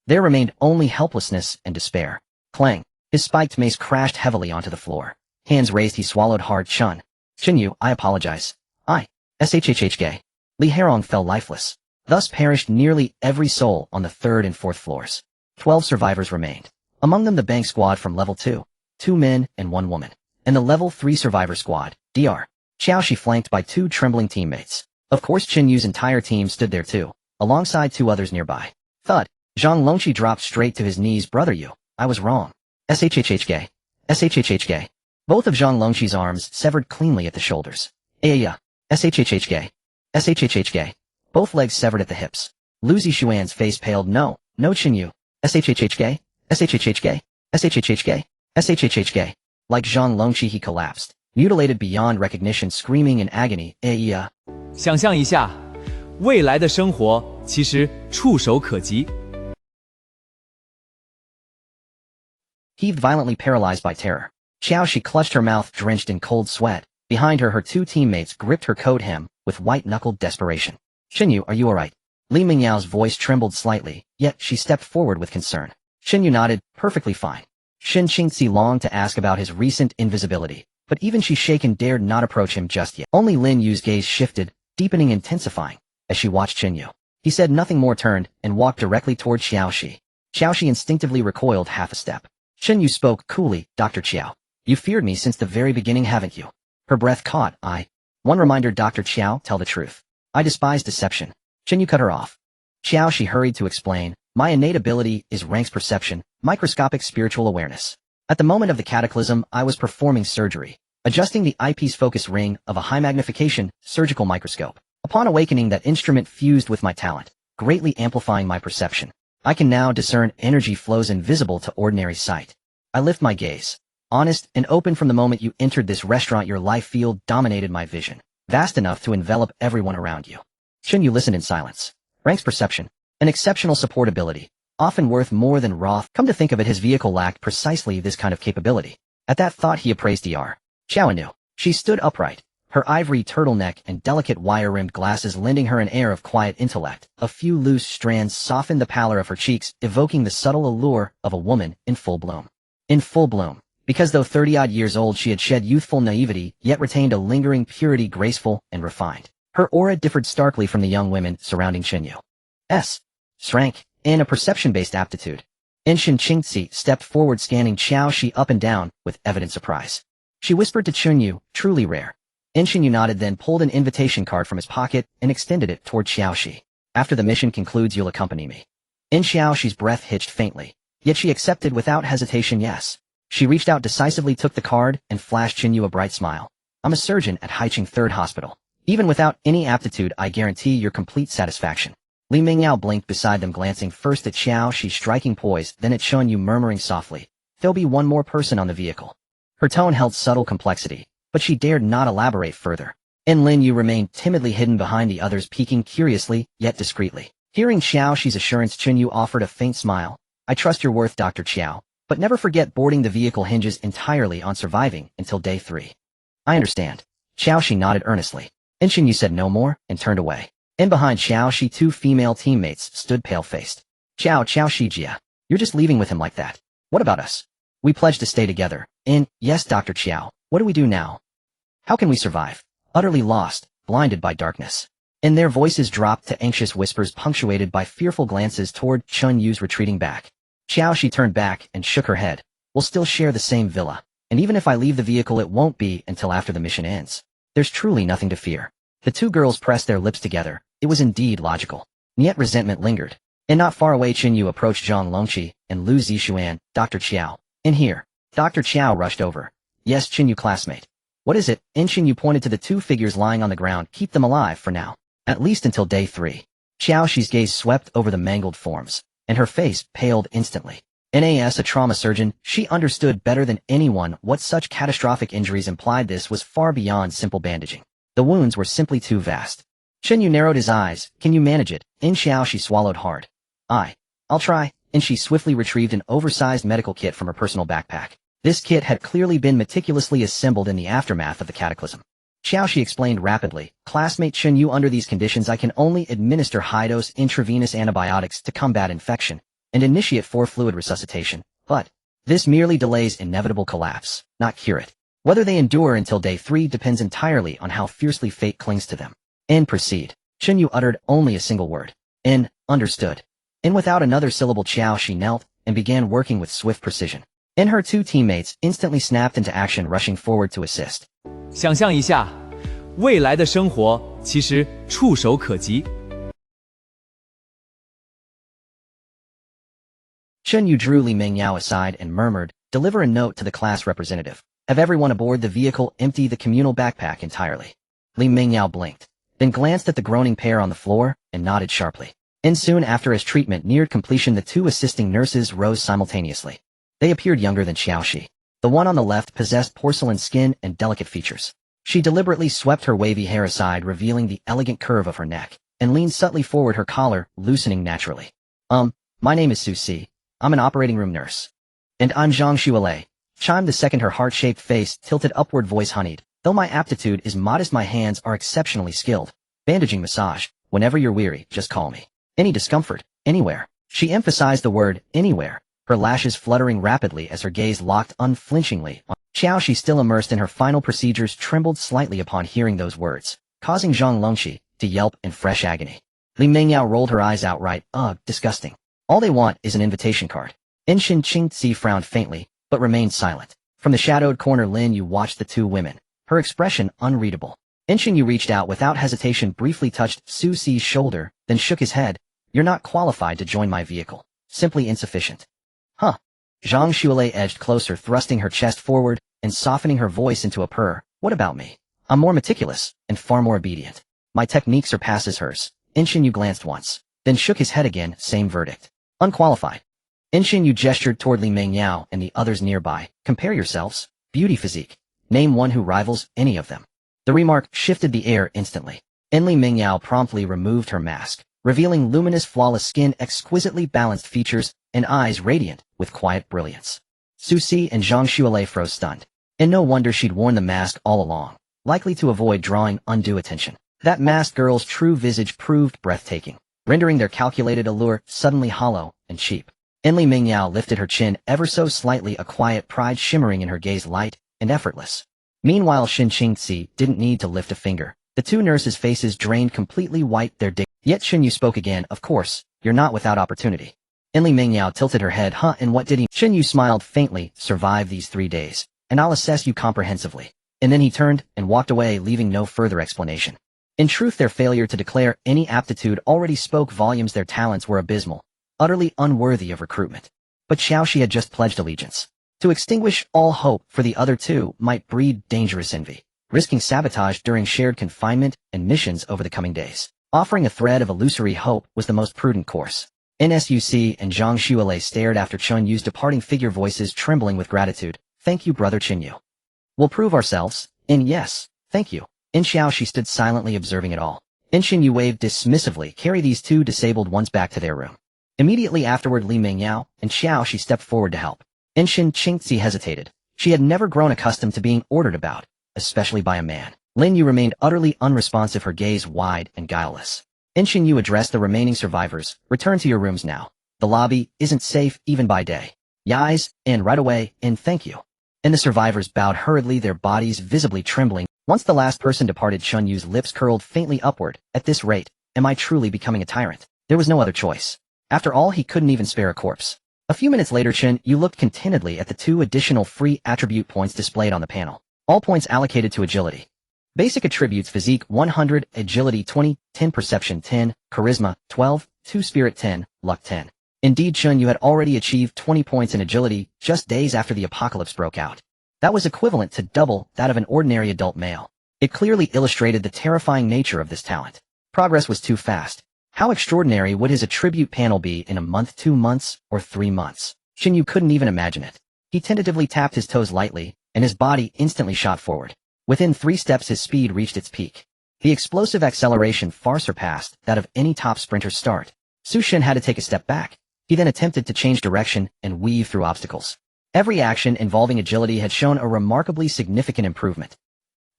there remained only helplessness and despair. Clang! His spiked mace crashed heavily onto the floor. Hands raised, he swallowed hard. Chun. Chen Yu, I apologize. Shhhgay. Li Hairong fell lifeless. Thus perished nearly every soul on the 3rd and 4th floors. 12 survivors remained. Among them the bank squad from level 2, 2 men and 1 woman, and the level 3 survivor squad, Dr. Xiaoxi flanked by 2 trembling teammates. Of course Chen Yu's entire team stood there too, alongside 2 others nearby. Thud. Zhang Longqi dropped straight to his knees. Brother Yu, I was wrong. Shhhgay. Shhhgay. Both of Zhang Longqi's arms severed cleanly at the shoulders. Ayaya. Shhhgay. Shhhgay. Both legs severed at the hips. Lu Zixuan's face paled. No, no Chen Yu. Shhhgay. Shhhgay. Shhhgay. Shhhgay. Like Zhang Longqi he collapsed, mutilated beyond recognition, screaming in agony. Ayaya. 想象一下，未来的生活其实触手可及。Heaved violently, paralyzed by terror. Xiaoxi clutched her mouth, drenched in cold sweat. Behind her, her 2 teammates gripped her coat hem with white-knuckled desperation. Chen Yu, are you alright? Li Mingyao's voice trembled slightly, yet she stepped forward with concern. Chen Yu nodded, perfectly fine. Shen Qingzi longed to ask about his recent invisibility, but even she shaken dared not approach him just yet. Only Lin Yu's gaze shifted, deepening, intensifying, as she watched Chen Yu. He said nothing more, turned, and walked directly toward Xiaoxi. Xiaoxi instinctively recoiled half a step. Chen Yu spoke coolly. Dr. Qiao, you feared me since the very beginning, haven't you? Her breath caught. One reminder, Dr. Qiao, tell the truth. I despise deception. Chen Yu cut her off. Xiaoxi hurried to explain, my innate ability is Rank's perception, microscopic spiritual awareness. At the moment of the cataclysm, I was performing surgery, adjusting the eyepiece focus ring of a high-magnification surgical microscope. Upon awakening, that instrument fused with my talent, greatly amplifying my perception. I can now discern energy flows invisible to ordinary sight. I lift my gaze. Honest and open. From the moment you entered this restaurant, your life field dominated my vision, vast enough to envelop everyone around you. Chen Yu listened in silence. Rank's perception, an exceptional support ability, often worth more than Roth. Come to think of it, his vehicle lacked precisely this kind of capability. At that thought he appraised Dr. Xiao anew. She stood upright, her ivory turtleneck and delicate wire-rimmed glasses lending her an air of quiet intellect. A few loose strands softened the pallor of her cheeks, evoking the subtle allure of a woman in full bloom. In full bloom, because though 30-odd years old she had shed youthful naivety, yet retained a lingering purity, graceful and refined. Her aura differed starkly from the young women surrounding Chen Yu's strength in a perception-based aptitude. Shen Qingzi stepped forward, scanning Xiaoxi up and down with evident surprise. She whispered to Chen Yu, truly rare. Shen Yu nodded, then pulled an invitation card from his pocket and extended it toward Xiaoxi. After the mission concludes, you'll accompany me. Xiaoxi's breath hitched faintly, yet she accepted without hesitation. Yes. She reached out decisively, took the card, and flashed Chen Yu a bright smile. I'm a surgeon at Haiqing 3rd Hospital. Even without any aptitude, I guarantee your complete satisfaction. Li Mingyao blinked beside them, glancing first at Xiaoxi, striking poise, then at Chen Yu, murmuring softly, there'll be one more person on the vehicle. Her tone held subtle complexity, but she dared not elaborate further. Lin Yu remained timidly hidden behind the others, peeking curiously, yet discreetly. Hearing Xiaoxi's assurance, Chen Yu offered a faint smile. I trust your worth, Dr. Qiao, but never forget boarding the vehicle hinges entirely on surviving until day 3. I understand. Xiaoxi nodded earnestly. Chen Yu said no more and turned away. Behind Xiaoxi, 2 female teammates stood pale-faced. Xiaoxi, you're just leaving with him like that. What about us? We pledged to stay together. Yes, Dr. Qiao, what do we do now? How can we survive? Utterly lost, blinded by darkness. Their voices dropped to anxious whispers, punctuated by fearful glances toward Chen Yu's retreating back. Xiaoxi turned back and shook her head. We'll still share the same villa, and even if I leave the vehicle, it won't be until after the mission ends. There's truly nothing to fear. The 2 girls pressed their lips together. It was indeed logical. Yet resentment lingered. Not far away, Chen Yu approached Zhang Longqi and Lu Zixuan. Dr. Qiao. In here. Dr. Qiao rushed over. Yes, Chen Yu, classmate. What is it? Chen Yu pointed to the 2 figures lying on the ground. Keep them alive for now. At least until day 3. Xiaoxi's gaze swept over the mangled forms, and her face paled instantly. As a trauma surgeon, she understood better than anyone what such catastrophic injuries implied. This was far beyond simple bandaging. The wounds were simply too vast. Chen Yu narrowed his eyes. Can you manage it? Xiaoxi swallowed hard. I'll try. She swiftly retrieved an oversized medical kit from her personal backpack. This kit had clearly been meticulously assembled in the aftermath of the cataclysm. Xiaoxi explained rapidly, classmate Chen Yu, under these conditions I can only administer high-dose intravenous antibiotics to combat infection and initiate 4 fluid resuscitation, but this merely delays inevitable collapse, not cure it. Whether they endure until day 3 depends entirely on how fiercely fate clings to them. And proceed. Chen Yu uttered only a single word. Understood. And without another syllable she knelt and began working with swift precision. And her 2 teammates instantly snapped into action, rushing forward to assist. 想象一下，未来的生活其实触手可及。Chen Yu drew Li Mengyao aside and murmured, "Deliver a note to the class representative. Have everyone aboard the vehicle empty the communal backpack entirely." Li Mengyao blinked, then glanced at the groaning pair on the floor and nodded sharply. And soon after, as treatment neared completion, the 2 assisting nurses rose simultaneously. They appeared younger than Xiaoxi. The one on the left possessed porcelain skin and delicate features. She deliberately swept her wavy hair aside, revealing the elegant curve of her neck, and leaned subtly forward, her collar loosening naturally. My name is Su Si. I'm an operating room nurse. And I'm Zhang Xuelei," chimed the second, her heart-shaped face tilted upward, voice honeyed. "Though my aptitude is modest, my hands are exceptionally skilled. Bandaging, massage, whenever you're weary, just call me. Any discomfort, anywhere." She emphasized the word anywhere, her lashes fluttering rapidly as her gaze locked unflinchingly on Xiaoxi, still immersed in her final procedures, trembled slightly upon hearing those words, causing Zhang Longqi to yelp in fresh agony. Li Mengyao rolled her eyes outright. "Ugh, disgusting. All they want is an invitation card." Enshin Qingzi frowned faintly, but remained silent. From the shadowed corner, Lin Yu watched the 2 women, her expression unreadable. Enshin Yu reached out without hesitation, briefly touched Su Si's shoulder, then shook his head. "You're not qualified to join my vehicle. Simply insufficient." "Huh." Zhang Xuelei edged closer, thrusting her chest forward and softening her voice into a purr. "What about me? I'm more meticulous and far more obedient. My technique surpasses hers." Enshin Yu glanced once, then shook his head again, same verdict. "Unqualified." Enshin Yu gestured toward Li Mengyao and the others nearby. "Compare yourselves. Beauty, physique. Name one who rivals any of them." The remark shifted the air instantly. And Li Mengyao promptly removed her mask, revealing luminous, flawless skin, exquisitely balanced features, and eyes radiant with quiet brilliance. Su Si and Zhang Xuelei froze stunned. And no wonder she'd worn the mask all along, likely to avoid drawing undue attention. That masked girl's true visage proved breathtaking, rendering their calculated allure suddenly hollow and cheap. And Li Mengyao lifted her chin ever so slightly, a quiet pride shimmering in her gaze, light and effortless. Meanwhile, Shin Qingzi didn't need to lift a finger. The 2 nurses' faces drained completely white, their Yet Chen Yu spoke again. "Of course, you're not without opportunity." And Li Mengyao tilted her head. "Huh, and what did he?" Chen Yu smiled faintly. "Survive these 3 days, and I'll assess you comprehensively." And then he turned and walked away, leaving no further explanation. In truth, their failure to declare any aptitude already spoke volumes. Their talents were abysmal, utterly unworthy of recruitment. But Xiaoxi had just pledged allegiance. To extinguish all hope for the other 2 might breed dangerous envy, risking sabotage during shared confinement and missions over the coming days. Offering a thread of illusory hope was the most prudent course. NSUC and Zhang Xuelei stared after Chen Yu's departing figure, voices trembling with gratitude. "Thank you, brother Chen Yu. We'll prove ourselves." "And yes, thank you." In Xiaoxi stood silently observing it all. And Chen Yu waved dismissively. "Carry these 2 disabled ones back to their room." Immediately afterward, Li Mengyao and Xiaoxi stepped forward to help. Enshin Qingzi hesitated. She had never grown accustomed to being ordered about, especially by a man. Lin Yu remained utterly unresponsive, her gaze wide and guileless. Enshin Yu addressed the remaining survivors. "Return to your rooms now. The lobby isn't safe even by day. Yais, and right away, and thank you." And the survivors bowed hurriedly, their bodies visibly trembling. Once the last person departed, Chen Yu's lips curled faintly upward. "At this rate, am I truly becoming a tyrant?" There was no other choice. After all, he couldn't even spare a corpse. A few minutes later, Chen Yu looked contentedly at the 2 additional free attribute points displayed on the panel. All points allocated to agility. Basic attributes: physique 100, agility 20, 10 perception 10, charisma 12, 2 spirit 10, luck 10. Indeed, Chen Yu had already achieved 20 points in agility just days after the apocalypse broke out. That was equivalent to double that of an ordinary adult male. It clearly illustrated the terrifying nature of this talent. Progress was too fast. How extraordinary would his attribute panel be in a month, 2 months, or 3 months? Chen Yu couldn't even imagine it. He tentatively tapped his toes lightly, and his body instantly shot forward. Within 3 steps, his speed reached its peak. The explosive acceleration far surpassed that of any top sprinter's start. Su Shen had to take a step back. He then attempted to change direction and weave through obstacles. Every action involving agility had shown a remarkably significant improvement.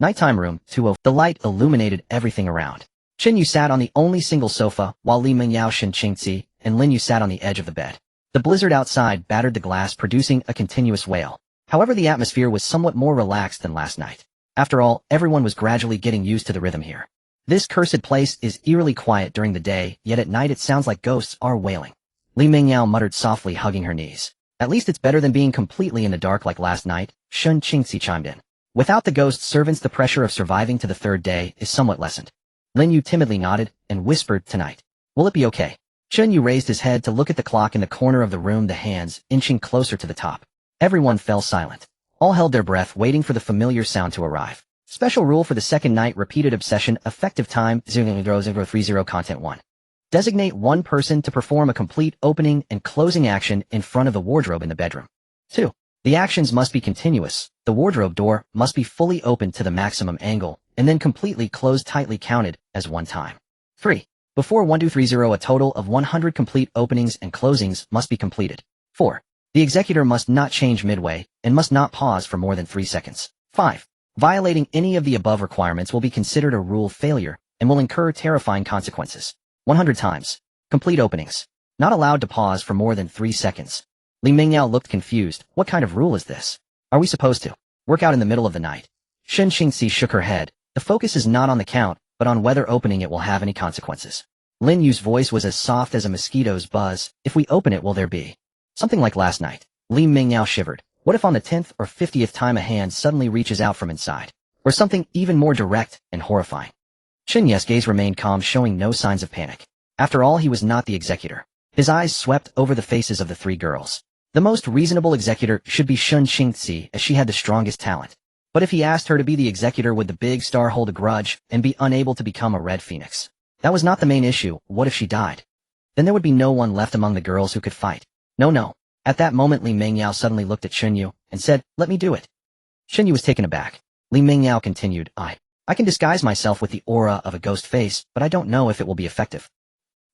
Nighttime room 2:0. The light illuminated everything around. Chen Yu sat on the only single sofa, while Li Mengyao, Shin Qingzi, and Lin Yu sat on the edge of the bed. The blizzard outside battered the glass, producing a continuous wail. However, the atmosphere was somewhat more relaxed than last night. After all, everyone was gradually getting used to the rhythm here. This cursed place is eerily quiet during the day, yet at night it sounds like ghosts are wailing. Li Mingyao muttered softly, hugging her knees. At least it's better than being completely in the dark like last night, Shun Qingxi chimed in. Without the ghost servants, the pressure of surviving to the third day is somewhat lessened. Lin Yu timidly nodded and whispered, tonight. Will it be okay? Chen Yu raised his head to look at the clock in the corner of the room, the hands inching closer to the top. Everyone fell silent. All held their breath, waiting for the familiar sound to arrive. Special rule for the second night: repeated obsession, effective time 0:30 content 1. Designate one person to perform a complete opening and closing action in front of the wardrobe in the bedroom. 2. The actions must be continuous. The wardrobe door must be fully opened to the maximum angle, and then completely closed, tightly counted as one time. 3. Before 1230, a total of 100 complete openings and closings must be completed. 4. The executor must not change midway, and must not pause for more than 3 seconds. 5. Violating any of the above requirements will be considered a rule failure, and will incur terrifying consequences. 100 times. Complete openings. Not allowed to pause for more than 3 seconds. Li Mingyao looked confused. What kind of rule is this? Are we supposed to work out in the middle of the night? Shen Qingxi shook her head. The focus is not on the count, but on whether opening it will have any consequences. Lin Yu's voice was as soft as a mosquito's buzz. If we open it, will there be something like last night? Li Mingyao shivered. What if on the 10th or 50th time a hand suddenly reaches out from inside? Or something even more direct and horrifying? Chen Yu's gaze remained calm, showing no signs of panic. After all, he was not the executor. His eyes swept over the faces of the 3 girls. The most reasonable executor should be Shun Qingxi, as she had the strongest talent. But if he asked her to be the executor, would the big star hold a grudge and be unable to become a red phoenix? That was not the main issue. What if she died? Then there would be no one left among the girls who could fight. No. At that moment, Li Mingyao suddenly looked at Chen Yu and said, "Let me do it." Chen Yu was taken aback. Li Mingyao continued, I can disguise myself with the aura of a ghost face, but I don't know if it will be effective.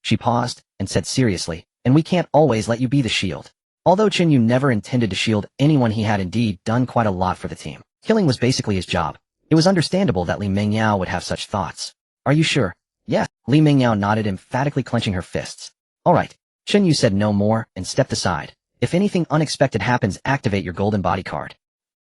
She paused and said seriously, "And we can't always let you be the shield." Although Chen Yu never intended to shield anyone, he had indeed done quite a lot for the team. Killing was basically his job. It was understandable that Li Mingyao would have such thoughts. Are you sure? Yes. Li Mingyao nodded, emphatically clenching her fists. All right. Chen Yu said no more and stepped aside. If anything unexpected happens, activate your golden body card.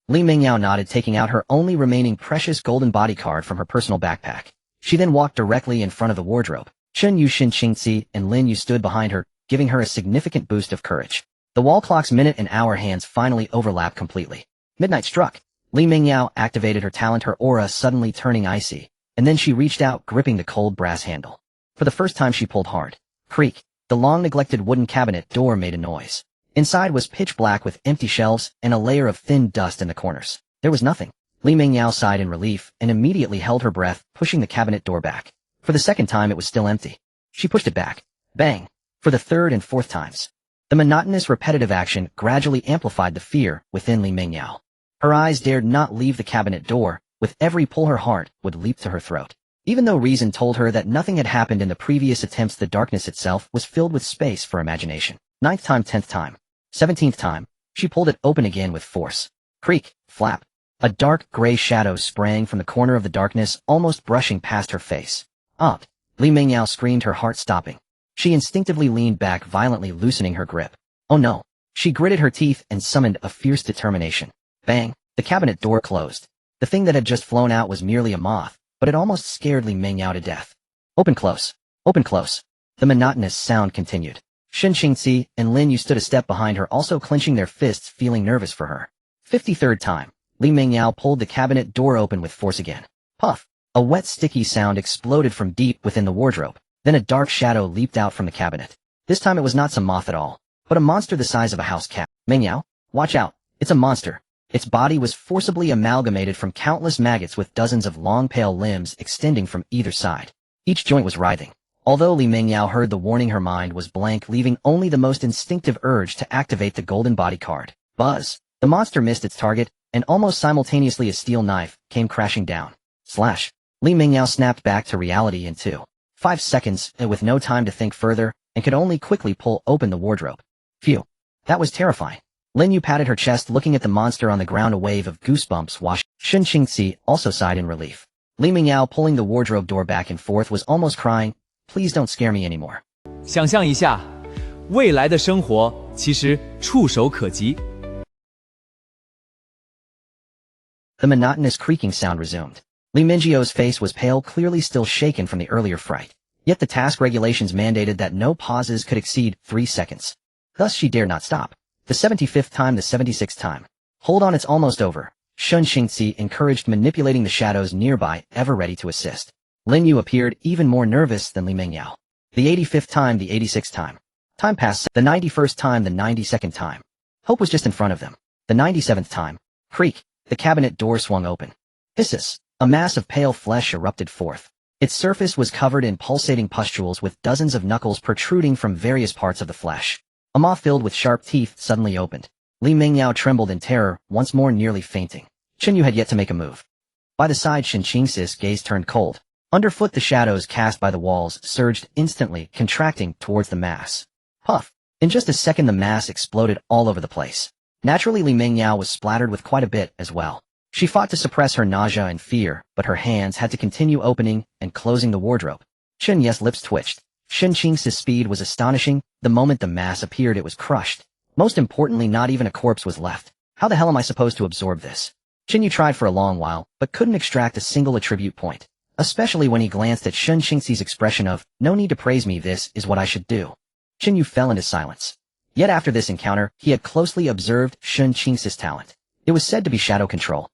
Li Mingyao nodded, taking out her only remaining precious golden body card from her personal backpack. She then walked directly in front of the wardrobe. Chen Yu, Shin Qingxi, and Lin Yu stood behind her, giving her a significant boost of courage. The wall clock's minute and hour hands finally overlapped completely. Midnight struck. Li Mingyao activated her talent, her aura suddenly turning icy, and then she reached out, gripping the cold brass handle. For the first time, she pulled hard. Creak. The long-neglected wooden cabinet door made a noise. Inside was pitch black with empty shelves and a layer of thin dust in the corners. There was nothing. Li Mingyao sighed in relief and immediately held her breath, pushing the cabinet door back. For the second time, it was still empty. She pushed it back. Bang. For the third and fourth times. The monotonous, repetitive action gradually amplified the fear within Li Mingyao. Her eyes dared not leave the cabinet door. With every pull, her heart would leap to her throat. Even though reason told her that nothing had happened in the previous attempts, the darkness itself was filled with space for imagination. 9th time, 10th time, 17th time, she pulled it open again with force. Creak, flap. A dark gray shadow sprang from the corner of the darkness, almost brushing past her face. Up. Li Mingyao screamed, her heart stopping. She instinctively leaned back, violently loosening her grip. Oh no. She gritted her teeth and summoned a fierce determination. Bang. The cabinet door closed. The thing that had just flown out was merely a moth, but it almost scared Li Mingyao to death. Open close. Open close. The monotonous sound continued. Shin Qingxi and Lin Yu stood a step behind her, also clenching their fists, feeling nervous for her. 53rd time. Li Mingyao pulled the cabinet door open with force again. Puff. A wet, sticky sound exploded from deep within the wardrobe. Then a dark shadow leaped out from the cabinet. This time it was not some moth at all, but a monster the size of a house cat. Mingyao, watch out. It's a monster. Its body was forcibly amalgamated from countless maggots with dozens of long pale limbs extending from either side. Each joint was writhing. Although Li Mingyao heard the warning, her mind was blank, leaving only the most instinctive urge to activate the golden body card. Buzz. The monster missed its target, and almost simultaneously a steel knife came crashing down. Slash. Li Mingyao snapped back to reality in 5 seconds, with no time to think further, and could only quickly pull open the wardrobe. Phew. That was terrifying. Lin Yu patted her chest, looking at the monster on the ground, a wave of goosebumps washed. Shin Qingxi also sighed in relief. Li Mingyao, pulling the wardrobe door back and forth, was almost crying, "Please don't scare me anymore." 想象一下，未来的生活其实触手可及。The monotonous creaking sound resumed. Li Mingjio's face was pale, clearly still shaken from the earlier fright. Yet the task regulations mandated that no pauses could exceed 3 seconds. Thus she dared not stop. The 75th time, the 76th time. Hold on, it's almost over. Shun Xingzi encouraged, manipulating the shadows nearby, ever ready to assist. Lin Yu appeared even more nervous than Li Mingyao. The 85th time, the 86th time. Time passed, the 91st time, the 92nd time. Hope was just in front of them. The 97th time. Creak. The cabinet door swung open. Hissus. A mass of pale flesh erupted forth. Its surface was covered in pulsating pustules with dozens of knuckles protruding from various parts of the flesh. A maw filled with sharp teeth suddenly opened. Li Mingyao trembled in terror, once more nearly fainting. Chen Yu had yet to make a move. By the side, Shen Qingxi's gaze turned cold. Underfoot, the shadows cast by the walls surged instantly, contracting towards the mass. Puff! In just a second, the mass exploded all over the place. Naturally, Li Mingyao was splattered with quite a bit as well. She fought to suppress her nausea and fear, but her hands had to continue opening and closing the wardrobe. Chen Yu's lips twitched. Shen Qingxi's speed was astonishing. The moment the mass appeared, it was crushed. Most importantly, not even a corpse was left. How the hell am I supposed to absorb this? Chen Yu tried for a long while, but couldn't extract a single attribute point. Especially when he glanced at Shen Qingxi's expression of, "No need to praise me, this is what I should do." Chen Yu fell into silence. Yet after this encounter, he had closely observed Shen Qingxi's talent. It was said to be shadow control.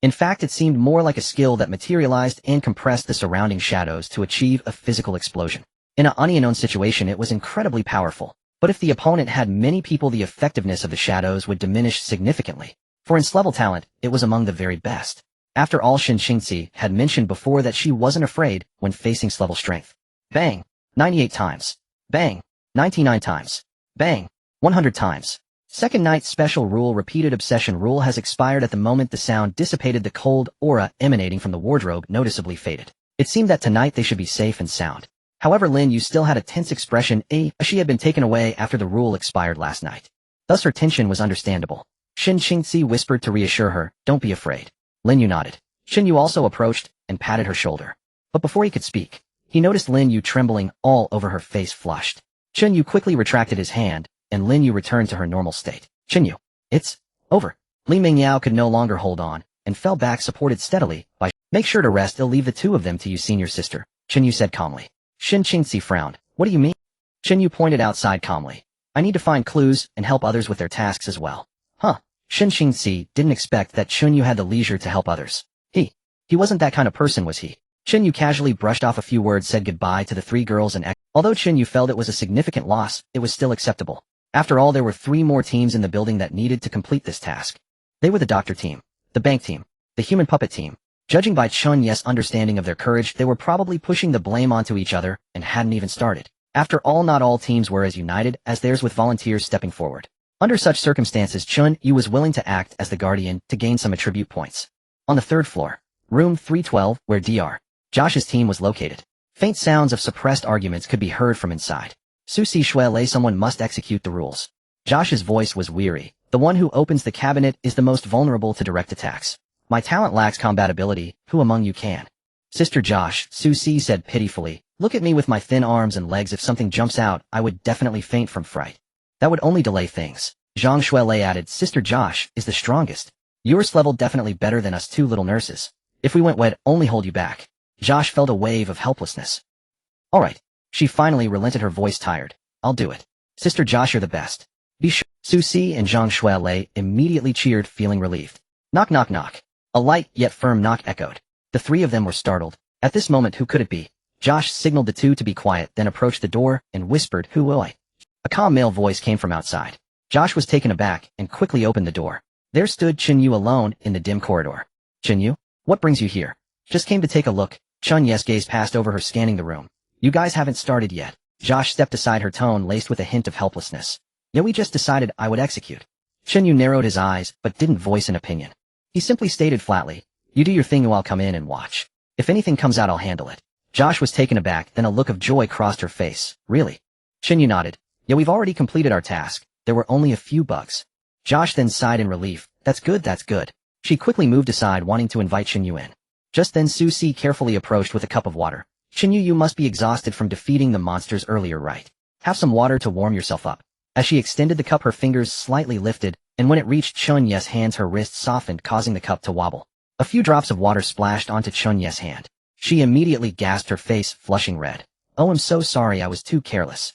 In fact, it seemed more like a skill that materialized and compressed the surrounding shadows to achieve a physical explosion. In an unknown situation, it was incredibly powerful. But if the opponent had many people, the effectiveness of the shadows would diminish significantly. For ins-level talent, it was among the very best. After all, Shen Qingxi had mentioned before that she wasn't afraid when facing S-level strength. Bang! 98 times. Bang! 99 times. Bang! 100 times. Second night special rule, repeated obsession rule, has expired. At the moment the sound dissipated, the cold aura emanating from the wardrobe noticeably faded. It seemed that tonight they should be safe and sound. However, Lin Yu still had a tense expression, as she had been taken away after the rule expired last night. Thus her tension was understandable. Shen Qingxi whispered to reassure her, "Don't be afraid." Lin Yu nodded. Shen Yu also approached and patted her shoulder. But before he could speak, he noticed Lin Yu trembling all over, her face flushed. Shen Yu quickly retracted his hand, and Lin Yu returned to her normal state. "Shen Yu, it's over." Li Mingyao could no longer hold on, and fell back, supported steadily by "Make sure to rest, I'll leave the two of them to you, senior sister," Shen Yu said calmly. Shen Qingxi frowned. "What do you mean?" Shen Yu pointed outside calmly. "I need to find clues and help others with their tasks as well." Huh. Shen Qingxi didn't expect that Chen Yu had the leisure to help others. He wasn't that kind of person, was he? Chen Yu casually brushed off a few words, said goodbye to the three girls, and although Chen Yu felt it was a significant loss, it was still acceptable. After all, there were 3 more teams in the building that needed to complete this task. They were the doctor team, the bank team, the human puppet team. Judging by Chen Yu's understanding of their courage, they were probably pushing the blame onto each other and hadn't even started. After all, not all teams were as united as theirs, with volunteers stepping forward. Under such circumstances, Chen Yu was willing to act as the guardian to gain some attribute points. On the 3rd floor, room 312, where Dr. Josh's team was located. Faint sounds of suppressed arguments could be heard from inside. Su Si Shui Lei, someone must execute the rules. Josh's voice was weary. The one who opens the cabinet is the most vulnerable to direct attacks. My talent lacks compatibility. Who among you can? Sister Josh, Su Si said pitifully. Look at me with my thin arms and legs. If something jumps out, I would definitely faint from fright. That would only delay things. Zhang Shui Lei added, Sister Josh is the strongest. Yours level definitely better than us 2 little nurses. If we went wed, only hold you back. Josh felt a wave of helplessness. All right. She finally relented, her voice tired. I'll do it. Sister Josh, you're the best. Be sure. Su Si and Zhang Shui Lei immediately cheered, feeling relieved. Knock, knock, knock. A light yet firm knock echoed. The 3 of them were startled. At this moment, who could it be? Josh signaled the 2 to be quiet, then approached the door and whispered, "Who will I?" A calm male voice came from outside. Josh was taken aback and quickly opened the door. There stood Chen Yu alone in the dim corridor. Chen Yu? What brings you here? Just came to take a look. Chen Yu's gaze passed over her, scanning the room. You guys haven't started yet. Josh stepped aside, her tone laced with a hint of helplessness. Yeah, we just decided I would execute. Chen Yu narrowed his eyes, but didn't voice an opinion. He simply stated flatly, you do your thing, I'll come in and watch. If anything comes out, I'll handle it. Josh was taken aback, then a look of joy crossed her face. Really? Chen Yu nodded. Yeah, we've already completed our task. There were only a few bugs. Josh then sighed in relief. That's good, that's good. She quickly moved aside, wanting to invite Chen Yu in. Just then Su Si carefully approached with a cup of water. Chen Yu, you must be exhausted from defeating the monsters earlier, right? Have some water to warm yourself up. As she extended the cup, her fingers slightly lifted, and when it reached Chun Ye's hands her wrist softened, causing the cup to wobble. A few drops of water splashed onto Chun Ye's hand. She immediately gasped, her face flushing red. "Oh, I'm so sorry, I was too careless."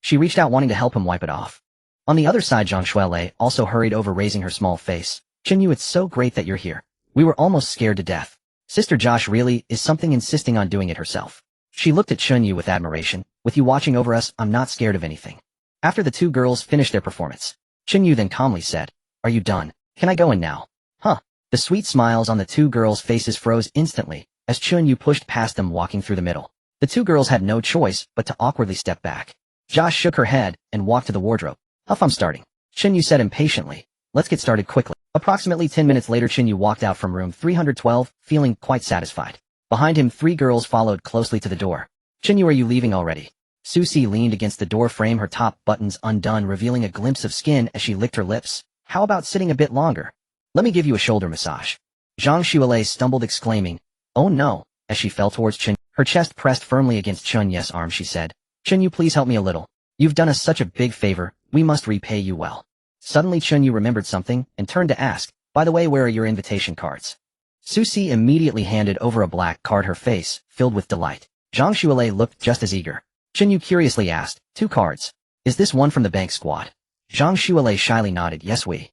She reached out wanting to help him wipe it off. On the other side, Zhang Shuilei also hurried over, raising her small face. "Chen Yu, it's so great that you're here. We were almost scared to death. Sister Josh really is something, insisting on doing it herself." She looked at Chen Yu with admiration. "With you watching over us, I'm not scared of anything." After the two girls finished their performance, Chen Yu then calmly said, "Are you done? Can I go in now?" "Huh." The sweet smiles on the two girls' faces froze instantly as Chen Yu pushed past them, walking through the middle. The two girls had no choice but to awkwardly step back. Josh shook her head and walked to the wardrobe. "Huff, I'm starting." Chen Yu said impatiently, "Let's get started quickly." Approximately 10 minutes later, Chen Yu walked out from room 312, feeling quite satisfied. Behind him, three girls followed closely to the door. "Chen Yu, are you leaving already?" Susie leaned against the door frame, her top buttons undone, revealing a glimpse of skin as she licked her lips. "How about sitting a bit longer? Let me give you a shoulder massage." Zhang Shuilei stumbled, exclaiming, "Oh no," as she fell towards Chen. Her chest pressed firmly against Chun Ye's arm. She said, "Chen Yu, please help me a little. You've done us such a big favor, we must repay you well." Suddenly Chen Yu remembered something and turned to ask, "By the way, where are your invitation cards?" Susie immediately handed over a black card, her face filled with delight. Zhang Shuilei looked just as eager. Chen Yu curiously asked, "2 cards. Is this one from the bank squad?" Zhang Shuilei shyly nodded. "Yes, we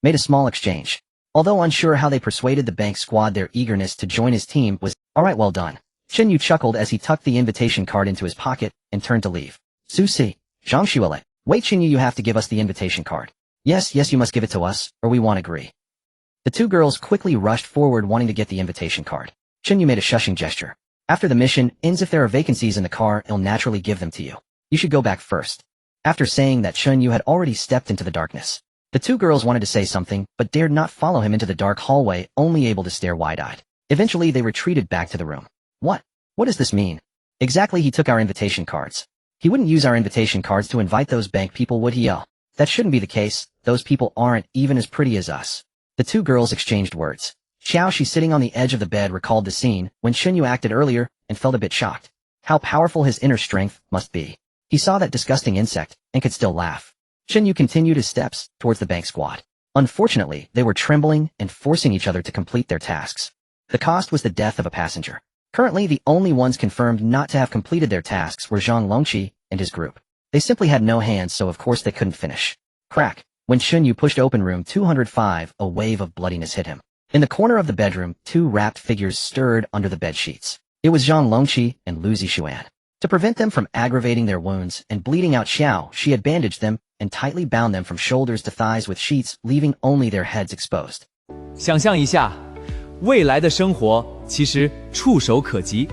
made a small exchange." Although unsure how they persuaded the bank squad, their eagerness to join his team was, "Alright, well done." Chen Yu chuckled as he tucked the invitation card into his pocket and turned to leave. "Susie, Zhang Shuilei, wait, Chen Yu, you have to give us the invitation card." Yes, you must give it to us, or we won't agree." The two girls quickly rushed forward, wanting to get the invitation card. Chen Yu made a shushing gesture. "After the mission ends, if there are vacancies in the car, he'll naturally give them to you. You should go back first." After saying that, Chen Yu had already stepped into the darkness. The two girls wanted to say something, but dared not follow him into the dark hallway, only able to stare wide-eyed. Eventually, they retreated back to the room. What does this mean? Exactly, he took our invitation cards. He wouldn't use our invitation cards to invite those bank people, would he? That shouldn't be the case. Those people aren't even as pretty as us. The two girls exchanged words. Xiao Shi, sitting on the edge of the bed, recalled the scene when Chen Yu acted earlier and felt a bit shocked. How powerful his inner strength must be. He saw that disgusting insect and could still laugh. Chen Yu continued his steps towards the bank squad. Unfortunately, they were trembling and forcing each other to complete their tasks. The cost was the death of a passenger. Currently, the only ones confirmed not to have completed their tasks were Zhang Longqi and his group. They simply had no hands, so of course they couldn't finish. Crack. When Chen Yu pushed open room 205, a wave of bloodiness hit him. In the corner of the bedroom, two wrapped figures stirred under the bed sheets. It was Zhang Longqi and Lu Zixuan. To prevent them from aggravating their wounds and bleeding out, Xiao Shi had bandaged them and tightly bound them from shoulders to thighs with sheets, leaving only their heads exposed. 想象一下，未来的生活其实触手可及。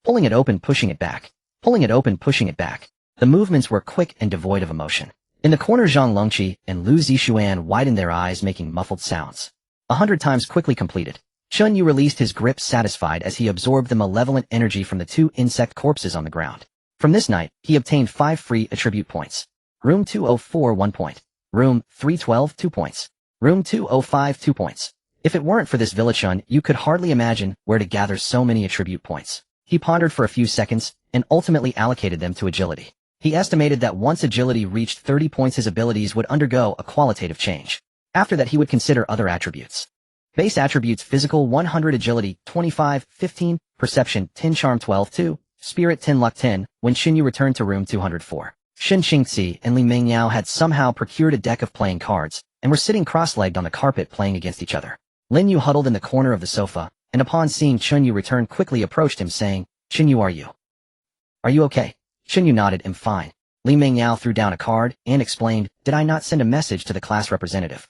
Pulling it open, pushing it back. Pulling it open, pushing it back. The movements were quick and devoid of emotion. In the corner, Zhang Longqi and Lu Zixuan widened their eyes, making muffled sounds. 100 times quickly completed. Chen Yu released his grip, satisfied as he absorbed the malevolent energy from the two insect corpses on the ground. From this night, he obtained 5 free attribute points. Room 204, 1 point. Room 312, 2 points. Room 205, 2 points. If it weren't for this Chen Yu could hardly imagine where to gather so many attribute points. He pondered for a few seconds and ultimately allocated them to agility. He estimated that once agility reached 30 points, his abilities would undergo a qualitative change. After that, he would consider other attributes. Base attributes: physical 100, agility 25, 15, perception 10, charm 12, 2, spirit 10, luck 10. When Chen Yu returned to room 204, Shen Qingzi and Li Mingyao had somehow procured a deck of playing cards and were sitting cross-legged on the carpet playing against each other. Lin Yu huddled in the corner of the sofa, and upon seeing Chen Yu return, quickly approached him, saying, "Chen Yu, are you okay?" Chen Yu nodded. "I'm fine." Li Mingyao threw down a card and explained, "Did I not send a message to the class representative?"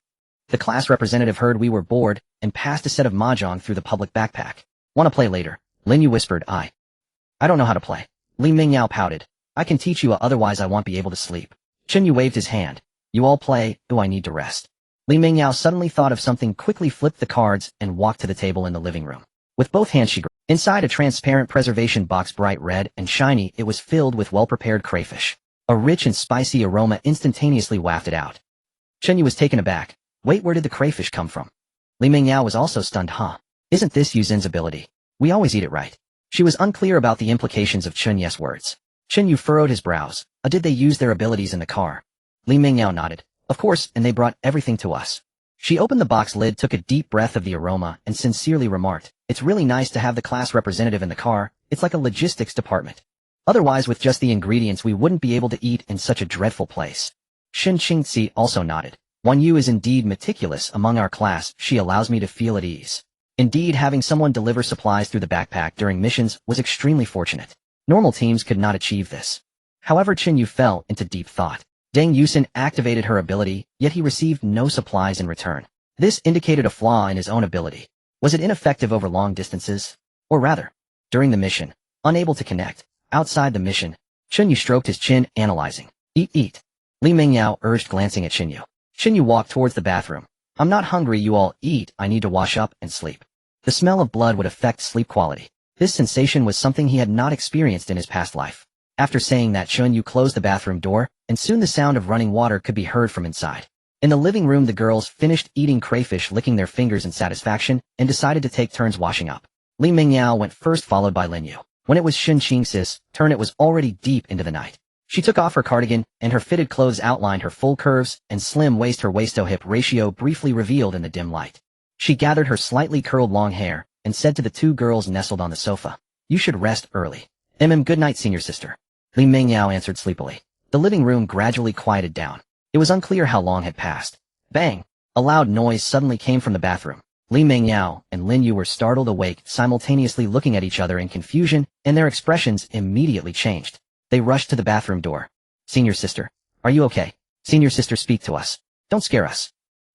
The class representative heard we were bored and passed a set of mahjong through the public backpack. "Want to play later?" Lin Yu whispered. I don't know how to play." Li Mingyao pouted. "I can teach you, otherwise I won't be able to sleep." Chen Yu waved his hand. "You all play, I need to rest." Li Mingyao suddenly thought of something, quickly flipped the cards and walked to the table in the living room. With both hands she grabbed. Inside a transparent preservation box, bright red and shiny, it was filled with well-prepared crayfish. A rich and spicy aroma instantaneously wafted out. Chen Yu was taken aback. "Wait, where did the crayfish come from?" Li Mingyao was also stunned. Isn't this Yu Zen's ability? We always eat it, right?" She was unclear about the implications of Chen Yu's words. Chen Yu furrowed his brows. Did they use their abilities in the car? Li Mingyao nodded. Of course, and they brought everything to us. She opened the box lid, took a deep breath of the aroma, and sincerely remarked, it's really nice to have the class representative in the car. It's like a logistics department. Otherwise, with just the ingredients, we wouldn't be able to eat in such a dreadful place. Shin Qingzi also nodded. Wan Yu is indeed meticulous among our class. She allows me to feel at ease. Indeed, having someone deliver supplies through the backpack during missions was extremely fortunate. Normal teams could not achieve this. However, Chen Yu fell into deep thought. Deng Yusin activated her ability, yet he received no supplies in return. This indicated a flaw in his own ability. Was it ineffective over long distances? Or rather, during the mission, unable to connect. Outside the mission, Chen Yu stroked his chin, analyzing. Eat. Li Mingyao urged, glancing at Chen Yu. Chen Yu walked towards the bathroom. I'm not hungry, you all eat. I need to wash up and sleep. The smell of blood would affect sleep quality. This sensation was something he had not experienced in his past life. After saying that, Chen Yu closed the bathroom door, and soon the sound of running water could be heard from inside. In the living room, the girls finished eating crayfish, licking their fingers in satisfaction, and decided to take turns washing up. Li Mingyao went first, followed by Lin Yu. When it was Shin Qingxi's turn, it was already deep into the night. She took off her cardigan, and her fitted clothes outlined her full curves and slim waist. Her waist-to-hip ratio briefly revealed in the dim light. She gathered her slightly curled long hair, and said to the two girls nestled on the sofa, you should rest early. Good night, senior sister. Li Mingyao answered sleepily. The living room gradually quieted down. It was unclear how long had passed. Bang! A loud noise suddenly came from the bathroom. Li Mingyao and Lin Yu were startled awake, simultaneously looking at each other in confusion, and their expressions immediately changed. They rushed to the bathroom door. Senior sister, are you okay? Senior sister, speak to us. Don't scare us.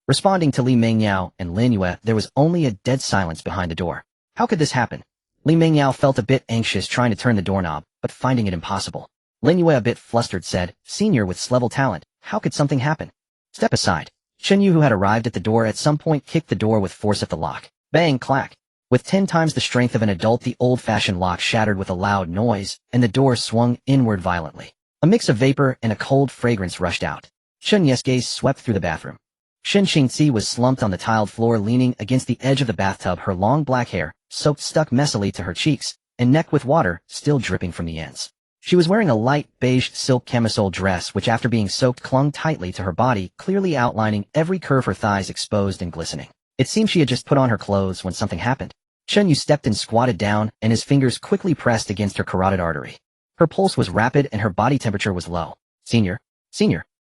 Responding to Li Mingyao and Lin Yu, there was only a dead silence behind the door. How could this happen? Li Mingyao felt a bit anxious trying to turn the doorknob, but finding it impossible. Lin Yu, a bit flustered, said, Senior with S-level talent, how could something happen? Step aside. Chen Yu, who had arrived at the door at some point, kicked the door with force at the lock. Bang, clack. With 10 times the strength of an adult, the old-fashioned lock shattered with a loud noise, and the door swung inward violently. A mix of vapor and a cold fragrance rushed out. Chen Yu's gaze swept through the bathroom. Shin Qingzi was slumped on the tiled floor, leaning against the edge of the bathtub, her long black hair, soaked, stuck messily to her cheeks, and neck with water, still dripping from the ends. She was wearing a light beige silk camisole dress which, after being soaked, clung tightly to her body, clearly outlining every curve, her thighs exposed and glistening. It seemed she had just put on her clothes when something happened. Chen Yu stepped and squatted down, and his fingers quickly pressed against her carotid artery. Her pulse was rapid and her body temperature was low. Senior.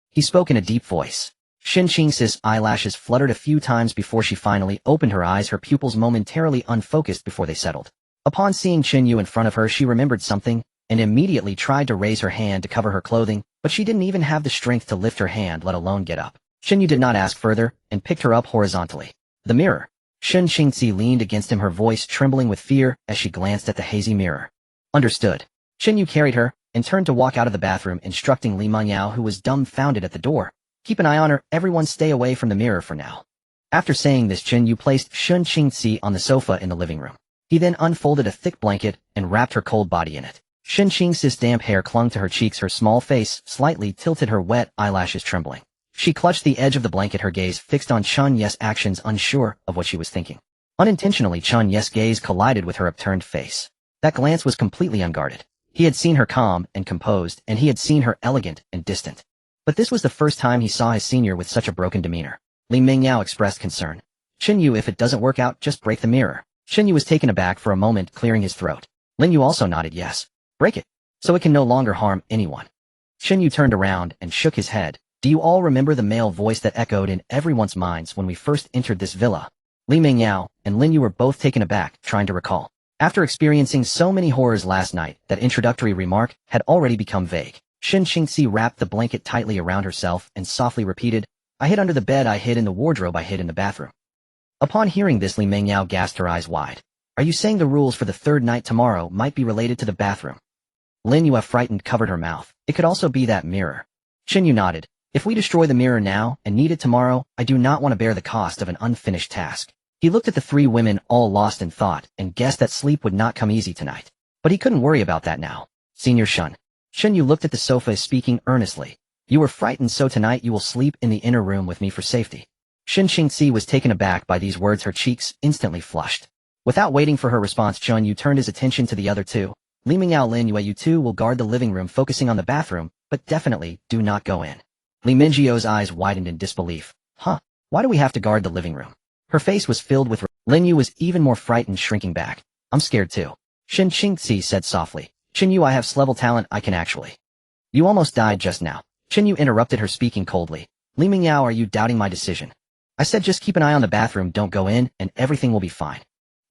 He spoke in a deep voice. Shin Qingxi's eyelashes fluttered a few times before she finally opened her eyes, her pupils momentarily unfocused before they settled. Upon seeing Chen Yu in front of her, she remembered something, and immediately tried to raise her hand to cover her clothing, but she didn't even have the strength to lift her hand, let alone get up. Chen Yu did not ask further, and picked her up horizontally. The mirror. Shin Qingzi leaned against him, her voice trembling with fear as she glanced at the hazy mirror. Understood. Chen Yu carried her, and turned to walk out of the bathroom, instructing Li Mingyao, who was dumbfounded at the door. Keep an eye on her, everyone stay away from the mirror for now. After saying this, Chen Yu placed Shin Qingzi on the sofa in the living room. He then unfolded a thick blanket and wrapped her cold body in it. Shin Qingxi's damp hair clung to her cheeks, her small face slightly tilted, her wet eyelashes trembling. She clutched the edge of the blanket, her gaze fixed on Chen Yu's actions, unsure of what she was thinking. Unintentionally, Chen Yu's gaze collided with her upturned face. That glance was completely unguarded. He had seen her calm and composed, and he had seen her elegant and distant. But this was the first time he saw his senior with such a broken demeanor. Li Mingyao expressed concern. Chen Yu, if it doesn't work out, just break the mirror. Chen Yu was taken aback for a moment, clearing his throat. Lin Yu also nodded yes. Break it, so it can no longer harm anyone. Chen Yu turned around and shook his head. Do you all remember the male voice that echoed in everyone's minds when we first entered this villa? Li Mingyao and Lin Yu were both taken aback, trying to recall. After experiencing so many horrors last night, that introductory remark had already become vague. Shin Qingzi wrapped the blanket tightly around herself and softly repeated, I hid under the bed, I hid in the wardrobe, I hid in the bathroom. Upon hearing this, Li Mingyao gasped, her eyes wide. Are you saying the rules for the third night tomorrow might be related to the bathroom? Lin Yu, frightened, covered her mouth. It could also be that mirror. Chen Yu nodded. If we destroy the mirror now and need it tomorrow, I do not want to bear the cost of an unfinished task. He looked at the three women, all lost in thought, and guessed that sleep would not come easy tonight. But he couldn't worry about that now. Senior Shun. Chen Yu looked at the sofa, speaking earnestly. You were frightened, so tonight you will sleep in the inner room with me for safety. Shin Qingzi was taken aback by these words, her cheeks instantly flushed. Without waiting for her response, Chen Yu turned his attention to the other two. Li Mingyao Lin Yue, you two will guard the living room focusing on the bathroom, but definitely do not go in. Li Mingyio's eyes widened in disbelief. Huh? Why do we have to guard the living room? Her face was filled with Lin Yu was even more frightened, shrinking back. I'm scared too. Shin Qingzi said softly. Chen Yu, I have level talent I can actually. You almost died just now. Chen Yu interrupted her, speaking coldly. Li Mingyao, are you doubting my decision? I said just keep an eye on the bathroom, don't go in, and everything will be fine.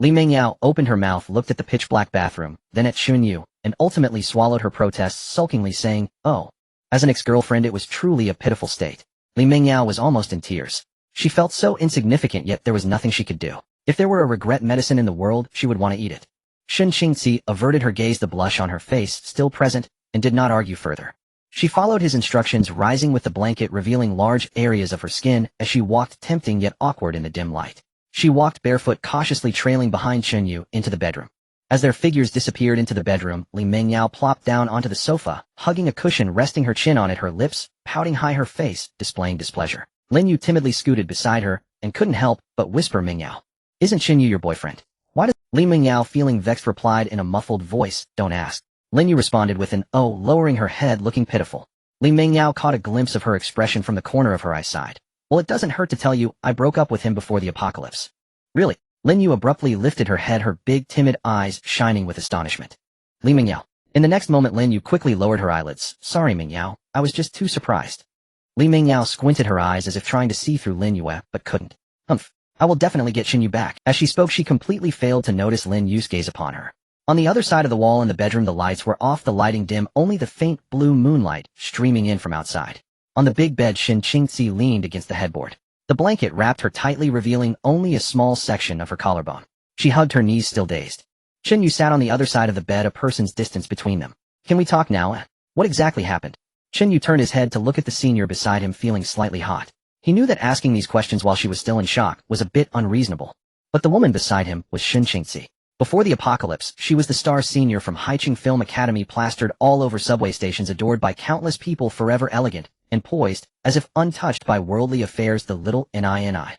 Li Mingyao opened her mouth, looked at the pitch-black bathroom, then at Chen Yu, and ultimately swallowed her protests, sulkingly saying, oh. As an ex-girlfriend, it was truly a pitiful state. Li Mingyao was almost in tears. She felt so insignificant, yet there was nothing she could do. If there were a regret medicine in the world, she would want to eat it. Shin Qingzi averted her gaze, the blush on her face still present, and did not argue further. She followed his instructions, rising with the blanket, revealing large areas of her skin as she walked, tempting yet awkward in the dim light. She walked barefoot, cautiously trailing behind Chen Yu into the bedroom. As their figures disappeared into the bedroom, Li Mingyao plopped down onto the sofa, hugging a cushion, resting her chin on it, her lips pouting high, her face displaying displeasure. Lin Yu timidly scooted beside her and couldn't help but whisper, Mingyao, isn't Chen Yu your boyfriend? Why does Li Mingyao, feeling vexed, replied in a muffled voice, don't ask. Lin Yu responded with an oh, lowering her head, looking pitiful. Li Mingyao caught a glimpse of her expression from the corner of her eye, sighed. Well, it doesn't hurt to tell you, I broke up with him before the apocalypse. Really? Lin Yu abruptly lifted her head, her big timid eyes shining with astonishment. Li Mingyao. In the next moment, Lin Yu quickly lowered her eyelids. Sorry, Mingyao, I was just too surprised. Li Mingyao squinted her eyes as if trying to see through Lin Yu, but couldn't. Humph. I will definitely get Chen Yu back. As she spoke, she completely failed to notice Lin Yu's gaze upon her. On the other side of the wall in the bedroom, the lights were off, the lighting dim, only the faint blue moonlight streaming in from outside. On the big bed, Shin Qingzi leaned against the headboard. The blanket wrapped her tightly, revealing only a small section of her collarbone. She hugged her knees, still dazed. Chen Yu sat on the other side of the bed, a person's distance between them. Can we talk now? What exactly happened? Chen Yu turned his head to look at the senior beside him, feeling slightly hot. He knew that asking these questions while she was still in shock was a bit unreasonable. But the woman beside him was Shin Qingzi. Before the apocalypse, she was the star senior from Haicheng Film Academy, plastered all over subway stations, adored by countless people, forever elegant and poised, as if untouched by worldly affairs, the little Nini.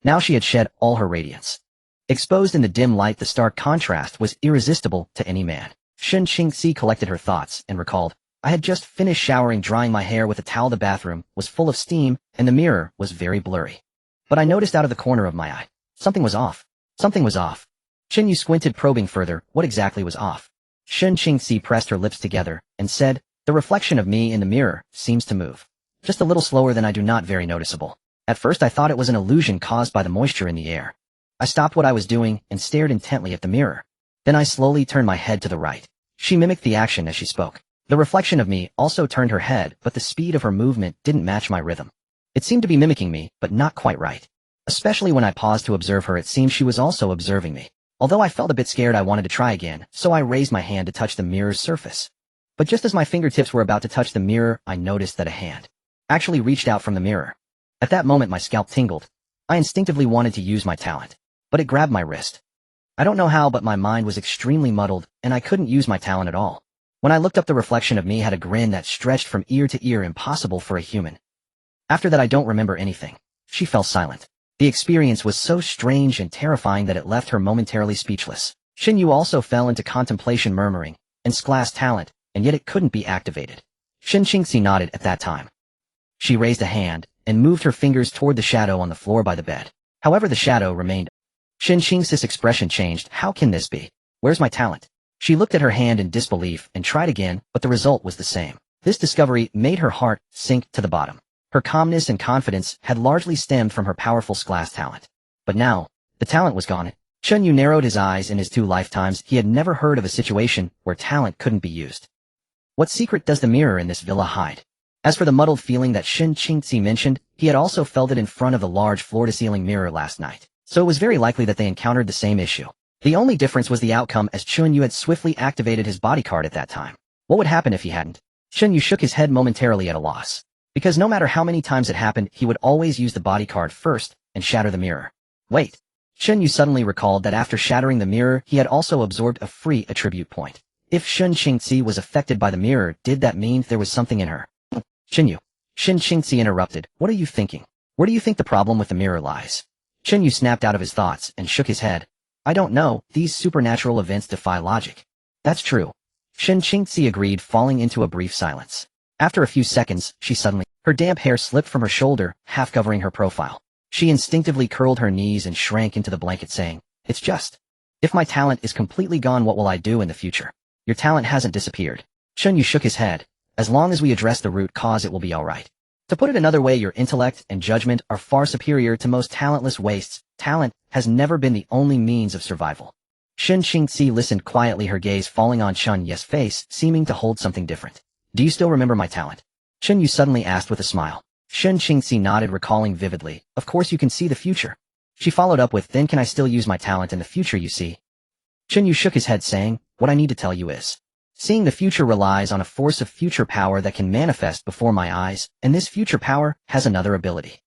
Now she had shed all her radiance. Exposed in the dim light, the stark contrast was irresistible to any man. Shin Qingzi collected her thoughts and recalled, I had just finished showering, drying my hair with a towel. The bathroom was full of steam, and the mirror was very blurry. But I noticed out of the corner of my eye, something was off. Something was off. Chen Yu squinted, probing further. What exactly was off? Shin Qingzi pressed her lips together and said, the reflection of me in the mirror seems to move. Just a little slower than I do, not very noticeable. At first I thought it was an illusion caused by the moisture in the air. I stopped what I was doing and stared intently at the mirror. Then I slowly turned my head to the right. She mimicked the action as she spoke. The reflection of me also turned her head, but the speed of her movement didn't match my rhythm. It seemed to be mimicking me, but not quite right. Especially when I paused to observe her, it seemed she was also observing me. Although I felt a bit scared, I wanted to try again, so I raised my hand to touch the mirror's surface. But just as my fingertips were about to touch the mirror, I noticed that a hand actually reached out from the mirror. At that moment, my scalp tingled. I instinctively wanted to use my talent, but it grabbed my wrist. I don't know how, but my mind was extremely muddled, and I couldn't use my talent at all. When I looked up, the reflection of me had a grin that stretched from ear to ear, impossible for a human. After that, I don't remember anything. She fell silent. The experience was so strange and terrifying that it left her momentarily speechless. Shin Yu also fell into contemplation, murmuring, and Skla's talent, and yet it couldn't be activated. Shin Qingzi nodded at that time. She raised a hand and moved her fingers toward the shadow on the floor by the bed. However, the shadow remained. Shin Qingzi's expression changed. How can this be? Where's my talent? She looked at her hand in disbelief and tried again, but the result was the same. This discovery made her heart sink to the bottom. Her calmness and confidence had largely stemmed from her powerful Skla's talent. But now, the talent was gone. Chen Yu narrowed his eyes. In his 2 lifetimes, he had never heard of a situation where talent couldn't be used. What secret does the mirror in this villa hide? As for the muddled feeling that Shin Qingzi mentioned, he had also felt it in front of the large floor-to-ceiling mirror last night. So it was very likely that they encountered the same issue. The only difference was the outcome, as Chen Yu had swiftly activated his bodyguard at that time. What would happen if he hadn't? Chen Yu shook his head, momentarily at a loss. Because no matter how many times it happened, he would always use the bodyguard first and shatter the mirror. Wait. Chen Yu suddenly recalled that after shattering the mirror, he had also absorbed a free attribute point. If Shin Qingzi was affected by the mirror, did that mean there was something in her? Shin Yu. Shin Qingzi interrupted. What are you thinking? Where do you think the problem with the mirror lies? Chen Yu snapped out of his thoughts and shook his head. I don't know, these supernatural events defy logic. That's true. Shen Qingzi agreed, falling into a brief silence. After a few seconds, her damp hair slipped from her shoulder, half covering her profile. She instinctively curled her knees and shrank into the blanket, saying, "It's just. If my talent is completely gone, what will I do in the future?" "Your talent hasn't disappeared." Chen Yu shook his head. "As long as we address the root cause, it will be alright. To put it another way, your intellect and judgment are far superior to most talentless wastes. Talent has never been the only means of survival." Shen Qingzi listened quietly, her gaze falling on Chen Yu's face, seeming to hold something different. "Do you still remember my talent?" Chen Yu suddenly asked with a smile. Shen Qingzi nodded, recalling vividly. "Of course you can see the future." She followed up with, "Then can I still use my talent in the future, you see?" Chen Yu shook his head, saying, "What I need to tell you is, seeing the future relies on a force of future power that can manifest before my eyes, and this future power has another ability."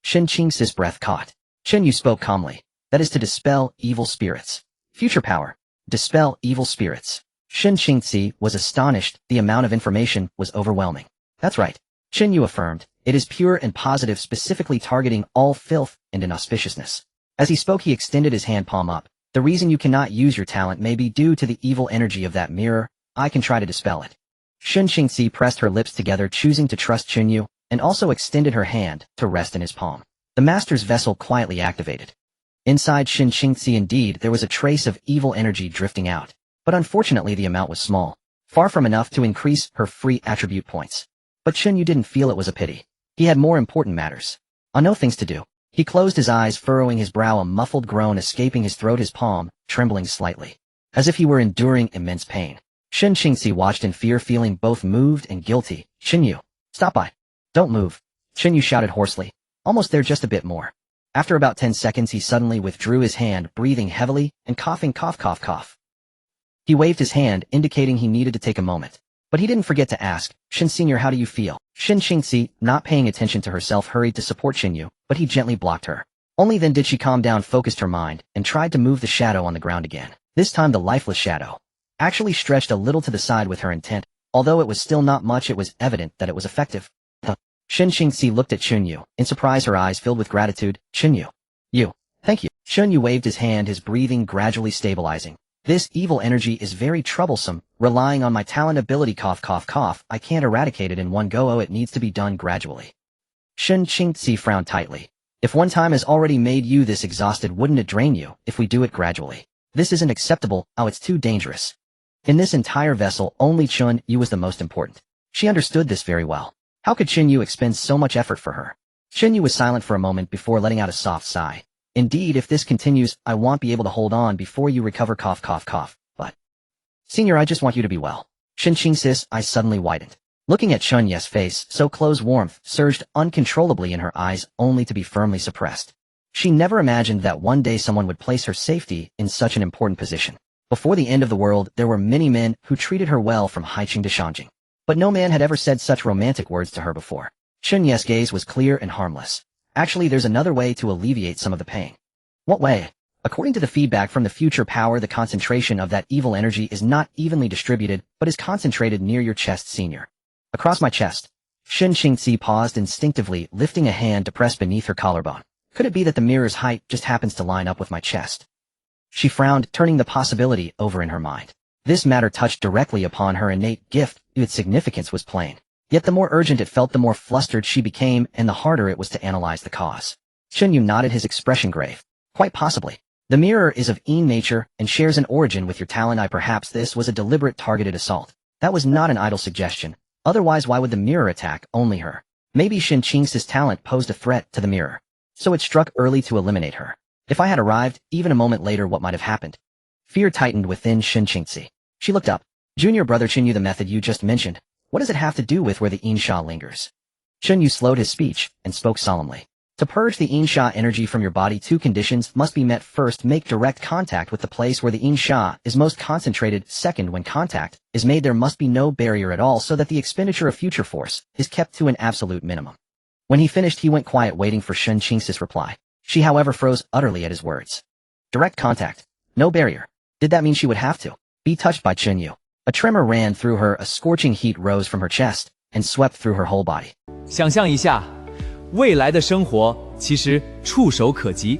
Shen Qingzi's breath caught. Chen Yu spoke calmly. "That is to dispel evil spirits." Future power. Dispel evil spirits. Shen Qingzi was astonished. The amount of information was overwhelming. "That's right," Chen Yu affirmed. "It is pure and positive, specifically targeting all filth and inauspiciousness." As he spoke, he extended his hand palm up. "The reason you cannot use your talent may be due to the evil energy of that mirror. I can try to dispel it." Shen Qingzi pressed her lips together, choosing to trust Chen Yu, and also extended her hand to rest in his palm. The master's vessel quietly activated. Inside Shen Qingzi, indeed, there was a trace of evil energy drifting out, but unfortunately the amount was small, far from enough to increase her free attribute points. But Chen Yu didn't feel it was a pity. He had more important matters. I know things to do. He closed his eyes, furrowing his brow, a muffled groan escaping his throat, his palm trembling slightly, as if he were enduring immense pain. Shen Qingzi watched in fear, feeling both moved and guilty. "Chen Yu, stop by. Don't move," Chen Yu shouted hoarsely. "Almost there, just a bit more." After about 10 seconds, he suddenly withdrew his hand, breathing heavily and coughing, cough, cough, cough. He waved his hand, indicating he needed to take a moment. But he didn't forget to ask, "Shen Senior, how do you feel?" Shen Qingzi, not paying attention to herself, hurried to support Chen Yu, but he gently blocked her. Only then did she calm down, focused her mind, and tried to move the shadow on the ground again. This time the lifeless shadow actually stretched a little to the side with her intent. Although it was still not much, it was evident that it was effective. Shen Qingzi looked at Chen Yu. In surprise, her eyes filled with gratitude. "Chen Yu. Thank you." Chen Yu waved his hand, his breathing gradually stabilizing. "This evil energy is very troublesome, relying on my talent ability, cough, cough, cough. I can't eradicate it in one go. Oh, it needs to be done gradually." Shen Qingzi frowned tightly. "If one time has already made you this exhausted, wouldn't it drain you if we do it gradually? This isn't acceptable. Oh, it's too dangerous." In this entire vessel, only Chen Yu was the most important. She understood this very well. How could Chen Yu expend so much effort for her? Chen Yu was silent for a moment before letting out a soft sigh. "Indeed, if this continues, I won't be able to hold on before you recover, cough, cough, cough. But, Senior, I just want you to be well." Shen Qingzi's eyes suddenly widened. Looking at Chen Yu's face, so close, warmth surged uncontrollably in her eyes, only to be firmly suppressed. She never imagined that one day someone would place her safety in such an important position. Before the end of the world, there were many men who treated her well, from Haiqing to Shangjing. But no man had ever said such romantic words to her before. Chen Yu's gaze was clear and harmless. "Actually, there's another way to alleviate some of the pain." "What way?" "According to the feedback from the future power, the concentration of that evil energy is not evenly distributed, but is concentrated near your chest, Senior." "Across my chest." Shen Qingzi paused, instinctively lifting a hand to press beneath her collarbone. "Could it be that the mirror's height just happens to line up with my chest?" She frowned, turning the possibility over in her mind. This matter touched directly upon her innate gift. Its significance was plain. Yet the more urgent it felt, the more flustered she became, and the harder it was to analyze the cause. Chen Yu nodded, his expression grave. "Quite possibly. The mirror is of Yin nature and shares an origin with your talent. Perhaps this was a deliberate, targeted assault. That was not an idle suggestion. Otherwise, why would the mirror attack only her? Maybe Shen Qingzi's talent posed a threat to the mirror, so it struck early to eliminate her. If I had arrived, even a moment later, what might have happened?" Fear tightened within Shen Qingzi. She looked up. "Junior brother Chen Yu, the method you just mentioned, what does it have to do with where the Yin Sha lingers?" Chen Yu slowed his speech and spoke solemnly. "To purge the Yin Sha energy from your body, 2 conditions must be met. First, make direct contact with the place where the Yin Sha is most concentrated. Second, when contact is made, there must be no barrier at all, so that the expenditure of future force is kept to an absolute minimum." When he finished, he went quiet, waiting for Shen Qingzi's reply. She, however, froze utterly at his words. Direct contact. No barrier. Did that mean she would have to be touched by Chen Yu? A tremor ran through her, a scorching heat rose from her chest and swept through her whole body. 想象一下，未来的生活其实触手可及。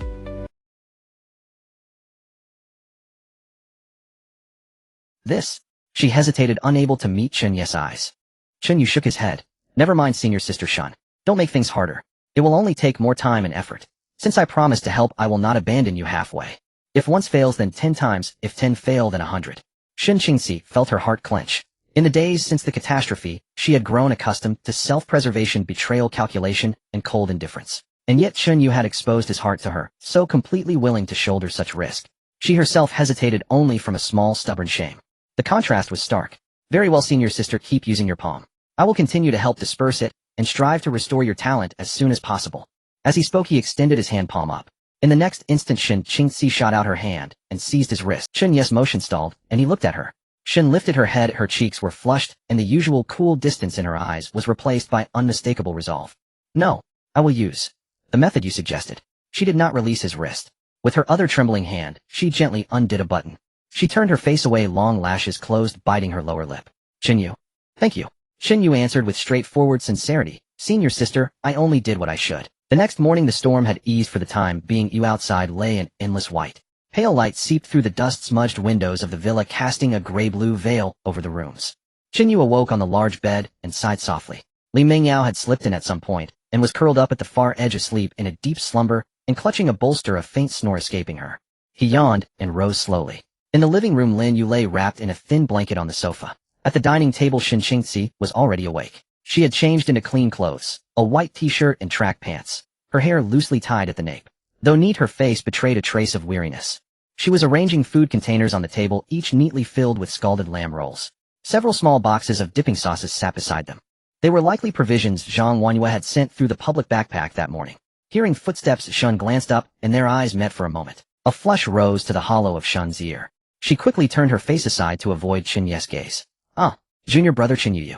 This She hesitated, unable to meet Chen Yu's eyes. Chen Yu shook his head. Never mind, senior sister Shun. Don't make things harder. It will only take more time and effort. Since I promised to help, I will not abandon you halfway. If once fails, then 10 times, if 10 fail, then 100. Shin Qingxi felt her heart clench. In the days since the catastrophe, she had grown accustomed to self-preservation, betrayal, calculation, and cold indifference. And yet Chen Yu had exposed his heart to her, so completely willing to shoulder such risk. She herself hesitated only from a small stubborn shame. The contrast was stark. Very well, senior sister, keep using your palm. I will continue to help disperse it, and strive to restore your talent as soon as possible. As he spoke, he extended his hand palm up. In the next instant, Shin Qingxi shot out her hand and seized his wrist. Chen Yu's motion stalled, and he looked at her. Shin lifted her head, her cheeks were flushed, and the usual cool distance in her eyes was replaced by unmistakable resolve. No, I will use the method you suggested. She did not release his wrist. With her other trembling hand, she gently undid a button. She turned her face away, long lashes closed, biting her lower lip. Shin Yu. Thank you. Shin Yu answered with straightforward sincerity. Senior sister, I only did what I should. The next morning the storm had eased for the time being. Outside lay an endless white. Pale light seeped through the dust-smudged windows of the villa, casting a gray-blue veil over the rooms. Chen Yu awoke on the large bed and sighed softly. Li Mingyao had slipped in at some point and was curled up at the far edge asleep in a deep slumber and clutching a bolster, a faint snore escaping her. He yawned and rose slowly. In the living room, Lin Yu lay wrapped in a thin blanket on the sofa. At the dining table, Shin Qingxi was already awake. She had changed into clean clothes, a white t-shirt and track pants, her hair loosely tied at the nape. Though neat, her face betrayed a trace of weariness. She was arranging food containers on the table, each neatly filled with scalded lamb rolls. Several small boxes of dipping sauces sat beside them. They were likely provisions Zhang Wanyu had sent through the public backpack that morning. Hearing footsteps, Shun glanced up, and their eyes met for a moment. A flush rose to the hollow of Shun's ear. She quickly turned her face aside to avoid Chen Yu's gaze. Ah, junior brother Chen Yu.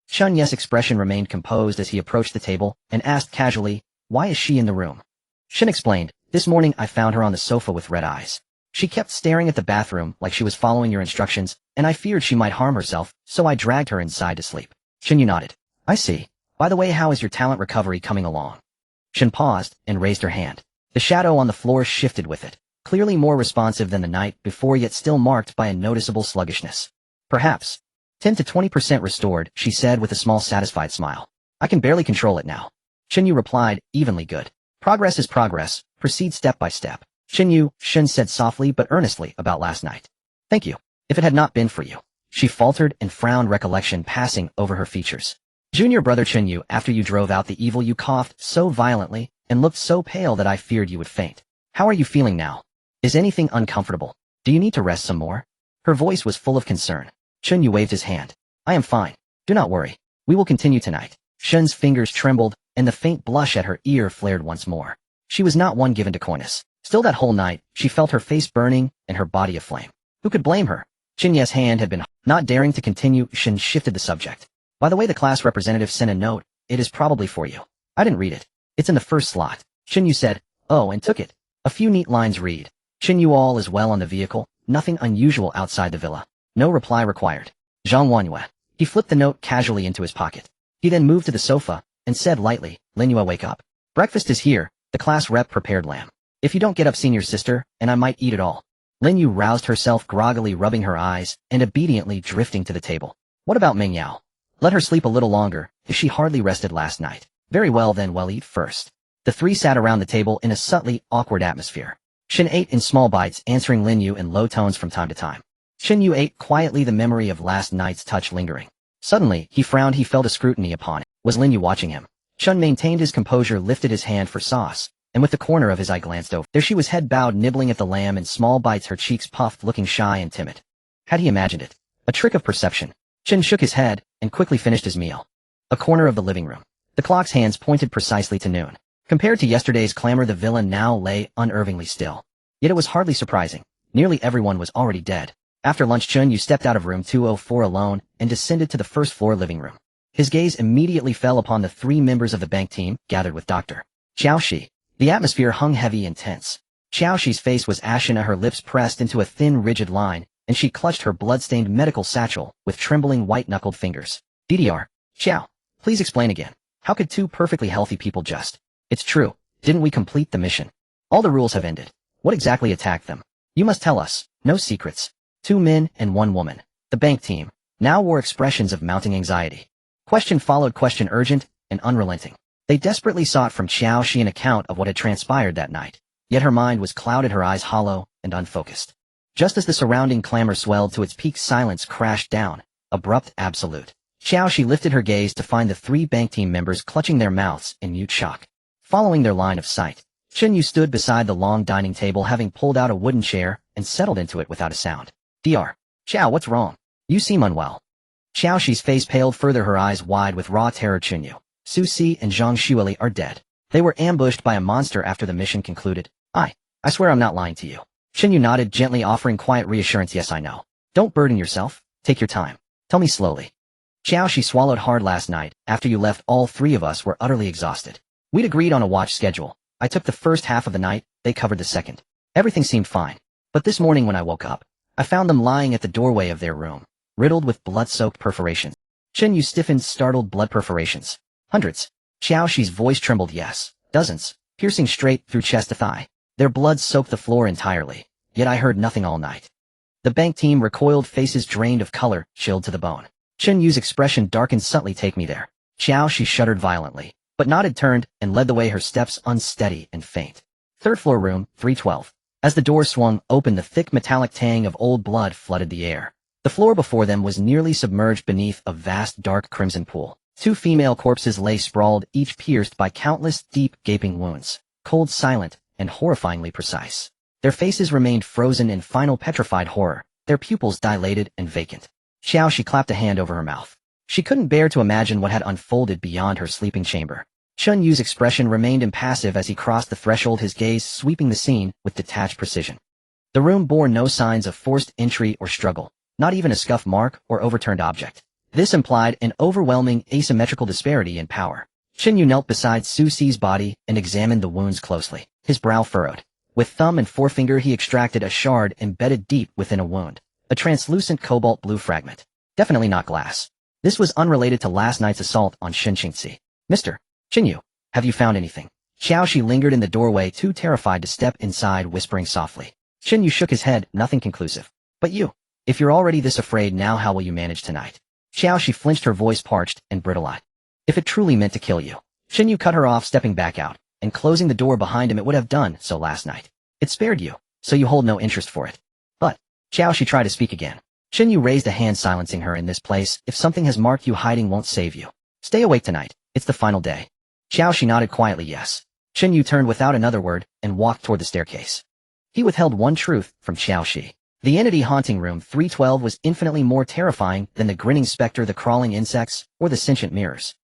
Chen Yu's expression remained composed as he approached the table and asked casually, why is she in the room? Shin explained, this morning I found her on the sofa with red eyes. She kept staring at the bathroom like she was following your instructions, and I feared she might harm herself, so I dragged her inside to sleep. Shin Yu nodded. I see. By the way, how is your talent recovery coming along? Shin paused and raised her hand. The shadow on the floor shifted with it, clearly more responsive than the night before, yet still marked by a noticeable sluggishness. Perhaps 10 to 20% restored, she said with a small satisfied smile. I can barely control it now. Shin Yu replied, evenly good. Progress is progress, proceed step by step. Shin said softly but earnestly about last night. Thank you. If it had not been for you. She faltered and frowned, recollection passing over her features. Junior brother Chen Yu, after you drove out the evil, you coughed so violently and looked so pale that I feared you would faint. How are you feeling now? Is anything uncomfortable? Do you need to rest some more? Her voice was full of concern. Chen Yu waved his hand. I am fine. Do not worry. We will continue tonight. Shen's fingers trembled, and the faint blush at her ear flared once more. She was not one given to coyness. Still, that whole night, she felt her face burning and her body aflame. Who could blame her? Chen Yu's hand had been not daring to continue. Shin shifted the subject. By the way, the class representative sent a note. It is probably for you. I didn't read it. It's in the first slot. Chen Yu said, oh, and took it. A few neat lines read. Chen Yu, all is well on the vehicle. Nothing unusual outside the villa. No reply required. Zhang Wanyu. He flipped the note casually into his pocket. He then moved to the sofa and said lightly, Lin Yu, wake up. Breakfast is here. The class rep prepared lamb. If you don't get up, senior sister, and I might eat it all. Lin Yu roused herself, groggily rubbing her eyes and obediently drifting to the table. What about Mingyao? Let her sleep a little longer, if she hardly rested last night. Very well then, well, eat first. The three sat around the table in a subtly awkward atmosphere. Shin ate in small bites, answering Lin Yu in low tones from time to time. Shin Yu ate quietly, the memory of last night's touch lingering. Suddenly, he frowned. He felt a scrutiny upon it. Was Lin Yu watching him? Shun maintained his composure, lifted his hand for sauce, and with the corner of his eye glanced over. There she was, head bowed, nibbling at the lamb in small bites, her cheeks puffed, looking shy and timid. Had he imagined it? A trick of perception? Shin shook his head and quickly finished his meal. A corner of the living room. The clock's hands pointed precisely to noon. Compared to yesterday's clamor, the villa now lay unnervingly still. Yet it was hardly surprising. Nearly everyone was already dead. After lunch, Chen Yu stepped out of room 204 alone and descended to the first floor living room. His gaze immediately fell upon the three members of the bank team gathered with Dr. Xiaoxi. The atmosphere hung heavy and tense. Xiaoxi's face was ashen, her lips pressed into a thin, rigid line, and she clutched her blood-stained medical satchel with trembling, white-knuckled fingers. DDR. Xiao, please explain again. How could two perfectly healthy people just... It's true. Didn't we complete the mission? All the rules have ended. What exactly attacked them? You must tell us. No secrets. 2 men and 1 woman. The bank team now wore expressions of mounting anxiety. Question followed question, urgent and unrelenting. They desperately sought from Xiao Xi an account of what had transpired that night, yet her mind was clouded, her eyes hollow and unfocused. Just as the surrounding clamor swelled to its peak, silence crashed down, abrupt, absolute. Xiao Xi lifted her gaze to find the three bank team members clutching their mouths in mute shock. Following their line of sight, Chen Yu stood beside the long dining table, having pulled out a wooden chair and settled into it without a sound. Dr. Xiao, what's wrong? You seem unwell. Xiao Xi's face paled further, her eyes wide with raw terror. Chen Yu, Su Si and Zhang Xueli are dead. They were ambushed by a monster after the mission concluded. I swear I'm not lying to you. Chen Yu nodded, gently offering quiet reassurance. Yes, I know. Don't burden yourself. Take your time. Tell me slowly. Xiao Xi swallowed hard. Last night, after you left, all three of us were utterly exhausted. We'd agreed on a watch schedule. I took the first half of the night, they covered the second. Everything seemed fine. But this morning when I woke up, I found them lying at the doorway of their room, riddled with blood-soaked perforations. Chen Yu stiffened, startled. Blood perforations? Hundreds. Xiao Xi's voice trembled. Yes, dozens, piercing straight through chest to thigh. Their blood soaked the floor entirely, yet I heard nothing all night. The bank team recoiled, faces drained of color, chilled to the bone. Chen Yu's expression darkened subtly. Take me there. Xiao Xi shuddered violently, but nodded, turned, and led the way, her steps unsteady and faint. Third floor, room 312. As the door swung open, the thick metallic tang of old blood flooded the air. The floor before them was nearly submerged beneath a vast dark crimson pool. Two female corpses lay sprawled, each pierced by countless deep, gaping wounds, cold, silent, and horrifyingly precise. Their faces remained frozen in final petrified horror, their pupils dilated and vacant. Xiao Xi clapped a hand over her mouth. She couldn't bear to imagine what had unfolded beyond her sleeping chamber. Chen Yu's expression remained impassive as he crossed the threshold, his gaze sweeping the scene with detached precision. The room bore no signs of forced entry or struggle, not even a scuff mark or overturned object. This implied an overwhelming asymmetrical disparity in power. Chen Yu knelt beside Su Si's body and examined the wounds closely, his brow furrowed. With thumb and forefinger he extracted a shard embedded deep within a wound, a translucent cobalt blue fragment. Definitely not glass. This was unrelated to last night's assault on Shen Qingxi. Mr. Chen Yu, have you found anything? Xiao Xi lingered in the doorway, too terrified to step inside, whispering softly. Chen Yu shook his head, nothing conclusive. But you, if you're already this afraid now, how will you manage tonight? Xiao Xi flinched, her voice parched and brittle-eyed. If it truly meant to kill you. Chen Yu cut her off, stepping back out, and closing the door behind him. It would have done so last night. It spared you, so you hold no interest for it. But, Xiao Xi tried to speak again. Chen Yu raised a hand, silencing her. In this place, if something has marked you, hiding won't save you. Stay awake tonight, it's the final day. Xiao Xi nodded quietly, yes. Chen Yu turned without another word and walked toward the staircase. He withheld one truth from Xiao Xi. The entity haunting room 312 was infinitely more terrifying than the grinning specter, the crawling insects, or the sentient mirrors.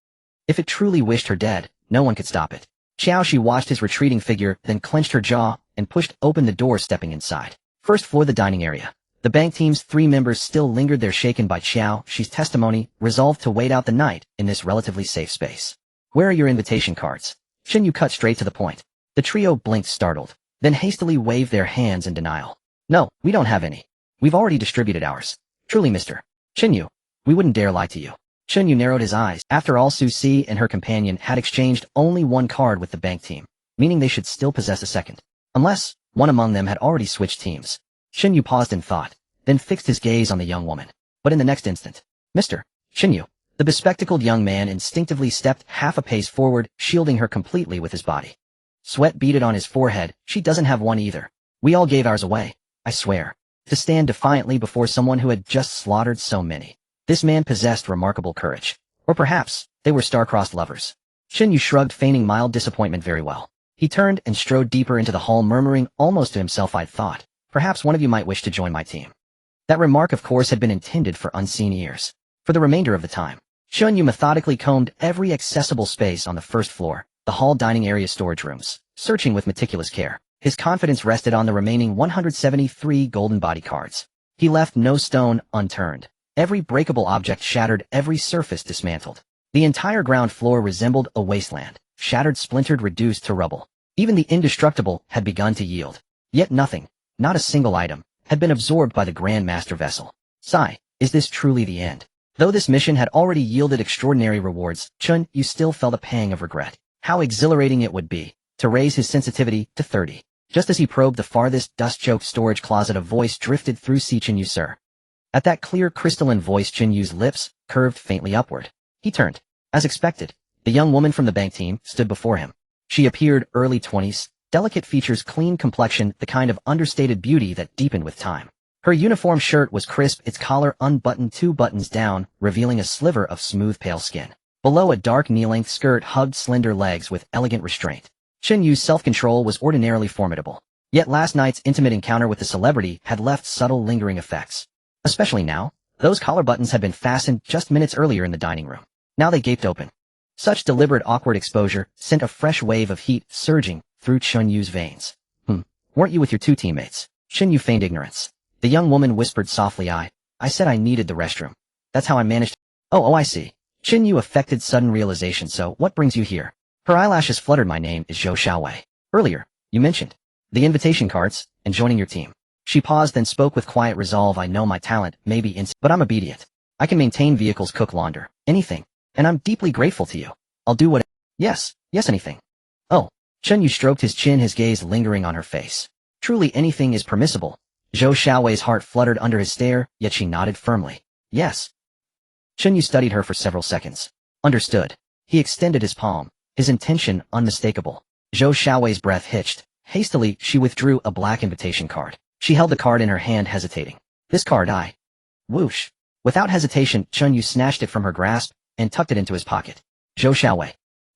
If it truly wished her dead, no one could stop it. Xiao Xi watched his retreating figure, then clenched her jaw and pushed open the door, stepping inside. First floor, the dining area. The bank team's three members still lingered there, shaken by Xiao Xi's testimony, resolved to wait out the night in this relatively safe space. Where are your invitation cards? Chen Yu cut straight to the point. The trio blinked, startled, then hastily waved their hands in denial. No, we don't have any. We've already distributed ours. Truly, Mr. Chen Yu, we wouldn't dare lie to you. Chen Yu narrowed his eyes. After all, Su Si and her companion had exchanged only one card with the bank team, meaning they should still possess a second. Unless one among them had already switched teams. Chen Yu paused in thought, then fixed his gaze on the young woman. But in the next instant, Mr. Chen Yu, the bespectacled young man instinctively stepped half a pace forward, shielding her completely with his body. Sweat beaded on his forehead. She doesn't have one either. We all gave ours away, I swear. To stand defiantly before someone who had just slaughtered so many. This man possessed remarkable courage. Or perhaps, they were star-crossed lovers. Chen Yu shrugged, feigning mild disappointment. Very well. He turned and strode deeper into the hall, murmuring almost to himself, I'd thought, perhaps one of you might wish to join my team. That remark, of course, had been intended for unseen ears. For the remainder of the time, Chen Yu methodically combed every accessible space on the first floor, the hall, dining area, storage rooms, searching with meticulous care. His confidence rested on the remaining 173 golden body cards. He left no stone unturned. Every breakable object shattered, every surface dismantled. The entire ground floor resembled a wasteland, shattered, splintered, reduced to rubble. Even the indestructible had begun to yield. Yet nothing, not a single item, had been absorbed by the Grand Master vessel. Sigh, is this truly the end? Though this mission had already yielded extraordinary rewards, Chen Yu still felt a pang of regret. How exhilarating it would be to raise his sensitivity to 30. Just as he probed the farthest, dust-choked storage closet, a voice drifted through. Si Chen Yu, sir. At that clear crystalline voice, Chen Yu's lips curved faintly upward. He turned. As expected, the young woman from the bank team stood before him. She appeared early 20s, delicate features, clean complexion, the kind of understated beauty that deepened with time. Her uniform shirt was crisp, its collar unbuttoned 2 buttons down, revealing a sliver of smooth pale skin. Below, a dark knee-length skirt hugged slender legs with elegant restraint. Chen Yu's self-control was ordinarily formidable. Yet last night's intimate encounter with the celebrity had left subtle lingering effects. Especially now, those collar buttons had been fastened just minutes earlier in the dining room. Now they gaped open. Such deliberate awkward exposure sent a fresh wave of heat surging through Chen Yu's veins. Weren't you with your 2 teammates? Chen Yu feigned ignorance. The young woman whispered softly, I said I needed the restroom. That's how I managed. Oh, I see. Chen Yu affected sudden realization. So, what brings you here? Her eyelashes fluttered. My name is Zhou Xiaowei. Earlier, you mentioned the invitation cards and joining your team. She paused, then spoke with quiet resolve. I know my talent may be but I'm obedient. I can maintain vehicles, cook, launder, anything. And I'm deeply grateful to you. I'll do what— Yes, anything. Oh. Chen Yu stroked his chin, his gaze lingering on her face. Truly anything is permissible. Zhou Xiaowei's heart fluttered under his stare, yet she nodded firmly. Yes. Chen Yu studied her for several seconds. Understood. He extended his palm, his intention unmistakable. Zhou Xiaowei's breath hitched. Hastily, she withdrew a black invitation card. She held the card in her hand, hesitating. This card, Whoosh. Without hesitation, Chen Yu snatched it from her grasp and tucked it into his pocket. Zhou Xiaowei.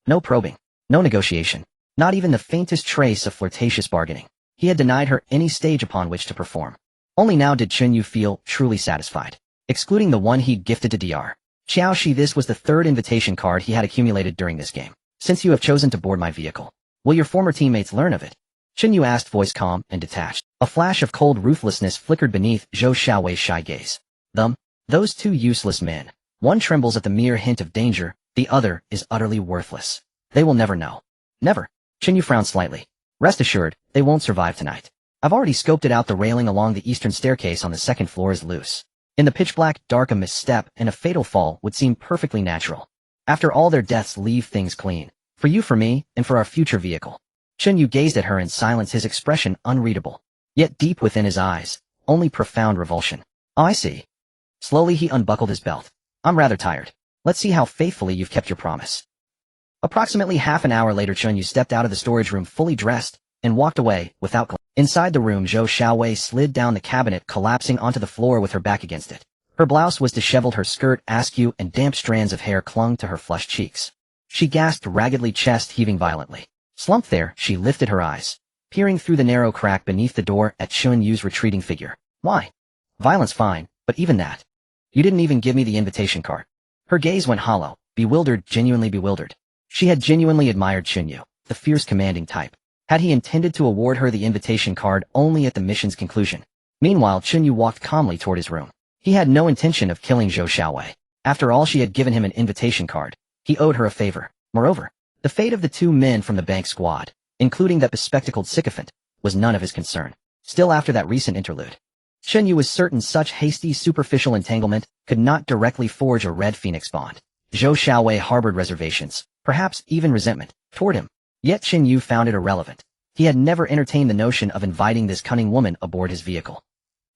No probing. No negotiation. Not even the faintest trace of flirtatious bargaining. He had denied her any stage upon which to perform. Only now did Chen Yu feel truly satisfied. Excluding the one he'd gifted to Dr. Xiaoxi, this was the 3rd invitation card he had accumulated during this game. Since you have chosen to board my vehicle, will your former teammates learn of it? Chen Yu asked, voice calm and detached. A flash of cold ruthlessness flickered beneath Zhou Xiaowei's shy gaze. Those 2 useless men. One trembles at the mere hint of danger, the other is utterly worthless. They will never know. Never. Chen Yu frowned slightly. Rest assured, they won't survive tonight. I've already scoped it out. The railing along the eastern staircase on the 2nd floor is loose. In the pitch-black dark, a misstep and a fatal fall would seem perfectly natural. After all, their deaths leave things clean. For you, for me, and for our future vehicle. Chen Yu gazed at her in silence, his expression unreadable. Yet deep within his eyes, only profound revulsion. Oh, I see. Slowly he unbuckled his belt. I'm rather tired. Let's see how faithfully you've kept your promise. Approximately half an hour later, Chen Yu stepped out of the storage room fully dressed and walked away without Inside the room, Zhou Xiaowei slid down the cabinet, collapsing onto the floor with her back against it. Her blouse was disheveled, her skirt askew, and damp strands of hair clung to her flushed cheeks. She gasped raggedly, chest heaving violently. Slumped there, she lifted her eyes, peering through the narrow crack beneath the door at Chen Yu's retreating figure. Why? Violence fine, but even that. You didn't even give me the invitation card. Her gaze went hollow, bewildered, genuinely bewildered. She had genuinely admired Chen Yu, the fierce commanding type. Had he intended to award her the invitation card only at the mission's conclusion? Meanwhile, Chen Yu walked calmly toward his room. He had no intention of killing Zhou Xiaowei. After all, she had given him an invitation card. He owed her a favor. Moreover, the fate of the 2 men from the bank squad, including that bespectacled sycophant, was none of his concern. Still, after that recent interlude, Chen Yu was certain such hasty, superficial entanglement could not directly forge a Red Phoenix bond. Zhou Xiaowei harbored reservations, perhaps even resentment, toward him. Yet Chen Yu found it irrelevant. He had never entertained the notion of inviting this cunning woman aboard his vehicle.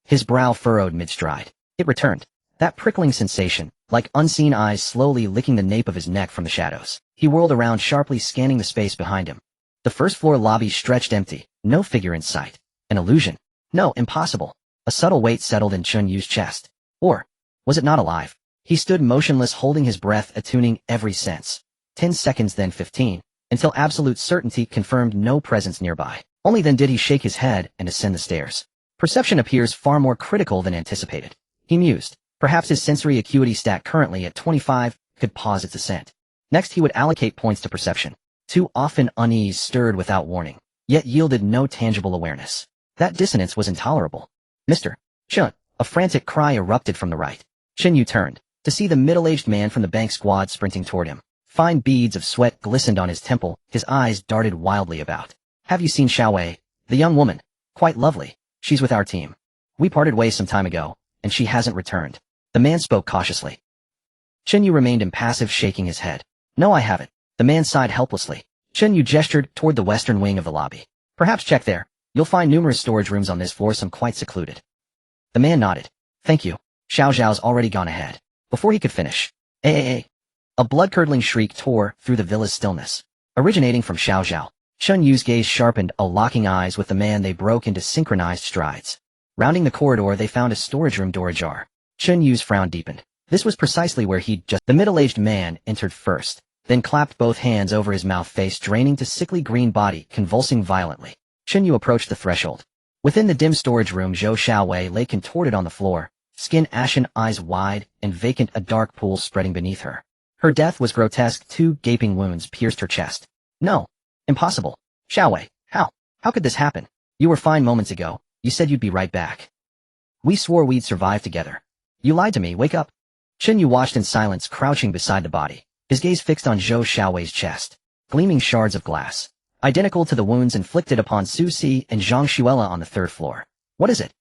His brow furrowed mid-stride. It returned. That prickling sensation, like unseen eyes slowly licking the nape of his neck from the shadows. He whirled around, sharply scanning the space behind him. The first-floor lobby stretched empty, no figure in sight. An illusion. No, impossible. A subtle weight settled in Chen Yu's chest. Or was it not alive? He stood motionless, holding his breath, attuning every sense. 10 seconds, then 15, until absolute certainty confirmed no presence nearby. Only then did he shake his head and ascend the stairs. Perception appears far more critical than anticipated. He mused. Perhaps his sensory acuity stat, currently at 25, could pause its ascent. Next he would allocate points to perception. Too often unease stirred without warning, yet yielded no tangible awareness. That dissonance was intolerable. Mr. Chen! A frantic cry erupted from the right. Chen Yu turned, to see the middle-aged man from the bank squad sprinting toward him. Fine beads of sweat glistened on his temple, his eyes darted wildly about. Have you seen Xiaowei? The young woman. Quite lovely. She's with our team. We parted ways some time ago, and she hasn't returned. The man spoke cautiously. Chen Yu remained impassive, shaking his head. No, I haven't. The man sighed helplessly. Chen Yu gestured toward the western wing of the lobby. Perhaps check there. You'll find numerous storage rooms on this floor, some quite secluded. The man nodded. Thank you. Xiao Zhao's already gone ahead. Before he could finish, a blood-curdling shriek tore through the villa's stillness. Originating from Xiao Zhao, Chen Yu's gaze sharpened, locking eyes with the man. They broke into synchronized strides. Rounding the corridor, they found a storage room door ajar. Chen Yu's frown deepened. This was precisely where he'd just— The middle-aged man entered first, then clapped both hands over his mouth, face draining to sickly green body, convulsing violently. Chen Yu approached the threshold. Within the dim storage room, Zhou Xiaowei lay contorted on the floor, skin ashen, eyes wide and vacant, a dark pool spreading beneath her. Her death was grotesque. 2 gaping wounds pierced her chest. No. Impossible. Xiaowei, how could this happen? You were fine moments ago. You said you'd be right back. We swore we'd survive together. You lied to me. Wake up. Chen Yu watched in silence, crouching beside the body, his gaze fixed on Zhou Xiaowei's chest. Gleaming shards of glass, identical to the wounds inflicted upon Su Si and Zhang Xuela on the 3rd floor. What is it?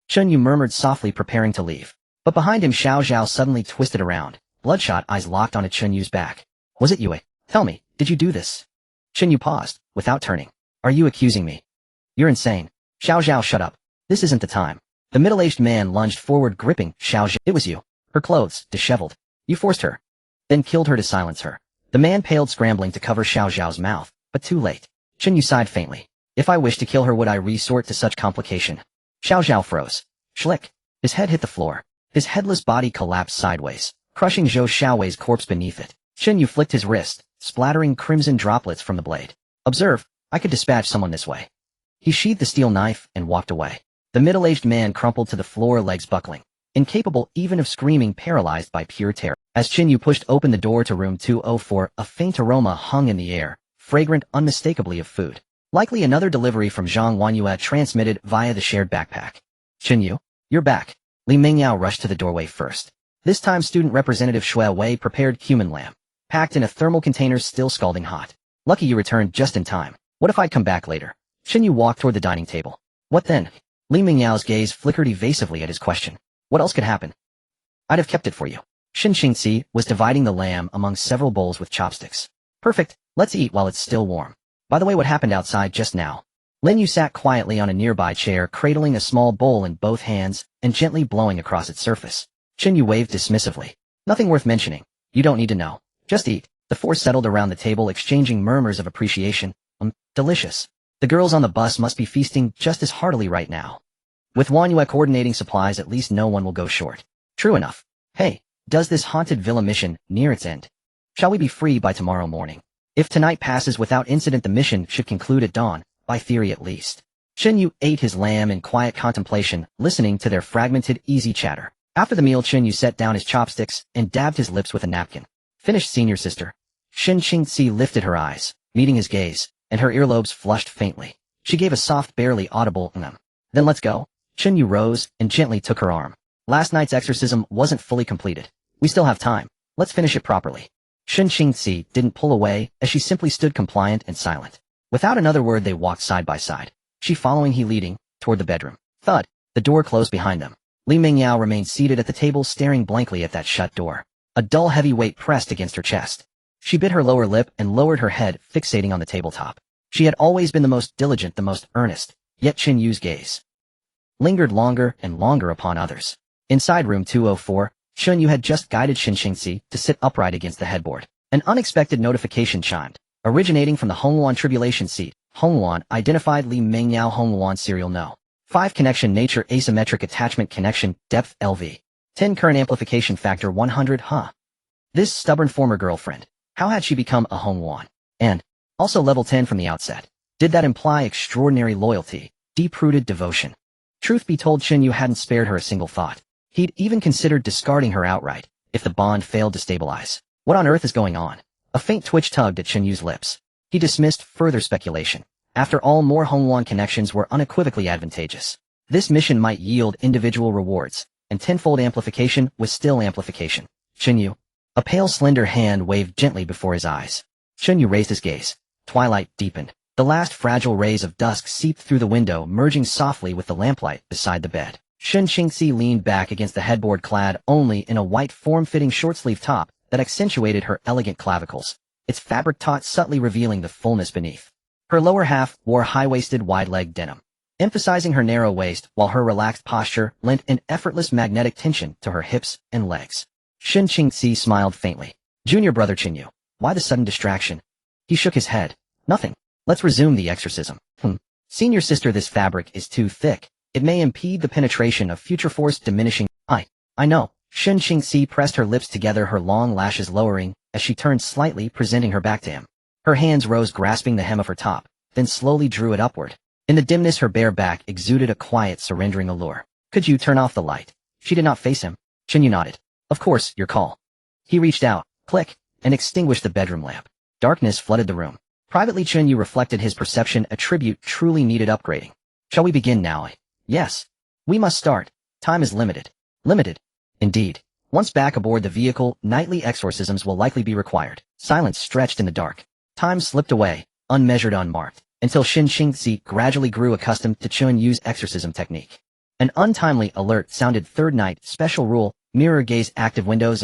Chen Yu murmured softly, preparing to leave. But behind him, Xiao Zhao suddenly twisted around, bloodshot eyes locked onto Chen Yu's back. Was it you? Tell me, did you do this? Chen Yu paused, without turning. Are you accusing me? You're insane. Xiao Zhao, shut up. This isn't the time. The middle-aged man lunged forward, gripping Xiao Zhao. It was you. Her clothes, disheveled. You forced her. Then killed her to silence her. The man paled, scrambling to cover Xiao Zhao's mouth, but too late. Chen Yu sighed faintly. If I wished to kill her, would I resort to such complication? Xiao Zhao froze. Schlick. His head hit the floor. His headless body collapsed sideways, crushing Zhou Xiaowei's corpse beneath it. Chen Yu flicked his wrist, splattering crimson droplets from the blade. Observe, I could dispatch someone this way. He sheathed the steel knife and walked away. The middle-aged man crumpled to the floor, legs buckling, incapable even of screaming, paralyzed by pure terror. As Chen Yu pushed open the door to room 204, a faint aroma hung in the air, fragrant unmistakably of food. Likely another delivery from Zhang Wanyue, transmitted via the shared backpack. Chen Yu, you're back. Li Mingyao rushed to the doorway first. This time Student Representative Shui Wei prepared human lamb, packed in a thermal container, still scalding hot. Lucky you returned just in time. What if I'd come back later? Chen Yu walked toward the dining table. What then? Li Mingyao's gaze flickered evasively at his question. What else could happen? I'd have kept it for you. Xin Qingxi was dividing the lamb among several bowls with chopsticks. Perfect, let's eat while it's still warm. By the way, what happened outside just now? Lin Yu sat quietly on a nearby chair, cradling a small bowl in both hands and gently blowing across its surface. Chen Yu waved dismissively. Nothing worth mentioning. You don't need to know. Just eat. The 4 settled around the table, exchanging murmurs of appreciation. Delicious. The girls on the bus must be feasting just as heartily right now. With Wanyue coordinating supplies, at least no one will go short. True enough. Hey, does this haunted villa mission near its end? Shall we be free by tomorrow morning? If tonight passes without incident, the mission should conclude at dawn, by theory at least. Chen Yu ate his lamb in quiet contemplation, listening to their fragmented, easy chatter. After the meal, Chen Yu set down his chopsticks and dabbed his lips with a napkin. Finished, senior sister. Xin Qingxi lifted her eyes, meeting his gaze, and her earlobes flushed faintly. She gave a soft, barely audible Then let's go. Chen Yu rose and gently took her arm. Last night's exorcism wasn't fully completed. We still have time. Let's finish it properly. Xin Qingxi didn't pull away, as she simply stood compliant and silent. Without another word, they walked side by side, she following, he leading, toward the bedroom. Thud. The door closed behind them. Li Mingyao remained seated at the table, staring blankly at that shut door. A dull, heavy weight pressed against her chest. She bit her lower lip and lowered her head, fixating on the tabletop. She had always been the most diligent, the most earnest, yet Chen Yu's gaze lingered longer and longer upon others. Inside room 204, Chen Yu had just guided Xin Qingxi to sit upright against the headboard. An unexpected notification chimed, originating from the Hongluan tribulation seat. Hongluan identified Li Mingyao. Hongluan serial no. 5 connection nature asymmetric attachment connection depth LV. 10 current amplification factor 100. This stubborn former girlfriend. How had she become a Hongluan? And also level 10 from the outset. Did that imply extraordinary loyalty, deep-rooted devotion? Truth be told, Chen Yu hadn't spared her a single thought. He'd even considered discarding her outright, if the bond failed to stabilize. What on earth is going on? A faint twitch tugged at Chen Yu's lips. He dismissed further speculation. After all, more Hongluan connections were unequivocally advantageous. This mission might yield individual rewards, and tenfold amplification was still amplification. Chen Yu. A pale, slender hand waved gently before his eyes. Chen Yu raised his gaze. Twilight deepened. The last fragile rays of dusk seeped through the window, merging softly with the lamplight beside the bed. Xin Qingxi leaned back against the headboard, clad only in a white form-fitting short-sleeve top that accentuated her elegant clavicles, its fabric taut, subtly revealing the fullness beneath. Her lower half wore high-waisted, wide-legged denim. emphasizing her narrow waist while her relaxed posture lent an effortless magnetic tension to her hips and legs. Shen Qingzi smiled faintly. Junior brother Chen Yu, why the sudden distraction? He shook his head. Nothing. Let's resume the exorcism. Senior sister, this fabric is too thick. It may impede the penetration of future force diminishing. I know. Shen Qingzi pressed her lips together, her long lashes lowering, as she turned slightly, presenting her back to him. Her hands rose, grasping the hem of her top, then slowly drew it upward. In the dimness, her bare back exuded a quiet, surrendering allure. Could you turn off the light? She did not face him. Chen Yu nodded. Of course, your call. He reached out, click, and extinguished the bedroom lamp. Darkness flooded the room. Privately, Chen Yu reflected his perception, a tribute truly needed upgrading. Shall we begin now? Yes. We must start. Time is limited. Limited. Indeed. Once back aboard the vehicle, nightly exorcisms will likely be required. Silence stretched in the dark. Time slipped away, unmeasured, unmarked, until Shen Qingzi gradually grew accustomed to Chen Yu's exorcism technique. An untimely alert sounded. Third night, special rule, mirror gaze, active windows.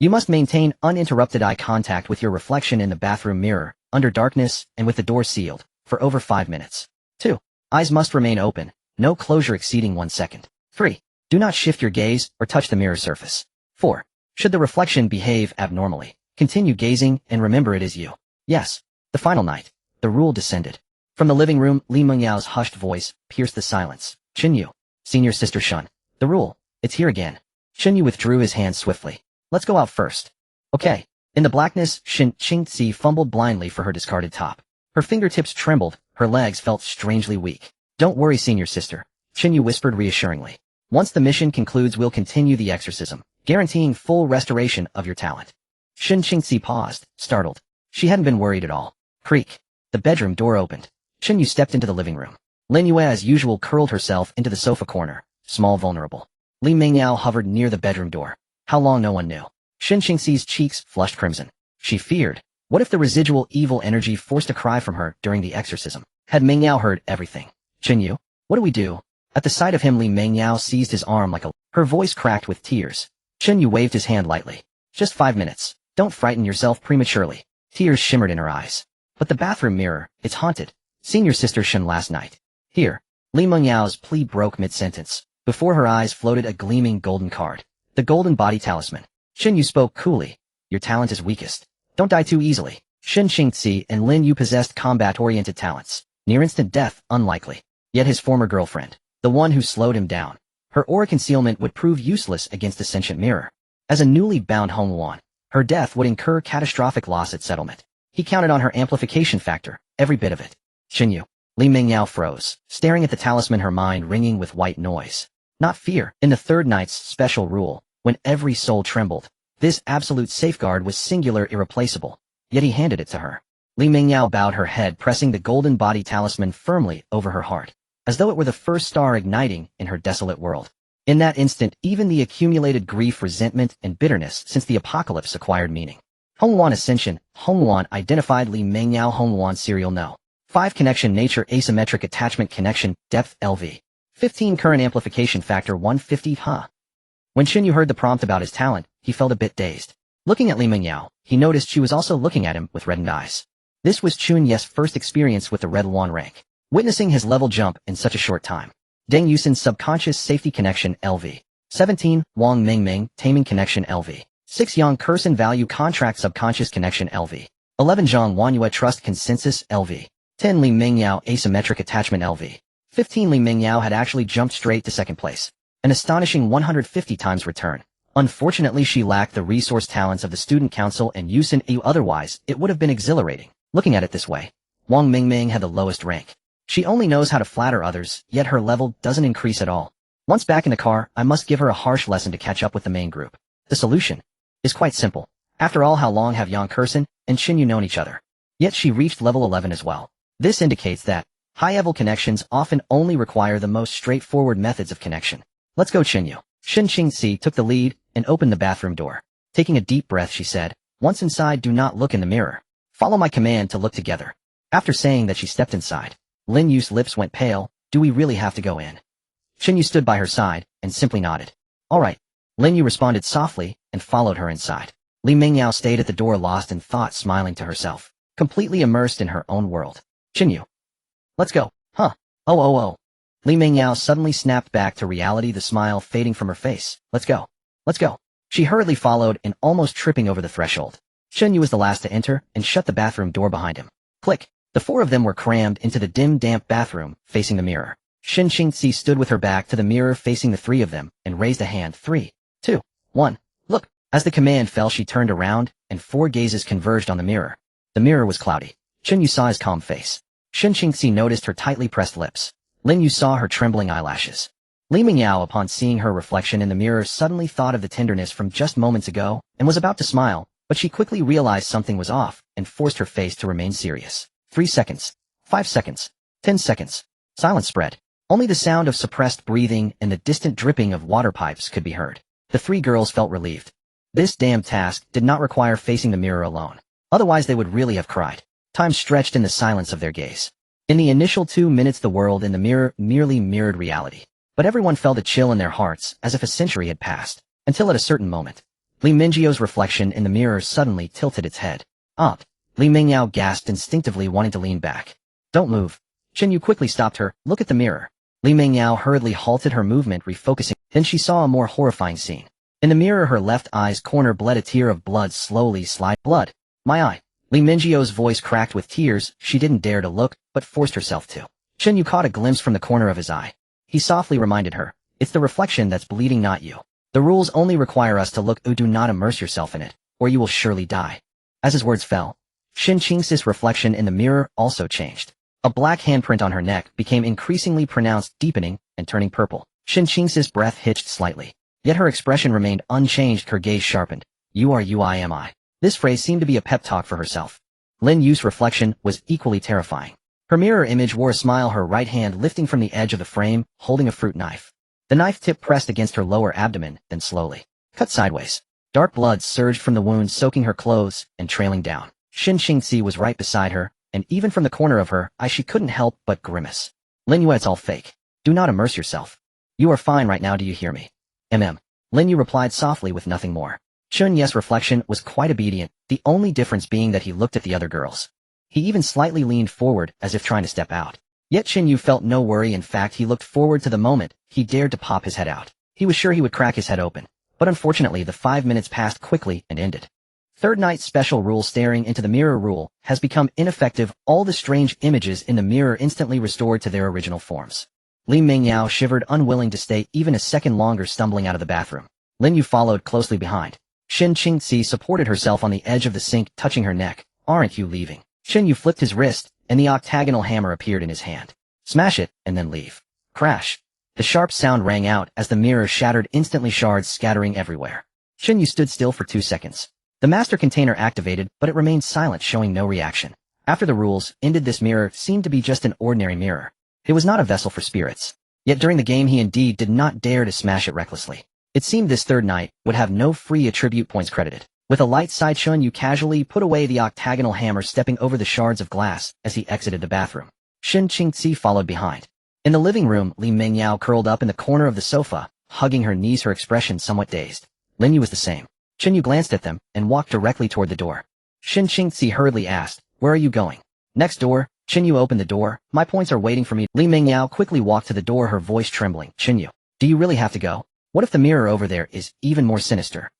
You must maintain uninterrupted eye contact with your reflection in the bathroom mirror, under darkness, and with the door sealed, for over 5 minutes. 2. Eyes must remain open, no closure exceeding 1 second. 3. Do not shift your gaze or touch the mirror surface. 4. Should the reflection behave abnormally, continue gazing and remember it is you. Yes. The final night. The rule descended. From the living room, Li Mengyao's hushed voice pierced the silence. Chen Yu. Senior sister Shun. The rule. It's here again. Chen Yu withdrew his hand swiftly. Let's go out first. Okay. In the blackness, Shen Qingzi fumbled blindly for her discarded top. Her fingertips trembled, her legs felt strangely weak. Don't worry, senior sister. Chen Yu whispered reassuringly. Once the mission concludes, we'll continue the exorcism, guaranteeing full restoration of your talent. Shen Qingzi paused, startled. She hadn't been worried at all. Creak. The bedroom door opened. Chen Yu stepped into the living room. Lin Yue, as usual, curled herself into the sofa corner, small, vulnerable. Li Mengyao hovered near the bedroom door. How long, no one knew. Shen Qingzi's cheeks flushed crimson. She feared. What if the residual evil energy forced a cry from her during the exorcism? Had Mengyao heard everything? Chen Yu, what do we do? At the sight of him, Li Mengyao seized his arm like a... Her voice cracked with tears. Chen Yu waved his hand lightly. Just 5 minutes. Don't frighten yourself prematurely. Tears shimmered in her eyes. But the bathroom mirror, it's haunted. Senior sister Shen last night. Here. Li Mengyao's plea broke mid-sentence. Before her eyes floated a gleaming golden card. The golden body talisman. Chen Yu spoke coolly. Your talent is weakest. Don't die too easily. Shen Qingzi and Lin Yu possessed combat-oriented talents. Near instant death, unlikely. Yet his former girlfriend, the one who slowed him down, her aura concealment would prove useless against the sentient mirror. As a newly bound Hong Wan, her death would incur catastrophic loss at settlement. He counted on her amplification factor, every bit of it. Chen Yu. Li Mengyao froze, staring at the talisman, her mind ringing with white noise. Not fear. In the third night's special rule, when every soul trembled, this absolute safeguard was singular, irreplaceable. Yet he handed it to her. Li Mengyao bowed her head, pressing the golden body talisman firmly over her heart, as though it were the first star igniting in her desolate world. In that instant, even the accumulated grief, resentment, and bitterness since the apocalypse acquired meaning. Hongwan Ascension. Hongwan identified Li Mengyao. Hongwan serial no. 5 connection nature asymmetric attachment connection depth LV. 15 current amplification factor 150 When Chen Yu heard the prompt about his talent, he felt a bit dazed. Looking at Li Mengyao, he noticed she was also looking at him with reddened eyes. This was Chun Ye's first experience with the Red Luan rank, witnessing his level jump in such a short time. Deng Yusin's subconscious safety connection LV. 17 Wang Mingming taming connection LV. 6 Yang Kursin value contract subconscious connection LV. 11 Zhang Wanyue trust consensus LV. 10 Li Mengyao asymmetric attachment LV. 15 Li Mengyao had actually jumped straight to second place. An astonishing 150 times return. Unfortunately, she lacked the resource talents of the student council and Yusin Yu, otherwise it would have been exhilarating. Looking at it this way, Wang Mingming had the lowest rank. She only knows how to flatter others, yet her level doesn't increase at all. Once back in the car, I must give her a harsh lesson to catch up with the main group. The solution is quite simple. After all, how long have Yang Kursin and Chen Yu known each other? Yet she reached level 11 as well. This indicates that high-level connections often only require the most straightforward methods of connection. Let's go, Chen Yu. Shen Qingzi took the lead and opened the bathroom door. Taking a deep breath, she said, once inside, do not look in the mirror. Follow my command to look together. After saying that, she stepped inside. Lin Yu's lips went pale. Do we really have to go in? Chen Yu stood by her side and simply nodded. All right. Lin Yu responded softly and followed her inside. Li Mengyao stayed at the door, lost in thought, smiling to herself, completely immersed in her own world. Chen Yu. Let's go. Oh oh oh. Li Mingyao suddenly snapped back to reality, the smile fading from her face. Let's go. Let's go. She hurriedly followed and almost tripping over the threshold. Chen Yu was the last to enter and shut the bathroom door behind him. Click. The four of them were crammed into the dim, damp bathroom, facing the mirror. Shin Qingzi stood with her back to the mirror facing the three of them and raised a hand. 3, 2, 1. Look. As the command fell, she turned around and four gazes converged on the mirror. The mirror was cloudy. Chen Yu saw his calm face. Shin Qingzi noticed her tightly pressed lips. Lin Yu saw her trembling eyelashes. Li Mingyao, upon seeing her reflection in the mirror, suddenly thought of the tenderness from just moments ago and was about to smile, but she quickly realized something was off and forced her face to remain serious. 3 seconds. 5 seconds. 10 seconds. Silence spread. Only the sound of suppressed breathing and the distant dripping of water pipes could be heard. The three girls felt relieved. This damn task did not require facing the mirror alone. Otherwise they would really have cried. Time stretched in the silence of their gaze. In the initial 2 minutes the world in the mirror merely mirrored reality. But everyone felt a chill in their hearts as if a century had passed. Until at a certain moment, Li Mingyao reflection in the mirror suddenly tilted its head. Up. Li Mingyao gasped instinctively, wanting to lean back. Don't move. Chen Yu quickly stopped her. Look at the mirror. Li Mingyao hurriedly halted her movement, refocusing. Then she saw a more horrifying scene. In the mirror her left eye's corner bled, a tear of blood slowly slid. Blood. My eye. Li Mingyao's voice cracked with tears. She didn't dare to look, but forced herself to. Chen Yu caught a glimpse from the corner of his eye. He softly reminded her, it's the reflection that's bleeding, not you. The rules only require us to look. Do not immerse yourself in it, or you will surely die. As his words fell, Shin Qingxi's reflection in the mirror also changed. A black handprint on her neck became increasingly pronounced, deepening and turning purple. Shin Qingxi's breath hitched slightly, yet her expression remained unchanged. Her gaze sharpened. You are you, I am I. This phrase seemed to be a pep talk for herself. Lin Yu's reflection was equally terrifying. Her mirror image wore a smile, her right hand lifting from the edge of the frame, holding a fruit knife. The knife tip pressed against her lower abdomen, then slowly cut sideways. Dark blood surged from the wound, soaking her clothes and trailing down. Shin Qingxi was right beside her, and even from the corner of her eye she couldn't help but grimace. Lin Yu, it's all fake. Do not immerse yourself. You are fine right now, do you hear me? Lin Yu replied softly with nothing more. Chen Yu's reflection was quite obedient, the only difference being that he looked at the other girls. He even slightly leaned forward as if trying to step out. Yet Chen Yu felt no worry. In fact, he looked forward to the moment he dared to pop his head out. He was sure he would crack his head open. But unfortunately the 5 minutes passed quickly and ended. Third night special rule: staring into the mirror rule has become ineffective. All the strange images in the mirror instantly restored to their original forms. Li Mingyao shivered, unwilling to stay even a second longer, stumbling out of the bathroom. Lin Yu followed closely behind. Shin Qingxi supported herself on the edge of the sink, touching her neck. Aren't you leaving? Chen Yu flipped his wrist, and the octagonal hammer appeared in his hand. Smash it, and then leave. Crash. The sharp sound rang out as the mirror shattered instantly, shards scattering everywhere. Chen Yu stood still for 2 seconds. The master container activated, but it remained silent, showing no reaction. After the rules ended, this mirror seemed to be just an ordinary mirror. It was not a vessel for spirits. Yet during the game he indeed did not dare to smash it recklessly. It seemed this third night would have no free attribute points credited. With a light sigh, Chen Yu casually put away the octagonal hammer, stepping over the shards of glass as he exited the bathroom. Shin Qingxi followed behind. In the living room, Li Mingyao curled up in the corner of the sofa, hugging her knees, her expression somewhat dazed. Lin Yu was the same. Chen Yu glanced at them and walked directly toward the door. Shin Qingxi hurriedly asked, "Where are you going?" "Next door." Chen Yu opened the door. "My points are waiting for me." Li Mingyao quickly walked to the door, her voice trembling. "Chen Yu, do you really have to go? What if the mirror over there is even more sinister?"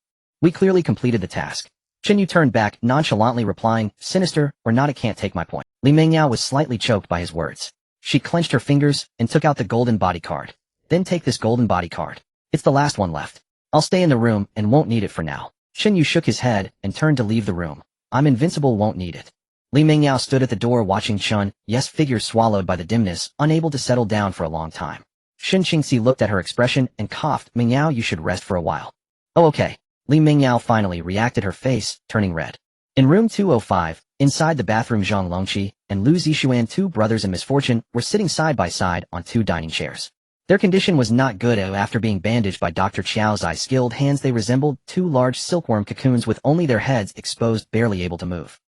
"We clearly completed the task." Chen Yu turned back, nonchalantly replying, "Sinister or not, it can't take my point." Li Mingyao was slightly choked by his words. She clenched her fingers and took out the golden body card. "Then take this golden body card. It's the last one left. I'll stay in the room and won't need it for now." Chen Yu shook his head and turned to leave the room. "I'm invincible, won't need it." Li Mingyao stood at the door watching Chen Yu's figure swallowed by the dimness, unable to settle down for a long time. Shin Qingxi looked at her expression and coughed. "Mingyao, you should rest for a while." "Oh, okay." Li Mingyao finally reacted, her face turning red. In room 205, inside the bathroom, Zhang Longqi and Lu Zixuan, two brothers in misfortune, were sitting side by side on 2 dining chairs. Their condition was not good. After being bandaged by Dr. Qiao's skilled hands, they resembled 2 large silkworm cocoons with only their heads exposed, barely able to move.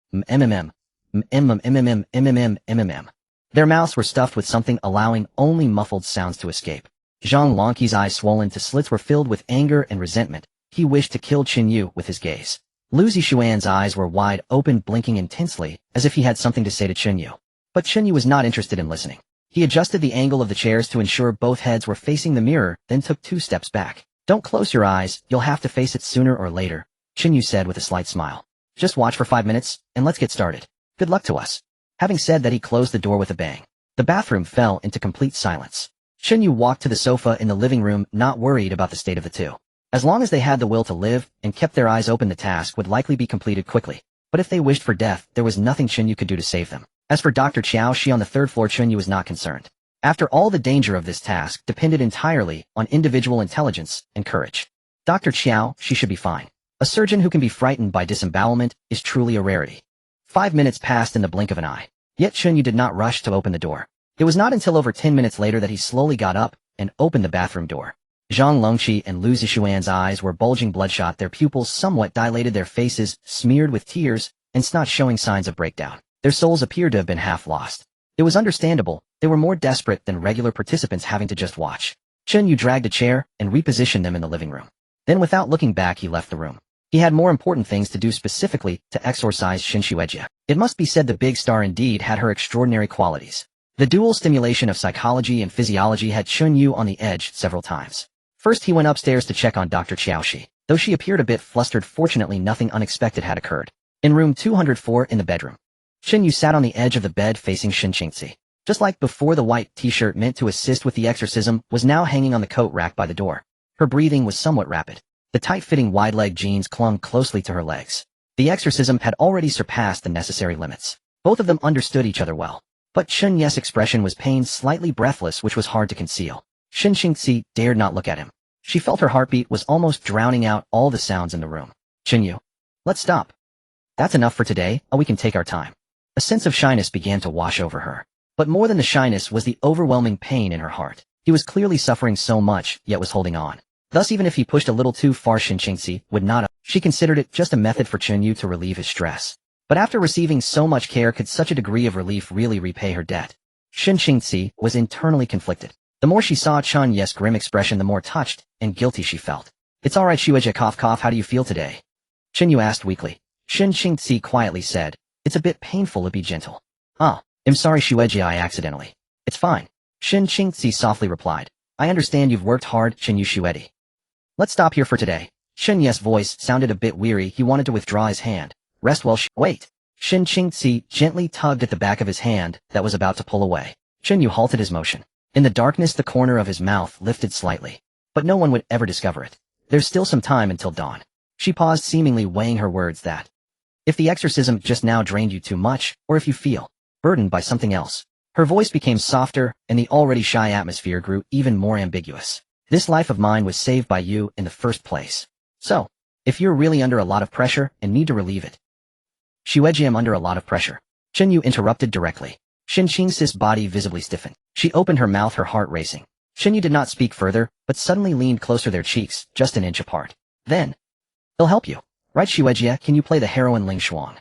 Their mouths were stuffed with something, allowing only muffled sounds to escape. Zhang Longqi's eyes, swollen to slits, were filled with anger and resentment. He wished to kill Chen Yu with his gaze. Lu Zixuan's eyes were wide open, blinking intensely, as if he had something to say to Chen Yu. But Chen Yu was not interested in listening. He adjusted the angle of the chairs to ensure both heads were facing the mirror, then took 2 steps back. Don't close your eyes, you'll have to face it sooner or later, Chen Yu said with a slight smile. Just watch for 5 minutes, and let's get started. Good luck to us. Having said that, he closed the door with a bang. The bathroom fell into complete silence. Chen Yu walked to the sofa in the living room, not worried about the state of the two. As long as they had the will to live and kept their eyes open, the task would likely be completed quickly. But if they wished for death, there was nothing Chen Yu could do to save them. As for Dr. Qiao Shi on the 3rd floor, Chen Yu was not concerned. After all, the danger of this task depended entirely on individual intelligence and courage. Dr. Qiao Shi should be fine. A surgeon who can be frightened by disembowelment is truly a rarity. 5 minutes passed in the blink of an eye. Yet Chen Yu did not rush to open the door. It was not until over 10 minutes later that he slowly got up and opened the bathroom door. Zhang Longqi and Lu Zixuan's eyes were bulging bloodshot, their pupils somewhat dilated, their faces smeared with tears and snot showing signs of breakdown. Their souls appeared to have been half lost. It was understandable, they were more desperate than regular participants having to just watch. Chen Yu dragged a chair and repositioned them in the living room. Then without looking back, he left the room. He had more important things to do, specifically to exorcise Xin Xuejia. It must be said the big star indeed had her extraordinary qualities. The dual stimulation of psychology and physiology had Chen Yu on the edge several times. First, he went upstairs to check on Dr. Qiao Shi. Though she appeared a bit flustered, fortunately nothing unexpected had occurred. In room 204 in the bedroom, Chen Yu sat on the edge of the bed facing Xin Qingzi. Just like before, the white t-shirt meant to assist with the exorcism was now hanging on the coat rack by the door. Her breathing was somewhat rapid. The tight-fitting wide-leg jeans clung closely to her legs. The exorcism had already surpassed the necessary limits. Both of them understood each other well. But Chen Yu's expression was pained, slightly breathless, which was hard to conceal. Xin Qingzi dared not look at him. She felt her heartbeat was almost drowning out all the sounds in the room. Chen Yu, let's stop. That's enough for today, we can take our time. A sense of shyness began to wash over her. But more than the shyness was the overwhelming pain in her heart. He was clearly suffering so much, yet was holding on. Thus, even if he pushed a little too far, Xin Qingzi would not. She considered it just a method for Chen Yu to relieve his stress. But after receiving so much care, could such a degree of relief really repay her debt? Xin Qingzi was internally conflicted. The more she saw Chen Yu's grim expression, the more touched and guilty she felt. It's alright, Xuejia, cough cough, how do you feel today? Chen Yu asked weakly. Xin Qingzi quietly said, it's a bit painful, be gentle. I'm sorry, Xuejia, I accidentally. It's fine. Xin Qingzi softly replied. I understand you've worked hard, Chen Yu Xuedi. Let's stop here for today. Chen Yu's voice sounded a bit weary. He wanted to withdraw his hand. Rest well, wait. Xin Qingzi gently tugged at the back of his hand that was about to pull away. Chen Yu halted his motion. In the darkness, the corner of his mouth lifted slightly. But no one would ever discover it. There's still some time until dawn. She paused, seemingly weighing her words. That if the exorcism just now drained you too much, or if you feel burdened by something else. Her voice became softer, and the already shy atmosphere grew even more ambiguous. This life of mine was saved by you in the first place. So, if you're really under a lot of pressure and need to relieve it. Xuejia, I'm under a lot of pressure. Chen Yu interrupted directly. Xin Qingzi's body visibly stiffened. She opened her mouth, her heart racing. Chen Yu did not speak further, but suddenly leaned closer, their cheeks just an inch apart. Then, he'll help you. Right, Xuejia, can you play the heroine Ling Shuang?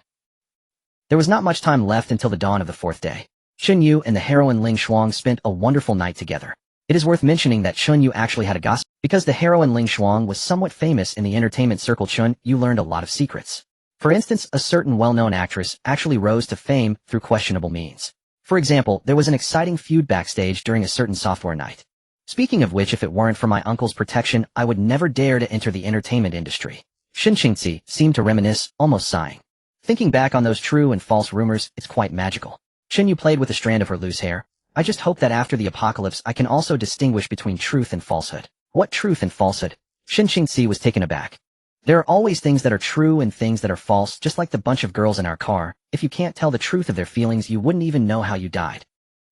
There was not much time left until the dawn of the 4th day. Chen Yu and the heroine Ling Shuang spent a wonderful night together. It is worth mentioning that Chen Yu actually had a gossip. Because the heroine Ling Shuang was somewhat famous in the entertainment circle, Chen Yu learned a lot of secrets. For instance, a certain well-known actress actually rose to fame through questionable means. For example, there was an exciting feud backstage during a certain software night. Speaking of which, if it weren't for my uncle's protection, I would never dare to enter the entertainment industry. Xin Qingzi seemed to reminisce, almost sighing. Thinking back on those true and false rumors, it's quite magical. Chen Yu played with a strand of her loose hair. I just hope that after the apocalypse I can also distinguish between truth and falsehood. What truth and falsehood? Xin Qingzi was taken aback. There are always things that are true and things that are false, just like the bunch of girls in our car. If you can't tell the truth of their feelings, you wouldn't even know how you died.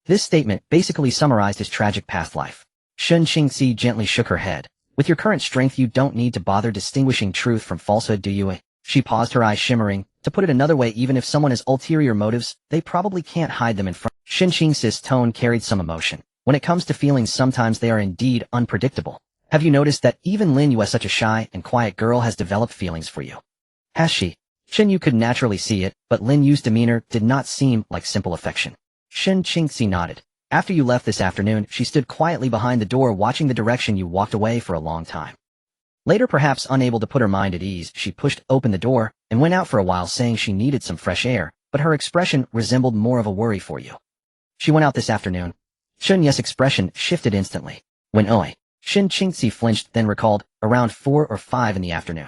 This statement basically summarized his tragic past life. Xin Qingzi gently shook her head. With your current strength, you don't need to bother distinguishing truth from falsehood, do you? She paused, her eyes shimmering. To put it another way, even if someone has ulterior motives, they probably can't hide them in front. Xin Qingzi's tone carried some emotion. When it comes to feelings, sometimes they are indeed unpredictable. Have you noticed that even Lin Yu, such a shy and quiet girl, has developed feelings for you? Has she? Chen Yu could naturally see it, but Lin Yu's demeanor did not seem like simple affection. Xin Qingzi nodded. After you left this afternoon, she stood quietly behind the door watching the direction you walked away for a long time. Later, perhaps unable to put her mind at ease, she pushed open the door and went out for a while, saying she needed some fresh air, but her expression resembled more of a worry for you. She went out this afternoon. Chen Yu's expression shifted instantly. When Oi, Shin Qingzi flinched, then recalled, around 4 or 5 in the afternoon.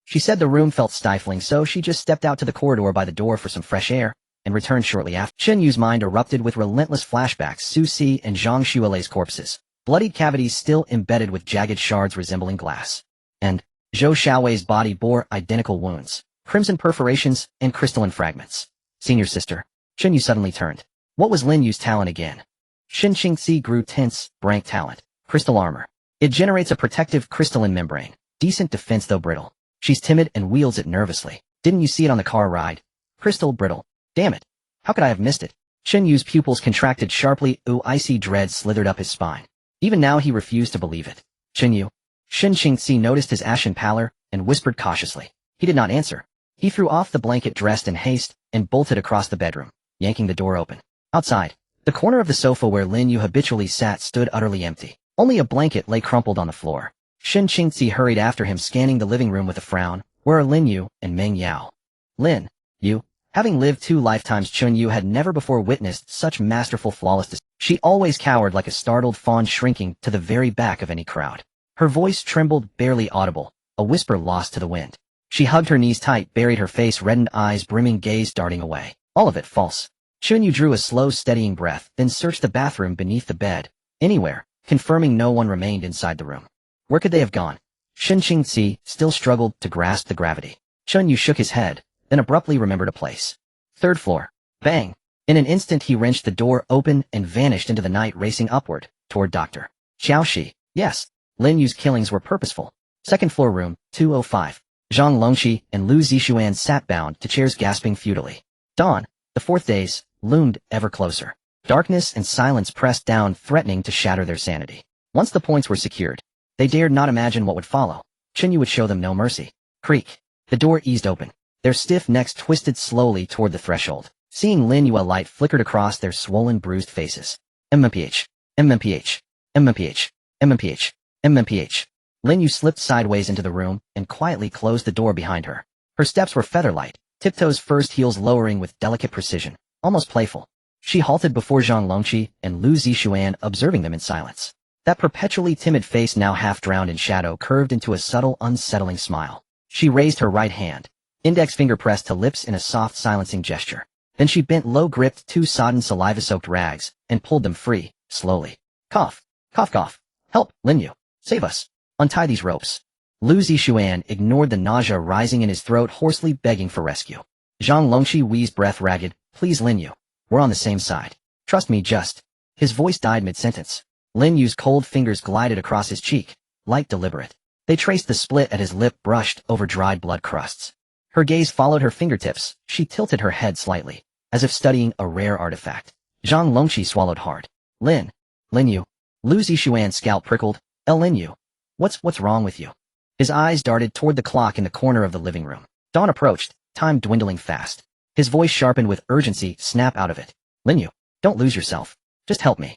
She said the room felt stifling, so she just stepped out to the corridor by the door for some fresh air, and returned shortly after. Chen Yu's mind erupted with relentless flashbacks: Su Si and Zhang Xuelei's corpses, bloodied cavities still embedded with jagged shards resembling glass. And Zhou Xiaowei's body bore identical wounds, crimson perforations, and crystalline fragments. Senior sister. Chen Yu suddenly turned. What was Lin Yu's talent again? Shin Qingzi grew tense. Rank talent. Crystal armor. It generates a protective crystalline membrane. Decent defense though brittle. She's timid and wields it nervously. Didn't you see it on the car ride? Crystal brittle. Damn it. How could I have missed it? Chen Yu's pupils contracted sharply. Icy dread slithered up his spine. Even now he refused to believe it. Chen Yu. Shin Qingzi noticed his ashen pallor and whispered cautiously. He did not answer. He threw off the blanket, dressed in haste, and bolted across the bedroom, yanking the door open. Outside, the corner of the sofa where Lin Yu habitually sat stood utterly empty. Only a blanket lay crumpled on the floor. Shin Qingzi hurried after him, scanning the living room with a frown. Where are Lin Yu and Meng Yao? Lin Yu. Having lived 2 lifetimes, Chen Yu had never before witnessed such masterful flawlessness. She always cowered like a startled fawn, shrinking to the very back of any crowd. Her voice trembled, barely audible, a whisper lost to the wind. She hugged her knees tight, buried her face, reddened eyes brimming, gaze darting away. All of it false. Chen Yu drew a slow, steadying breath, then searched the bathroom, beneath the bed, anywhere, confirming no one remained inside the room. Where could they have gone? Shin Qingzi still struggled to grasp the gravity. Chen Yu shook his head, then abruptly remembered a place. 3rd floor. Bang! In an instant he wrenched the door open and vanished into the night, racing upward, toward Dr. Xiaoxi. Yes, Lin Yu's killings were purposeful. 2nd floor, room 205. Zhang Longqi and Lu Zixuan sat bound to chairs, gasping futilely. Dawn, the 4th days, loomed ever closer. Darkness and silence pressed down, threatening to shatter their sanity. Once the points were secured, they dared not imagine what would follow. Chen Yu would show them no mercy. Creak. The door eased open. Their stiff necks twisted slowly toward the threshold. Seeing Lin Yu, a light flickered across their swollen, bruised faces. MMPH. MMPH. MMPH. MMPH. MMPH. Lin Yu slipped sideways into the room and quietly closed the door behind her. Her steps were feather-light, tiptoes first, heels lowering with delicate precision, almost playful. She halted before Zhang Longqi and Lu Zixuan, observing them in silence. That perpetually timid face, now half drowned in shadow, curved into a subtle, unsettling smile. She raised her right hand, index finger pressed to lips in a soft, silencing gesture. Then she bent low, gripped 2 sodden, saliva-soaked rags, and pulled them free, slowly. Cough. Cough, cough. Help, Lin Yu. Save us. Untie these ropes. Lu Zixuan ignored the nausea rising in his throat, hoarsely begging for rescue. Zhang Longqi wheezed, breath ragged. Please, Lin Yu. We're on the same side. Trust me, just. His voice died mid-sentence. Lin Yu's cold fingers glided across his cheek, light, deliberate. They traced the split at his lip, brushed over dried blood crusts. Her gaze followed her fingertips. She tilted her head slightly, as if studying a rare artifact. Zhang Longqi swallowed hard. Lin Yu. Lu Zixuan's scalp prickled. Lin Yu. What's wrong with you? His eyes darted toward the clock in the corner of the living room. Dawn approached, time dwindling fast. His voice sharpened with urgency. Snap out of it. Lin Yu, don't lose yourself. Just help me.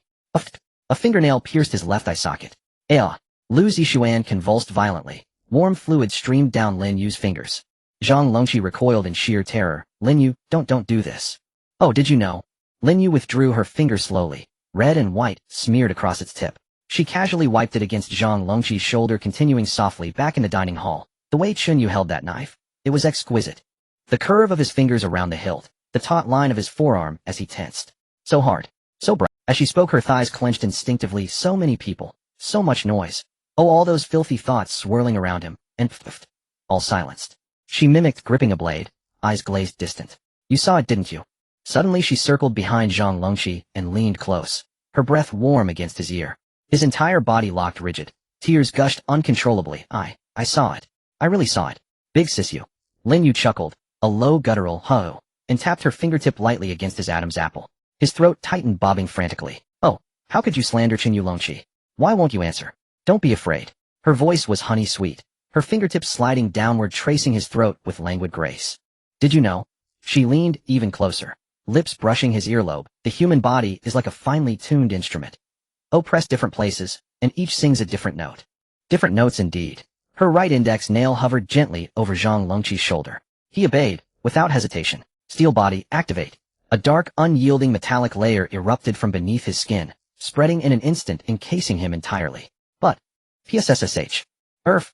A fingernail pierced his left eye socket. Lu Zixuan convulsed violently. Warm fluid streamed down Lin Yu's fingers. Zhang Longqi recoiled in sheer terror. Lin Yu, don't do this. Oh, did you know? Lin Yu withdrew her finger slowly. Red and white smeared across its tip. She casually wiped it against Zhang Longqi's shoulder, continuing softly. Back in the dining hall, the way Chen Yu held that knife, it was exquisite. The curve of his fingers around the hilt, the taut line of his forearm as he tensed. So hard, so bright. As she spoke, her thighs clenched instinctively. So many people, so much noise. Oh, all those filthy thoughts swirling around him, and all silenced. She mimicked gripping a blade, eyes glazed distant. You saw it, didn't you? Suddenly she circled behind Zhang Longqi and leaned close, her breath warm against his ear. His entire body locked rigid. Tears gushed uncontrollably. I saw it. I really saw it. Big sis you. Lin Yu chuckled, a low guttural ho, and tapped her fingertip lightly against his Adam's apple. His throat tightened, bobbing frantically. Oh, how could you slander Chen Yu Longqi? Why won't you answer? Don't be afraid. Her voice was honey sweet, her fingertips sliding downward, tracing his throat with languid grace. Did you know? She leaned even closer, lips brushing his earlobe. The human body is like a finely tuned instrument. Oh, press different places, and each sings a different note. Different notes indeed. Her right index nail hovered gently over Zhang Longqi's shoulder. He obeyed, without hesitation. Steel body, activate. A dark, unyielding metallic layer erupted from beneath his skin, spreading in an instant, encasing him entirely. But, PSSSH. Erf.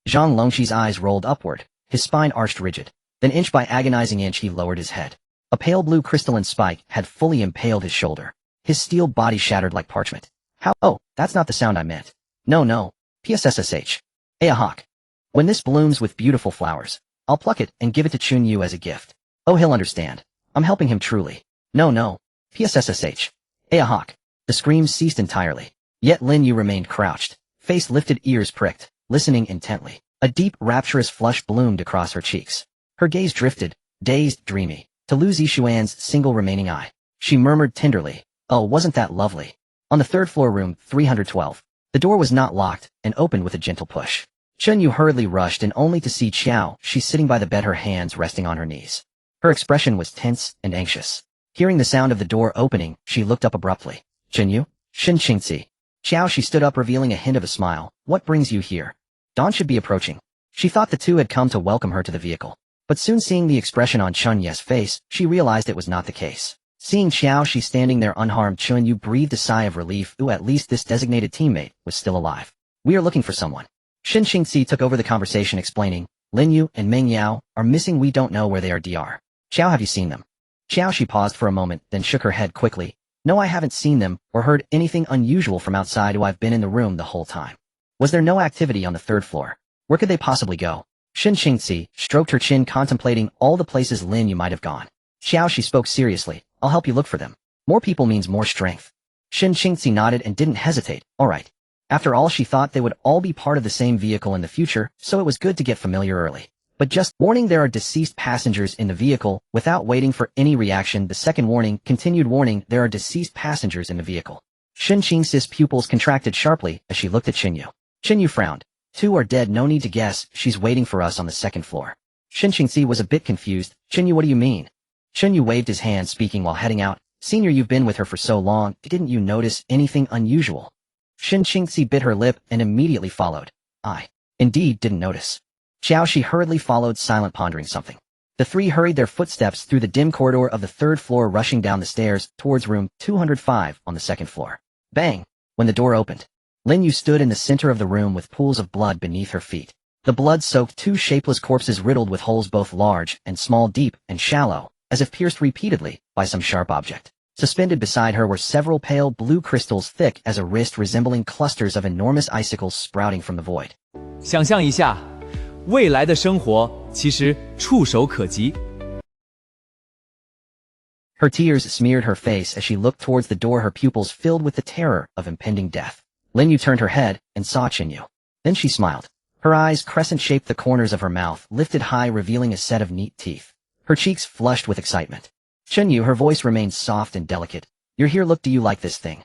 Zhang Longqi's eyes rolled upward, his spine arched rigid. Then inch by agonizing inch he lowered his head. A pale blue crystalline spike had fully impaled his shoulder. His steel body shattered like parchment. How? Oh, that's not the sound I meant. No. PSSSH. Ahawk. When this blooms with beautiful flowers, I'll pluck it and give it to Chen Yu as a gift. Oh, he'll understand. I'm helping him truly. No. PSSSH. Ahawk. The screams ceased entirely. Yet Lin Yu remained crouched, face lifted, ears pricked, listening intently. A deep, rapturous flush bloomed across her cheeks. Her gaze drifted, dazed, dreamy, to Lu Zixuan's single remaining eye. She murmured tenderly, "Oh, wasn't that lovely?" On the third floor, room 312. The door was not locked and opened with a gentle push. Chen Yu hurriedly rushed in only to see Qiao. She sitting by the bed, her hands resting on her knees. Her expression was tense and anxious. Hearing the sound of the door opening, she looked up abruptly. "Chen Yu? Shin Qingzi." Qiao. She stood up, revealing a hint of a smile. "What brings you here?" Dawn should be approaching. She thought the two had come to welcome her to the vehicle. But soon seeing the expression on Chen Yu's face, she realized it was not the case. Seeing Qiao she standing there unharmed, Chen Yu breathed a sigh of relief. Ooh, at least this designated teammate was still alive. "We are looking for someone." Shin Qingzi took over the conversation, explaining, "Lin Yu and Meng Yao are missing. We don't know where they are. Dr. Qiao, have you seen them?" Qiao. She paused for a moment, then shook her head quickly. "No, I haven't seen them or heard anything unusual from outside. I've been in the room the whole time." "Was there no activity on the third floor? Where could they possibly go?" Shin Qingzi stroked her chin, contemplating all the places Lin Yu might have gone. "Qiao," she spoke seriously, "I'll help you look for them. More people means more strength." Shin Qingzi nodded and didn't hesitate. All right. After all, she thought they would all be part of the same vehicle in the future, so it was good to get familiar early. But just warning, there are deceased passengers in the vehicle. Without waiting for any reaction, the second warning continued. Warning, there are deceased passengers in the vehicle. Shin Qingzi's pupils contracted sharply as she looked at Chen Yu. Chen Yu frowned. "Two are dead, no need to guess. She's waiting for us on the second floor." Shin Qingzi was a bit confused. "Chen Yu, what do you mean?" Chen Yu waved his hand, speaking while heading out. "Senior, you've been with her for so long, didn't you notice anything unusual?" Shin Qingzi bit her lip and immediately followed. "I, indeed, didn't notice." Qiao. She hurriedly followed, silent, pondering something. The three hurried their footsteps through the dim corridor of the third floor, rushing down the stairs towards room 205 on the second floor. Bang! When the door opened, Lin Yu stood in the center of the room with pools of blood beneath her feet. The blood-soaked two shapeless corpses riddled with holes both large and small, deep and shallow, as if pierced repeatedly by some sharp object. Suspended beside her were several pale blue crystals thick as a wrist, resembling clusters of enormous icicles sprouting from the void. 想象一下，未来的生活其实触手可及。 Her tears smeared her face as she looked towards the door, her pupils filled with the terror of impending death. Lin Yu turned her head and saw Chen Yu. Then she smiled. Her eyes, crescent-shaped, the corners of her mouth lifted high, revealing a set of neat teeth. Her cheeks flushed with excitement. "Chen Yu," her voice remained soft and delicate. "You're here. Look, do you like this thing?"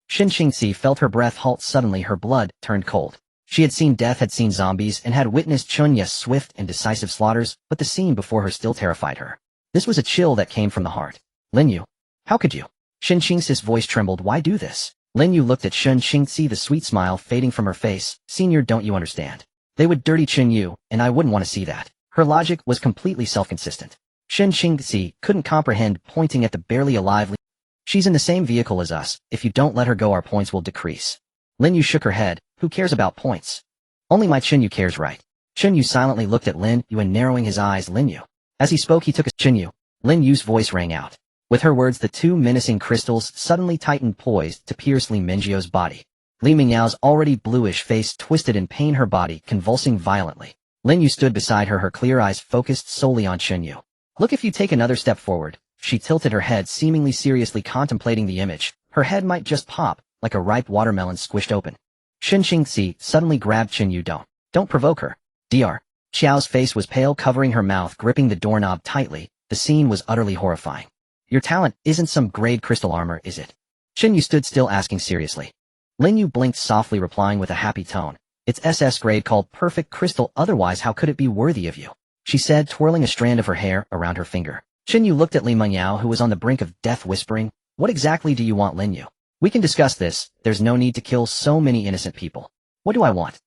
Shin Qingzi felt her breath halt suddenly. Her blood turned cold. She had seen death, had seen zombies, and had witnessed Chen Yu's swift and decisive slaughters, but the scene before her still terrified her. This was a chill that came from the heart. "Lin Yu, how could you?" Shin Qingzi's voice trembled. "Why do this?" Lin Yu looked at Shin Qingzi, the sweet smile fading from her face. "Senior, don't you understand? They would dirty Chen Yu, and I wouldn't want to see that." Her logic was completely self-consistent. Shin Qingzi couldn't comprehend, pointing at the barely alive Lin Yu. "She's in the same vehicle as us. If you don't let her go, our points will decrease." Lin Yu shook her head. "Who cares about points? Only my Chen Yu cares, right?" Chen Yu silently looked at Lin Yu and, narrowing his eyes, "Lin Yu." As he spoke, he took a Chen Yu. Lin Yu's voice rang out. With her words, the two menacing crystals suddenly tightened, poised to pierce Li Mengjiu's body. Li Mengyao's already bluish face twisted in pain, her body convulsing violently. Lin Yu stood beside her, her clear eyes focused solely on Chen Yu. "Look, if you take another step forward." She tilted her head, seemingly seriously contemplating the image. Her head might just pop, like a ripe watermelon squished open. Shin Qingzi suddenly grabbed Chen Yu. Don't provoke her." Dr. Qiao's face was pale, covering her mouth, gripping the doorknob tightly. The scene was utterly horrifying. "Your talent isn't some grade crystal armor, is it?" Chen Yu stood still, asking seriously. Lin Yu blinked softly, replying with a happy tone. "It's SS grade, called perfect crystal, otherwise how could it be worthy of you?" she said, twirling a strand of her hair around her finger. Chen Yu looked at Li Mengyao, who was on the brink of death, whispering, "What exactly do you want, Lin Yu? We can discuss this. There's no need to kill so many innocent people." "What do I want?"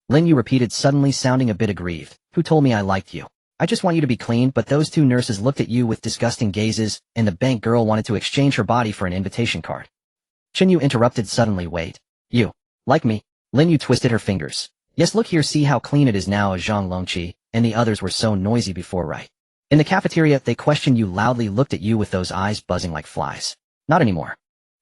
Lin Yu repeated, suddenly sounding a bit aggrieved. "Who told me I liked you? I just want you to be clean, but those two nurses looked at you with disgusting gazes, and the bank girl wanted to exchange her body for an invitation card." Chen Yu interrupted suddenly. Wait. You. Like me? Lin Yu twisted her fingers. Yes, look here, see how clean it is now. Zhang Longqi and the others were so noisy before, right? In the cafeteria, they questioned you loudly, looked at you with those eyes buzzing like flies. Not anymore.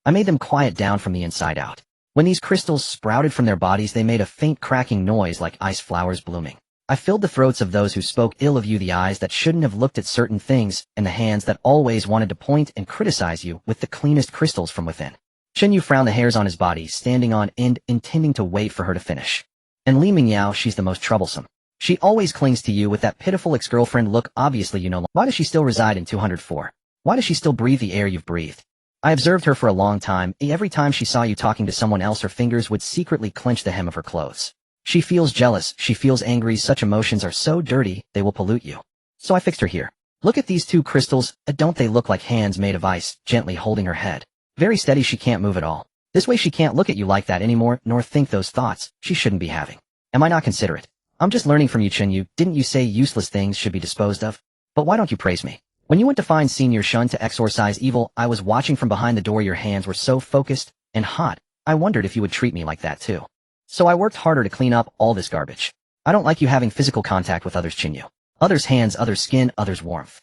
I made them quiet down from the inside out. When these crystals sprouted from their bodies, they made a faint cracking noise like ice flowers blooming. I filled the throats of those who spoke ill of you, the eyes that shouldn't have looked at certain things, and the hands that always wanted to point and criticize you with the cleanest crystals from within. Chen Yu frowned, the hairs on his body standing on end, intending to wait for her to finish. And Li Mingyao, she's the most troublesome. She always clings to you with that pitiful ex-girlfriend look. Obviously you know. Why does she still reside in 204? Why does she still breathe the air you've breathed? I observed her for a long time. Every time she saw you talking to someone else, her fingers would secretly clench the hem of her clothes. She feels jealous, she feels angry. Such emotions are so dirty, they will pollute you. So I fixed her here. Look at these two crystals, don't they look like hands made of ice? Gently holding her head. Very steady, she can't move at all. This way she can't look at you like that anymore, nor think those thoughts she shouldn't be having. Am I not considerate? I'm just learning from you, Chen Yu. Didn't you say useless things should be disposed of? But why don't you praise me? When you went to find Senior Shun to exorcise evil, I was watching from behind the door. Your hands were so focused and hot, I wondered if you would treat me like that too. So I worked harder to clean up all this garbage. I don't like you having physical contact with others, Chen Yu. Others' hands, others' skin, others' warmth.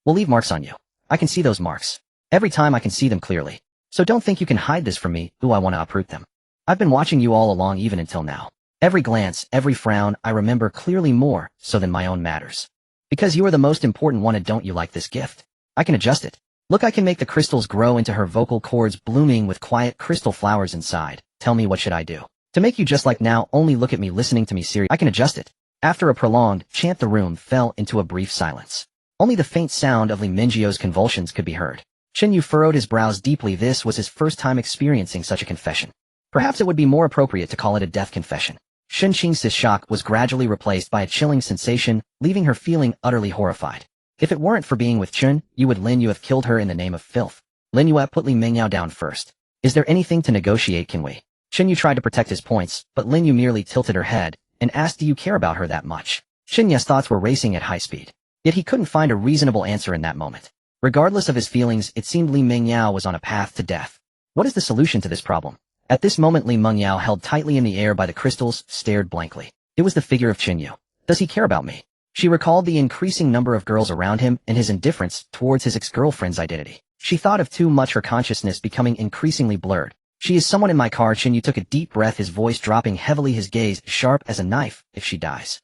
Will leave marks on you. I can see those marks. Every time I can see them clearly. So don't think you can hide this from me. Ooh, I want to uproot them. I've been watching you all along, even until now. Every glance, every frown, I remember clearly, more so than my own matters. Because you are the most important one, and don't you like this gift? I can adjust it. Look, I can make the crystals grow into her vocal cords, blooming with quiet crystal flowers inside. Tell me, what should I do? To make you just like now, only look at me, listening to me seriously. I can adjust it. After a prolonged chant, the room fell into a brief silence. Only the faint sound of Li Mingyou's convulsions could be heard. Chen Yu furrowed his brows deeply. This was his first time experiencing such a confession. Perhaps it would be more appropriate to call it a death confession. Shen Qing's shock was gradually replaced by a chilling sensation, leaving her feeling utterly horrified. If it weren't for being with Chen, you would Lin Yu have killed her in the name of filth. Lin Yu put Li Mingyao down first. Is there anything to negotiate, can we? Chen Yu tried to protect his points, but Lin Yu merely tilted her head and asked, do you care about her that much? Shen Yu's thoughts were racing at high speed. Yet he couldn't find a reasonable answer in that moment. Regardless of his feelings, it seemed Li Mingyao was on a path to death. What is the solution to this problem? At this moment, Li Mingyao, held tightly in the air by the crystals, stared blankly. It was the figure of Chen Yu. Does he care about me? She recalled the increasing number of girls around him and his indifference towards his ex-girlfriend's identity. She thought of too much, her consciousness becoming increasingly blurred. She is someone in my car. Chen Yu took a deep breath, his voice dropping heavily, his gaze sharp as a knife. If she dies,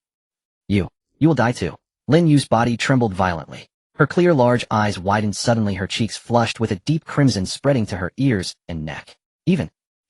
you will die too. Lin Yu's body trembled violently. Her clear, large eyes widened suddenly, her cheeks flushed with a deep crimson spreading to her ears and neck.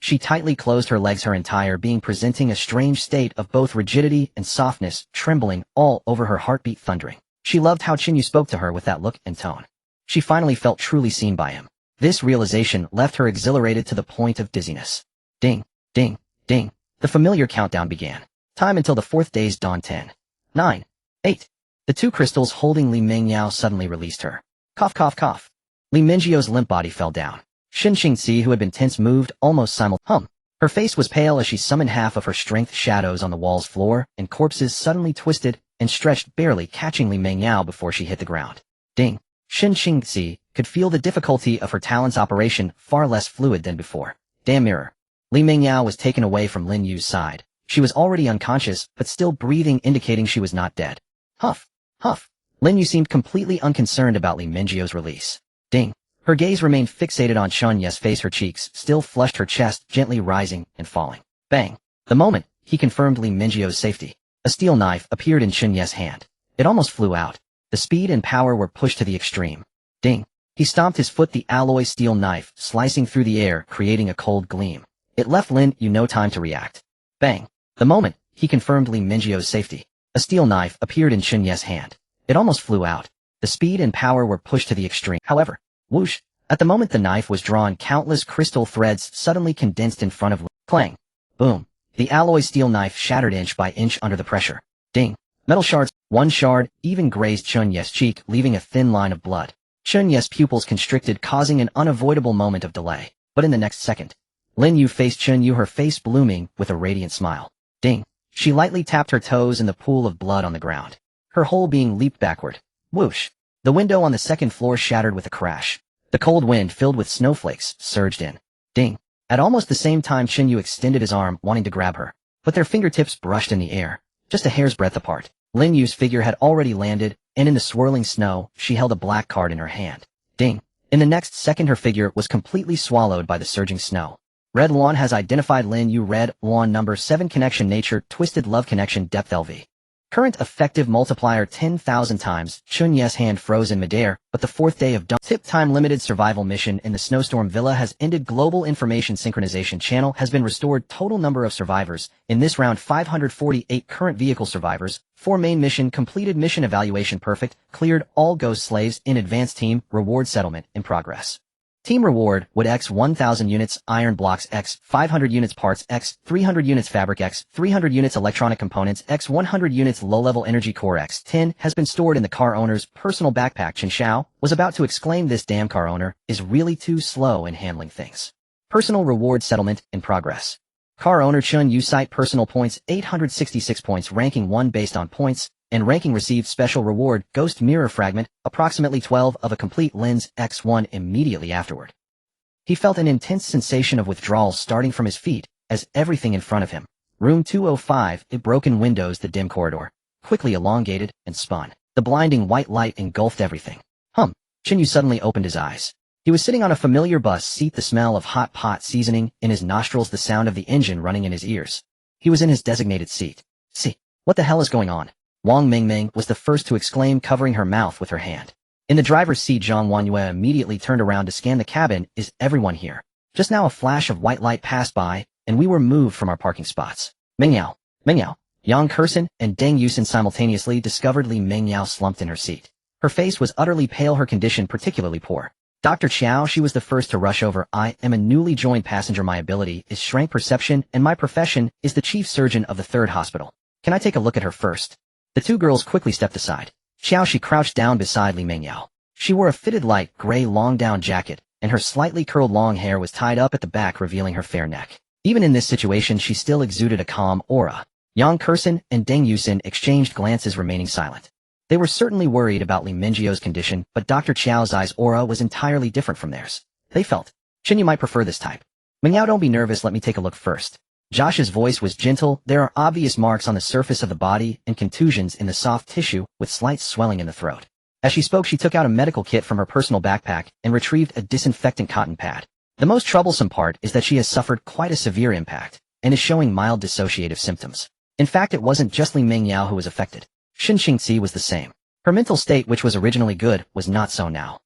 She tightly closed her legs, her entire being presenting a strange state of both rigidity and softness, trembling all over, her heartbeat thundering. She loved how Chen Yu spoke to her with that look and tone. She finally felt truly seen by him. This realization left her exhilarated to the point of dizziness. Ding, ding, ding. The familiar countdown began. Time until the fourth day's dawn. 10, 9, 8. The two crystals holding Li Mingyao suddenly released her. Cough, cough, cough. Li Mingyou's limp body fell down. Shen Qingzi, who had been tense, moved almost simultaneously. Her face was pale as she summoned half of her strength. Shadows on the wall's floor and corpses suddenly twisted and stretched, barely catching Li Mingyao before she hit the ground. Ding. Shen Qingzi could feel the difficulty of her talent's operation, far less fluid than before. Damn mirror. Li Mingyao was taken away from Lin Yu's side. She was already unconscious, but still breathing, indicating she was not dead. Huff, huff. Lin Yu seemed completely unconcerned about Li Mingyou's release. Ding. Her gaze remained fixated on Shen Yu's face, her cheeks still flushed, her chest gently rising and falling. Bang. The moment he confirmed Li Mingyou's safety, a steel knife appeared in Shen Yu's hand. It almost flew out. The speed and power were pushed to the extreme. Ding. He stomped his foot, the alloy steel knife slicing through the air, creating a cold gleam. It left Lin Yu no time to react. Bang. The moment he confirmed Li Mingyou's safety, a steel knife appeared in Shen Yu's hand. It almost flew out. The speed and power were pushed to the extreme. However, whoosh. At the moment the knife was drawn, countless crystal threads suddenly condensed in front of Lin. Clang. Boom. The alloy steel knife shattered inch by inch under the pressure. Ding. Metal shards. One shard even grazed Chen Yu's cheek, leaving a thin line of blood. Chen Yu's pupils constricted, causing an unavoidable moment of delay. But in the next second, Lin Yu faced Chen Yu, her face blooming with a radiant smile. Ding. She lightly tapped her toes in the pool of blood on the ground. Her whole being leaped backward. Whoosh. The window on the second floor shattered with a crash. The cold wind, filled with snowflakes, surged in. Ding. At almost the same time, Chen Yu extended his arm, wanting to grab her, but their fingertips brushed in the air, just a hair's breadth apart. Lin Yu's figure had already landed, and in the swirling snow, she held a black card in her hand. Ding! In the next second, her figure was completely swallowed by the surging snow. Red Luan has identified Lin Yu. Red Luan number 7 connection nature twisted love connection depth LV. Current effective multiplier 10,000 times. Chun Ye's hand froze in midair, but the 4th day of tip time limited survival mission in the snowstorm villa has ended. Global information synchronization channel has been restored. Total number of survivors in this round 548. Current vehicle survivors 4. Main mission completed. Mission evaluation perfect. Cleared all ghost slaves in advanced. Team reward settlement in progress. Team reward wood X 1000 units, iron blocks X 500 units, parts X 300 units, fabric X 300 units, electronic components X 100 units, low-level energy core X 10 has been stored in the car owner's personal backpack. Chen Xiao was about to exclaim, "This damn car owner is really too slow in handling things." Personal reward settlement in progress. Car owner Chun Yu site personal points 866 points, ranking 1 based on points, and ranking received special reward, ghost mirror fragment, approximately 12 of a complete lens X1 immediately afterward. He felt an intense sensation of withdrawal starting from his feet, as everything in front of him, room 205, it broken windows, the dim corridor, quickly elongated and spun. The blinding white light engulfed everything. Chen Yu suddenly opened his eyes. He was sitting on a familiar bus seat, the smell of hot pot seasoning in his nostrils, the sound of the engine running in his ears. He was in his designated seat. "See, what the hell is going on?" Wang Mingming was the first to exclaim, covering her mouth with her hand. In the driver's seat, Zhang Wanyue immediately turned around to scan the cabin. "Is everyone here?" Just now a flash of white light passed by, and we were moved from our parking spots. Mengyao, Yang Kursin, and Deng Yusin simultaneously discovered. Li Mengyao slumped in her seat. Her face was utterly pale, her condition particularly poor. "Dr. Qiao," she was the first to rush over. "I am a newly joined passenger. My ability is strength perception, and my profession is the chief surgeon of the 3rd hospital. Can I take a look at her first?" The two girls quickly stepped aside. She crouched down beside Li Mengyao. She wore a fitted light gray long-down jacket, and her slightly curled long hair was tied up at the back, revealing her fair neck. Even in this situation, she still exuded a calm aura. Yang Kursin and Deng Yusin exchanged glances, remaining silent. They were certainly worried about Li Mengyio's condition, but Dr. Qiao's eyes aura was entirely different from theirs. They felt, "Chen, you might prefer this type." "Mengyao, don't be nervous, let me take a look first." Josh's voice was gentle. "There are obvious marks on the surface of the body and contusions in the soft tissue with slight swelling in the throat." As she spoke, she took out a medical kit from her personal backpack and retrieved a disinfectant cotton pad. "The most troublesome part is that she has suffered quite a severe impact and is showing mild dissociative symptoms. In fact, it wasn't just Li Mengyao who was affected. Xin Xingxi was the same. Her mental state, which was originally good, was not so now."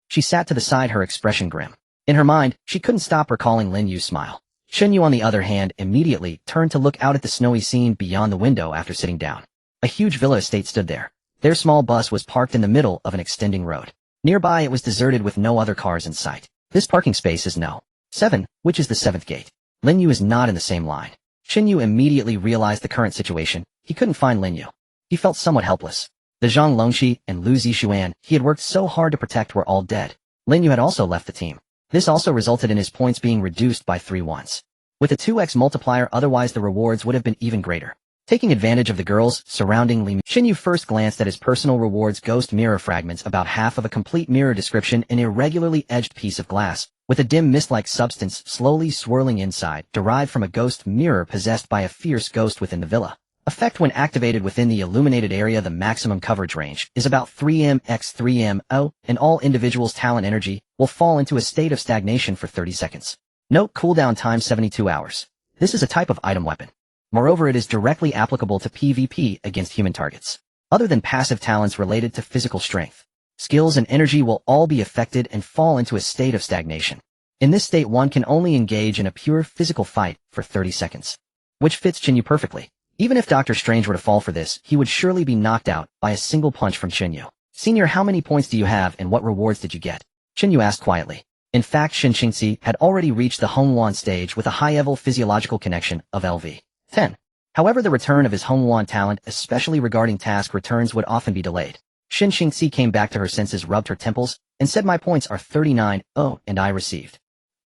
She sat to the side, her expression grim. In her mind, she couldn't stop recalling Lin Yu's smile. Chen Yu, on the other hand, immediately turned to look out at the snowy scene beyond the window after sitting down. A huge villa estate stood there. Their small bus was parked in the middle of an extending road. Nearby, it was deserted with no other cars in sight. This parking space is No. 7, which is the 7th gate. Lin Yu is not in the same line. Chen Yu immediately realized the current situation. He couldn't find Lin Yu. He felt somewhat helpless. The Zhang Longxi and Lu Zixuan he had worked so hard to protect were all dead. Lin Yu had also left the team. This also resulted in his points being reduced by 3 once. With a 2x multiplier, otherwise the rewards would have been even greater. Taking advantage of the girls surrounding Li, Chen Yu first glanced at his personal rewards, ghost mirror fragments, about half of a complete mirror description, an irregularly edged piece of glass, with a dim mist-like substance slowly swirling inside, derived from a ghost mirror possessed by a fierce ghost within the villa. Effect when activated within the illuminated area. The maximum coverage range is about 3m x 3m, and all individuals' talent energy will fall into a state of stagnation for 30 seconds. Note cooldown time 72 hours. This is a type of item weapon. Moreover, it is directly applicable to PvP against human targets. Other than passive talents related to physical strength, skills and energy will all be affected and fall into a state of stagnation. In this state, one can only engage in a pure physical fight for 30 seconds. Which fits Chen Yu perfectly. Even if Dr. Strange were to fall for this, he would surely be knocked out by a single punch from Chen Yu. "Senior, how many points do you have and what rewards did you get?" Chen Yu asked quietly. In fact, Xin Xingxi had already reached the Hongwan stage with a high-level physiological connection of LV 10. However, the return of his Hongwan talent, especially regarding task returns, would often be delayed. Xin Xingxi came back to her senses, rubbed her temples, and said, "My points are 39, and I received.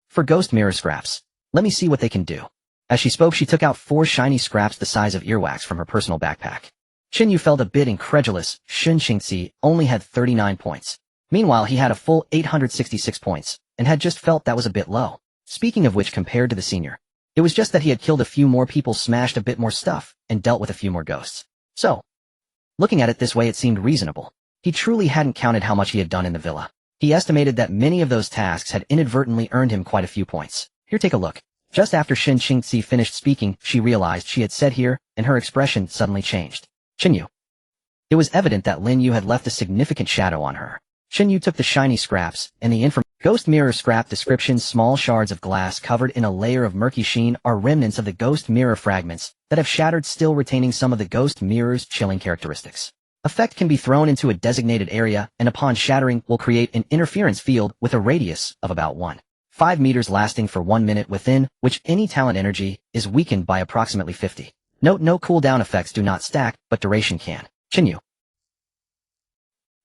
For ghost mirror scraps. Let me see what they can do." As she spoke, she took out 4 shiny scraps the size of earwax from her personal backpack. Chen Yu felt a bit incredulous. Xin Xingxi only had 39 points. Meanwhile, he had a full 866 points, and had just felt that was a bit low. Speaking of which, compared to the senior, it was just that he had killed a few more people, smashed a bit more stuff, and dealt with a few more ghosts. So, looking at it this way, it seemed reasonable. He truly hadn't counted how much he had done in the villa. He estimated that many of those tasks had inadvertently earned him quite a few points. Here, take a look. Just after Shen Qingzi finished speaking, she realized she had said here, and her expression suddenly changed. Chen Yu. It was evident that Lin Yu had left a significant shadow on her. Chen Yu took the shiny scraps, and the ghost mirror scrap description. Small shards of glass covered in a layer of murky sheen are remnants of the ghost mirror fragments that have shattered, still retaining some of the ghost mirror's chilling characteristics. Effect can be thrown into a designated area, and upon shattering will create an interference field with a radius of about 1.5 meters lasting for 1 minute, within which any talent energy is weakened by approximately 50. Note: no cooldown effects do not stack, but duration can. Chen Yu.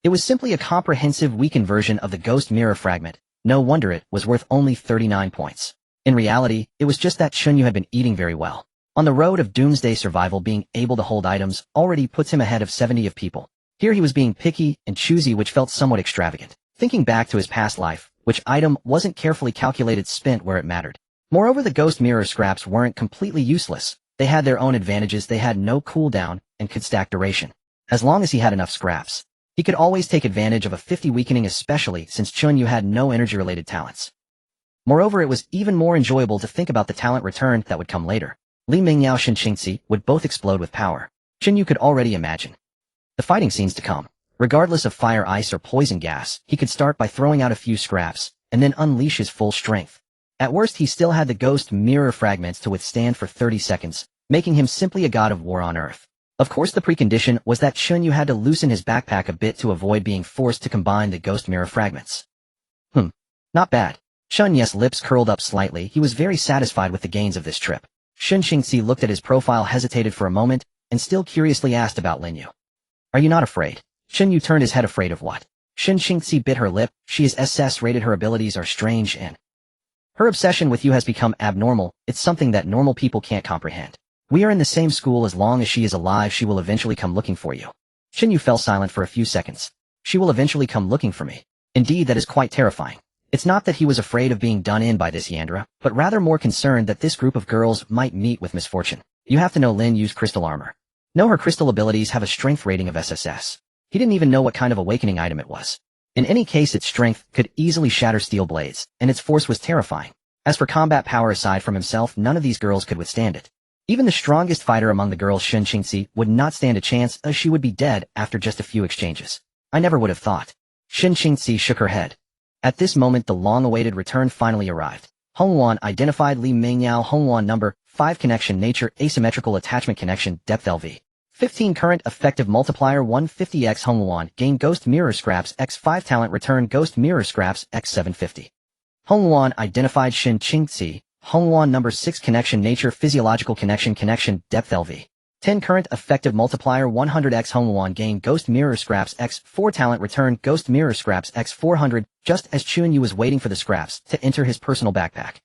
It was simply a comprehensive weakened version of the ghost mirror fragment. No wonder it was worth only 39 points. In reality, it was just that Chen Yu had been eating very well. On the road of Doomsday survival, being able to hold items already puts him ahead of 70 of people. Here he was being picky and choosy, which felt somewhat extravagant. Thinking back to his past life, which item wasn't carefully calculated, spent where it mattered. Moreover, the ghost mirror scraps weren't completely useless. They had their own advantages. They had no cooldown and could stack duration. As long as he had enough scraps, he could always take advantage of a 50 weakening, especially since Chen Yu had no energy-related talents. Moreover, it was even more enjoyable to think about the talent return that would come later. Li Mingyao, Shen Qingzi would both explode with power. Chen Yu could already imagine the fighting scenes to come. Regardless of fire, ice, or poison gas, he could start by throwing out a few scraps, and then unleash his full strength. At worst, he still had the ghost mirror fragments to withstand for 30 seconds, making him simply a god of war on Earth. Of course, the precondition was that Chen Yu had to loosen his backpack a bit to avoid being forced to combine the ghost mirror fragments. Not bad. Chen Yu's lips curled up slightly. He was very satisfied with the gains of this trip. Shen Qingzi looked at his profile, hesitated for a moment, and still curiously asked about Lin Yu. Are you not afraid? Chen Yu turned his head. Afraid of what? Shen Qingzi bit her lip. She is SS rated. Her abilities are strange, and her obsession with you has become abnormal. It's something that normal people can't comprehend. We are in the same school. As long as she is alive, she will eventually come looking for you. Chen Yu fell silent for a few seconds. She will eventually come looking for me. Indeed, that is quite terrifying. It's not that he was afraid of being done in by this Yandra, but rather more concerned that this group of girls might meet with misfortune. You have to know Lin Yu's crystal armor. Know her crystal abilities have a strength rating of SSS. He didn't even know what kind of awakening item it was. In any case, its strength could easily shatter steel blades, and its force was terrifying. As for combat power, aside from himself, none of these girls could withstand it. Even the strongest fighter among the girls, Shen Qingzi, would not stand a chance, as she would be dead after just a few exchanges. I never would have thought. Shen Qingzi shook her head. At this moment, the long-awaited return finally arrived. Hongwan identified Li Mingyao. Hongwan number 5 connection, nature asymmetrical attachment connection, depth LV 15, current effective multiplier 150x. Hongwan gain ghost mirror scraps x5, talent return ghost mirror scraps x750. Hongwan identified Shen Qingzi. Hongwan number 6 connection, nature physiological connection, depth LV 10, current effective multiplier 100x. Hongwan gain ghost mirror scraps x4, talent return ghost mirror scraps x400. Just as Chen Yu was waiting for the scraps to enter his personal backpack,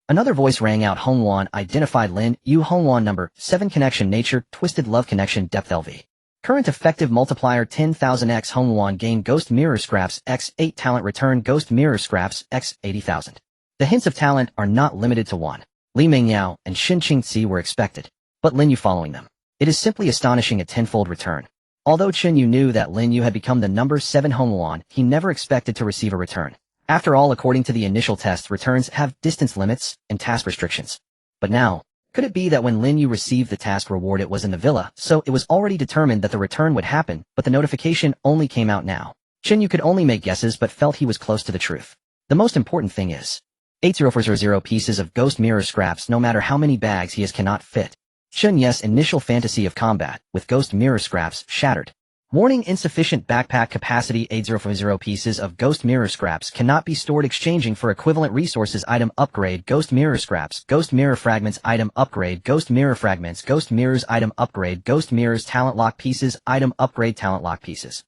another voice rang out. Hongwan identified Lin Yu. Hongwan number 7 connection, nature twisted love connection, depth LV current effective multiplier 10,000x. Hongwan gain ghost mirror scraps x8, talent return ghost mirror scraps x80,000. The hints of talent are not limited to one. Li Mingyao and Shen Qingzi were expected, but Lin Yu following them. It is simply astonishing, a tenfold return. Although Chen Yu knew that Lin Yu had become the number 7 Hongwan, he never expected to receive a return. After all, according to the initial test, returns have distance limits and task restrictions. But now, could it be that when Lin Yu received the task reward, it was in the villa, so it was already determined that the return would happen, but the notification only came out now? Chen Yu could only make guesses, but felt he was close to the truth. The most important thing is 80400 pieces of ghost mirror scraps. No matter how many bags he has, cannot fit. Chen Yu's initial fantasy of combat with ghost mirror scraps shattered. Warning: insufficient backpack capacity. 80400 pieces of ghost mirror scraps cannot be stored. Exchanging for equivalent resources. Item upgrade: ghost mirror scraps, ghost mirror fragments. Item upgrade: ghost mirror fragments, ghost mirrors. Item upgrade: ghost mirrors. Talent lock pieces. Item upgrade: talent lock pieces.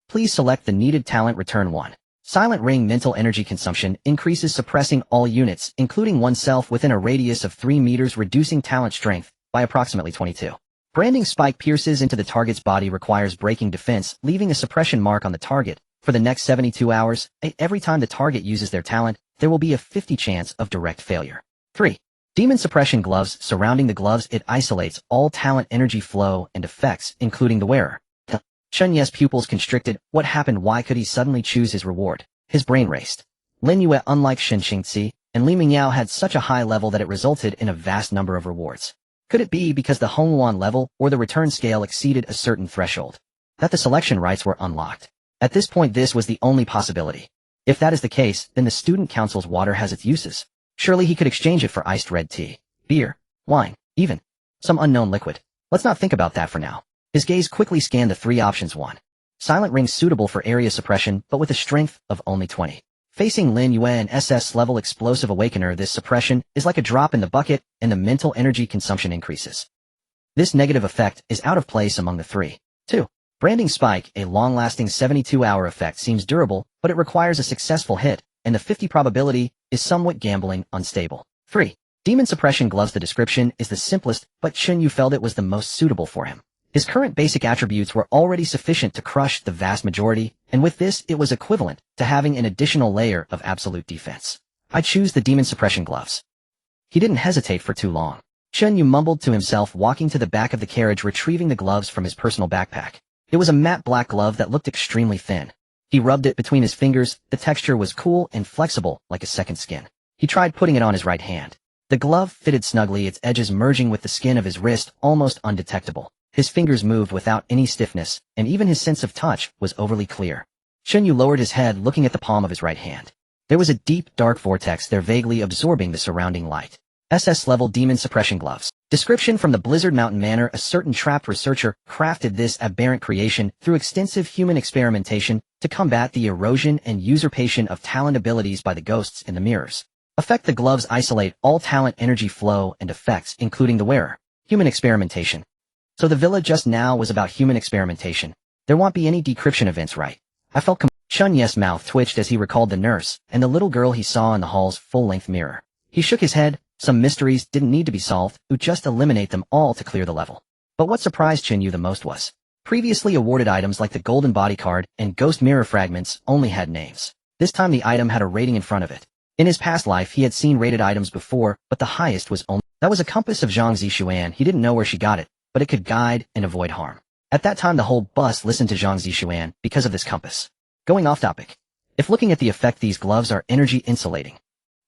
Please select the needed talent. Return 1. Silent ring. Mental energy consumption increases, suppressing all units, including oneself, within a radius of 3 meters, reducing talent strength by approximately 22. Branding spike pierces into the target's body, requires breaking defense, leaving a suppression mark on the target for the next 72 hours. Every time the target uses their talent, there will be a 50 chance of direct failure. 3. Demon suppression gloves. Surrounding the gloves, it isolates all talent energy flow and effects, including the wearer. Chen Yu's pupils constricted. What happened? Why could he suddenly choose his reward? His brain raced. Lin Yue, unlike Shen Qingzi and Li Mingyao, had such a high level that it resulted in a vast number of rewards. Could it be because the Hongluan level or the return scale exceeded a certain threshold? That the selection rights were unlocked. At this point, this was the only possibility. If that is the case, then the student council's water has its uses. Surely he could exchange it for iced red tea, beer, wine, even some unknown liquid. Let's not think about that for now. His gaze quickly scanned the 3 options. 1. Silent rings suitable for area suppression, but with a strength of only 20. Facing Lin Yue, an SS-level explosive awakener, this suppression is like a drop in the bucket, and the mental energy consumption increases. This negative effect is out of place among the 3. 2. Branding spike, a long-lasting 72-hour effect, seems durable, but it requires a successful hit, and the 50 probability is somewhat gambling, unstable. 3. Demon suppression gloves. The description is the simplest, but Chen Yu felt it was the most suitable for him. His current basic attributes were already sufficient to crush the vast majority, and with this it was equivalent to having an additional layer of absolute defense. I choose the demon suppression gloves. He didn't hesitate for too long. Chen Yu mumbled to himself, walking to the back of the carriage, retrieving the gloves from his personal backpack. It was a matte black glove that looked extremely thin. He rubbed it between his fingers. The texture was cool and flexible, like a second skin. He tried putting it on his right hand. The glove fitted snugly, its edges merging with the skin of his wrist, almost undetectable. His fingers moved without any stiffness, and even his sense of touch was overly clear. Chen Yu lowered his head, looking at the palm of his right hand. There was a deep, dark vortex there, vaguely absorbing the surrounding light. SS-level demon suppression gloves. Description from the Blizzard Mountain Manor. A certain trapped researcher crafted this aberrant creation through extensive human experimentation to combat the erosion and usurpation of talent abilities by the ghosts in the mirrors. Effect: the gloves isolate all talent energy flow and effects, including the wearer. Human experimentation. So the villa just now was about human experimentation. There won't be any decryption events, right? I felt Chen Yu's mouth twitched as he recalled the nurse and the little girl he saw in the hall's full-length mirror. He shook his head. Some mysteries didn't need to be solved, would just eliminate them all to clear the level. But what surprised Chen Yu the most was previously awarded items like the golden body card and ghost mirror fragments only had names. This time the item had a rating in front of it. In his past life he had seen rated items before, but the highest was only... That was a compass of Zhang Zixuan. He didn't know where she got it, but it could guide and avoid harm. At that time the whole bus listened to Zhang Zixuan because of this compass. Going off topic. If looking at the effect, these gloves are energy insulating,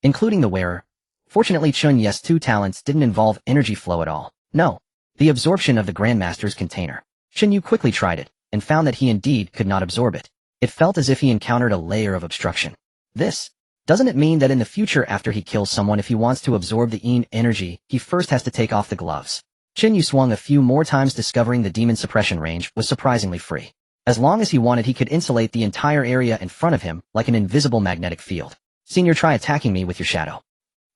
including the wearer. Fortunately, Chen Yu's 2 talents didn't involve energy flow at all. No, the absorption of the Grandmaster's container. Chen Yu quickly tried it, and found that he indeed could not absorb it. It felt as if he encountered a layer of obstruction. Doesn't it mean that in the future, after he kills someone, if he wants to absorb the energy, he first has to take off the gloves? Chen Yu swung a few more times, discovering the demon suppression range was surprisingly free. As long as he wanted, he could insulate the entire area in front of him like an invisible magnetic field. Senior, try attacking me with your shadow.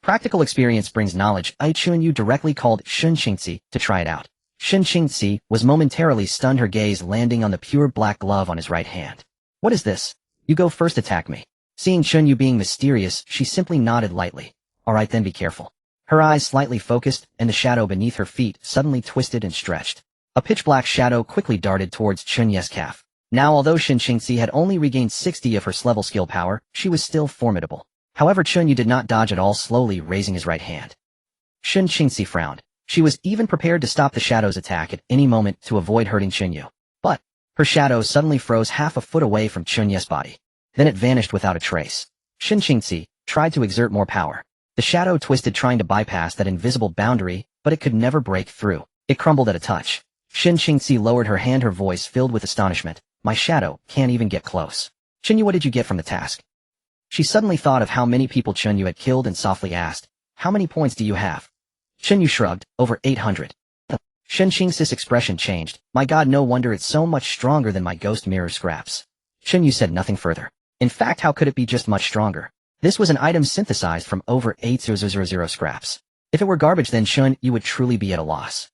Practical experience brings knowledge. Chen Yu directly called Shen Qingzi to try it out. Shen Qingzi was momentarily stunned, her gaze landing on the pure black glove on his right hand. What is this? You go first, attack me. Seeing Chen Yu being mysterious, she simply nodded lightly. Alright then, be careful. Her eyes slightly focused, and the shadow beneath her feet suddenly twisted and stretched. A pitch-black shadow quickly darted towards Chen Yu's calf. Now, although Shen Qingzi had only regained 60 of her level skill power, she was still formidable. However, Chen Yu did not dodge at all, slowly raising his right hand. Shen Qingzi frowned. She was even prepared to stop the shadow's attack at any moment to avoid hurting Chen Yu. But her shadow suddenly froze half a foot away from Chen Yu's body. Then it vanished without a trace. Shen Qingzi tried to exert more power. The shadow twisted, trying to bypass that invisible boundary, but it could never break through. It crumbled at a touch. Shen Qingzi lowered her hand, her voice filled with astonishment. My shadow can't even get close. Chen Yu, what did you get from the task? She suddenly thought of how many people Chen Yu had killed and softly asked, how many points do you have? Chen Yu shrugged, over 800. Shen Qingzi's expression changed. My god, no wonder it's so much stronger than my ghost mirror scraps. Chen Yu said nothing further. In fact, how could it be just much stronger? This was an item synthesized from over 8,000 scraps. If it were garbage, then Chen Yu would truly be at a loss.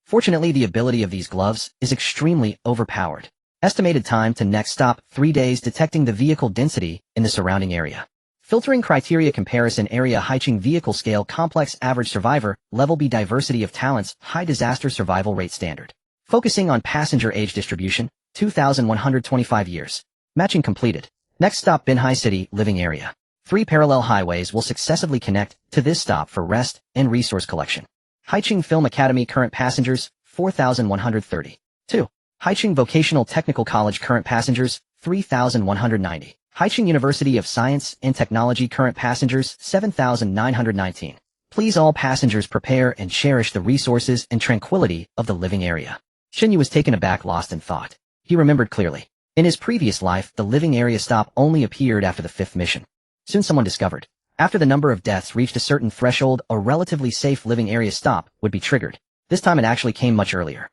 Fortunately, the ability of these gloves is extremely overpowered. Estimated time to next stop, 3 days, detecting the vehicle density in the surrounding area. Filtering criteria, comparison area, Haiching vehicle scale, complex, average survivor, level B, diversity of talents, high disaster survival rate, standard. Focusing on passenger age distribution, 2,125 years. Matching completed. Next stop, Binhai City, living area. 3 parallel highways will successively connect to this stop for rest and resource collection. Haicheng Film Academy current passengers, 4,130. 2. Haicheng Vocational Technical College current passengers, 3,190. Haicheng University of Science and Technology current passengers, 7,919. Please all passengers prepare and cherish the resources and tranquility of the living area. Chen Yu was taken aback, lost in thought. He remembered clearly. In his previous life, the living area stop only appeared after the 5th mission. Soon someone discovered. After the number of deaths reached a certain threshold, a relatively safe living area stop would be triggered. This time it actually came much earlier.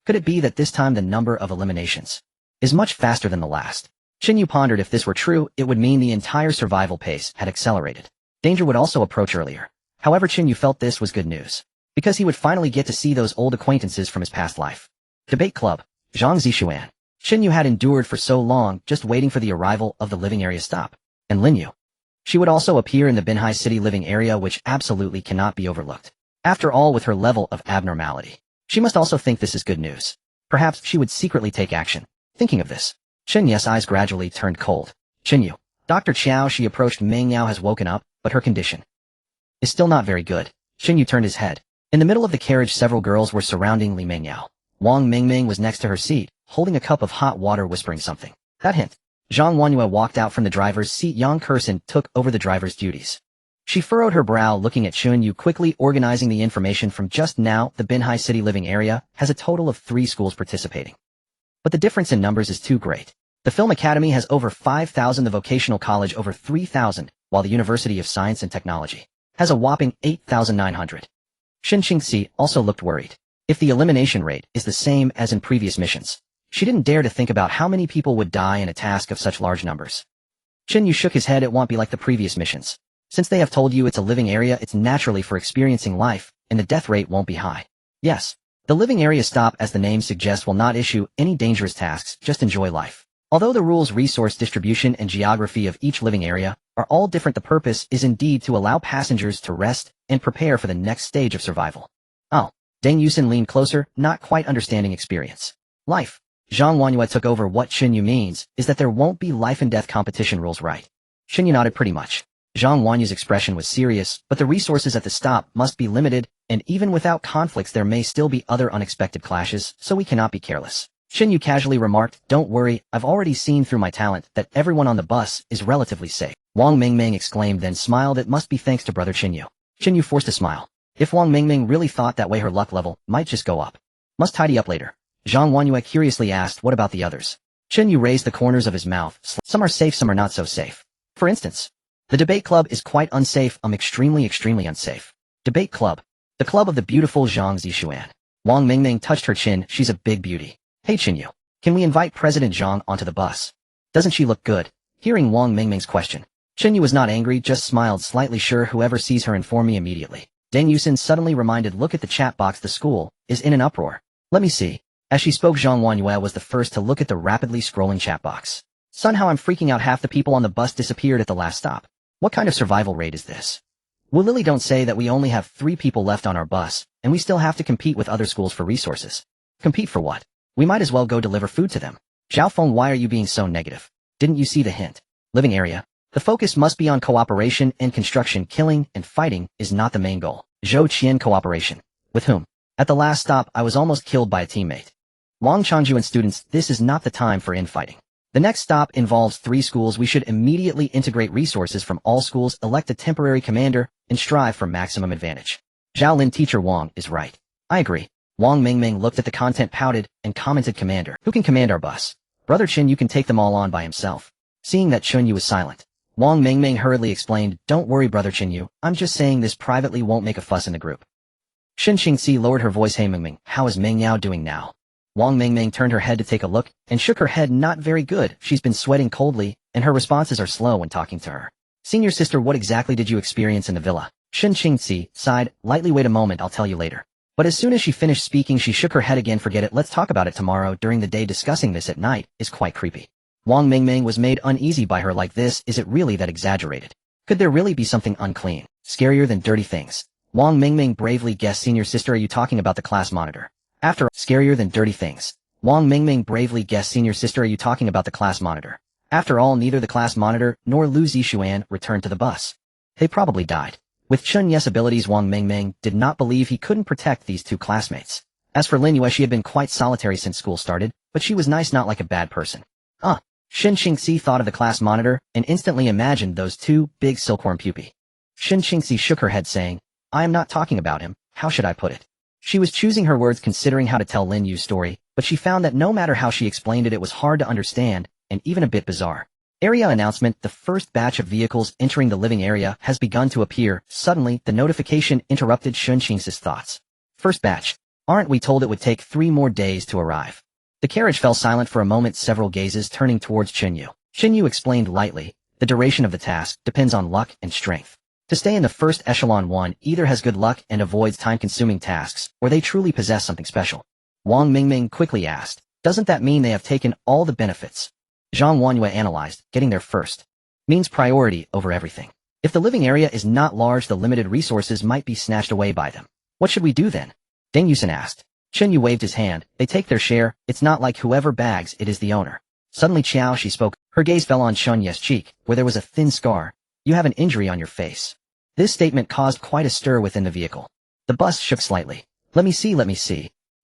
Could it be that this time the number of eliminations is much faster than the last? Chen Yu pondered. If this were true, it would mean the entire survival pace had accelerated. Danger would also approach earlier. However, Chen Yu felt this was good news, because he would finally get to see those old acquaintances from his past life. Debate Club, Zhang Zixuan. Chen Yu had endured for so long, just waiting for the arrival of the living area stop. And Lin Yu. She would also appear in the Binhai City living area, which absolutely cannot be overlooked. After all, with her level of abnormality, she must also think this is good news. Perhaps she would secretly take action. Thinking of this, Chen Yu's eyes gradually turned cold. Chen Yu. Dr. Qiao, she approached. Meng Yao has woken up, but her condition is still not very good. Chen Yu turned his head. In the middle of the carriage, several girls were surrounding Li Meng Yao. Wang Mingming was next to her seat, holding a cup of hot water, whispering something. That hint. Zhang Wanyue walked out from the driver's seat. Yang Kursin took over the driver's duties. She furrowed her brow, looking at Chen Yu, quickly organizing the information from just now. The Binhai City living area has a total of 3 schools participating. But the difference in numbers is too great. The Film Academy has over 5,000, the Vocational College over 3,000, while the University of Science and Technology has a whopping 8,900. Shin Qingxi also looked worried. If the elimination rate is the same as in previous missions, she didn't dare to think about how many people would die in a task of such large numbers. Chen Yu shook his head. It won't be like the previous missions. Since they have told you it's a living area, it's naturally for experiencing life, and the death rate won't be high. Yes, the living area stop, as the name suggests, will not issue any dangerous tasks, just enjoy life. Although the rules, resource distribution, and geography of each living area are all different, the purpose is indeed to allow passengers to rest and prepare for the next stage of survival. Oh, Deng Yusin leaned closer, not quite understanding experience. Life. Zhang Wanyue took over. What Chen Yu means is that there won't be life and death competition rules, right? Chen Yu nodded. Pretty much. Zhang Wanyue's expression was serious, but the resources at the stop must be limited, and even without conflicts there may still be other unexpected clashes, so we cannot be careless. Chen Yu casually remarked, don't worry, I've already seen through my talent that everyone on the bus is relatively safe. Wang Mingming exclaimed, then smiled. It must be thanks to brother Chen Yu. Chen Yu forced a smile. If Wang Mingming really thought that way, her luck level might just go up. Must tidy up later. Zhang Wanyue curiously asked, what about the others? Chen Yu raised the corners of his mouth. Some are safe, some are not so safe. For instance, the debate club is quite unsafe. Extremely unsafe. Debate club. The club of the beautiful Zhang Zixuan. Wang Mingming touched her chin. She's a big beauty. Hey Chen Yu, can we invite President Zhang onto the bus? Doesn't she look good? Hearing Wang Mingming's question, Chen Yu was not angry, just smiled slightly. Sure, whoever sees her inform me immediately. Deng Yusin suddenly reminded, look at the chat box, the school is in an uproar. Let me see. As she spoke, Zhang Wanyue was the first to look at the rapidly scrolling chat box. Son, how I'm freaking out. Half the people on the bus disappeared at the last stop. What kind of survival rate is this? Well, Lily, don't say that. We only have 3 people left on our bus, and we still have to compete with other schools for resources. Compete for what? We might as well go deliver food to them. Zhao Feng, why are you being so negative? Didn't you see the hint? Living area. The focus must be on cooperation and construction. Killing and fighting is not the main goal. Zhou Qian, cooperation. With whom? At the last stop, I was almost killed by a teammate. Wang Changju and students, this is not the time for infighting. The next stop involves 3 schools. We should immediately integrate resources from all schools, elect a temporary commander, and strive for maximum advantage. Zhao Lin, teacher Wang is right. I agree. Wang Mingming looked at the content, pouted, and commented, commander, who can command our bus? Brother Chen Yu can take them all on by himself. Seeing that Chen Yu was silent, Wang Mingming hurriedly explained, don't worry brother Chen Yu, I'm just saying this privately, won't make a fuss in the group. Shin Qingxi lowered her voice. Hey Mingming, how is Meng Yao doing now? Wang Mingming turned her head to take a look, and shook her head. Not very good. She's been sweating coldly, and her responses are slow when talking to her. Senior sister, what exactly did you experience in the villa? Shin Qingxi sighed, lightly. Wait a moment, I'll tell you later. But as soon as she finished speaking, she shook her head again. Forget it, let's talk about it tomorrow. During the day, discussing this at night is quite creepy. Wang Mingming was made uneasy by her like this. Is it really that exaggerated? Could there really be something unclean, scarier than dirty things? Wang Mingming bravely guessed. Senior sister, are you talking about the class monitor? After scarier than dirty things. Wang Mingming bravely guessed. Senior sister, are you talking about the class monitor? After all, neither the class monitor nor Lu Zixuan returned to the bus. They probably died. With Chen Yu's abilities, Wang Mingming did not believe he couldn't protect these two classmates. As for Lin Yue, she had been quite solitary since school started, but she was nice, not like a bad person. Shin Qingxi thought of the class monitor and instantly imagined those two big silkworm pupae. Shin Qingxi shook her head saying, I am not talking about him, how should I put it? She was choosing her words considering how to tell Lin Yu's story, but she found that no matter how she explained it, it was hard to understand, and even a bit bizarre. Area announcement: the first batch of vehicles entering the living area has begun to appear. Suddenly, the notification interrupted Shin Qingxi's thoughts. First batch. Aren't we told it would take 3 more days to arrive? The carriage fell silent for a moment, several gazes turning towards Chen Yu. Chen Yu explained lightly, the duration of the task depends on luck and strength. To stay in the first echelon, one either has good luck and avoids time-consuming tasks, or they truly possess something special. Wang Mingming quickly asked, doesn't that mean they have taken all the benefits? Zhang Wanyue analyzed, getting there first means priority over everything. If the living area is not large, the limited resources might be snatched away by them. What should we do then? Deng Yusen asked. Chen Yu waved his hand. They take their share. It's not like whoever bags it is the owner. Suddenly Qiao Shi spoke. Her gaze fell on Shen Yu's cheek, where there was a thin scar. You have an injury on your face. This statement caused quite a stir within the vehicle. The bus shook slightly. Let me see.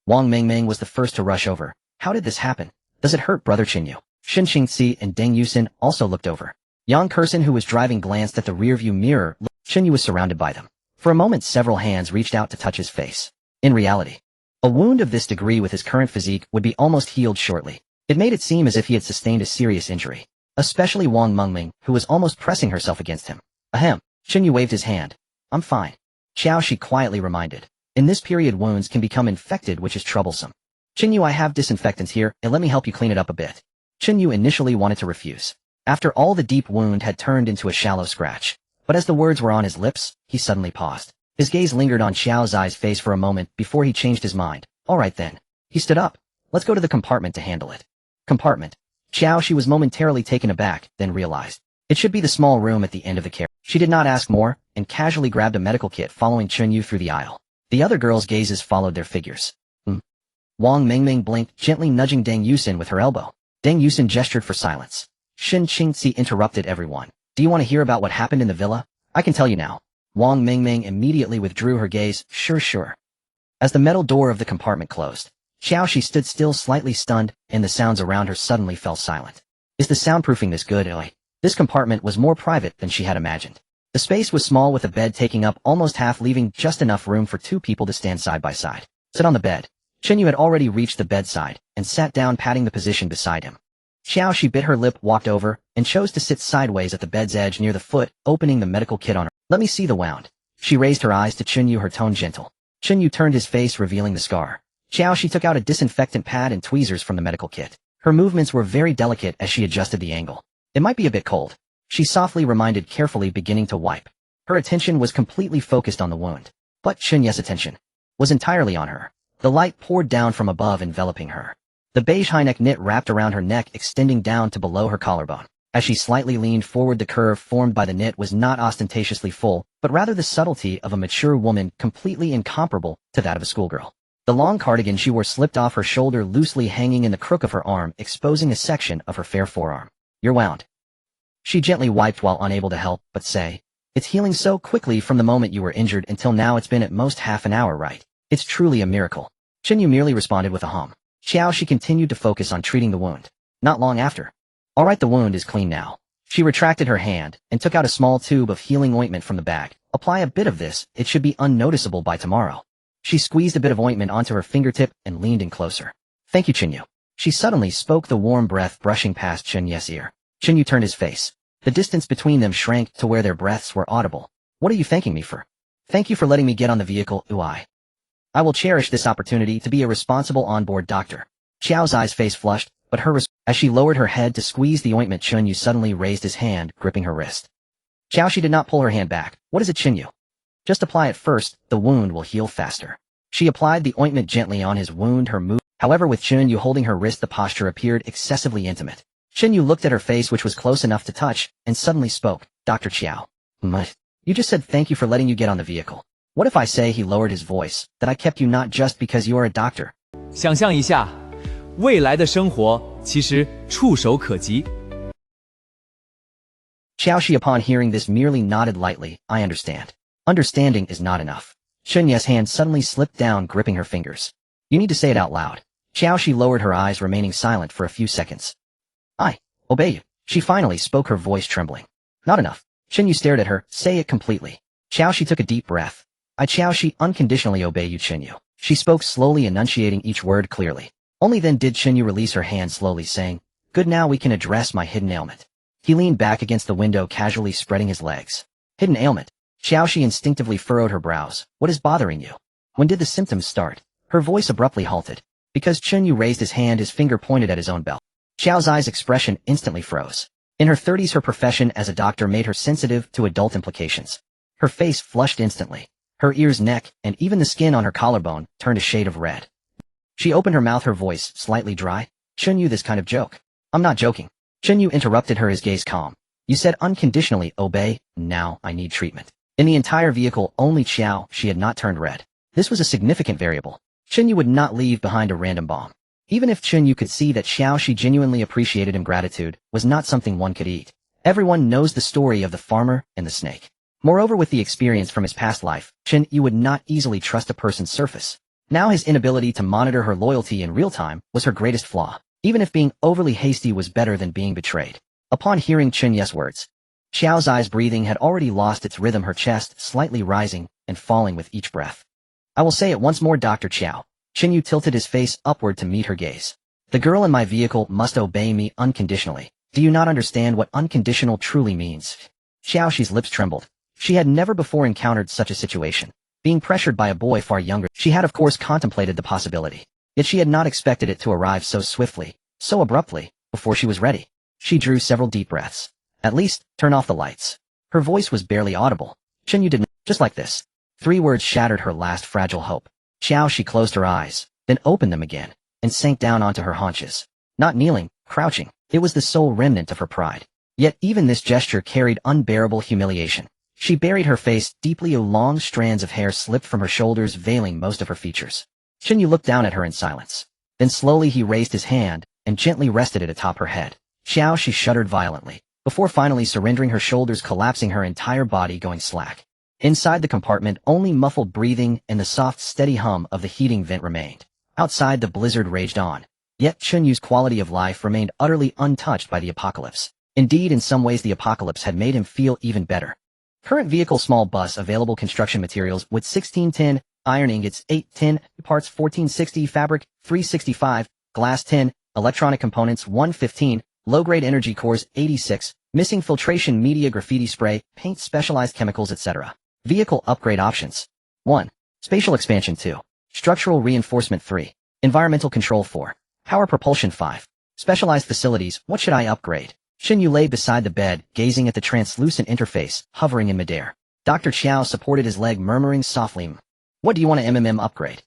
Wang Mingming was the first to rush over. How did this happen? Does it hurt, brother Chen Yu? Shin Qingxi and Deng Yusen also looked over. Yang Kursen, who was driving, glanced at the rearview mirror. Chen Yu was surrounded by them. For a moment, several hands reached out to touch his face. In reality, a wound of this degree with his current physique would be almost healed shortly. It made it seem as if he had sustained a serious injury. Especially Wang Mingming, who was almost pressing herself against him. Ahem. Chen Yu waved his hand. I'm fine. Qiao Shi quietly reminded. In this period, wounds can become infected, which is troublesome. Chen Yu, I have disinfectants here, and let me help you clean it up a bit. Chen Yu initially wanted to refuse. After all, the deep wound had turned into a shallow scratch. But as the words were on his lips, he suddenly paused. His gaze lingered on Xiao Zai's face for a moment before he changed his mind. All right then. He stood up. Let's go to the compartment to handle it. Compartment. Qiao Shi was momentarily taken aback, then realized. It should be the small room at the end of the carriage. She did not ask more, and casually grabbed a medical kit, following Chen Yu through the aisle. The other girls' gazes followed their figures. Wang Mingming blinked, gently nudging Deng Yusen with her elbow. Deng Yusen gestured for silence. Shin Qingxi interrupted everyone. Do you want to hear about what happened in the villa? I can tell you now. Wang Mingming immediately withdrew her gaze. Sure. As the metal door of the compartment closed, Qiao Shi stood still, slightly stunned, and the sounds around her suddenly fell silent. Is the soundproofing this good? This compartment was more private than she had imagined. The space was small, with a bed taking up almost half, leaving just enough room for 2 people to stand side by side. Sit on the bed. Chen Yu had already reached the bedside and sat down, patting the position beside him. Qiao Shi bit her lip, walked over, and chose to sit sideways at the bed's edge near the foot, opening the medical kit on her. Let me see the wound. She raised her eyes to Chen Yu, her tone gentle. Chen Yu turned his face, revealing the scar. Qiao Shi took out a disinfectant pad and tweezers from the medical kit. Her movements were very delicate as she adjusted the angle. It might be a bit cold. She softly reminded, carefully beginning to wipe. Her attention was completely focused on the wound. But Chen Yu's attention was entirely on her. The light poured down from above, enveloping her. The beige high-neck knit wrapped around her neck, extending down to below her collarbone. As she slightly leaned forward, the curve formed by the knit was not ostentatiously full, but rather the subtlety of a mature woman, completely incomparable to that of a schoolgirl. The long cardigan she wore slipped off her shoulder, loosely hanging in the crook of her arm, exposing a section of her fair forearm. You're wound. She gently wiped while unable to help but say, it's healing so quickly from the moment you were injured until now. It's been at most half an hour, right? It's truly a miracle. Chen Yu merely responded with a hum. Qiao Shi continued to focus on treating the wound. Not long after. All right, the wound is clean now. She retracted her hand and took out a small tube of healing ointment from the bag. Apply a bit of this, it should be unnoticeable by tomorrow. She squeezed a bit of ointment onto her fingertip and leaned in closer. Thank you, Chen Yu. She suddenly spoke, the warm breath brushing past Chen Yu's ear. Chen Yu turned his face. The distance between them shrank to where their breaths were audible. What are you thanking me for? Thank you for letting me get on the vehicle, I will cherish this opportunity to be a responsible onboard doctor. Qiao Zai's face flushed, but as she lowered her head to squeeze the ointment, Chen Yu suddenly raised his hand, gripping her wrist. Qiao Shi did not pull her hand back. What is it, Chen Yu? Just apply it first, the wound will heal faster. She applied the ointment gently on his wound, However, with Chen Yu holding her wrist, the posture appeared excessively intimate. Chen Yu looked at her face, which was close enough to touch, and suddenly spoke. Dr. Qiao. You just said thank you for letting you get on the vehicle. What if I say, he lowered his voice, that I kept you not just because you are a doctor? 想象一下，未来的生活其实触手可及。Xiaoxi upon hearing this merely nodded lightly. I understand. Understanding is not enough. Chen Yu's hand suddenly slipped down, gripping her fingers. You need to say it out loud. Xiaoxi lowered her eyes, remaining silent for a few seconds. I obey you. She finally spoke, her voice trembling. Not enough. Chen Yu stared at her. Say it completely. Xiaoxi took a deep breath. I Xiaoxi unconditionally obey you, Chen Yu. She spoke slowly, enunciating each word clearly. Only then did Chen Yu release her hand slowly, saying, Good, now we can address my hidden ailment. He leaned back against the window, casually spreading his legs. Hidden ailment. Xiaoxi instinctively furrowed her brows. What is bothering you? When did the symptoms start? Her voice abruptly halted. Because Chen Yu raised his hand, his finger pointed at his own belt. Xiao's eyes expression instantly froze. In her 30s, her profession as a doctor made her sensitive to adult implications. Her face flushed instantly. Her ears, neck, and even the skin on her collarbone turned a shade of red. She opened her mouth, her voice slightly dry. Chen Yu, this kind of joke. I'm not joking. Chen Yu interrupted her, his gaze calm. You said unconditionally obey, now I need treatment. In the entire vehicle, only Xiaoxi had not turned red. This was a significant variable. Chen Yu would not leave behind a random bomb. Even if Chen Yu could see that Xiaoxi genuinely appreciated him, gratitude was not something one could eat. Everyone knows the story of the farmer and the snake. Moreover, with the experience from his past life, Chen Yu would not easily trust a person's surface. Now his inability to monitor her loyalty in real time was her greatest flaw. Even if being overly hasty was better than being betrayed. Upon hearing Chen Yu's words, Xiao's eyes breathing had already lost its rhythm, her chest slightly rising and falling with each breath. I will say it once more, Dr. Xiao. Chen Yu tilted his face upward to meet her gaze. The girl in my vehicle must obey me unconditionally. Do you not understand what unconditional truly means? Xiaoxi's lips trembled. She had never before encountered such a situation. Being pressured by a boy far younger, she had of course contemplated the possibility. Yet she had not expected it to arrive so swiftly, so abruptly, before she was ready. She drew several deep breaths. At least, turn off the lights. Her voice was barely audible. Chen Yu did not, just like this. 3 words shattered her last fragile hope. Xiaoxi closed her eyes, then opened them again, and sank down onto her haunches. Not kneeling, crouching, it was the sole remnant of her pride. Yet even this gesture carried unbearable humiliation. She buried her face deeply, long strands of hair slipped from her shoulders, veiling most of her features. Chen Yu looked down at her in silence. Then slowly he raised his hand, and gently rested it atop her head. Xiaoxi shuddered violently, before finally surrendering, her shoulders collapsing, her entire body going slack. Inside the compartment, only muffled breathing and the soft, steady hum of the heating vent remained. Outside, the blizzard raged on. Yet Chen Yu's quality of life remained utterly untouched by the apocalypse. Indeed, in some ways the apocalypse had made him feel even better. Current vehicle, small bus, available construction materials with 1610, iron ingots 810, parts 1460, fabric 365, glass 10, electronic components 115, low-grade energy cores 86, missing filtration media, graffiti spray, paint, specialized chemicals, etc. Vehicle upgrade options. 1. Spatial expansion 2. Structural reinforcement 3. Environmental control 4. Power propulsion 5. Specialized facilities, what should I upgrade? Chen Yu lay beside the bed, gazing at the translucent interface, hovering in midair. Dr. Xiao supported his leg, murmuring softly, What do you want to upgrade?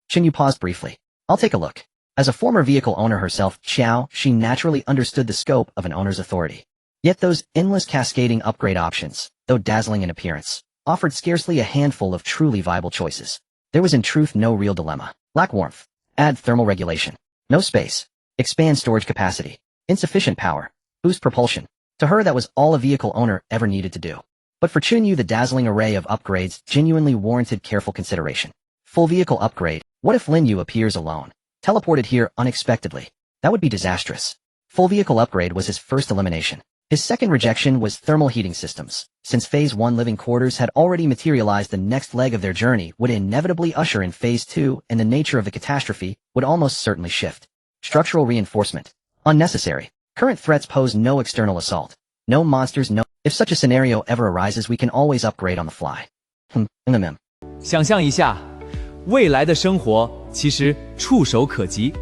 Chen Yu paused briefly. I'll take a look. As a former vehicle owner herself, she naturally understood the scope of an owner's authority. Yet those endless cascading upgrade options, though dazzling in appearance, offered scarcely a handful of truly viable choices. There was in truth no real dilemma. Lack warmth. Add thermal regulation. No space. Expand storage capacity. Insufficient power. Boost propulsion. To her, that was all a vehicle owner ever needed to do. But for Chen Yu, the dazzling array of upgrades genuinely warranted careful consideration. Full vehicle upgrade. What if Lin Yu appears alone, teleported here unexpectedly? That would be disastrous. Full vehicle upgrade was his first elimination. His second rejection was thermal heating systems. Since Phase 1 living quarters had already materialized, the next leg of their journey would inevitably usher in Phase 2, and the nature of the catastrophe would almost certainly shift. Structural reinforcement. Unnecessary. Current threats pose no external assault. No monsters, no... If such a scenario ever arises, we can always upgrade on the fly. 想象一下，未来的生活其实触手可及。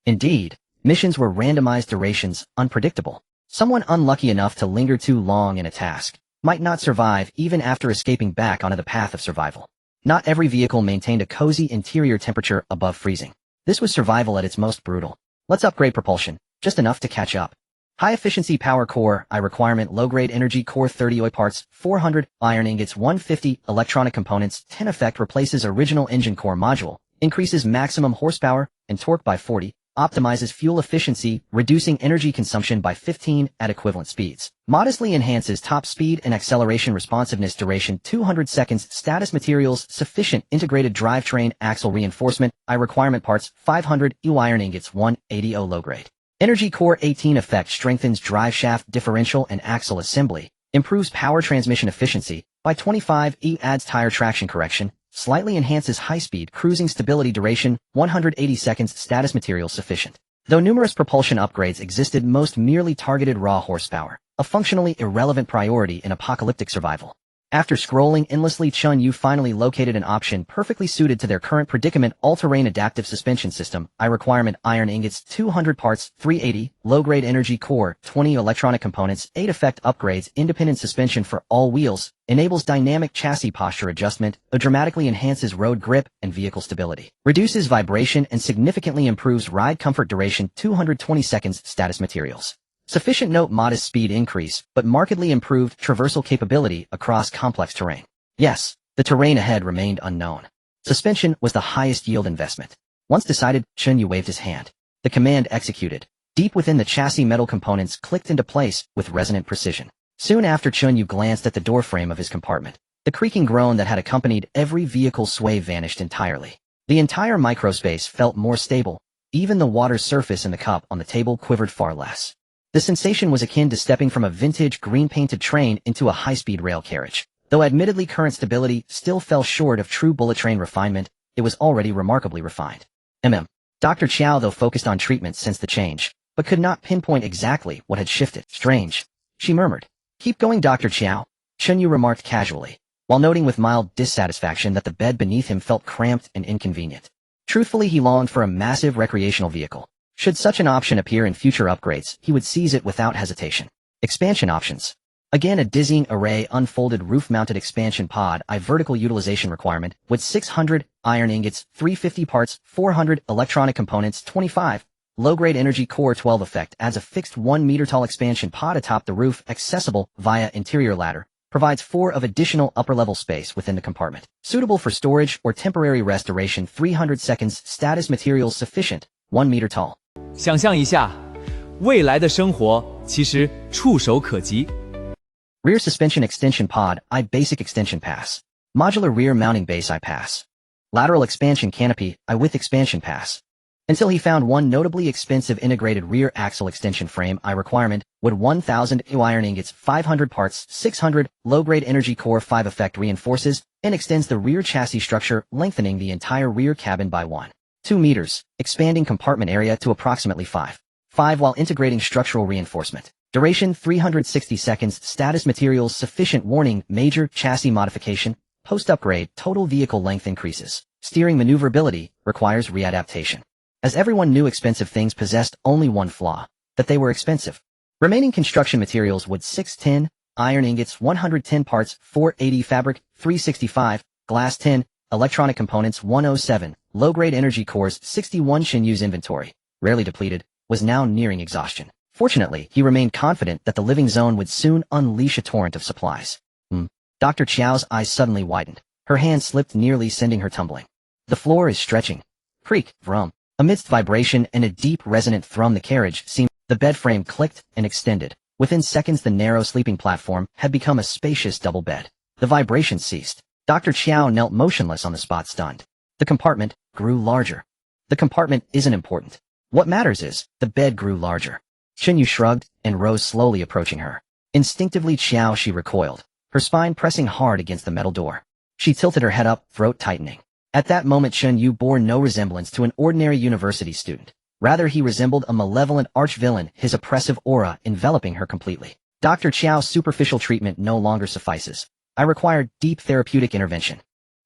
Indeed, missions were randomized durations, unpredictable. Someone unlucky enough to linger too long in a task might not survive even after escaping back onto the path of survival. Not every vehicle maintained a cozy interior temperature above freezing. This was survival at its most brutal. Let's upgrade propulsion, just enough to catch up. High-efficiency power core, I requirement low-grade energy core 30 OI parts, 400, iron ingots 150, electronic components 10 effect replaces original engine core module, increases maximum horsepower, and torque by 40, optimizes fuel efficiency, reducing energy consumption by 15 at equivalent speeds. Modestly enhances top speed and acceleration responsiveness duration 200 seconds. Status materials sufficient integrated drivetrain axle reinforcement. I requirement parts 500 EU iron ingots 180 low grade. Energy core 18 effect strengthens drive shaft differential and axle assembly. Improves power transmission efficiency by 25 E adds tire traction correction. Slightly enhances high-speed cruising stability duration, 180 seconds. Status materials sufficient. Though numerous propulsion upgrades existed, most merely targeted raw horsepower, a functionally irrelevant priority in apocalyptic survival. After scrolling endlessly, Chen Yu finally located an option perfectly suited to their current predicament: all-terrain adaptive suspension system. I requirement iron ingots 200 parts, 380, low-grade energy core, 20 electronic components, 8 effect upgrades, independent suspension for all wheels, enables dynamic chassis posture adjustment, dramatically enhances road grip and vehicle stability, reduces vibration and significantly improves ride comfort duration 220 seconds. Status materials sufficient. Note modest speed increase, but markedly improved traversal capability across complex terrain. Yes, the terrain ahead remained unknown. Suspension was the highest yield investment. Once decided, Chen Yu waved his hand. The command executed. Deep within the chassis, metal components clicked into place with resonant precision. Soon after, Chen Yu glanced at the doorframe of his compartment. The creaking groan that had accompanied every vehicle sway vanished entirely. The entire microspace felt more stable. Even the water's surface in the cup on the table quivered far less. The sensation was akin to stepping from a vintage green-painted train into a high-speed rail carriage. Though admittedly current stability still fell short of true bullet train refinement, it was already remarkably refined. Dr. Chiao, though, focused on treatment since the change, but could not pinpoint exactly what had shifted. Strange, she murmured. Keep going, Dr. Chiao, Chen Yu remarked casually, while noting with mild dissatisfaction that the bed beneath him felt cramped and inconvenient. Truthfully, he longed for a massive recreational vehicle. Should such an option appear in future upgrades, he would seize it without hesitation. Expansion options. Again, a dizzying array: unfolded roof-mounted expansion pod, vertical utilization requirement, with 600 iron ingots, 350 parts, 400 electronic components, 25. Low-grade energy core 12 effect adds a fixed 1 meter tall expansion pod atop the roof, accessible via interior ladder. Provides 4 of additional upper-level space within the compartment. Suitable for storage or temporary restoration. 300 seconds. Status materials sufficient, 1 meter tall. 想象一下，未来的生活其实触手可及。Rear suspension extension pod, basic extension pass. Modular rear mounting base, pass. Lateral expansion canopy, with expansion pass. Until he found one notably expensive integrated rear axle extension frame. Requirement, wood 1000 iron ingots, 500 parts, 600, low-grade energy core 5 effect reinforces and extends the rear chassis structure, lengthening the entire rear cabin by 1.2 meters, expanding compartment area to approximately 5 while integrating structural reinforcement. Duration 360 seconds. Status materials sufficient. Warning: major chassis modification. Post-upgrade, total vehicle length increases. Steering maneuverability requires readaptation. As everyone knew, expensive things possessed only one flaw: that they were expensive. Remaining construction materials: wood 610, iron ingots 110 parts, 480 fabric, 365, glass 10, electronic components 107, low-grade energy cores 61. Chen Yu's inventory, rarely depleted, was now nearing exhaustion. Fortunately, he remained confident that the living zone would soon unleash a torrent of supplies. Dr. Chiao's eyes suddenly widened. Her hand slipped, nearly sending her tumbling. The floor is stretching. Creak, vrum. Amidst vibration and a deep resonant thrum, the carriage seemed. The bed frame clicked and extended. Within seconds, the narrow sleeping platform had become a spacious double bed. The vibration ceased. Dr. Chiao knelt motionless on the spot, stunned. The compartment grew larger. The compartment isn't important. What matters is, the bed grew larger. Chen Yu shrugged and rose slowly, approaching her. Instinctively, she recoiled, her spine pressing hard against the metal door. She tilted her head up, throat tightening. At that moment, Chen Yu bore no resemblance to an ordinary university student. Rather, he resembled a malevolent arch-villain, his oppressive aura enveloping her completely. Dr. Chiao's superficial treatment no longer suffices. I required deep therapeutic intervention.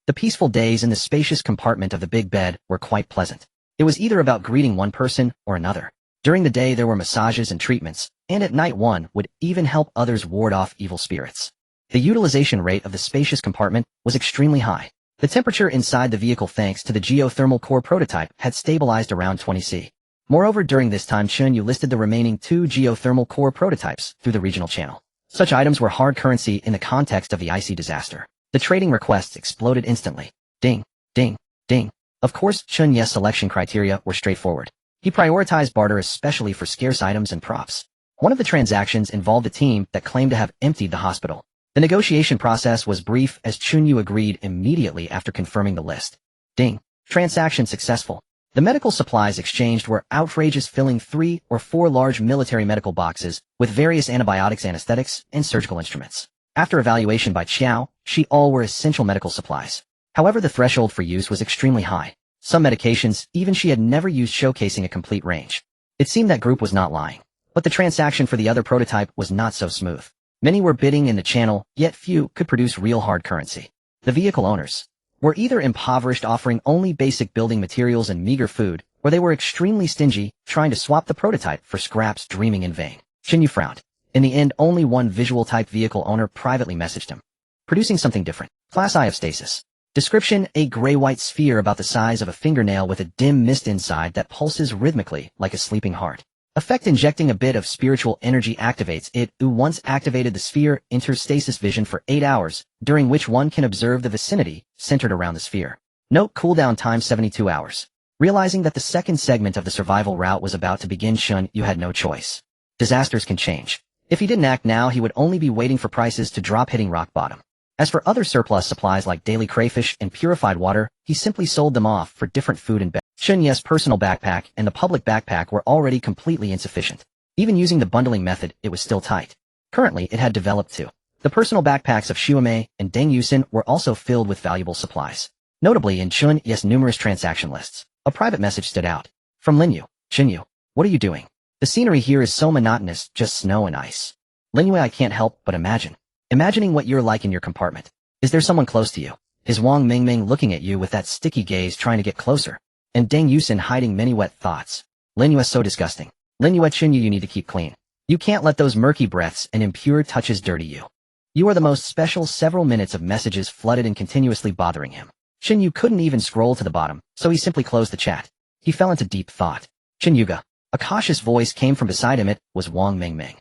The peaceful days in the spacious compartment of the big bed were quite pleasant. It was either about greeting one person or another. During the day, there were massages and treatments, and at night one would even help others ward off evil spirits. The utilization rate of the spacious compartment was extremely high. The temperature inside the vehicle, thanks to the geothermal core prototype, had stabilized around 20 C. Moreover, during this time, Chen Yu listed the remaining 2 geothermal core prototypes through the regional channel. Such items were hard currency in the context of the icy disaster. The trading requests exploded instantly. Ding, ding, ding. Of course, Chen Yu's selection criteria were straightforward. He prioritized barter especially for scarce items and props. One of the transactions involved a team that claimed to have emptied the hospital. The negotiation process was brief as Chen Yu agreed immediately after confirming the list. Ding. Transaction successful. The medical supplies exchanged were outrageous, filling 3 or 4 large military medical boxes with various antibiotics, anesthetics, and surgical instruments. After evaluation by Qiao, all were essential medical supplies. However, the threshold for use was extremely high. Some medications, even she had never used, showcasing a complete range. It seemed that group was not lying. But the transaction for the other prototype was not so smooth. Many were bidding in the channel, yet few could produce real hard currency. The vehicle owners were either impoverished, offering only basic building materials and meager food, or they were extremely stingy, trying to swap the prototype for scraps, dreaming in vain. Chen Yu frowned. In the end, only one visual type vehicle owner privately messaged him, producing something different. Class I of stasis. Description: a gray-white sphere about the size of a fingernail with a dim mist inside that pulses rhythmically like a sleeping heart. Effect: injecting a bit of spiritual energy activates it. Once activated, the sphere enters stasis vision for 8 hours, during which one can observe the vicinity centered around the sphere. Note: cooldown time 72 hours. Realizing that the second segment of the survival route was about to begin, Chen Yu had no choice. Disasters can change. If he didn't act now, he would only be waiting for prices to drop, hitting rock bottom. As for other surplus supplies like daily crayfish and purified water, he simply sold them off for different food and bed. Chen Yu's personal backpack and the public backpack were already completely insufficient. Even using the bundling method, it was still tight. Currently, it had developed too. The personal backpacks of Xiaomei and Deng Yusin were also filled with valuable supplies. Notably, in Chen Yu's numerous transaction lists, a private message stood out. From Lin Yu. Chen Yu, what are you doing? The scenery here is so monotonous, just snow and ice. Lin Yu, I can't help but imagining what you're like in your compartment. Is there someone close to you? Is Wang Mingming looking at you with that sticky gaze, trying to get closer? And Deng Yusin hiding many wet thoughts. Lin Yu is so disgusting. Lin Yu, Chen Yu, you need to keep clean. You can't let those murky breaths and impure touches dirty you. You are the most special. Several minutes of messages flooded and continuously bothering him. Chen Yu couldn't even scroll to the bottom, so he simply closed the chat. He fell into deep thought. Chen Yuga. A cautious voice came from beside him. It was Wang Mingming.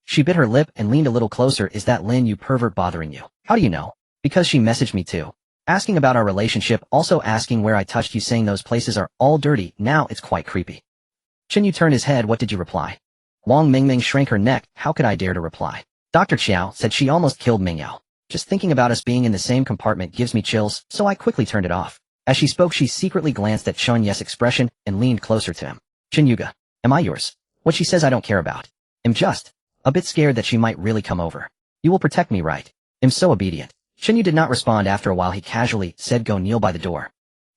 She bit her lip and leaned a little closer. Is that Lin Yu pervert bothering you? How do you know? Because she messaged me too. Asking about our relationship, also asking where I touched you, saying those places are all dirty. Now it's quite creepy. Chen Yu turned his head. What did you reply? Wang Mingming shrank her neck. How could I dare to reply? Dr. Qiao said she almost killed Mingyao. Just thinking about us being in the same compartment gives me chills, so I quickly turned it off. As she spoke, she secretly glanced at Chen Yu's expression and leaned closer to him. Chen Yuga, am I yours? What she says I don't care about. I'm just a bit scared that she might really come over. You will protect me, right? I'm so obedient. Chen Yu did not respond. After a while, he casually said, go kneel by the door.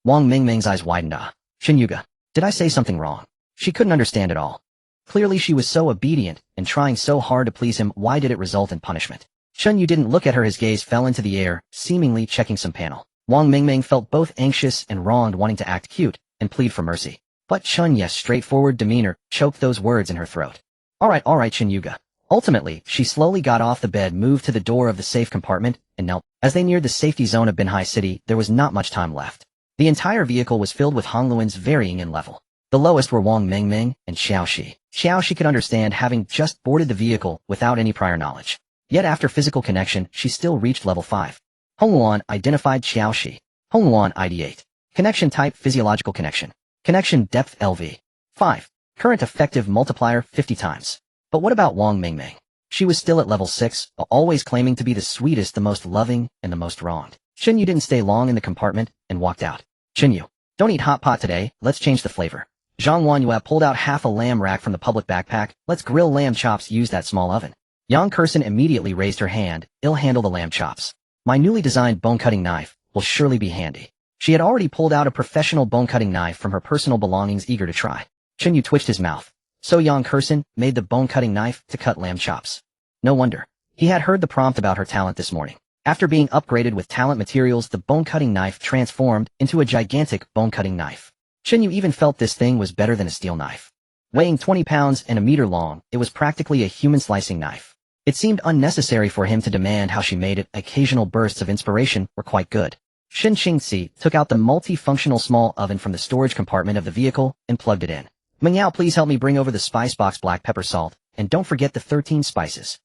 Wang Mingming's eyes widened. Chen Yuga, did I say something wrong? She couldn't understand at all. Clearly she was so obedient and trying so hard to please him. Why did it result in punishment? Chen Yu didn't look at her. His gaze fell into the air, seemingly checking some panel. Wang Mingming felt both anxious and wronged, wanting to act cute and plead for mercy. But Chen Yu's straightforward demeanor choked those words in her throat. All right, Chen Yuga. Ultimately, she slowly got off the bed, moved to the door of the safe compartment, and knelt. As they neared the safety zone of Binhai City, there was not much time left. The entire vehicle was filled with Hongluans varying in level. The lowest were Wang Mingming and Xiaoxi. Xiaoxi could understand, having just boarded the vehicle without any prior knowledge. Yet after physical connection, she still reached level 5. Hongluan identified Xiaoxi. Hongluan ID 8. Connection type physiological connection. Connection depth LV. 5. Current effective multiplier 50 times. But what about Wang Mingming? She was still at level 6, always claiming to be the sweetest, the most loving, and the most wronged. Chen Yu didn't stay long in the compartment and walked out. Chen Yu, don't eat hot pot today, let's change the flavor. Zhang Wanyue pulled out half a lamb rack from the public backpack. Let's grill lamb chops, use that small oven. Yang Kursen immediately raised her hand. I'll handle the lamb chops. My newly designed bone-cutting knife will surely be handy. She had already pulled out a professional bone-cutting knife from her personal belongings, eager to try. Chen Yu twitched his mouth. So Yang Kursen made the bone-cutting knife to cut lamb chops. No wonder. He had heard the prompt about her talent this morning. After being upgraded with talent materials, the bone-cutting knife transformed into a gigantic bone-cutting knife. Chen Yu even felt this thing was better than a steel knife. Weighing 20 pounds and a meter long, it was practically a human slicing knife. It seemed unnecessary for him to demand how she made it. Occasional bursts of inspiration were quite good. Shin Qingzi took out the multifunctional small oven from the storage compartment of the vehicle and plugged it in. Mingyao, please help me bring over the spice box, black pepper, salt, and don't forget the 13 spices.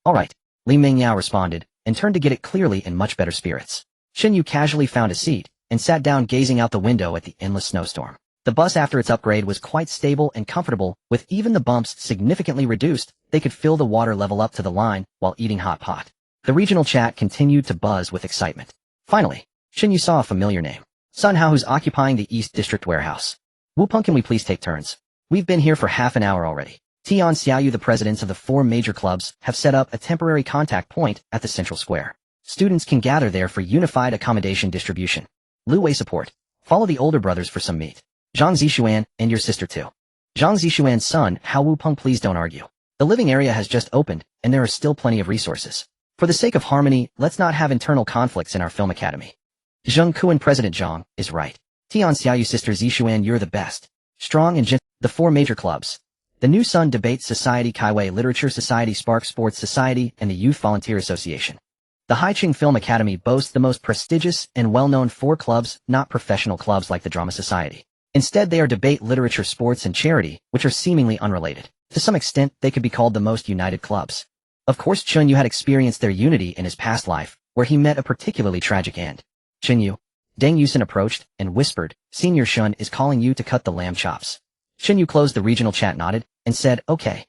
All right, Li Mingyao responded, and turned to get it, clearly in much better spirits. Chen Yu casually found a seat and sat down gazing out the window at the endless snowstorm. The bus after its upgrade was quite stable and comfortable, with even the bumps significantly reduced. They could feel the water level up to the line while eating hot pot. The regional chat continued to buzz with excitement. Finally, Chen Yu saw a familiar name. Sun Hao, who's occupying the East District warehouse. Wupeng, can we please take turns? We've been here for half an hour already. Tian Xiaoyu, the presidents of the 4 major clubs, have set up a temporary contact point at the central square. Students can gather there for unified accommodation distribution. Lu Wei support. Follow the older brothers for some meat. Zhang Zixuan, and your sister too. Zhang Zixuan's son, Hao Wupeng, please don't argue. The living area has just opened, and there are still plenty of resources. For the sake of harmony, let's not have internal conflicts in our film academy. Zheng Kuan, President Zhang, is right. Tian Xiaoyu, sister Zixuan, you're the best. Strong and gentle. The 4 major clubs. The New Sun Debate Society, Kaiwei Literature Society, Spark Sports Society, and the Youth Volunteer Association. The Haiqing Film Academy boasts the most prestigious and well-known 4 clubs, not professional clubs like the Drama Society. Instead, they are debate, literature, sports, and charity, which are seemingly unrelated. To some extent, they could be called the most united clubs. Of course, Chen Yu had experienced their unity in his past life, where he met a particularly tragic end. Chen Yu. Deng Yusin approached and whispered, Senior Shun is calling you to cut the lamb chops. Chen Yu closed the regional chat, nodded, and said, okay.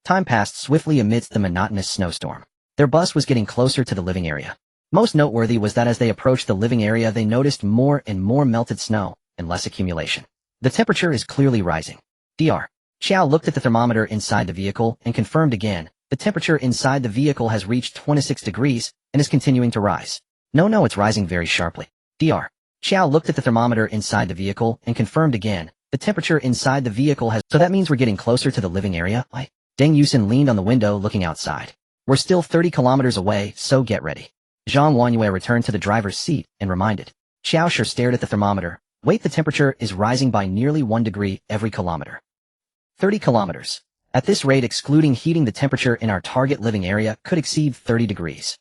Time passed swiftly amidst the monotonous snowstorm. Their bus was getting closer to the living area. Most noteworthy was that as they approached the living area, they noticed more and more melted snow and less accumulation. The temperature is clearly rising. Dr. Xiao looked at the thermometer inside the vehicle and confirmed again, the temperature inside the vehicle has reached 26 degrees and is continuing to rise. No, it's rising very sharply. Dr. Xiao looked at the thermometer inside the vehicle and confirmed again, the temperature inside the vehicle has... So that means we're getting closer to the living area? Deng Yusin leaned on the window looking outside. We're still 30 kilometers away, so get ready. Zhang Wanyue returned to the driver's seat and reminded. Xiao sure stared at the thermometer. Wait, the temperature is rising by nearly 1 degree every kilometer. 30 kilometers. At this rate, excluding heating, the temperature in our target living area could exceed 30 degrees.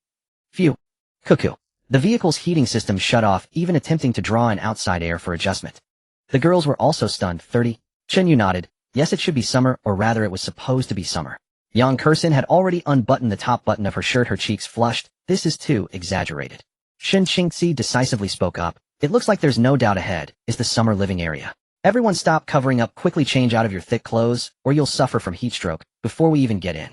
Phew. Cuckoo. The vehicle's heating system shut off, even attempting to draw in outside air for adjustment. The girls were also stunned. 30. Chen Yu nodded. Yes, it should be summer, or rather it was supposed to be summer. Yang Kursin had already unbuttoned the top button of her shirt, her cheeks flushed. This is too exaggerated. Shin Qingzi decisively spoke up. It looks like there's no doubt ahead is the summer living area. Everyone stop covering up, quickly change out of your thick clothes, or you'll suffer from heat stroke before we even get in.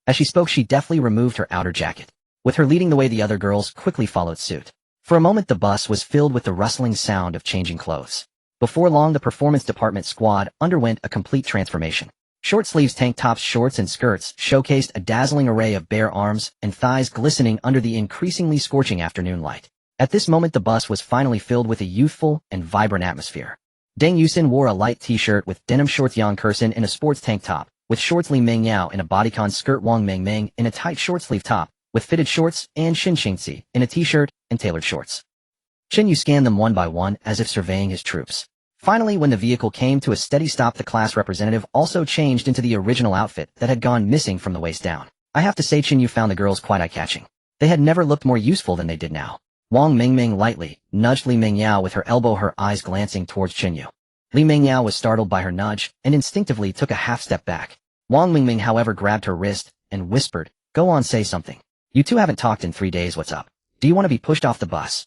As she spoke, she deftly removed her outer jacket. With her leading the way, the other girls quickly followed suit. For a moment, the bus was filled with the rustling sound of changing clothes. Before long, the performance department squad underwent a complete transformation. Short sleeves, tank tops, shorts, and skirts showcased a dazzling array of bare arms and thighs glistening under the increasingly scorching afternoon light. At this moment, the bus was finally filled with a youthful and vibrant atmosphere. Deng Yusin wore a light t-shirt with denim shorts, Yang Kursin in a sports tank top, with shorts, Li Mengyao in a bodycon skirt, Wang Mengmeng in a tight short-sleeve top, with fitted shorts, and Shin Qingzi in a t-shirt and tailored shorts. Chen Yu scanned them one by one as if surveying his troops. Finally, when the vehicle came to a steady stop, the class representative also changed into the original outfit that had gone missing from the waist down. I have to say, Chen Yu found the girls quite eye-catching. They had never looked more useful than they did now. Wang Mengmeng lightly nudged Li Mengyao with her elbow, her eyes glancing towards Chen Yu. Li Mengyao was startled by her nudge and instinctively took a half-step back. Wang Mengmeng, however, grabbed her wrist and whispered, "Go on, say something. You two haven't talked in 3 days, what's up? Do you want to be pushed off the bus?"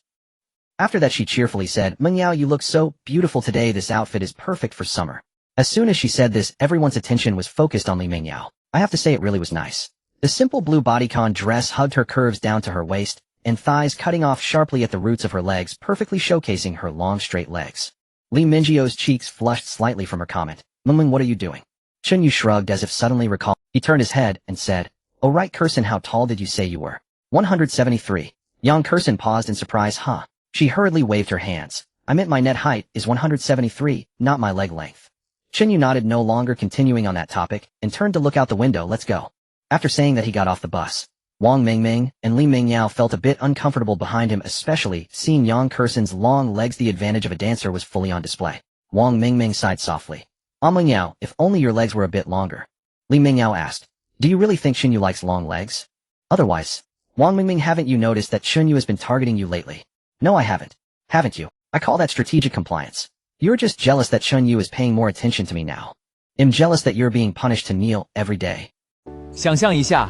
After that, she cheerfully said, "Mengyao, you look so beautiful today. This outfit is perfect for summer." As soon as she said this, everyone's attention was focused on Li Mengyao. I have to say, it really was nice. The simple blue bodycon dress hugged her curves down to her waist, and thighs cutting off sharply at the roots of her legs, perfectly showcasing her long, straight legs. Li Mengyao's cheeks flushed slightly from her comment. "Mengmeng, what are you doing?" Chen Yu shrugged as if suddenly recalled. He turned his head and said, "Oh right, Kursin, how tall did you say you were?" 173. Yang Kursin paused in surprise. Huh? She hurriedly waved her hands. "I meant my net height is 173, not my leg length." Chen Yu nodded, no longer continuing on that topic, and turned to look out the window. "Let's go." After saying that, he got off the bus. Wang Mengmeng and Li Mengyao felt a bit uncomfortable behind him, especially seeing Yang Kursin's long legs. The advantage of a dancer was fully on display. Wang Mengmeng sighed softly. Mengyao, if only your legs were a bit longer." Li Mengyao asked, "Do you really think Chen Yu likes long legs?" "Otherwise." Wang Mengmeng, haven't you noticed that Chen Yu has been targeting you lately?" "No, I haven't." "Haven't you? I call that strategic compliance. You're just jealous that Chen Yu is paying more attention to me now. I'm jealous that you're being punished to kneel every day." 想象一下，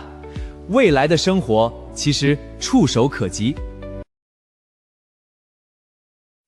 未来的生活其实触手可及。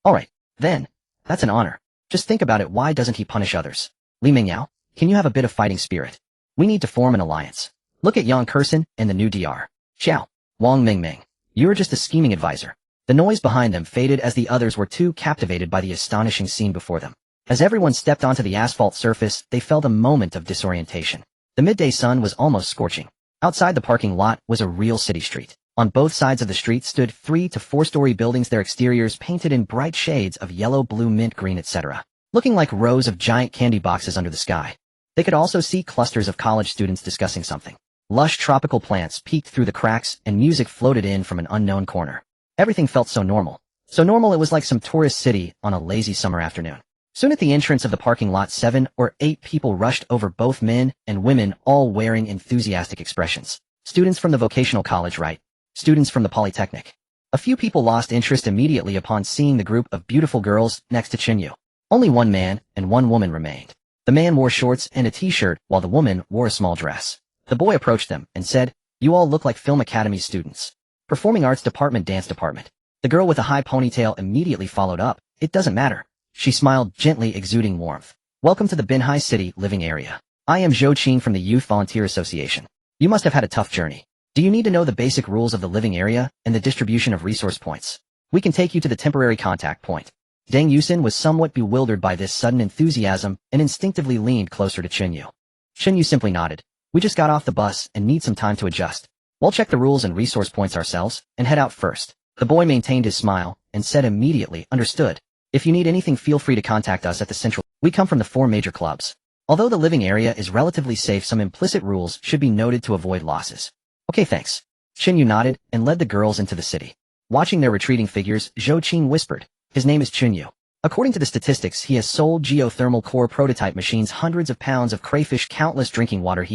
Alright, then. That's an honor. Just think about it, why doesn't he punish others? Li Mingyao, can you have a bit of fighting spirit? We need to form an alliance. Look at Yang Kursen and the new DR. Xiao, Wang Mingming. You're just a scheming advisor. The noise behind them faded as the others were too captivated by the astonishing scene before them. As everyone stepped onto the asphalt surface, they felt a moment of disorientation. The midday sun was almost scorching. Outside the parking lot was a real city street. On both sides of the street stood 3 to 4-story buildings, their exteriors painted in bright shades of yellow, blue, mint, green, etc., looking like rows of giant candy boxes under the sky. They could also see clusters of college students discussing something. Lush tropical plants peeked through the cracks and music floated in from an unknown corner. Everything felt so normal. So normal it was like some tourist city on a lazy summer afternoon. Soon at the entrance of the parking lot, 7 or 8 people rushed over, both men and women, all wearing enthusiastic expressions. Students from the vocational college, right? Students from the Polytechnic. A few people lost interest immediately upon seeing the group of beautiful girls next to Chen Yu. Only one man and one woman remained. The man wore shorts and a t-shirt, while the woman wore a small dress. The boy approached them and said, "You all look like Film Academy students. Performing Arts Department, Dance Department." The girl with a high ponytail immediately followed up. "It doesn't matter." She smiled gently, exuding warmth. "Welcome to the Binhai City living area. I am Zhou Qing from the Youth Volunteer Association. You must have had a tough journey. Do you need to know the basic rules of the living area and the distribution of resource points? We can take you to the temporary contact point." Deng Yusin was somewhat bewildered by this sudden enthusiasm and instinctively leaned closer to Chen Yu. Chen Yu simply nodded. "We just got off the bus and need some time to adjust. We'll check the rules and resource points ourselves and head out first." The boy maintained his smile and said immediately, "Understood. If you need anything, feel free to contact us at the central. We come from the 4 major clubs. Although the living area is relatively safe, some implicit rules should be noted to avoid losses." "Okay, thanks." Chen Yu nodded and led the girls into the city. Watching their retreating figures, Zhou Qing whispered, "His name is Chen Yu. According to the statistics, he has sold geothermal core prototype machines, hundreds of pounds of crayfish, countless drinking water.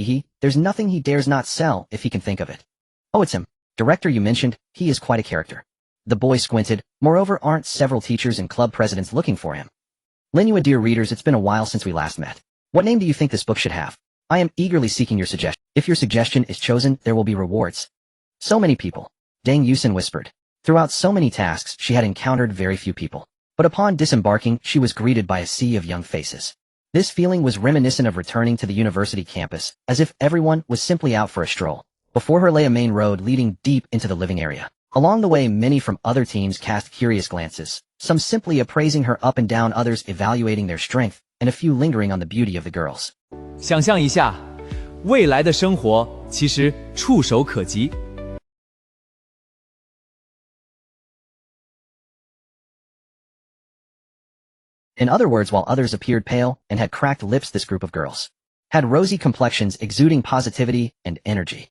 There's nothing he dares not sell if he can think of it." "Oh, it's him. Director you mentioned, he is quite a character." The boy squinted. "Moreover, aren't several teachers and club presidents looking for him?" "Linua, dear readers, it's been a while since we last met. What name do you think this book should have? I am eagerly seeking your suggestion. If your suggestion is chosen, there will be rewards." "So many people," Deng Yusin whispered. Throughout so many tasks, she had encountered very few people. But upon disembarking, she was greeted by a sea of young faces. This feeling was reminiscent of returning to the university campus, as if everyone was simply out for a stroll. Before her lay a main road leading deep into the living area. Along the way, many from other teams cast curious glances, some simply appraising her up and down, others evaluating their strength, and a few lingering on the beauty of the girls. 想象一下，未来的生活其实触手可及。In other words, while others appeared pale and had cracked lips, this group of girls had rosy complexions, exuding positivity and energy.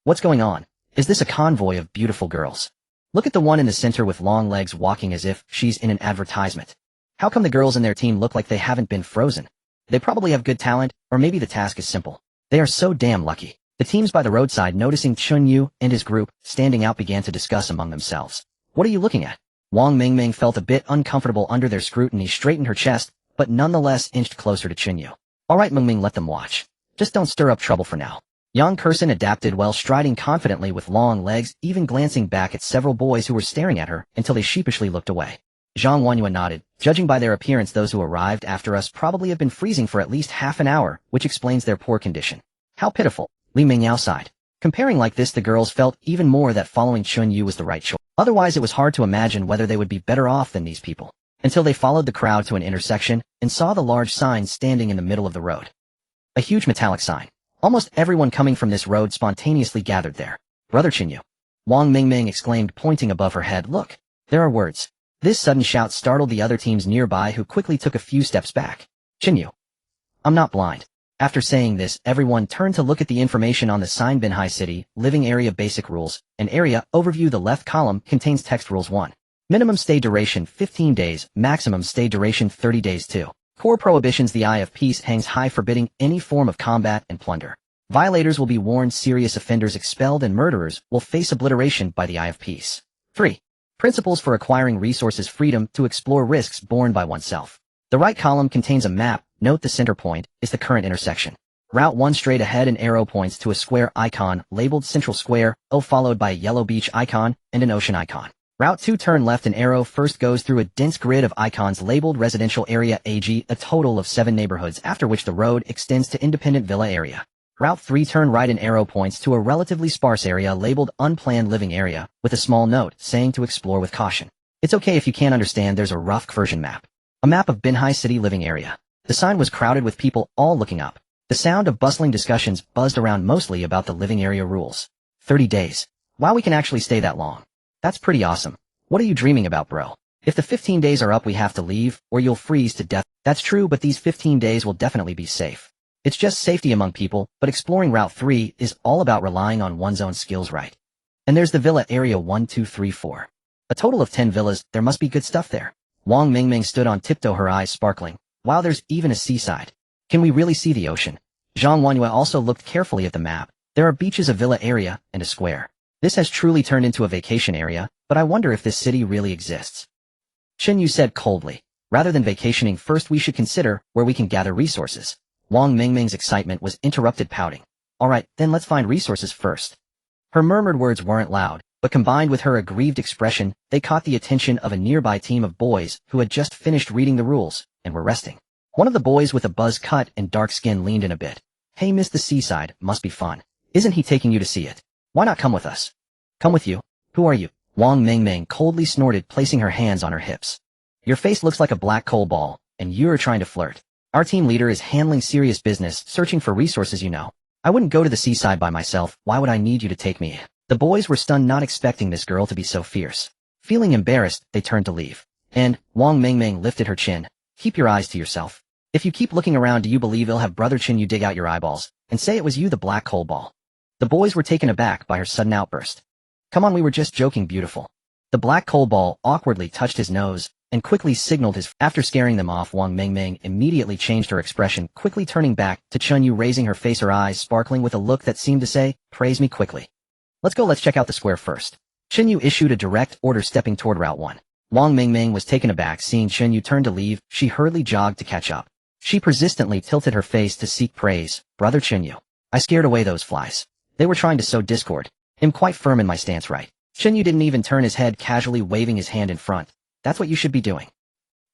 What's going on? Is this a convoy of beautiful girls? Look at the one in the center with long legs, walking as if she's in an advertisement. How come the girls in their team look like they haven't been frozen? They probably have good talent, or maybe the task is simple. They are so damn lucky. The teams by the roadside, noticing Chen Yu and his group standing out, began to discuss among themselves. "What are you looking at?" Wang Mingming felt a bit uncomfortable under their scrutiny, straightened her chest, but nonetheless inched closer to Chen Yu. "Alright, Mingming, let them watch. Just don't stir up trouble for now." Yang Kursen adapted well, striding confidently with long legs, even glancing back at several boys who were staring at her until they sheepishly looked away. Zhang Wanyuan nodded. "Judging by their appearance, those who arrived after us probably have been freezing for at least half an hour, which explains their poor condition." "How pitiful," Li Mingyao sighed. Comparing like this, the girls felt even more that following Chen Yu was the right choice. Otherwise, it was hard to imagine whether they would be better off than these people. Until they followed the crowd to an intersection and saw the large sign standing in the middle of the road. A huge metallic sign. Almost everyone coming from this road spontaneously gathered there. "Brother Chen Yu," Wang Mingming exclaimed, pointing above her head. "Look, there are words." This sudden shout startled the other teams nearby, who quickly took a few steps back. "Chen Yu, I'm not blind." After saying this, everyone turned to look at the information on the sign. Binhai City, living area, basic rules, and area overview. The left column contains text rules 1. Minimum stay duration 15 days, maximum stay duration 30 days 2. Core prohibitions. The Eye of Peace hangs high, forbidding any form of combat and plunder. Violators will be warned, serious offenders expelled, and murderers will face obliteration by the Eye of Peace. 3. Principles for acquiring resources, freedom to explore risks borne by oneself. The right column contains a map. Note the center point is the current intersection. Route 1 straight ahead, and arrow points to a square icon labeled Central Square, followed by a yellow beach icon and an ocean icon. Route 2 turn left and arrow first goes through a dense grid of icons labeled Residential Area AG, a total of 7 neighborhoods, after which the road extends to Independent Villa Area. Route 3 turn right and arrow points to a relatively sparse area labeled Unplanned Living Area, with a small note saying to explore with caution. It's okay if you can't understand, there's a rough version map. A map of Binhai City living area. The sign was crowded with people all looking up. The sound of bustling discussions buzzed around mostly about the living area rules. 30 days. Wow, we can actually stay that long. That's pretty awesome. What are you dreaming about, bro? If the 15 days are up, we have to leave, or you'll freeze to death. That's true, but these 15 days will definitely be safe. It's just safety among people, but exploring Route 3 is all about relying on one's own skills, right? And there's the villa area 1, 2, 3, 4. A total of 10 villas, there must be good stuff there. Wang Mingming stood on tiptoe, her eyes sparkling. Wow, there's even a seaside. Can we really see the ocean? Zhang Wanyue also looked carefully at the map. There are beaches, a villa area, and a square. This has truly turned into a vacation area, but I wonder if this city really exists. Chen Yu said coldly. Rather than vacationing, first we should consider where we can gather resources. Wang Mingming's excitement was interrupted, pouting. Alright, then let's find resources first. Her murmured words weren't loud, but combined with her aggrieved expression, they caught the attention of a nearby team of boys who had just finished reading the rules and were resting. One of the boys with a buzz cut and dark skin leaned in a bit. Hey miss, the seaside must be fun. Isn't he taking you to see it? Why not come with us? Come with you? Who are you? Wang Mingming coldly snorted, placing her hands on her hips. Your face looks like a black coal ball, and you're trying to flirt. Our team leader is handling serious business, searching for resources, you know. I wouldn't go to the seaside by myself, why would I need you to take me? The boys were stunned, not expecting this girl to be so fierce. Feeling embarrassed, they turned to leave. And, Wang Mingming lifted her chin. Keep your eyes to yourself. If you keep looking around, do you believe it'll have Brother Chen Yu dig out your eyeballs and say it was you, the black coal ball? The boys were taken aback by her sudden outburst. Come on, we were just joking, beautiful. The black coal ball awkwardly touched his nose and quickly signaled his. After scaring them off, Wang Mingming immediately changed her expression, quickly turning back to Chen Yu, raising her face, her eyes sparkling with a look that seemed to say, praise me quickly. Let's go, let's check out the square first. Chen Yu issued a direct order, stepping toward Route 1. Wang Mingming was taken aback seeing Chen Yu turn to leave. She hurriedly jogged to catch up. She persistently tilted her face to seek praise. Brother Chen Yu, I scared away those flies. They were trying to sow discord. I'm quite firm in my stance, right? Chen Yu didn't even turn his head, casually waving his hand in front. That's what you should be doing.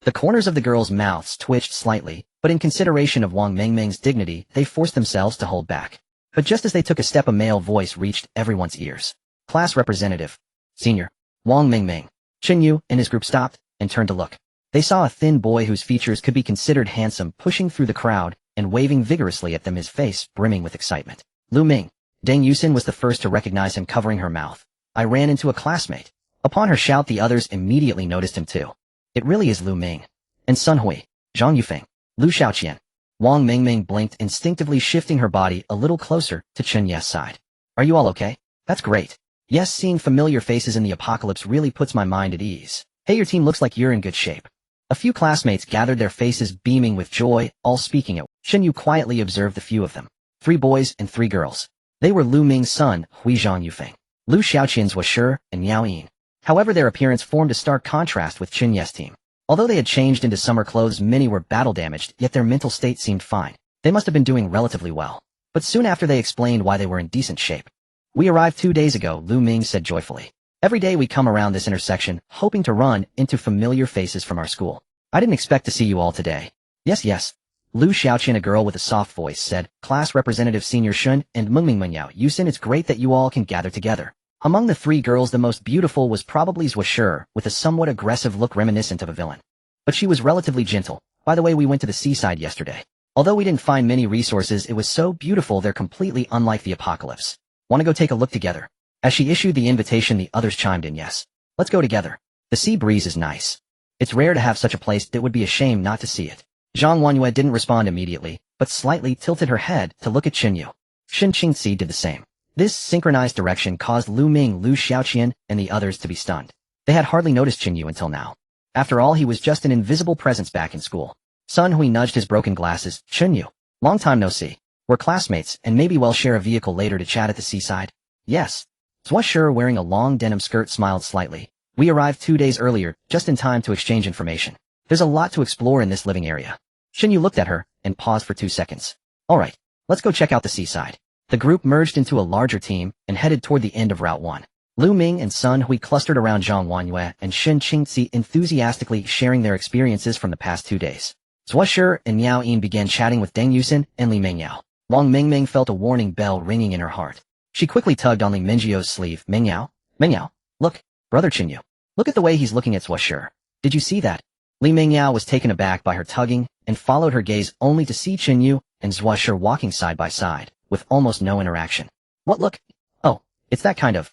The corners of the girls' mouths twitched slightly, but in consideration of Wang Mingming's dignity, they forced themselves to hold back. But just as they took a step, a male voice reached everyone's ears. Class representative. Senior. Wang Mingming. Chen Yu and his group stopped and turned to look. They saw a thin boy whose features could be considered handsome pushing through the crowd and waving vigorously at them, his face brimming with excitement. Lu Ming. Deng Yusin was the first to recognize him, covering her mouth. I ran into a classmate. Upon her shout, the others immediately noticed him too. It really is Lu Ming. And Sun Hui, Zhang Yufeng, Lu Xiaoqian. Wang Mingming blinked, instinctively shifting her body a little closer to Chen Ye's side. Are you all okay? That's great. Yes, seeing familiar faces in the apocalypse really puts my mind at ease. Hey, your team looks like you're in good shape. A few classmates gathered, their faces beaming with joy, all speaking at Chen Yu quietly observed the few of them. 3 boys and 3 girls. They were Lu Ming's son, Hui Zhang Yufeng, Lu Xiaoqian's was Shi, and Miao Yin. However, their appearance formed a stark contrast with Chen Ye's team. Although they had changed into summer clothes, many were battle-damaged, yet their mental state seemed fine. They must have been doing relatively well. But soon after, they explained why they were in decent shape. We arrived 2 days ago, Lu Ming said joyfully. Every day we come around this intersection, hoping to run into familiar faces from our school. I didn't expect to see you all today. Yes. Lu Xiaoqian, a girl with a soft voice, said, Class Representative Senior Shun and Mengming Menyao Yusin, it's great that you all can gather together. Among the 3 girls, the most beautiful was probably Zhuo Shi, with a somewhat aggressive look reminiscent of a villain. But she was relatively gentle. By the way, we went to the seaside yesterday. Although we didn't find many resources, it was so beautiful they're completely unlike the apocalypse. Want to go take a look together? As she issued the invitation, the others chimed in, yes. Let's go together. The sea breeze is nice. It's rare to have such a place, that would be a shame not to see it. Zhang Wanyue didn't respond immediately, but slightly tilted her head to look at Chen Yu. Shin Qingzi did the same. This synchronized direction caused Lu Ming, Lu Xiaoqian, and the others to be stunned. They had hardly noticed Chen Yu until now. After all, he was just an invisible presence back in school. Sun Hui nudged his broken glasses. Chen Yu. Long time no see. We're classmates, and maybe we'll share a vehicle later to chat at the seaside. Yes. Zhuo Shi, wearing a long denim skirt, smiled slightly. We arrived 2 days earlier, just in time to exchange information. There's a lot to explore in this living area. Chen Yu looked at her and paused for 2 seconds. Alright, let's go check out the seaside. The group merged into a larger team and headed toward the end of Route 1. Lu Ming and Sun Hui clustered around Zhang Wanyue and Shen Qingzi, enthusiastically sharing their experiences from the past 2 days. Zhua Shi and Miao Yin began chatting with Deng Yusin and Li Mingyao. Wang Mingming felt a warning bell ringing in her heart. She quickly tugged on Li Mingyao sleeve. Mingyao, look, brother Chen Yu. Look at the way he's looking at Zhua Shi. Did you see that? Li Mingyao was taken aback by her tugging and followed her gaze only to see Chen Yu and Zhua Shi walking side by side, with almost no interaction. What look? Oh, it's the kind of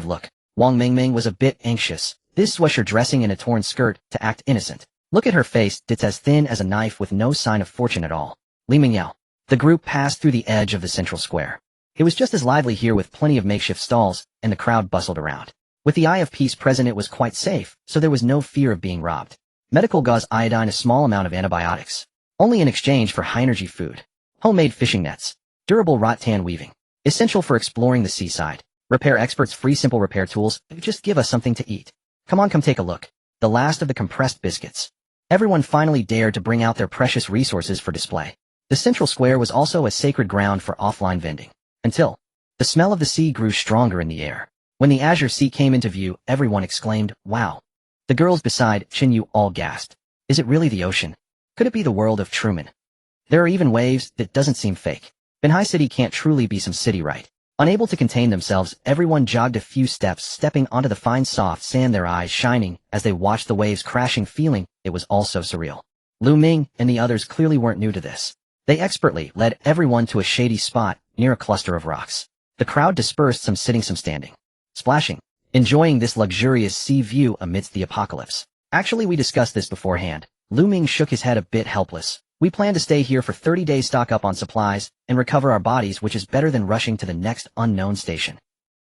look. Wang Mingming was a bit anxious. This Zhua Shi dressing in a torn skirt to act innocent. Look at her face, it's as thin as a knife with no sign of fortune at all. Li Mingyao. The group passed through the edge of the central square. It was just as lively here with plenty of makeshift stalls, and the crowd bustled around. With the Eye of Peace present, it was quite safe, so there was no fear of being robbed. Medical gauze, iodine, a small amount of antibiotics. Only in exchange for high-energy food. Homemade fishing nets. Durable rattan weaving. Essential for exploring the seaside. Repair experts, free simple repair tools. Just give us something to eat. Come take a look. The last of the compressed biscuits. Everyone finally dared to bring out their precious resources for display. The central square was also a sacred ground for offline vending. Until the smell of the sea grew stronger in the air. When the azure sea came into view, everyone exclaimed, "Wow!" The girls beside Chen Yu all gasped. Is it really the ocean? Could it be the world of Truman? There are even waves. That doesn't seem fake. Binhai City can't truly be some city, right? Unable to contain themselves, everyone jogged a few steps, stepping onto the fine soft sand, their eyes shining as they watched the waves crashing, feeling it was all so surreal. Lu Ming and the others clearly weren't new to this. They expertly led everyone to a shady spot near a cluster of rocks. The crowd dispersed, some sitting, some standing, splashing, enjoying this luxurious sea view amidst the apocalypse. Actually, we discussed this beforehand. Lu Ming shook his head a bit helpless. We plan to stay here for 30 days, stock up on supplies, and recover our bodies, which is better than rushing to the next unknown station.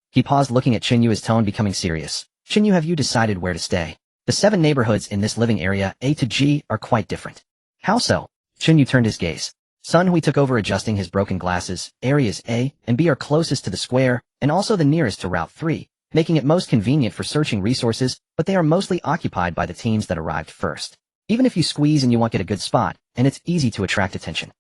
He paused, looking at Chen Yu, his tone becoming serious. Chen Yu, have you decided where to stay? The 7 neighborhoods in this living area, A to G, are quite different. How so? Chen Yu turned his gaze. Sun Hui took over, adjusting his broken glasses. Areas A and B are closest to the square, and also the nearest to Route 3, making it most convenient for searching resources, but they are mostly occupied by the teams that arrived first. Even if you squeeze and you won't get a good spot, and it's easy to attract attention.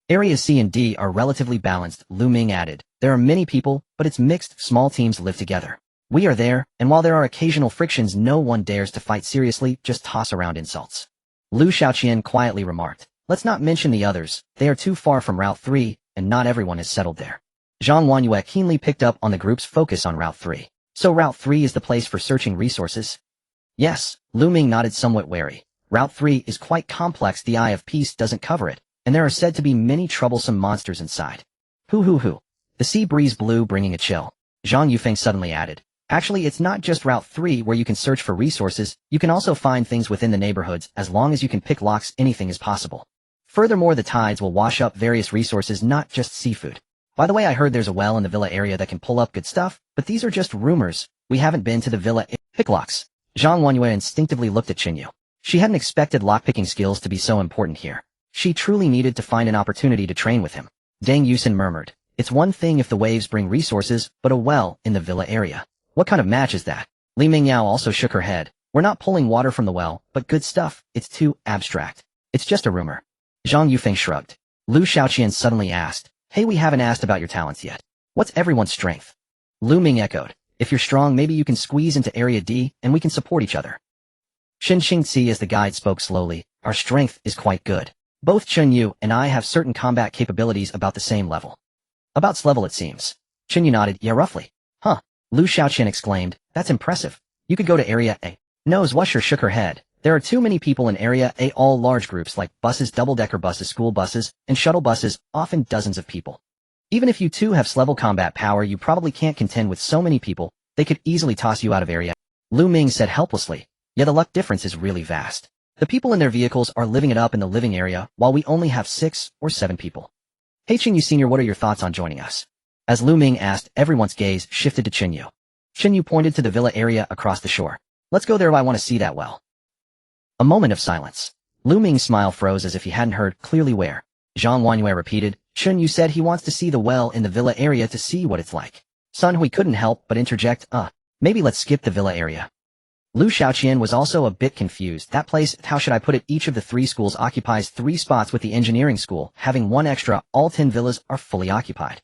Areas C and D are relatively balanced, Lu Ming added. There are many people, but it's mixed, small teams live together. We are there, and while there are occasional frictions, no one dares to fight seriously, just toss around insults. Lu Xiaoqian quietly remarked. Let's not mention the others, they are too far from Route 3, and not everyone is settled there. Zhang Wanyue keenly picked up on the group's focus on Route 3. So Route 3 is the place for searching resources? Yes, Lu Ming nodded, somewhat wary. Route 3 is quite complex, the Eye of Peace doesn't cover it, and there are said to be many troublesome monsters inside. Hoo. The sea breeze blew, bringing a chill. Zhang Yufeng suddenly added. Actually, it's not just Route 3 where you can search for resources, you can also find things within the neighborhoods. As long as you can pick locks, anything is possible. Furthermore, the tides will wash up various resources, not just seafood. By the way, I heard there's a well in the villa area that can pull up good stuff, but these are just rumors. We haven't been to the villa. Pick locks. Zhang Wanyue instinctively looked at Chen Yu. She hadn't expected lockpicking skills to be so important here. She truly needed to find an opportunity to train with him. Deng Yusin murmured. It's one thing if the waves bring resources, but a well in the villa area. What kind of match is that? Li Mingyao also shook her head. We're not pulling water from the well, but good stuff. It's too abstract. It's just a rumor. Zhang Yufeng shrugged. Lu Xiaoqian suddenly asked. Hey, we haven't asked about your talents yet. What's everyone's strength? Lu Ming echoed. If you're strong, maybe you can squeeze into Area D, and we can support each other. Shen Qingzi, as the guide, spoke slowly. Our strength is quite good. Both Chen Yu and I have certain combat capabilities about the same level. About level, it seems. Chen Yu nodded. Yeah, roughly. Huh. Lu Xiaoqian exclaimed. That's impressive. You could go to Area A. No, Zhua Shi shook her head. There are too many people in Area A, all large groups like buses, double-decker buses, school buses, and shuttle buses, often dozens of people. Even if you too have S-level combat power, you probably can't contend with so many people. They could easily toss you out of Area. Lu Ming said helplessly. Yeah, the luck difference is really vast. The people in their vehicles are living it up in the living area, while we only have 6 or 7 people. Hey Chen Yu Sr., what are your thoughts on joining us? As Lu Ming asked, everyone's gaze shifted to Chen Yu. Chen Yu pointed to the villa area across the shore. Let's go there, I want to see that well. A moment of silence. Lu Ming's smile froze as if he hadn't heard clearly where. Zhang Wanyue repeated. Chen Yu said he wants to see the well in the villa area to see what it's like. Sun Hui couldn't help but interject. Maybe let's skip the villa area. Lu Xiaoqian was also a bit confused. That place, how should I put it, each of the 3 schools occupies 3 spots, with the engineering school having 1 extra. All 10 villas are fully occupied.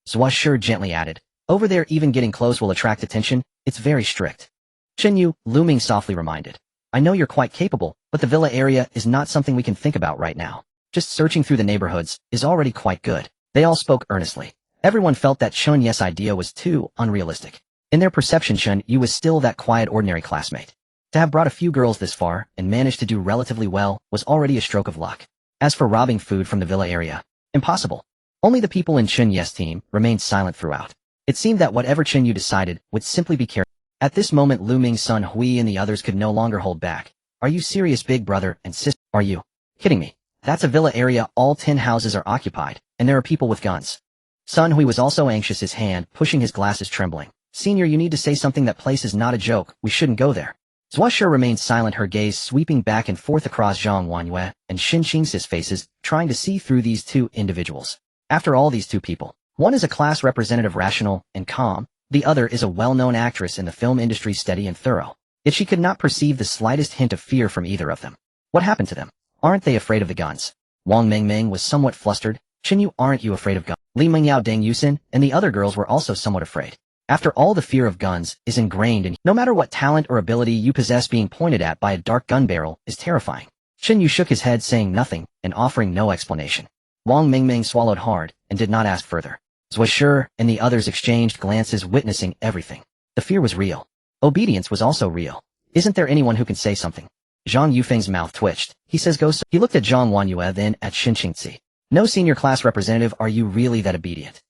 Zhua Shi gently added. Over there even getting close will attract attention, it's very strict. Chen Yu, Lu Ming softly reminded. I know you're quite capable, but the villa area is not something we can think about right now. Just searching through the neighborhoods is already quite good. They all spoke earnestly. Everyone felt that Chen Yu's idea was too unrealistic. In their perception, Chen Yu was still that quiet ordinary classmate. To have brought a few girls this far and managed to do relatively well was already a stroke of luck. As for robbing food from the villa area, impossible. Only the people in Chen Yu's team remained silent throughout. It seemed that whatever Chen Yu decided would simply be carried. At this moment, Lu Ming's son Hui and the others could no longer hold back. Are you serious, big brother and sister? Are you kidding me? That's a villa area, all 10 houses are occupied, and there are people with guns. Son Hui was also anxious, his hand pushing his glasses trembling. Senior, you need to say something, that place is not a joke, we shouldn't go there. Zhuo remained silent, her gaze sweeping back and forth across Zhang Wanyue and Xin Qing's faces, trying to see through these two individuals. After all, these two people, one is a class representative, rational and calm, the other is a well-known actress in the film industry, steady and thorough. Yet she could not perceive the slightest hint of fear from either of them. What happened to them? Aren't they afraid of the guns? Wang Mingming was somewhat flustered. Chen Yu, aren't you afraid of guns? Li Mingyao, Deng Yusin, and the other girls were also somewhat afraid. After all, the fear of guns is ingrained in no matter what talent or ability you possess, being pointed at by a dark gun barrel is terrifying. Chen Yu shook his head, saying nothing and offering no explanation. Wang Mingming swallowed hard and did not ask further. Zhuo and the others exchanged glances, witnessing everything. The fear was real. Obedience was also real. Isn't there anyone who can say something? Zhang Yufeng's mouth twitched. He says go, so. He looked at Zhang Wanyue, then at Xin Qingzi. No, senior class representative, are you really that obedient?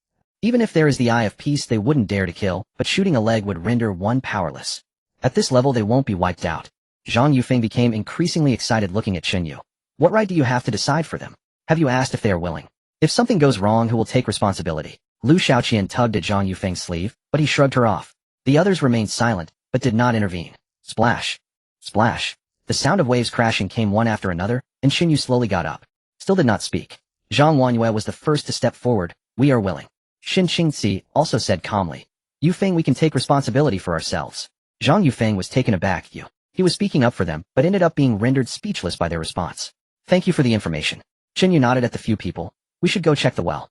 Even if there is the eye of peace, they wouldn't dare to kill, but shooting a leg would render one powerless. At this level, they won't be wiped out. Zhang Yufeng became increasingly excited, looking at Chen Yu. What right do you have to decide for them? Have you asked if they are willing? If something goes wrong, who will take responsibility? Lu Shaoqian tugged at Zhang Yufeng's sleeve, but he shrugged her off. The others remained silent, but did not intervene. Splash. Splash. The sound of waves crashing came one after another, and Chen Yu slowly got up. Still did not speak. Zhang Wanyue was the first to step forward. We are willing. Xin Qingzi also said calmly. Yufeng, we can take responsibility for ourselves. Zhang Yufeng was taken aback. He was speaking up for them, but ended up being rendered speechless by their response. Thank you for the information. Chen Yu nodded at the few people. We should go check the well.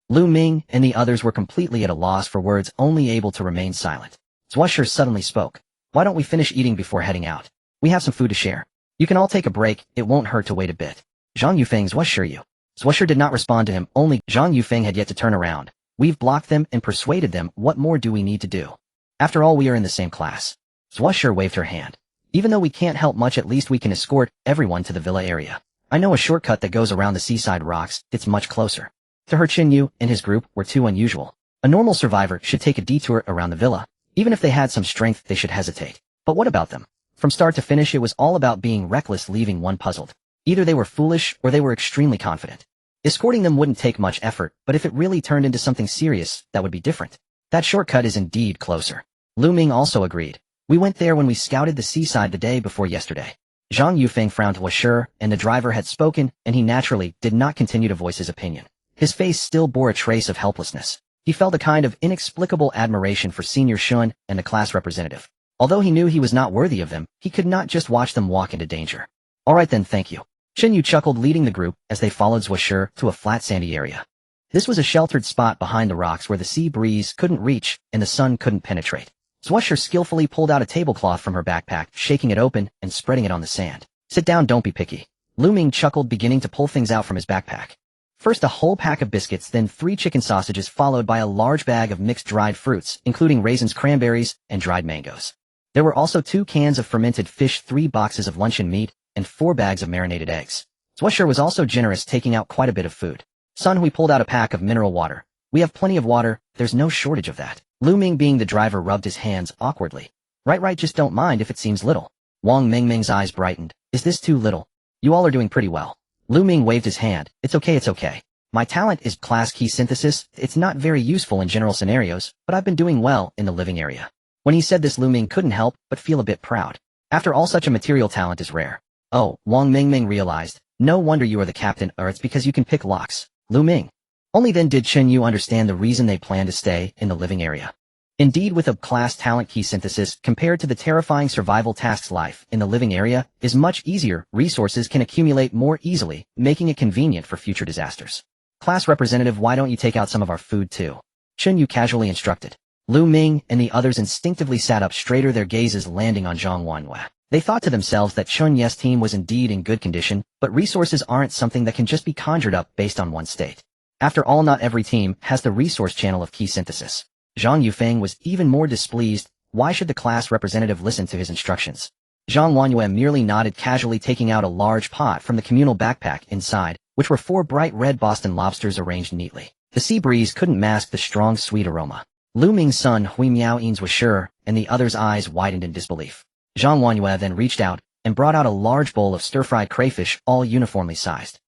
Lu Ming and the others were completely at a loss for words, only able to remain silent. Zhuo suddenly spoke. Why don't we finish eating before heading out? We have some food to share. You can all take a break, it won't hurt to wait a bit. Zhang Yufeng, Zhuo did not respond to him, only Zhang Yufeng had yet to turn around. We've blocked them and persuaded them, what more do we need to do? After all, we are in the same class. Zhuo waved her hand. Even though we can't help much, at least we can escort everyone to the villa area. I know a shortcut that goes around the seaside rocks, it's much closer. To her, Chen Yu and his group were too unusual. A normal survivor should take a detour around the villa. Even if they had some strength, they should hesitate. But what about them? From start to finish, it was all about being reckless, leaving one puzzled. Either they were foolish or they were extremely confident. Escorting them wouldn't take much effort, but if it really turned into something serious, that would be different. That shortcut is indeed closer. Lu Ming also agreed. We went there when we scouted the seaside the day before yesterday. Zhang Yufeng frowned. Sure, and the driver had spoken, and he naturally did not continue to voice his opinion. His face still bore a trace of helplessness. He felt a kind of inexplicable admiration for Senior Shun and the class representative. Although he knew he was not worthy of them, he could not just watch them walk into danger. All right then, thank you. Chen Yu chuckled, leading the group as they followed Zhuo to a flat sandy area. This was a sheltered spot behind the rocks where the sea breeze couldn't reach and the sun couldn't penetrate. Zhuo skillfully pulled out a tablecloth from her backpack, shaking it open and spreading it on the sand. Sit down, don't be picky. Lu Ming chuckled, beginning to pull things out from his backpack. First a whole pack of biscuits, then 3 chicken sausages, followed by a large bag of mixed dried fruits, including raisins, cranberries, and dried mangoes. There were also 2 cans of fermented fish, 3 boxes of luncheon meat, and 4 bags of marinated eggs. Zhuo was also generous, taking out quite a bit of food. Sun Hui pulled out a pack of mineral water. We have plenty of water, there's no shortage of that. Lu Ming, being the driver, rubbed his hands awkwardly. Right, just don't mind if it seems little. Wang Mingming's eyes brightened. Is this too little? You all are doing pretty well. Lu Ming waved his hand. It's okay. My talent is class key synthesis. It's not very useful in general scenarios, but I've been doing well in the living area. When he said this, Lu Ming couldn't help but feel a bit proud. After all, such a material talent is rare. Oh, Wang Mingming realized. No wonder you are the captain, or it's because you can pick locks. Lu Ming. Only then did Chen Yu understand the reason they planned to stay in the living area. Indeed, with a class talent key synthesis, compared to the terrifying survival tasks, life in the living area is much easier. Resources can accumulate more easily, making it convenient for future disasters. Class representative, why don't you take out some of our food too? Chen Yu casually instructed. Lu Ming and the others instinctively sat up straighter, their gazes landing on Zhang Wanhua. They thought to themselves that Chen Yu's team was indeed in good condition, but resources aren't something that can just be conjured up based on one state. After all, not every team has the resource channel of key synthesis. Zhang Yufeng was even more displeased. Why should the class representative listen to his instructions? Zhang Wanhua merely nodded, casually taking out a large pot from the communal backpack inside, which were 4 bright red Boston lobsters arranged neatly. The sea breeze couldn't mask the strong, sweet aroma. Lu Ming's son Hui Miaoyin's was sure, and the other's eyes widened in disbelief. Zhang Wanhua then reached out and brought out a large bowl of stir-fried crayfish, all uniformly sized.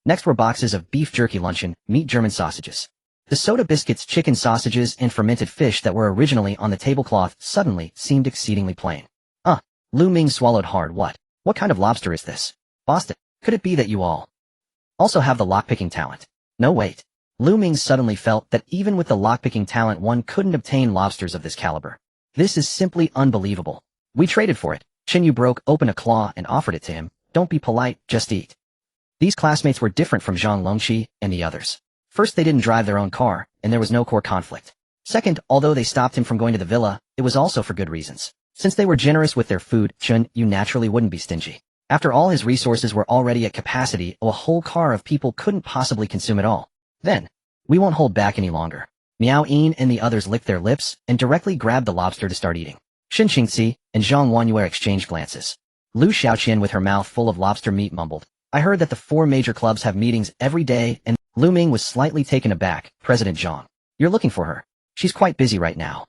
Next were boxes of beef jerky luncheon, meat German sausages. The soda biscuits, chicken sausages, and fermented fish that were originally on the tablecloth suddenly seemed exceedingly plain. Lu Ming swallowed hard. What kind of lobster is this? Boston. Could it be that you all also have the lockpicking talent? No, wait. Lu Ming suddenly felt that even with the lockpicking talent one couldn't obtain lobsters of this caliber. This is simply unbelievable. We traded for it. Chen Yu broke open a claw and offered it to him. Don't be polite, just eat. These classmates were different from Zhang Longqi and the others. First, they didn't drive their own car, and there was no core conflict. Second, although they stopped him from going to the villa, it was also for good reasons. Since they were generous with their food, Chen Yu naturally wouldn't be stingy. After all, his resources were already at capacity, a whole car of people couldn't possibly consume it all. Then, we won't hold back any longer. Miao Yin and the others licked their lips and directly grabbed the lobster to start eating. Xin Qingxi and Zhang Wanhua exchanged glances. Lu Xiaoqian, with her mouth full of lobster meat, mumbled, I heard that the 4 major clubs have meetings every day, and Lu Ming was slightly taken aback. President Zhang. You're looking for her. She's quite busy right now.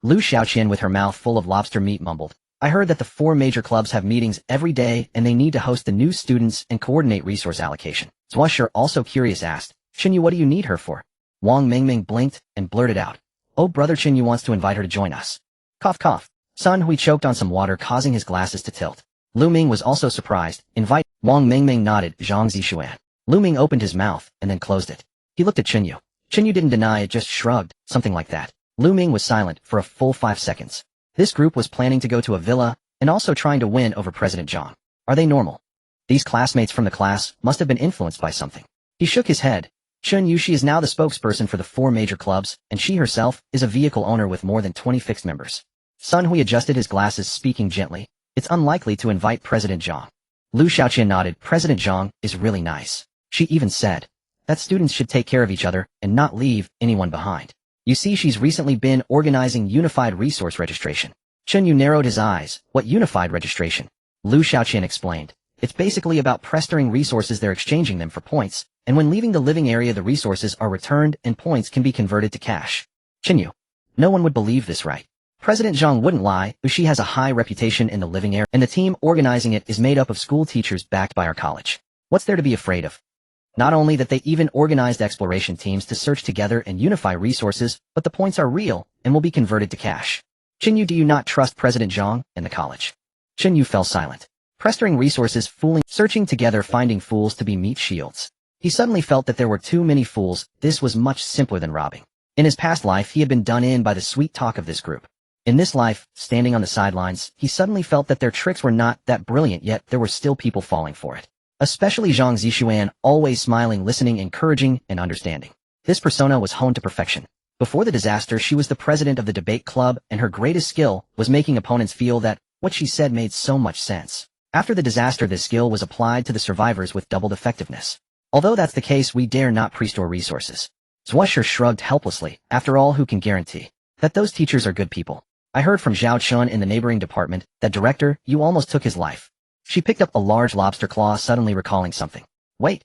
Lu Xiaoqian, with her mouth full of lobster meat, mumbled, I heard that the 4 major clubs have meetings every day and they need to host the new students and coordinate resource allocation. Zhua Shi, also curious, asked, Chen Yu, what do you need her for? Wang Mingming blinked and blurted out, Oh, brother, Chen Yu wants to invite her to join us. Cough, cough. Sun Hui choked on some water, causing his glasses to tilt. Lu Ming was also surprised. Invite. Wang Mingming nodded. Zhang Zishuan. Lu Ming opened his mouth and then closed it. He looked at Chen Yu. Chen Yu didn't deny it, just shrugged, something like that. Lu Ming was silent for a full 5 seconds. This group was planning to go to a villa and also trying to win over President Zhang. Are they normal? These classmates from the class must have been influenced by something. He shook his head. Chen Yu, she is now the spokesperson for the 4 major clubs, and she herself is a vehicle owner with more than 20 fixed members. Sun Hui adjusted his glasses, speaking gently. It's unlikely to invite President Zhang. Lu Xiaoqian nodded. President Zhang is really nice. She even said that students should take care of each other and not leave anyone behind. You see, she's recently been organizing unified resource registration. Chen Yu narrowed his eyes. What unified registration? Lu Xiaoqian explained. It's basically about prestering resources. They're exchanging them for points, and when leaving the living area the resources are returned and points can be converted to cash. Chen Yu. No one would believe this, right? President Zhang wouldn't lie, but she has a high reputation in the living area, and the team organizing it is made up of school teachers backed by our college. What's there to be afraid of? Not only that, they even organized exploration teams to search together and unify resources, but the points are real and will be converted to cash. Chen Yu, do you not trust President Zhang and the college? Chen Yu fell silent. Prestering resources, fooling, searching together, finding fools to be meat shields. He suddenly felt that there were too many fools. This was much simpler than robbing. In his past life, he had been done in by the sweet talk of this group. In this life, standing on the sidelines, he suddenly felt that their tricks were not that brilliant, yet there were still people falling for it. Especially Zhang Zishuan, always smiling, listening, encouraging, and understanding. This persona was honed to perfection. Before the disaster, she was the president of the debate club, and her greatest skill was making opponents feel that what she said made so much sense. After the disaster, this skill was applied to the survivors with doubled effectiveness. Although that's the case, we dare not pre-store resources. Zhuo shrugged helplessly. After all, who can guarantee that those teachers are good people? I heard from Zhao Chun in the neighboring department that Director Yu almost took his life. She picked up a large lobster claw, suddenly recalling something. Wait.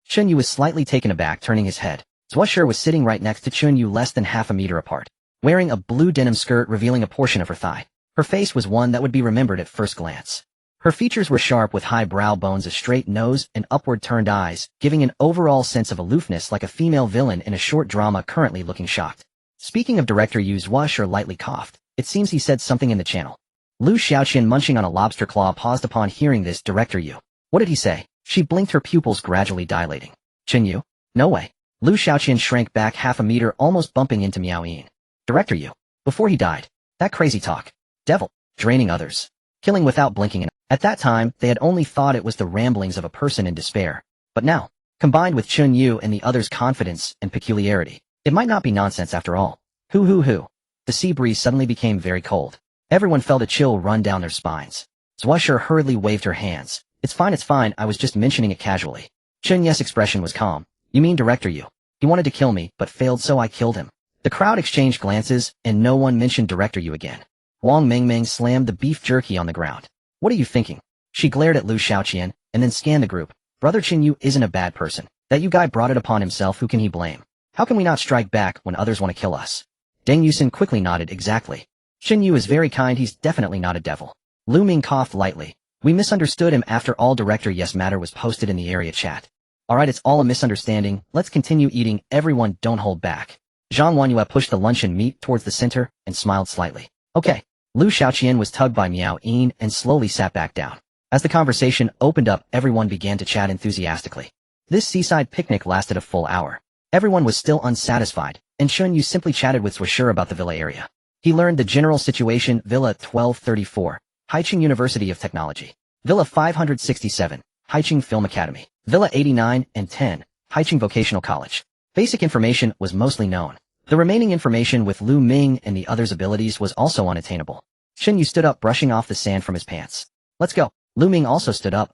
Chen Yu was slightly taken aback, turning his head. Zhuo was sitting right next to Chen Yu, less than half a meter apart, wearing a blue denim skirt revealing a portion of her thigh. Her face was one that would be remembered at first glance. Her features were sharp with high brow bones, a straight nose, and upward turned eyes, giving an overall sense of aloofness like a female villain in a short drama currently looking shocked. Speaking of Director Yu, Zhuo lightly coughed. It seems he said something in the channel. Lu Xiaoqian, munching on a lobster claw, paused upon hearing this. Director Yu. What did he say? She blinked, her pupils gradually dilating. Chen Yu? No way. Lu Xiaoqian shrank back half a meter, almost bumping into Miao Yin. Director Yu. Before he died. That crazy talk. Devil. Draining others. Killing without blinking. At that time, they had only thought it was the ramblings of a person in despair. But now, combined with Chen Yu and the others' confidence and peculiarity, It might not be nonsense after all. Hoo. The sea breeze suddenly became very cold. Everyone felt a chill run down their spines. Zwasher hurriedly waved her hands. It's fine, I was just mentioning it casually. Chen Yu's expression was calm. You mean Director Yu? He wanted to kill me, but failed, so I killed him. The crowd exchanged glances, and no one mentioned Director Yu again. Wang Mingming slammed the beef jerky on the ground. What are you thinking? She glared at Lu Xiaoqian, and then scanned the group. Brother Chen Yu isn't a bad person. That Yu guy brought it upon himself, who can he blame? How can we not strike back when others want to kill us? Deng Yusin quickly nodded exactly. Chen Yu is very kind, he's definitely not a devil. Lu Ming coughed lightly. We misunderstood him after all. Director Yes matter was posted in the area chat. Alright, it's all a misunderstanding, let's continue eating, everyone don't hold back. Zhang Wanyue pushed the luncheon meat towards the center and smiled slightly. Okay. Lu Xiaoqian was tugged by Miao Yin and slowly sat back down. As the conversation opened up, everyone began to chat enthusiastically. This seaside picnic lasted a full hour. Everyone was still unsatisfied, and Chen Yu simply chatted with Swisher about the villa area. He learned the general situation: Villa 1234, Haicheng University of Technology. Villa 567, Haicheng Film Academy. Villa 89 and 10, Haicheng Vocational College. Basic information was mostly known. The remaining information with Lu Ming and the others' abilities was also unattainable. Chen Yu stood up, brushing off the sand from his pants. Let's go. Lu Ming also stood up.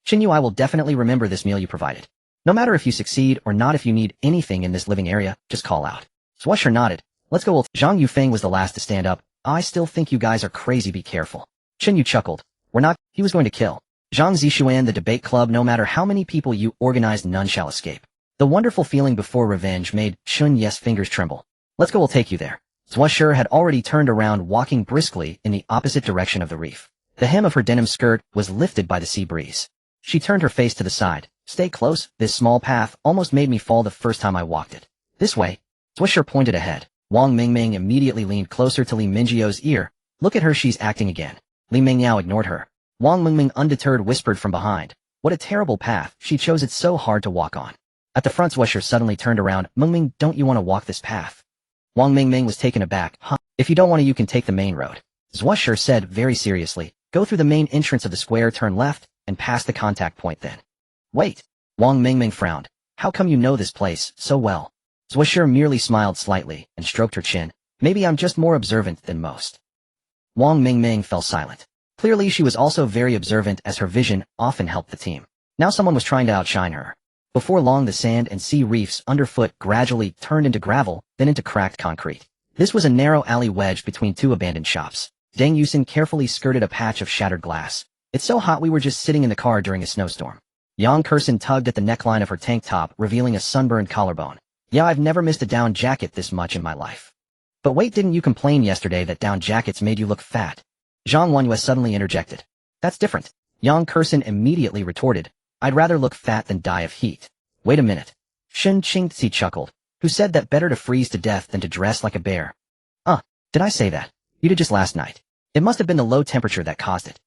Chen Yu, I will definitely remember this meal you provided. No matter if you succeed or not, if you need anything in this living area, just call out. Swisher nodded. Let's go. Zhang Yufeng was the last to stand up. I still think you guys are crazy, be careful. Chen Yu chuckled. We're not. He was going to kill. Zhang Zishuan, the debate club, no matter how many people you organize, none shall escape. The wonderful feeling before revenge made Chen Yu's fingers tremble. Let's go, we'll take you there. Swisher had already turned around, walking briskly in the opposite direction of the reef. The hem of her denim skirt was lifted by the sea breeze. She turned her face to the side. Stay close, this small path almost made me fall the first time I walked it. This way. Swisher pointed ahead. Wang Mingming immediately leaned closer to Li Mingjio's ear. Look at her, she's acting again. Li Mingyao ignored her. Wang Mingming, undeterred, whispered from behind. What a terrible path, she chose it so hard to walk on. At the front, Swisher suddenly turned around. Mingming, don't you want to walk this path? Wang Mingming was taken aback. Huh? If you don't want to, you can take the main road. Swisher said very seriously. Go through the main entrance of the square, turn left, and pass the contact point then. Wait. Wang Mingming frowned. How come you know this place so well? Swisher merely smiled slightly and stroked her chin. Maybe I'm just more observant than most. Wang Mingming fell silent. Clearly she was also very observant, as her vision often helped the team. Now someone was trying to outshine her. Before long, the sand and sea reefs underfoot gradually turned into gravel, then into cracked concrete. This was a narrow alley wedged between two abandoned shops. Deng Yusin carefully skirted a patch of shattered glass. It's so hot we were just sitting in the car during a snowstorm. Yang Kursen tugged at the neckline of her tank top, revealing a sunburned collarbone. Yeah, I've never missed a down jacket this much in my life. But wait, didn't you complain yesterday that down jackets made you look fat? Zhang Wanyue suddenly interjected. That's different. Yang Kursen immediately retorted. I'd rather look fat than die of heat. Wait a minute. Shen Qingzi chuckled. Who said that better to freeze to death than to dress like a bear? Did I say that? You did just last night. It must have been the low temperature that caused it.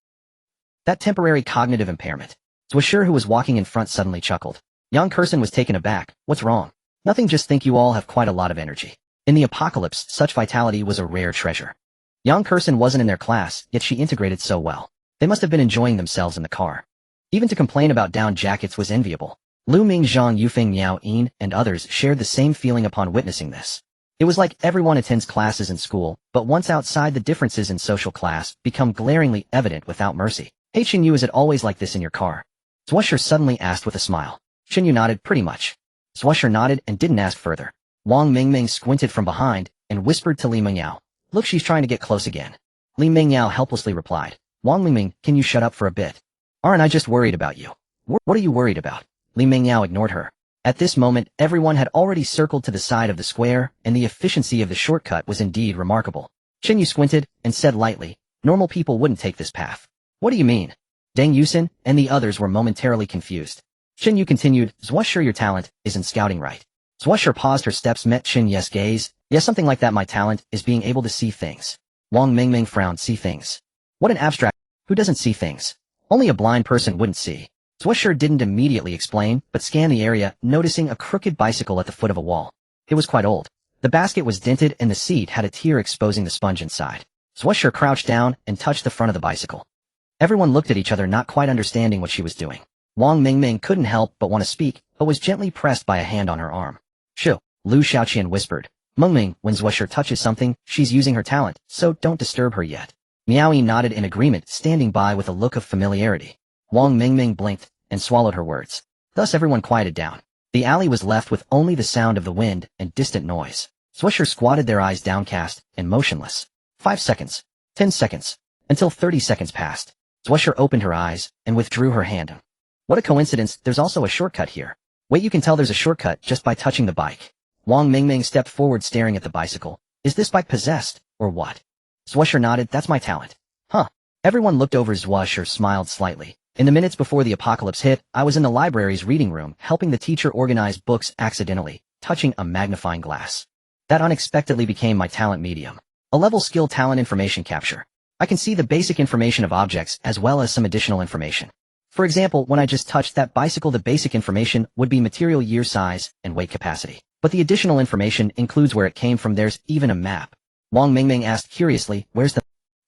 That temporary cognitive impairment. Swisher, who was walking in front, suddenly chuckled. Yang Kursen was taken aback. What's wrong? Nothing, just think you all have quite a lot of energy. In the apocalypse, such vitality was a rare treasure. Yang Kursen wasn't in their class, yet she integrated so well. They must have been enjoying themselves in the car. Even to complain about down jackets was enviable. Lu Ming, Zhang Yufeng, Miao Yin, and others shared the same feeling upon witnessing this. It was like everyone attends classes in school, but once outside, the differences in social class become glaringly evident without mercy. Hey Chen Yu, is it always like this in your car? Swisher suddenly asked with a smile. Chen Yu nodded. Pretty much. Swisher nodded and didn't ask further. Wang Mingming squinted from behind and whispered to Li Mingyao. Look, she's trying to get close again. Li Mingyao helplessly replied. Wang Mingming, can you shut up for a bit? Aren't I just worried about you? What are you worried about? Li Mingyao ignored her. At this moment, everyone had already circled to the side of the square, and the efficiency of the shortcut was indeed remarkable. Chen Yu squinted and said lightly, normal people wouldn't take this path. What do you mean? Deng Yusin and the others were momentarily confused. Chen Yu continued, Swisher, your talent is in scouting, right? Swisher paused, her steps met Chen Yu's gaze. Yes, something like that. My talent is being able to see things. Wang Mingming frowned. See things? What an abstract. Who doesn't see things? Only a blind person wouldn't see. Swisher didn't immediately explain, but scanned the area, noticing a crooked bicycle at the foot of a wall. It was quite old. The basket was dented and the seat had a tear exposing the sponge inside. Swisher crouched down and touched the front of the bicycle. Everyone looked at each other, not quite understanding what she was doing. Wang Mingming couldn't help but want to speak, but was gently pressed by a hand on her arm. Shoo. Lu Xiaoqian whispered. Mengming, when Zhuoshi touches something, she's using her talent, so don't disturb her yet. Miaoyi nodded in agreement, standing by with a look of familiarity. Wang Mingming blinked and swallowed her words. Thus everyone quieted down. The alley was left with only the sound of the wind and distant noise. Zhuoshi squatted, their eyes downcast and motionless. 5 seconds. 10 seconds. Until 30 seconds passed. Zhuoshi opened her eyes and withdrew her hand. What a coincidence, there's also a shortcut here. Wait, you can tell there's a shortcut just by touching the bike. Wang Mingming stepped forward, staring at the bicycle. Is this bike possessed, or what? Zhuoshi nodded. That's my talent. Huh. Everyone looked over. Zhuoshi smiled slightly. In the minutes before the apocalypse hit, I was in the library's reading room, helping the teacher organize books, accidentally touching a magnifying glass. That unexpectedly became my talent medium. A level skill talent information capture. I can see the basic information of objects as well as some additional information. For example, when I just touched that bicycle, the basic information would be material, year, size, and weight capacity. But the additional information includes where it came from. There's even a map. Wang Mingming asked curiously, where's the...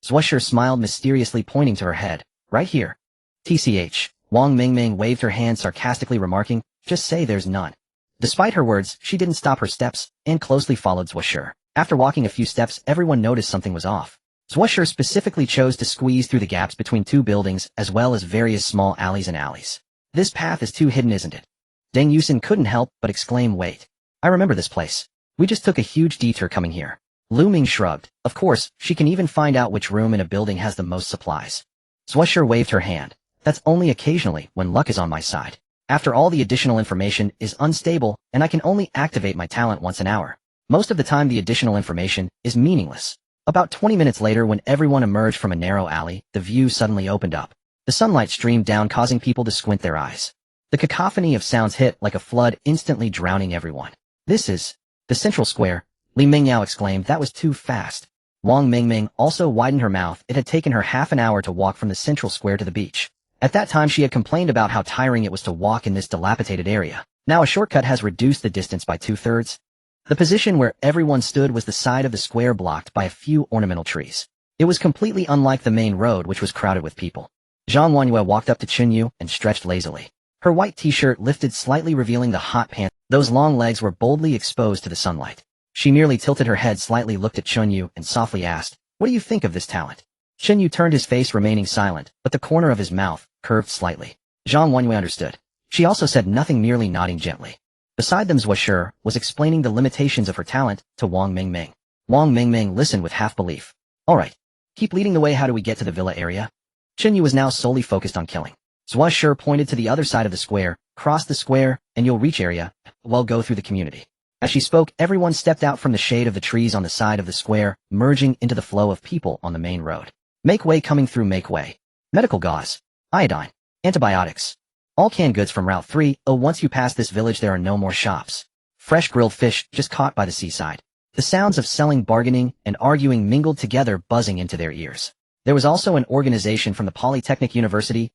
Zhuoshi smiled mysteriously, pointing to her head. Right here. TCH. Wang Mingming waved her hand sarcastically, remarking, just say there's none. Despite her words, she didn't stop her steps and closely followed Zhuoshi. After walking a few steps, everyone noticed something was off. Zhuoshi specifically chose to squeeze through the gaps between two buildings as well as various small alleys and alleys. This path is too hidden, isn't it? Deng Yusin couldn't help but exclaim, wait. I remember this place. We just took a huge detour coming here. Lu Ming shrugged. Of course, she can even find out which room in a building has the most supplies. Zhuoshi waved her hand. That's only occasionally when luck is on my side. After all, the additional information is unstable, and I can only activate my talent once an hour. Most of the time the additional information is meaningless. About 20 minutes later, when everyone emerged from a narrow alley, the view suddenly opened up. The sunlight streamed down, causing people to squint their eyes. The cacophony of sounds hit like a flood, instantly drowning everyone. This is the central square, Li Mingyao exclaimed. That was too fast. Wang Mingming also widened her mouth. It had taken her half an hour to walk from the central square to the beach. At that time she had complained about how tiring it was to walk in this dilapidated area. Now a shortcut has reduced the distance by 2/3. The position where everyone stood was the side of the square blocked by a few ornamental trees. It was completely unlike the main road, which was crowded with people. Zhang Wanyue walked up to Chen Yu and stretched lazily. Her white t-shirt lifted slightly, revealing the hot pants. Those long legs were boldly exposed to the sunlight. She merely tilted her head slightly, looked at Chen Yu, and softly asked, what do you think of this talent? Chen Yu turned his face, remaining silent, but the corner of his mouth curved slightly. Zhang Wanyue understood. She also said nothing, merely nodding gently. Beside them, Zhuoshi was explaining the limitations of her talent to Wang Mingming. Wang Mingming listened with half-belief. All right. Keep leading the way. How do we get to the villa area? Chen Yu was now solely focused on killing. Zhuoshi pointed to the other side of the square. Cross the square, and you'll reach area. Well, go through the community. As she spoke, everyone stepped out from the shade of the trees on the side of the square, merging into the flow of people on the main road. Make way, coming through, make way. Medical gauze, iodine, antibiotics. All canned goods from Route 3. Oh, once you pass this village there are no more shops. Fresh grilled fish just caught by the seaside. The sounds of selling, bargaining, and arguing mingled together, buzzing into their ears. There was also an organization from the Polytechnic University,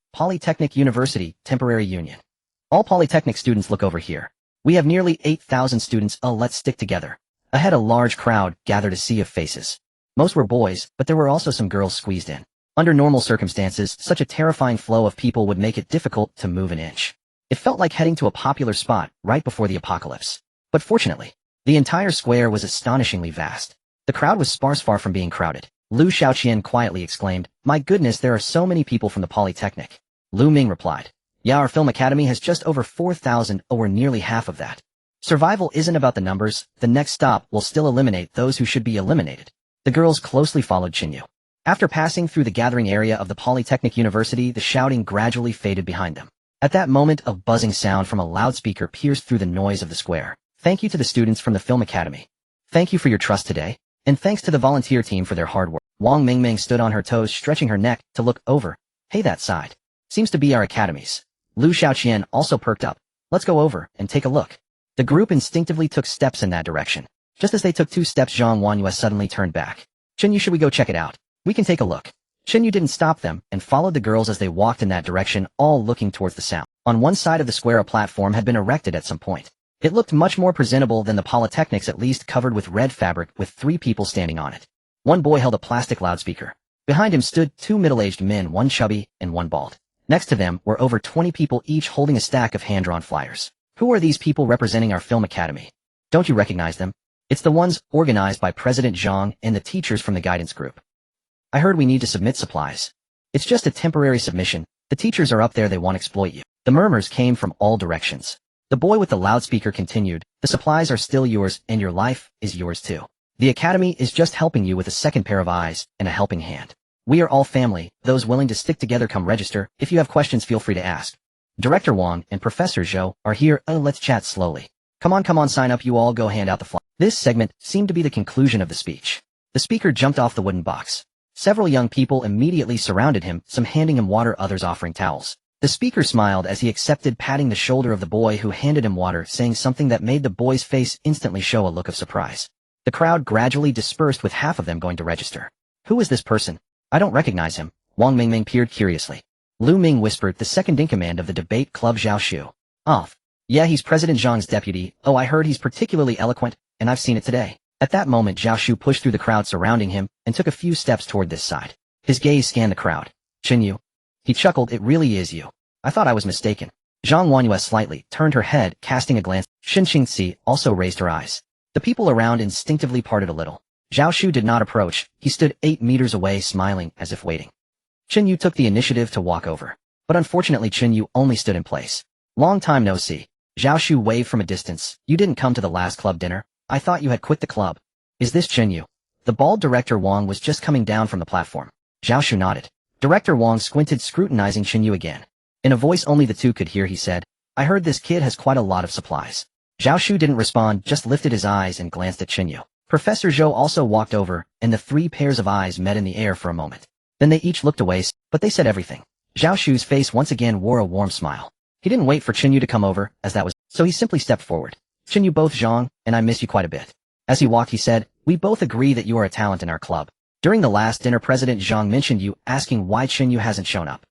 Temporary Union. All Polytechnic students, look over here. We have nearly 8,000 students. Oh, let's stick together. Ahead a large crowd gathered, a sea of faces. Most were boys, but there were also some girls squeezed in. Under normal circumstances, such a terrifying flow of people would make it difficult to move an inch. It felt like heading to a popular spot right before the apocalypse. But fortunately, the entire square was astonishingly vast. The crowd was sparse, far from being crowded. Lu Xiaoqian quietly exclaimed, my goodness, there are so many people from the Polytechnic. Lu Ming replied, yeah, our film academy has just over 4,000, oh, we're nearly half of that. Survival isn't about the numbers. The next stop will still eliminate those who should be eliminated. The girls closely followed Chen Yu. After passing through the gathering area of the Polytechnic University, the shouting gradually faded behind them. At that moment, a buzzing sound from a loudspeaker pierced through the noise of the square. Thank you to the students from the Film Academy. Thank you for your trust today. And thanks to the volunteer team for their hard work. Wang Mingming stood on her toes, stretching her neck to look over. Hey, that side. Seems to be our academies. Lu Xiaoqian also perked up. Let's go over and take a look. The group instinctively took steps in that direction. Just as they took 2 steps, Zhang Wanyue suddenly turned back. Chen Yu, should we go check it out? We can take a look. Chen Yu didn't stop them and followed the girls as they walked in that direction, all looking towards the sound. On one side of the square, a platform had been erected at some point. It looked much more presentable than the Polytechnic's, at least, covered with red fabric with 3 people standing on it. One boy held a plastic loudspeaker. Behind him stood 2 middle-aged men, one chubby and one bald. Next to them were over 20 people, each holding a stack of hand-drawn flyers. Who are these people representing our film academy? Don't you recognize them? It's the ones organized by President Zhang and the teachers from the guidance group. I heard we need to submit supplies. It's just a temporary submission. The teachers are up there, they won't exploit you. The murmurs came from all directions. The boy with the loudspeaker continued, the supplies are still yours and your life is yours too. The academy is just helping you with a second pair of eyes and a helping hand. We are all family, those willing to stick together come register. If you have questions feel free to ask. Director Wang and Professor Zhou are here. Let's chat slowly. Come on, sign up, you all go hand out the flyers. This segment seemed to be the conclusion of the speech. The speaker jumped off the wooden box. Several young people immediately surrounded him, some handing him water, others offering towels. The speaker smiled as he accepted, patting the shoulder of the boy who handed him water, saying something that made the boy's face instantly show a look of surprise. The crowd gradually dispersed with half of them going to register. Who is this person? I don't recognize him. Wang Mingming peered curiously. Lu Ming whispered, the second-in-command of the debate club Zhao Shu. Oh, yeah, he's President Zhang's deputy. Oh, I heard he's particularly eloquent, and I've seen it today. At that moment Zhao Shu pushed through the crowd surrounding him and took a few steps toward this side. His gaze scanned the crowd. Chen Yu. He chuckled, it really is you. I thought I was mistaken. Zhang Wanyue slightly turned her head, casting a glance. Shin Xingxi also raised her eyes. The people around instinctively parted a little. Zhao Shu did not approach. He stood 8 meters away, smiling as if waiting. Chen Yu took the initiative to walk over. But unfortunately Chen Yu only stood in place. Long time no see. Zhao Shu waved from a distance. You didn't come to the last club dinner? I thought you had quit the club. Is this Chen Yu? The bald Director Wang was just coming down from the platform. Zhao Shu nodded. Director Wang squinted, scrutinizing Chen Yu again. In a voice only the two could hear, he said, I heard this kid has quite a lot of supplies. Zhao Shu didn't respond, just lifted his eyes and glanced at Chen Yu. Professor Zhou also walked over, and the 3 pairs of eyes met in the air for a moment. Then they each looked away, but they said everything. Zhao Shu's face once again wore a warm smile. He didn't wait for Chen Yu to come over, as that was, so he simply stepped forward. Chen Yu, both Zhang, and I miss you quite a bit. As he walked he said, we both agree that you are a talent in our club. During the last dinner President Zhang mentioned you, asking why Chen Yu hasn't shown up.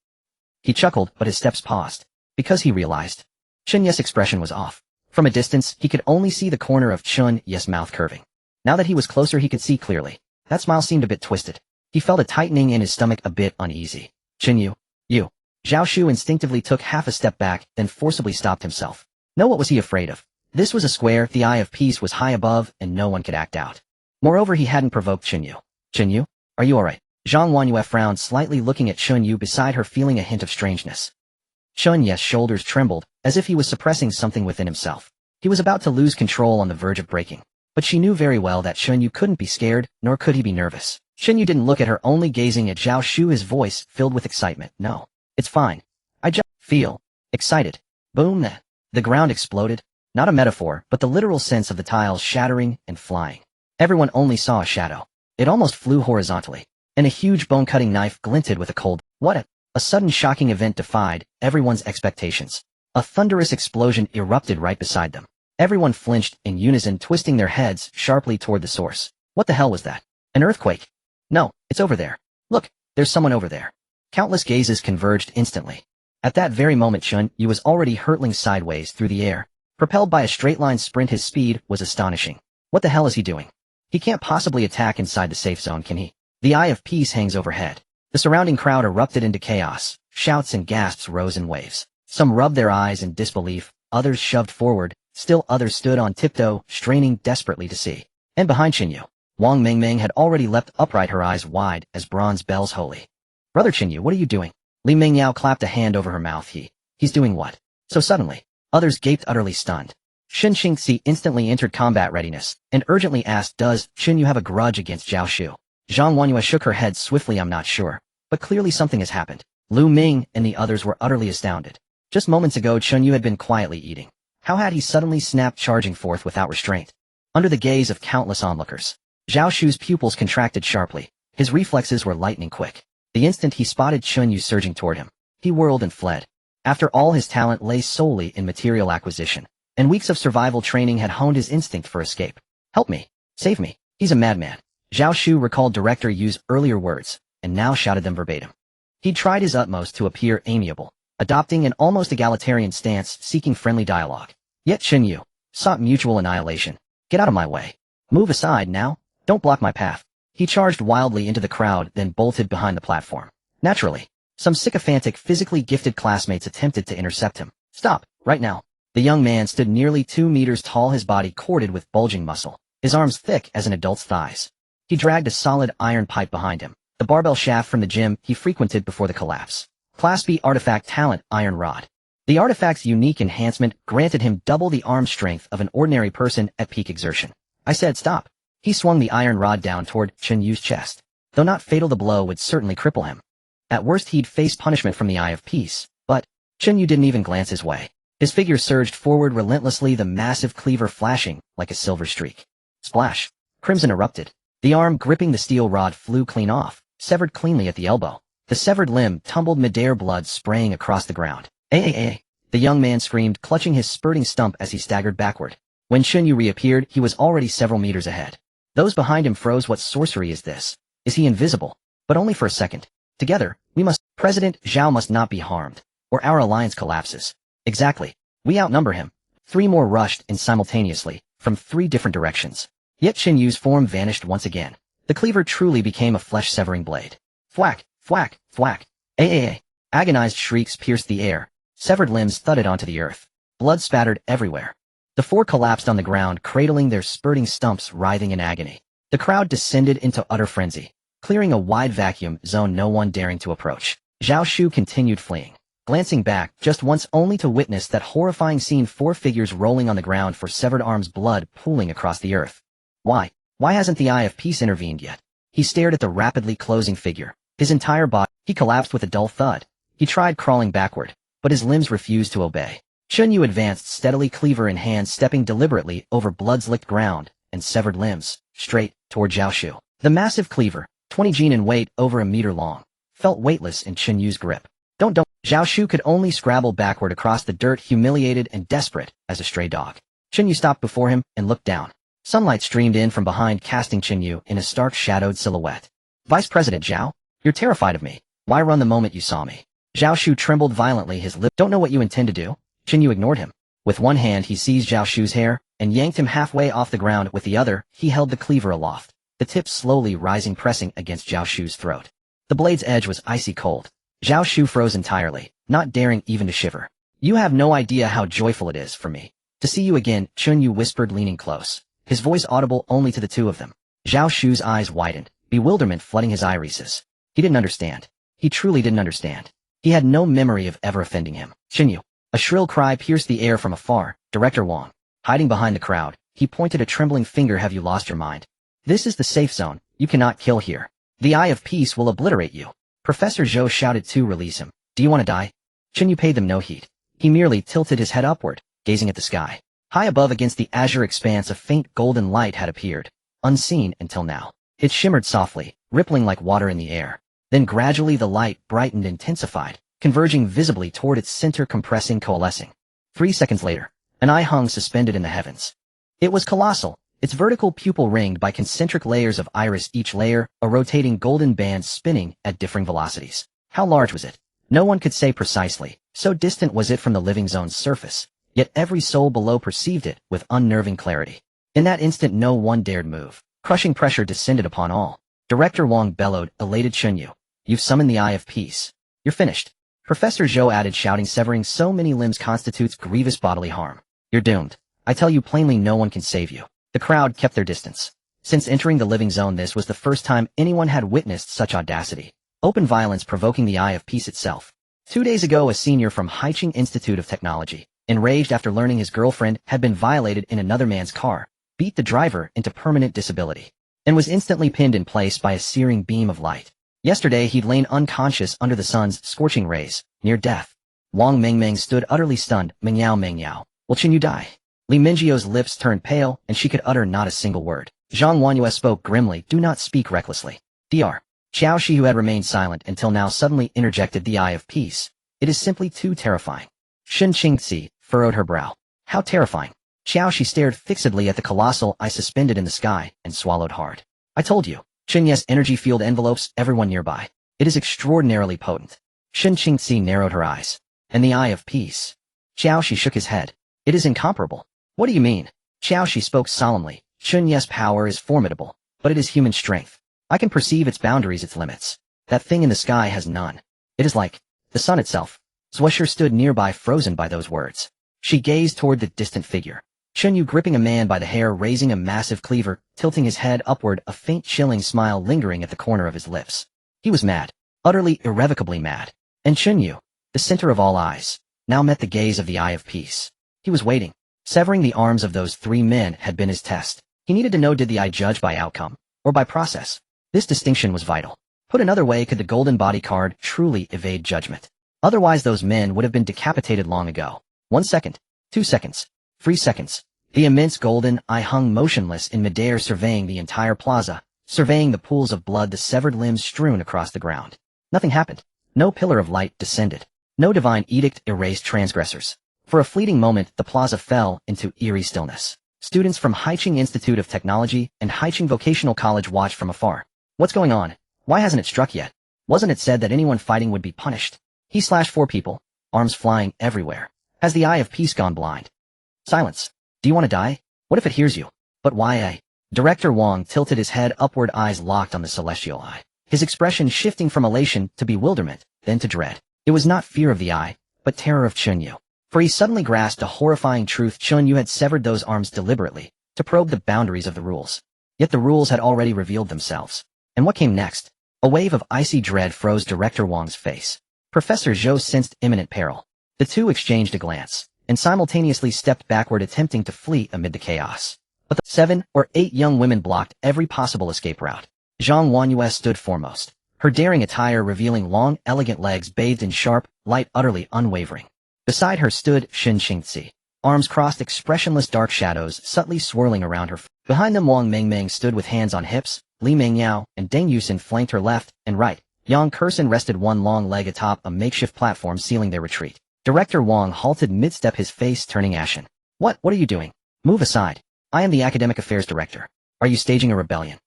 He chuckled, but his steps paused. Because he realized. Chen Yu's expression was off. From a distance, he could only see the corner of Chen Yu's mouth curving. Now that he was closer he could see clearly. That smile seemed a bit twisted. He felt a tightening in his stomach, a bit uneasy. Chen Yu. You. Zhao Shu instinctively took half a step back, then forcibly stopped himself. No, what was he afraid of? This was a square, the eye of peace was high above, and no one could act out. Moreover, he hadn't provoked Chen Yu. Chen Yu? Are you alright? Zhang Wanyue frowned slightly, looking at Chen Yu beside her, feeling a hint of strangeness. Chen Yu's shoulders trembled, as if he was suppressing something within himself. He was about to lose control, on the verge of breaking. But she knew very well that Chen Yu couldn't be scared, nor could he be nervous. Chen Yu didn't look at her, only gazing at Zhao Shu, his voice filled with excitement. No. It's fine. I just feel excited. Boom. The ground exploded. Not a metaphor, but the literal sense of the tiles shattering and flying. Everyone only saw a shadow. It almost flew horizontally. And a huge bone-cutting knife glinted with a cold. What a sudden shocking event defied everyone's expectations. A thunderous explosion erupted right beside them. Everyone flinched in unison, twisting their heads sharply toward the source. What the hell was that? An earthquake? No, it's over there. Look, there's someone over there. Countless gazes converged instantly. At that very moment Chen Yu was already hurtling sideways through the air. Propelled by a straight-line sprint, his speed was astonishing. What the hell is he doing? He can't possibly attack inside the safe zone, can he? The eye of peace hangs overhead. The surrounding crowd erupted into chaos. Shouts and gasps rose in waves. Some rubbed their eyes in disbelief, others shoved forward, still others stood on tiptoe, straining desperately to see. And behind Chen Yu, Wang Mingming had already leapt upright, her eyes wide as bronze bells. Holy. Brother Chen Yu, what are you doing? Li Mingyao clapped a hand over her mouth. He's doing what? So suddenly. Others gaped, utterly stunned. Shin Xingxi instantly entered combat readiness, and urgently asked, does Chen Yu have a grudge against Zhao Shu? Zhang Wanyue shook her head swiftly, I'm not sure. But clearly something has happened. Lu Ming and the others were utterly astounded. Just moments ago Chen Yu had been quietly eating. How had he suddenly snapped, charging forth without restraint? Under the gaze of countless onlookers, Zhao Shu's pupils contracted sharply. His reflexes were lightning quick. The instant he spotted Chen Yu surging toward him, he whirled and fled. After all, his talent lay solely in material acquisition, and weeks of survival training had honed his instinct for escape. Help me. Save me. He's a madman. Zhao Shu recalled Director Yu's earlier words, and now shouted them verbatim. He'd tried his utmost to appear amiable, adopting an almost egalitarian stance, seeking friendly dialogue. Yet Chen Yu sought mutual annihilation. Get out of my way. Move aside now. Don't block my path. He charged wildly into the crowd, then bolted behind the platform. Naturally, some sycophantic, physically gifted classmates attempted to intercept him. Stop, right now. The young man stood nearly 2 meters tall, his body corded with bulging muscle, his arms thick as an adult's thighs. He dragged a solid iron pipe behind him, the barbell shaft from the gym he frequented before the collapse. Class B artifact talent iron rod. The artifact's unique enhancement granted him double the arm strength of an ordinary person at peak exertion. I said stop. He swung the iron rod down toward Chen Yu's chest. Though not fatal, the blow would certainly cripple him. At worst, he'd face punishment from the Eye of Peace, but Chen Yu didn't even glance his way. His figure surged forward relentlessly, the massive cleaver flashing like a silver streak. Splash. Crimson erupted. The arm gripping the steel rod flew clean off, severed cleanly at the elbow. The severed limb tumbled midair, blood spraying across the ground. "Ay!" The young man screamed, clutching his spurting stump as he staggered backward. When Chen Yu reappeared, he was already several meters ahead. Those behind him froze. What sorcery is this? Is he invisible? But only for a second. Together, we must— President Zhao must not be harmed, or our alliance collapses. Exactly. We outnumber him. 3 more rushed in simultaneously, from 3 different directions. Yet Chen Yu's form vanished once again. The cleaver truly became a flesh-severing blade. Thwack, thwack, thwack. Ay! Agonized shrieks pierced the air. Severed limbs thudded onto the earth. Blood spattered everywhere. The 4 collapsed on the ground, cradling their spurting stumps, writhing in agony. The crowd descended into utter frenzy, clearing a wide vacuum zone, no one daring to approach. Zhao Shu continued fleeing, glancing back just once only to witness that horrifying scene: 4 figures rolling on the ground, for severed arms, blood pooling across the earth. Why hasn't the Eye of Peace intervened yet? He stared at the rapidly closing figure. His entire body— He collapsed with a dull thud. He tried crawling backward, but his limbs refused to obey. Chen Yu advanced steadily, cleaver in hand, stepping deliberately over blood-slicked ground and severed limbs, straight toward Zhao Shu. The massive cleaver, 20 jin in weight, over a meter long, felt weightless in Chen Yu's grip. Don't. Zhao Shu could only scrabble backward across the dirt, humiliated and desperate as a stray dog. Chen Yu stopped before him and looked down. Sunlight streamed in from behind, casting Chen Yu in a stark shadowed silhouette. Vice President Zhao, you're terrified of me. Why run the moment you saw me? Zhao Shu trembled violently, his lip— Don't know what you intend to do? Chen Yu ignored him. With one hand he seized Zhao Shu's hair and yanked him halfway off the ground. With the other, he held the cleaver aloft, the tip slowly rising, pressing against Zhao Shu's throat. The blade's edge was icy cold. Zhao Shu froze entirely, not daring even to shiver. You have no idea how joyful it is for me to see you again, Chen Yu whispered, leaning close, his voice audible only to the 2 of them. Zhao Shu's eyes widened, bewilderment flooding his irises. He didn't understand. He truly didn't understand. He had no memory of ever offending him. Chen Yu. A shrill cry pierced the air from afar. Director Wang, hiding behind the crowd, he pointed a trembling finger. Have you lost your mind? This is the safe zone. You cannot kill here. The Eye of Peace will obliterate you. Professor Zhou shouted to release him. Do you want to die? Chen Yu paid them no heed. He merely tilted his head upward, gazing at the sky. High above against the azure expanse, a faint golden light had appeared, unseen until now. It shimmered softly, rippling like water in the air. Then gradually the light brightened, intensified, converging visibly toward its center, compressing, coalescing. 3 seconds later, an eye hung suspended in the heavens. It was colossal, its vertical pupil ringed by concentric layers of iris, each layer a rotating golden band spinning at differing velocities. How large was it? No one could say precisely, so distant was it from the living zone's surface, yet every soul below perceived it with unnerving clarity. In that instant no one dared move. Crushing pressure descended upon all. Director Wang bellowed, elated. Chen Yu, you've summoned the Eye of Peace. You're finished. Professor Zhou added, shouting, severing so many limbs constitutes grievous bodily harm. You're doomed. I tell you plainly, no one can save you. The crowd kept their distance. Since entering the living zone, this was the first time anyone had witnessed such audacity. Open violence provoking the Eye of Peace itself. 2 days ago, a senior from Haicheng Institute of Technology, enraged after learning his girlfriend had been violated in another man's car, beat the driver into permanent disability, and was instantly pinned in place by a searing beam of light. Yesterday he'd lain unconscious under the sun's scorching rays, near death. Wang Mengmeng stood utterly stunned. Mengyao. Will Chen Yu die? Li Mingjio's lips turned pale, and she could utter not a single word. Zhang Wanyue spoke grimly. Do not speak recklessly. Dr. Xiao Shi, who had remained silent until now, suddenly interjected, the Eye of Peace. It is simply too terrifying. Shen Qingzi furrowed her brow. How terrifying? Xiao Shi stared fixedly at the colossal eye suspended in the sky and swallowed hard. I told you. Chen Yu's energy field envelopes everyone nearby. It is extraordinarily potent. Shen Qingzi narrowed her eyes. And the Eye of Peace? Xiao Shi shook his head. It is incomparable. What do you mean? Xiao Shi spoke solemnly. Chen Yu's power is formidable, but it is human strength. I can perceive its boundaries, its limits. That thing in the sky has none. It is like the sun itself. Zhuosher stood nearby, frozen by those words. She gazed toward the distant figure. Chen Yu gripping a man by the hair, raising a massive cleaver, tilting his head upward, a faint chilling smile lingering at the corner of his lips. He was mad. Utterly, irrevocably mad. And Chen Yu, the center of all eyes, now met the gaze of the Eye of Peace. He was waiting. Severing the arms of those 3 men had been his test. He needed to know, did the Eye judge by outcome, or by process? This distinction was vital. Put another way, could the golden body card truly evade judgment? Otherwise those men would have been decapitated long ago. 1 second, 2 seconds, 3 seconds. The immense golden eye hung motionless in midair, surveying the entire plaza, surveying the pools of blood, the severed limbs strewn across the ground. Nothing happened. No pillar of light descended. No divine edict erased transgressors. For a fleeting moment, the plaza fell into eerie stillness. Students from Haiching Institute of Technology and Haiching Vocational College watched from afar. What's going on? Why hasn't it struck yet? Wasn't it said that anyone fighting would be punished? He slashed 4 people, arms flying everywhere. Has the Eye of Peace gone blind? Silence. Do you want to die? What if it hears you? But why? Director Wang tilted his head upward, eyes locked on the celestial eye. His expression shifting from elation to bewilderment, then to dread. It was not fear of the eye, but terror of Chen Yu. For he suddenly grasped a horrifying truth: Chen Yu had severed those arms deliberately, to probe the boundaries of the rules. Yet the rules had already revealed themselves. And what came next? A wave of icy dread froze Director Wang's face. Professor Zhou sensed imminent peril. The two exchanged a glance, and simultaneously stepped backward, attempting to flee amid the chaos. But the 7 or 8 young women blocked every possible escape route. Zhang Wanyue stood foremost, her daring attire revealing long, elegant legs bathed in sharp light, utterly unwavering. Beside her stood Shen Qingzi, arms crossed, expressionless, dark shadows subtly swirling around her. Behind them Wang Mengmeng stood with hands on hips, Li Mengyao and Deng Yusin flanked her left and right. Yang Kursin rested one long leg atop a makeshift platform, sealing their retreat. Director Wang halted mid-step, his face turning ashen. What are you doing? Move aside. I am the Academic Affairs Director. Are you staging a rebellion?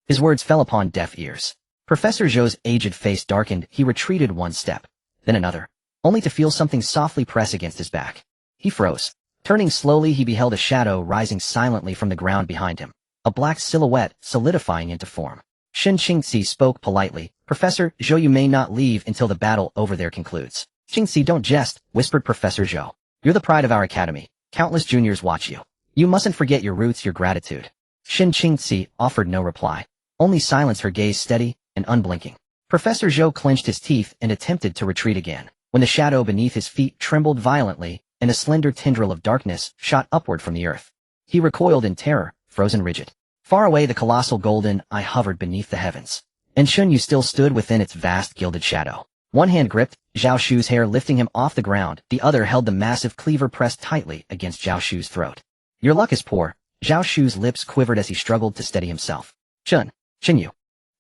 His words fell upon deaf ears. Professor Zhou's aged face darkened. He retreated 1 step, then another, only to feel something softly press against his back. He froze. Turning slowly, he beheld a shadow rising silently from the ground behind him, a black silhouette solidifying into form. Shen Qingzi spoke politely. Professor Zhou, you may not leave until the battle over there concludes. Qingzi, don't jest, whispered Professor Zhou. You're the pride of our academy. Countless juniors watch you. You mustn't forget your roots, your gratitude. Shen Qingzi offered no reply, only silence, her gaze steady and unblinking. Professor Zhou clenched his teeth and attempted to retreat again, when the shadow beneath his feet trembled violently and a slender tendril of darkness shot upward from the earth. He recoiled in terror, frozen rigid. Far away, the colossal golden eye hovered beneath the heavens, and Chen Yu still stood within its vast gilded shadow. One hand gripped Zhao Shu's hair, lifting him off the ground. The other held the massive cleaver pressed tightly against Zhao Shu's throat. Your luck is poor. Zhao Shu's lips quivered as he struggled to steady himself. Chen Yu,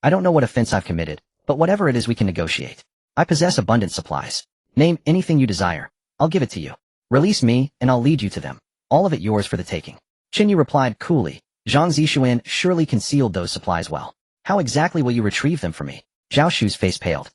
I don't know what offense I've committed, but whatever it is, we can negotiate. I possess abundant supplies. Name anything you desire. I'll give it to you. Release me, and I'll lead you to them. All of it yours for the taking. Chen Yu replied coolly. Zhang Zixuan surely concealed those supplies well. How exactly will you retrieve them for me? Zhao Shu's face paled.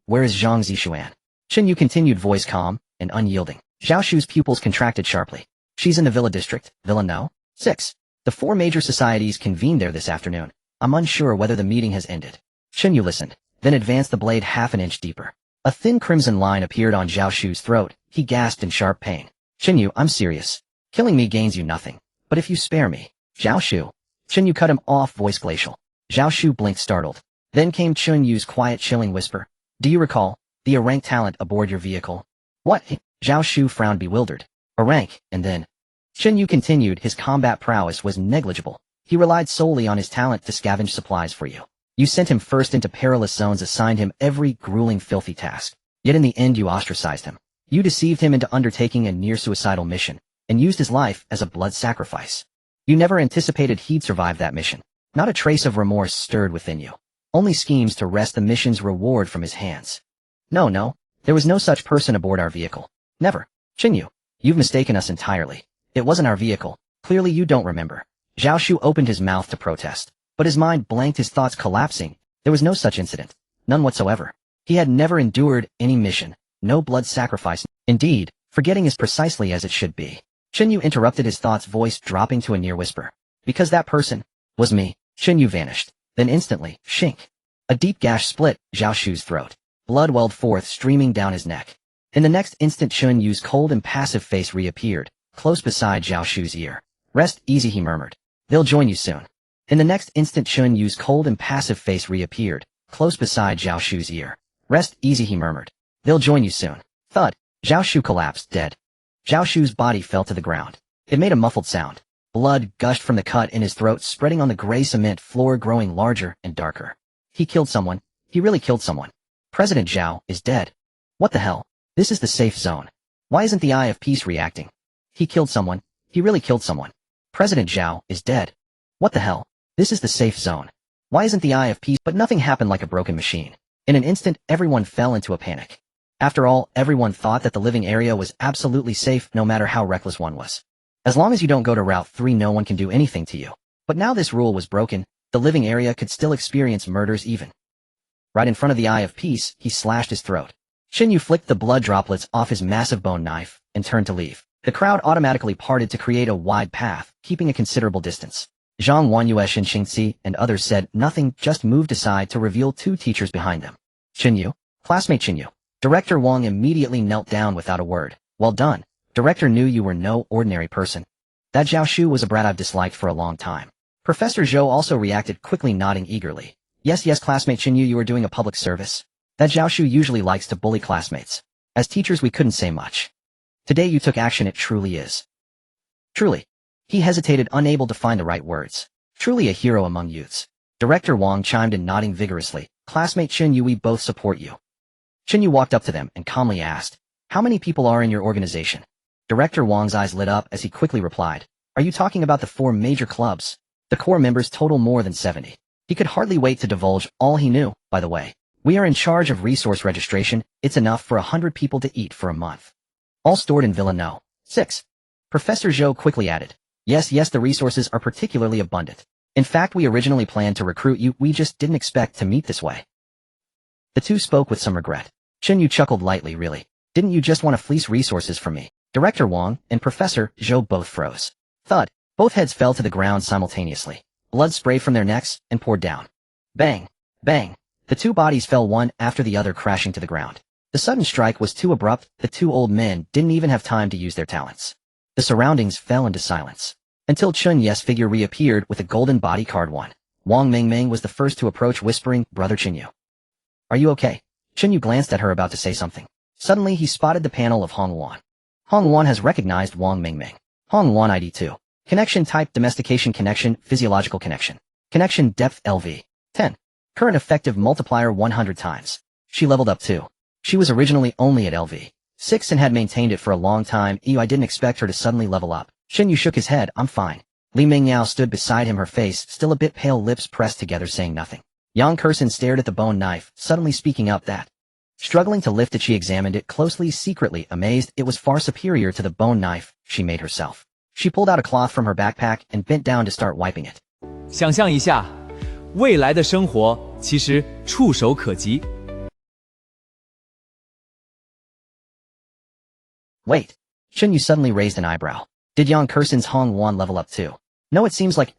Where is Zhang Zixuan? Chen Yu continued, voice calm and unyielding. Zhao Shu's pupils contracted sharply. She's in the Villa District. Villa No. 6. The 4 major societies convened there this afternoon. I'm unsure whether the meeting has ended. Chen Yu listened, then advanced the blade half an inch deeper. A thin crimson line appeared on Zhao Shu's throat. He gasped in sharp pain. Chen Yu, I'm serious. Killing me gains you nothing. But if you spare me... Zhao Shu. Chen Yu cut him off, voice glacial. Zhao Shu blinked, startled. Then came Chen Yu's quiet, chilling whisper. Do you recall the rank talent aboard your vehicle? What? Zhao Shu frowned, bewildered. A rank, and then... Chen Yu continued, his combat prowess was negligible. He relied solely on his talent to scavenge supplies for you. You sent him first into perilous zones, assigned him every grueling, filthy task. Yet in the end you ostracized him. You deceived him into undertaking a near-suicidal mission, and used his life as a blood sacrifice. You never anticipated he'd survive that mission. Not a trace of remorse stirred within you. Only schemes to wrest the mission's reward from his hands. No, there was no such person aboard our vehicle. Never. Chen Yu, you've mistaken us entirely. It wasn't our vehicle. Clearly you don't remember. Zhao Shu opened his mouth to protest, but his mind blanked, his thoughts collapsing. There was no such incident. None whatsoever. He had never endured any mission, no blood sacrifice. Indeed, forgetting is precisely as it should be. Chen Yu interrupted, his thoughts, voice dropping to a near whisper. Because that person was me. Chen Yu vanished. Then instantly, shink. A deep gash split Zhao Shu's throat. Blood welled forth, streaming down his neck. In the next instant, Chen Yu's cold impassive face reappeared, close beside Zhao Shu's ear. Rest easy, he murmured. They'll join you soon. In the next instant, Chen Yu's cold impassive face reappeared, close beside Zhao Shu's ear. Rest easy, he murmured. They'll join you soon. Thud. Zhao Shu collapsed, dead. Zhao Shu's body fell to the ground. It made a muffled sound. Blood gushed from the cut in his throat, spreading on the gray cement floor, growing larger and darker. He killed someone. He really killed someone. President Zhao is dead. What the hell? This is the safe zone. Why isn't the Eye of Peace reacting? He killed someone. He really killed someone. President Zhao is dead. What the hell? This is the safe zone. Why isn't the Eye of Peace? But nothing happened like a broken machine. In an instant, everyone fell into a panic. After all, everyone thought that the living area was absolutely safe no matter how reckless one was. As long as you don't go to Route 3, no one can do anything to you. But now this rule was broken. The living area could still experience murders even. Right in front of the Eye of Peace, he slashed his throat. Chen Yu flicked the blood droplets off his massive bone knife and turned to leave. The crowd automatically parted to create a wide path, keeping a considerable distance. Zhang Wanyue and Xingxi and others said nothing, just moved aside to reveal two teachers behind them. Chen Yu, classmate Chen Yu. Director Wang immediately knelt down without a word. Well done. Director knew you were no ordinary person. That Zhao Shu was a brat I've disliked for a long time. Professor Zhou also reacted quickly, nodding eagerly. Yes, classmate Chen Yu, you are doing a public service. That Zhao Shu usually likes to bully classmates. As teachers we couldn't say much. Today you took action, it truly is. Truly. He hesitated, unable to find the right words. Truly a hero among youths. Director Wang chimed in, nodding vigorously. Classmate Chen Yu, we both support you. Chen Yu walked up to them and calmly asked, how many people are in your organization? Director Wang's eyes lit up as he quickly replied, are you talking about the 4 major clubs? The core members total more than 70. He could hardly wait to divulge all he knew. By the way, we are in charge of resource registration. It's enough for 100 people to eat for a month. All stored in Villa No. 6. Professor Zhou quickly added, yes, the resources are particularly abundant. In fact, we originally planned to recruit you, we just didn't expect to meet this way. The two spoke with some regret. Chen Yu chuckled lightly, really? Didn't you just want to fleece resources from me? Director Wang and Professor Zhou both froze. Thud. Both heads fell to the ground simultaneously. Blood sprayed from their necks and poured down. Bang! Bang! The two bodies fell one after the other, crashing to the ground. The sudden strike was too abrupt. The two old men didn't even have time to use their talents. The surroundings fell into silence. Until Chun Ye's figure reappeared with a golden bodyguard. Wang Mingming was the first to approach, whispering, Brother Chen Yu. Are you okay? Chen Yu glanced at her, about to say something. Suddenly he spotted the panel of Hong Luan. Hong Luan has recognized Wang Mingming. Hong Luan ID 2. Connection type domestication connection physiological connection. Connection depth LV. 10. Current effective multiplier 100 times. She leveled up too. She was originally only at LV 6 and had maintained it for a long time. I didn't expect her to suddenly level up. Chen Yu shook his head. I'm fine. Li Mingyao stood beside him, her face still a bit pale, lips pressed together, saying nothing. Yang Kursin stared at the bone knife, suddenly speaking up that. Struggling to lift it, she examined it closely, secretly amazed. It was far superior to the bone knife she made herself. She pulled out a cloth from her backpack and bent down to start wiping it. 想象一下，未来的生活其实触手可及。Wait. Chen Yu suddenly raised an eyebrow. Did Yang Kursin's Hong Luan level up too? No, it seems like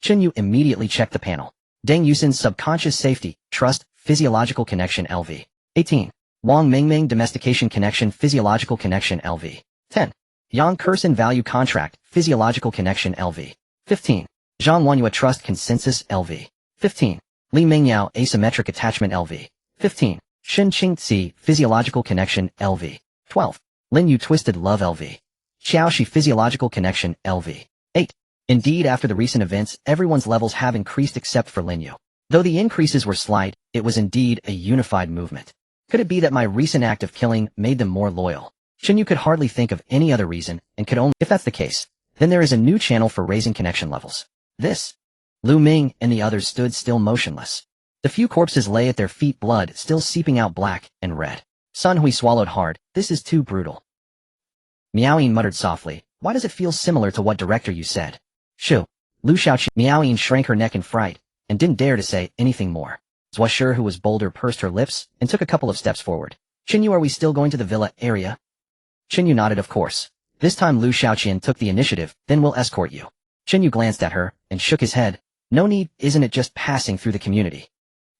Chen Yu immediately checked the panel. Deng Yusin's subconscious safety, trust, physiological connection LV. 18. Wang Mingming domestication connection physiological connection LV. 10. Yang Kursin value contract physiological connection LV. 15. Zhang Wanyue trust consensus LV. 15. Li Mingyao asymmetric attachment LV. 15. Shin Qingzi physiological connection LV. 12. Lin Yu twisted love LV. Xiaoxi physiological connection LV. 8. Indeed, after the recent events, everyone's levels have increased except for Lin Yu. Though the increases were slight, it was indeed a unified movement. Could it be that my recent act of killing made them more loyal? Chen Yu could hardly think of any other reason, and could only— if that's the case, then there is a new channel for raising connection levels. This. Lu Ming and the others stood still motionless. The few corpses lay at their feet, blood still seeping out black and red. Sun Hui swallowed hard. This is too brutal. Miaoyin muttered softly. Why does it feel similar to what director you said? Shoo. Lu Xiaoqi. Miaoyin shrank her neck in fright, and didn't dare to say anything more. Zhua Shi, who was bolder, pursed her lips, and took a couple of steps forward. Chen Yu, are we still going to the villa area? Chen Yu nodded, of course. This time Lu Xiaoqian took the initiative, then we'll escort you. Chen Yu glanced at her, and shook his head. No need, isn't it just passing through the community?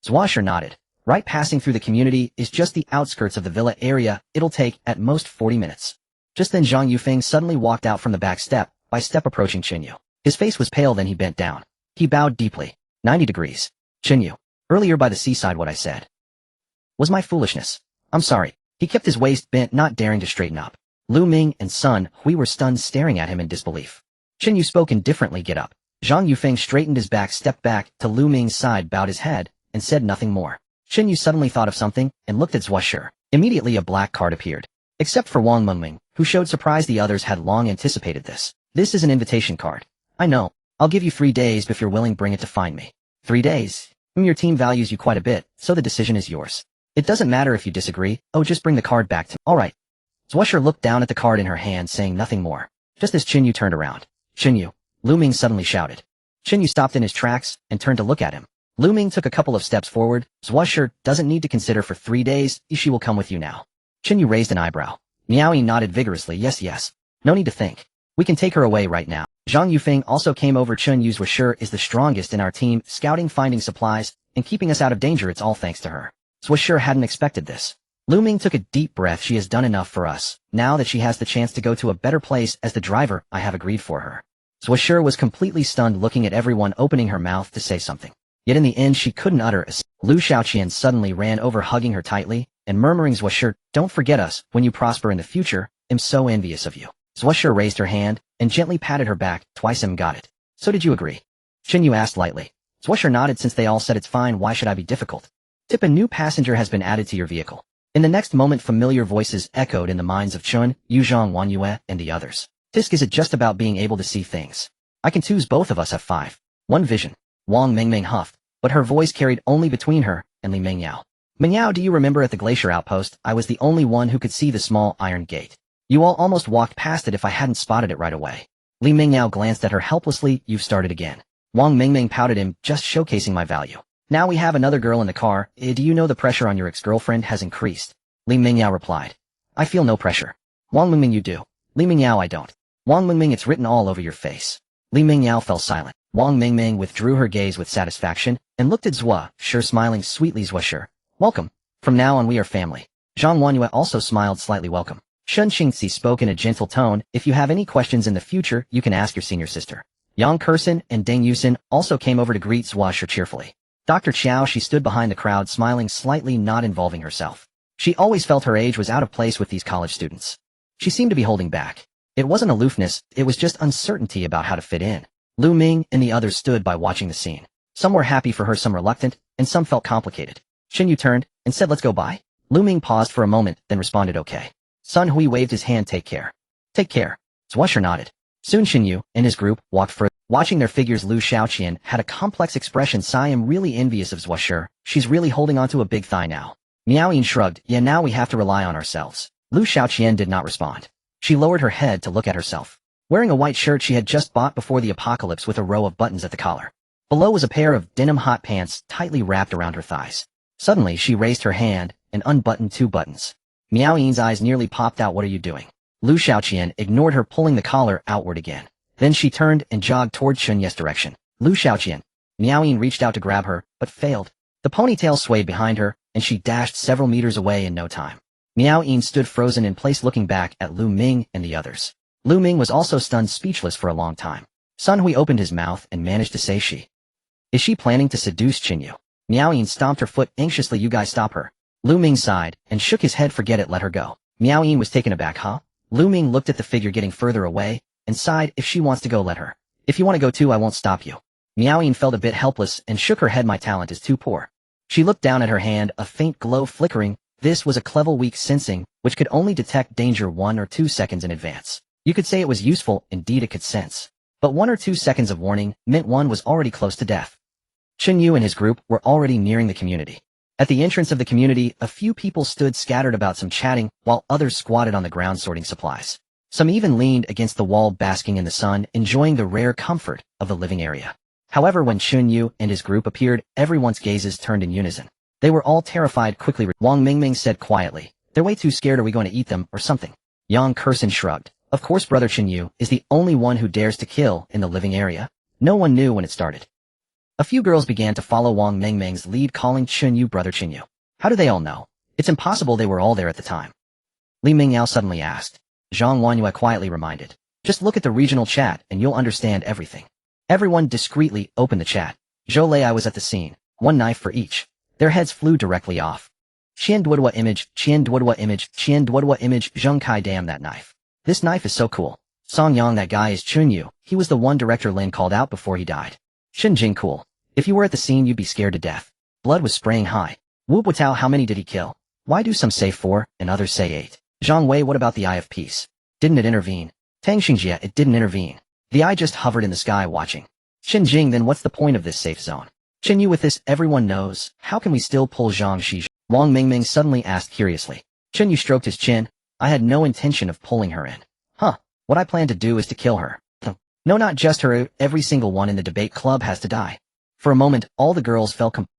Zhua Shi nodded. Right, passing through the community is just the outskirts of the villa area. It'll take, at most, 40 minutes. Just then Zhang Yufeng suddenly walked out from the back step, by step approaching Chen Yu. His face was pale, then he bent down. He bowed deeply. 90 degrees. Chen Yu. Earlier by the seaside what I said was my foolishness. I'm sorry. He kept his waist bent, not daring to straighten up. Lu Ming and Sun Hui were stunned, staring at him in disbelief. Chen Yu spoke indifferently. Get up. Zhang Yufeng straightened his back, stepped back to Lu Ming's side, bowed his head, and said nothing more. Chen Yu suddenly thought of something, and looked at Zhuo Shi. Immediately a black card appeared. Except for Wang Mengming, who showed surprise. The others had long anticipated this. This is an invitation card. I know. I'll give you 3 days, but if you're willing, bring it to find me. 3 days? Your team values you quite a bit, so the decision is yours. It doesn't matter if you disagree. Oh, just bring the card back to me. All right. Zhuo Shi looked down at the card in her hand, saying nothing more. Just as Chen Yu turned around. Chen Yu. Lu Ming suddenly shouted. Chen Yu stopped in his tracks, and turned to look at him. Lu Ming took a couple of steps forward. Zhuo Shi doesn't need to consider for 3 days. She will come with you now. Chen Yu raised an eyebrow. Miaoyi nodded vigorously. Yes. No need to think. We can take her away right now. Zhang Yufeng also came over. Chen Yu's Zhuo Shi is the strongest in our team, scouting, finding supplies, and keeping us out of danger. It's all thanks to her. Zhuo Shi hadn't expected this. Lu Ming took a deep breath. She has done enough for us. Now that she has the chance to go to a better place as the driver, I have agreed for her. Zhuo Shi was completely stunned, looking at everyone, opening her mouth to say something. Yet in the end she couldn't utter a. Lu Shaoqian suddenly ran over, hugging her tightly, and murmuring, Zhuo Shi, don't forget us when you prosper in the future. I'm so envious of you. Zhuo Shi raised her hand, and gently patted her back. Twice. Got it. So did you agree? Chen Yu asked lightly. Zhuo Shi nodded. Since they all said it's fine, why should I be difficult? Tip: a new passenger has been added to your vehicle. In the next moment familiar voices echoed in the minds of Chun, Yuzhong, Wan Yue, and the others. Tisk, is it just about being able to see things? I can choose. Both of us have 5. 1 vision. Wang Mengming huffed, but her voice carried only between her and Li Mingyao. Mingyao, do you remember at the glacier outpost, I was the only one who could see the small iron gate. You all almost walked past it if I hadn't spotted it right away. Li Mingyao glanced at her helplessly. You've started again. Wang Mengming pouted him, just showcasing my value. Now we have another girl in the car. Do you know the pressure on your ex-girlfriend has increased? Li Mingyao replied. I feel no pressure. Wang Mengming, you do. Li Mingyao, I don't. Wang Mengming, it's written all over your face. Li Mingyao fell silent. Wang Mengming withdrew her gaze with satisfaction, and looked at Zhuo Shi, smiling sweetly. Zhuo Shi, welcome. From now on we are family. Zhang Wanyue also smiled slightly. Welcome. Shen Qingzi spoke in a gentle tone. If you have any questions in the future, you can ask your senior sister. Yang Kersen and Deng Yusin also came over to greet Zhuo Shi cheerfully. Dr. Qiao, she stood behind the crowd, smiling slightly, not involving herself. She always felt her age was out of place with these college students. She seemed to be holding back. It wasn't aloofness, it was just uncertainty about how to fit in. Lu Ming and the others stood by watching the scene. Some were happy for her, some reluctant, and some felt complicated. Chen Yu turned and said, let's go by. Lu Ming paused for a moment, then responded, okay. Sun Hui waved his hand. Take care. Take care. Zhuo Shi nodded. Soon Chen Yu and his group walked further. Watching their figures, Lu Shaoqian had a complex expression. I am really envious of Zhuo Shi. She's really holding onto a big thigh now. Miaoyin shrugged. Yeah, now we have to rely on ourselves. Lu Shaoqian did not respond. She lowered her head to look at herself. Wearing a white shirt she had just bought before the apocalypse with a row of buttons at the collar. Below was a pair of denim hot pants tightly wrapped around her thighs. Suddenly she raised her hand and unbuttoned 2 buttons. Miaoyin's eyes nearly popped out. What are you doing? Lu Shaoqian ignored her, pulling the collar outward again. Then she turned and jogged toward Chen Yu's direction. Lu Shaoqian. Miaoyin reached out to grab her, but failed. The ponytail swayed behind her, and she dashed several meters away in no time. Miaoyin stood frozen in place, looking back at Lu Ming and the others. Lu Ming was also stunned, speechless for a long time. Sun Hui opened his mouth and managed to say, Is she planning to seduce Chen Yu? Miaoyin stomped her foot anxiously. You guys stop her. Lu Ming sighed and shook his head. Forget it, let her go. Miaoyin was taken aback. Huh? Lu Ming looked at the figure getting further away and sighed. If she wants to go, let her. If you want to go too, I won't stop you. Miaoyin felt a bit helpless and shook her head. My talent is too poor. She looked down at her hand, a faint glow flickering. This was a clever weak sensing, which could only detect danger 1 or 2 seconds in advance. You could say it was useful, indeed it could sense. But 1 or 2 seconds of warning meant one was already close to death. Chen Yu and his group were already nearing the community. At the entrance of the community, a few people stood scattered about, some chatting, while others squatted on the ground sorting supplies. Some even leaned against the wall, basking in the sun, enjoying the rare comfort of the living area. However, when Chen Yu and his group appeared, everyone's gazes turned in unison. They were all terrified. Quickly, Wang Mingming said quietly, they're way too scared. Are we going to eat them or something? Yang Kersen shrugged. Of course, brother Chen Yu is the only one who dares to kill in the living area. No one knew when it started. A few girls began to follow Wang Mingming's lead, calling Chen Yu brother Chen Yu. How do they all know? It's impossible they were all there at the time. Li Mingyao suddenly asked. Zhang Huanyue quietly reminded. Just look at the regional chat and you'll understand everything. Everyone discreetly opened the chat. Zhou Lei was at the scene. One knife for each. Their heads flew directly off. Qian Duodua image, Qian Duodua image, Qian Duodua image, Zheng Kai damn that knife. This knife is so cool. Song Yang that guy is Chen Yu, he was the one director Lin called out before he died. Shen Jing cool. If you were at the scene you'd be scared to death. Blood was spraying high. Wu Buitao how many did he kill? Why do some say 4 and others say 8? Zhang Wei what about the Eye of Peace? Didn't it intervene? Tang Xingjie it didn't intervene. The eye just hovered in the sky watching. Shen Jing then what's the point of this safe zone? Chen Yu with this everyone knows, how can we still pull Zhang Shi? Wang Mingming suddenly asked curiously. Chen Yu stroked his chin. I had no intention of pulling her in. Huh, what I plan to do is to kill her. No, not just her, every single one in the debate club has to die. For a moment, all the girls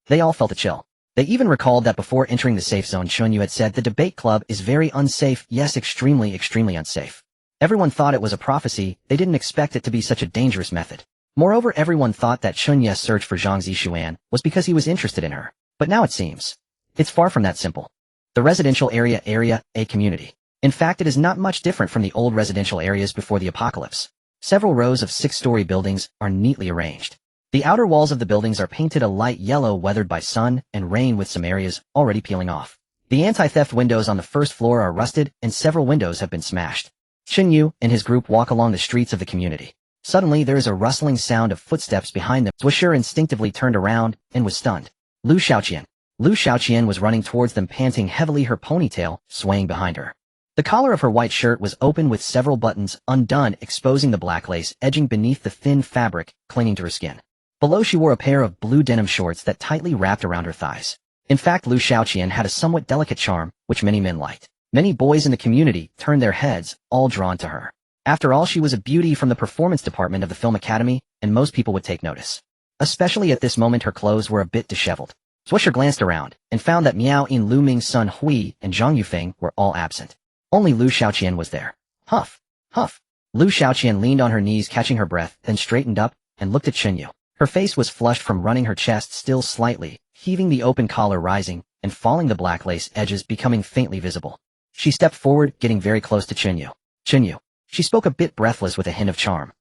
they all felt a chill. They even recalled that before entering the safe zone Chen Yu had said the debate club is very unsafe, yes extremely unsafe. Everyone thought it was a prophecy, they didn't expect it to be such a dangerous method. Moreover everyone thought that Chen Yu's search for Zhang Zixuan was because he was interested in her. But now it seems. It's far from that simple. The residential area, a community. In fact it is not much different from the old residential areas before the apocalypse. Several rows of 6-story buildings are neatly arranged. The outer walls of the buildings are painted a light yellow weathered by sun and rain with some areas already peeling off. The anti-theft windows on the first floor are rusted and several windows have been smashed. Chen Yu and his group walk along the streets of the community. Suddenly there is a rustling sound of footsteps behind them. Swisher instinctively turned around and was stunned. Lu Xiaoqian. Lu Xiaoqian was running towards them panting heavily, her ponytail swaying behind her. The collar of her white shirt was open with several buttons undone, exposing the black lace edging beneath the thin fabric clinging to her skin. Below she wore a pair of blue denim shorts that tightly wrapped around her thighs. In fact Lu Xiaoqian had a somewhat delicate charm, which many men liked. Many boys in the community turned their heads, all drawn to her. After all she was a beauty from the performance department of the film academy, and most people would take notice. Especially at this moment her clothes were a bit disheveled. Swisher glanced around, and found that Miao Yin, Lu Ming's son Hui, and Zhang Yufeng were all absent. Only Lu Xiaoqian was there. Huff, huff. Lu Xiaoqian leaned on her knees catching her breath, then straightened up, and looked at Chen Yu. Her face was flushed from running, her chest still slightly, heaving, the open collar rising, and falling, the black lace edges becoming faintly visible. She stepped forward, getting very close to Chen Yu. Chen Yu. She spoke a bit breathless with a hint of charm.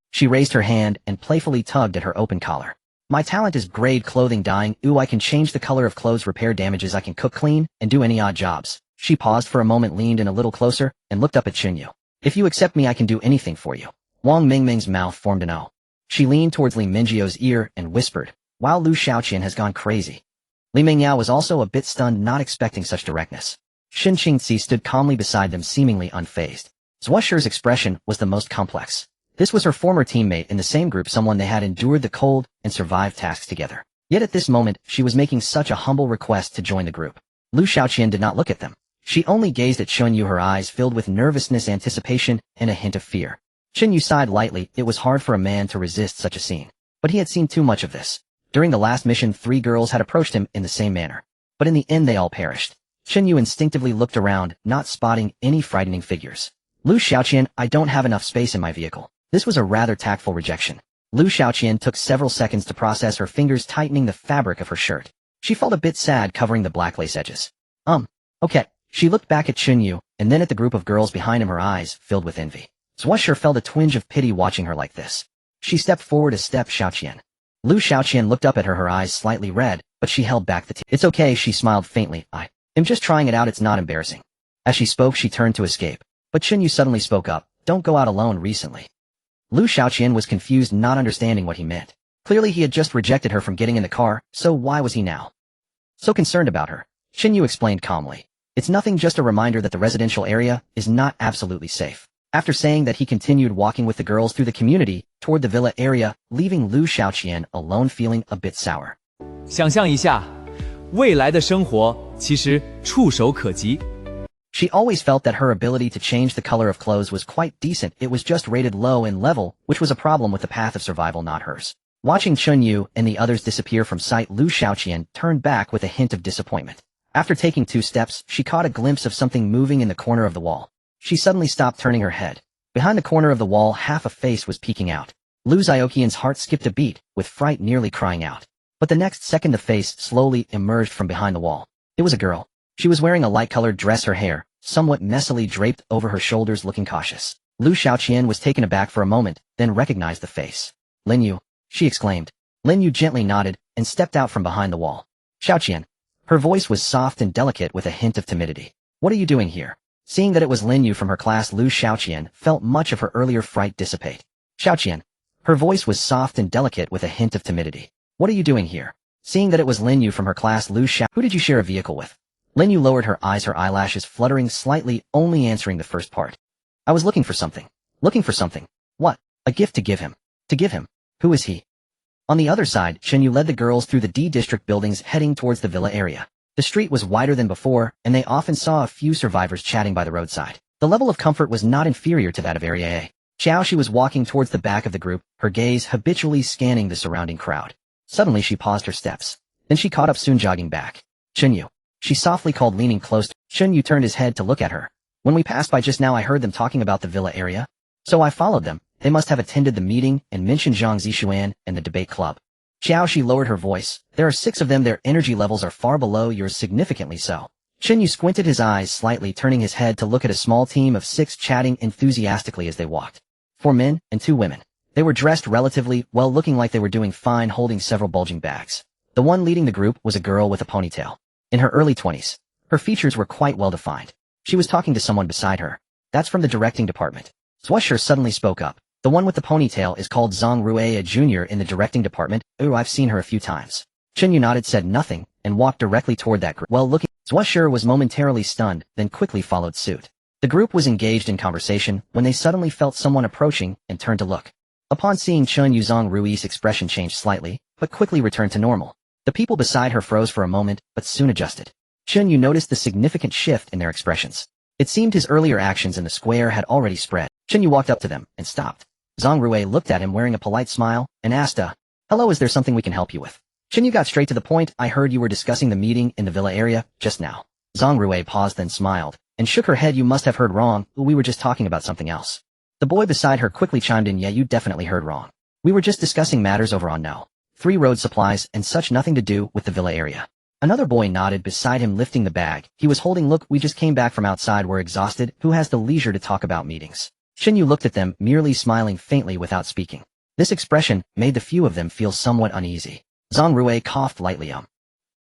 She raised her hand and playfully tugged at her open collar. My talent is grade clothing dyeing. Ooh, I can change the color of clothes, repair damages, I can cook, clean, and do any odd jobs. She paused for a moment, leaned in a little closer, and looked up at Chen Yu. If you accept me I can do anything for you. Wang Mingming's mouth formed an O. She leaned towards Li Mingyu's ear and whispered, wow, Lu Xiaoqian has gone crazy. Li Mingyao was also a bit stunned, not expecting such directness. Shin Qingzi stood calmly beside them, seemingly unfazed. Zhuosher's expression was the most complex. This was her former teammate in the same group, someone they had endured the cold and survived tasks together. Yet at this moment, she was making such a humble request to join the group. Lu Xiaoqian did not look at them. She only gazed at Chen Yu, her eyes filled with nervousness, anticipation, and a hint of fear. Chen Yu sighed lightly. It was hard for a man to resist such a scene. But he had seen too much of this. During the last mission 3 girls had approached him in the same manner. But in the end they all perished. Chen Yu instinctively looked around, not spotting any frightening figures. Lu Xiaoqian, I don't have enough space in my vehicle. This was a rather tactful rejection. Lu Xiaoqian took several seconds to process, her fingers tightening the fabric of her shirt. She felt a bit sad covering the black lace edges. Okay. She looked back at Chen Yu, and then at the group of girls behind him, her eyes filled with envy. Zhuosher felt a twinge of pity watching her like this. She stepped forward a step. Xiaoqian. Lu Xiaoqian looked up at her, her eyes slightly red, but she held back the tears. It's okay, she smiled faintly. I am just trying it out, it's not embarrassing. As she spoke she turned to escape. But Chen Yu suddenly spoke up, don't go out alone recently. Lu Xiaoqian was confused, not understanding what he meant. Clearly he had just rejected her from getting in the car, so why was he now so concerned about her? Chen Yu explained calmly. It's nothing, just a reminder that the residential area is not absolutely safe. After saying that, he continued walking with the girls through the community toward the villa area, leaving Lu Xiaoqian alone, feeling a bit sour. 想象一下，未来的生活其实触手可及。 She always felt that her ability to change the color of clothes was quite decent. It was just rated low in level, which was a problem with the path of survival, not hers. Watching Chen Yu and the others disappear from sight, Lu Xiaoqian turned back with a hint of disappointment. After taking 2 steps, she caught a glimpse of something moving in the corner of the wall. She suddenly stopped, turning her head. Behind the corner of the wall, half a face was peeking out. Lu Xiaoqian's heart skipped a beat, with fright nearly crying out. But the next second the face slowly emerged from behind the wall. It was a girl. She was wearing a light-colored dress, her hair, somewhat messily draped over her shoulders, looking cautious. Lu Xiaoqian was taken aback for a moment, then recognized the face. Lin Yu, she exclaimed. Lin Yu gently nodded and stepped out from behind the wall. Xiaoqian. Her voice was soft and delicate with a hint of timidity. What are you doing here? Seeing that it was Lin Yu from her class, Lu Xiaoqian felt much of her earlier fright dissipate. Xiaoqian. Her voice was soft and delicate with a hint of timidity. What are you doing here? Seeing that it was Lin Yu from her class, Lu Xiao. Who did you share a vehicle with? Lin Yu lowered her eyes, her eyelashes fluttering slightly, only answering the first part. I was looking for something. Looking for something. What? A gift to give him. To give him. Who is he? On the other side, Chen Yu led the girls through the D district buildings heading towards the villa area. The street was wider than before, and they often saw a few survivors chatting by the roadside. The level of comfort was not inferior to that of Area A. Xiao was walking towards the back of the group, her gaze habitually scanning the surrounding crowd. Suddenly she paused her steps. Then she caught up, soon jogging back. Chen Yu. She softly called, leaning close. Chen Yu turned his head to look at her. When we passed by just now, I heard them talking about the villa area. So I followed them. They must have attended the meeting and mentioned Zhang Zixuan and the debate club. She lowered her voice. There are 6 of them. Their energy levels are far below yours, significantly so. Chen Yu squinted his eyes slightly, turning his head to look at a small team of 6 chatting enthusiastically as they walked. 4 men and 2 women. They were dressed relatively well, looking like they were doing fine, holding several bulging bags. The one leading the group was a girl with a ponytail. In her early 20s. Her features were quite well defined. She was talking to someone beside her. That's from the directing department. Zhuosher suddenly spoke up. The one with the ponytail is called Zhang Rue, a junior in the directing department. Ooh, I've seen her a few times. Chen Yu nodded, said nothing, and walked directly toward that group. Well looking, Zhuosher was momentarily stunned, then quickly followed suit. The group was engaged in conversation when they suddenly felt someone approaching and turned to look. Upon seeing Chen Yu, Zhang Rui's expression changed slightly, but quickly returned to normal. The people beside her froze for a moment, but soon adjusted. Chen Yu noticed the significant shift in their expressions. It seemed his earlier actions in the square had already spread. Chen Yu walked up to them and stopped. Zhang Rue looked at him wearing a polite smile and asked, hello, is there something we can help you with? Chen Yu got straight to the point. I heard you were discussing the meeting in the villa area just now. Zhang Rue paused, then smiled and shook her head. You must have heard wrong. We were just talking about something else. The boy beside her quickly chimed in. Yeah, you definitely heard wrong. We were just discussing matters over on No. 3 road supplies and such, nothing to do with the villa area. Another boy nodded beside him, lifting the bag he was holding. Look, we just came back from outside. We're exhausted. Who has the leisure to talk about meetings? Chen Yu looked at them, merely smiling faintly without speaking. This expression made the few of them feel somewhat uneasy. Zhang Rue coughed lightly.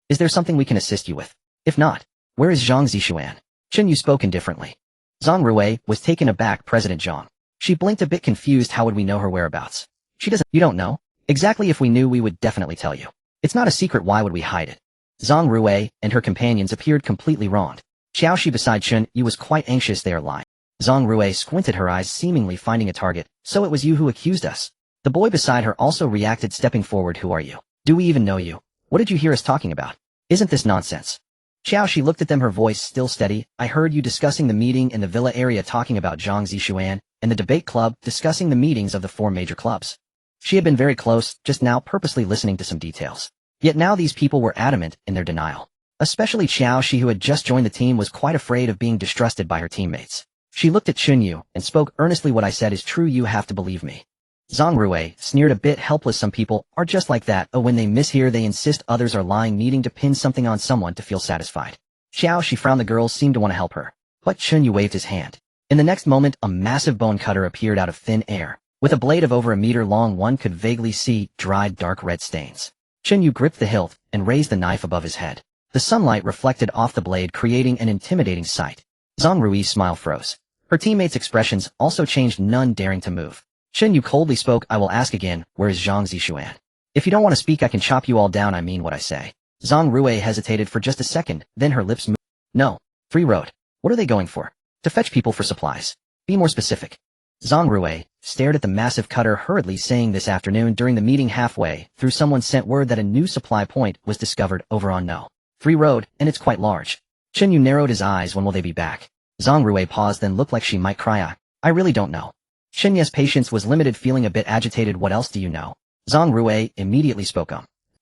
Is there something we can assist you with? If not, where is Zhang Zixuan? Chen Yu spoke indifferently. Zhang Rue was taken aback. President Zhang. She blinked, a bit confused. How would we know her whereabouts? She doesn't. You don't know? Exactly. If we knew, we would definitely tell you. It's not a secret. Why would we hide it? Zhang Rue and her companions appeared completely wronged. Xiaoxi beside Chen Yu was quite anxious. They are lying. Zhang Rue squinted her eyes, seemingly finding a target. So it was you who accused us? The boy beside her also reacted, stepping forward. Who are you? Do we even know you? What did you hear us talking about? Isn't this nonsense? Xiaoxi looked at them, her voice still steady. I heard you discussing the meeting in the villa area, talking about Zhang Zixuan and the debate club, discussing the meetings of the 4 major clubs. She had been very close, just now purposely listening to some details. Yet now these people were adamant in their denial. Especially Xiaoxi, who had just joined the team, was quite afraid of being distrusted by her teammates. She looked at Chen Yu and spoke earnestly. What I said is true. You have to believe me. Zhang Rue sneered, a bit helpless. Some people are just like that. Oh, when they mishear, they insist others are lying, needing to pin something on someone to feel satisfied. Xiaoxi frowned. The girls seemed to want to help her, but Chen Yu waved his hand. In the next moment, a massive bone cutter appeared out of thin air. With a blade of over a meter long, one could vaguely see dried dark red stains. Chen Yu gripped the hilt and raised the knife above his head. The sunlight reflected off the blade, creating an intimidating sight. Zhang Rui's smile froze. Her teammates' expressions also changed, none daring to move. Chen Yu coldly spoke. I will ask again, where is Zhang Zixuan? If you don't want to speak, I can chop you all down. I mean what I say. Zhang Rue hesitated for just a second, then her lips moved. No. 3 road. What are they going for? To fetch people for supplies. Be more specific. Zhang Rue stared at the massive cutter, hurriedly saying this afternoon during the meeting. Halfway through, someone sent word that a new supply point was discovered over on No. 3 road, and it's quite large. Chen Yu narrowed his eyes. When will they be back? Zhang Rue paused, then looked like she might cry. I really don't know. Chen Yu's patience was limited, feeling a bit agitated. What else do you know? Zhang Rue immediately spoke.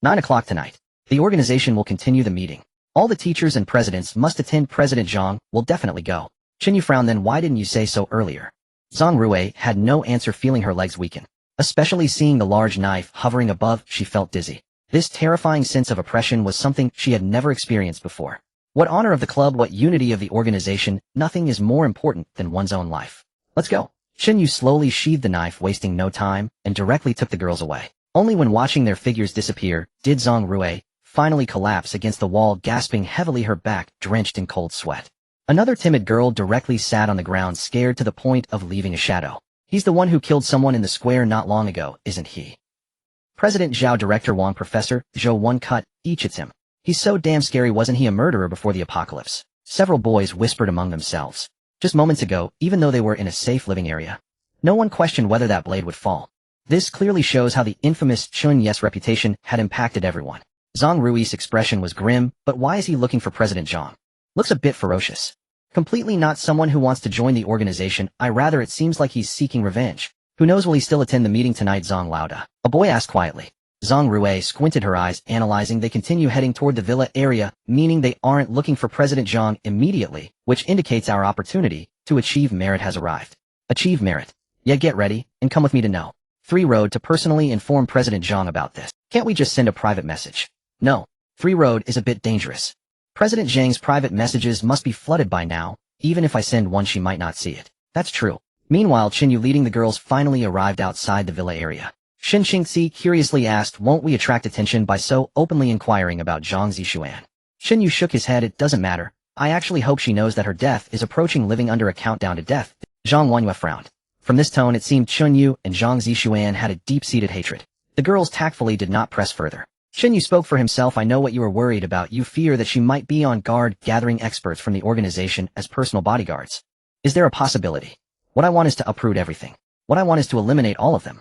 9 o'clock tonight. The organization will continue the meeting. All the teachers and presidents must attend. President Zhang will definitely go. Chen Yu frowned. Then why didn't you say so earlier? Zhang Rue had no answer, feeling her legs weaken. Especially seeing the large knife hovering above, she felt dizzy. This terrifying sense of oppression was something she had never experienced before. What honor of the club, what unity of the organization, nothing is more important than one's own life. Let's go. Chen Yu slowly sheathed the knife, wasting no time, and directly took the girls away. Only when watching their figures disappear did Zhang Rui finally collapse against the wall, gasping heavily, her back drenched in cold sweat. Another timid girl directly sat on the ground, scared to the point of leaving a shadow. He's the one who killed someone in the square not long ago, isn't he? President Zhao, Director Wang, Professor Zhou, one cut, each it's him. He's so damn scary, wasn't he a murderer before the apocalypse? Several boys whispered among themselves. Just moments ago, even though they were in a safe living area, no one questioned whether that blade would fall. This clearly shows how the infamous Chen Yu's reputation had impacted everyone. Zhang Rui's expression was grim, but why is he looking for President Zhang? Looks a bit ferocious. Completely not someone who wants to join the organization, rather it seems like he's seeking revenge. Who knows, will he still attend the meeting tonight? Zhang Lauda, a boy asked quietly. Zhang Rui squinted her eyes, analyzing. They continue heading toward the villa area, meaning they aren't looking for President Zhang immediately, which indicates our opportunity to achieve merit has arrived. Achieve merit. Yeah, get ready, and come with me to know. 3 Road to personally inform President Zhang about this. Can't we just send a private message? No. 3 Road is a bit dangerous. President Zhang's private messages must be flooded by now. Even if I send one, she might not see it. That's true. Meanwhile, Chen Yu leading the girls finally arrived outside the villa area. Shen Qingzi curiously asked, won't we attract attention by so openly inquiring about Zhang Zixuan? Shen Yu shook his head. It doesn't matter. I actually hope she knows that her death is approaching, living under a countdown to death. Zhang Wanyu frowned. From this tone, it seemed Chen Yu and Zhang Zixuan had a deep-seated hatred. The girls tactfully did not press further. Chen Yu spoke for himself. I know what you are worried about. You fear that she might be on guard, gathering experts from the organization as personal bodyguards. Is there a possibility? What I want is to uproot everything. What I want is to eliminate all of them.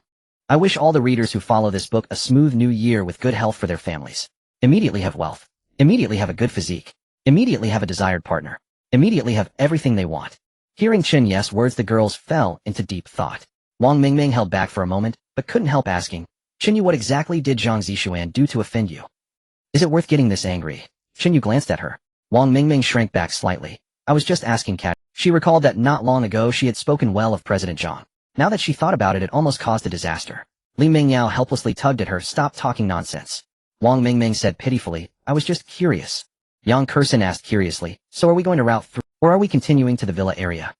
I wish all the readers who follow this book a smooth new year with good health for their families. Immediately have wealth. Immediately have a good physique. Immediately have a desired partner. Immediately have everything they want. Hearing Chen Yu's words, the girls fell into deep thought. Wang Mingming held back for a moment, but couldn't help asking, Chen Yu, what exactly did Zhang Zixuan do to offend you? Is it worth getting this angry? Chen Yu glanced at her. Wang Mingming shrank back slightly. I was just asking Cat. She recalled that not long ago she had spoken well of President Zhang. Now that she thought about it, it almost caused a disaster. Li Mingyao helplessly tugged at her. Stop talking nonsense. Wang Mingming said pitifully, I was just curious. Yang Kursin asked curiously, so are we going to Route 3, or are we continuing to the villa area?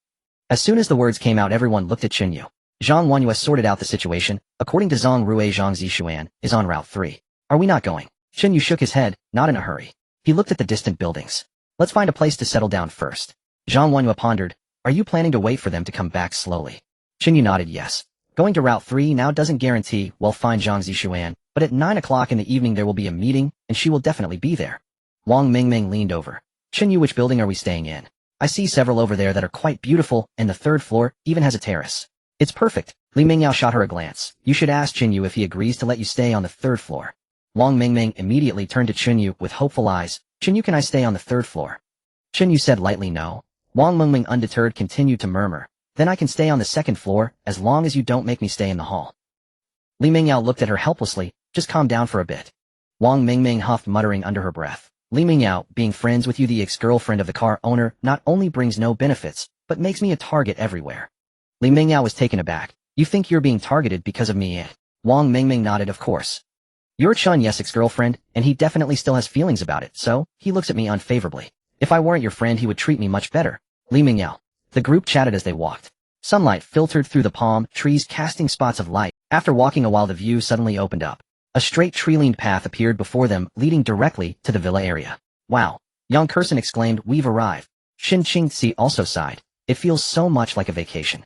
As soon as the words came out, everyone looked at Chen Yu. Zhang Wanyu sorted out the situation. According to Zhang Rui, Zhang Zixuan is on Route 3. Are we not going? Chen Yu shook his head, not in a hurry. He looked at the distant buildings. Let's find a place to settle down first. Zhang Wanyu pondered, are you planning to wait for them to come back slowly? Chen Yu nodded yes. Going to Route 3 now doesn't guarantee we'll find Zhang Zixuan, but at 9 o'clock in the evening there will be a meeting, and she will definitely be there. Wang Mingming leaned over. Chen Yu, which building are we staying in? I see several over there that are quite beautiful, and the 3rd floor even has a terrace. It's perfect. Li Mingyao shot her a glance. You should ask Chen Yu if he agrees to let you stay on the 3rd floor. Wang Mingming immediately turned to Chen Yu with hopeful eyes. Chen Yu, can I stay on the 3rd floor? Chen Yu said lightly no. Wang Mingming, undeterred, continued to murmur. Then I can stay on the 2nd floor, as long as you don't make me stay in the hall. Li Mingyao looked at her helplessly. Just calm down for a bit. Wang Mingming huffed, muttering under her breath. Li Mingyao, being friends with you, the ex-girlfriend of the car owner, not only brings no benefits, but makes me a target everywhere. Li Mingyao was taken aback. You think you're being targeted because of me? Wang Mingming nodded. Of course. You're Chen Yu's ex-girlfriend, and he definitely still has feelings about it, so he looks at me unfavorably. If I weren't your friend, he would treat me much better. Li Mingyao. The group chatted as they walked. Sunlight filtered through the palm trees, casting spots of light. After walking a while, the view suddenly opened up. A straight tree-lined path appeared before them, leading directly to the villa area. Wow! Yang Kursin exclaimed, we've arrived. Shin Qingzi also sighed. It feels so much like a vacation.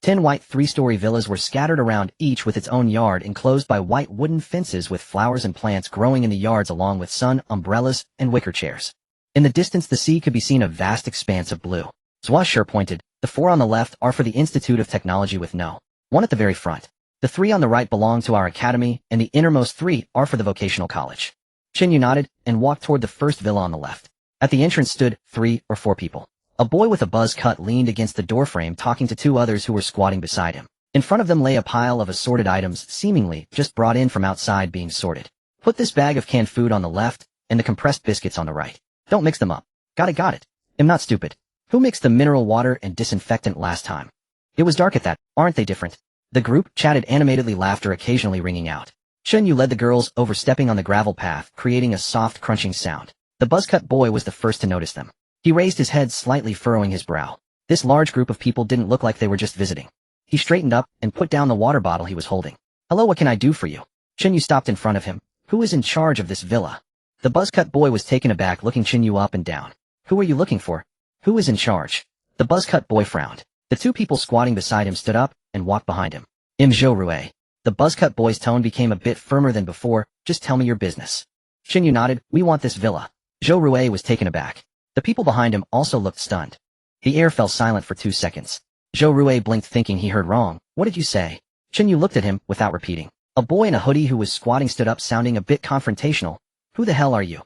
10 white 3-story villas were scattered around, each with its own yard enclosed by white wooden fences with flowers and plants growing in the yards, along with sun umbrellas and wicker chairs. In the distance, the sea could be seen, a vast expanse of blue. Zwasher pointed. The 4 on the left are for the Institute of Technology with no one at the very front. The 3 on the right belong to our academy, and the innermost 3 are for the vocational college. Chen Yu nodded and walked toward the first villa on the left. At the entrance stood 3 or 4 people. A boy with a buzz cut leaned against the doorframe, talking to 2 others who were squatting beside him. In front of them lay a pile of assorted items, seemingly just brought in from outside, being sorted. Put this bag of canned food on the left, and the compressed biscuits on the right. Don't mix them up. Got it. I'm not stupid. Who mixed the mineral water and disinfectant last time? It was dark at that. Aren't they different? The group chatted animatedly, laughter occasionally ringing out. Chen Yu led the girls, overstepping on the gravel path, creating a soft crunching sound. The buzzcut boy was the first to notice them. He raised his head, slightly furrowing his brow. This large group of people didn't look like they were just visiting. He straightened up and put down the water bottle he was holding. "Hello, what can I do for you?" Chen Yu stopped in front of him. "Who is in charge of this villa?" The buzzcut boy was taken aback, looking Chen Yu up and down. "Who are you looking for? Who is in charge?" The buzzcut boy frowned. The two people squatting beside him stood up and walked behind him. "Zhou Rue." The buzzcut boy's tone became a bit firmer than before. "Just tell me your business." Chen Yu nodded. "We want this villa." Zhou Rue was taken aback. The people behind him also looked stunned. The air fell silent for 2 seconds. Zhou Rue blinked, thinking he heard wrong. "What did you say?" Chen Yu looked at him without repeating. A boy in a hoodie who was squatting stood up, sounding a bit confrontational. "Who the hell are you?"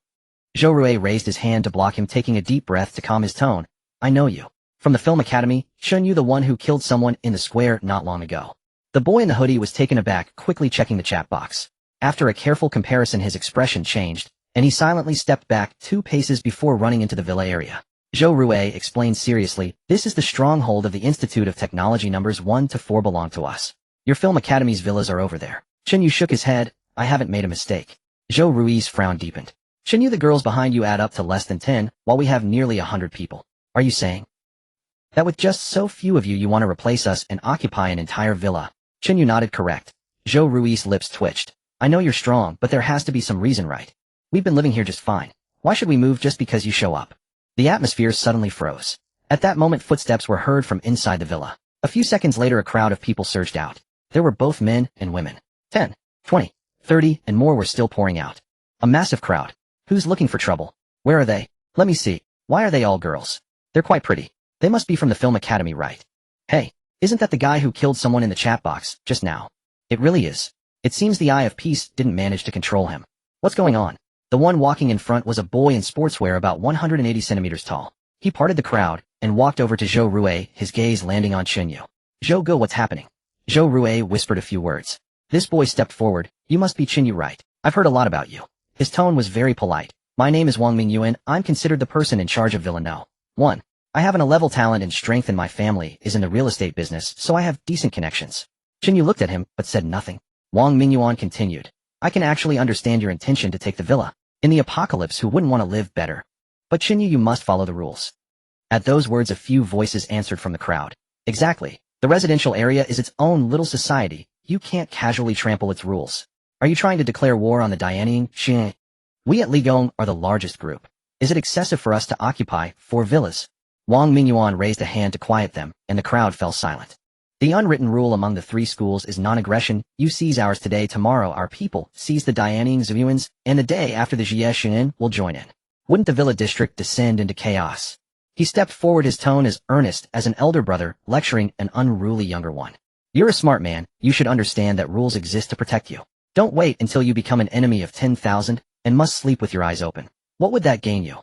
Zhou Rue raised his hand to block him, taking a deep breath to calm his tone. "I know you. From the film academy, Chen Yu, the one who killed someone in the square not long ago." The boy in the hoodie was taken aback, quickly checking the chat box. After a careful comparison, his expression changed, and he silently stepped back 2 paces before running into the villa area. Zhou Rue explained seriously, "This is the stronghold of the Institute of Technology. Numbers 1 to 4 belong to us. Your film academy's villas are over there." Chen Yu shook his head. "I haven't made a mistake." Zhou Rui's frown deepened. "Chen Yu, the girls behind you add up to less than 10, while we have nearly 100 people. Are you saying that with just so few of you, you want to replace us and occupy an entire villa?" Chen Yu nodded. "Correct." Zhou Rui's lips twitched. "I know you're strong, but there has to be some reason, right? We've been living here just fine. Why should we move just because you show up?" The atmosphere suddenly froze. At that moment, footsteps were heard from inside the villa. A few seconds later, a crowd of people surged out. There were both men and women. 10, 20, 30, and more were still pouring out. A massive crowd. "Who's looking for trouble? Where are they? Let me see. Why are they all girls? They're quite pretty. They must be from the film academy, right? Hey, isn't that the guy who killed someone in the chat box just now?" "It really is. It seems the Eye of Peace didn't manage to control him. What's going on?" The one walking in front was a boy in sportswear about 180 centimeters tall. He parted the crowd and walked over to Zhou Rue, his gaze landing on Chen Yu. "Zhou Go, what's happening?" Zhou Rue whispered a few words. This boy stepped forward. "You must be Chen Yu, right? I've heard a lot about you." His tone was very polite. "My name is Wang Mingyu and I'm considered the person in charge of Villa No. 1. I have an A-level talent and strength, and my family is in the real estate business, so I have decent connections." Chen Yu looked at him, but said nothing. Wang Mingyuan continued. "I can actually understand your intention to take the villa. In the apocalypse, who wouldn't want to live better? But Chen Yu, you must follow the rules." At those words, a few voices answered from the crowd. "Exactly. The residential area is its own little society. You can't casually trample its rules. Are you trying to declare war on the Dianying? Xing? We at Ligong are the largest group. Is it excessive for us to occupy 4 villas?" Wang Mingyuan raised a hand to quiet them, and the crowd fell silent. "The unwritten rule among the 3 schools is non-aggression. You seize ours today, tomorrow our people seize the Dianying Zuyuans, and the day after the Jie Xunin will join in. Wouldn't the villa district descend into chaos?" He stepped forward, his tone as earnest as an elder brother lecturing an unruly younger one. "You're a smart man. You should understand that rules exist to protect you. Don't wait until you become an enemy of 10,000 and must sleep with your eyes open. What would that gain you?"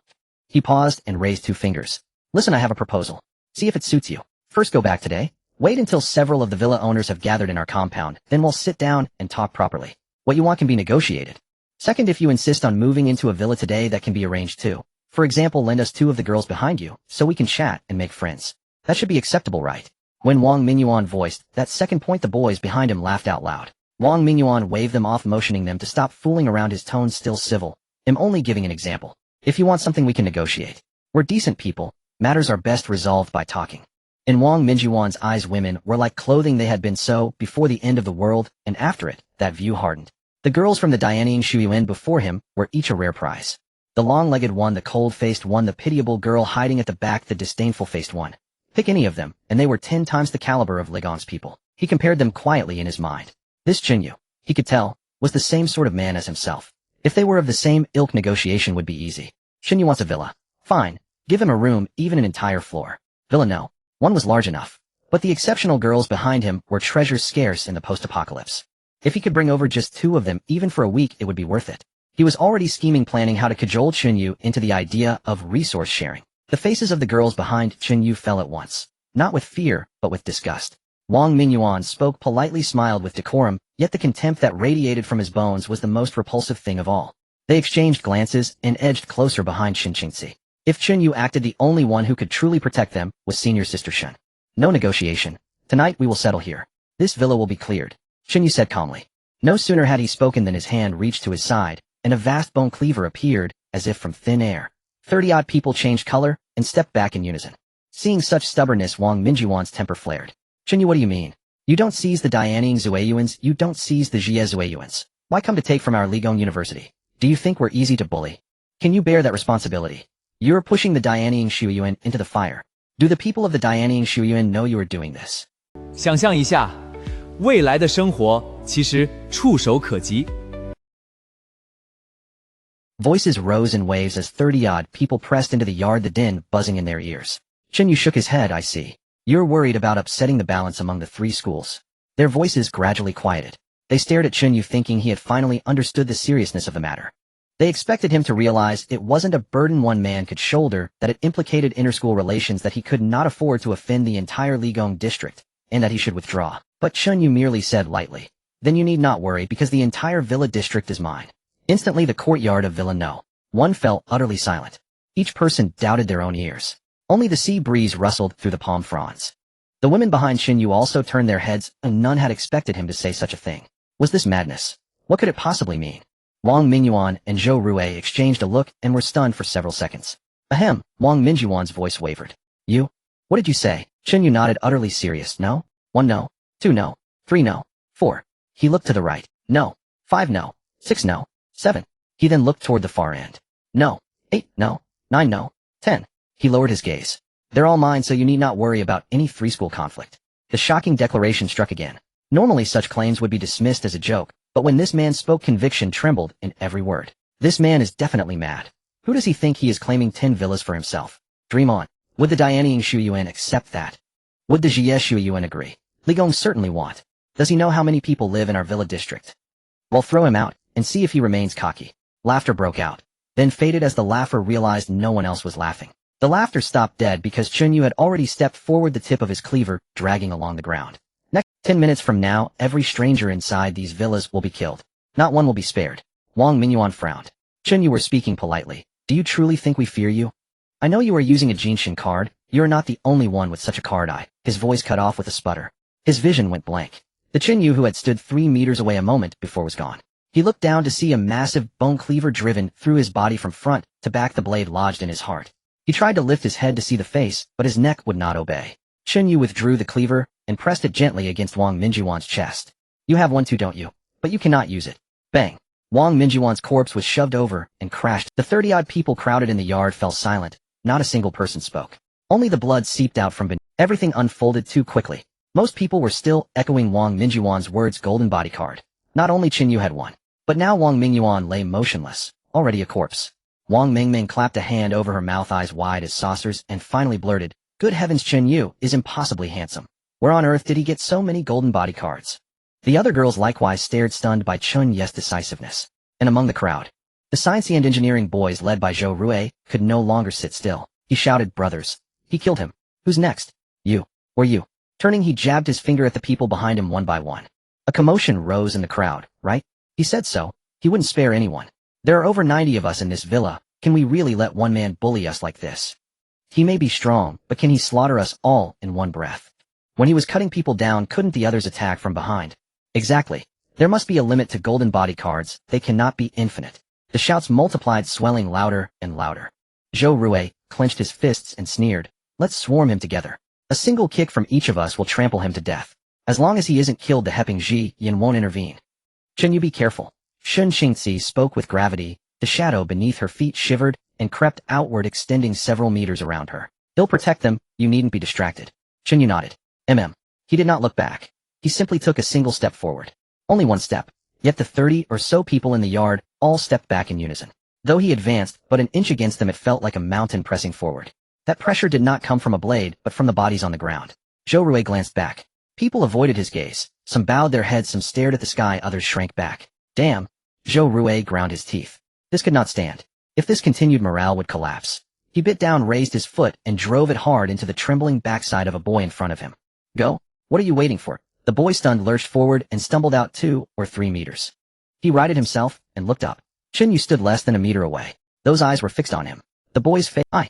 He paused and raised 2 fingers. "Listen, I have a proposal. See if it suits you. First, go back today. Wait until several of the villa owners have gathered in our compound, then we'll sit down and talk properly. What you want can be negotiated. Second, if you insist on moving into a villa today, that can be arranged too. For example, lend us 2 of the girls behind you, so we can chat and make friends. That should be acceptable, right?" When Wang Mingyuan voiced that second point, the boys behind him laughed out loud. Wang Mingyuan waved them off, motioning them to stop fooling around, his tone still civil. "I'm only giving an example. If you want something, we can negotiate. We're decent people. Matters are best resolved by talking." In Wang Mingyuan's eyes, women were like clothing. They had been so before the end of the world, and after it, that view hardened. The girls from the Dianying Shuyuan before him were each a rare prize. The long-legged one, the cold-faced one, the pitiable girl hiding at the back, the disdainful-faced one. Pick any of them, and they were 10 times the caliber of Ligong's people. He compared them quietly in his mind. This Chen Yu, he could tell, was the same sort of man as himself. If they were of the same ilk, negotiation would be easy. Chen Yu wants a villa. Fine. Give him a room, even an entire floor. Villa no. 1 was large enough. But the exceptional girls behind him were treasures scarce in the post-apocalypse. If he could bring over just 2 of them, even for a week, it would be worth it. He was already scheming, planning how to cajole Chen Yu into the idea of resource sharing. The faces of the girls behind Chen Yu fell at once. Not with fear, but with disgust. Wang Mingyuan spoke politely, smiled with decorum, yet the contempt that radiated from his bones was the most repulsive thing of all. They exchanged glances and edged closer behind Shin Qingzi. If Chen Yu acted, the only one who could truly protect them was senior sister Shen. "No negotiation. Tonight we will settle here. This villa will be cleared," Chen Yu said calmly. No sooner had he spoken than his hand reached to his side, and a vast bone cleaver appeared, as if from thin air. 30-odd people changed color and stepped back in unison. Seeing such stubbornness, Wang Mingyuan's temper flared. Chen Yu, what do you mean? You don't seize the Dianying Zueyuans, you don't seize the Jie Zueyuans. Why come to take from our Ligong University? Do you think we're easy to bully? Can you bear that responsibility? You're pushing the Dianying Shuyuan into the fire. Do the people of the Dianying Shuyuan know you are doing this? 想象一下，未来的生活其实触手可及。Voices rose in waves as 30-odd people pressed into the yard, the din buzzing in their ears. Chen Yu shook his head. I see. You're worried about upsetting the balance among the three schools. Their voices gradually quieted. They stared at Chen Yu, thinking he had finally understood the seriousness of the matter. They expected him to realize it wasn't a burden one man could shoulder, that it implicated interschool relations that he could not afford to offend the entire Ligong district, and that he should withdraw. But Chen Yu merely said lightly, "Then you need not worry, because the entire Villa district is mine." Instantly the courtyard of Villa No. 1 fell utterly silent. Each person doubted their own ears. Only the sea breeze rustled through the palm fronds. The women behind Chen Yu also turned their heads, and none had expected him to say such a thing. Was this madness? What could it possibly mean? Wang Mingyuan and Zhou Rui exchanged a look and were stunned for several seconds. Ahem, Wang Mingyuan's voice wavered. You? What did you say? Chen Yu nodded, utterly serious. No? 1 no. 2 no. 3 no. 4. He looked to the right. No. 5 no. 6 no. 7. He then looked toward the far end. No. 8 no. 9 no. 10. He lowered his gaze. They're all mine, so you need not worry about any three-school conflict. The shocking declaration struck again. Normally such claims would be dismissed as a joke, but when this man spoke, conviction trembled in every word. This man is definitely mad. Who does he think he is, claiming 10 villas for himself? Dream on. Would the Dianying Shuyuan accept that? Would the Jie Shuyuan agree? Ligong certainly won't. Does he know how many people live in our villa district? Well, throw him out, and see if he remains cocky. Laughter broke out, then faded as the laugher realized no one else was laughing. The laughter stopped dead because Chen Yu had already stepped forward, the tip of his cleaver dragging along the ground. Next 10 minutes from now, every stranger inside these villas will be killed. Not one will be spared. Wang Mingyuan frowned. Chen Yu were speaking politely. Do you truly think we fear you? I know you are using a Jinshin card. You're not the only one with such a card. His voice cut off with a sputter. His vision went blank. The Chen Yu who had stood 3 meters away a moment before was gone. He looked down to see a massive bone cleaver driven through his body from front to back, the blade lodged in his heart. He tried to lift his head to see the face, but his neck would not obey. Chen Yu withdrew the cleaver and pressed it gently against Wang Mingyuan's chest. You have one too, don't you? But you cannot use it. Bang! Wang Mingyuan's corpse was shoved over and crashed. The 30-odd people crowded in the yard fell silent. Not a single person spoke. Only the blood seeped out from beneath. Everything unfolded too quickly. Most people were still echoing Wang Mingyuan's words, golden body card. Not only Chen Yu had one, but now Wang Mingyuan lay motionless, already a corpse. Wang Mingming clapped a hand over her mouth, eyes wide as saucers, and finally blurted, "Good heavens, Chen Yu is impossibly handsome. Where on earth did he get so many golden body cards?" The other girls likewise stared, stunned by Chen Yu's decisiveness. And among the crowd, the science and engineering boys led by Zhou Rui could no longer sit still. He shouted, "Brothers, he killed him. Who's next? You, or you?" Turning, he jabbed his finger at the people behind him one by one. A commotion rose in the crowd, right? He said so. He wouldn't spare anyone. There are over 90 of us in this villa. Can we really let one man bully us like this? He may be strong, but can he slaughter us all in one breath? When he was cutting people down, couldn't the others attack from behind? Exactly. There must be a limit to golden body cards. They cannot be infinite. The shouts multiplied, swelling louder and louder. Zhou Rui clenched his fists and sneered, "Let's swarm him together. A single kick from each of us will trample him to death. As long as he isn't killed, the Heping Ji Yin won't intervene." Chen Yu, be careful. Shun Xingzi spoke with gravity. The shadow beneath her feet shivered and crept outward, extending several meters around her. "He'll protect them. You needn't be distracted." Chen Yu nodded. He did not look back. He simply took a single step forward. Only one step. Yet the 30 or so people in the yard all stepped back in unison. Though he advanced but an inch against them, it felt like a mountain pressing forward. That pressure did not come from a blade, but from the bodies on the ground. Zhou Rui glanced back. People avoided his gaze. Some bowed their heads, some stared at the sky, others shrank back. Damn! Zhou Rui ground his teeth. This could not stand. If this continued, morale would collapse. He bit down, raised his foot, and drove it hard into the trembling backside of a boy in front of him. Go? What are you waiting for? The boy, stunned, lurched forward and stumbled out 2 or 3 meters. He righted himself and looked up. Chen Yu stood less than a meter away. Those eyes were fixed on him. The boy's face. I.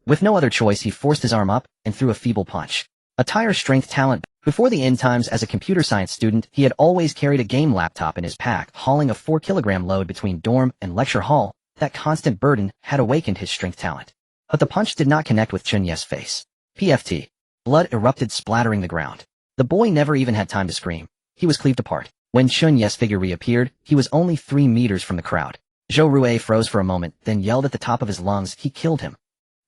With no other choice, he forced his arm up and threw a feeble punch. A tire strength talent. Before the end times, as a computer science student, he had always carried a game laptop in his pack, hauling a 4-kilogram load between dorm and lecture hall. That constant burden had awakened his strength talent. But the punch did not connect with Chen Yu's face. PFT. Blood erupted, splattering the ground. The boy never even had time to scream. He was cleaved apart. When Chen Yu's figure reappeared, he was only 3 meters from the crowd. Zhou Rui froze for a moment, then yelled at the top of his lungs, "He killed him.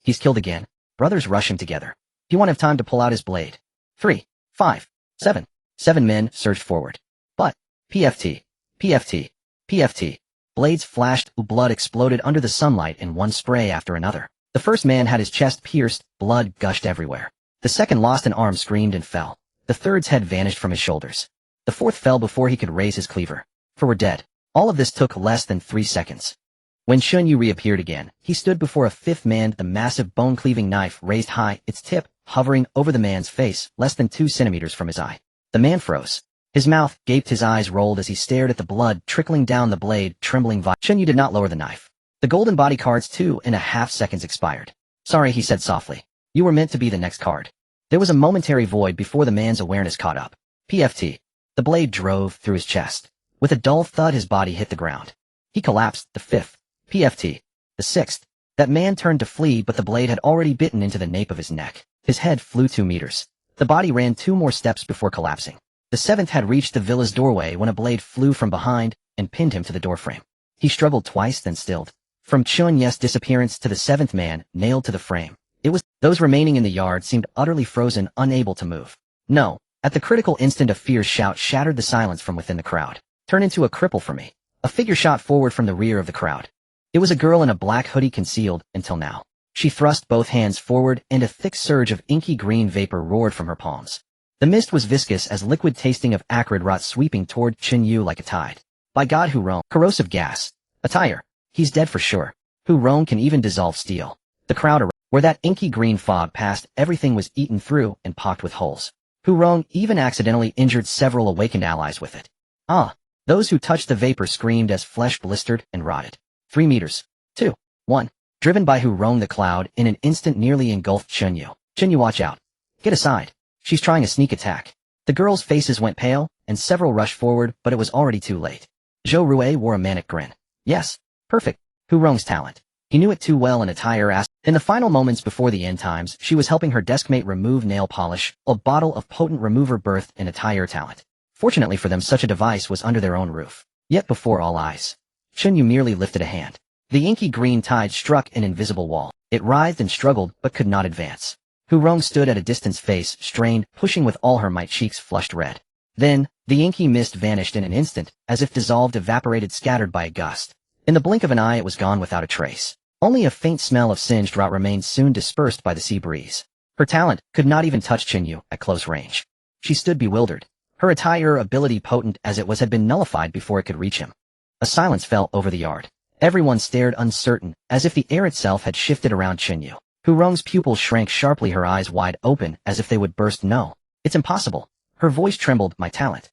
He's killed again." Brothers rush him together. He won't have time to pull out his blade. 3, 5, 7. 7 men surged forward. But, PFT, PFT, PFT. Blades flashed, blood exploded under the sunlight in one spray after another. The first man had his chest pierced, blood gushed everywhere. The second lost an arm, screamed and fell. The third's head vanished from his shoulders. The fourth fell before he could raise his cleaver. 4 were dead. All of this took less than 3 seconds. When Chen Yu reappeared again, he stood before a fifth man, the massive bone-cleaving knife raised high, its tip hovering over the man's face, less than 2 centimeters from his eye. The man froze. His mouth gaped, his eyes rolled as he stared at the blood trickling down the blade, trembling violently. Chen Yu did not lower the knife. The golden body card's 2.5 seconds expired. "Sorry," he said softly. "You were meant to be the next card." There was a momentary void before the man's awareness caught up. PFT. The blade drove through his chest. With a dull thud, his body hit the ground. He collapsed. The 5th. PFT. The 6th. That man turned to flee, but the blade had already bitten into the nape of his neck. His head flew 2 meters. The body ran 2 more steps before collapsing. The 7th had reached the villa's doorway when a blade flew from behind and pinned him to the doorframe. He struggled twice, then stilled. From Chen Yu's disappearance to the 7th man, nailed to the frame. Those remaining in the yard seemed utterly frozen, unable to move. No. At the critical instant, a fierce shout shattered the silence from within the crowd. "Turn into a cripple for me." A figure shot forward from the rear of the crowd. It was a girl in a black hoodie, concealed until now. She thrust both hands forward, and a thick surge of inky green vapor roared from her palms. The mist was viscous as liquid, tasting of acrid rot, sweeping toward Chen Yu like a tide. "By God, Hu Rong! Corrosive gas! Attire! He's dead for sure. Hu Rong can even dissolve steel." The crowd around, where that inky green fog passed, everything was eaten through and pocked with holes. Hu Rong even accidentally injured several awakened allies with it. Those who touched the vapor screamed as flesh blistered and rotted. 3 meters. 2. 1. Driven by Hu Rong, the cloud in an instant nearly engulfed Chen Yu. "Chen Yu, watch out. Get aside. She's trying a sneak attack." The girls' faces went pale, and several rushed forward, but it was already too late. Zhou Rui wore a manic grin. Yes. Perfect. Hu Rong's talent. He knew it too well. An attire asked. In the final moments before the end times, she was helping her deskmate remove nail polish, a bottle of potent remover birthed an attire talent. Fortunately for them, such a device was under their own roof. Yet before all eyes, Chen Yu merely lifted a hand. The inky green tide struck an invisible wall. It writhed and struggled, but could not advance. Hu Rong stood at a distance, face strained, pushing with all her might, cheeks flushed red. Then, the inky mist vanished in an instant, as if dissolved, evaporated, scattered by a gust. In the blink of an eye, it was gone without a trace. Only a faint smell of singed rot remained, soon dispersed by the sea breeze. Her talent could not even touch Chen Yu at close range. She stood bewildered. Her attire ability, potent as it was, had been nullified before it could reach him. A silence fell over the yard. Everyone stared, uncertain, as if the air itself had shifted around Chen Yu. Hu Rong's pupils shrank sharply, her eyes wide open, as if they would burst. "No. It's impossible." Her voice trembled. "My talent.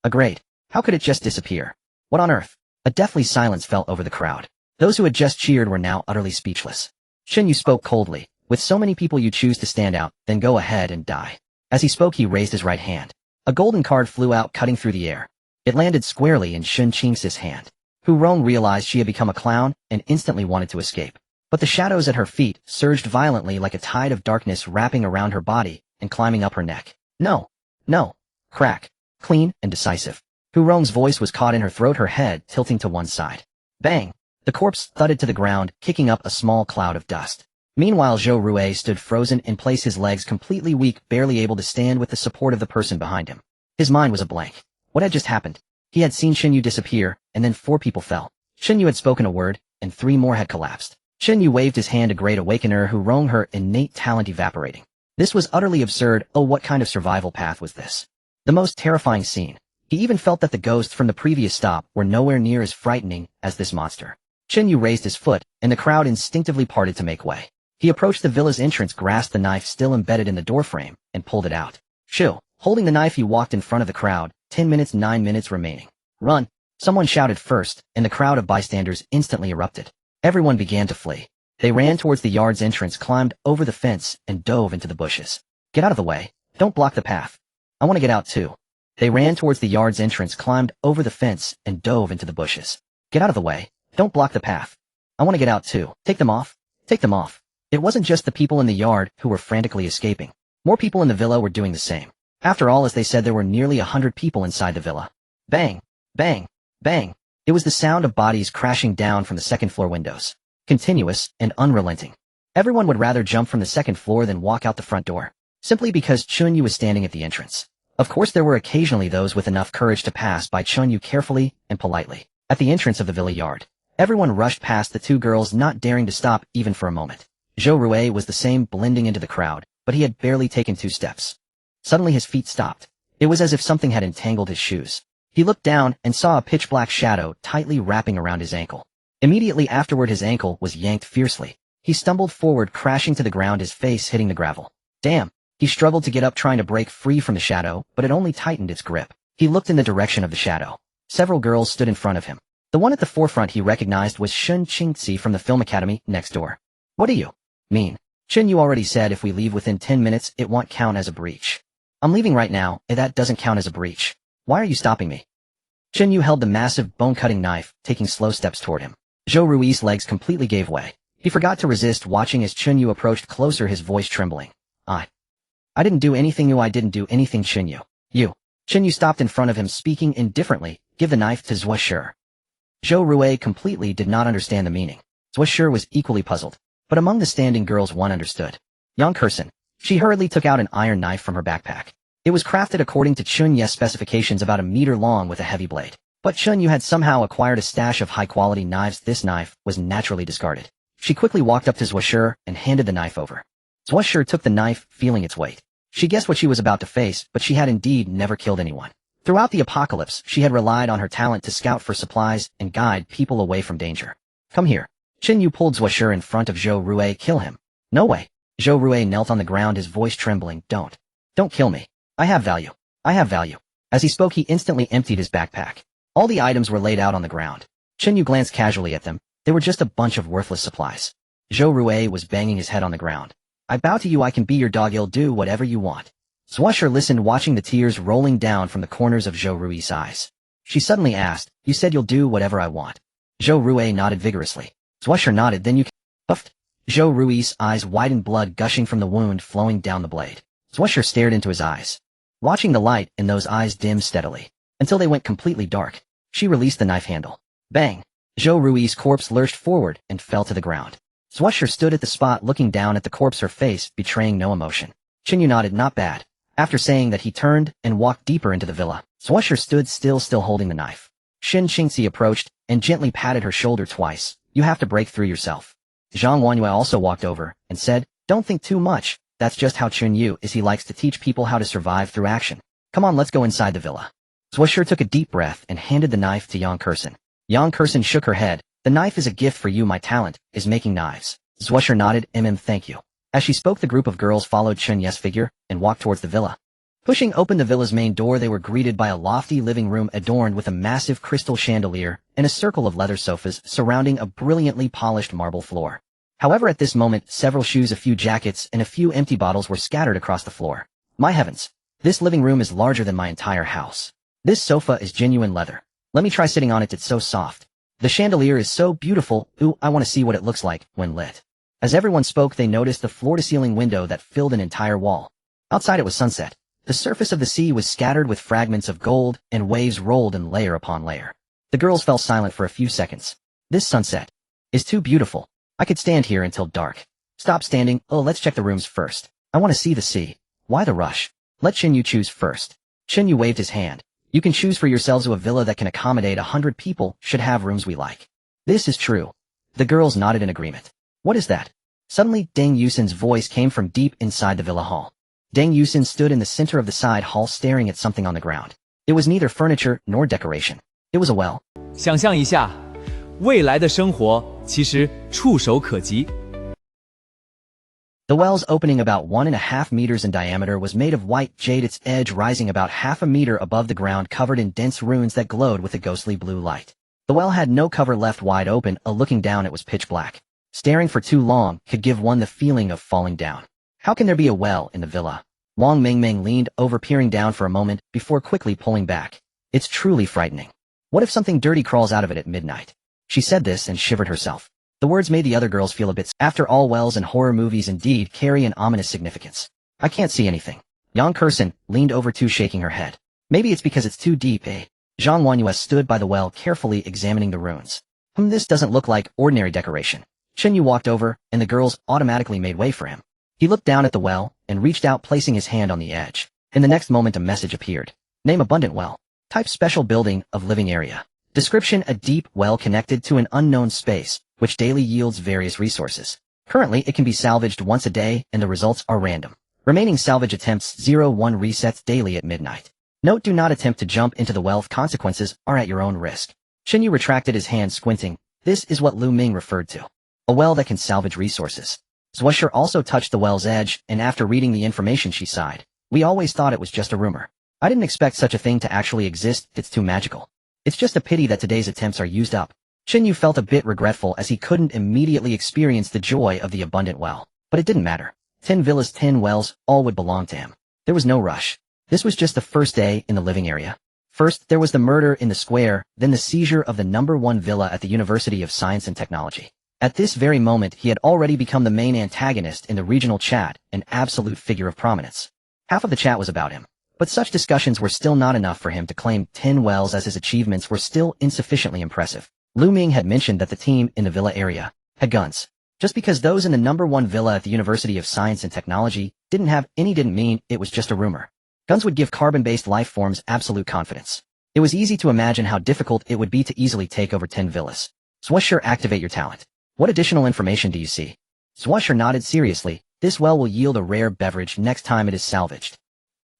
A grade. How could it just disappear? What on earth?" A deathly silence fell over the crowd. Those who had just cheered were now utterly speechless. Chen Yu spoke coldly. "With so many people, you choose to stand out, then go ahead and die." As he spoke, he raised his right hand. A golden card flew out, cutting through the air. It landed squarely in Shen Qing's hand. Hu Rong realized she had become a clown and instantly wanted to escape. But the shadows at her feet surged violently like a tide of darkness, wrapping around her body and climbing up her neck. "No. No." Crack. Clean and decisive. Hu Rong's voice was caught in her throat, her head tilting to one side. Bang! The corpse thudded to the ground, kicking up a small cloud of dust. Meanwhile, Zhou Rui stood frozen in place, his legs completely weak, barely able to stand with the support of the person behind him. His mind was a blank. What had just happened? He had seen Chen Yu disappear, and then 4 people fell. Chen Yu had spoken a word, and 3 more had collapsed. Chen Yu waved his hand, a great awakener, Hu Rong, her innate talent evaporating. This was utterly absurd. Oh, what kind of survival path was this? The most terrifying scene. He even felt that the ghosts from the previous stop were nowhere near as frightening as this monster. Chen Yu raised his foot, and the crowd instinctively parted to make way. He approached the villa's entrance, grasped the knife still embedded in the doorframe, and pulled it out. Shoo! Holding the knife, he walked in front of the crowd. 10 minutes, 9 minutes remaining. Run! Someone shouted first, and the crowd of bystanders instantly erupted. Everyone began to flee. They ran towards the yard's entrance, climbed over the fence, and dove into the bushes. Get out of the way. Don't block the path. I want to get out too. They ran towards the yard's entrance, climbed over the fence, and dove into the bushes. Get out of the way. Don't block the path. I want to get out too. Take them off. Take them off. It wasn't just the people in the yard who were frantically escaping. More people in the villa were doing the same. After all, as they said, there were nearly 100 people inside the villa. Bang, bang, bang. It was the sound of bodies crashing down from the second floor windows. Continuous and unrelenting. Everyone would rather jump from the second floor than walk out the front door, simply because Chen Yu was standing at the entrance. Of course, there were occasionally those with enough courage to pass by Chen Yu carefully and politely. At the entrance of the villa yard, everyone rushed past the two girls, not daring to stop even for a moment. Zhou Rui was the same, blending into the crowd, but he had barely taken 2 steps. Suddenly his feet stopped. It was as if something had entangled his shoes. He looked down and saw a pitch-black shadow tightly wrapping around his ankle. Immediately afterward, his ankle was yanked fiercely. He stumbled forward, crashing to the ground, his face hitting the gravel. Damn! He struggled to get up, trying to break free from the shadow, but it only tightened its grip. He looked in the direction of the shadow. Several girls stood in front of him. The one at the forefront he recognized was Shun Qingzi from the film academy next door. What do you mean? Chen Yu already said if we leave within 10 minutes, it won't count as a breach. I'm leaving right now, and that doesn't count as a breach. Why are you stopping me? Chen Yu held the massive bone-cutting knife, taking slow steps toward him. Zhou Rui's legs completely gave way. He forgot to resist, watching as Chen Yu approached closer, his voice trembling. I didn't do anything, I didn't do anything, Chen Yu. You. Chen Yu stopped in front of him, speaking indifferently. Give the knife to Zhou Shi. Zhou Rui completely did not understand the meaning. Zhou Shi was equally puzzled. But among the standing girls, one understood. Yang Kursen. She hurriedly took out an iron knife from her backpack. It was crafted according to Chun Yu's specifications, about 1 meter long with a heavy blade. But Chun Yu had somehow acquired a stash of high-quality knives. This knife was naturally discarded. She quickly walked up to Zhou Shi and handed the knife over. Zhou Shi took the knife, feeling its weight. She guessed what she was about to face, but she had indeed never killed anyone. Throughout the apocalypse, she had relied on her talent to scout for supplies and guide people away from danger. Come here. Chen Yu pulled Zhou Shi in front of Zhou Rui. Kill him. No way. Zhou Rui knelt on the ground, his voice trembling. Don't kill me. I have value. I have value. As he spoke, he instantly emptied his backpack. All the items were laid out on the ground. Chen Yu glanced casually at them. They were just a bunch of worthless supplies. Zhou Rui was banging his head on the ground. I bow to you, I can be your dog, you'll do whatever you want. Zhou Shi listened, watching the tears rolling down from the corners of Zhou Rui's eyes. She suddenly asked, you said you'll do whatever I want. Zhou Rui nodded vigorously. Zhou Shi nodded, then you can... Puffed. Zhou Rui's eyes widened, blood gushing from the wound flowing down the blade. Zhou Shi stared into his eyes. Watching the light in those eyes dim steadily, until they went completely dark, she released the knife handle. Bang! Zhou Rui's corpse lurched forward and fell to the ground. Zhou Shi stood at the spot, looking down at the corpse, her face betraying no emotion. Chen Yu nodded, not bad. After saying that, he turned and walked deeper into the villa. Zhou Shi stood still holding the knife. Shin Qingzi approached and gently patted her shoulder twice. You have to break through yourself. Zhang Wanyue also walked over and said, don't think too much. That's just how Chen Yu is. He likes to teach people how to survive through action. Come on, let's go inside the villa. Zhou Shi took a deep breath and handed the knife to Yang Kursen. Yang Kursen shook her head. The knife is a gift for you. My talent is making knives. Zhou Shi nodded. Thank you. As she spoke, the group of girls followed Chen Yu's figure and walked towards the villa. Pushing open the villa's main door, they were greeted by a lofty living room adorned with a massive crystal chandelier and a circle of leather sofas surrounding a brilliantly polished marble floor. However, at this moment, several shoes, a few jackets, and a few empty bottles were scattered across the floor. My heavens! This living room is larger than my entire house. This sofa is genuine leather. Let me try sitting on it, it's so soft. The chandelier is so beautiful. Ooh, I want to see what it looks like when lit. As everyone spoke, they noticed the floor-to-ceiling window that filled an entire wall. Outside it was sunset. The surface of the sea was scattered with fragments of gold, and waves rolled in layer upon layer. The girls fell silent for a few seconds. This sunset is too beautiful. I could stand here until dark. Stop standing. Oh, let's check the rooms first. I want to see the sea. Why the rush? Let Chen Yu choose first. Chen Yu waved his hand. You can choose for yourselves. A villa that can accommodate 100 people should have rooms we like. This is true. The girls nodded in agreement. What is that? Suddenly, Deng Yusin's voice came from deep inside the villa hall. Deng Yusin stood in the center of the side hall, staring at something on the ground. It was neither furniture nor decoration. It was a well. 想象一下，未来的生活其实触手可及。The well's opening, about 1.5 meters in diameter, was made of white jade, its edge rising about half a meter above the ground, covered in dense runes that glowed with a ghostly blue light. The well had no cover, left wide open. Looking down, it was pitch black. Staring for too long could give one the feeling of falling down. How can there be a well in the villa? Wang Mingming leaned over, peering down for a moment before quickly pulling back. It's truly frightening. What if something dirty crawls out of it at midnight? She said this and shivered herself. The words made the other girls feel a bit. After all, wells and horror movies indeed carry an ominous significance. I can't see anything. Yang Kursen leaned over too, shaking her head. Maybe it's because it's too deep, eh? Zhang Wanyue stood by the well, carefully examining the runes. This doesn't look like ordinary decoration. Chen Yu walked over, and the girls automatically made way for him. He looked down at the well, and reached out, placing his hand on the edge. In the next moment, a message appeared. Name: abundant well. Type: special building of living area. Description: a deep well connected to an unknown space, which daily yields various resources. Currently, it can be salvaged once a day, and the results are random. Remaining salvage attempts 01 resets daily at midnight. Note: do not attempt to jump into the well. Consequences are at your own risk. Chen Yu retracted his hand, squinting. This is what Lu Ming referred to. A well that can salvage resources. Zhuoshi also touched the well's edge, and after reading the information she sighed. We always thought it was just a rumor. I didn't expect such a thing to actually exist. It's too magical. It's just a pity that today's attempts are used up. Chen Yu felt a bit regretful as he couldn't immediately experience the joy of the abundant well. But it didn't matter. 10 villas, 10 wells, all would belong to him. There was no rush. This was just the first day in the living area. First, there was the murder in the square, then the seizure of the #1 villa at the University of Science and Technology. At this very moment, he had already become the main antagonist in the regional chat, an absolute figure of prominence. Half of the chat was about him. But such discussions were still not enough for him to claim 10 wells, as his achievements were still insufficiently impressive. Lu Ming had mentioned that the team in the villa area had guns. Just because those in the #1 villa at the University of Science and Technology didn't have any didn't mean it was just a rumor. Guns would give carbon-based life forms absolute confidence. It was easy to imagine how difficult it would be to easily take over 10 villas. Zhuoshi, activate your talent. What additional information do you see? Zhuoshi nodded seriously. This well will yield a rare beverage next time it is salvaged.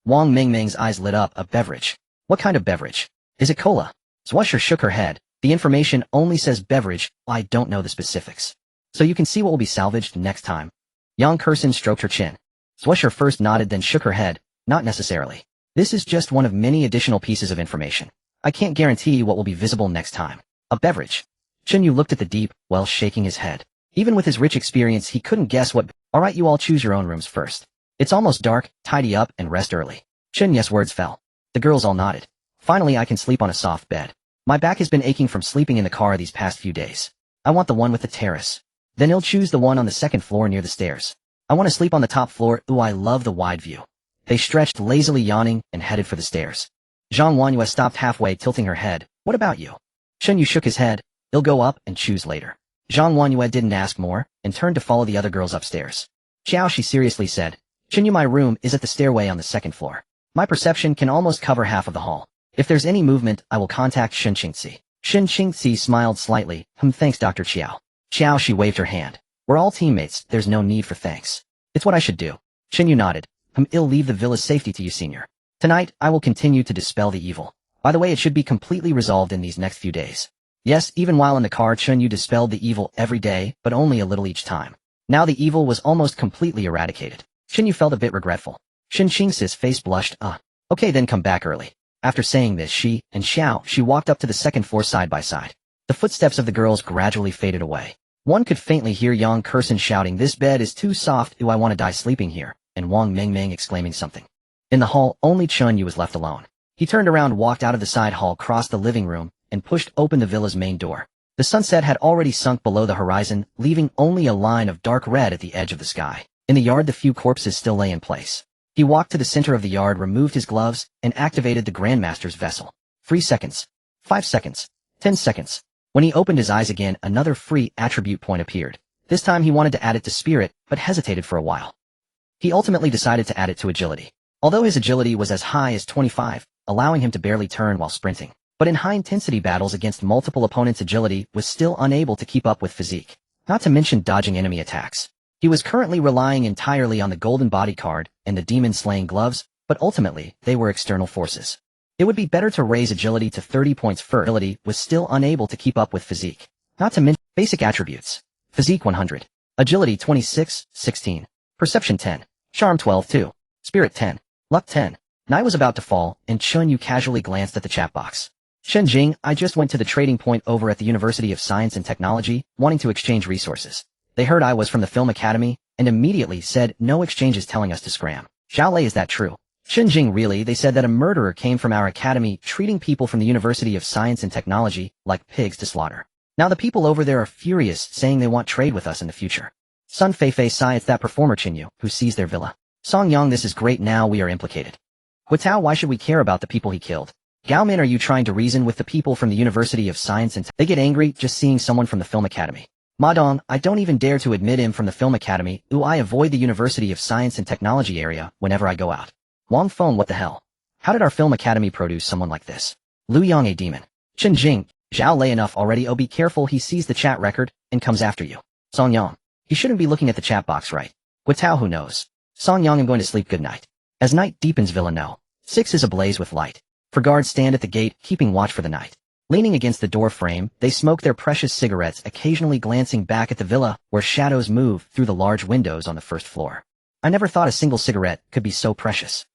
Wang Mingming's eyes lit up. A beverage? What kind of beverage? Is it cola? Zhuoshi shook her head. The information only says beverage. I don't know the specifics. So you can see what will be salvaged next time. Yang Kursen stroked her chin. Zhuoshi first nodded, then shook her head. Not necessarily. This is just one of many additional pieces of information. I can't guarantee what will be visible next time. A beverage. Chen Yu looked at the deep well, shaking his head. Even with his rich experience, he couldn't guess what. Alright, you all choose your own rooms first. It's almost dark. Tidy up and rest early. Chen Yu's words fell. The girls all nodded. Finally, I can sleep on a soft bed. My back has been aching from sleeping in the car these past few days. I want the one with the terrace. Then he'll choose the one on the second floor near the stairs. I want to sleep on the top floor. Ooh, I love the wide view. They stretched, lazily yawning, and headed for the stairs. Zhang Wanyue stopped halfway, tilting her head. What about you? Chen Yu shook his head. He'll go up and choose later. Zhang Wanyue didn't ask more, and turned to follow the other girls upstairs. Xiao, she seriously said. Chen Yu, my room is at the stairway on the second floor. My perception can almost cover half of the hall. If there's any movement, I will contact Shen Qingzi. Shen Qingzi smiled slightly. Thanks, Dr. Xiao. Xiao, she waved her hand. We're all teammates, there's no need for thanks. It's what I should do. Chen Yu nodded. I'll leave the villa's safety to you, senior. Tonight, I will continue to dispel the evil. By the way, it should be completely resolved in these next few days. Yes, even while in the car, Chen Yu dispelled the evil every day, but only a little each time. Now the evil was almost completely eradicated. Chen Yu felt a bit regretful. Shen Qingzi's face blushed. Okay, then come back early. After saying this, she and Xiao, she walked up to the second floor side by side. The footsteps of the girls gradually faded away. One could faintly hear Yang Kursen shouting, this bed is too soft, do I want to die sleeping here, and Wang Mingming exclaiming something. In the hall, only Chen Yu was left alone. He turned around, walked out of the side hall, crossed the living room, and pushed open the villa's main door. The sunset had already sunk below the horizon, leaving only a line of dark red at the edge of the sky. In the yard, the few corpses still lay in place. He walked to the center of the yard, removed his gloves, and activated the Grandmaster's vessel. 3 seconds. 5 seconds. 10 seconds. When he opened his eyes again, another free attribute point appeared. This time he wanted to add it to spirit, but hesitated for a while. He ultimately decided to add it to agility. Although his agility was as high as 25, allowing him to barely turn while sprinting. But in high-intensity battles against multiple opponents, agility was still unable to keep up with physique. Not to mention dodging enemy attacks. He was currently relying entirely on the golden body card and the demon-slaying gloves, but ultimately, they were external forces. It would be better to raise agility to 30 points first. Agility was still unable to keep up with physique. Not to mention basic attributes. Physique 100. Agility 26, 16. Perception 10. Charm 12, 2. Spirit 10. Luck 10. Nai was about to fall, and Chen Yu casually glanced at the chat box. Shen Jing, I just went to the trading point over at the University of Science and Technology, wanting to exchange resources. They heard I was from the Film Academy, and immediately said, no exchange is telling us to scram. Xiaolei, is that true? Shen Jing, really? They said that a murderer came from our academy, treating people from the University of Science and Technology like pigs to slaughter. Now the people over there are furious, saying they want trade with us in the future. Sun Feifei sigh, it's that performer Chen Yu, who sees their villa. Song Yang, this is great, now we are implicated. Huatao, why should we care about the people he killed? Gao Min, are you trying to reason with the people from the University of Science and They get angry just seeing someone from the Film Academy. Ma Dong, I don't even dare to admit him from the Film Academy. Ooh, I avoid the University of Science and Technology area whenever I go out. Wang Feng, what the hell? How did our Film Academy produce someone like this? Lu Yang, a demon. Chen Jing, Zhao lay enough already. Oh, be careful, he sees the chat record and comes after you. Song Yang, he shouldn't be looking at the chat box, right? Huatao, who knows? Song Yang, I'm going to sleep, good night. As night deepens, Villa No. 6 is ablaze with light. For guards stand at the gate, keeping watch for the night. Leaning against the door frame, they smoke their precious cigarettes, occasionally glancing back at the villa, where shadows move through the large windows on the first floor. I never thought a single cigarette could be so precious.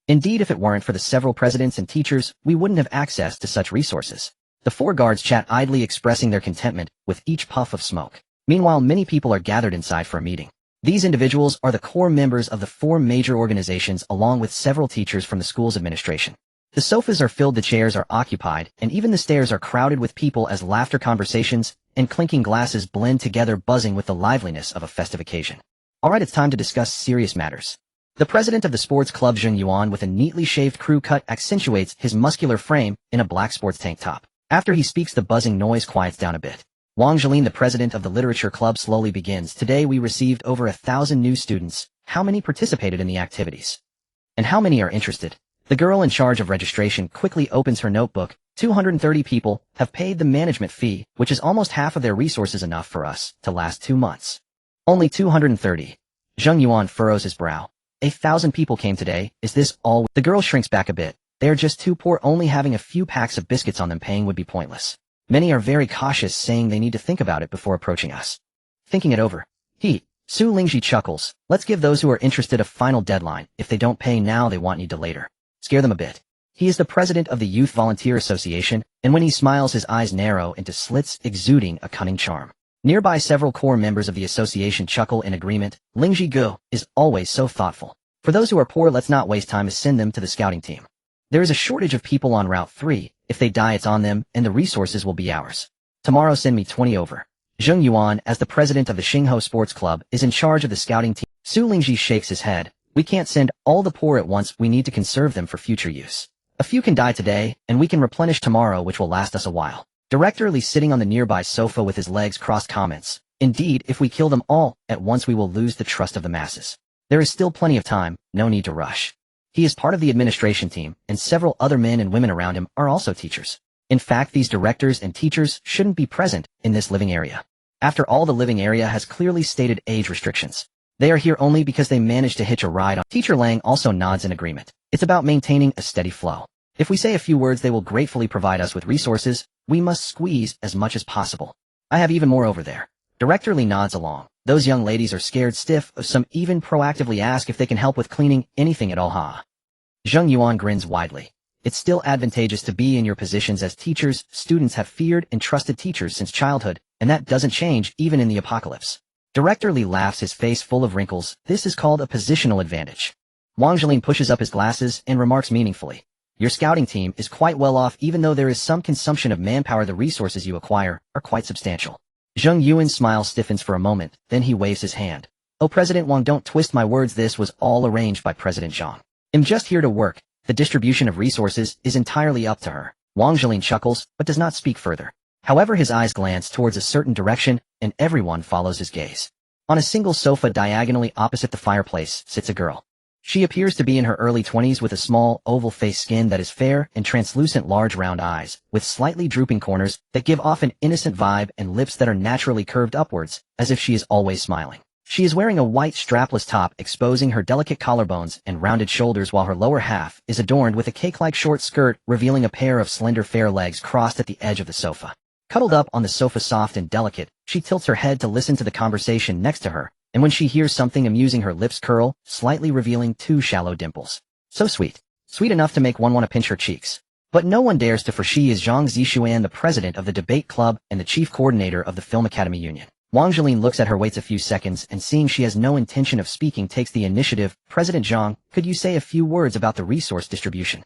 Indeed, if it weren't for the several presidents and teachers, we wouldn't have access to such resources. The 4 guards chat idly, expressing their contentment with each puff of smoke. Meanwhile, many people are gathered inside for a meeting. These individuals are the core members of the 4 major organizations, along with several teachers from the school's administration. The sofas are filled, the chairs are occupied, and even the stairs are crowded with people as laughter, conversations, and clinking glasses blend together, buzzing with the liveliness of a festive occasion. Alright, it's time to discuss serious matters. The president of the sports club, Zheng Yuan, with a neatly shaved crew cut, accentuates his muscular frame in a black sports tank top. After he speaks, the buzzing noise quiets down a bit. Wang Zhelin, the president of the literature club, slowly begins. Today we received over 1,000 new students. How many participated in the activities? And how many are interested? The girl in charge of registration quickly opens her notebook. 230 people have paid the management fee, which is almost half of their resources, enough for us to last 2 months. Only 230. Zheng Yuan furrows his brow. 1,000 people came today, is this all? The girl shrinks back a bit. They are just too poor, only having a few packs of biscuits on them, paying would be pointless. Many are very cautious, saying they need to think about it before approaching us. Thinking it over. Su Lingji chuckles. Let's give those who are interested a final deadline. If they don't pay now, they won't need to later. Scare them a bit. He is the president of the Youth Volunteer Association, and when he smiles, his eyes narrow into slits, exuding a cunning charm. Nearby, several core members of the association chuckle in agreement. Lingji Gu is always so thoughtful. For those who are poor, let's not waste time, to send them to the scouting team. There is a shortage of people on Route 3. If they die, it's on them, and the resources will be ours. Tomorrow send me 20 over. Zheng Yuan, as the president of the Xingho Sports Club, is in charge of the scouting team. Su Lingji shakes his head. We can't send all the poor at once, we need to conserve them for future use. A few can die today, and we can replenish tomorrow, which will last us a while. Director Lee, sitting on the nearby sofa with his legs crossed, comments. Indeed, if we kill them all at once, we will lose the trust of the masses. There is still plenty of time, no need to rush. He is part of the administration team, and several other men and women around him are also teachers. In fact, these directors and teachers shouldn't be present in this living area. After all, the living area has clearly stated age restrictions. They are here only because they managed to hitch a ride on. Teacher Lang also nods in agreement. It's about maintaining a steady flow. If we say a few words, they will gratefully provide us with resources. We must squeeze as much as possible. I have even more over there. Director Lee nods along. Those young ladies are scared stiff. Some even proactively ask if they can help with cleaning, anything at all, huh? Zheng Yuan grins widely. It's still advantageous to be in your positions as teachers. Students have feared and trusted teachers since childhood, and that doesn't change even in the apocalypse. Director Lee laughs, his face full of wrinkles. This is called a positional advantage. Wang Zhelin pushes up his glasses and remarks meaningfully. Your scouting team is quite well off, even though there is some consumption of manpower. The resources you acquire are quite substantial. Zheng Yuan's smile stiffens for a moment, then he waves his hand. Oh, President Wang, don't twist my words. This was all arranged by President Zhang. I'm just here to work. The distribution of resources is entirely up to her. Wang Zhelin chuckles, but does not speak further. However, his eyes glance towards a certain direction, and everyone follows his gaze. On a single sofa diagonally opposite the fireplace sits a girl. She appears to be in her early 20s, with a small, oval-faced skin that is fair and translucent, large round eyes, with slightly drooping corners that give off an innocent vibe, and lips that are naturally curved upwards, as if she is always smiling. She is wearing a white strapless top, exposing her delicate collarbones and rounded shoulders, while her lower half is adorned with a cake-like short skirt, revealing a pair of slender fair legs crossed at the edge of the sofa. Cuddled up on the sofa, soft and delicate, she tilts her head to listen to the conversation next to her, and when she hears something amusing, her lips curl, slightly revealing 2 shallow dimples. So sweet. Sweet enough to make one want to pinch her cheeks. But no one dares to, for she is Zhang Zixuan, the president of the debate club and the chief coordinator of the Film Academy Union. Wang Zhelin looks at her, waits a few seconds, and seeing she has no intention of speaking, takes the initiative. President Zhang, could you say a few words about the resource distribution?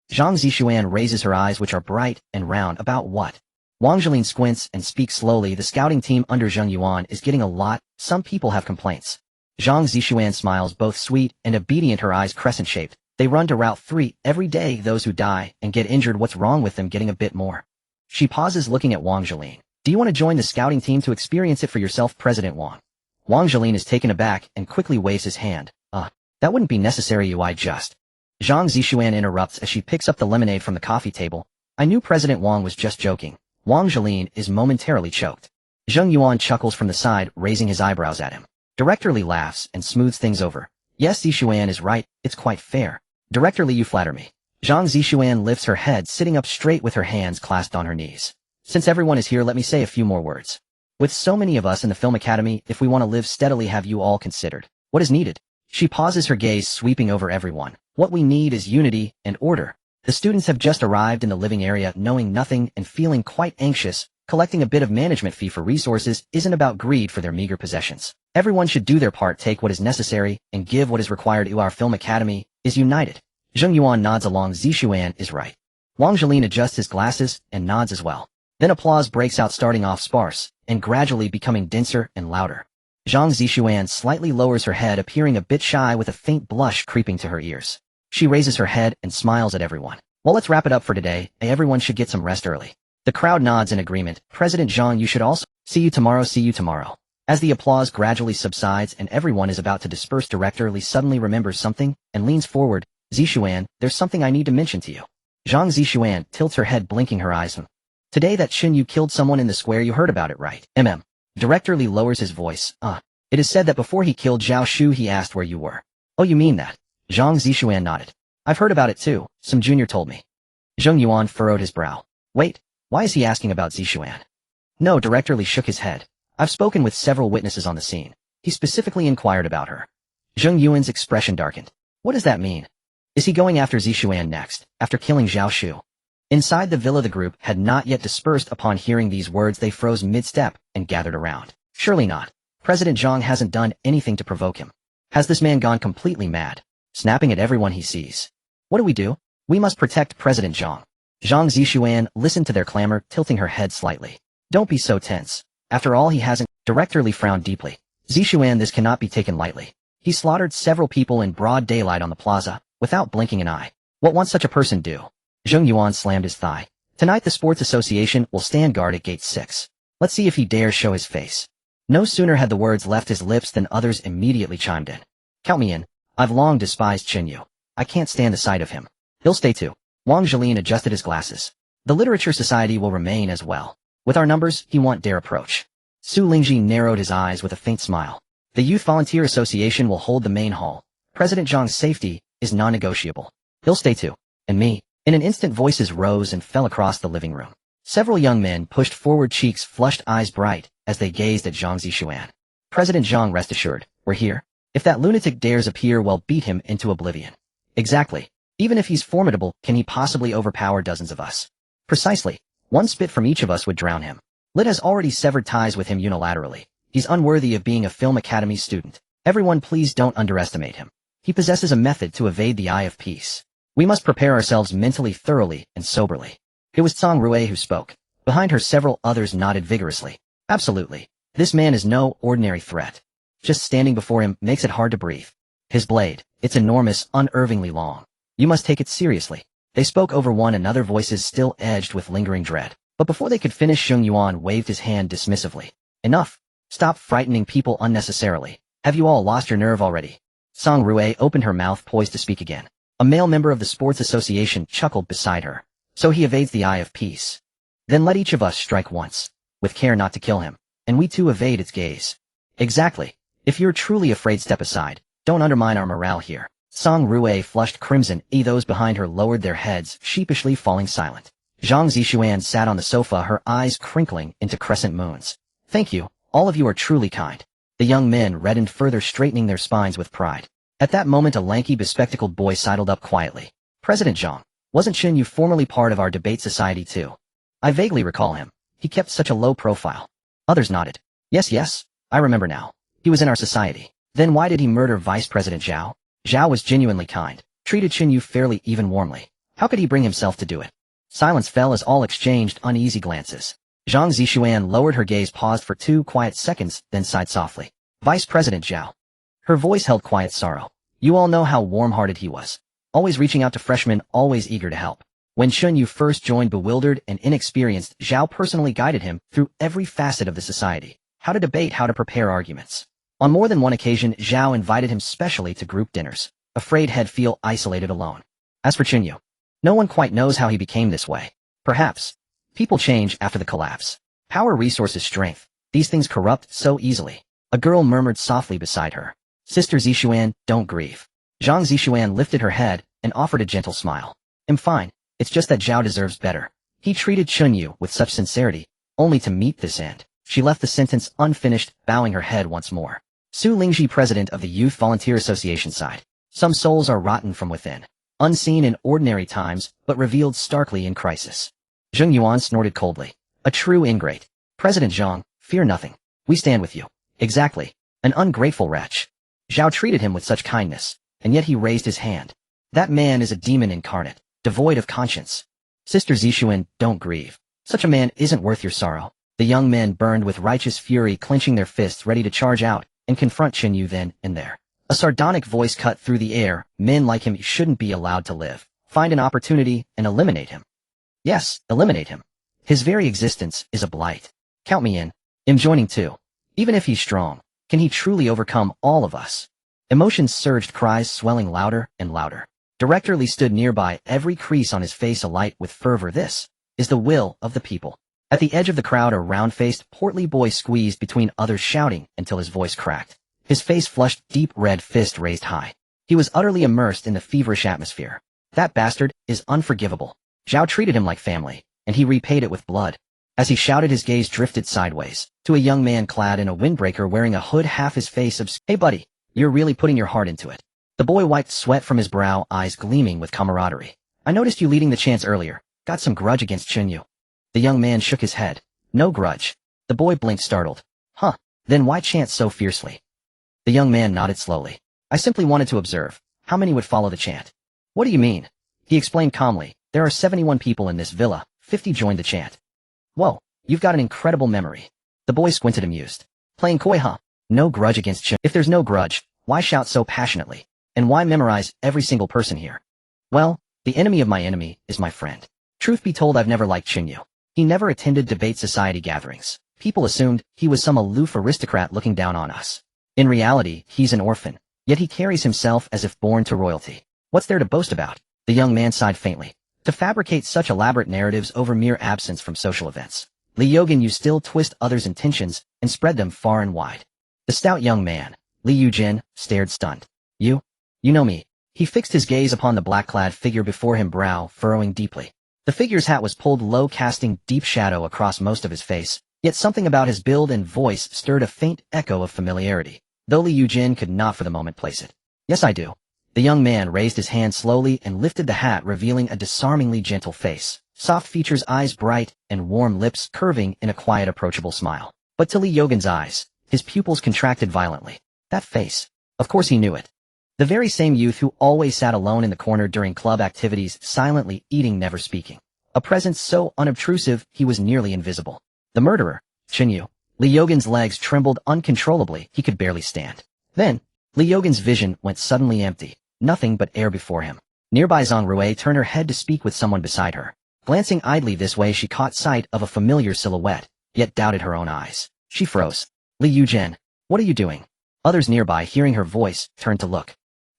Zhang Zixuan raises her eyes, which are bright and round. About what? Wang Zhiling squints and speaks slowly. The scouting team under Zheng Yuan is getting a lot. Some people have complaints. Zhang Zixuan smiles, both sweet and obedient, her eyes crescent-shaped. They run to Route 3 every day. Those who die and get injured, what's wrong with them getting a bit more? She pauses, looking at Wang Zhiling. Do you want to join the scouting team to experience it for yourself, President Wang? Wang Zhiling is taken aback and quickly waves his hand. That wouldn't be necessary. I just... Zhang Zixuan interrupts as she picks up the lemonade from the coffee table. I knew President Wang was just joking. Wang Zhiling is momentarily choked. Zheng Yuan chuckles from the side, raising his eyebrows at him. Director Li laughs and smooths things over. Yes, Zixuan is right. It's quite fair. Director Li, you flatter me. Zhang Zixuan lifts her head, sitting up straight with her hands clasped on her knees. Since everyone is here, let me say a few more words. With so many of us in the Film Academy, if we want to live steadily, have you all considered what is needed? She pauses, her gaze sweeping over everyone. What we need is unity and order. The students have just arrived in the living area, knowing nothing and feeling quite anxious. Collecting a bit of management fee for resources isn't about greed for their meager possessions. Everyone should do their part, take what is necessary, and give what is required. Our Film Academy is united. Zheng Yuan nods along. Zixuan is right. Wang Zhiling adjusts his glasses and nods as well. Then applause breaks out, starting off sparse and gradually becoming denser and louder. Zhang Zixuan slightly lowers her head, appearing a bit shy with a faint blush creeping to her ears. She raises her head and smiles at everyone. Well, let's wrap it up for today. Everyone should get some rest early. The crowd nods in agreement. President Zhang, you should also. See you tomorrow. See you tomorrow. As the applause gradually subsides and everyone is about to disperse, Director Li suddenly remembers something and leans forward. Zixuan, there's something I need to mention to you. Zhang Zixuan tilts her head, blinking her eyes. Today that Chen Yu killed someone in the square. You heard about it, right? Director Li lowers his voice. It is said that before he killed Zhao Shu, he asked where you were. Oh, you mean that? Zhang Zixuan nodded. I've heard about it too. Some junior told me. Zheng Yuan furrowed his brow. Wait, why is he asking about Zixuan? No, Director Li shook his head. I've spoken with several witnesses on the scene. He specifically inquired about her. Zheng Yuan's expression darkened. What does that mean? Is he going after Zixuan next, after killing Zhao Shu? Inside the villa, the group had not yet dispersed. Upon hearing these words, they froze mid-step and gathered around. Surely not. President Zhang hasn't done anything to provoke him. Has this man gone completely mad, snapping at everyone he sees? What do? We must protect President Zhang. Zhang Zixuan listened to their clamor, tilting her head slightly. Don't be so tense. After all, he hasn't. Director Li frowned deeply. Zixuan, this cannot be taken lightly. He slaughtered several people in broad daylight on the plaza, without blinking an eye. What won't such a person do? Zheng Yuan slammed his thigh. Tonight the Sports Association will stand guard at Gate 6. Let's see if he dares show his face. No sooner had the words left his lips than others immediately chimed in. Count me in. I've long despised Chen Yu. I can't stand the sight of him. He'll stay too. Wang Zhiling adjusted his glasses. The Literature Society will remain as well. With our numbers, he won't dare approach. Su Lingji narrowed his eyes with a faint smile. The Youth Volunteer Association will hold the main hall. President Zhang's safety is non-negotiable. He'll stay too. And me. In an instant, voices rose and fell across the living room. Several young men pushed forward, cheeks flushed, eyes bright, as they gazed at Zhang Zixuan. President Zhang, rest assured, we're here. If that lunatic dares appear, we'll beat him into oblivion. Exactly. Even if he's formidable, can he possibly overpower dozens of us? Precisely. One spit from each of us would drown him. Lit has already severed ties with him unilaterally. He's unworthy of being a Film Academy student. Everyone, please don't underestimate him. He possesses a method to evade the eye of peace. We must prepare ourselves mentally, thoroughly, and soberly. It was Tsang Rui who spoke. Behind her, several others nodded vigorously. Absolutely. This man is no ordinary threat. Just standing before him makes it hard to breathe. His blade, it's enormous, unnervingly long. You must take it seriously. They spoke over one another, voices still edged with lingering dread. But before they could finish, Zheng Yuan waved his hand dismissively. Enough. Stop frightening people unnecessarily. Have you all lost your nerve already? Tsang Rui opened her mouth, poised to speak again. A male member of the Sports Association chuckled beside her. So he evades the eye of peace. Then let each of us strike once, with care not to kill him, and we too evade its gaze. Exactly. If you're truly afraid, step aside. Don't undermine our morale here. Tsang Rui flushed crimson. Those behind her lowered their heads, sheepishly falling silent. Zhang Zixuan sat on the sofa, her eyes crinkling into crescent moons. Thank you. All of you are truly kind. The young men reddened further, straightening their spines with pride. At that moment, a lanky, bespectacled boy sidled up quietly. President Zhang, wasn't Chen Yu formerly part of our debate society too? I vaguely recall him. He kept such a low profile. Others nodded. Yes, I remember now. He was in our society. Then why did he murder Vice President Zhao? Zhao was genuinely kind, treated Chen Yu fairly, even warmly. How could he bring himself to do it? Silence fell as all exchanged uneasy glances. Zhang Zixuan lowered her gaze, paused for 2 quiet seconds, then sighed softly. Vice President Zhao. Her voice held quiet sorrow. You all know how warm-hearted he was. Always reaching out to freshmen, always eager to help. When Chen Yu first joined, bewildered and inexperienced, Zhao personally guided him through every facet of the society. How to debate, how to prepare arguments. On more than one occasion, Zhao invited him specially to group dinners, afraid he'd feel isolated alone. As for Chen Yu, no one quite knows how he became this way. Perhaps. People change after the collapse. Power, resources, strength. These things corrupt so easily. A girl murmured softly beside her. Sister Zixuan, don't grieve. Zhang Zixuan lifted her head and offered a gentle smile. I'm fine. It's just that Zhao deserves better. He treated Chen Yu with such sincerity, only to meet this end. She left the sentence unfinished, bowing her head once more. Su Lingji, president of the Youth Volunteer Association, sighed. Some souls are rotten from within. Unseen in ordinary times, but revealed starkly in crisis. Zheng Yuan snorted coldly. A true ingrate. President Zhang, fear nothing. We stand with you. Exactly. An ungrateful wretch. Zhao treated him with such kindness, and yet he raised his hand. That man is a demon incarnate, devoid of conscience. Sister Zixuan, don't grieve. Such a man isn't worth your sorrow. The young men burned with righteous fury, clenching their fists ready to charge out and confront Chen Yu then and there. A sardonic voice cut through the air. Men like him shouldn't be allowed to live. Find an opportunity and eliminate him. Yes, eliminate him. His very existence is a blight. Count me in. I'm joining too. Even if he's strong, can he truly overcome all of us? Emotions surged, cries swelling louder and louder. Director Li stood nearby, every crease on his face alight with fervor. This is the will of the people. At the edge of the crowd, a round-faced, portly boy squeezed between others, shouting until his voice cracked. His face flushed, deep red fist raised high. He was utterly immersed in the feverish atmosphere. That bastard is unforgivable. Zhao treated him like family, and he repaid it with blood. As he shouted, his gaze drifted sideways to a young man clad in a windbreaker, wearing a hood, half his face obscured. Hey buddy, you're really putting your heart into it. The boy wiped sweat from his brow, eyes gleaming with camaraderie. I noticed you leading the chants earlier. Got some grudge against Chen Yu? The young man shook his head. No grudge. The boy blinked, startled. Huh. Then why chant so fiercely? The young man nodded slowly. I simply wanted to observe. How many would follow the chant? What do you mean? He explained calmly. There are 71 people in this villa. 50 joined the chant. Whoa, you've got an incredible memory. The boy squinted, amused. Playing coy, huh? No grudge against Chen. If there's no grudge, why shout so passionately? And why memorize every single person here? Well, the enemy of my enemy is my friend. Truth be told, I've never liked Chen Yu. He never attended debate society gatherings. People assumed he was some aloof aristocrat looking down on us. In reality, he's an orphan, yet he carries himself as if born to royalty. What's there to boast about? The young man sighed faintly. To fabricate such elaborate narratives over mere absence from social events. Li Yogin, you still twist others' intentions and spread them far and wide. The stout young man, Li Yujin, stared stunned. You know me. He fixed his gaze upon the black-clad figure before him, brow furrowing deeply. The figure's hat was pulled low, casting deep shadow across most of his face, yet something about his build and voice stirred a faint echo of familiarity, though Li Yujin could not for the moment place it. Yes, I do. The young man raised his hand slowly and lifted the hat, revealing a disarmingly gentle face, soft features, eyes bright, and warm lips curving in a quiet, approachable smile. But to Li Yogin's eyes, his pupils contracted violently. That face. Of course he knew it. The very same youth who always sat alone in the corner during club activities, silently eating, never speaking. A presence so unobtrusive he was nearly invisible. The murderer, Chen Yu. Li Yogin's legs trembled uncontrollably, he could barely stand. Then, Li Yogin's vision went suddenly empty, nothing but air before him. Nearby, Zhang Rui turned her head to speak with someone beside her. Glancing idly this way, she caught sight of a familiar silhouette, yet doubted her own eyes. She froze. Li Yujin, what are you doing? Others nearby, hearing her voice, turned to look.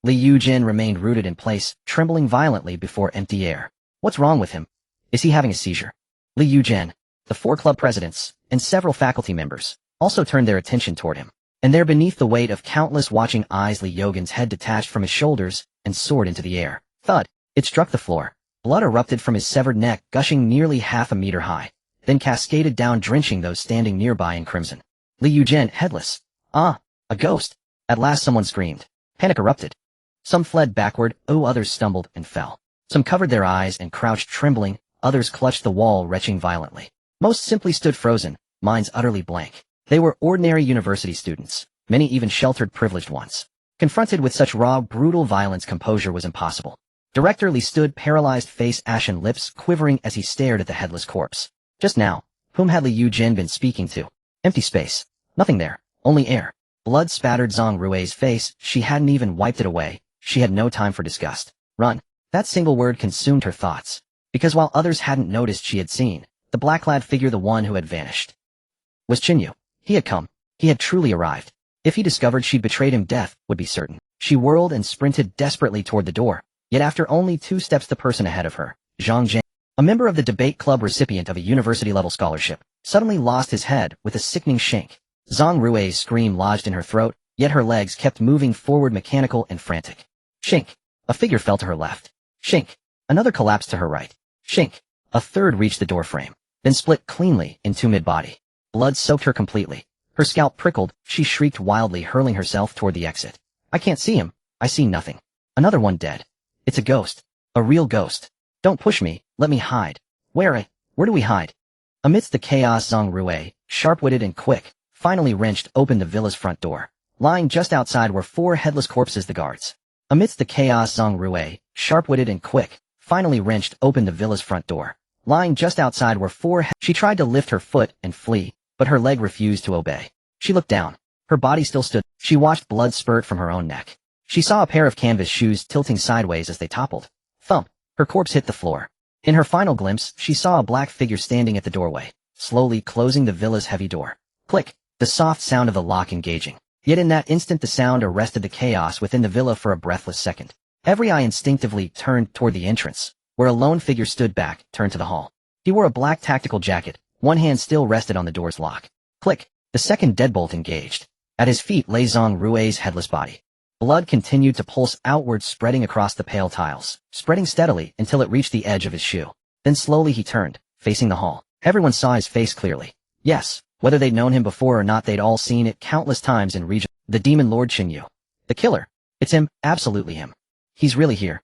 Li Yujin remained rooted in place, trembling violently before empty air. What's wrong with him? Is he having a seizure? Li Yujin, the 4 club presidents, and several faculty members, also turned their attention toward him. And there, beneath the weight of countless watching eyes, Li Yogin's head detached from his shoulders and soared into the air. Thud! It struck the floor. Blood erupted from his severed neck, gushing nearly half a meter high, then cascaded down, drenching those standing nearby in crimson. Li Yujin, headless. Ah, a ghost! At last someone screamed. Panic erupted. Some fled backward, others stumbled and fell. Some covered their eyes and crouched trembling, others clutched the wall, retching violently. Most simply stood frozen, minds utterly blank. They were ordinary university students, many even sheltered privileged ones. Confronted with such raw, brutal violence, composure was impossible. Director Li stood paralyzed, face ashen, lips quivering as he stared at the headless corpse. Just now, Whom had Li Yujin been speaking to? Empty space. Nothing there. Only air. Blood spattered Zhang Rui's face. She hadn't even wiped it away. She had no time for disgust. Run. That single word consumed her thoughts. Because while others hadn't noticed she had seen, the black-clad figure, the one who had vanished, was Chen Yu. He had come. He had truly arrived. If he discovered she'd betrayed him, death would be certain. She whirled and sprinted desperately toward the door. Yet after only 2 steps, the person ahead of her, Zhang Jian, a member of the debate club recipient of a university-level scholarship, suddenly lost his head with a sickening shake. Zhang Rui's scream lodged in her throat, yet her legs kept moving forward, mechanical and frantic. Shink. A figure fell to her left. Shink. Another collapsed to her right. Shink. A third reached the doorframe, then split cleanly in 2 mid-body. Blood soaked her completely. Her scalp prickled. She shrieked wildly, hurling herself toward the exit. I can't see him. I see nothing. Another one dead. It's a ghost. A real ghost. Don't push me. Let me hide. Where do we hide? Amidst the chaos, Zhang Rui, sharp-witted and quick, finally wrenched open the villa's front door. Lying just outside were 4 headless corpses, the guards. Amidst the chaos, Zhang Rui, sharp-witted and quick, finally wrenched open the villa's front door. Lying just outside were 4 She tried to lift her foot and flee, but her leg refused to obey. She looked down. Her body still stood. She watched blood spurt from her own neck. She saw a pair of canvas shoes tilting sideways as they toppled. Thump. Her corpse hit the floor. In her final glimpse, she saw a black figure standing at the doorway, slowly closing the villa's heavy door. Click. The soft sound of the lock engaging. Yet in that instant the sound arrested the chaos within the villa for a breathless second. Every eye instinctively turned toward the entrance, where a lone figure stood back, turned to the hall. He wore a black tactical jacket. One hand still rested on the door's lock. Click. The second deadbolt engaged. At his feet lay Zhang Rui's headless body. Blood continued to pulse outward, spreading across the pale tiles, spreading steadily until it reached the edge of his shoe. Then slowly he turned, facing the hall. Everyone saw his face clearly. Yes, whether they'd known him before or not, they'd all seen it countless times in region. The demon Lord Chen Yu. The killer. It's him, absolutely him. He's really here.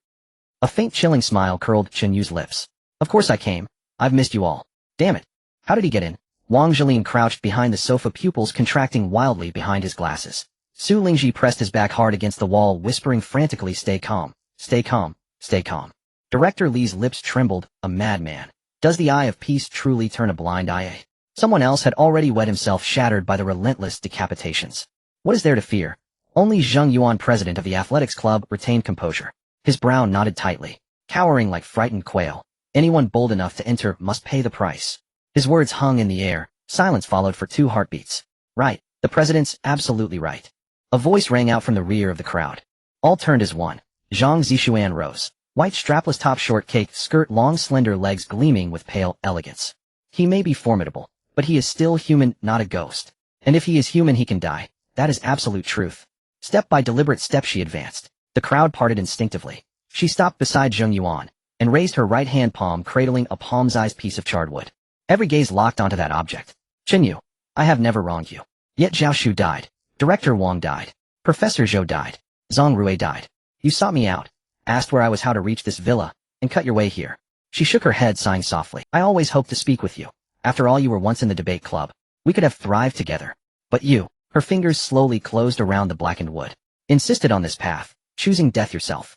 A faint chilling smile curled Chen Yu's lips. Of course I came. I've missed you all. Damn it. How did he get in? Wang Zhilin crouched behind the sofa, pupils contracting wildly behind his glasses. Su Lingji pressed his back hard against the wall, whispering frantically, stay calm, stay calm, stay calm. Director Li's lips trembled, a madman. Does the eye of peace truly turn a blind eye? Someone else had already wet himself, shattered by the relentless decapitations. What is there to fear? Only Zheng Yuan, president of the athletics club, retained composure. His brow knotted tightly, cowering like frightened quail. Anyone bold enough to enter must pay the price. His words hung in the air. Silence followed for 2 heartbeats. Right, the president's absolutely right. A voice rang out from the rear of the crowd. All turned as one. Zhang Zishuan rose. White strapless top, short cake skirt, long slender legs gleaming with pale elegance. He may be formidable, but he is still human, not a ghost. And if he is human, he can die. That is absolute truth. Step by deliberate step she advanced. The crowd parted instinctively. She stopped beside Zheng Yuan, and raised her right hand palm, cradling a palm-sized piece of charred wood. Every gaze locked onto that object. Chen Yu, I have never wronged you. Yet Zhao Shu died. Director Wang died. Professor Zhou died. Zhang Rui died. You sought me out, asked where I was, how to reach this villa, and cut your way here. She shook her head, sighing softly. I always hoped to speak with you. After all, you were once in the debate club. We could have thrived together. But you, her fingers slowly closed around the blackened wood, insisted on this path, choosing death yourself.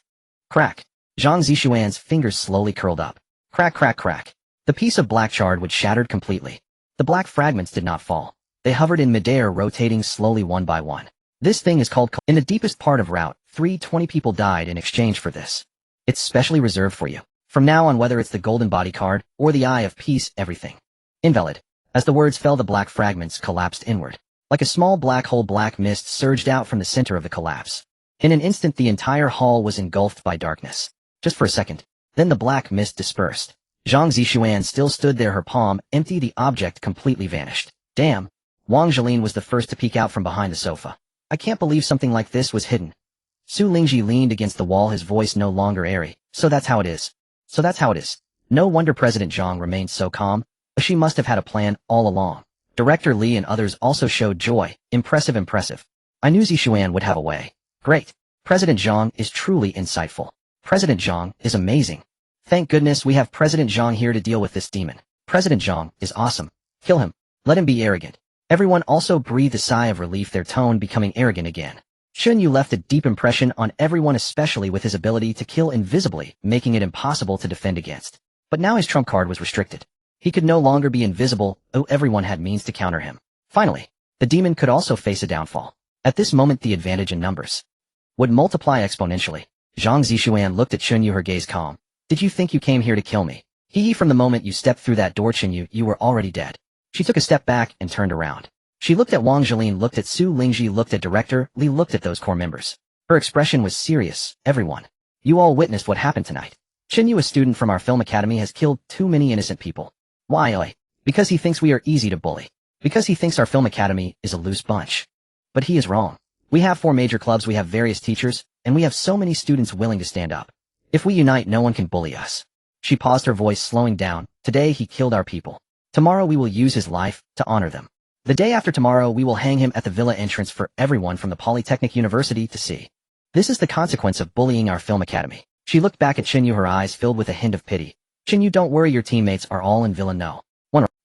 Crack. Zhang Zishuan's fingers slowly curled up. Crack, crack, crack. The piece of black charred wood shattered completely. The black fragments did not fall. They hovered in midair, rotating slowly one by one. This thing is called... In the deepest part of Route 320 people died in exchange for this. It's specially reserved for you. From now on, whether it's the golden body card or the eye of peace, everything. Invalid. As the words fell, the black fragments collapsed inward. Like a small black hole, black mist surged out from the center of the collapse. In an instant, the entire hall was engulfed by darkness. Just for a second. Then the black mist dispersed. Zhang Zishuan still stood there, her palm empty, the object completely vanished. Damn. Wang Zhilin was the first to peek out from behind the sofa. I can't believe something like this was hidden. Su Lingji leaned against the wall, his voice no longer airy. So that's how it is. So that's how it is. No wonder President Zhang remained so calm. She must have had a plan all along. Director Li and others also showed joy. Impressive, impressive. I knew Zishuan would have a way. Great. President Zhang is truly insightful. President Zhang is amazing. Thank goodness we have President Zhang here to deal with this demon. President Zhang is awesome. Kill him. Let him be arrogant. Everyone also breathed a sigh of relief, their tone becoming arrogant again. Chen Yu left a deep impression on everyone, especially with his ability to kill invisibly, making it impossible to defend against. But now his trump card was restricted. He could no longer be invisible, everyone had means to counter him. Finally, the demon could also face a downfall. At this moment the advantage in numbers would multiply exponentially. Zhang Zishuan looked at Chen Yu, her gaze calm. Did you think you came here to kill me? From the moment you stepped through that door, Chen Yu, you were already dead. She took a step back and turned around. She looked at Wang Jilin, looked at Su Lingji, looked at Director Li, looked at those core members. Her expression was serious. Everyone, you all witnessed what happened tonight. Chen Yu, a student from our film academy, has killed too many innocent people. Why? Because he thinks we are easy to bully. Because he thinks our film academy is a loose bunch. But he is wrong. We have 4 major clubs, we have various teachers, and we have so many students willing to stand up. If we unite, no one can bully us. She paused, her voice slowing down. Today he killed our people. Tomorrow we will use his life to honor them. The day after tomorrow we will hang him at the villa entrance for everyone from the Polytechnic University to see. This is the consequence of bullying our film academy. She looked back at Chen Yu, her eyes filled with a hint of pity. Chen Yu, don't worry, your teammates are all in villa no.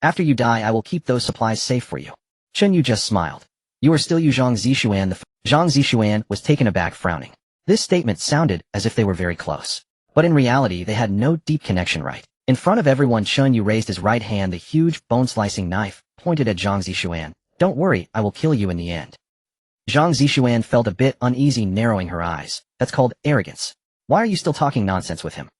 After you die I will keep those supplies safe for you. Chen Yu just smiled. You are still you, Zhang Zishuan. Zhang Zishuan was taken aback, frowning. This statement sounded as if they were very close. But in reality they had no deep connection. Right in front of everyone, Chen Yu raised his right hand, the huge bone-slicing knife, pointed at Zhang Zishuan. Don't worry, I will kill you in the end. Zhang Zishuan felt a bit uneasy, narrowing her eyes. That's called arrogance. Why are you still talking nonsense with him?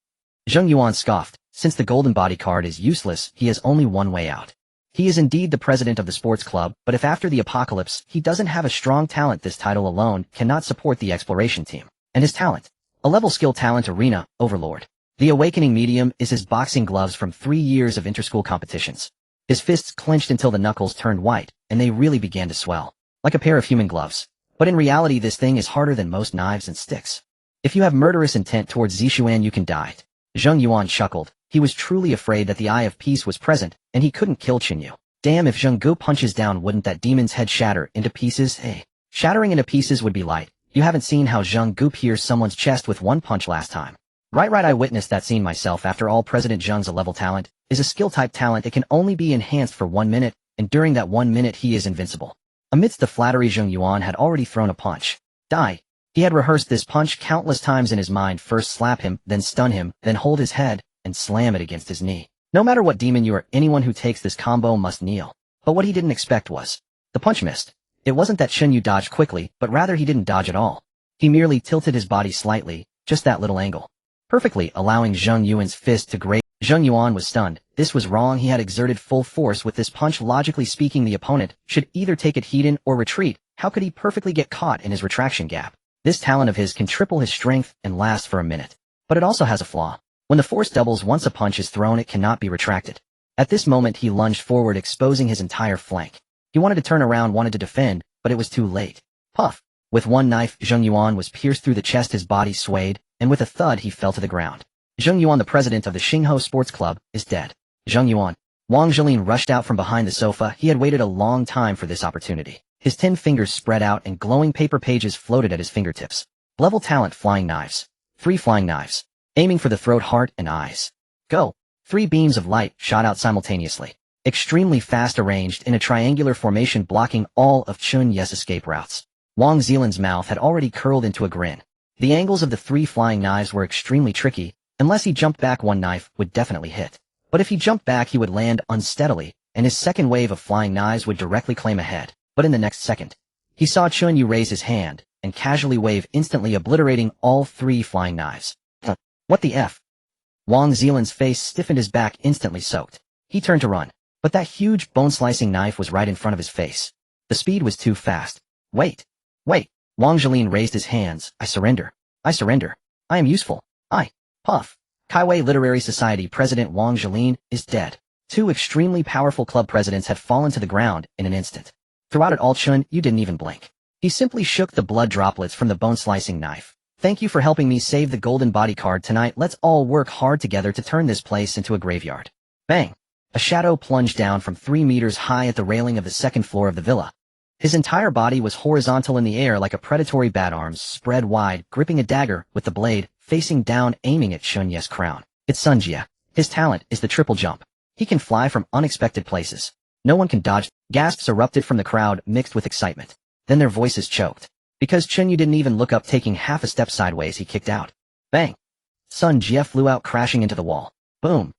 Zheng Yuan scoffed. Since the golden body card is useless, he has only one way out. He is indeed the president of the sports club, but if after the apocalypse he doesn't have a strong talent, this title alone cannot support the exploration team. And his talent? A level skill talent arena, overlord. The awakening medium is his boxing gloves from 3 years of interschool competitions. His fists clenched until the knuckles turned white, and they really began to swell. Like a pair of human gloves. But in reality this thing is harder than most knives and sticks. If you have murderous intent towards Zishuan you can die. Zheng Yuan chuckled. He was truly afraid that the Eye of Peace was present, and he couldn't kill Chen Yu. Damn, if Zheng Gu punches down, wouldn't that demon's head shatter into pieces? Hey. Shattering into pieces would be light. You haven't seen how Zheng Gu pierced someone's chest with one punch last time. Right, I witnessed that scene myself. After all, President Zheng's a level talent, is a skill-type talent. It can only be enhanced for 1 minute, and during that 1 minute he is invincible. Amidst the flattery, Zheng Yuan had already thrown a punch. Die. He had rehearsed this punch countless times in his mind. First slap him, then stun him, then hold his head, and slam it against his knee. No matter what demon you are, anyone who takes this combo must kneel. But what he didn't expect was, the punch missed. It wasn't that Chen Yu dodged quickly, but rather he didn't dodge at all. He merely tilted his body slightly, just that little angle. Perfectly allowing Zheng Yuan's fist to graze. Zheng Yuan was stunned. This was wrong. He had exerted full force with this punch. Logically speaking, the opponent should either take it head in or retreat. How could he perfectly get caught in his retraction gap? This talent of his can triple his strength and last for a minute. But it also has a flaw. When the force doubles, once a punch is thrown, it cannot be retracted. At this moment he lunged forward, exposing his entire flank. He wanted to turn around, wanted to defend, but it was too late. Puff! With one knife, Zheng Yuan was pierced through the chest. His body swayed, and with a thud he fell to the ground. Zheng Yuan, the president of the Xingho Sports Club, is dead. Zheng Yuan. Wang Jilin rushed out from behind the sofa. He had waited a long time for this opportunity. His 10 fingers spread out and glowing paper pages floated at his fingertips. Level talent, flying knives. 3 flying knives. Aiming for the throat, heart, and eyes. Go. 3 beams of light shot out simultaneously. Extremely fast, arranged in a triangular formation, blocking all of Chen Yu's escape routes. Wang Zilin's mouth had already curled into a grin. The angles of the 3 flying knives were extremely tricky. Unless he jumped back, one knife would definitely hit. But if he jumped back he would land unsteadily, and his second wave of flying knives would directly claim a head. But in the next second, he saw Chen Yu raise his hand and casually wave, instantly obliterating all 3 flying knives. What the F? Wang Zilin's face stiffened, his back instantly soaked. He turned to run, but that huge bone-slicing knife was right in front of his face. The speed was too fast. Wait. Wang Jilin raised his hands. I surrender. I am useful. Puff. Kaiwei Literary Society President Wang Jilin is dead. 2 extremely powerful club presidents had fallen to the ground in an instant. Throughout it all, Chen Yu didn't even blink. He simply shook the blood droplets from the bone-slicing knife. Thank you for helping me save the golden body card tonight. Let's all work hard together to turn this place into a graveyard. Bang! A shadow plunged down from 3 meters high at the railing of the 2nd floor of the villa. His entire body was horizontal in the air like a predatory bat, arms spread wide, gripping a dagger with the blade, facing down, aiming at Chen Yu's crown. It's Sun Jia. His talent is the triple jump. He can fly from unexpected places. No one can dodge. Gasps erupted from the crowd, mixed with excitement. Then their voices choked. Because Chen Yu didn't even look up, taking half a step sideways, he kicked out. Bang! Sun Jia flew out, crashing into the wall. Boom!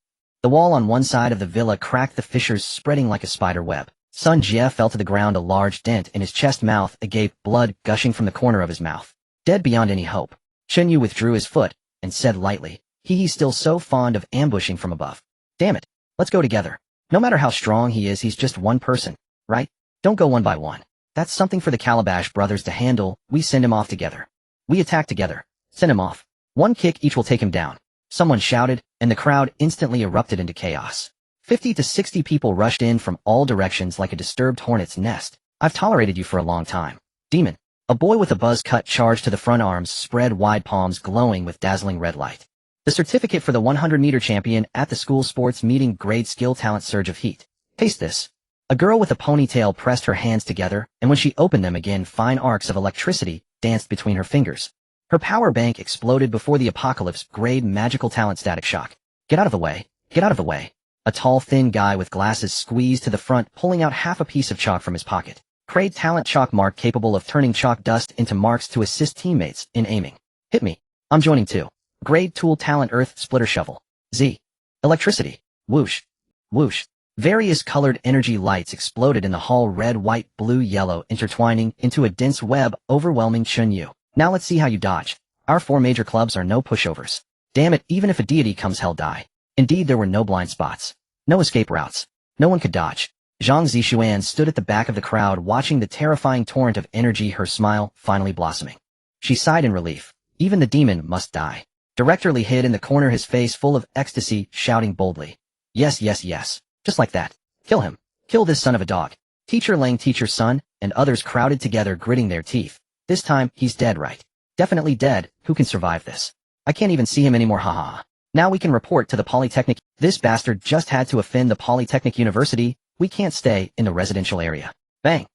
The wall on one side of the villa cracked, the fissures spreading like a spider web. Sun Jie fell to the ground, a large dent in his chest, mouth agape, blood gushing from the corner of his mouth. Dead beyond any hope. Chen Yu withdrew his foot and said lightly, he's still so fond of ambushing from above. Damn it. Let's go together. No matter how strong he is, he's just one person, right? Don't go one by one. That's something for the Calabash brothers to handle. We send him off together. We attack together. Send him off. One kick each will take him down. Someone shouted, and the crowd instantly erupted into chaos. 50 to 60 people rushed in from all directions like a disturbed hornet's nest. I've tolerated you for a long time. Demon. A boy with a buzz cut charged to the front, arms spread wide, palms glowing with dazzling red light. The certificate for the 100-meter champion at the school sports meeting, grade skill talent, surge of heat. Taste this. A girl with a ponytail pressed her hands together, and when she opened them again, fine arcs of electricity danced between her fingers. Her power bank exploded before the apocalypse. Grade magical talent, static shock. Get out of the way. Get out of the way. A tall, thin guy with glasses squeezed to the front, pulling out half a piece of chalk from his pocket. Grade talent chalk mark, capable of turning chalk dust into marks to assist teammates in aiming. Hit me. I'm joining too. Grade tool talent, earth splitter shovel. Z. Electricity. Whoosh. Whoosh. Various colored energy lights exploded in the hall, red, white, blue, yellow, intertwining into a dense web, overwhelming Chen Yu. Now let's see how you dodge. Our 4 major clubs are no pushovers. Damn it, even if a deity comes, hell die. Indeed, there were no blind spots. No escape routes. No one could dodge. Zhang Zixuan stood at the back of the crowd, watching the terrifying torrent of energy, her smile finally blossoming. She sighed in relief. Even the demon must die. Director Li hid in the corner, his face full of ecstasy, shouting boldly. Yes, yes, yes. Just like that. Kill him. Kill this son of a dog. Teacher Lang, teacher's son, and others crowded together, gritting their teeth. This time, he's dead, right? Definitely dead. Who can survive this? I can't even see him anymore, haha. Now we can report to the Polytechnic. This bastard just had to offend the Polytechnic University. We can't stay in the residential area. Bang.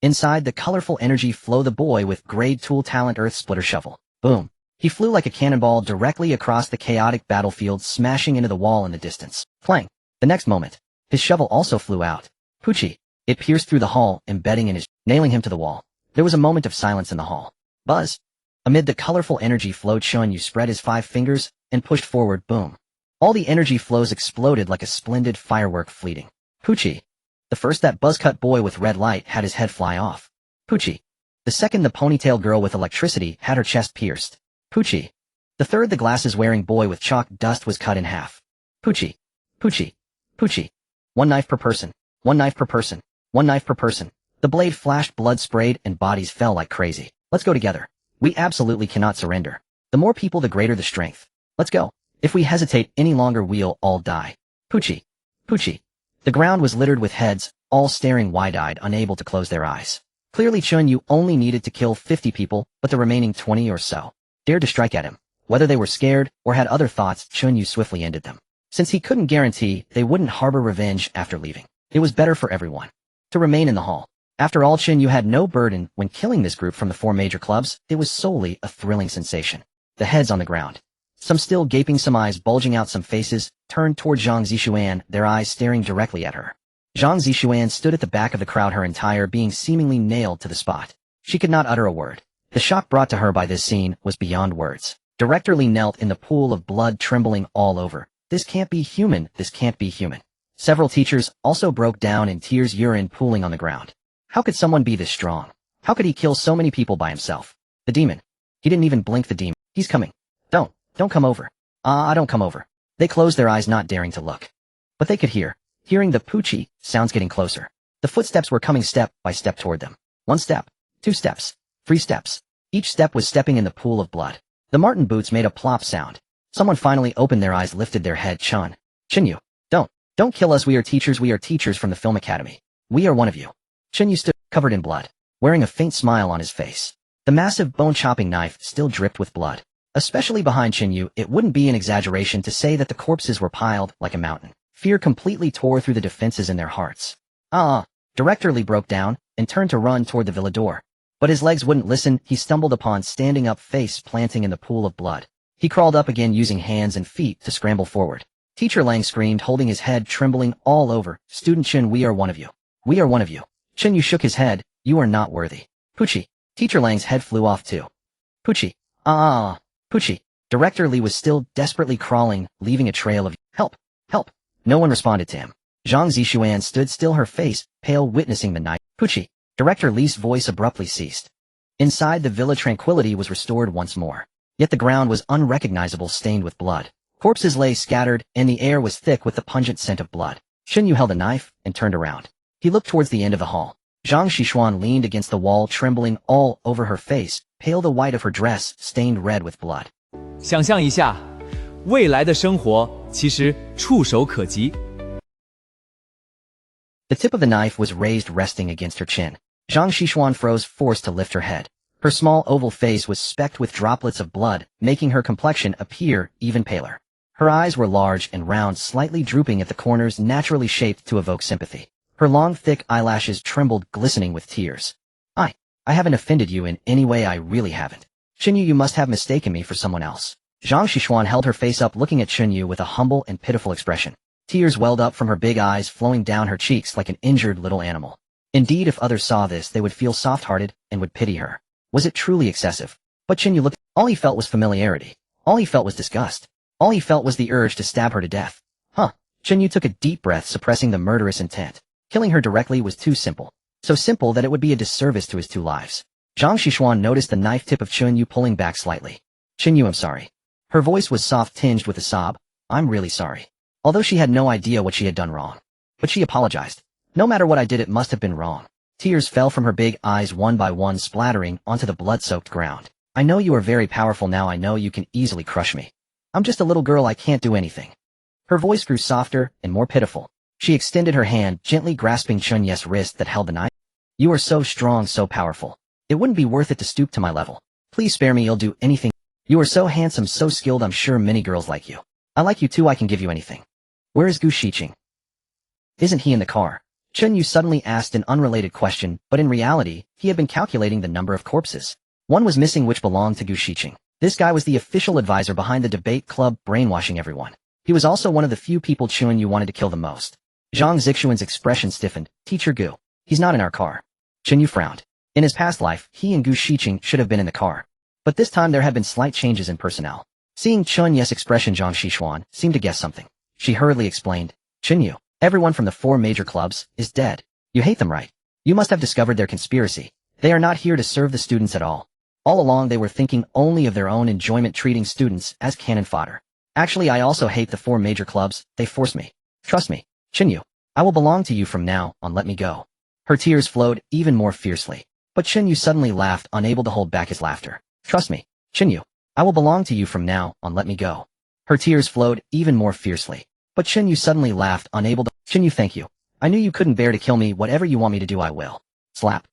Inside the colorful energy flow, the boy with grade tool talent, earth splitter shovel. Boom. He flew like a cannonball directly across the chaotic battlefield, smashing into the wall in the distance. Clang. The next moment, his shovel also flew out. Poochie. It pierced through the hall, embedding in his, nailing him to the wall. There was a moment of silence in the hall. Buzz. Amid the colorful energy flow, Chen Yu spread his 5 fingers and pushed forward. Boom. All the energy flows exploded like a splendid firework, fleeting. Poochie. The first, that buzz-cut boy with red light had his head fly off. Poochie. The second, the ponytail girl with electricity had her chest pierced. Poochie. The third, the glasses-wearing boy with chalk dust was cut in half. Poochie. Poochie. Poochie. 1 knife per person. 1 knife per person. 1 knife per person. The blade flashed, blood sprayed, and bodies fell like crazy. Let's go together. We absolutely cannot surrender. The more people, the greater the strength. Let's go. If we hesitate any longer, we'll all die. Poochie. Poochie. The ground was littered with heads, all staring wide-eyed, unable to close their eyes. Clearly Chen Yu only needed to kill 50 people, but the remaining 20 or so dared to strike at him. Whether they were scared or had other thoughts, Chen Yu swiftly ended them. Since he couldn't guarantee they wouldn't harbor revenge after leaving, it was better for everyone to remain in the hall. After all, Chen Yu had no burden when killing this group from the 4 major clubs. It was solely a thrilling sensation. The heads on the ground. Some still gaping, some eyes bulging out, some faces turned toward Zhang Zixuan, their eyes staring directly at her. Zhang Zixuan stood at the back of the crowd, her entire being seemingly nailed to the spot. She could not utter a word. The shock brought to her by this scene was beyond words. Director Li knelt in the pool of blood, trembling all over. This can't be human, this can't be human. Several teachers also broke down in tears, urine pooling on the ground. How could someone be this strong? How could he kill so many people by himself? The demon. He didn't even blink. The demon. He's coming. Don't come over. Don't come over. They closed their eyes, not daring to look. But they could hearing the Poochie sounds getting closer. The footsteps were coming step by step toward them. 1 step, 2 steps, 3 steps. Each step was stepping in the pool of blood. The Martin boots made a plop sound. Someone finally opened their eyes, lifted their head. Chen Yu, don't kill us. We are teachers from the film academy. We are one of you. Chen Yu stood, covered in blood, wearing a faint smile on his face. The massive bone-chopping knife still dripped with blood. Especially behind Chen Yu, it wouldn't be an exaggeration to say that the corpses were piled like a mountain. Fear completely tore through the defenses in their hearts. Director Li broke down and turned to run toward the villa door. But his legs wouldn't listen. He stumbled upon standing up, face planting in the pool of blood. He crawled up again, using hands and feet to scramble forward. Teacher Lang screamed, holding his head, trembling all over. Student Chen, we are one of you. We are one of you. Chen Yu shook his head. You are not worthy. Poochie. Teacher Lang's head flew off too. Poochie. Poochie. Director Li was still desperately crawling, leaving a trail of help. Help. No one responded to him. Zhang Zixuan stood still, her face pale, witnessing the knife. Pucci. Director Li's voice abruptly ceased. Inside the villa, tranquility was restored once more. Yet the ground was unrecognizable, stained with blood. Corpses lay scattered, and the air was thick with the pungent scent of blood. Chen Yu held a knife and turned around. He looked towards the end of the hall. Zhang Zixuan leaned against the wall, trembling all over her face, pale, the white of her dress stained red with blood. 想象一下，未来的生活其实触手可及。The tip of the knife was raised, resting against her chin. Zhang Zixuan froze, forced to lift her head. Her small oval face was specked with droplets of blood, making her complexion appear even paler. Her eyes were large and round, slightly drooping at the corners, naturally shaped to evoke sympathy. Her long, thick eyelashes trembled, glistening with tears. I haven't offended you in any way, I really haven't. Chen Yu, you must have mistaken me for someone else. Zhang Zixuan held her face up, looking at Chen Yu with a humble and pitiful expression. Tears welled up from her big eyes, flowing down her cheeks like an injured little animal. Indeed, if others saw this, they would feel soft-hearted and would pity her. Was it truly excessive? But Chen Yu looked. All he felt was familiarity. All he felt was disgust. All he felt was the urge to stab her to death. Chen Yu took a deep breath, suppressing the murderous intent. Killing her directly was too simple. So simple that it would be a disservice to his two lives. Zhang Zixuan noticed the knife tip of Chen Yu pulling back slightly. Chen Yu, I'm sorry. Her voice was soft, tinged with a sob. I'm really sorry. Although she had no idea what she had done wrong. But she apologized. No matter what I did, it must have been wrong. Tears fell from her big eyes one by one, splattering onto the blood-soaked ground. I know you are very powerful now. I know you can easily crush me. I'm just a little girl. I can't do anything. Her voice grew softer and more pitiful. She extended her hand, gently grasping Chen Yu's wrist that held the knife. You are so strong, so powerful. It wouldn't be worth it to stoop to my level. Please spare me. You'll do anything. You are so handsome, so skilled. I'm sure many girls like you. I like you too. I can give you anything. Where is Gu Shiqing? Isn't he in the car? Chen Yu suddenly asked an unrelated question, but in reality, he had been calculating the number of corpses. One was missing, which belonged to Gu Shiqing. This guy was the official advisor behind the debate club, brainwashing everyone. He was also one of the few people Chen Yu wanted to kill the most. Zhang Zixuan's expression stiffened. Teacher Gu. He's not in our car. Chen Yu frowned. In his past life, he and Gu Shiqing should have been in the car. But this time there had been slight changes in personnel. Seeing Chen Yu's expression, Zhang Zixuan seemed to guess something. She hurriedly explained. Chen Yu, everyone from the 4 major clubs is dead. You hate them, right? You must have discovered their conspiracy. They are not here to serve the students at all. All along they were thinking only of their own enjoyment, treating students as cannon fodder. Actually, I also hate the 4 major clubs. They force me. Trust me, Chen Yu. I will belong to you from now on. Let me go. Her tears flowed even more fiercely. But Chen Yu suddenly laughed, unable to hold back his laughter. Trust me, Chen Yu. I will belong to you from now on. Let me go. Her tears flowed even more fiercely. But Chen Yu suddenly laughed, unable to. Chen Yu, thank you. I knew you couldn't bear to kill me. Whatever you want me to do, I will. Slap.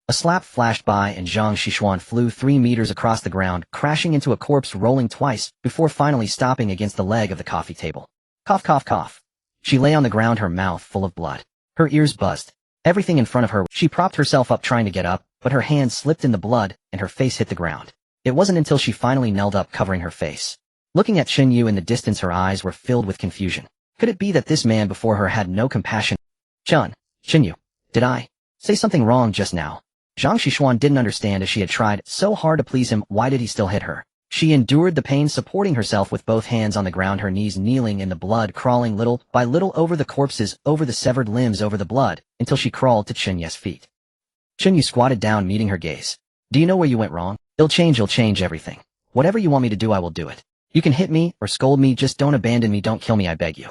A slap flashed by and Zhang Zixuan flew 3 meters across the ground, crashing into a corpse, rolling twice, before finally stopping against the leg of the coffee table. Cough, cough, cough. She lay on the ground, her mouth full of blood. Her ears buzzed. Everything in front of her. She propped herself up, trying to get up, but her hand slipped in the blood, and her face hit the ground. It wasn't until she finally knelt up, covering her face. Looking at Chen Yu in the distance, her eyes were filled with confusion. Could it be that this man before her had no compassion? Chen Yu, did I say something wrong just now? Zhang Zixuan didn't understand, as she had tried so hard to please him. Why did he still hit her? She endured the pain, supporting herself with both hands on the ground, her knees kneeling, and the blood crawling little by little over the corpses, over the severed limbs, over the blood, until she crawled to Chen Yu's feet. Chen Yu squatted down, meeting her gaze. Do you know where you went wrong? You'll change everything. Whatever you want me to do, I will do it. You can hit me or scold me, just don't abandon me, don't kill me, I beg you.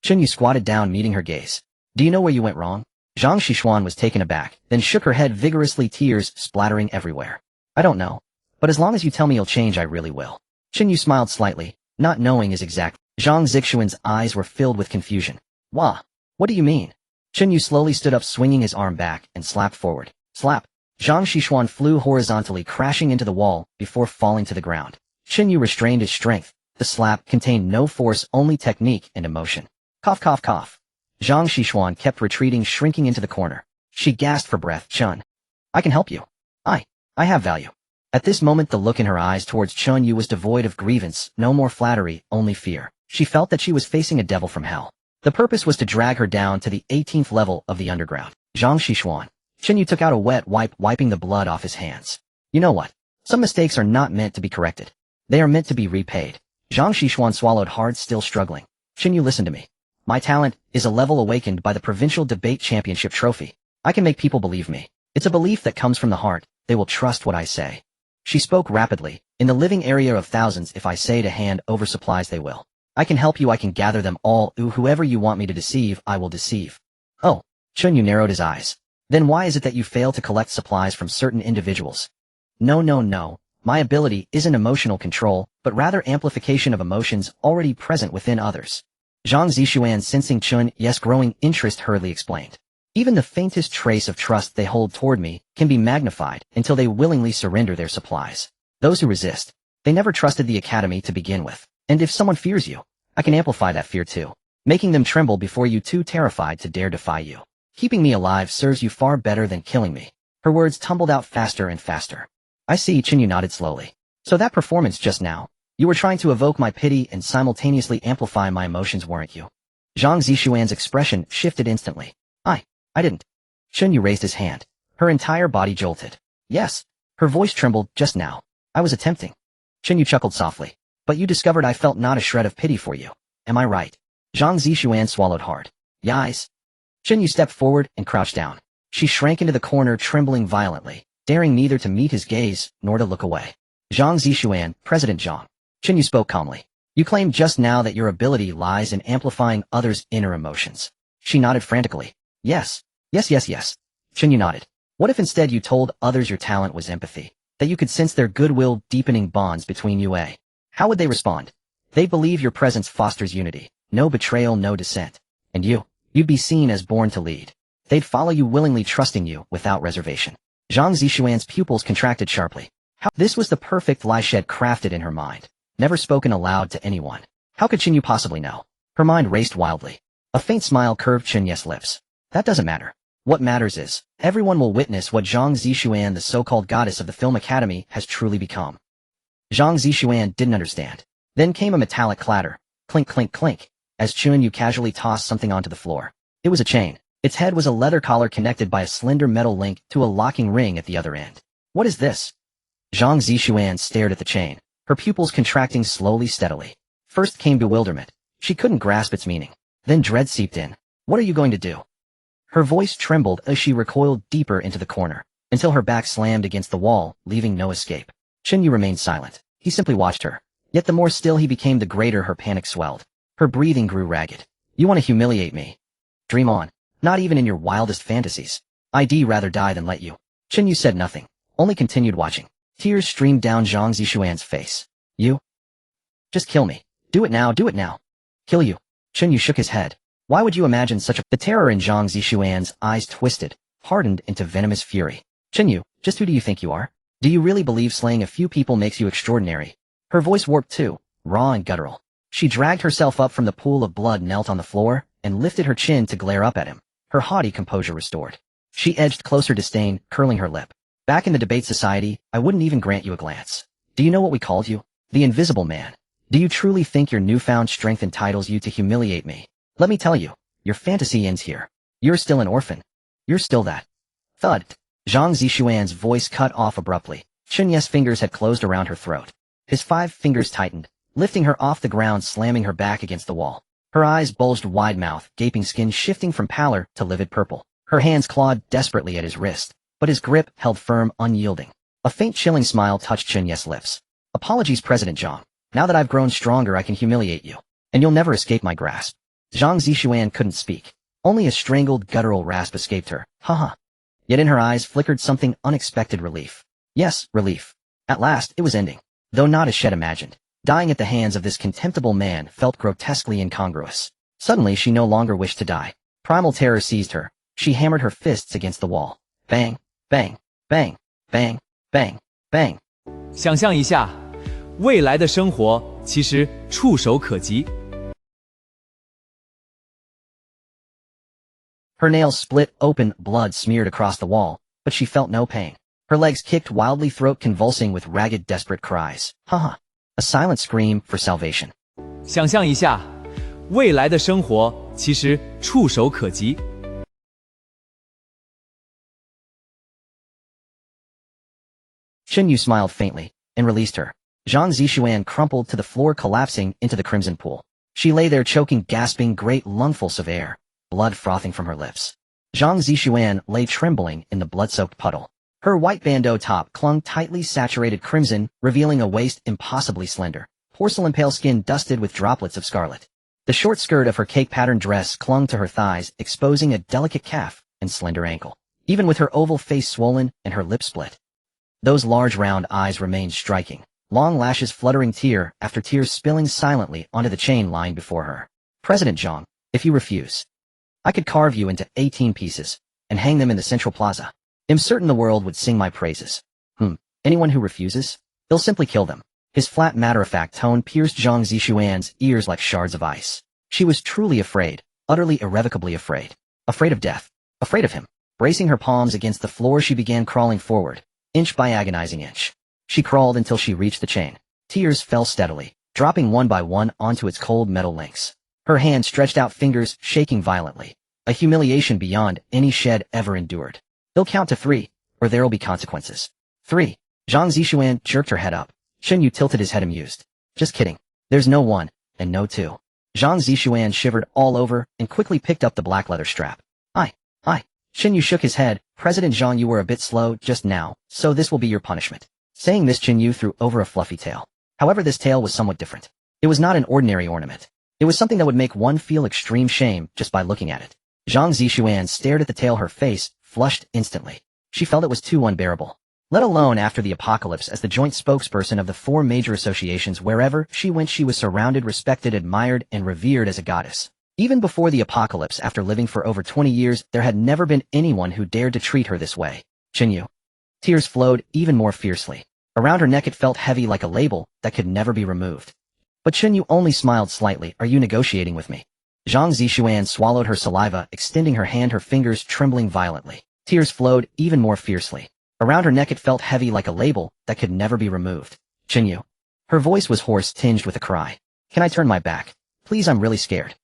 Chen Yu squatted down, meeting her gaze. Do you know where you went wrong? Zhang Zixuan was taken aback, then shook her head vigorously, tears splattering everywhere. I don't know. But as long as you tell me you'll change, I really will. Chen Yu smiled slightly, not knowing his exact. Zhang Zixuan's eyes were filled with confusion. Wah! What do you mean? Chen Yu slowly stood up, swinging his arm back, and slapped forward. Slap! Zhang Zixuan flew horizontally, crashing into the wall, before falling to the ground. Chen Yu restrained his strength. The slap contained no force, only technique and emotion. Cough, cough, cough. Zhang Zixuan kept retreating, shrinking into the corner. She gasped for breath. Chen, I can help you. I have value. At this moment, the look in her eyes towards Chen Yu was devoid of grievance, no more flattery, only fear. She felt that she was facing a devil from hell. The purpose was to drag her down to the 18th level of the underground. Zhang Zixuan. Chen Yu took out a wet wipe, wiping the blood off his hands. You know what? Some mistakes are not meant to be corrected. They are meant to be repaid. Zhang Zixuan swallowed hard, still struggling. Chen Yu, listen to me. My talent is a level awakened by the provincial debate championship trophy. I can make people believe me. It's a belief that comes from the heart. They will trust what I say. She spoke rapidly. In the living area of thousands, if I say to hand over supplies, they will. I can help you. I can gather them all. Whoever you want me to deceive, I will deceive. Oh, Chen Yu narrowed his eyes. Then why is it that you fail to collect supplies from certain individuals? No. My ability isn't emotional control, but rather amplification of emotions already present within others. Zhang Zixuan, sensing Chen Yu's growing interest, hurriedly explained. Even the faintest trace of trust they hold toward me can be magnified until they willingly surrender their supplies. Those who resist, they never trusted the academy to begin with. And if someone fears you, I can amplify that fear too, making them tremble before you, too terrified to dare defy you. Keeping me alive serves you far better than killing me. Her words tumbled out faster and faster. I see. Chen Yu nodded slowly. So that performance just now, you were trying to evoke my pity and simultaneously amplify my emotions, weren't you? Zhang Zixuan's expression shifted instantly. I didn't. Chen Yu raised his hand. Her entire body jolted. Yes. Her voice trembled just now. I was attempting. Chen Yu chuckled softly. But you discovered I felt not a shred of pity for you. Am I right? Zhang Zixuan swallowed hard. Yes. Chen Yu stepped forward and crouched down. She shrank into the corner, trembling violently, daring neither to meet his gaze nor to look away. Zhang Zixuan, President Zhang. Chen Yu spoke calmly. You claimed just now that your ability lies in amplifying others' inner emotions. She nodded frantically. Yes. Chen Yu nodded. What if instead you told others your talent was empathy, that you could sense their goodwill, deepening bonds between you? How would they respond? They believe your presence fosters unity, no betrayal, no dissent. And you'd be seen as born to lead. They'd follow you willingly, trusting you without reservation. Zhang Zixuan's pupils contracted sharply. This was the perfect lie she had crafted in her mind, never spoken aloud to anyone. How could Chen Yu possibly know? Her mind raced wildly. A faint smile curved Chen Yu's lips. That doesn't matter. What matters is, everyone will witness what Zhang Zixuan, the so-called goddess of the film academy, has truly become. Zhang Zixuan didn't understand. Then came a metallic clatter. Clink, clink, clink, as Chen Yu casually tossed something onto the floor. It was a chain. Its head was a leather collar connected by a slender metal link to a locking ring at the other end. What is this? Zhang Zixuan stared at the chain, her pupils contracting slowly, steadily. First came bewilderment. She couldn't grasp its meaning. Then dread seeped in. What are you going to do? Her voice trembled as she recoiled deeper into the corner, until her back slammed against the wall, leaving no escape. Chen Yu remained silent. He simply watched her. Yet the more still he became, the greater her panic swelled. Her breathing grew ragged. You want to humiliate me? Dream on. Not even in your wildest fantasies. I'd rather die than let you. Chen Yu said nothing, only continued watching. Tears streamed down Zhang Zixuan's face. You? Just kill me. Do it now, do it now. Kill you. Chen Yu shook his head. Why would you imagine such a— The terror in Zhang Zixuan's eyes twisted, hardened into venomous fury. Chen Yu, just who do you think you are? Do you really believe slaying a few people makes you extraordinary? Her voice warped too, raw and guttural. She dragged herself up from the pool of blood, knelt on the floor, and lifted her chin to glare up at him. Her haughty composure restored. She edged closer, disdain curling her lip. Back in the debate society, I wouldn't even grant you a glance. Do you know what we called you? The Invisible Man. Do you truly think your newfound strength entitles you to humiliate me? Let me tell you, your fantasy ends here. You're still an orphan. You're still that. Thud. Zhang Zixuan's voice cut off abruptly. Chen Yu's fingers had closed around her throat. His 5 fingers tightened, lifting her off the ground, slamming her back against the wall. Her eyes bulged wide, mouth, gaping, skin shifting from pallor to livid purple. Her hands clawed desperately at his wrist, but his grip held firm, unyielding. A faint, chilling smile touched Chen Yu's lips. Apologies, President Zhang. Now that I've grown stronger, I can humiliate you, and you'll never escape my grasp. Zhang Zixuan couldn't speak. Only a strangled, guttural rasp escaped her. Haha. Yet in her eyes flickered something unexpected: relief. Yes, relief. At last, it was ending. Though not as she had imagined. Dying at the hands of this contemptible man felt grotesquely incongruous. Suddenly, she no longer wished to die. Primal terror seized her. She hammered her fists against the wall. Bang, bang, bang, bang, bang, bang. 想象一下，未来的生活其实触手可及。Her nails split open, blood smeared across the wall, but she felt no pain. Her legs kicked wildly, throat convulsing with ragged, desperate cries. Haha. A silent scream for salvation. 想象一下，未来的生活其实触手可及。Chen Yu smiled faintly and released her. Zhang Zixuan crumpled to the floor, collapsing into the crimson pool. She lay there choking, gasping great lungfuls of air, blood frothing from her lips. Zhang Zixuan lay trembling in the blood-soaked puddle. Her white bandeau top clung tightly saturated crimson, revealing a waist impossibly slender, porcelain-pale skin dusted with droplets of scarlet. The short skirt of her cake-patterned dress clung to her thighs, exposing a delicate calf and slender ankle. Even with her oval face swollen and her lips split, those large round eyes remained striking, long lashes fluttering tear after tears spilling silently onto the chain lying before her. President Zhang, if you refuse, I could carve you into 18 pieces and hang them in the central plaza. I'm certain the world would sing my praises. Anyone who refuses, they'll simply kill them. His flat matter-of-fact tone pierced Zhang Zixuan's ears like shards of ice. She was truly afraid, utterly irrevocably afraid. Afraid of death. Afraid of him. Bracing her palms against the floor, she began crawling forward, inch by agonizing inch. She crawled until she reached the chain. Tears fell steadily, dropping one by one onto its cold metal links. Her hand stretched out, fingers shaking violently. A humiliation beyond any Shed ever endured. He'll count to 3, or there'll be consequences. 3. Zhang Zixuan jerked her head up. Chen Yu tilted his head amused. Just kidding. There's no 1, and no 2. Zhang Zixuan shivered all over and quickly picked up the black leather strap. I. Chen Yu shook his head. President Zhang, you were a bit slow just now, so this will be your punishment. Saying this, Chen Yu threw over a fluffy tail. However, this tail was somewhat different. It was not an ordinary ornament. It was something that would make one feel extreme shame just by looking at it. Zhang Zixuan stared at the tail, her face flushed instantly. She felt it was too unbearable. Let alone after the apocalypse. As the joint spokesperson of the 4 major associations, wherever she went she was surrounded, respected, admired, and revered as a goddess. Even before the apocalypse, after living for over 20 years, there had never been anyone who dared to treat her this way. Chen Yu. Tears flowed even more fiercely. Around her neck it felt heavy like a label that could never be removed. But Chen Yu only smiled slightly. Are you negotiating with me? Zhang Zixuan swallowed her saliva, extending her hand, her fingers trembling violently. Tears flowed even more fiercely. Around her neck it felt heavy like a label that could never be removed. Chen Yu. Her voice was hoarse, tinged with a cry. Can I turn my back? Please, I'm really scared.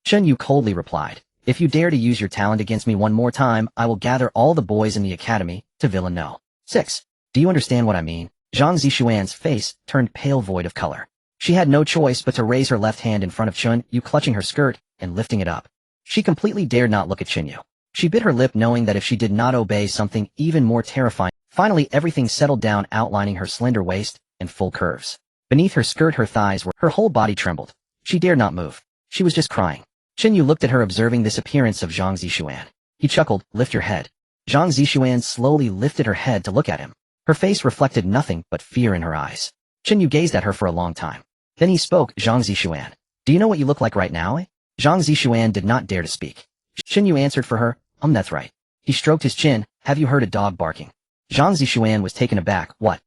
Chen Yu coldly replied. If you dare to use your talent against me one more time, I will gather all the boys in the academy to Villanelle. 6. Do you understand what I mean? Zhang Zixuan's face turned pale, void of color. She had no choice but to raise her left hand in front of Chen Yu, clutching her skirt and lifting it up. She completely dared not look at Chen Yu. She bit her lip, knowing that if she did not obey, something even more terrifying. Finally, everything settled down, outlining her slender waist and full curves. Beneath her skirt, her thighs were. Her whole body trembled. She dared not move. She was just crying. Chen Yu looked at her, observing this appearance of Zhang Zixuan. He chuckled. Lift your head. Zhang Zixuan slowly lifted her head to look at him. Her face reflected nothing but fear in her eyes. Chen Yu gazed at her for a long time. Then he spoke. Zhang Zixuan. Do you know what you look like right now, eh? Zhang Zixuan did not dare to speak. Chen Yu answered for her. That's right. He stroked his chin. Have you heard a dog barking? Zhang Zixuan was taken aback. What?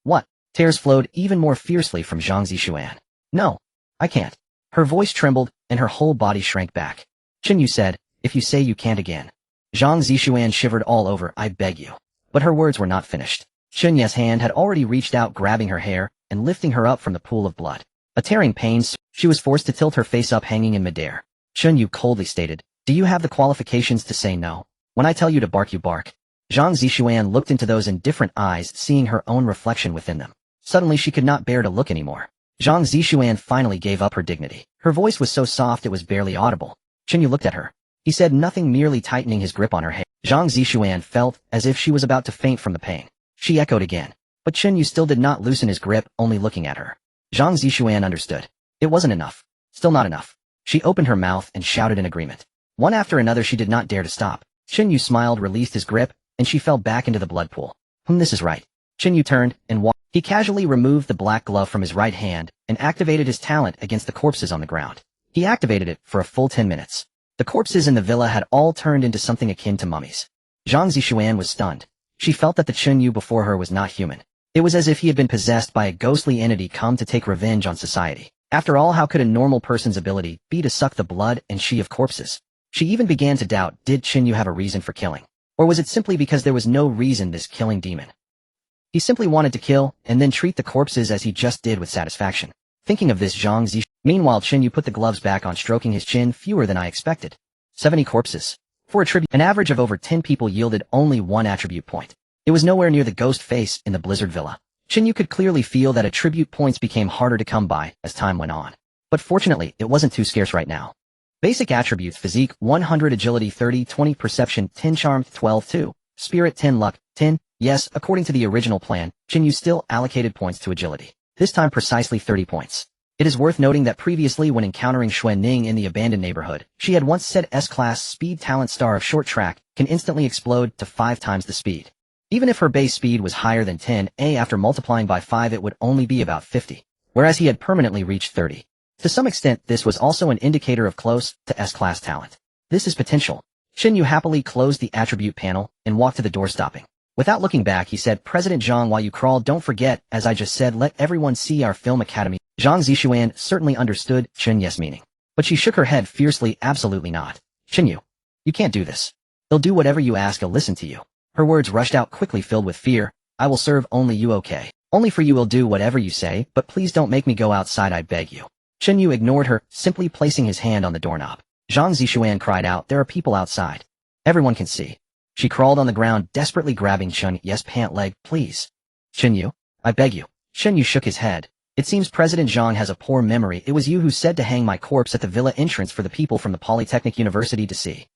What? Tears flowed even more fiercely from Zhang Zixuan. No, I can't. Her voice trembled, and her whole body shrank back. Chen Yu said, if you say you can't again. Zhang Zixuan shivered all over. I beg you. But her words were not finished. Chen Yu's hand had already reached out, grabbing her hair and lifting her up from the pool of blood. A tearing pain, she was forced to tilt her face up, hanging in midair. Chen Yu coldly stated, do you have the qualifications to say no? When I tell you to bark, you bark. Zhang Zixuan looked into those indifferent eyes, seeing her own reflection within them. Suddenly she could not bear to look anymore. Zhang Zixuan finally gave up her dignity. Her voice was so soft it was barely audible. Chen Yu looked at her. He said nothing, merely tightening his grip on her hair. Zhang Zixuan felt as if she was about to faint from the pain. She echoed again. But Chen Yu still did not loosen his grip, only looking at her. Zhang Zixuan understood. It wasn't enough. Still not enough. She opened her mouth and shouted in agreement. One after another, she did not dare to stop. Chen Yu smiled, released his grip, and she fell back into the blood pool. This is right. Chen Yu turned and walked. He casually removed the black glove from his right hand and activated his talent against the corpses on the ground. He activated it for a full 10 minutes. The corpses in the villa had all turned into something akin to mummies. Zhang Zixuan was stunned. She felt that the Chen Yu before her was not human. It was as if he had been possessed by a ghostly entity come to take revenge on society. After all, how could a normal person's ability be to suck the blood and she of corpses? She even began to doubt, did Chen Yu have a reason for killing? Or was it simply because there was no reason, this killing demon? He simply wanted to kill and then treat the corpses as he just did with satisfaction. Thinking of this, Zhang Zixuan. Meanwhile, Chen Yu put the gloves back on, stroking his chin. Fewer than I expected. 70 corpses. For a tribute, an average of over 10 people yielded only 1 attribute point. It was nowhere near the ghost face in the Blizzard Villa. Chen Yu could clearly feel that attribute points became harder to come by as time went on. But fortunately, it wasn't too scarce right now. Basic attributes: physique 100, agility 30, 20, perception 10, charm 12, 2, spirit 10, luck 10. Yes, according to the original plan, Chen Yu still allocated points to agility. This time precisely 30 points. It is worth noting that previously when encountering Xuan Ning in the abandoned neighborhood, she had once said S-class speed talent star of short track can instantly explode to 5 times the speed. Even if her base speed was higher than 10A, after multiplying by 5 it would only be about 50, whereas he had permanently reached 30. To some extent, this was also an indicator of close to S-class talent. This is potential. Chen Yu happily closed the attribute panel and walked to the door, stopping. Without looking back, he said, "President Zhang, while you crawl, don't forget, as I just said, let everyone see our film academy." Zhang Zixuan certainly understood Chen Yu's meaning, but she shook her head fiercely. "Absolutely not. Chen Yu, you can't do this. They'll do whatever you ask, they'll listen to you." Her words rushed out quickly, filled with fear. "I will serve only you, okay? Only for you will do whatever you say, but please don't make me go outside, I beg you." Chen Yu ignored her, simply placing his hand on the doorknob. Zhang Zixuan cried out, "There are people outside. Everyone can see." She crawled on the ground, desperately grabbing Chen Yu's pant leg. "Please. Chen Yu, I beg you." Chen Yu shook his head. "It seems President Zhang has a poor memory. It was you who said to hang my corpse at the villa entrance for the people from the Polytechnic University to see.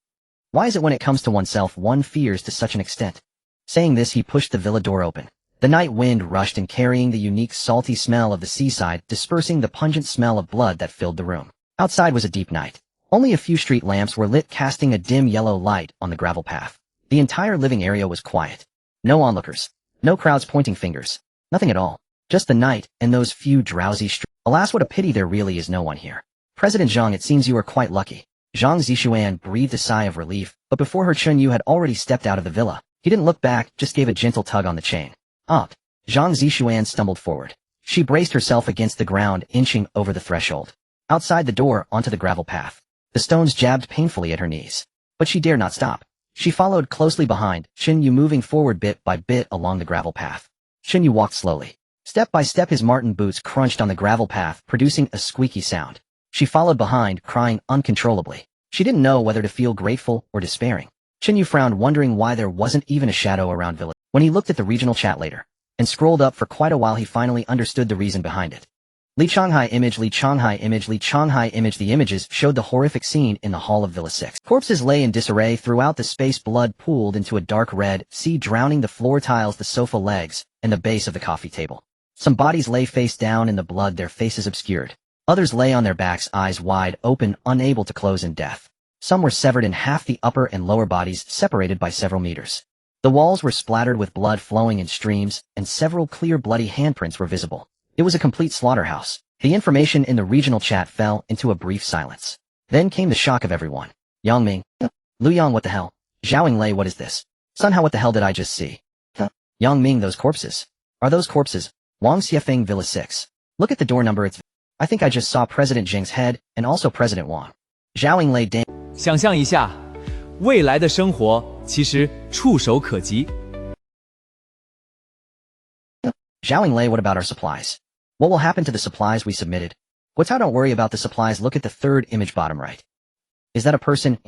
Why is it when it comes to oneself one fears to such an extent?" Saying this, he pushed the villa door open. The night wind rushed in, carrying the unique salty smell of the seaside, dispersing the pungent smell of blood that filled the room. Outside was a deep night. Only a few street lamps were lit, casting a dim yellow light on the gravel path. The entire living area was quiet. No onlookers. No crowds pointing fingers. Nothing at all. Just the night, and those few drowsy streets. Alas, what a pity there really is no one here. "President Zhang, it seems you are quite lucky." Zhang Zixuan breathed a sigh of relief, but before her, Chen Yu had already stepped out of the villa. He didn't look back, just gave a gentle tug on the chain. Up. Zhang Zixuan stumbled forward. She braced herself against the ground, inching over the threshold. Outside the door, onto the gravel path. The stones jabbed painfully at her knees. But she dared not stop. She followed closely behind, Chen Yu moving forward bit by bit along the gravel path. Chen Yu walked slowly. Step by step, his Martin boots crunched on the gravel path, producing a squeaky sound. She followed behind, crying uncontrollably. She didn't know whether to feel grateful or despairing. Chen Yu frowned, wondering why there wasn't even a shadow around Villa. When he looked at the regional chat later, and scrolled up for quite a while, he finally understood the reason behind it. Li Changhai image, Li Changhai image, Li Changhai image. The images showed the horrific scene in the hall of Villa 6. Corpses lay in disarray throughout the space, blood pooled into a dark red sea, drowning the floor tiles, the sofa legs, and the base of the coffee table. Some bodies lay face down in the blood, their faces obscured. Others lay on their backs, eyes wide open, unable to close in death. Some were severed in half, the upper and lower bodies separated by several meters. The walls were splattered with blood flowing in streams, and several clear bloody handprints were visible. It was a complete slaughterhouse. The information in the regional chat fell into a brief silence. Then came the shock of everyone. Yang Ming. Lu Yang, what the hell? Zhao Lei, what is this? Sun Hao, what the hell did I just see? Yang Ming, those corpses. Are those corpses? Wang Xiefeng, Villa 6. Look at the door number, I think I just saw President Zheng's head, and also President Wang. Zhao Lei damn. 想象一下，未来的生活其实触手可及。Zhao Lei, what about our supplies? What will happen to the supplies we submitted? Guatao, don't worry about the supplies. Look at the third image, bottom right. Is that a person?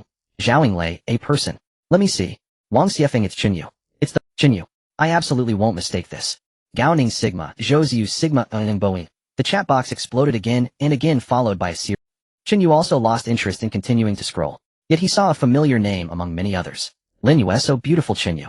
Zhao Lei, a person. Let me see. Wang Xiefeng, it's Chen Yu. It's the Chen Yu. I absolutely won't mistake this. Gao Ning Sigma, Zhouziu Sigma Boeing. The chat box exploded again and again, followed by a series. Chen Yu also lost interest in continuing to scroll. Yet he saw a familiar name among many others. Lin Yu, so beautiful Chen Yu.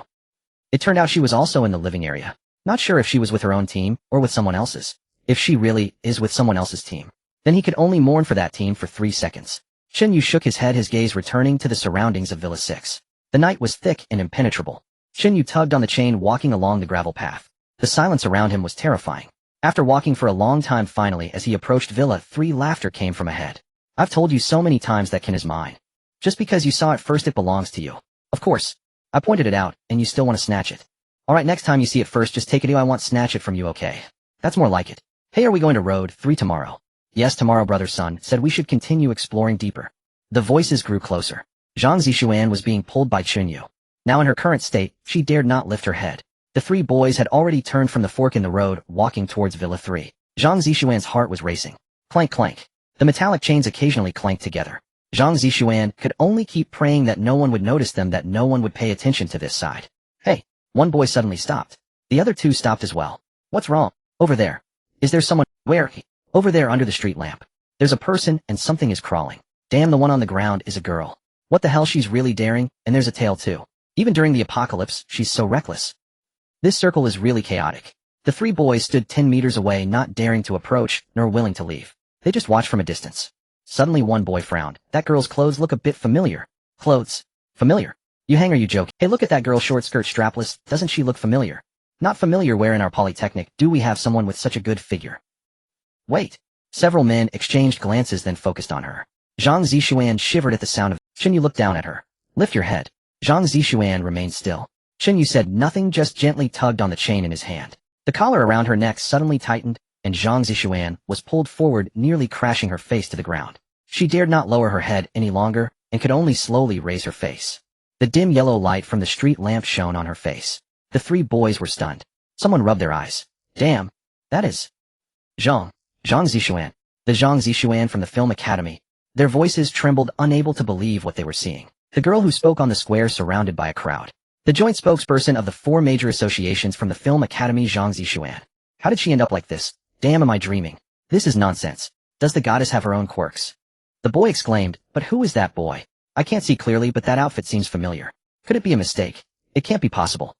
It turned out she was also in the living area. Not sure if she was with her own team or with someone else's. If she really is with someone else's team, then he could only mourn for that team for 3 seconds. Chen Yu shook his head, his gaze returning to the surroundings of Villa 6. The night was thick and impenetrable. Chen Yu tugged on the chain, walking along the gravel path. The silence around him was terrifying. After walking for a long time, finally, as he approached Villa 3, laughter came from ahead. I've told you so many times that Ken is mine. Just because you saw it first, it belongs to you. Of course. I pointed it out, and you still want to snatch it. Alright, next time you see it first, just take it. I want snatch it from you, okay? That's more like it. Hey, are we going to Road 3 tomorrow? Yes, tomorrow, brother Sun said we should continue exploring deeper. The voices grew closer. Zhang Zixuan was being pulled by Chen Yu. Now in her current state, she dared not lift her head. The 3 boys had already turned from the fork in the road, walking towards Villa 3. Zhang Zixuan's heart was racing. Clank, clank. The metallic chains occasionally clanked together. Zhang Zixuan could only keep praying that no one would notice them, that no one would pay attention to this side. Hey, one boy suddenly stopped. The other 2 stopped as well. What's wrong? Over there. Is there someone? Where? Over there under the street lamp. There's a person and something is crawling. Damn, the one on the ground is a girl. What the hell, she's really daring, and there's a tail too. Even during the apocalypse, she's so reckless. This circle is really chaotic. The three boys stood 10 meters away, not daring to approach, nor willing to leave. They just watched from a distance. Suddenly one boy frowned. That girl's clothes look a bit familiar. Clothes? Familiar? You hang or you joke? Hey, look at that girl, short skirt strapless. Doesn't she look familiar? Not familiar. Where in our polytechnic do we have someone with such a good figure? Wait. Several men exchanged glances, then focused on her. Zhang Zishuan shivered at the sound of Chen Yu. Looked down at her. Lift your head. Zhang Zishuan remained still. Chen Yu said nothing, just gently tugged on the chain in his hand. The collar around her neck suddenly tightened, and Zhang Zishuan was pulled forward, nearly crashing her face to the ground. She dared not lower her head any longer, and could only slowly raise her face. The dim yellow light from the street lamp shone on her face. The three boys were stunned. Someone rubbed their eyes. Damn, that is Zhang Zishuan. The Zhang Zishuan from the film academy. Their voices trembled, unable to believe what they were seeing. The girl who spoke on the square, surrounded by a crowd. The joint spokesperson of the four major associations from the film academy, Zhang Zishuan. How did she end up like this? Damn, am I dreaming? This is nonsense. Does the goddess have her own quirks? The boy exclaimed, but who is that boy? I can't see clearly, but that outfit seems familiar. Could it be a mistake? It can't be possible.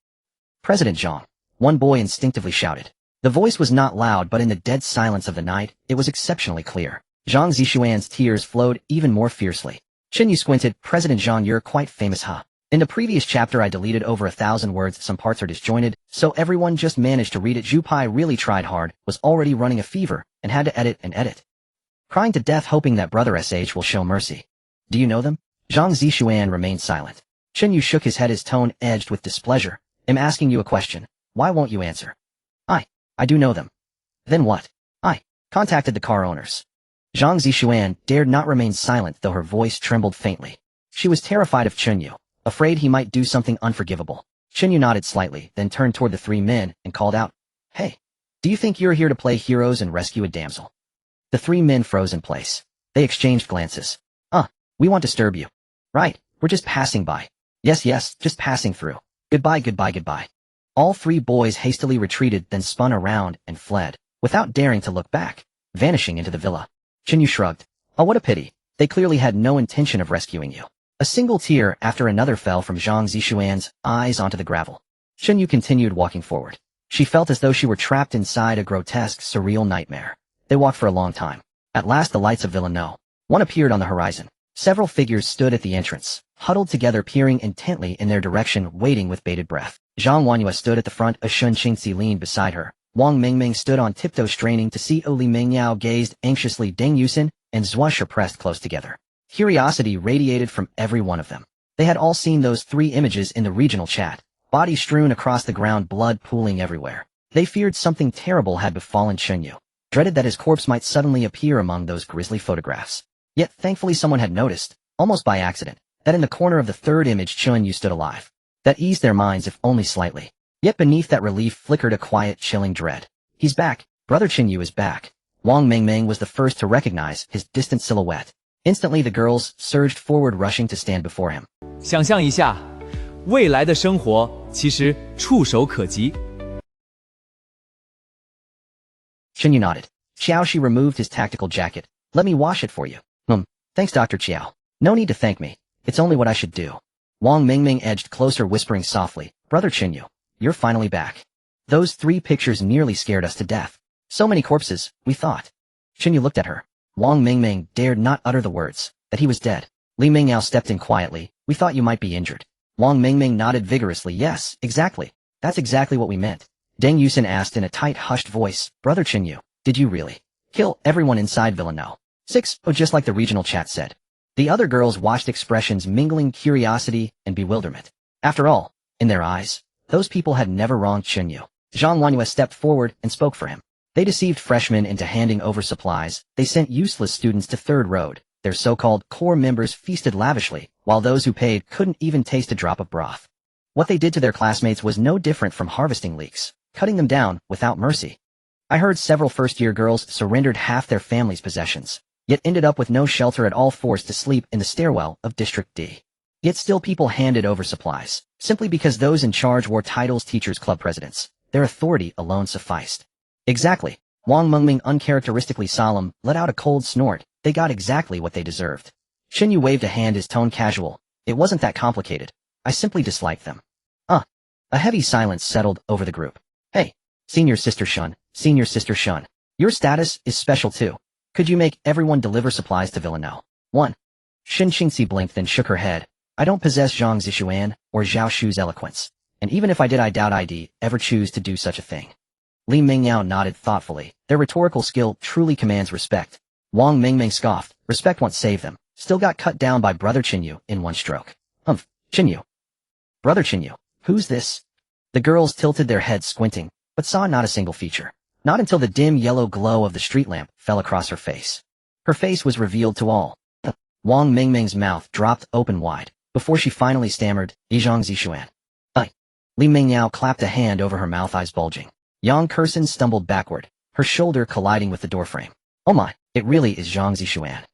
President Zhang. One boy instinctively shouted. The voice was not loud, but in the dead silence of the night, it was exceptionally clear. Zhang Zishuan's tears flowed even more fiercely. Chen Yu squinted. President Zhang, you're quite famous, huh? In the previous chapter I deleted over 1,000 words, some parts are disjointed, so everyone just managed to read it. Zhu Pai really tried hard, was already running a fever, and had to edit and edit. Crying to death, hoping that Brother SH will show mercy. Do you know them? Zhang Zishuan remained silent. Chen Yu shook his head, his tone edged with displeasure. I'm asking you a question. Why won't you answer? I do know them. Then what? I contacted the car owners. Zhang Zishuan dared not remain silent, though her voice trembled faintly. She was terrified of Chen Yu, afraid he might do something unforgivable. Chen Yu nodded slightly, then turned toward the three men and called out, Hey, do you think you're here to play heroes and rescue a damsel? The three men froze in place. They exchanged glances. We won't disturb you. Right, we're just passing by. Yes, just passing through. Goodbye. All three boys hastily retreated, then spun around and fled, without daring to look back, vanishing into the villa. Chen Yu shrugged. Oh, what a pity. They clearly had no intention of rescuing you. A single tear after another fell from Zhang Zishuan's eyes onto the gravel. Chen Yu continued walking forward. She felt as though she were trapped inside a grotesque, surreal nightmare. They walked for a long time. At last the lights of Villa No. 1 appeared on the horizon. Several figures stood at the entrance, huddled together, peering intently in their direction, waiting with bated breath. Zhang Wanyue stood at the front, as Shun Qingzi leaned beside her. Wang Mingming stood on tiptoe, straining to see. Li Mingyao gazed anxiously. Deng Yusin and Zhuo pressed close together. Curiosity radiated from every one of them. They had all seen those three images in the regional chat, bodies strewn across the ground, blood pooling everywhere. They feared something terrible had befallen Chen Yu, dreaded that his corpse might suddenly appear among those grisly photographs. Yet thankfully someone had noticed, almost by accident, that in the corner of the third image Chen Yu stood alive. That eased their minds, if only slightly. Yet beneath that relief flickered a quiet, chilling dread. He's back. Brother Chen Yu is back. Wang Mingming was the first to recognize his distant silhouette. Instantly the girls surged forward, rushing to stand before him. 想象一下，未来的生活其实触手可及。Chen Yu nodded. Xiaoxi removed his tactical jacket. Let me wash it for you. Thanks, Dr. Qiao. No need to thank me. It's only what I should do. Wang Mingming edged closer, whispering softly, Brother Chen Yu, you're finally back. Those three pictures nearly scared us to death. So many corpses, we thought. Chen Yu looked at her. Wang Mingming dared not utter the words, that he was dead. Li Mingyao stepped in quietly. We thought you might be injured. Wang Mingming nodded vigorously. Yes, exactly. That's exactly what we meant. Deng Yusin asked in a tight, hushed voice, Brother Chen Yu, did you really kill everyone inside Villa No. 6, just like the regional chat said. The other girls watched, expressions mingling curiosity and bewilderment. After all, in their eyes, those people had never wronged Chen Yu. Zhang Wanyue stepped forward and spoke for him. They deceived freshmen into handing over supplies. They sent useless students to Third Road. Their so-called core members feasted lavishly, while those who paid couldn't even taste a drop of broth. What they did to their classmates was no different from harvesting leeks, cutting them down without mercy. I heard several first-year girls surrendered half their family's possessions, yet ended up with no shelter at all, forced to sleep in the stairwell of District D. Yet still people handed over supplies, simply because those in charge wore titles, teachers, club presidents. Their authority alone sufficed. Exactly. Wang Mengming, uncharacteristically solemn, let out a cold snort. They got exactly what they deserved. Chen Yu waved a hand, his tone casual. It wasn't that complicated. I simply disliked them. A heavy silence settled over the group. Hey, Senior Sister Shun, your status is special too. Could you make everyone deliver supplies to Villa now? 1. Shin Qingxi blinked then shook her head. I don't possess Zhang Zixuan or Zhao Shu's eloquence. And even if I did, I doubt I'd ever choose to do such a thing. Li Mingyao nodded thoughtfully. Their rhetorical skill truly commands respect. Wang Mingming scoffed. Respect won't save them. Still got cut down by Brother Chen Yu in one stroke. Chen Yu. Brother Chen Yu. Who's this? The girls tilted their heads squinting, but saw not a single feature. Not until the dim yellow glow of the street lamp fell across her face. Her face was revealed to all. Wang Mingming's mouth dropped open wide, before she finally stammered, Zhang Zixuan. Li Mingyao clapped a hand over her mouth, eyes bulging. Yang Kursen stumbled backward, her shoulder colliding with the doorframe. Oh my, it really is Zhang Zixuan.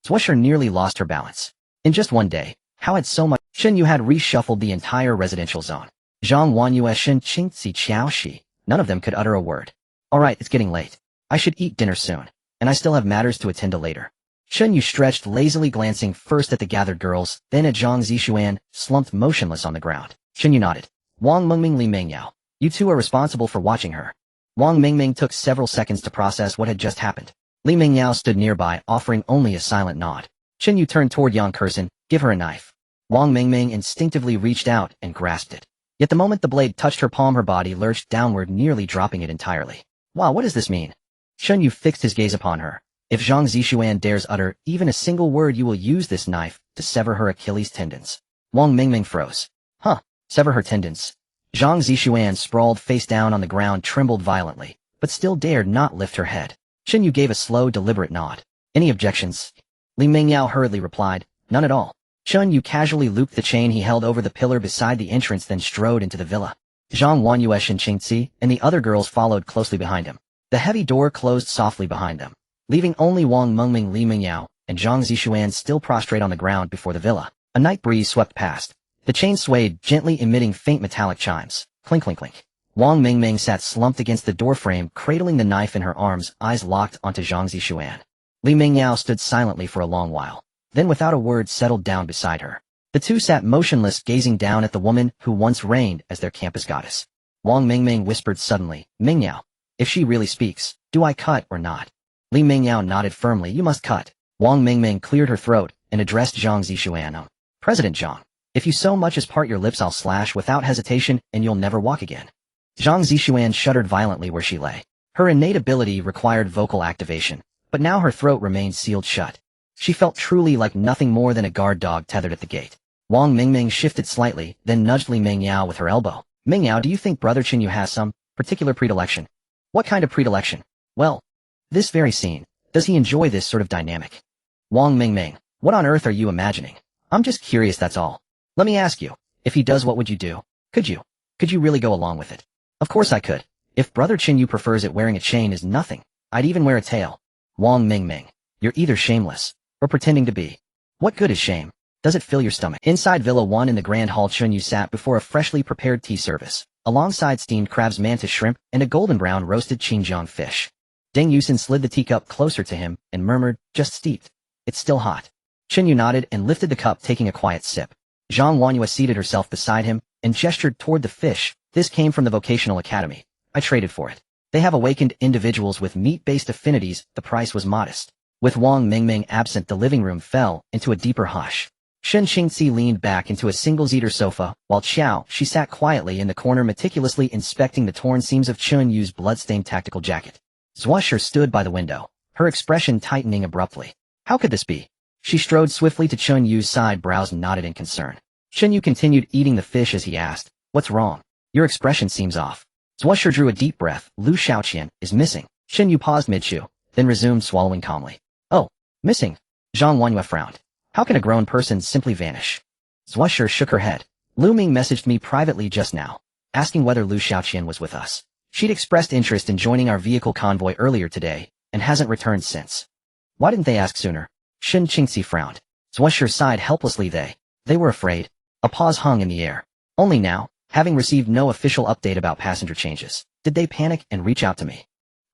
Zhuosher nearly lost her balance. In just one day, how had so much Shen Yu had reshuffled the entire residential zone. Zhang Wanyue Shen Qingxi Qiao Shi. None of them could utter a word. Alright, it's getting late. I should eat dinner soon, and I still have matters to attend to later. Shen Yu stretched lazily, glancing first at the gathered girls, then at Zhang Zixuan, slumped motionless on the ground. Shen Yu nodded. Wang Mengming, Li Mingyao. You two are responsible for watching her. Wang Mingming took several seconds to process what had just happened. Li Mingyao stood nearby, offering only a silent nod. Shen Yu turned toward Yang Kursen. Give her a knife. Wang Mingming instinctively reached out and grasped it. Yet the moment the blade touched her palm, her body lurched downward, nearly dropping it entirely. Wow, what does this mean? Shen Yu fixed his gaze upon her. If Zhang Zixuan dares utter even a single word, you will use this knife to sever her Achilles tendons. Wang Mingming froze. Sever her tendons. Zhang Zixuan, sprawled face down on the ground, trembled violently, but still dared not lift her head. Shen Yu gave a slow, deliberate nod. Any objections? Li Mingyao hurriedly replied. None at all. Shen Yu casually looped the chain he held over the pillar beside the entrance, then strode into the villa. Zhang Wanyue Shen Qingxi and the other girls followed closely behind him. The heavy door closed softly behind them, leaving only Wang Mengming, Li Mingyao, and Zhang Zixuan still prostrate on the ground before the villa. A night breeze swept past. The chain swayed, gently emitting faint metallic chimes. Clink, clink, clink. Wang Mingming sat slumped against the doorframe, cradling the knife in her arms, eyes locked onto Zhang Zixuan. Li Mingyao stood silently for a long while, then without a word settled down beside her. The two sat motionless, gazing down at the woman who once reigned as their campus goddess. Wang Mingming whispered suddenly, Mingyao, if she really speaks, do I cut or not? Li Mingyao nodded firmly. You must cut. Wang Mingming cleared her throat and addressed Zhang Zixuan. President Zhang, if you so much as part your lips, I'll slash without hesitation and you'll never walk again. Zhang Zixuan shuddered violently where she lay. Her innate ability required vocal activation, but now her throat remained sealed shut. She felt truly like nothing more than a guard dog tethered at the gate. Wang Mingming shifted slightly, then nudged Li Mingyao with her elbow. Mingyao, do you think Brother Chen Yu has some particular predilection? What kind of predilection? Well, this very scene. Does he enjoy this sort of dynamic? Wang Mingming, what on earth are you imagining? I'm just curious, that's all. Let me ask you, if he does, what would you do? Could you really go along with it? Of course I could. If Brother Chen Yu prefers it, wearing a chain is nothing. I'd even wear a tail. Wang Mingming, you're either shameless or pretending to be. What good is shame? Does it fill your stomach? Inside Villa 1 in the Grand Hall, Chen Yu sat before a freshly prepared tea service, alongside steamed crab's mantis shrimp and a golden brown roasted Xinjiang fish. Deng Yusin slid the teacup closer to him and murmured, just steeped. It's still hot. Chen Yu nodded and lifted the cup, taking a quiet sip. Zhang Wanyue seated herself beside him and gestured toward the fish. This came from the vocational academy. I traded for it. They have awakened individuals with meat-based affinities. The price was modest. With Wang Mingming absent, the living room fell into a deeper hush. Shen Qingxi leaned back into a single-seater sofa, while she sat quietly in the corner, meticulously inspecting the torn seams of Chen Yu's blood-stained tactical jacket. Zhuosher stood by the window, her expression tightening abruptly. How could this be? She strode swiftly to Chen Yu's side, brows nodded in concern. Chen Yu continued eating the fish as he asked, what's wrong? Your expression seems off. Zhuosher drew a deep breath. Lu Shaoqian is missing. Chen Yu paused mid-chew, then resumed, swallowing calmly. Oh, missing? Zhang Wanyue frowned. How can a grown person simply vanish? Zhuosher shook her head. Lu Ming messaged me privately just now, asking whether Lu Shaoqian was with us. She'd expressed interest in joining our vehicle convoy earlier today, and hasn't returned since. Why didn't they ask sooner? Shen Qingxi frowned. Zhuosher sighed helplessly. They were afraid. A pause hung in the air. Only now, having received no official update about passenger changes, did they panic and reach out to me.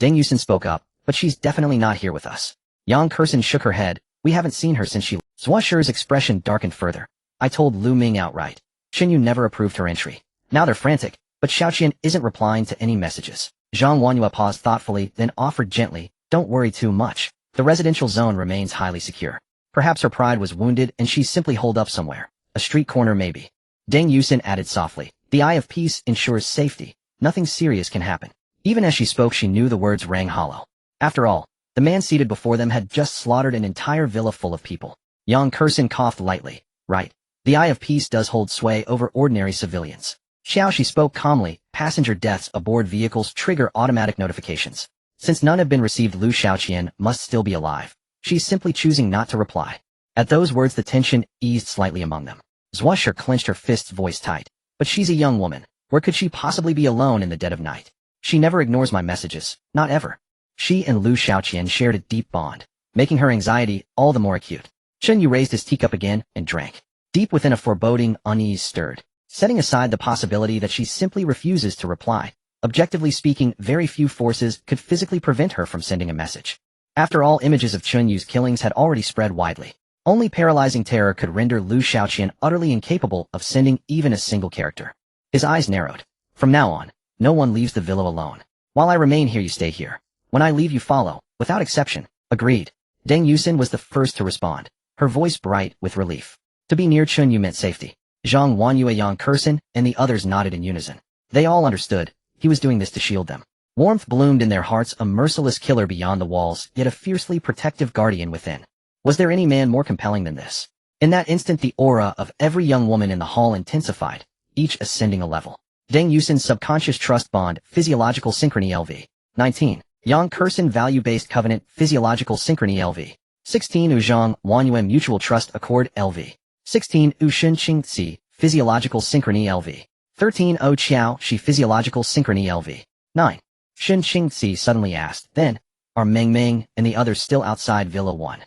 Deng Yusin spoke up, but she's definitely not here with us. Yang Kursen shook her head. We haven't seen her since she... Zhua Shi's expression darkened further. I told Lu Ming outright. Chen Yu never approved her entry. Now they're frantic, but Xiaoqian isn't replying to any messages. Zhang Wanhua paused thoughtfully, then offered gently, don't worry too much. The residential zone remains highly secure. Perhaps her pride was wounded and she's simply holed up somewhere. A street corner maybe. Deng Yusin added softly. The Eye of Peace ensures safety. Nothing serious can happen. Even as she spoke, she knew the words rang hollow. After all, the man seated before them had just slaughtered an entire villa full of people. Yang Kursen coughed lightly. Right. The Eye of Peace does hold sway over ordinary civilians. She spoke calmly. Passenger deaths aboard vehicles trigger automatic notifications. Since none have been received, Lu Xiaoqian must still be alive. She's simply choosing not to reply. At those words, the tension eased slightly among them. Zhua Shi clenched her fists, voice tight. But she's a young woman. Where could she possibly be alone in the dead of night? She never ignores my messages. Not ever. She and Lu Xiaoqian shared a deep bond, making her anxiety all the more acute. Chen Yu raised his teacup again and drank. Deep within, a foreboding unease stirred. Setting aside the possibility that she simply refuses to reply, objectively speaking, very few forces could physically prevent her from sending a message. After all, images of Chen Yu's killings had already spread widely. Only paralyzing terror could render Lu Xiaoqian utterly incapable of sending even a single character. His eyes narrowed. From now on, no one leaves the villa alone. While I remain here, you stay here. When I leave, you follow, without exception. Agreed. Deng Yusin was the first to respond, her voice bright with relief. To be near Chen Yu meant safety. Zhang Wanhua, Yang Kursen, and the others nodded in unison. They all understood. He was doing this to shield them. Warmth bloomed in their hearts, a merciless killer beyond the walls, yet a fiercely protective guardian within. Was there any man more compelling than this? In that instant, the aura of every young woman in the hall intensified, each ascending a level. Deng Yusin's subconscious trust bond, physiological synchrony LV. 19. Yang Kursen value-based covenant, physiological synchrony LV. 16. Zhang Wanhua mutual trust accord LV. 16. Shen Qingzi, physiological synchrony LV. 13. Qiao Shi, physiological synchrony LV. 9. Shen Qingzi suddenly asked, then, are Meng Meng and the others still outside Villa 1?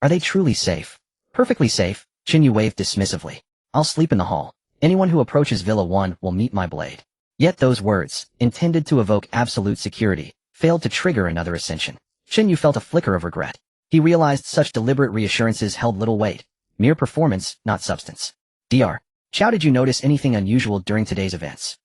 Are they truly safe? Perfectly safe, Chen Yu waved dismissively. I'll sleep in the hall. Anyone who approaches Villa 1 will meet my blade. Yet those words, intended to evoke absolute security, failed to trigger another ascension. Chen Yu felt a flicker of regret. He realized such deliberate reassurances held little weight. Mere performance, not substance. Dr. Qiao, did you notice anything unusual during today's events?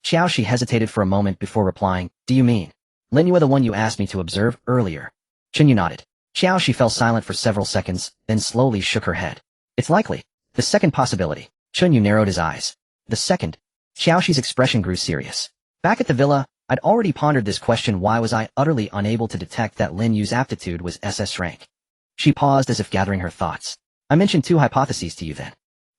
Qiao Shi hesitated for a moment before replying, do you mean Lin Yu, the one you asked me to observe earlier? Chen Yu nodded. Qiao Shi fell silent for several seconds, then slowly shook her head. It's likely. The second possibility. Chen Yu narrowed his eyes. The second. Qiao Shi's expression grew serious. Back at the villa, I'd already pondered this question. Why was I utterly unable to detect that Lin Yu's aptitude was SS rank? She paused as if gathering her thoughts. I mentioned two hypotheses to you then.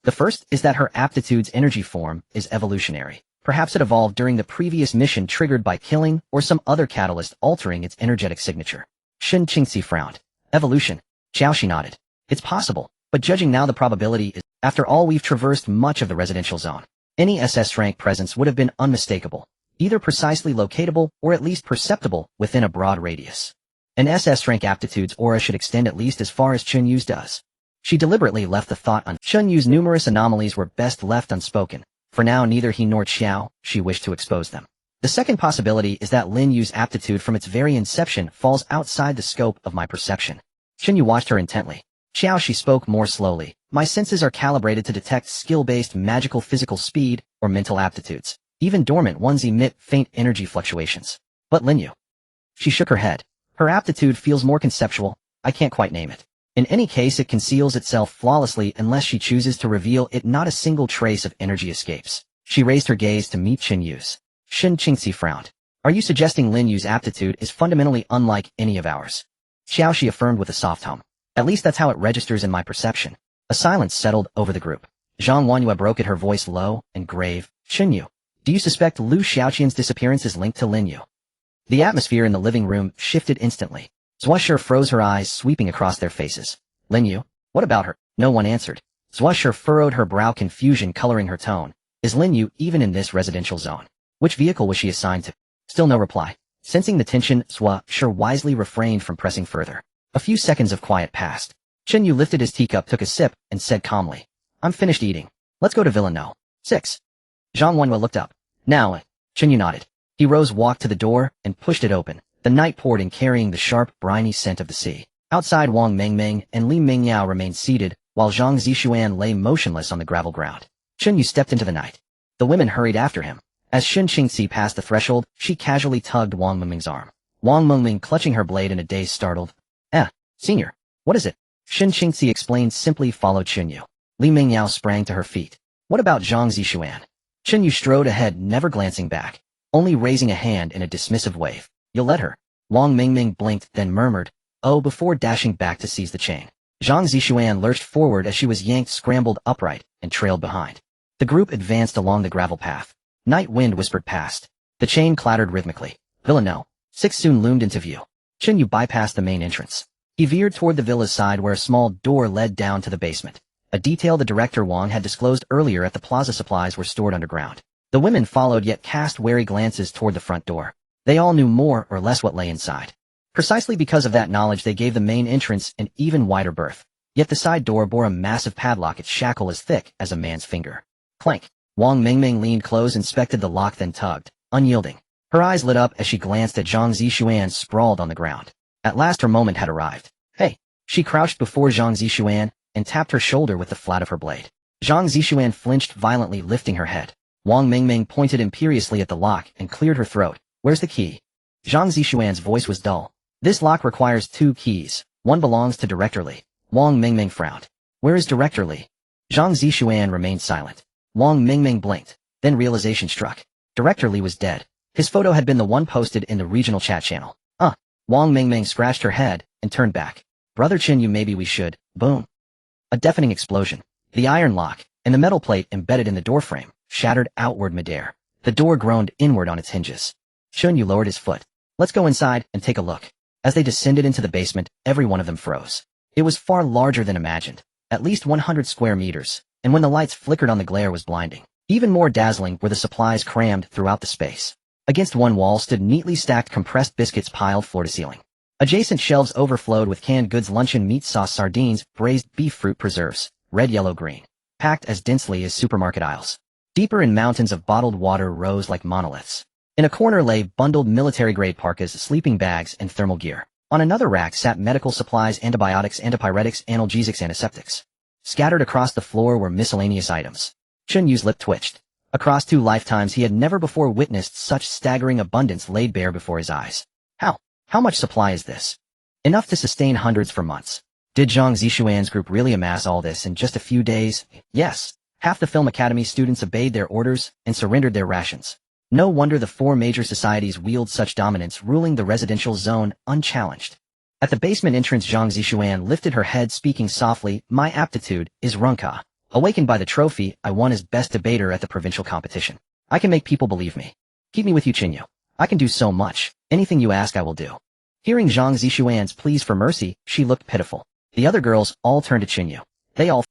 The first is that her aptitude's energy form is evolutionary. Perhaps it evolved during the previous mission, triggered by killing or some other catalyst altering its energetic signature. Shen Qingzi frowned. Evolution. Qiao Shi nodded. It's possible, but judging now, the probability is, after all, we've traversed much of the residential zone. Any SS rank presence would have been unmistakable, either precisely locatable or at least perceptible within a broad radius. An SS rank aptitude's aura should extend at least as far as Chen Yu's does. She deliberately left the thought on Chen Yu's numerous anomalies were best left unspoken. For now, neither he nor Qiao Shi wished to expose them. The second possibility is that Lin Yu's aptitude from its very inception falls outside the scope of my perception. Chen Yu watched her intently. Qiao Shi spoke more slowly. My senses are calibrated to detect skill-based magical physical speed or mental aptitudes. Even dormant ones emit faint energy fluctuations. But Lin Yu? She shook her head. Her aptitude feels more conceptual. I can't quite name it. In any case, it conceals itself flawlessly unless she chooses to reveal it. Not a single trace of energy escapes. She raised her gaze to meet Chen Yu's. Shen Qingzi frowned. Are you suggesting Lin Yu's aptitude is fundamentally unlike any of ours? Qiao Shi affirmed with a soft hum. At least that's how it registers in my perception. A silence settled over the group. Zhang Wanhua broke it, her voice low and grave. Chen Yu, do you suspect Lu Xiaoqian's disappearance is linked to Lin Yu? The atmosphere in the living room shifted instantly. Zhua Shi froze, her eyes sweeping across their faces. Lin Yu? What about her? No one answered. Zhua Shi furrowed her brow, confusion coloring her tone. Is Lin Yu even in this residential zone? Which vehicle was she assigned to? Still no reply. Sensing the tension, Zhua Shi wisely refrained from pressing further. A few seconds of quiet passed. Chen Yu lifted his teacup, took a sip, and said calmly, I'm finished eating. Let's go to Villa No. 6. Zhang Wanhua looked up. Now, Chen Yu nodded. He rose, walked to the door, and pushed it open. The night poured in, carrying the sharp, briny scent of the sea. Outside, Wang Mengmeng and Li Mingyao remained seated, while Zhang Zixuan lay motionless on the gravel ground. Chen Yu stepped into the night. The women hurried after him. As Shen Qingxi passed the threshold, she casually tugged Wang Mengmeng's arm. Wang Mengmeng, clutching her blade in a daze, startled. Senior, what is it? Shen Qingxi explained simply, follow Chen Yu. Li Mingyao sprang to her feet. What about Zhang Zixuan? Chen Yu strode ahead, never glancing back, only raising a hand in a dismissive wave. You'll let her? Wang Mengmeng blinked, then murmured, oh, before dashing back to seize the chain. Zhang Zixuan lurched forward as she was yanked, scrambled upright, and trailed behind. The group advanced along the gravel path. Night wind whispered past. The chain clattered rhythmically. Villa No. 6 soon loomed into view. Chen Yu bypassed the main entrance. He veered toward the villa's side where a small door led down to the basement. A detail the director Wang had disclosed earlier at the plaza. Supplies were stored underground. The women followed, yet cast wary glances toward the front door. They all knew more or less what lay inside. Precisely because of that knowledge, they gave the main entrance an even wider berth. Yet the side door bore a massive padlock, its shackle as thick as a man's finger. Clank. Wang Mengmeng leaned close, inspected the lock, then tugged, unyielding. Her eyes lit up as she glanced at Zhang Zixuan sprawled on the ground. At last her moment had arrived. Hey! She crouched before Zhang Zixuan and tapped her shoulder with the flat of her blade. Zhang Zixuan flinched violently, lifting her head. Wang Mengmeng pointed imperiously at the lock and cleared her throat. Where's the key? Zhang Zixuan's voice was dull. This lock requires 2 keys. One belongs to Director Li. Wang Mengmeng frowned. Where is Director Li? Zhang Zixuan remained silent. Wang Mengmeng blinked. Then realization struck. Director Li was dead. His photo had been the one posted in the regional chat channel. Wang Mengmeng scratched her head and turned back. Brother Chen Yu, maybe we should. Boom. A deafening explosion. The iron lock and the metal plate embedded in the doorframe shattered outward midair. The door groaned inward on its hinges. Chen Yu lowered his foot. Let's go inside and take a look. As they descended into the basement, every one of them froze. It was far larger than imagined, at least 100 square meters, and when the lights flickered on, the glare was blinding. Even more dazzling were the supplies crammed throughout the space. Against one wall stood neatly stacked compressed biscuits piled floor to ceiling. Adjacent shelves overflowed with canned goods, luncheon meat, sauce, sardines, braised beef, fruit preserves, red, yellow, green, packed as densely as supermarket aisles. Deeper in, mountains of bottled water rose like monoliths. In a corner lay bundled military-grade parkas, sleeping bags, and thermal gear. On another rack sat medical supplies, antibiotics, antipyretics, analgesics, antiseptics. Scattered across the floor were miscellaneous items. Chen Yu's lip twitched. Across 2 lifetimes he had never before witnessed such staggering abundance laid bare before his eyes. How much supply is this? Enough to sustain hundreds for months. Did Zhang Zixuan's group really amass all this in just a few days? Yes. Half the Film Academy students obeyed their orders and surrendered their rations. No wonder the 4 major societies wield such dominance, ruling the residential zone unchallenged. At the basement entrance, Zhang Zixuan lifted her head, speaking softly, my aptitude is Runka. Awakened by the trophy I won as best debater at the provincial competition. I can make people believe me. Keep me with you, Chen Yu. I can do so much. Anything you ask I will do. Hearing Zhang Zixuan's pleas for mercy, she looked pitiful. The other girls all turned to Chen Yu.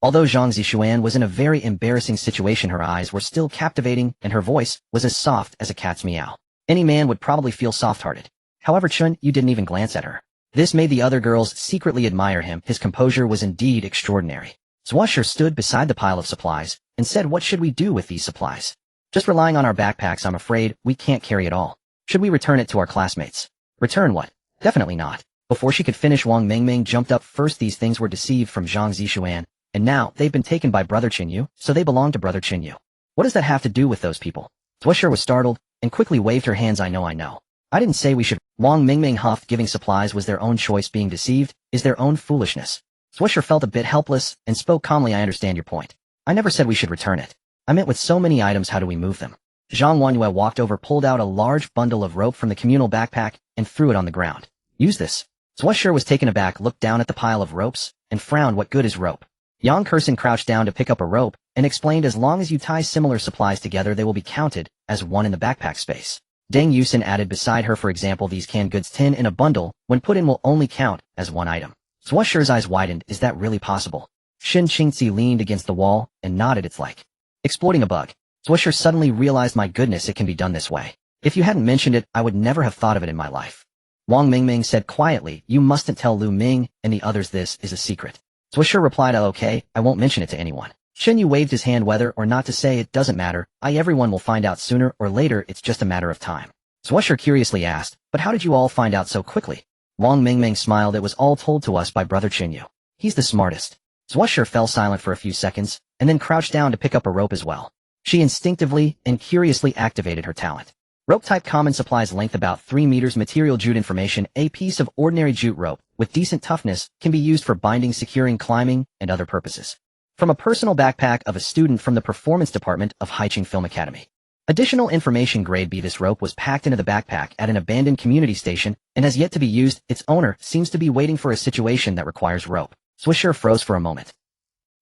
Although Zhang Zixuan was in a very embarrassing situation, her eyes were still captivating and her voice was as soft as a cat's meow. Any man would probably feel soft-hearted. However, Chen Yu didn't even glance at her. This made the other girls secretly admire him. His composure was indeed extraordinary. Zwasher stood beside the pile of supplies and said, what should we do with these supplies? Just relying on our backpacks, I'm afraid we can't carry it all. Should we return it to our classmates? Return what? Definitely not. Before she could finish, Wang Mengmeng jumped up first. These things were deceived from Zhang Zixuan, and now they've been taken by Brother Chen Yu, so they belong to Brother Chen Yu. What does that have to do with those people? Zwasher was startled and quickly waved her hands. I know. I didn't say we should. Wang Mengmeng huffed. Giving supplies was their own choice. Being deceived is their own foolishness. Zwasher felt a bit helpless and spoke calmly. I understand your point. I never said we should return it. I meant with so many items, how do we move them? Zhang Wanyue walked over, pulled out a large bundle of rope from the communal backpack, and threw it on the ground. Use this. Zwasher was taken aback, looked down at the pile of ropes, and frowned. What good is rope? Yang Kersen crouched down to pick up a rope, and explained, as long as you tie similar supplies together, they will be counted as one in the backpack space. Deng Yusen added beside her, for example, these canned goods 10 in a bundle, when put in, will only count as one item. Zwasher's eyes widened. Is that really possible? Shen Qingxi leaned against the wall and nodded. It's like exploiting a bug. Zwasher suddenly realized, my goodness, it can be done this way. If you hadn't mentioned it, I would never have thought of it in my life. Wang Mengmeng said quietly, you mustn't tell Lu Ming and the others this is a secret. Zwasher replied, okay, I won't mention it to anyone. Chen Yu waved his hand. Whether or not to say it doesn't matter. Everyone will find out sooner or later. It's just a matter of time. Zhuosher curiously asked, but how did you all find out so quickly? Wang Mingming smiled. It was all told to us by Brother Chen Yu. He's the smartest. Zhuosher fell silent for a few seconds, and then crouched down to pick up a rope as well. She instinctively and curiously activated her talent. Rope type common supplies length about 3 meters material jute information. A piece of ordinary jute rope, with decent toughness, can be used for binding, securing, climbing, and other purposes. From a personal backpack of a student from the performance department of Haicheng Film Academy. Additional information grade B. This rope was packed into the backpack at an abandoned community station and has yet to be used. Its owner seems to be waiting for a situation that requires rope. Zhuosher froze for a moment.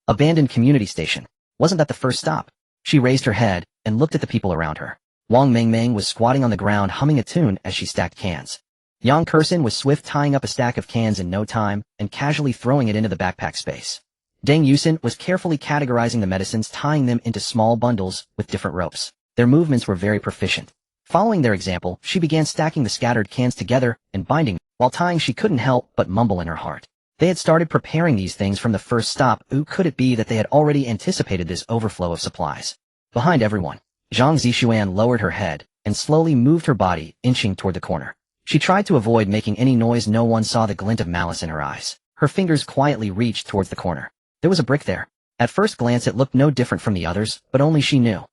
Abandoned community station. Wasn't that the first stop? She raised her head and looked at the people around her. Wang Mingming was squatting on the ground humming a tune as she stacked cans. Yang Kersen was swift, tying up a stack of cans in no time and casually throwing it into the backpack space. Deng Yusen was carefully categorizing the medicines, tying them into small bundles with different ropes. Their movements were very proficient. Following their example, she began stacking the scattered cans together and binding. While tying, she couldn't help but mumble in her heart. They had started preparing these things from the first stop. Could it be that they had already anticipated this overflow of supplies? Behind everyone, Zhang Zixuan lowered her head and slowly moved her body, inching toward the corner. She tried to avoid making any noise. No one saw the glint of malice in her eyes. Her fingers quietly reached towards the corner. There was a brick there. At first glance it looked no different from the others, but only she knew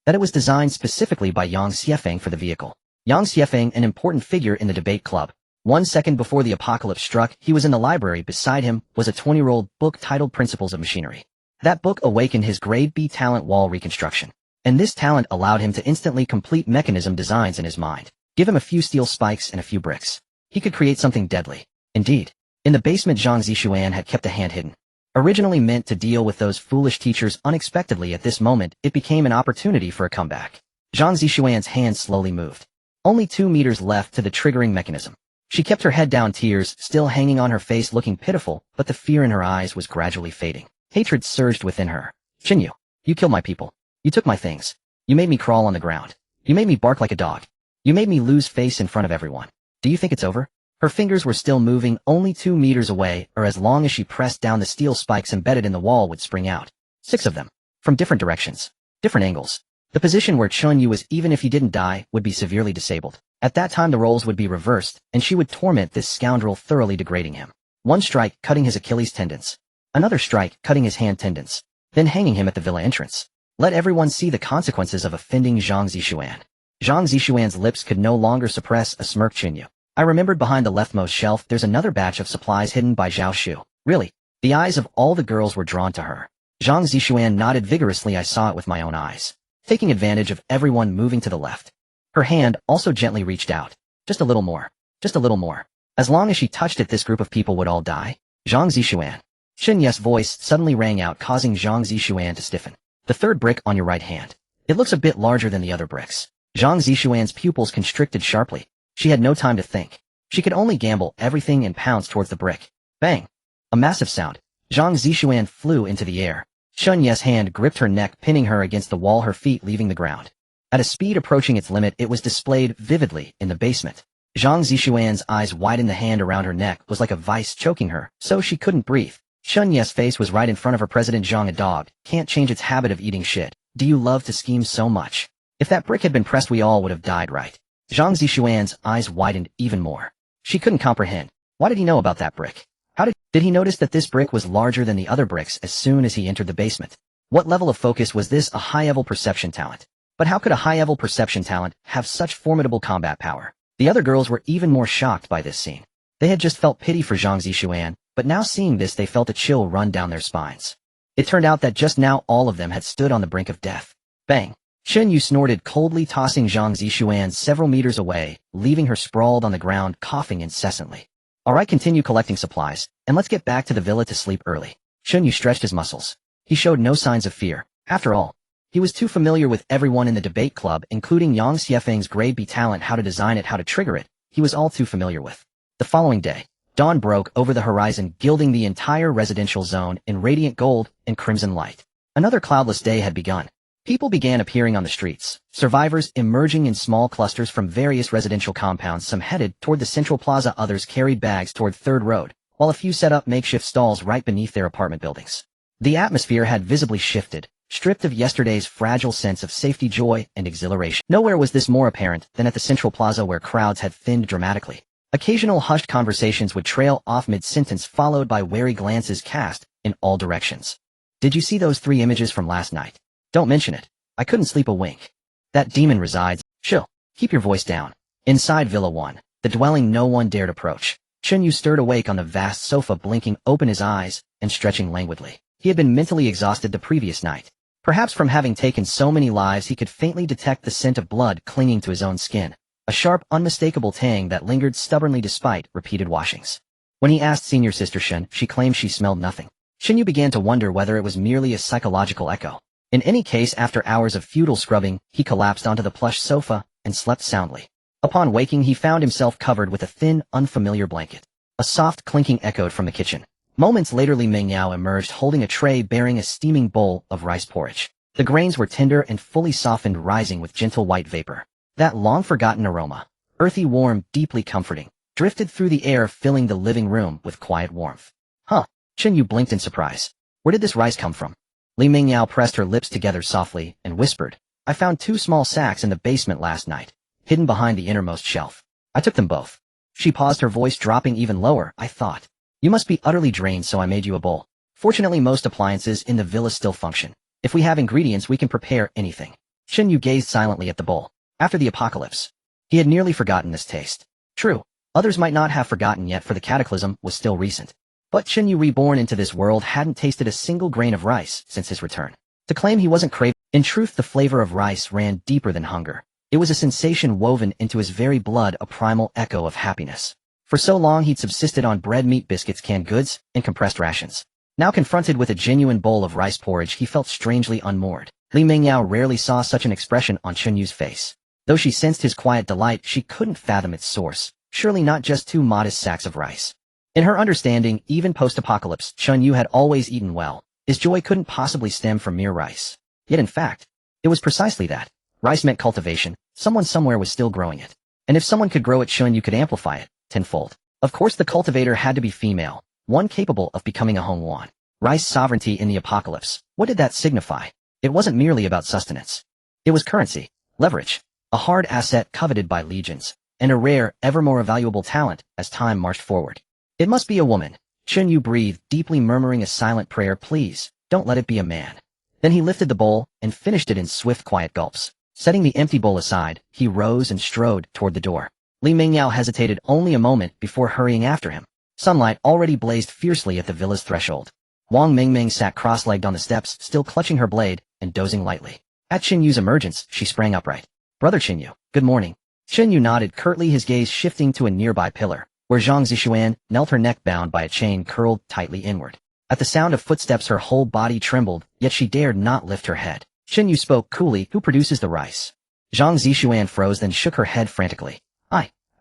that it was designed specifically by Yang Xiefeng for the vehicle. Yang Xiefeng, an important figure in the debate club. 1 second before the apocalypse struck, he was in the library. Beside him was a 20-year-old book titled Principles of Machinery. That book awakened his grade B talent, wall reconstruction. And this talent allowed him to instantly complete mechanism designs in his mind. Give him a few steel spikes and a few bricks. He could create something deadly. Indeed. In the basement, Zhang Zixuan had kept a hand hidden. Originally meant to deal with those foolish teachers, unexpectedly at this moment, it became an opportunity for a comeback. Zhang Zixuan's hand slowly moved. Only 2 meters left to the triggering mechanism. She kept her head down, tears still hanging on her face, looking pitiful, but the fear in her eyes was gradually fading. Hatred surged within her. Chen Yu, you killed my people. You took my things. You made me crawl on the ground. You made me bark like a dog. You made me lose face in front of everyone. Do you think it's over? Her fingers were still moving, only 2 meters away, or as long as she pressed down, the steel spikes embedded in the wall would spring out. 6 of them. From different directions. Different angles. The position where Chen Yu was, even if he didn't die, would be severely disabled. At that time the roles would be reversed, and she would torment this scoundrel, thoroughly degrading him. 1 strike, cutting his Achilles tendons. Another strike, cutting his hand tendons. Then hanging him at the villa entrance. Let everyone see the consequences of offending Zhang Zixuan. Zhang Zixuan's lips could no longer suppress a smirk. Chen Yu, I remembered behind the leftmost shelf there's another batch of supplies hidden by Zhao Shu. Really? The eyes of all the girls were drawn to her. Zhang Zixuan nodded vigorously. I saw it with my own eyes. Taking advantage of everyone moving to the left. Her hand also gently reached out. Just a little more. Just a little more. As long as she touched it, this group of people would all die. Zhang Zixuan. Chen Yu's voice suddenly rang out, causing Zhang Zixuan to stiffen. The 3rd brick on your right hand. It looks a bit larger than the other bricks. Zhang Zixuan's pupils constricted sharply. She had no time to think. She could only gamble everything and pounce towards the brick. Bang! A massive sound. Zhang Zixuan flew into the air. Chen Yu's hand gripped her neck, pinning her against the wall, her feet leaving the ground. At a speed approaching its limit, it was displayed vividly in the basement. Zhang Zixuan's eyes widened. The hand around her neck was like a vice, choking her, so she couldn't breathe. Chen Yu's face was right in front of her. President Zhang, a dog can't change its habit of eating shit. Do you love to scheme so much? If that brick had been pressed, we all would have died, right? Zhang Zixuan's eyes widened even more. She couldn't comprehend. Why did he know about that brick? How did he notice that this brick was larger than the other bricks as soon as he entered the basement? What level of focus was this? A high-level perception talent. But how could a high-level perception talent have such formidable combat power? The other girls were even more shocked by this scene. They had just felt pity for Zhang Zixuan, but now seeing this they felt a chill run down their spines. It turned out that just now all of them had stood on the brink of death. Bang! Chen Yu snorted coldly, tossing Zhang Zixuan several meters away, leaving her sprawled on the ground, coughing incessantly. Alright, continue collecting supplies, and let's get back to the villa to sleep early. Chen Yu stretched his muscles. He showed no signs of fear. After all, he was too familiar with everyone in the debate club, including Yang Xiefeng's grade B talent, how to design it, how to trigger it. He was all too familiar with. The following day, dawn broke over the horizon, gilding the entire residential zone in radiant gold and crimson light. Another cloudless day had begun. People began appearing on the streets, survivors emerging in small clusters from various residential compounds. Some headed toward the central plaza, others carried bags toward 3rd Road, while a few set up makeshift stalls right beneath their apartment buildings. The atmosphere had visibly shifted. stripped of yesterday's fragile sense of safety, joy, and exhilaration. Nowhere was this more apparent than at the central plaza where crowds had thinned dramatically. Occasional hushed conversations would trail off mid-sentence, followed by wary glances cast in all directions. Did you see those 3 images from last night? Don't mention it. I couldn't sleep a wink. That demon resides. Chill. Keep your voice down. Inside Villa 1, the dwelling no one dared approach, Chen Yu stirred awake on the vast sofa, blinking open his eyes and stretching languidly. He had been mentally exhausted the previous night. Perhaps from having taken so many lives, he could faintly detect the scent of blood clinging to his own skin, a sharp, unmistakable tang that lingered stubbornly despite repeated washings. When he asked senior sister Shen, she claimed she smelled nothing. Chen Yu began to wonder whether it was merely a psychological echo. In any case, after hours of futile scrubbing, he collapsed onto the plush sofa and slept soundly. Upon waking, he found himself covered with a thin, unfamiliar blanket. A soft clinking echoed from the kitchen. Moments later, Li Mingyao emerged holding a tray bearing a steaming bowl of rice porridge. The grains were tender and fully softened, rising with gentle white vapor. That long-forgotten aroma, earthy, warm, deeply comforting, drifted through the air, filling the living room with quiet warmth. Huh? Chen Yu blinked in surprise. Where did this rice come from? Li Mingyao pressed her lips together softly and whispered, I found 2 small sacks in the basement last night, hidden behind the innermost shelf. I took them both. She paused, her voice dropping even lower. I thought, you must be utterly drained, so I made you a bowl. Fortunately, most appliances in the villa still function. If we have ingredients, we can prepare anything. Chen Yu gazed silently at the bowl. After the apocalypse, he had nearly forgotten this taste. True, others might not have forgotten yet, for the cataclysm was still recent. But Chen Yu, reborn into this world, hadn't tasted a single grain of rice since his return. To claim he wasn't craving, in truth, the flavor of rice ran deeper than hunger. It was a sensation woven into his very blood, a primal echo of happiness. For so long he'd subsisted on bread, meat, biscuits, canned goods, and compressed rations. Now confronted with a genuine bowl of rice porridge, he felt strangely unmoored. Li Mingyao rarely saw such an expression on Chen Yu's face. Though she sensed his quiet delight, she couldn't fathom its source. Surely not just 2 modest sacks of rice. In her understanding, even post-apocalypse, Chen Yu had always eaten well. His joy couldn't possibly stem from mere rice. Yet in fact, it was precisely that. Rice meant cultivation. Someone somewhere was still growing it. And if someone could grow it, Chen Yu could amplify it tenfold. Of course, the cultivator had to be female, one capable of becoming a Hongwan. Rice sovereignty in the apocalypse. What did that signify? It wasn't merely about sustenance. It was currency, leverage, a hard asset coveted by legions, and a rare, ever more valuable talent as time marched forward. It must be a woman. Chen Yu breathed deeply, murmuring a silent prayer. Please, don't let it be a man. Then he lifted the bowl and finished it in swift, quiet gulps. Setting the empty bowl aside, he rose and strode toward the door. Li Mingyao hesitated only a moment before hurrying after him. Sunlight already blazed fiercely at the villa's threshold. Wang Mingming sat cross-legged on the steps, still clutching her blade and dozing lightly. At Chen Yu's emergence, she sprang upright. Brother Chen Yu, good morning. Chen Yu nodded curtly, his gaze shifting to a nearby pillar, where Zhang Zixuan knelt, her neck bound by a chain curled tightly inward. At the sound of footsteps, her whole body trembled, yet she dared not lift her head. Chen Yu spoke coolly. Who produces the rice? Zhang Zixuan froze, then shook her head frantically.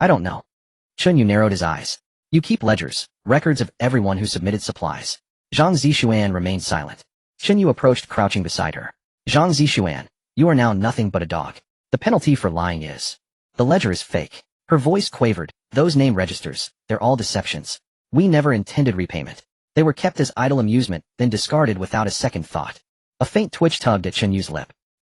I don't know. Chen Yu narrowed his eyes. You keep ledgers, records of everyone who submitted supplies. Zhang Zixuan remained silent. Chen Yu approached, crouching beside her. Zhang Zixuan, you are now nothing but a dog. The penalty for lying is. The ledger is fake. Her voice quavered. Those name registers, they're all deceptions. We never intended repayment. They were kept as idle amusement, then discarded without a second thought. A faint twitch tugged at Chen Yu's lip.